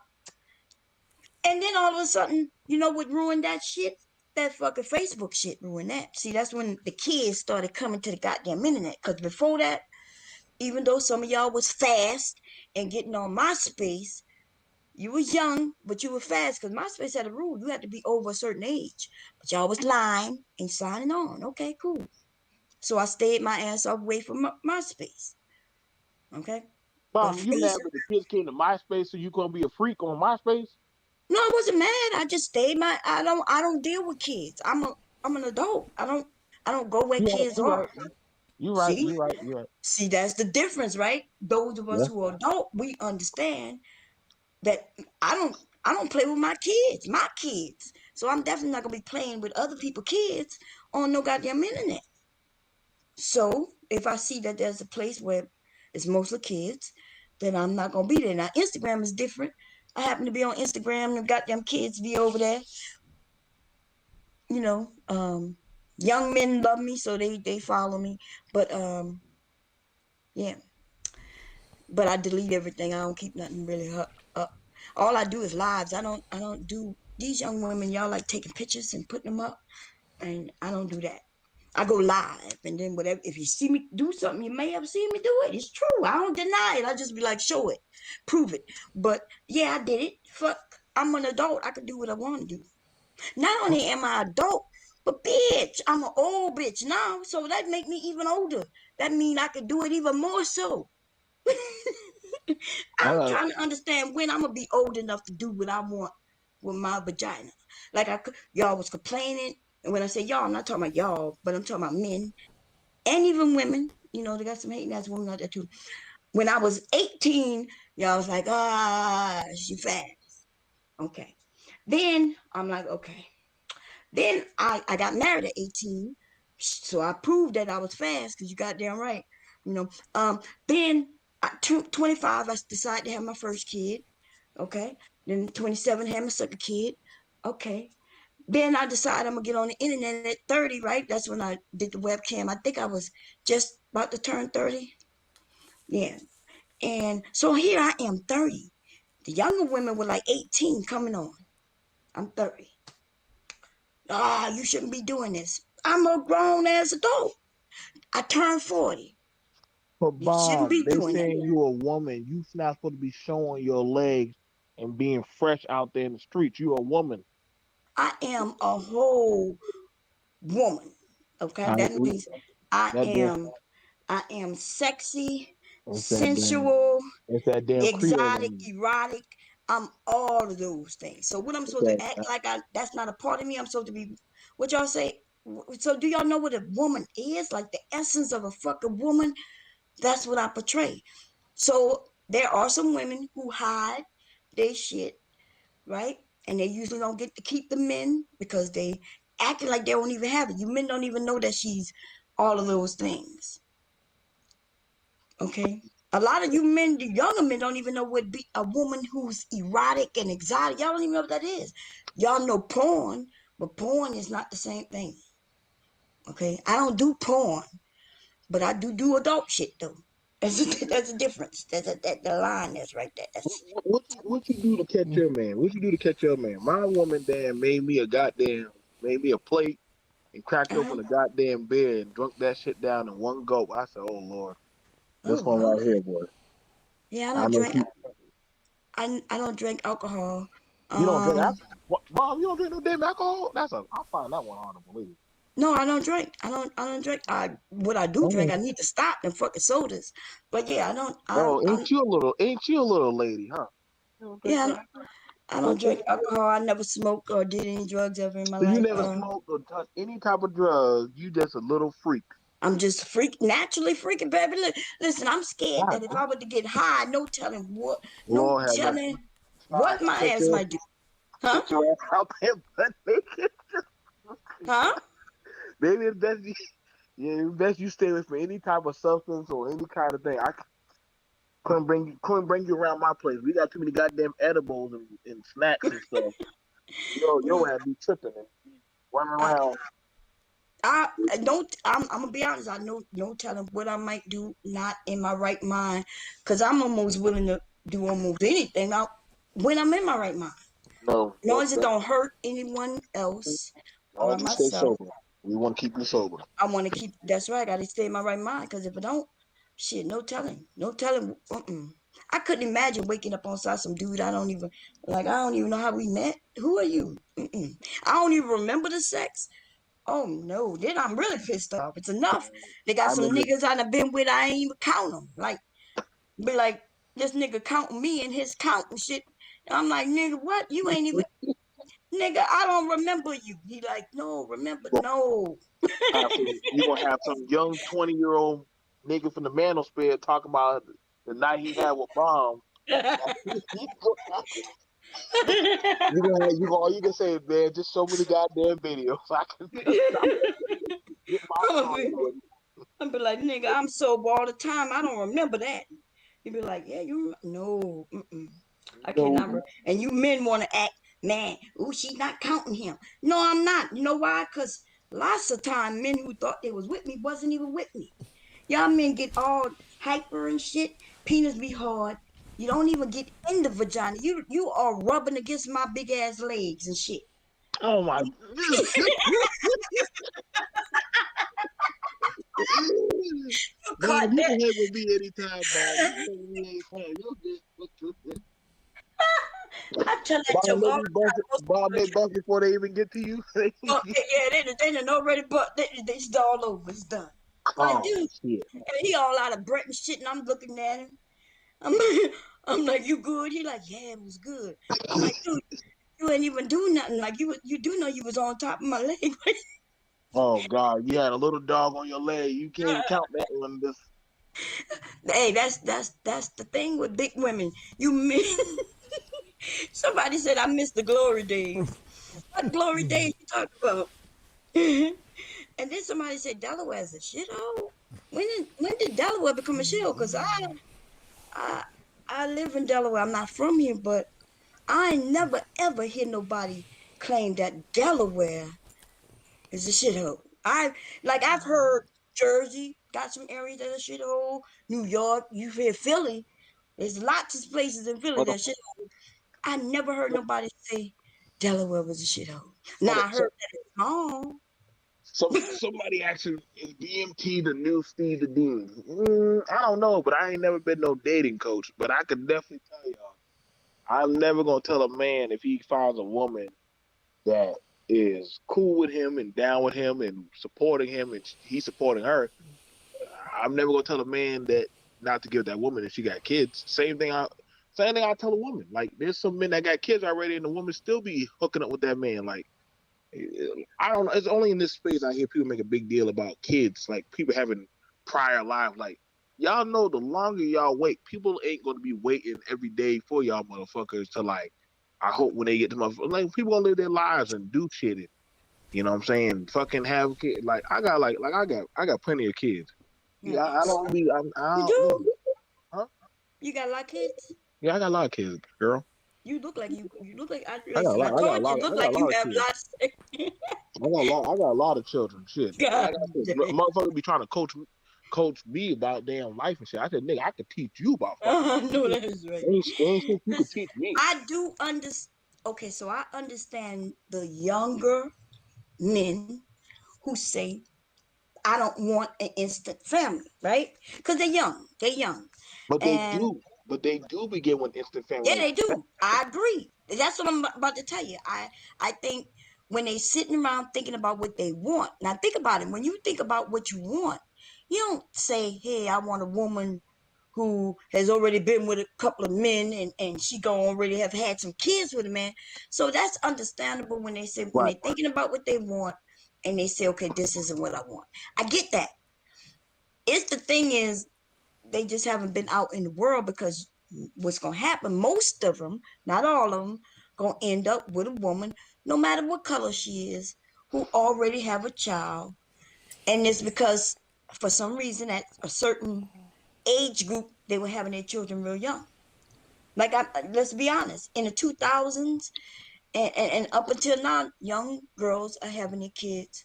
And then all of a sudden, you know what ruined that shit? That fucking Facebook shit ruined that. See, that's when the kids started coming to the goddamn internet. Because before that, even though some of y'all was fast and getting on MySpace, you was young, but you were fast because MySpace had a rule. You had to be over a certain age. But y'all was lying and signing on. Okay, cool. So I stayed my ass away from MySpace. Okay? Mom, you mad when the kids came to MySpace, so you gonna be a freak on MySpace? No, I wasn't mad. I just stayed I don't deal with kids. I'm an adult. I don't go where kids are. You're right. See, that's the difference, right? Those of us who are adult, we understand that I don't play with my kids. So I'm definitely not gonna be playing with other people's kids on no goddamn internet. So if I see that there's a place where it's mostly kids, then I'm not gonna be there. Now Instagram is different. I happen to be on Instagram and goddamn kids be over there. You know, young men love me, so they follow me. But yeah. But I delete everything. I don't keep nothing really up. All I do is lives. I don't do these young women. Y'all like taking pictures and putting them up, and I don't do that. I go live, and then whatever. If you see me do something, you may have seen me do it. It's true. I don't deny it. I just be like, show it, prove it. But yeah, I did it. Fuck, I'm an adult. I can do what I want to do. Not only am I adult, but bitch, I'm an old bitch now. So that make me even older. That mean I could do it even more so. I'm trying to understand when I'm gonna be old enough to do what I want with my vagina. Like y'all was complaining, and when I say y'all, I'm not talking about y'all, but I'm talking about men and even women. You know, they got some hating ass women out there too. When I was 18, y'all was like, she fast. Okay. Then I'm like, okay. Then I got married at 18, so I proved that I was fast because you got damn right. You know. Then at 25, I decided to have my first kid. Okay. Then 27, had my second kid. Okay. Then I decided I'm gonna get on the internet at 30, right? That's when I did the webcam. I think I was just about to turn 30. Yeah. And so here I am, 30. The younger women were like 18 coming on. I'm 30. You shouldn't be doing this. I'm a grown ass adult. I turned 40. But You shouldn't be they doing saying that. you a woman. You not supposed to be showing your legs and being fresh out there in the streets. You a woman. I am a whole woman. Okay, that means I am sexy, sensual, It's that damn Creole exotic, in you. erotic. I'm all of those things. So what I'm supposed to act like that's not a part of me. I'm supposed to be what y'all say. So do y'all know what a woman is? Like the essence of a fucking woman. That's what I portray. So there are some women who hide their shit, right? And they usually don't get to keep the men because they acting like they don't even have it. You men don't even know that she's all of those things. Okay? A lot of you men, the younger men, don't even know what be a woman who's erotic and exotic. Y'all don't even know what that is. Y'all know porn, but porn is not the same thing. Okay? I don't do porn, but I do adult shit though. There's a difference. There's the line that's right there. What you do to catch your man? What you do to catch your man? My woman damn made me a plate and cracked open a goddamn beer and drunk that shit down in one gulp. I said, oh Lord, this one right here, boy. Yeah, I don't drink. I don't drink alcohol. You don't drink alcohol? Mom, you don't drink no damn alcohol? I find that one hard to believe. No, I don't drink. I don't drink. What I do drink, I need to stop them fucking sodas. But yeah, I don't. Ain't you a little lady, huh? Yeah, I don't drink alcohol. I never smoked or did any drugs ever in my So life. you never smoked or touched any type of drug. You just a little freak. I'm just naturally freaking, baby. Listen, I'm scared that if I were to get high, no telling what my ass might do. Huh? Get your ass out there butt naked. Huh? Maybe it's best you stay away from any type of substance or any kind of thing. I couldn't bring you around my place. We got too many goddamn edibles and snacks and stuff. Your ass be tripping and running around. I'm gonna be honest. I know no telling what I might do not in my right mind, because I'm almost willing to do almost anything when I'm in my right mind. No, as long as it don't hurt anyone else or just myself. stay sober. We want to keep you sober. I want to keep. That's right. I got to stay in my right mind, because if I don't, shit, no telling. I couldn't imagine waking up on side some dude I don't even know how we met. Who are you? I don't even remember the sex. Oh no, then I'm really pissed off. It's enough. They got some niggas I done been with, I ain't even count them. Like, be like, this nigga counting me and his count and shit. And I'm like, nigga, what? You ain't even, nigga, I don't remember you. He like, no, remember, no. You gonna have some young 20-year-old nigga from the Manosphere talking about the night he had with Bomb. You can say, man, just show me the goddamn video so I can get my I'm be like, nigga, I'm sober all the time. I don't remember that. You be like, yeah, you no, I No. cannot. And you men want to act, man. Oh, she's not counting him. No, I'm not. You know why? Because lots of time, men who thought they was with me wasn't even with me. Y'all men get all hyper and shit. Penis be hard. You don't even get in the vagina. You are rubbing against my big ass legs and shit. Oh my. Caught Bob, you that. can hit with me anytime, Bob. You know we ain't playing. I tell that Bob, joke all they bust before they even get to you. oh, yeah, they done already, but it's all over. It's done. Like, Oh dude, shit. and he all out of breath and shit, and I'm looking at him. I'm, I'm like, you good? He like, yeah, it was good. I'm like, dude, you ain't even do nothing. Like, you do know you was on top of my leg. Oh God, you had a little dog on your leg. You can't count that one. Hey, that's the thing with big women. You miss. Somebody said I miss the glory days. What glory days you talking about? And then somebody said Delaware's a shithole. When did Delaware become a shithole? Because I I live in Delaware. I'm not from here, but I ain't never ever hear nobody claim that Delaware is a shithole. I've heard Jersey got some areas that are shithole. New York, you hear Philly. There's lots of places in Philly that shithole. I never heard nobody say Delaware was a shithole. Now I heard that it's wrong. Somebody asking, is BMT the new Steve the Dean? I don't know, but I ain't never been no dating coach. But I can definitely tell y'all, I'm never gonna tell a man if he finds a woman that is cool with him and down with him and supporting him and he's supporting her. I'm never gonna tell a man that not to give that woman if she got kids. Same thing I tell a woman. Like there's some men that got kids already and the woman still be hooking up with that man. Like I don't know. It's only in this space I hear people make a big deal about kids, like people having prior lives. Like y'all know, the longer y'all wait, people ain't gonna be waiting every day for y'all motherfuckers to like. I hope when they get to motherfuckers, like people gonna live their lives and do shit. And, you know what I'm saying? Fucking have kids. Like I got I got plenty of kids. Yeah, I don't be. I You don't. do? Huh? You got a lot of kids? Yeah, I got a lot of kids, girl. You look like you look like I got a listen, I lot. I got a told you lot. it look I got like a you lot of have kids. lots. I got a lot of children. Shit, God I got motherfuckers be trying to coach me about damn life and shit. I said, nigga, I could teach you about fucking. No, that is right. Ain't shit you could teach me. I do understand. Okay, so I understand the younger men who say, I don't want an instant family, right? Because they're young. They're young. But they And do. But they do begin with instant family. yeah, Like they do. I agree. That's what I'm about to tell you. I think when they sitting around thinking about what they want. Now think about it. When you think about what you want, you don't say, hey, I want a woman who has already been with a couple of men and she gonna already have had some kids with a man. So that's understandable when they say when right. they're thinking about what they want and they say, okay, this isn't what I want. I get that. It's the thing is they just haven't been out in the world because what's going to happen, most of them, not all of them, going to end up with a woman, no matter what color she is, who already have a child. And it's because for some reason at a certain age group, they were having their children real young. Like, let's be honest, in the 2000s and up until now, young girls are having their kids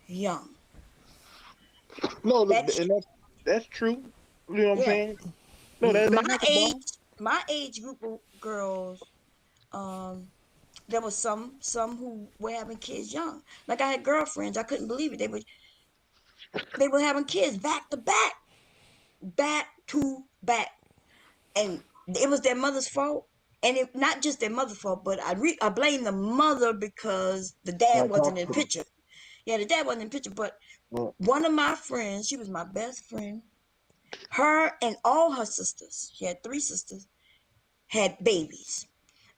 young. No, and that's true. You know what I'm Yeah. saying? No, that My age group of girls, um, there was some who were having kids young. Like I had girlfriends, I couldn't believe it. They were having kids back to back, and it was their mother's fault. And it not just their mother's fault, but I blame the mother because the dad wasn't in the picture. Yeah, the dad wasn't in the picture, but one of my friends, she was my best friend. Her and all her sisters, she had 3 sisters, had babies.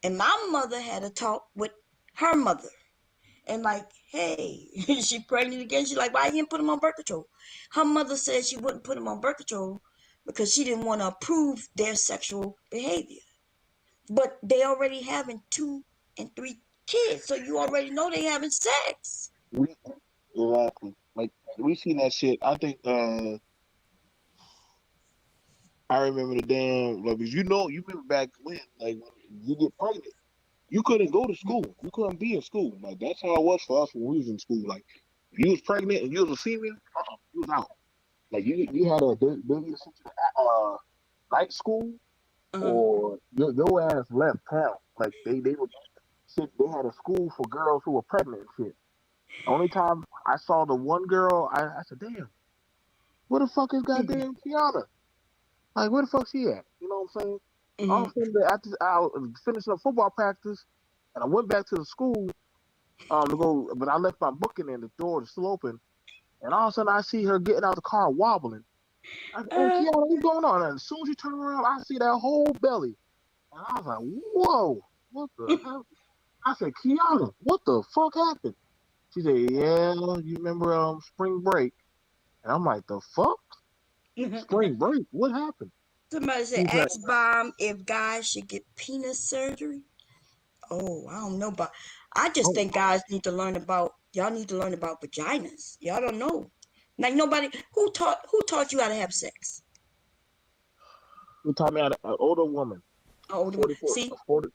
And my mother had a talk with her mother. And like, hey, she pregnant again. She's like, why you didn't put him on birth control? Her mother said she wouldn't put him on birth control because she didn't want to approve their sexual behavior. But they already having 2 and 3 kids. So you already know they having sex. Exactly. Like we seen that shit. I think I remember the damn like you remember back when like when you get pregnant, you couldn't go to school. You couldn't be in school. Like that's how it was for us when we was in school. Like if you was pregnant and you was a female, you was out. Like you had a baby sent you to night school or your ass left town. Like they would shit. They had a school for girls who were pregnant and shit. Only time I saw the one girl, I said, "Damn, where the fuck is goddamn Kiana? Like where the fuck she at?" You know what I'm saying? All of a sudden, after I was finishing up football practice, and I went back to the school to go, but I left my book in there, and the door was still open. And all of a sudden, I see her getting out of the car wobbling. I said, "Hey, Kiana, what's going on?" And as soon as she turned around, I see that whole belly. And I was like, "Whoa, what the hell?" I said, "Kiana, what the fuck happened?" She said, "Yeah, you remember spring break?" And I'm like, "The fuck? Spring break? What happened?" Somebody said, She's like, ask Bomb if guys should get penis surgery. Oh, I don't know, but I just think guys need to learn about, y'all need to learn about vaginas. Y'all don't know. Like nobody, who taught you how to have sex? Who taught me how to, an older woman. Older 44, see? 40.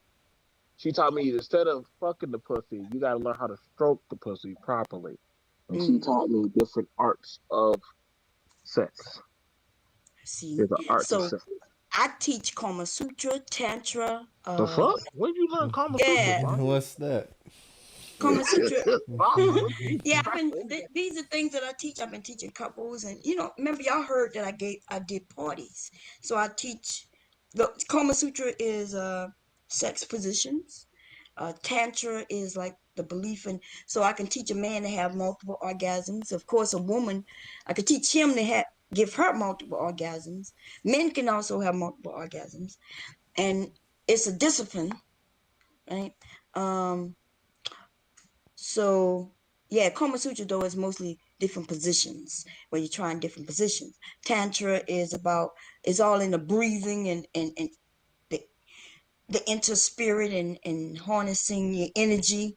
She taught me instead of fucking the pussy, you gotta learn how to stroke the pussy properly. And she taught me different arts of sex. See, There's an art to so sex. I teach Kama Sutra, Tantra. The fuck? When did you learn Kama Yeah. Sutra, bro? What's that? Kama Sutra. Yeah, these are things that I teach. I've been teaching couples, and remember y'all heard that I did parties. So I teach the Kama Sutra is sex positions. Tantra is like the belief in, so I can teach a man to have multiple orgasms. Of course, a woman, I could teach him to give her multiple orgasms. Men can also have multiple orgasms, and it's a discipline, right? So yeah, Kama Sutra though is mostly different positions where you're trying different positions. Tantra is all in the breathing and the inner spirit and harnessing your energy,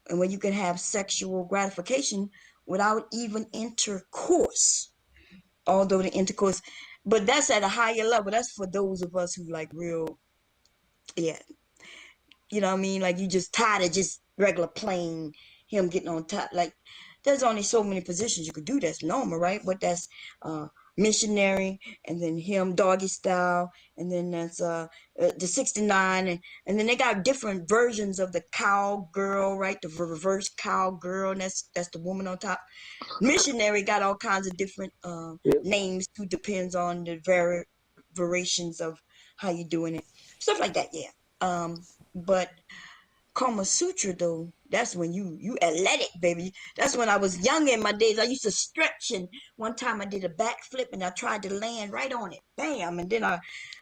and where you can have sexual gratification without even intercourse. Although the intercourse, but that's at a higher level. That's for those of us who like real, yeah, you know what I mean? Like you just tired of just regular plain him getting on top. Like there's only so many positions you could do that's normal, right? But that's missionary, and then him doggy style, and then that's the 69, and then they got different versions of the cowgirl, right? The reverse cowgirl, and that's the woman on top. Missionary got all kinds of different names too, depends on the variations of how you doing it, stuff like that. Yeah. But Kama Sutra though, that's when you athletic, baby. That's when I was young in my days. I used to stretch, and one time I did a backflip and I tried to land right on it. Bam. And then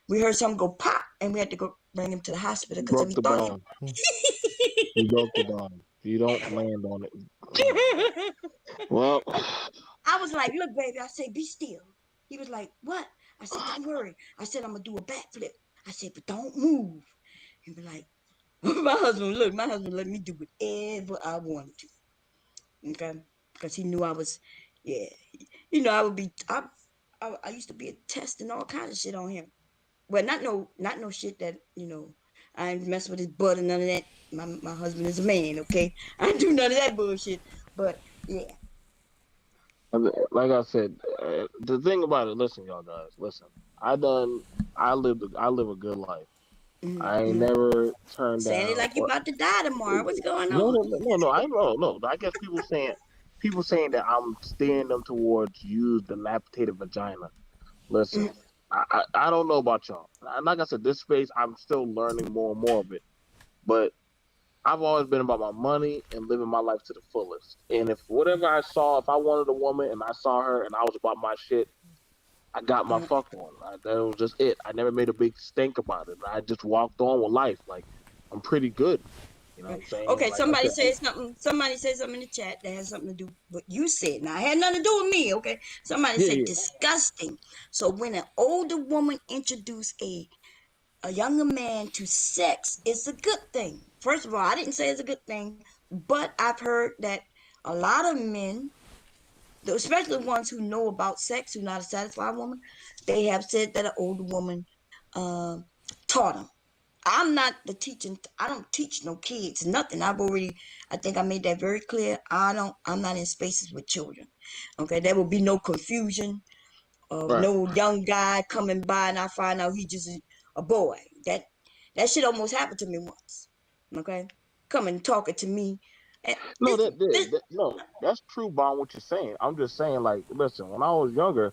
we heard something go pop, and we had to go bring him to the hospital You because broke we the thought bone. You broke the bone. You don't land on it. Well, I was like, look, baby, I said, be still. He was like, what? I said, don't worry. I said, I'm gonna do a backflip. I said, but don't move. He was like, my husband let me do whatever I wanted to. Okay? Because he knew I was, yeah. I would be, I used to be testing all kinds of shit on him. Well, not no shit that, I ain't mess with his butt and none of that. My husband is a man, okay? I don't do none of that bullshit. But, yeah. like I said, the thing about it, listen, y'all guys, listen. I live a good life. I ain't never turned Saying it down. like you about to die tomorrow. What's going No, on? no. I know, no. I guess people saying that I'm steering them towards use dilapidated vagina. Listen, I don't know about y'all. Like I said, this space, I'm still learning more and more of it. But I've always been about my money and living my life to the fullest. And if whatever I saw, if I wanted a woman and I saw her and I was about my shit, I got my fuck on. That was just it. I never made a big stink about it. I just walked on with life. Like, I'm pretty good. You know what I'm saying? Okay, Like somebody I said, said something. Somebody said something in the chat that has something to do with what you said. Now, it had nothing to do with me, okay? Somebody said disgusting. So when an older woman introduced a younger man to sex, it's a good thing. First of all, I didn't say it's a good thing, but I've heard that a lot of men especially the ones who know about sex, who not a satisfied woman, they have said that an older woman taught them. I'm not the teaching. I don't teach no kids nothing. I think I made that very clear. I'm not in spaces with children. Okay, there will be no confusion of Right. no young guy coming by and I find out he just a boy. That shit almost happened to me once. Okay, coming talking to me. And No, no, that's true, Bon. What you're saying? I'm just saying, like, listen. When I was younger,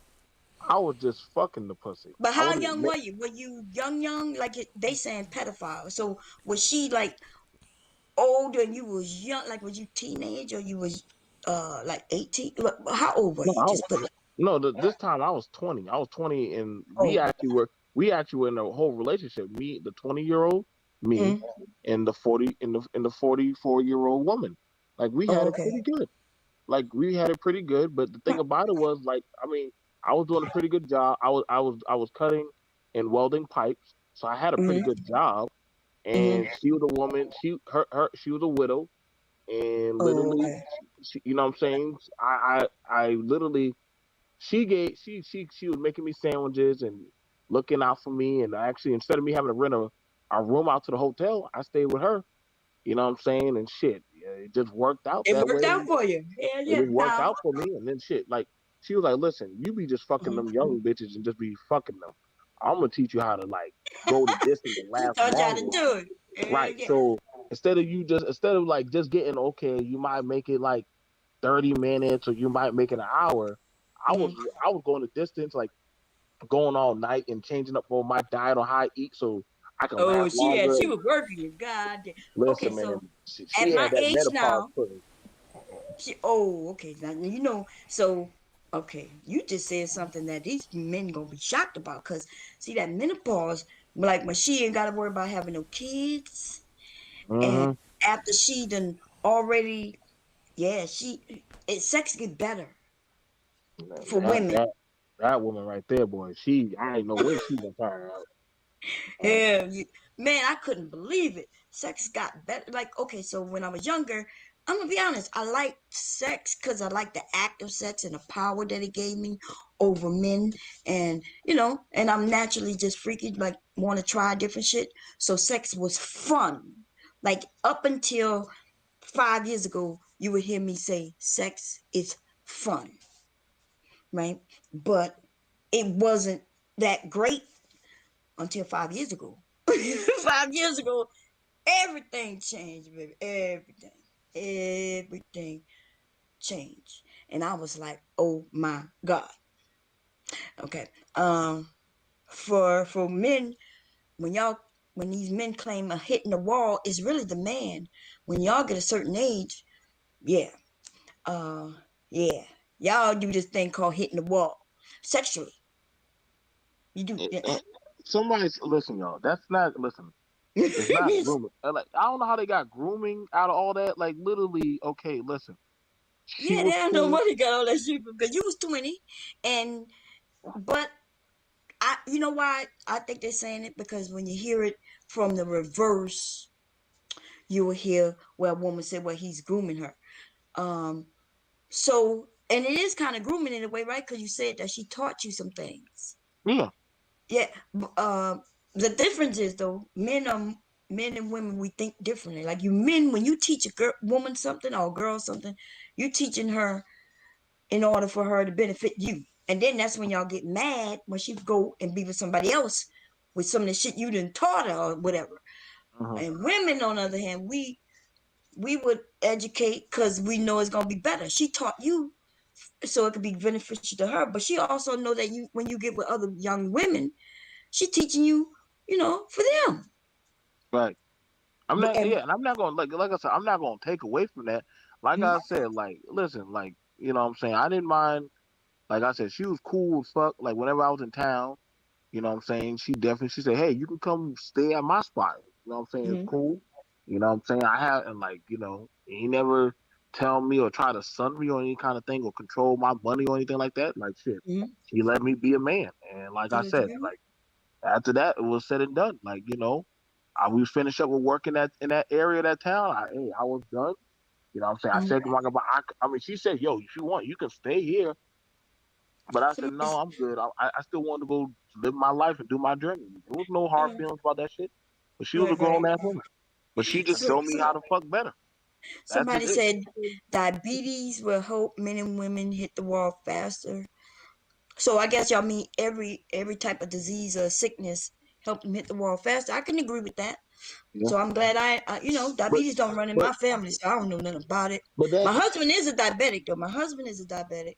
I was just fucking the pussy. But I how would young admit, were you? Were you young? Like they saying pedophile. So was she like older and you was young? Like was you teenage or you was like 18? How old were no, you? Just put it. no. This time I was 20. I was 20, and Oh. we actually were in a whole relationship. Me, the 20-year-old, me, and the 44-year-old woman. Like we had Oh, it okay. pretty good. Like we had it pretty good. But the thing about it was, like, I mean, I was doing a pretty good job. I was cutting and welding pipes, so I had a pretty good job. And she was a woman. She was a widow, and Oh, literally, okay. you know what I'm saying? I literally, she was making me sandwiches and looking out for me. And actually, instead of me having to rent a room out to the hotel, I stayed with her. You know what I'm saying? And shit, yeah, it just worked out It that way. worked out for you. Yeah, It yeah. just worked out for me. And then shit, like, she was like, listen, you be just fucking them young bitches and just be fucking them. I'm gonna teach you how to, like, go the distance and She last taught you how to longer. do it. Yeah, Right. yeah. So instead of like just getting, okay, you might make it like 30 minutes or you might make it an hour. I was going the distance, like going all night and changing up for my diet on how I eat so I can Oh, last longer. she was working you. God damn. Okay, Listen, so man, she at my had that age menopause now, pudding. okay. Now you know, so okay, you just said something that these men gonna be shocked about. Cause see that menopause, like when she ain't gotta worry about having no kids, and Mm-hmm. after she done already, yeah, sex get better for That women. that that woman right there, boy. I ain't know when she gonna turn out. Yeah, man, I couldn't believe it. Sex got better. Like, okay, so when I was younger, I'm gonna be honest, I liked sex because I liked the act of sex and the power that it gave me over men. And, and I'm naturally just freaky, like, want to try different shit. So sex was fun. Like, up until 5 years ago, you would hear me say, sex is fun, right? But it wasn't that great until 5 years ago. 5 years ago, everything changed, baby. Everything changed. And I was like, oh my God. Okay. For men, when these men claim a hitting the wall, it's really the man. When y'all get a certain age, yeah. Uh yeah. Y'all do this thing called hitting the wall. Sexually. You do. Yeah. Somebody's listen, y'all. That's not listen. It's not grooming. Like, I don't know how they got grooming out of all that. Like, literally, okay, listen. She Yeah, was they don't know cool. what he got all that shit because you was 20, but you know why I think they're saying it, because when you hear it from the reverse, you will hear where a woman said, "Well, he's grooming her." Um, so and it is kind of grooming in a way, right? Because you said that she taught you some things. Yeah. Yeah. The difference is though, men and women, we think differently. Like you men, when you teach a woman something or a girl something, you teaching her in order for her to benefit you. And then that's when y'all get mad when she go and be with somebody else with some of the shit you done taught her or whatever. And women, on the other hand, we would educate because we know it's gonna be better. She taught you so it could be beneficial to her, but she also know that you when you get with other young women, she teaching you, for them. Right. I'm not. And Yeah, and I'm not gonna like I said. I'm not gonna take away from that. Like I said, like listen, like you know what I'm saying. I didn't mind. Like I said, she was cool as fuck. Like whenever I was in town, you know what I'm saying. She said, hey, you can come stay at my spot. You know what I'm saying. It's cool. You know what I'm saying. And like he never tell me or try to son me or any kind of thing or control my money or anything like that. Like shit, he let me be a man. And like I said, like after that, it was said and done. Like we finished up with working in that area of that town. I was done. You know what I'm saying? I said to my grandma, I mean, she said, yo, if you want, you can stay here. But I said, no, I'm good. I still want to go live my life and do my journey. There was no hard feelings about that shit. But she was a grown ass woman. But she just showed me how to fuck better. Somebody said diabetes will help men and women hit the wall faster. So I guess y'all mean every type of disease or sickness help them hit the wall faster. I can agree with that. Yeah. So I'm glad diabetes don't run in my family, so I don't know nothing about it. But my husband is a diabetic, though. My husband is a diabetic.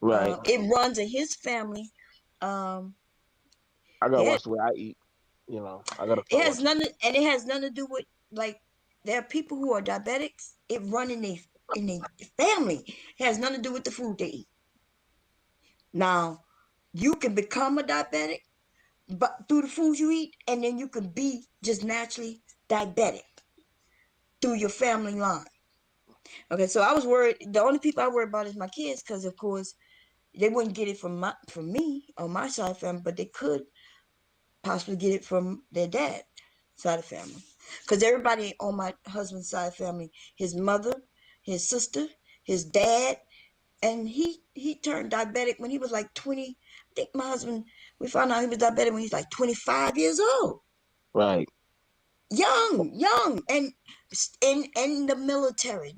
Right. It runs in his family. I gotta watch the way I eat. You know, I gotta. It has nothing, and it has nothing to do with like there are people who are diabetics. It run in their family. It has nothing to do with the food they eat. Now, you can become a diabetic, but through the foods you eat, and then you can be just naturally diabetic through your family line. Okay, so I was worried. The only people I worry about is my kids, because of course they wouldn't get it from me on my side of the family, but they could possibly get it from their dad side of the family. Because everybody on my husband's side of the family, his mother, his sister, his dad, and he turned diabetic when he was like 20. I think my husband, we found out he was diabetic when he was like 25 years old. Right. Young, and in the military.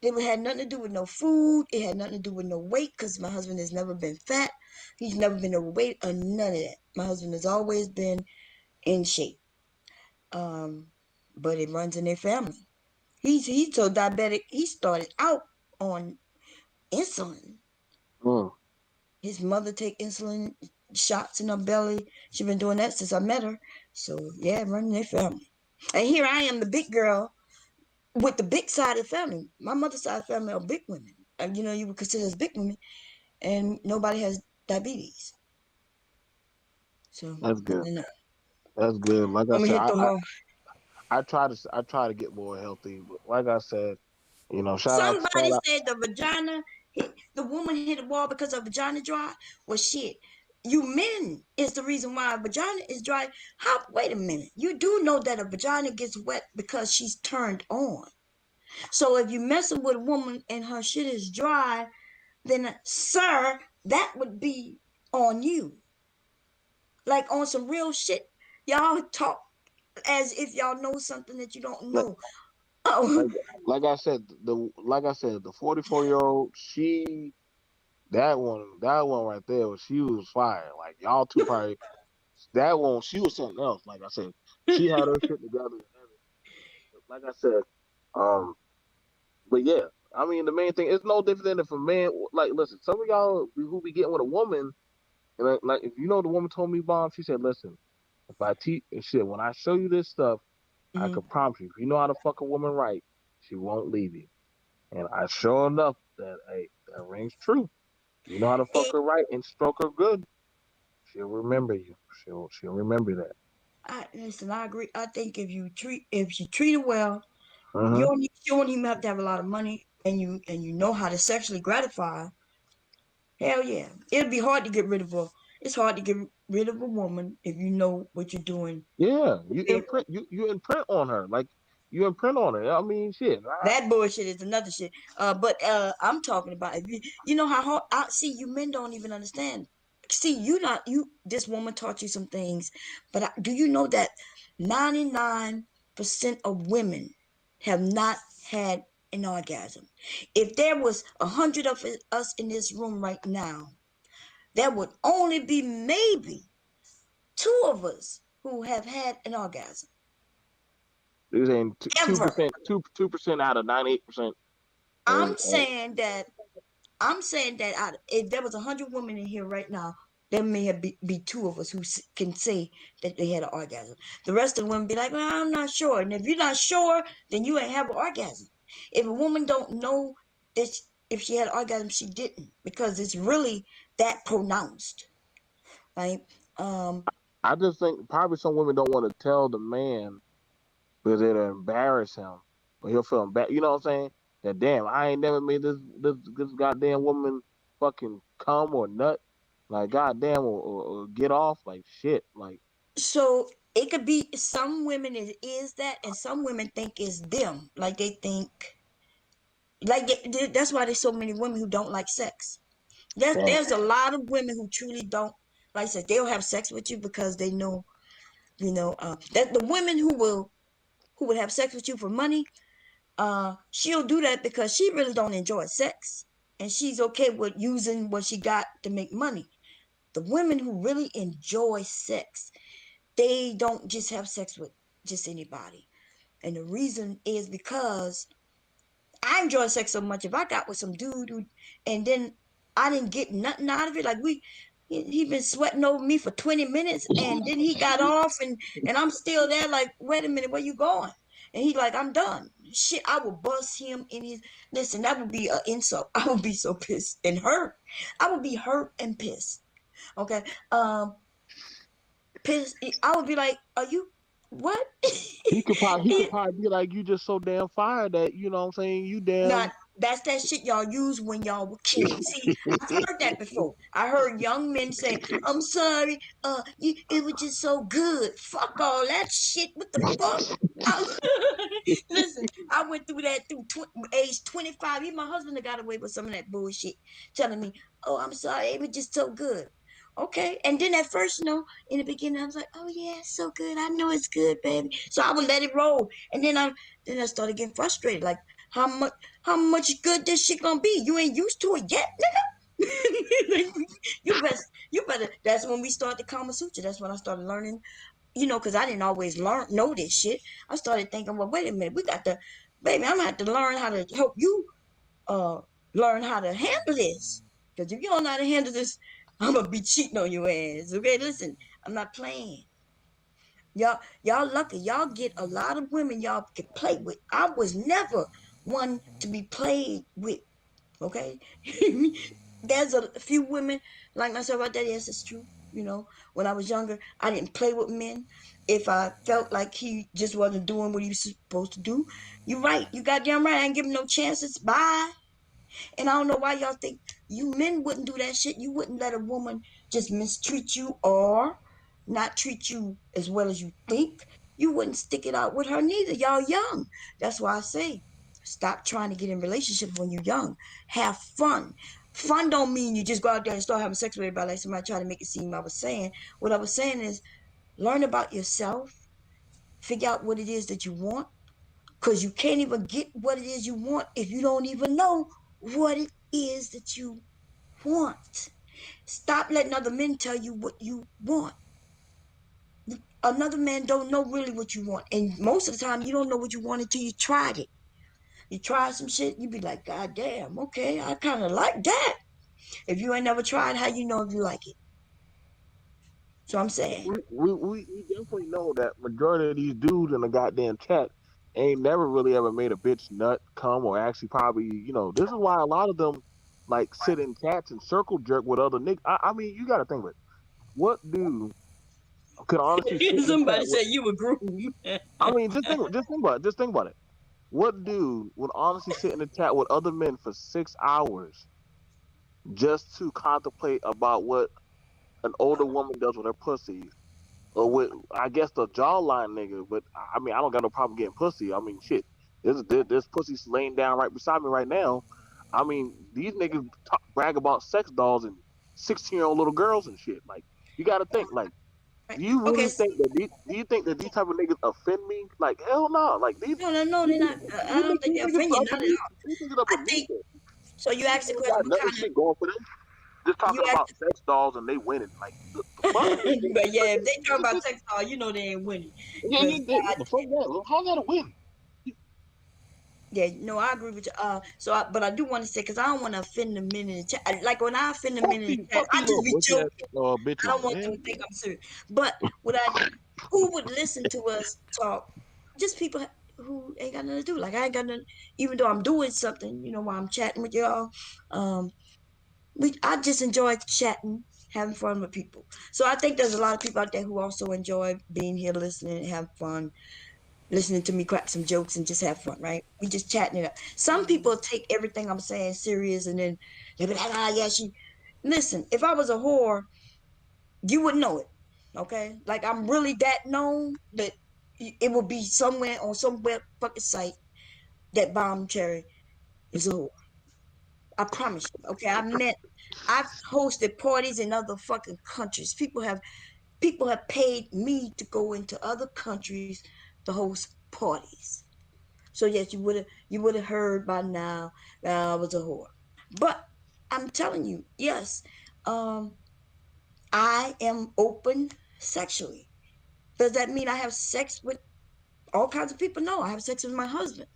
It had nothing to do with no food. It had nothing to do with no weight, because my husband has never been fat. He's never been overweight or none of that. My husband has always been in shape. But it runs in their family. He's so diabetic. He started out on insulin. His mother take insulin shots in her belly. She's been doing that since I met her. So yeah, running their family. And here I am, the big girl with the big side of the family. My mother's side of the family are big women. And you would consider us big women, and nobody has diabetes. So that's good. That's good. Like I said, I try to get more healthy. But like I said, somebody said the vagina, the woman hit the wall because her vagina dry. Well, shit, you men is the reason why a vagina is dry. Wait a minute. You do know that a vagina gets wet because she's turned on. So if you messing with a woman and her shit is dry, then sir, that would be on you. Like on some real shit. Y'all talk as if y'all know something that you don't know. Like I said, the 44-year-old, that one right there, she was fire. Like y'all two probably that one, she was something else. Like I said, she had her shit together and everything. Like I said, but yeah, I mean the main thing it's no different than if a man like listen, some of y'all who be getting with a woman, and like if the woman told me, Bomb, she said, listen, if I teach shit, when I show you this stuff, I can promise you, if you know how to fuck a woman right, she won't leave you. And I sure enough that rings true. You know how to fuck her right and stroke her good, she'll remember you. She'll remember that. I agree. I think if you treat her well, Uh-huh. you don't even have to have a lot of money, and you know how to sexually gratify. Hell yeah, it'd be hard to get rid of her. It's hard to get rid of a woman if you know what you're doing. Yeah, you imprint on her, like you imprint on her. I mean, shit. That bullshit is another shit. But I'm talking about if you know how hard. See, you men don't even understand. See, this woman taught you some things, but do you know that 99% of women have not had an orgasm? If there was 100 of us in this room right now, there would only be maybe 2 of us who have had an orgasm. You're saying 2%, 2% out of 98%. I'm saying that if there was 100 women in here right now, there may be 2 of us who can say that they had an orgasm. The rest of the women be like, well, I'm not sure. And if you're not sure, then you ain't have an orgasm. If a woman don't know that if she had an orgasm, she didn't, because it's really that pronounced, right? I just think probably some women don't want to tell the man because it'll embarrass him, but he'll feel bad. You know what I'm saying? That damn, I ain't never made this goddamn woman fucking come or nut. Like goddamn, or get off. Like shit. Like so it could be some women it is that, and some women think it's them. Like they think Like that's why there's so many women who don't like sex. There's a lot of women who truly don't like sex. They'll have sex with you because they know, that the women who would have sex with you for money, she'll do that because she really don't enjoy sex, and she's okay with using what she got to make money. The women who really enjoy sex, they don't just have sex with just anybody, and the reason is because I enjoy sex so much. If I got with some dude and then I didn't get nothing out of it, like he been sweating over me for 20 minutes and then he got off and I'm still there like, wait a minute, where you going? And he like, I'm done. Shit, I will bust him in his, listen, that would be an insult. I would be so pissed and hurt. I would be hurt and pissed. Okay. Pissed. I would be like, are you, what? He could probably be like, you just so damn fired that, you know what I'm saying, you damn. Nah, that's that shit y'all use when y'all were kids. See, I've heard that before. I heard young men say, I'm sorry, it was just so good. Fuck all that shit. What the fuck? Listen, I went through that through age 25. Even my husband got away with some of that bullshit, telling me, oh, I'm sorry, it was just so good. Okay. And then at first, in the beginning, I was like, oh yeah, it's so good. I know it's good, baby. So I would let it roll. And then I started getting frustrated. Like, how much good this shit gonna be? You ain't used to it yet, nigga. you better. That's when we start the Kama Sutra. That's when I started learning, because I didn't always know this shit. I started thinking, well, wait a minute, baby, I'm gonna have to learn how to help you learn how to handle this. Because if you don't know how to handle this, I'm gonna be cheating on your ass. Okay, listen, I'm not playing. Y'all lucky. Y'all get a lot of women y'all can play with. I was never one to be played with. Okay, there's a few women like myself out there. Yes, it's true. When I was younger, I didn't play with men. If I felt like he just wasn't doing what he was supposed to do, you're right. You goddamn right. I ain't giving no chances. Bye. And I don't know why y'all think you men wouldn't do that shit. You wouldn't let a woman just mistreat you or not treat you as well as you think. You wouldn't stick it out with her neither. Y'all young. That's why I say, stop trying to get in relationships when you're young. Have fun. Fun don't mean you just go out there and start having sex with everybody like somebody trying to make it seem I was saying. What I was saying is learn about yourself. Figure out what it is that you want. Because you can't even get what it is you want if you don't even know what it is that you want. Stop letting other men tell you what you want. Another man don't know really what you want. And most of the time, you don't know what you want until you tried it. You try some shit, you be like, God damn, okay, I kind of like that. If you ain't never tried, how you know if you like it? So I'm saying. We definitely know that majority of these dudes in the goddamn chat ain't never really ever made a bitch nut come or actually probably, this is why a lot of them like sit in chats and circle jerk with other niggas. I mean, you gotta think of it. What dude could honestly somebody say you a groom? I mean, just think about it. What dude would honestly sit in the chat with other men for 6 hours just to contemplate about what an older woman does with her pussy? Or with, I guess, the jawline nigga, but I mean, I don't got no problem getting pussy. I mean, shit, this pussy's laying down right beside me right now. I mean, these niggas brag about sex dolls and 16-year-old little girls and shit. Like, you got to think, like, do you really think that these type of niggas offend me? Like, hell no. Like, these. No, they're not. I don't think they offend you. Not at all. I think. So you asked the question. What kind of shit going for them? Just talking about sex dolls and they winning. Like, but yeah, if they talk about sex dolls, they ain't winning. How's that a win? Yeah, no, I agree with you. But I do want to say, because I don't want to offend the men in the chat. Like when I offend the men in the chat, I just be joking. I don't want them to think I'm serious. But who would listen to us talk? Just people who ain't got nothing to do. Like I ain't got nothing. Even though I'm doing something, while I'm chatting with y'all, I just enjoy chatting, having fun with people. So I think there's a lot of people out there who also enjoy being here, listening, and have fun. Listening to me crack some jokes and just have fun, right? We just chatting it up. Some people take everything I'm saying serious and then they be like, listen, if I was a whore, you would know it, okay? Like I'm really that known that it will be somewhere on some fucking site that bomb cherry. is a whore. I promise you. Okay, I've hosted parties in other fucking countries. People have paid me to go into other countries to host parties. So yes, you would have heard by now that I was a whore. But I'm telling you, yes, I am open sexually. Does that mean I have sex with all kinds of people? No, I have sex with my husband,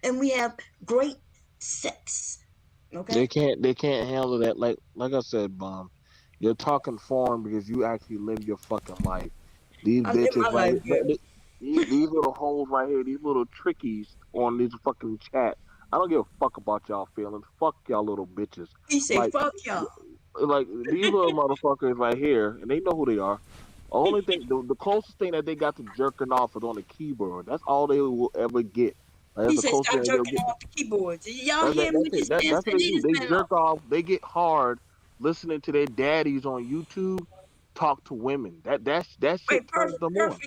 and we have great sex. They Okay. can't handle that. Like I said, Bomb, you're talking foreign because you actually live your fucking life. These I live bitches my right life here, here. these little hoes right here, these little trickies on this fucking chat. I don't give a fuck about y'all feelings. Fuck y'all little bitches. He say, Like, "Fuck y'all." like these little motherfuckers right here, and they know who they are. Only thing, the closest thing that they got to jerking off is on the keyboard. That's all they will ever get. Like, that's He the said, closest "Stop thing they'll jerking get. off the keyboards." Y'all That, that, hear that's what it. this man That's said? what they Leave do. this They man alone. jerk off. They get hard listening to their daddies on YouTube talk to women. That shit Wait, turns them on.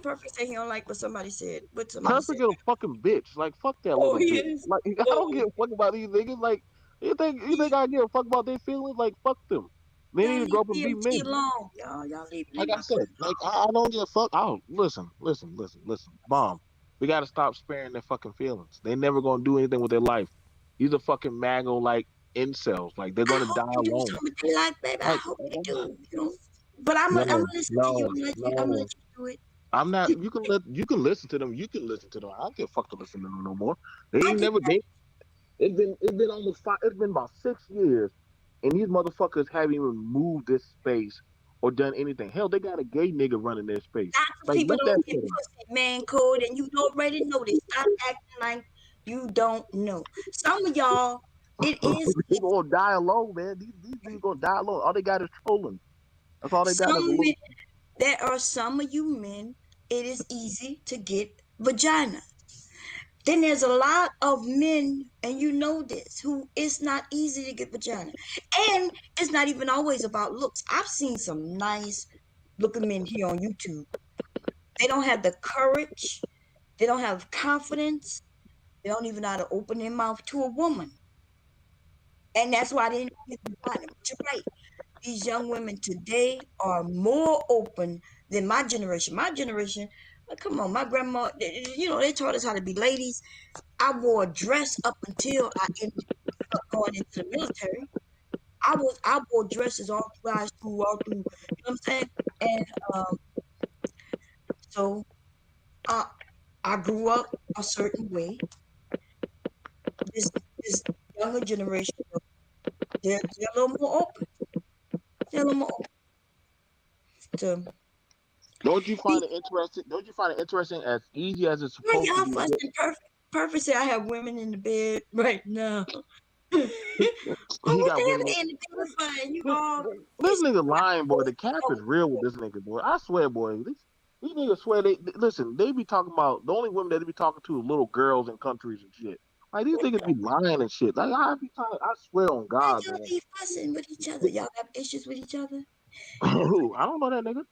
perfect say he don't like what somebody said. What somebody said. Perfect is a fucking bitch. Like fuck that Oh, little he bitch. is. Like I don't Oh, give a fuck about these niggas. Like you think I give a fuck about their feelings? Like fuck them. They need y'all to leave grow up and be DMT men. alone. Y'all leave Like I my said, pussy like I don't give a fuck. Oh, listen. Bomb. We gotta stop sparing their fucking feelings. They never gonna do anything with their life. These are fucking mago like incels. Like they're alone. I gonna hope die they do alone. something with their life, baby. I Like hope they do. You know. But I'm gonna no, listen to you. no, I'm gonna no. let you do it. I'm not. You can listen to them. You can listen to them. I don't give a fuck to listen to them no more. They I ain't just never. It's been almost 5. It's been about 6 years, and these motherfuckers haven't even moved this space or done anything. Hell, they got a gay nigga running their space. lots of Like people let that don't get shit. pussy, man, code, and you already know this. Stop acting like you don't know. Some of y'all, it is They gonna die alone, man. These niggas gonna die alone. All they got is trolling. That's all they got is a some little. men. There are some of you men. It is easy to get vagina. Then there's a lot of men, and you know this, who it's not easy to get vagina. And it's not even always about looks. I've seen some nice looking men here on YouTube. They don't have the courage, they don't have confidence, they don't even know how to open their mouth to a woman. And that's why they didn't get vagina. But you're right. These young women today are more open than my generation. My generation, come on, my grandma, they taught us how to be ladies. I wore a dress up until I ended up going into the military. I wore dresses all through high school, all through, you know what I'm saying? And so I I grew up a certain way. This younger generation, they're a little more open. They're a little more open to Don't you be. find it interesting? Don't you find it interesting as easy as it's Well, supposed to y'all be? fussing perfect. Perfect say I have women in the bed right now. Well, He what got the women. hell in the bed for? You This, all this it's nigga lying, boy. The cap is real with this nigga, boy. I swear, boy. These niggas swear listen. They be talking about the only women that they be talking to is little girls in countries and shit. Like these niggas be lying and shit. Like I swear on why God, y'all man. be fussing with each other? Y'all have issues with each other? Who? I don't know that nigga.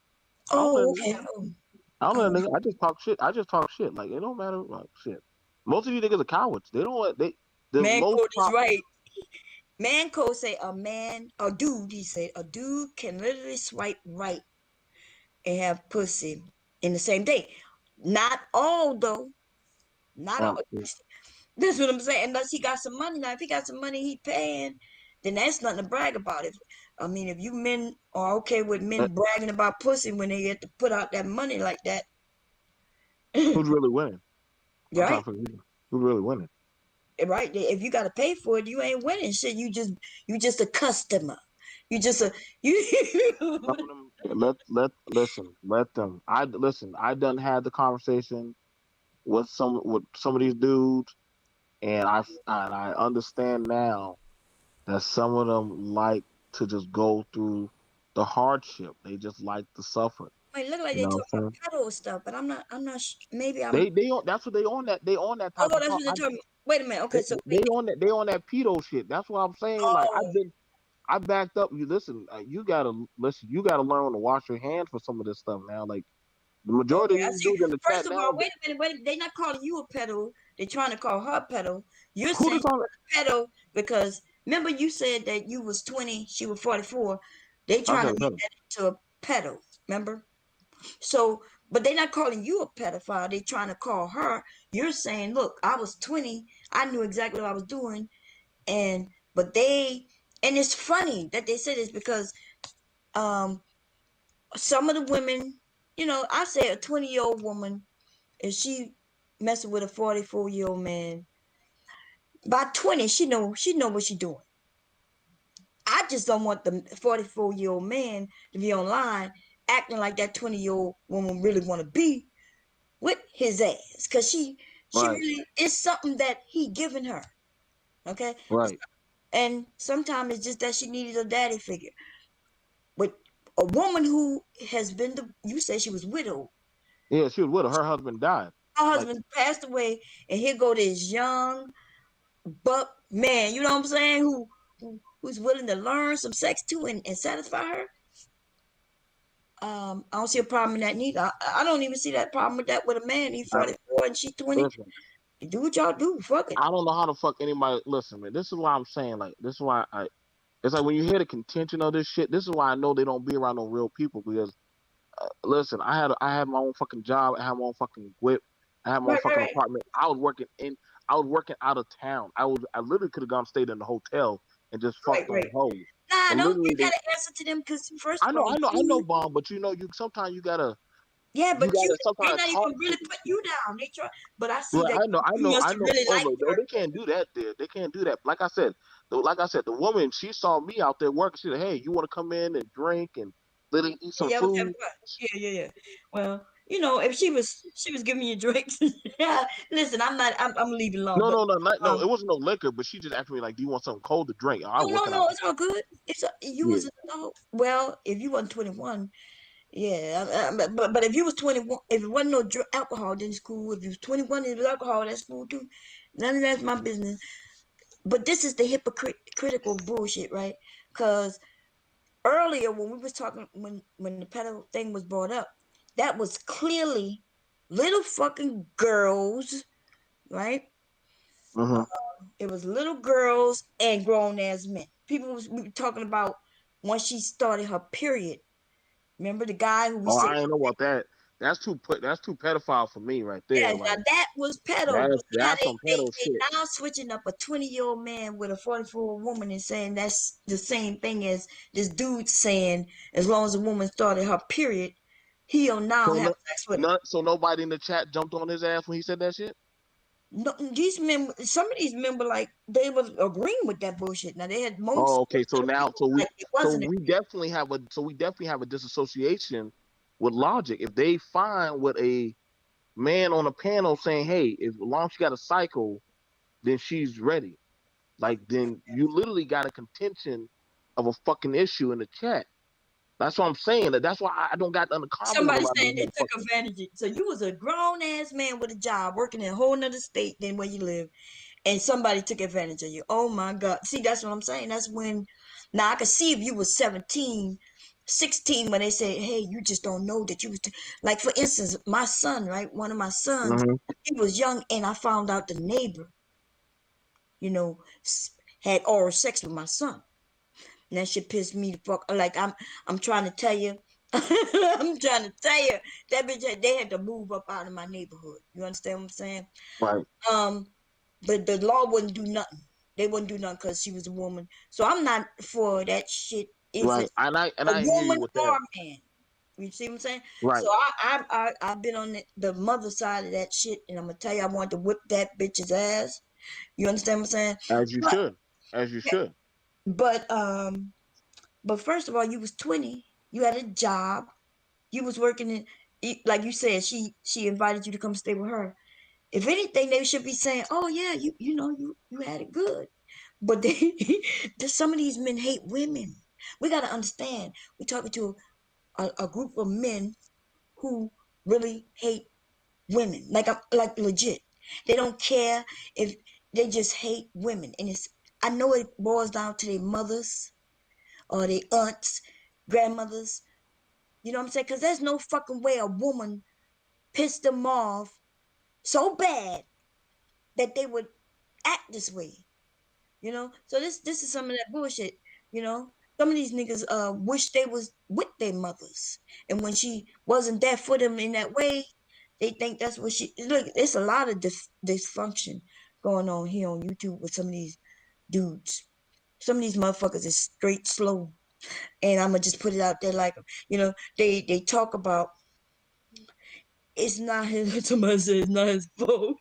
I don't know Oh, that nigga. okay. I don't know Oh. that nigga. I just talk shit. I just talk shit. Like it don't matter. Like shit. Most of these niggas are cowards. They don't let they. The Man most code is top. right. Man code say a dude, he said, a dude can literally swipe right and have pussy in the same day. Not all though. Not all. That's what I'm saying. Unless he got some money. Now, if he got some money he paying, then that's nothing to brag about. If you men are okay with men bragging about pussy when they get to put out that money like that, Who's really winning? I'm trying right? to figure who's really winning. Right. If you got to pay for it, you ain't winning shit. You just a customer. You just a you. Let them. I done had the conversation with some of these dudes, and I understand now that some of them like to just go through the hardship. They just like to suffer. Wait, look like You they know talking what I'm about saying? pedal stuff, but I'm not. Maybe I'm. That's what they on that Oh, type of that's talk. what they're talking. Wait a minute. They, Okay, so they on that pedo shit. That's what I'm saying. Like oh, I backed up. You listen. You gotta listen. You gotta learn to wash your hands for some of this stuff now. Like the majority okay, of I these see. dudes in the First chat of now. all, wait a minute. They're not calling you a pedal. They're trying to call her pedo. You're Who saying they calling? pedo because remember you said that you was 20, she was 44. They I trying said to make pedo. that into a pedo. Remember? So, but they're not calling you a pedophile. They're trying to call her. You're saying, look, I was 20. I knew exactly what I was doing. But and it's funny that they say this because some of the women, I say a 20-year-old woman, if she messing with a 44-year-old man, by 20, she know what she's doing. I just don't want the 44-year-old man to be online acting like that 20-year-old woman really want to be with his ass because she Right. really it's something that he giving her. Okay. Right. And sometimes it's just that she needed a daddy figure. But a woman who has been you say she was widowed. Yeah, she was with her. Her husband died. Her husband passed away, and here go this young buck man, you know what I'm saying, who's willing to learn some sex too and satisfy her. I don't see a problem in that neither. I don't even see that problem with that with a man. He's 44 and she's 20. Listen, You do what y'all do. Fuck it. I don't know how the fuck anybody listen, man. This is why I'm saying, like, this is why it's like when you hear the contention of this shit, this is why I know they don't be around no real people because listen, I had my own fucking job, I had my own fucking whip, I had my own fucking apartment. I was working out of town. I literally could have gone stayed in the hotel and just fucked on hoes. Nah, But you gotta answer to them because first of all, I know, Bomb, but you sometimes you gotta. Yeah, but they they're not even really putting you down. They try, but I see right, that you must really Oh, like no, her. they can't do that there. They can't do that. Like I said, the woman, she saw me out there working. She said, "Hey, you want to come in and drink and literally eat some Yeah, food?" yeah. Well, if she was giving you drinks, yeah. Listen, I'm leaving alone. No, But no. It wasn't no liquor, but she just asked me like, "Do you want something cold to drink?" I was working no, out. it's all good. You Yeah. was an adult. Well, if you wasn't 21, yeah. But if you was 21, if it wasn't no alcohol, then it's cool. If you was 21 and it was alcohol, that's cool too. None of that's my business. But this is the hypocritical bullshit, right? Because earlier when we was talking, when the pedo thing was brought up, that was clearly little fucking girls, right? It was little girls and grown ass men. We were talking about when she started her period. Remember the guy who we Oh, said? I ain't know about that. That's too pedophile for me right there. Yeah, now Like that was pedo. But yeah, that's some pedo they shit. now switching up a 20-year-old man with a 44-year-old woman and saying that's the same thing as this dude saying as long as a woman started her period, he'll now have sex with her. So nobody in the chat jumped on his ass when he said that shit? No, these men, some of these men were like they was agreeing with that bullshit. Now they had most. Oh, okay. So now, like it wasn't. we definitely have a disassociation with logic. If they find what a man on a panel saying, "Hey, as long as she got a cycle, then she's ready," like then you literally got a contention of a fucking issue in the chat. That's what I'm saying. That's why I don't got nothing common with Somebody a lot of saying these they took motherfuckers. advantage. So you was a grown ass man with a job working in a whole nother state than where you live, and somebody took advantage of you. Oh my God. See, that's what I'm saying. That's when now I can see if you was 17, 16 when they say, hey, you just don't know that you was like for instance, my son, right? One of my sons, he was young and I found out the neighbor, had oral sex with my son. And that shit pissed me the fuck. Like I'm trying to tell you, I'm trying to tell you that bitch. They had to move up out of my neighborhood. You understand what I'm saying? Right. But the law wouldn't do nothing. They wouldn't do nothing because she was a woman. So I'm not for that shit. If Right. it's And I a hear you woman with or that. a man. You see what I'm saying? Right. So I've been on the mother side of that shit, and I'm gonna tell you, I want to whip that bitch's ass. You understand what I'm saying? As you should. As you should. But first of all, you was 20. You had a job. You was working in, like you said, she invited you to come stay with her. If anything, they should be saying, "Oh yeah, you had it good." But some of these men hate women. We got to understand. We're talking to a group of men who really hate women, like legit. They don't care if they just hate women, and I know it boils down to their mothers or their aunts, grandmothers. You know what I'm saying? Because there's no fucking way a woman pissed them off so bad that they would act this way. You know, so this is some of that bullshit. You know, some of these niggas wish they was with their mothers, and when she wasn't there for them in that way, they think that's what she look. It's a lot of dysfunction going on here on YouTube with some of these dudes. Some of these motherfuckers is straight slow, and I'm gonna just put it out there like, you know, they talk about it's not his. Somebody said it's not his fault.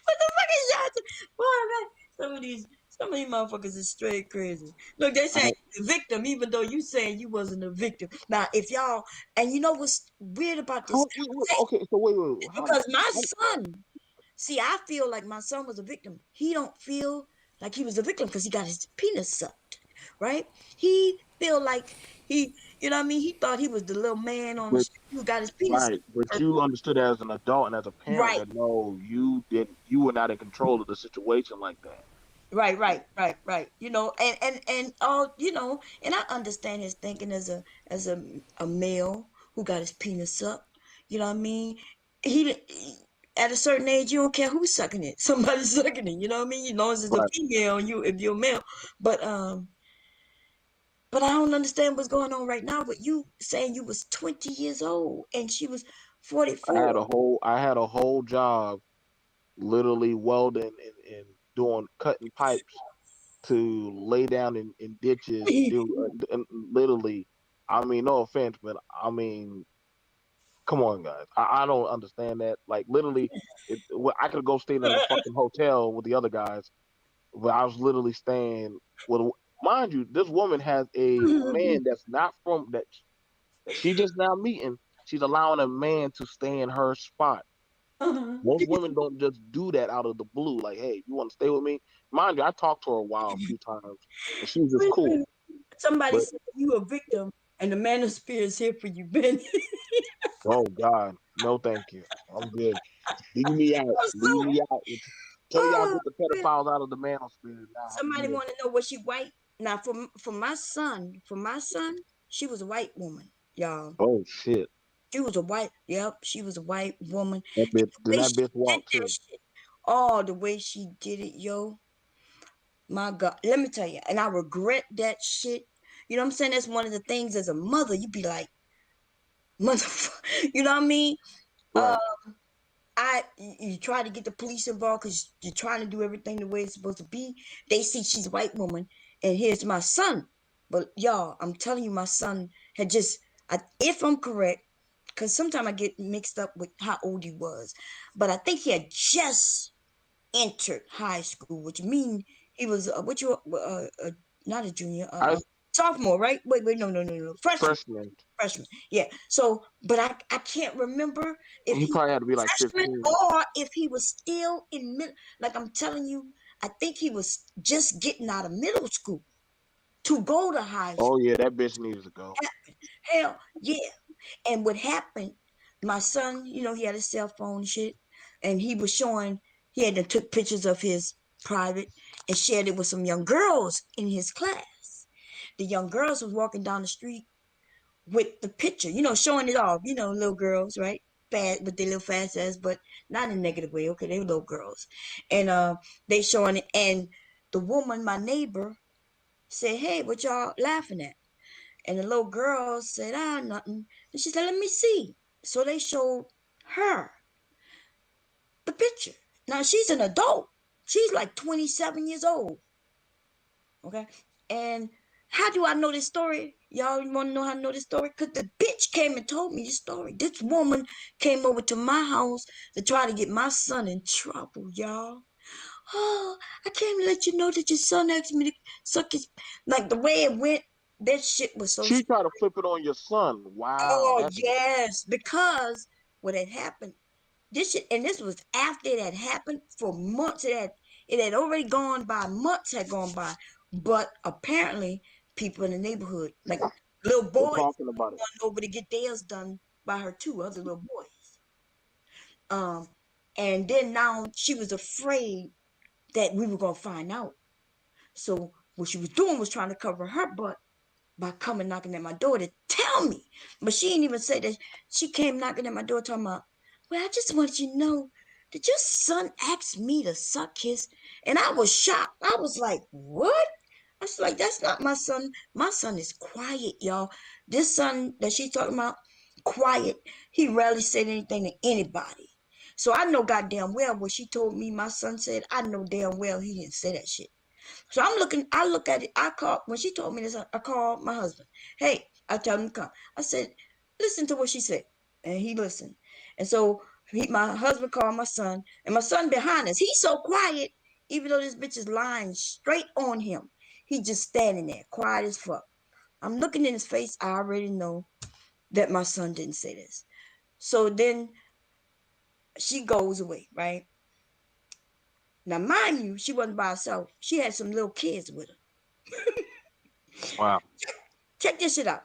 What the fuck is that? Boy, man, some of these motherfuckers is straight crazy. Look, they say the victim, even though you saying you wasn't a victim. Now, if y'all, and you know what's weird about this? Okay, so wait. Because my son, see, I feel like my son was a victim. He don't feel like he was a victim because he got his penis sucked, right? He feel like he, you know what I mean? He thought he was the little man on the But, street who got his penis right, but you understood as an adult and as a parent right. that no, you didn't. You were not in control of the situation like that. Right. You know, and all, you know, and I understand his thinking as a male who got his penis sucked. You know what I mean? He at a certain age, you don't care who's sucking it. Somebody's sucking it. You know what I mean? As long as it's a female, you if you're a male. But I don't understand what's going on right now with you saying you was 20 years old and she was 44. I had a whole job, literally welding and doing cutting pipes to lay down in ditches, and literally. I mean, no offense, but I mean, come on, guys. I don't understand that. Like, literally, I could go stay in a fucking hotel with the other guys, but I was literally staying with. Mind you, this woman has a man that's not from that she just now meeting. She's allowing a man to stay in her spot. Most women don't just do that out of the blue. Like, hey, you want to stay with me? Mind you, I talked to her a few times, and she was just cool. Somebody But, said you a victim, and the Manosphere is here for you, Ben. oh God, no, thank you. I'm good. Leave me out. Leave me out. Tell y'all get the pedophiles out of the manosphere. Somebody want to know was she white? Now, for my son, she was a white woman, y'all. Oh shit. She was a white. Yep, she was a white woman. That bitch walked too. Oh, the way she did it, yo. My God, let me tell you, and I regret that shit. You know what I'm saying? That's one of the things as a mother, you be like, motherfucker. You know what I mean? Right. You try to get the police involved because you're trying to do everything the way it's supposed to be. They see she's a white woman, and here's my son. But y'all, I'm telling you, my son had just, if I'm correct, because sometimes I get mixed up with how old he was, but I think he had just entered high school, which means he was not a junior, sophomore, right? Wait, no, freshman. Yeah. So, but I can't remember if he probably had to be like freshman 15, or if he was still in middle. Like I'm telling you, I think he was just getting out of middle school to go to high school. Oh yeah, that bitch needs to go. Hell yeah. And what happened? My son, you know, he had a cell phone and shit, and he was showing. He had to took pictures of his private and shared it with some young girls in his class. The young girls was walking down the street with the picture, you know, showing it off, you know, little girls, right? Fast with their little fast ass, but not in a negative way. Okay, they were little girls. And they showing it, and the woman, my neighbor, said, "Hey, what y'all laughing at?" And the little girl said, nothing. And she said, "Let me see." So they showed her the picture. Now she's an adult. She's like 27 years old. Okay. And how do I know this story? Y'all want to know how I know this story? Because the bitch came and told me this story. This woman came over to my house to try to get my son in trouble, y'all. Oh, I came to let you know that your son asked me to suck his... Like, the way it went, that shit was so... She tried to flip it on your son. Wow. Oh, yes. Because what had happened, this shit, and this was after it had happened for months. It had already gone by. Months had gone by. But apparently, people in the neighborhood, like little boys, talking about it, going over to get theirs done by her too, other little boys. And then now she was afraid that we were gonna find out. So what she was doing was trying to cover her butt by coming knocking at my door to tell me. But she didn't even say that. She came knocking at my door talking about, well, I just want you to know, did your son ask me to suck his? And I was shocked. I was like, what? I was like, that's not my son. My son is quiet, y'all. This son that she's talking about, quiet. He rarely said anything to anybody. So I know goddamn well what she told me my son said. I know damn well he didn't say that shit. So I look at it. When she told me this, I called my husband. Hey, I tell him to come. I said, listen to what she said. And he listened. And so my husband called my son, and my son behind us. He's so quiet, even though this bitch is lying straight on him. He just standing there, quiet as fuck. I'm looking in his face. I already know that my son didn't say this. So then she goes away, right? Now, mind you, she wasn't by herself. She had some little kids with her. Wow. Check this shit out.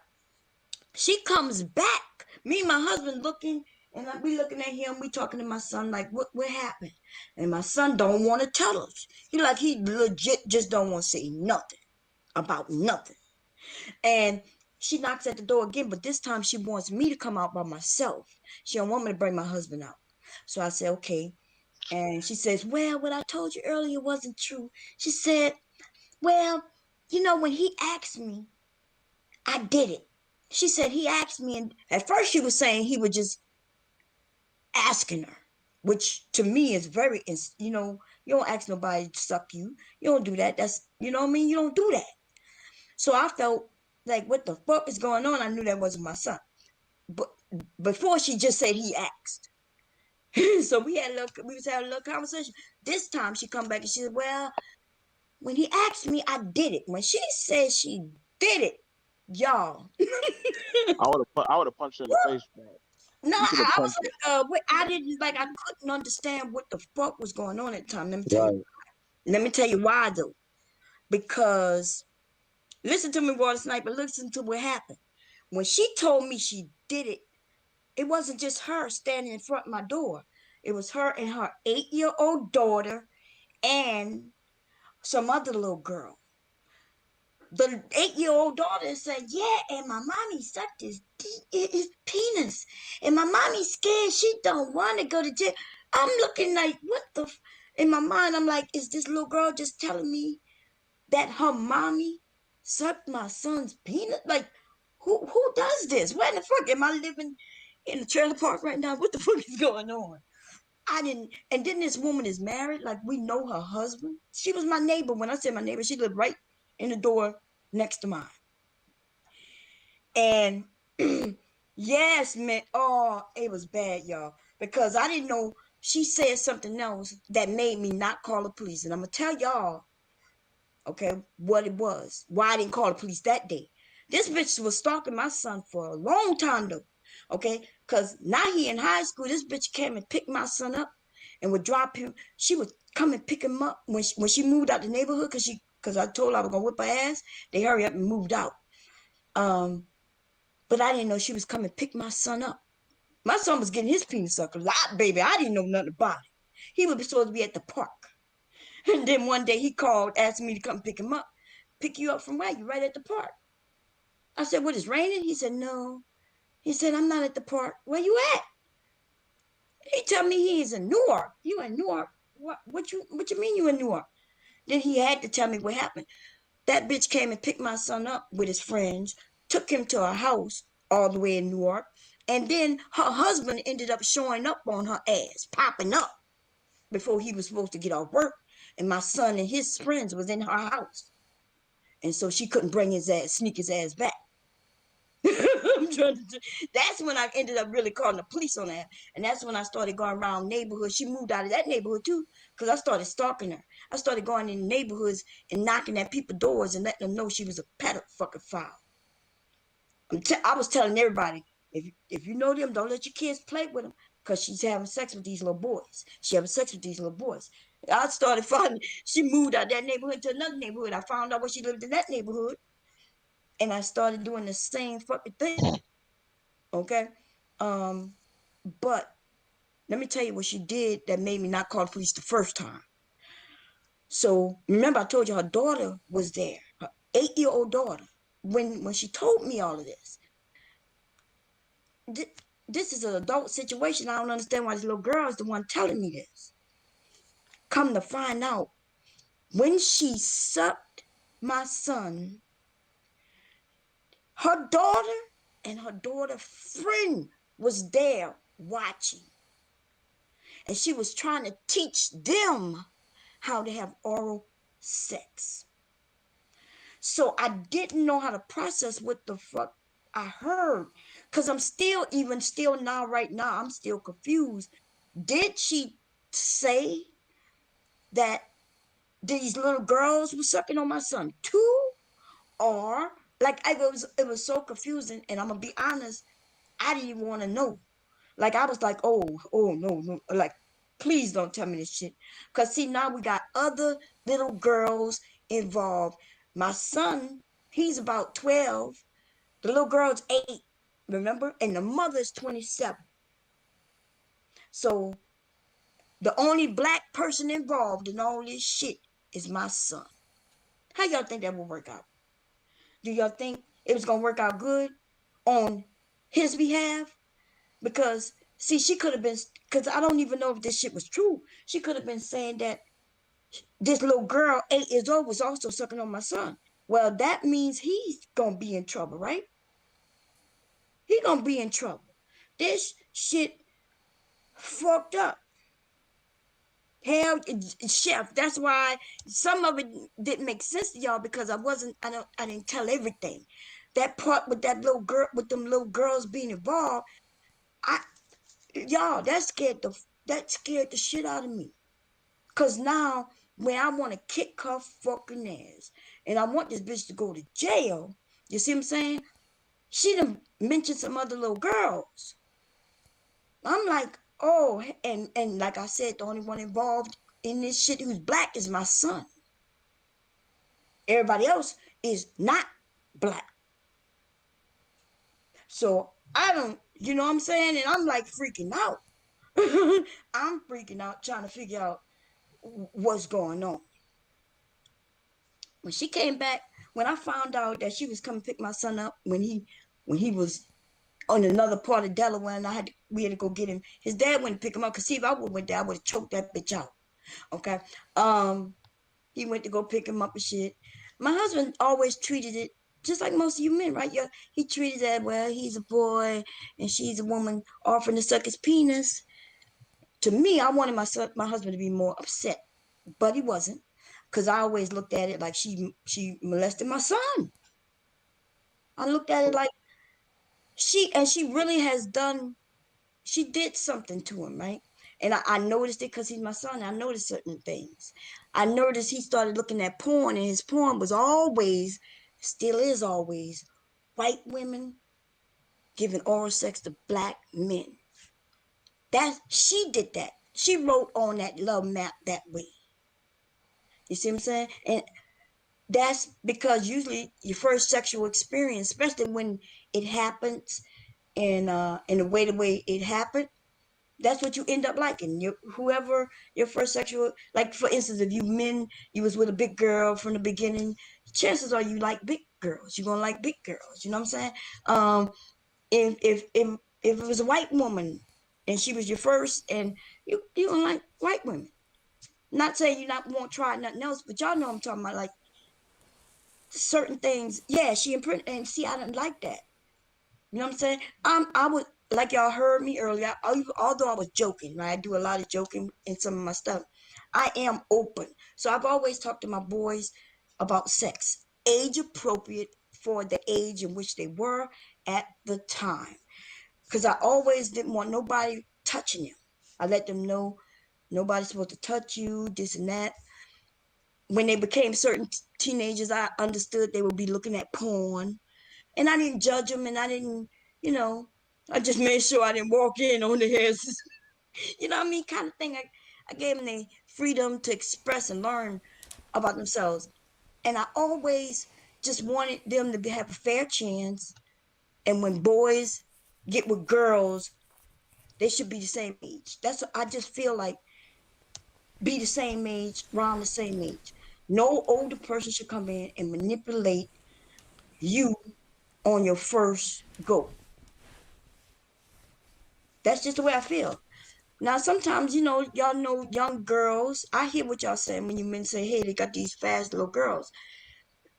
She comes back. Me and my husband looking, and we looking at him. We talking to my son like, what happened? And my son don't want to tell us. He legit just don't want to say nothing about nothing. And she knocks at the door again, but this time she wants me to come out by myself. She don't want me to bring my husband out. So I said, okay. And she says, well, what I told you earlier wasn't true. She said, well, when he asked me, I did it. She said he asked me, and at first she was saying he was just asking her, which to me is very, you don't ask nobody to suck you. You don't do that. That's, you know what I mean? You don't do that. So I felt like, what the fuck is going on? I knew that wasn't my son. But before she just said he asked. So we was having a little conversation. This time she come back and she said, well, when he asked me, I did it. When she said she did it, y'all. I would have punched her in the face, man. No, I was like, I couldn't understand what the fuck was going on at the time. Let me tell you why though. Because listen to me, Water Sniper, listen to what happened. When she told me she did it, it wasn't just her standing in front of my door. It was her and her 8-year-old daughter and some other little girl. The 8-year-old daughter said, yeah, and my mommy sucked his penis. And my mommy's scared. She don't want to go to jail. I'm looking like, what the... In my mind, I'm like, is this little girl just telling me that her mommy sucked my son's penis? Like, who does this? Where in the fuck am I living in a trailer park right now? What the fuck is going on? And then this woman is married. Like, we know her husband. She was my neighbor. When I said my neighbor, she lived right in the door next to mine. And yes, man. Oh, it was bad, y'all. Because I didn't know she said something else that made me not call the police. And I'm going to tell y'all, okay, what it was. Why I didn't call the police that day. This bitch was stalking my son for a long time, though. Okay? Because now he in high school. This bitch came and picked my son up and would drop him. She would come and pick him up when she moved out the neighborhood because I told her I was going to whip her ass. They hurry up and moved out. But I didn't know she was coming to pick my son up. My son was getting his penis sucked a lot, baby. I didn't know nothing about it. He was supposed to be at the park. And then one day he called, asked me to come pick him up. Pick you up from where? You right at the park. I said, what, it's raining? He said, no. He said, I'm not at the park. Where you at? He told me he's in Newark. You in Newark? What you mean you in Newark? Then he had to tell me what happened. That bitch came and picked my son up with his friends, took him to her house all the way in Newark, and then her husband ended up showing up on her ass, popping up before he was supposed to get off work, and my son and his friends was in her house. And so she couldn't sneak his ass back. That's when I ended up really calling the police on that. And that's when I started going around neighborhoods. She moved out of that neighborhood too, because I started stalking her. I started going in neighborhoods and knocking at people's doors and letting them know she was a pedophile. I was telling everybody, if you know them, don't let your kids play with them, because she's having sex with these little boys. I started finding, she moved out of that neighborhood to another neighborhood. I found out where she lived in that neighborhood. And I started doing the same fucking thing. Okay? But let me tell you what she did that made me not call the police the first time. So remember I told you her daughter was there, her 8-year-old daughter. When she told me all of this, this is an adult situation. I don't understand why this little girl is the one telling me this. Come to find out, when she sucked my son, her daughter and her daughter friend was there watching. And she was trying to teach them how to have oral sex. So I didn't know how to process what the fuck I heard. Because I'm still now, right now, I'm still confused. Did she say that these little girls were sucking on my son too? Or like it was so confusing, and I'm gonna be honest, I didn't even want to know. Like I was like, oh no, like please don't tell me this shit. Cause see, now we got other little girls involved. My son, he's about 12. The little girl's 8, remember? And the mother's 27. So the only black person involved in all this shit is my son. How y'all think that will work out? Do y'all think it was gonna work out good on his behalf? Because see, she could have been, because I don't even know if this shit was true. She could have been saying that this little girl, 8 years old, was also sucking on my son. Well, that means he's gonna be in trouble, right? He gonna be in trouble. This shit fucked up. Hell, chef. That's why some of it didn't make sense to y'all, because I didn't tell everything. That part with that little girl, with them little girls being involved, y'all, that scared the shit out of me. Cause now when I want to kick her fucking ass and I want this bitch to go to jail, you see what I'm saying? She done mentioned some other little girls. I'm like, oh, and like I said, the only one involved in this shit who's black is my son. Everybody else is not black. So I don't, you know what I'm saying? And I'm like freaking out. I'm freaking out trying to figure out what's going on. When she came back, when I found out that she was coming to pick my son up when he was on another part of Delaware, and we had to go get him. His dad went to pick him up, because see, if I would have went there, I would have choked that bitch out. Okay. He went to go pick him up and shit. My husband always treated it just like most of you men, right? Yeah, he treated that, well, he's a boy and she's a woman offering to suck his penis. To me, I wanted my husband to be more upset, but he wasn't, because I always looked at it like she molested my son. I looked at it like she really has done, she did something to him, right? And I noticed it because he's my son. I noticed certain things. I noticed he started looking at porn, and his porn was always, still is always, white women giving oral sex to black men. She did that. She wrote on that love map that way. You see what I'm saying? And that's because usually your first sexual experience, especially when it happens in the way it happened, that's what you end up liking. Whoever your first sexual, like for instance, if you was with a big girl from the beginning, chances are you like big girls. You're gonna like big girls. You know what I'm saying? If it was a white woman and she was your first, and you don't like white women. Not saying you won't try nothing else, but y'all know what I'm talking about. Like certain things, yeah, she imprinted, and see, I didn't like that. You know what I'm saying? I would, like y'all heard me earlier, although I was joking, right? I do a lot of joking in some of my stuff. I am open. So I've always talked to my boys about sex, age appropriate for the age in which they were at the time. Because I always didn't want nobody touching them. I let them know nobody's supposed to touch you, this and that. When they became certain teenagers, I understood they would be looking at porn. And I didn't judge them, and I didn't, I just made sure I didn't walk in on their heads. You know what I mean? Kind of thing. I gave them the freedom to express and learn about themselves. And I always just wanted them to have a fair chance. And when boys get with girls, they should be the same age. I just feel like be the same age, around the same age. No older person should come in and manipulate you on your first go. That's just the way I feel. Now, sometimes, you know, y'all know young girls. I hear what y'all saying when you men say, hey, they got these fast little girls.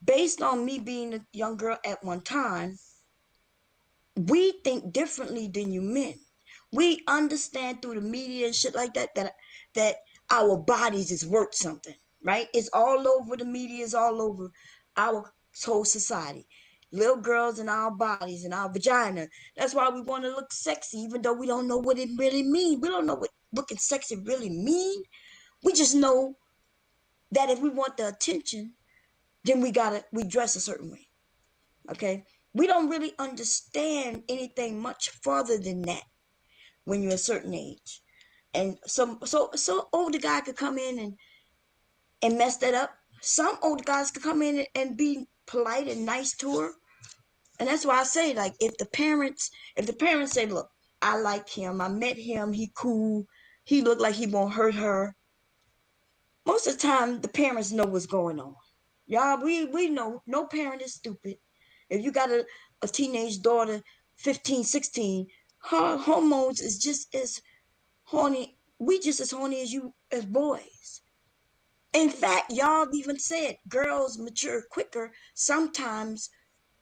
Based on me being a young girl at one time, we think differently than you men. We understand through the media and shit like that our bodies is worth something, right? It's all over the media, it's all over our whole society. Little girls in our bodies and our vagina. That's why we want to look sexy, even though we don't know what it really means. We don't know what looking sexy really mean. We just know that if we want the attention, then we dress a certain way. Okay? We don't really understand anything much further than that when you're a certain age. And so older guy could come in and mess that up. Some older guys could come in and be polite and nice to her. And that's why I say, like, if the parents say, look, I like him, I met him, he cool, he looked like he won't hurt her. Most of the time the parents know what's going on. Y'all, we know no parent is stupid. If you got a teenage daughter, 15, 16, her hormones is just as horny. We just as horny as you as boys. In fact, y'all even said girls mature quicker. Sometimes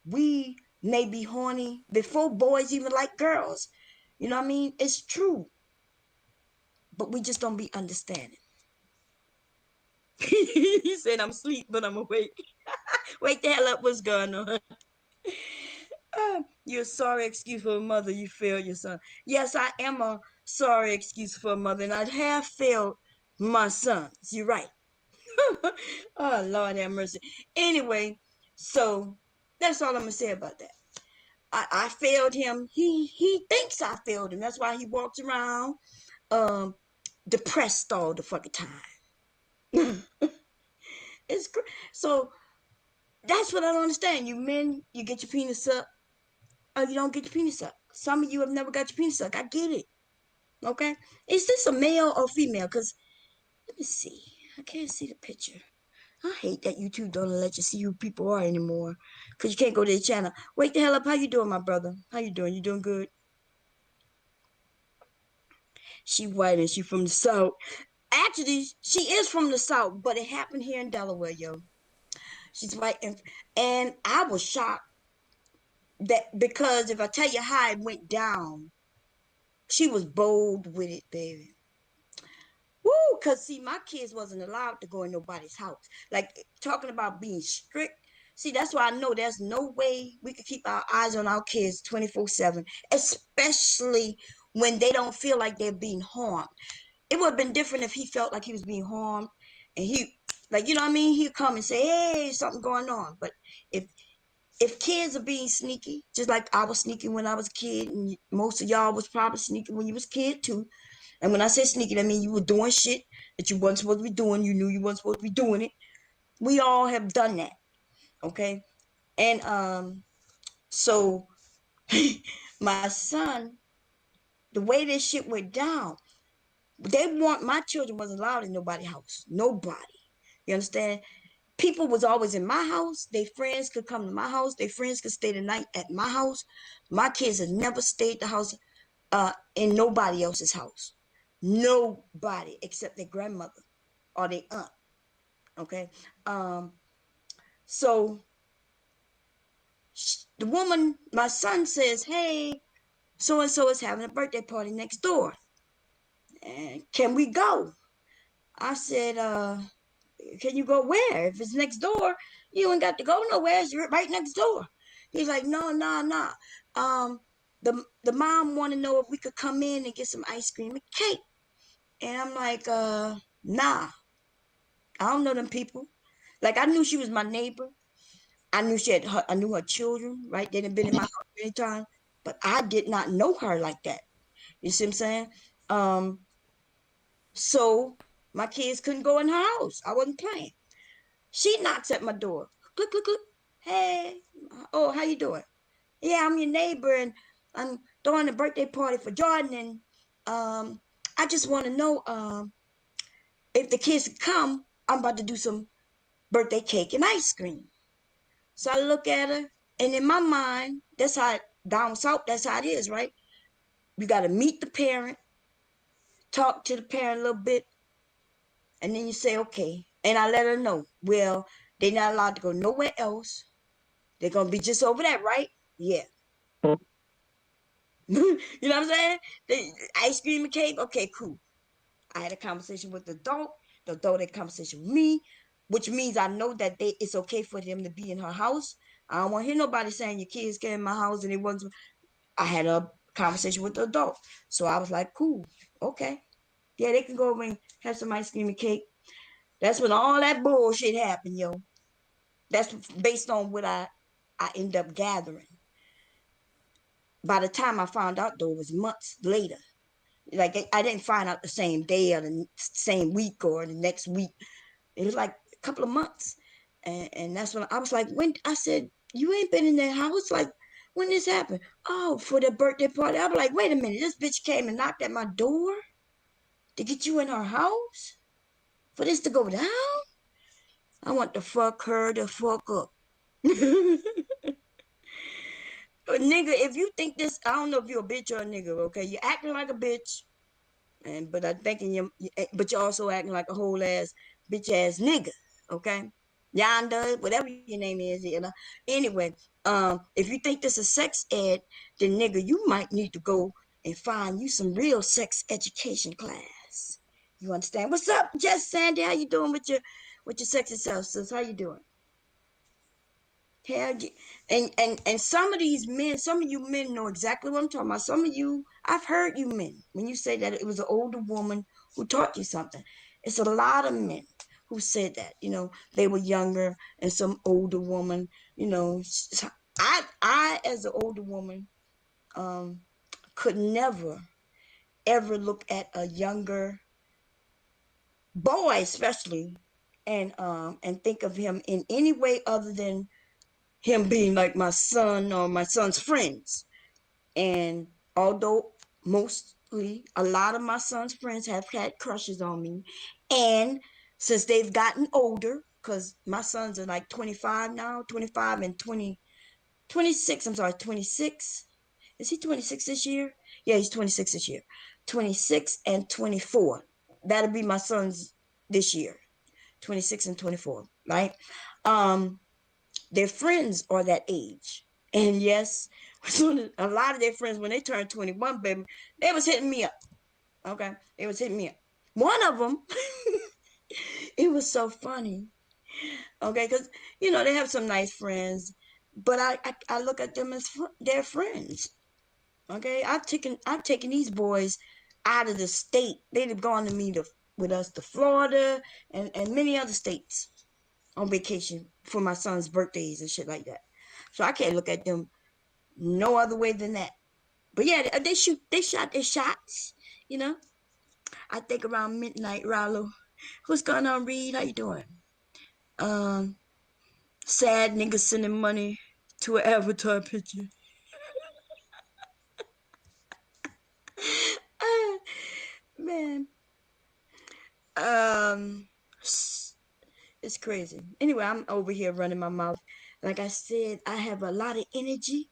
we may be horny before boys even like girls. You know what I mean? It's true. But we just don't be understanding. He said, I'm asleep, but I'm awake. Wake the hell up, what's going on? You're a sorry excuse for a mother, you failed your son. Yes, I am a sorry excuse for a mother, and I have failed my sons. You're right. Oh, Lord have mercy. Anyway, so that's all I'm going to say about that. I failed him. He thinks I failed him. That's why he walks around depressed all the fucking time. It's so that's what I don't understand. You men, you get your penis up, or you don't get your penis up. Some of you have never got your penis up. I get it. Okay, is this a male or female? Because let me see. I can't see the picture. I hate that YouTube don't let you see who people are anymore, because you can't go to their channel. Wake the hell up. How you doing, my brother? How you doing? You doing good? She white and she from the South. Actually, she is from the South, but it happened here in Delaware, yo. She's white, and I was shocked that, because if I tell you how it went down, she was bold with it, baby. Woo, because see, my kids wasn't allowed to go in nobody's house. Like, talking about being strict. See, that's why I know there's no way we could keep our eyes on our kids 24/7, especially when they don't feel like they're being harmed. It would have been different if he felt like he was being harmed, and he, like, you know what I mean, he'd come and say, hey, something going on. But if kids are being sneaky, just like I was sneaky when I was a kid, and most of y'all was probably sneaky when you was a kid too. And when I say sneaky, I mean you were doing shit that you wasn't supposed to be doing. You knew you wasn't supposed to be doing it. We all have done that, okay? And so my son, the way this shit went down, my children wasn't allowed in nobody's house. Nobody. You understand? People was always in my house. Their friends could come to my house. Their friends could stay the night at my house. My kids have never stayed the house in nobody else's house. Nobody except their grandmother or their aunt. Okay. So the woman, my son says, hey, so and so is having a birthday party next door. And can we go? I said, can you go where? If it's next door, you ain't got to go nowhere. It's right next door. He's like, no. The mom want to know if we could come in and get some ice cream and cake. And I'm like, nah. I don't know them people. Like, I knew she was my neighbor. I knew I knew her children, right? They didn't been in my house many times, but I did not know her like that. You see what I'm saying? So my kids couldn't go in her house. I wasn't playing. She knocks at my door. Click, click, click. Hey, oh, how you doing? Yeah, I'm your neighbor, and I'm throwing a birthday party for Jordan, and I just want to know if the kids come. I'm about to do some birthday cake and ice cream. So I look at her, and in my mind, that's how down south, that's how it is, right? You got to meet the parent, talk to the parent a little bit, and then you say, okay. And I let her know, well, they're not allowed to go nowhere else. They're going to be just over there, right? Yeah. You know what I'm saying? Ice cream and cake, okay, cool. I had a conversation with the adult had a conversation with me, which means I know that it's okay for them to be in her house. I don't want to hear nobody saying your kids came in my house and it wasn't. I had a conversation with the adult. So I was like, cool, okay. Yeah, they can go over and have some ice cream and cake. That's when all that bullshit happened, yo. That's based on what I end up gathering. By the time I found out, though, it was months later. Like, I didn't find out the same day or the same week or the next week. It was like a couple of months. And that's when I was like, when I said, you ain't been in that house? Like, when this happened? Oh, for the birthday party. I was like, wait a minute, this bitch came and knocked at my door to get you in her house? For this to go down? I want to fuck her the fuck up. But nigga, if you think this, I don't know if you're a bitch or a nigga, okay? You're acting like a bitch, but I'm thinking but you're also acting like a whole ass bitch ass nigga, okay? Yonder, whatever your name is, you know. Anyway, if you think this is sex ed, then nigga, you might need to go and find you some real sex education class. You understand? What's up, Jess Sandy? How you doing with your sexy self, sis? How you doing? Hell yeah. And some of these men, some of you men know exactly what I'm talking about. Some of you, I've heard you men when you say that it was an older woman who taught you something. It's a lot of men who said that, you know, they were younger and some older woman, you know. I as an older woman, could never ever look at a younger boy, especially, and think of him in any way other than him being like my son or my son's friends. And although mostly a lot of my son's friends have had crushes on me, and since they've gotten older, because my sons are like 25 now, 25 and 26, I'm sorry, 26. Is he 26 this year? Yeah, he's 26 this year. 26 and 24. That'll be my sons this year. 26 and 24, right? Their friends are that age. And yes, a lot of their friends, when they turned 21, baby, they was hitting me up. Okay? They was hitting me up. One of them, it was so funny. Okay? Because, you know, they have some nice friends, but I look at them as their friends. Okay? I've taken these boys out of the state. They'd have gone with us to Florida and many other states on vacation for my son's birthdays and shit like that. So I can't look at them no other way than that. But yeah, they shot their shots, you know. I think around midnight, Rallo. What's going on, Reed? How you doing? Sad nigga sending money to an avatar picture. Man. It's crazy. Anyway, I'm over here running my mouth. Like I said, I have a lot of energy.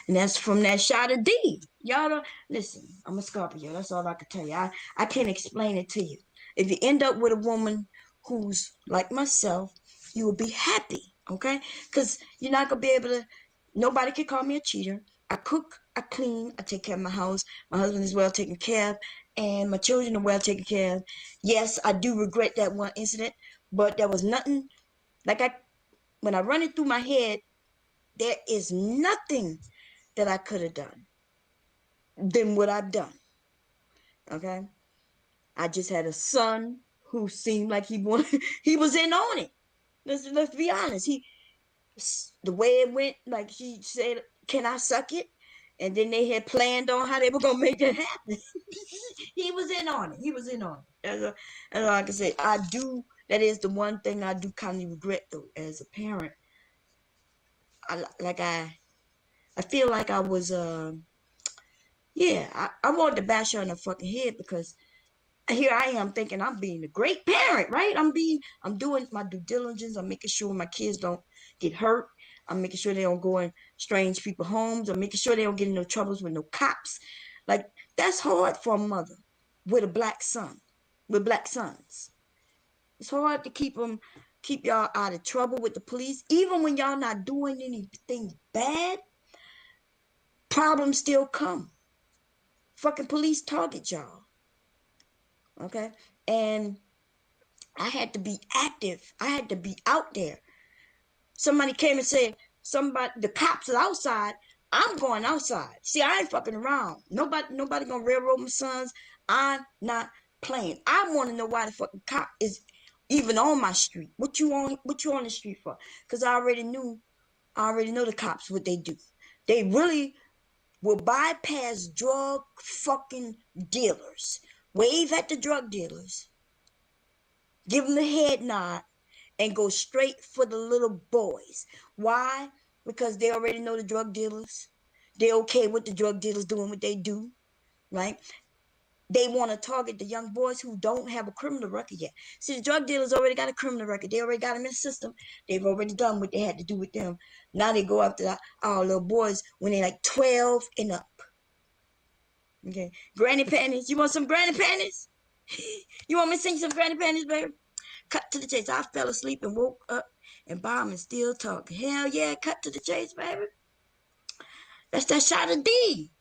And that's from that shot of D. Y'all don't listen. I'm a Scorpio. That's all I can tell you. I can't explain it to you. If you end up with a woman who's like myself, you will be happy, okay? Because you're not gonna be able to. Nobody can call me a cheater. I cook, I clean, I take care of my house. My husband is well taken care of, and my children are well taken care of. Yes, I do regret that one incident, but there was nothing. When I run it through my head, there is nothing that I could have done than what I've done. Okay? I just had a son who seemed like he was in on it. Let's be honest. The way it went, like he said, can I suck it? And then they had planned on how they were gonna make that happen. He was in on it. He was in on it. And like I said, that is the one thing I do kind of regret though, as a parent. I feel like I was I wanted to bash her in the fucking head because here I am thinking I'm being a great parent, right? I'm doing my due diligence. I'm making sure my kids don't get hurt. I'm making sure they don't go in strange people's homes. I'm making sure they don't get in no troubles with no cops. Like, that's hard for a mother with a black son, with black sons. It's hard to keep y'all out of trouble with the police. Even when y'all not doing anything bad, problems still come. Fucking police target y'all. Okay? And I had to be active. I had to be out there. Somebody came and said, the cops are outside. I'm going outside. See, I ain't fucking around. Nobody gonna railroad my sons. I'm not playing. I want to know why the fucking cop is even on my street. What you on the street for? Because I already know the cops, what they do. They really will bypass drug fucking dealers. Wave at the drug dealers. Give them the head nod. And go straight for the little boys. Why? Because they already know the drug dealers. They're okay with the drug dealers doing what they do, right? They want to target the young boys who don't have a criminal record yet. See, the drug dealers already got a criminal record. They already got them in the system. They've already done what they had to do with them. Now they go after our little boys when they're like 12 and up. Okay. Granny panties. You want some granny panties? You want me to sing some granny panties, baby? Cut to the chase. I fell asleep and woke up and Bomb is still talking. Hell yeah, cut to the chase, baby. That's that shot of D.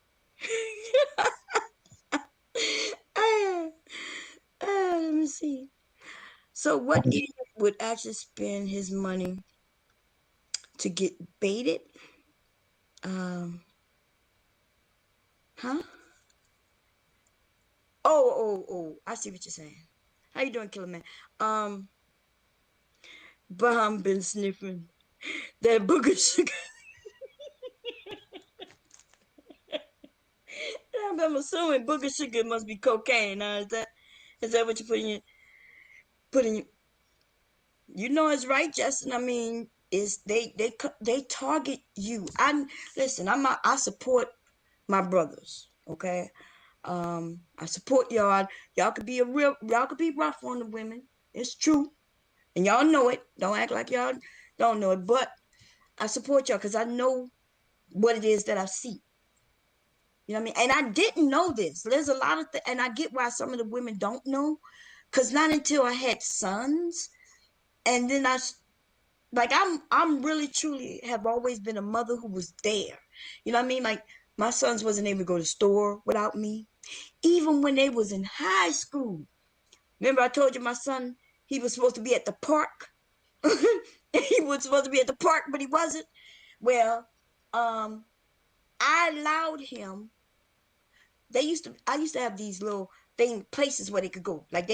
Let me see. So what idiot would actually spend his money to get baited? Huh? Oh, I see what you're saying. How you doing, Killer Man? Bomb been sniffing that booger sugar. I'm assuming booger sugar must be cocaine. Is that what you put in? You know it's right, Justin. I mean, they target you. I support my brothers. Okay, I support y'all. Y'all could be rough on the women. It's true, and y'all know it. Don't act like y'all don't know it. But I support y'all because I know what it is that I see. You know what I mean? And I didn't know this. There's a lot of and I get why some of the women don't know, because not until I had sons, and then I'm really truly have always been a mother who was there. You know what I mean? Like, my sons wasn't able to go to the store without me, even when they was in high school. Remember I told you my son, he was supposed to be at the park. He was supposed to be at the park, but he wasn't. Well, I allowed him. I used to have these little places where they could go. Like,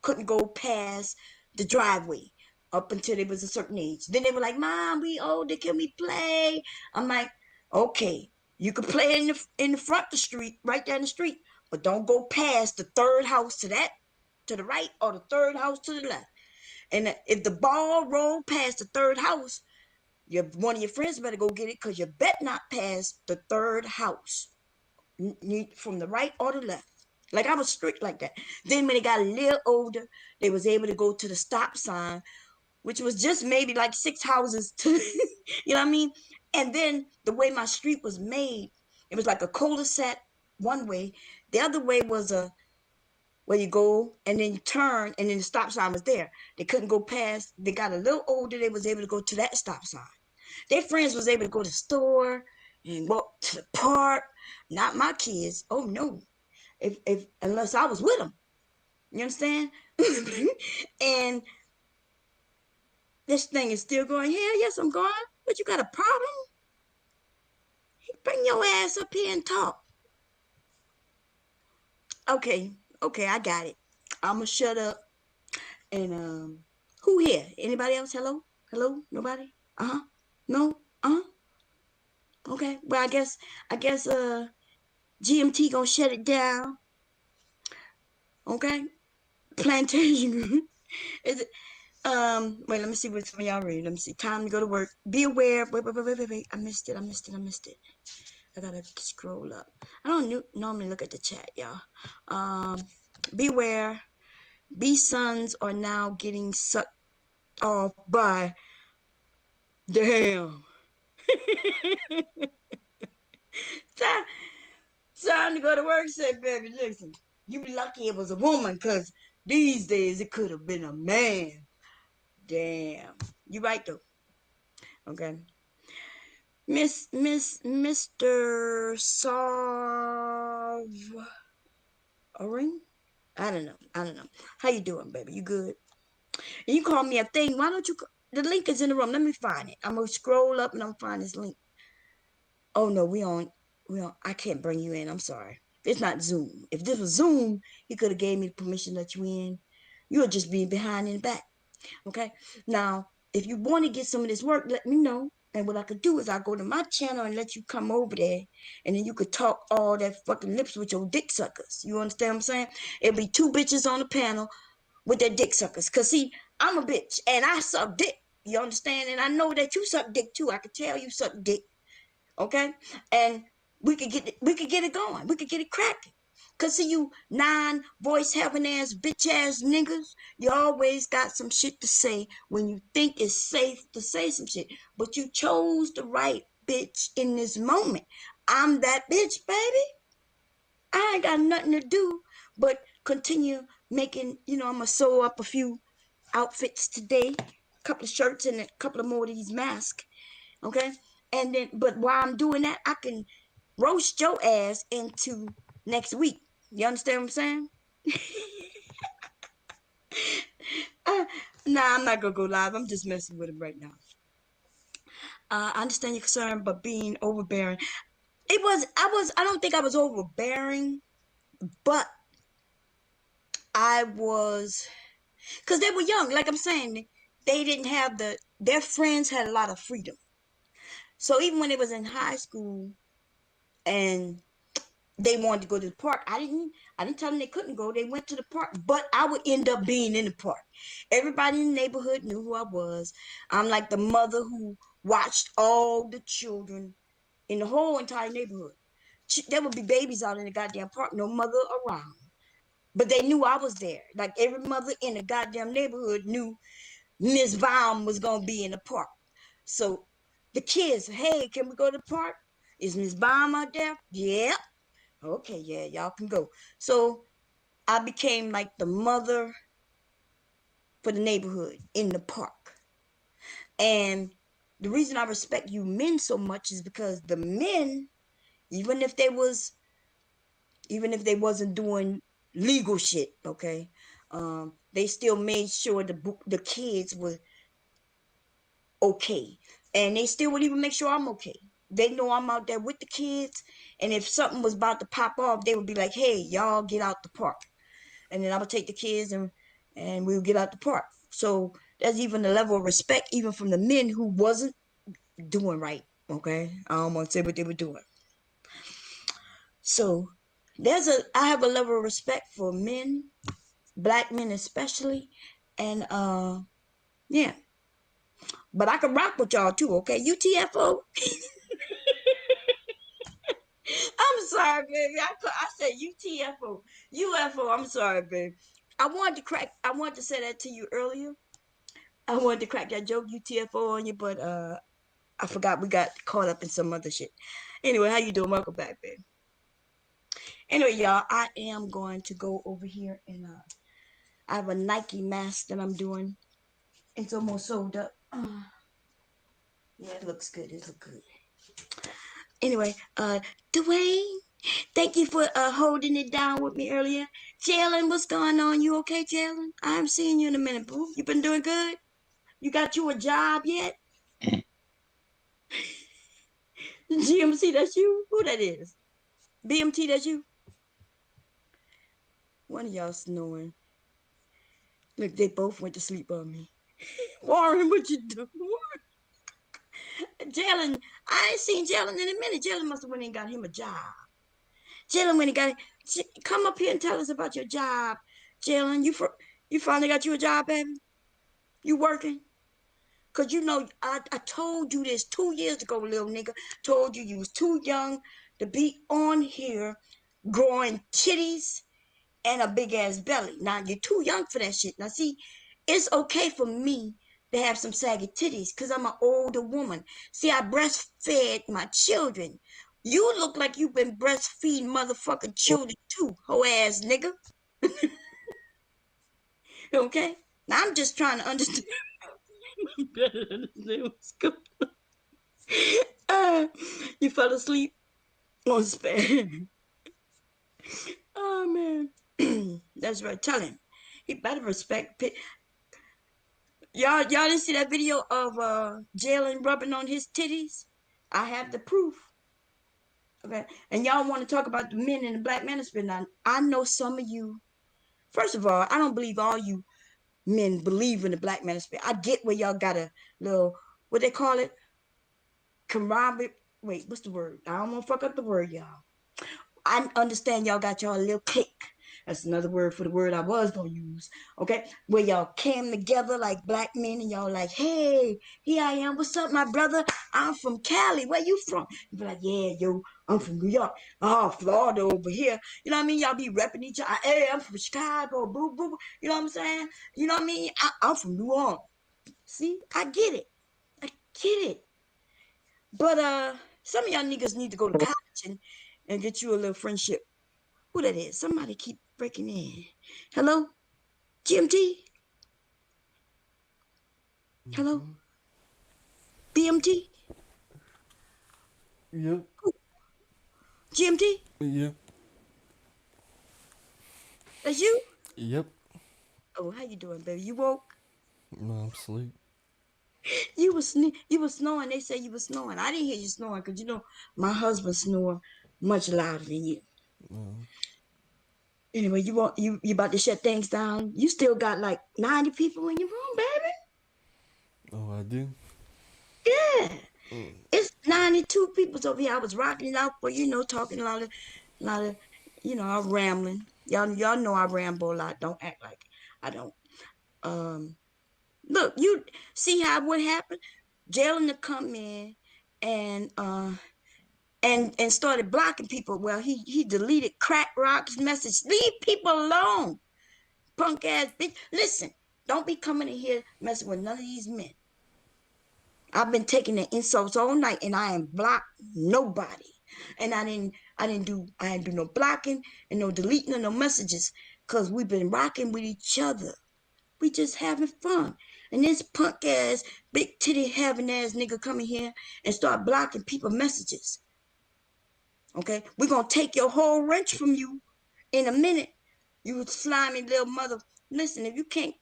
couldn't go past the driveway up until they was a certain age. Then they were like, "Mom, we older, can we play?" I'm like, "Okay, you can play in the front of the street, right down the street, but don't go past the third house to the right or the third house to the left. And if the ball rolled past the third house, one of your friends better go get it, because you bet not pass the third house from the right or the left." Like, I was strict like that. Then when they got a little older, they was able to go to the stop sign, which was just maybe like 6 houses to, you know what I mean? And then the way my street was made, it was like a cul-de-sac one way. The other way was where you go and then you turn, and then the stop sign was there. They couldn't go past. They got a little older, they was able to go to that stop sign. Their friends was able to go to the store and walk to the park. Not my kids. Oh no. If unless I was with them. You understand? And this thing is still going. Hell yes, I'm going. But you got a problem? Bring your ass up here and talk. Okay, I got it. I'ma shut up. And who here? Anybody else? Hello? Nobody? No? Okay. Well, I guess GMT gonna shut it down. Okay. Plantation. Is it? Wait, let me see what some of y'all read. Let me see. Time to go to work. Be aware. Wait. I missed it. I gotta scroll up. I don't normally look at the chat, y'all. Beware. B sons are now getting sucked off by. Damn. Time to go to work. Said, baby, listen, you be lucky it was a woman, because these days it could have been a man. Damn. You right, though. Okay. Mr. Sarv. A ring? I don't know. How you doing, baby? You good? And you call me a thing. Why don't you? The link is in the room. Let me find it. I'm gonna scroll up and I'm gonna find this link. Oh no, we on. I can't bring you in. I'm sorry. It's not Zoom. If this was Zoom, he could have gave me permission to let you in. You're just being behind in the back. Okay. Now, if you want to get some of this work, let me know. And what I could do is I'll go to my channel and let you come over there, and then you could talk all that fucking lips with your dick suckers. You understand what I'm saying? It'll be 2 bitches on the panel with their dick suckers. Cause see, I'm a bitch and I suck dick. You understand? And I know that you suck dick too. I could tell you suck dick. Okay? And we could get it going. We could get it cracking. Cause see, you non-voice having ass bitch ass niggas, you always got some shit to say when you think it's safe to say some shit. But you chose the right bitch in this moment. I'm that bitch, baby. I ain't got nothing to do but continue making, I'm gonna sew up a few outfits today, a couple of shirts and a couple of more of these masks. Okay? And then, but while I'm doing that, I can roast your ass into next week. You understand what I'm saying? Nah, I'm not gonna go live. I'm just messing with him right now. I understand your concern, but being overbearing. I don't think I was overbearing, but I was, because they were young. Like I'm saying, they didn't have their friends had a lot of freedom. So even when they was in high school and they wanted to go to the park, I didn't tell them they couldn't go. They went to the park, but I would end up being in the park. Everybody in the neighborhood knew who I was. I'm like the mother who watched all the children in the whole entire neighborhood. There would be babies out in the goddamn park, no mother around. But they knew I was there. Like every mother in the goddamn neighborhood knew Miss Baum was going to be in the park. So the kids, hey, can we go to the park? Is Miss Baum out there? Yeah. Okay, yeah, y'all can go. So I became like the mother for the neighborhood in the park. And the reason I respect you men so much is because the men, even if they wasn't doing legal shit, okay, they still made sure the kids were okay. And they still would even make sure I'm okay. They know I'm out there with the kids, and if something was about to pop off, they would be like, hey, y'all get out the park. And then I would take the kids and we would get out the park. So there's even a level of respect even from the men who wasn't doing right, okay? I don't want to say what they were doing. So I have a level of respect for men, black men especially, and yeah. But I can rock with y'all too, okay? UTFO. I'm sorry, baby. I said UTFO. UFO. I'm sorry, baby. I wanted to say that to you earlier. I wanted to crack that joke UTFO on you, but I forgot we got caught up in some other shit. Anyway, how you doing? Welcome back, babe. Anyway, y'all, I am going to go over here and I have a Nike mask that I'm doing. It's almost sold up. Yeah, it looks good. It looks good. Anyway, Dwayne, thank you for holding it down with me earlier. Jalen, what's going on? You okay, Jalen? I haven't seen you in a minute, boo. You been doing good? You got you a job yet? GMC, that's you? Who that is? BMT, that's you? One of y'all snoring. Look, they both went to sleep on me. Warren, what you doing? Jalen, I ain't seen Jalen in a minute. Jalen must have went and got him a job. Jalen, when he got it, come up here and tell us about your job. Jalen, you finally got you a job, baby? You working? Because you know, I told you this 2 years ago, little nigga. Told you was too young to be on here growing titties and a big ass belly. Now, you're too young for that shit. Now, see, it's okay for me to have some saggy titties because I'm an older woman. See, I breastfed my children. You look like you've been breastfeeding motherfucking children too, hoe ass nigga. Okay? Now I'm just trying to understand. You better understand what's going on. You fell asleep on Spam. Oh man. That's right. Tell him. He better respect y'all didn't see that video of Jalen rubbing on his titties? I have the proof. Okay. And y'all want to talk about the men in the Black Manosphere. Now, I know some of you. First of all, I don't believe all you men believe in the Black Manosphere. I get where y'all got a little, what they call it? Camaraderie. Wait, what's the word? I don't want to fuck up the word, y'all. I understand y'all got y'all a little clique. That's another word for the word I was gonna use. Okay, where y'all came together like black men and y'all like, hey, here I am. What's up, my brother? I'm from Cali. Where you from? You be like, yeah, yo, I'm from New York. Oh, Florida over here. You know what I mean? Y'all be repping each other. Hey, I'm from Chicago. Boo, boo. You know what I'm saying? You know what I mean? I'm from New Orleans. See, I get it. I get it. But some of y'all niggas need to go to college and get you a little friendship. Who that is? Somebody keep breaking in. Hello? GMT? Hello? BMT? Yep. GMT? Yep. That's you? Yep. Oh, how you doing, baby? You woke? No, I'm asleep. You was snoring. They say you was snoring. I didn't hear you snoring because you know my husband snore much louder than you. No. Anyway, you about to shut things down. You still got like 90 people in your room, baby. Oh, I do? Yeah. It's 92 people over here. I was rocking it out for talking a lot of I'm rambling. Y'all know I ramble a lot. Don't act like I don't. Look, you see what happened? Jalen to come in and started blocking people. Well, he deleted Crack Rock's message. Leave people alone, punk ass bitch. Listen, don't be coming in here messing with none of these men. I've been taking the insults all night, and I ain't blocked nobody. And I didn't do no blocking and no deleting of no messages, cause we've been rocking with each other. We just having fun. And this punk ass, big titty having ass nigga come in here and start blocking people messages. Okay, we're gonna take your whole wrench from you in a minute. You slimy little mother. Listen, if you can't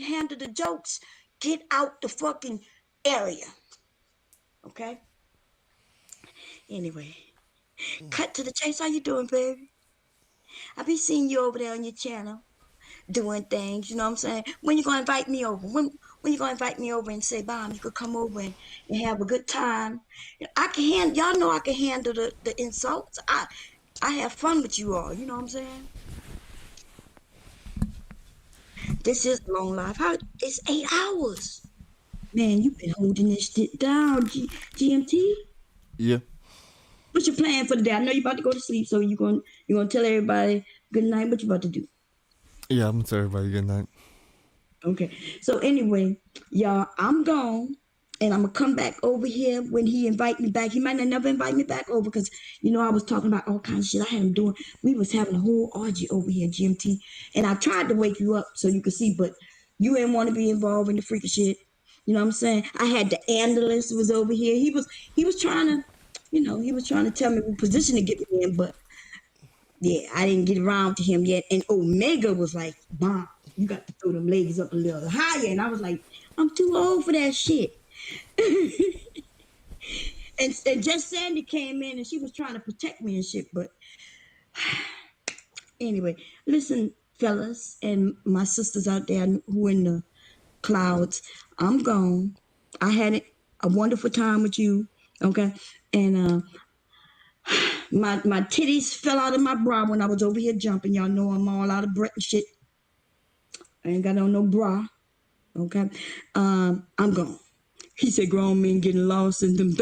handle the jokes, get out the fucking area. Okay? Anyway, cut to the chase. How you doing, baby? I be seeing you over there on your channel doing things, you know what I'm saying? When you gonna invite me over? When you gonna invite me over and say, Bomb, you could come over and have a good time? Y'all know I can handle the insults. I have fun with you all, you know what I'm saying? This is long life. It's 8 hours. Man, you've been holding this shit down, GMT. Yeah. What's your plan for the day? I know you're about to go to sleep, so you're gonna tell everybody good night. What you about to do? Yeah, I'm gonna tell everybody good night. Okay. So anyway, y'all, I'm gone, and I'm gonna come back over here when he invite me back. He might not never invite me back over because I was talking about all kinds of shit I had him doing. We was having a whole orgy over here, GMT, and I tried to wake you up so you could see, but you didn't want to be involved in the freaking shit. You know what I'm saying? I had the ambulance was over here. He was trying to, he was trying to tell me what position to get me in, but yeah, I didn't get around to him yet. And Omega was like, Bomb, you got to throw them legs up a little higher. And I was like, I'm too old for that shit. and just Sandy came in and she was trying to protect me and shit. But anyway, listen, fellas, and my sisters out there who in the clouds, I'm gone. I had a wonderful time with you, okay? And my titties fell out of my bra when I was over here jumping. Y'all know I'm all out of breath and shit. I ain't got on no bra, okay? I'm gone. He said grown men getting lost in them.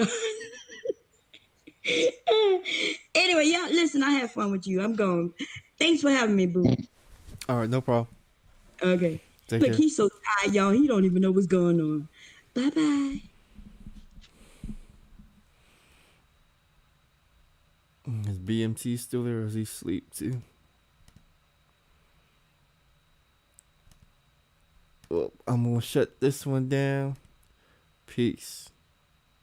Anyway, y'all, listen, I had fun with you. I'm gone. Thanks for having me, boo. All right, no problem. Okay. Take Look, care. he's so tired, y'all. He don't even know what's going on. Bye-bye. Is BMT still there, or is he asleep too? Well, I'm gonna shut this one down. Peace.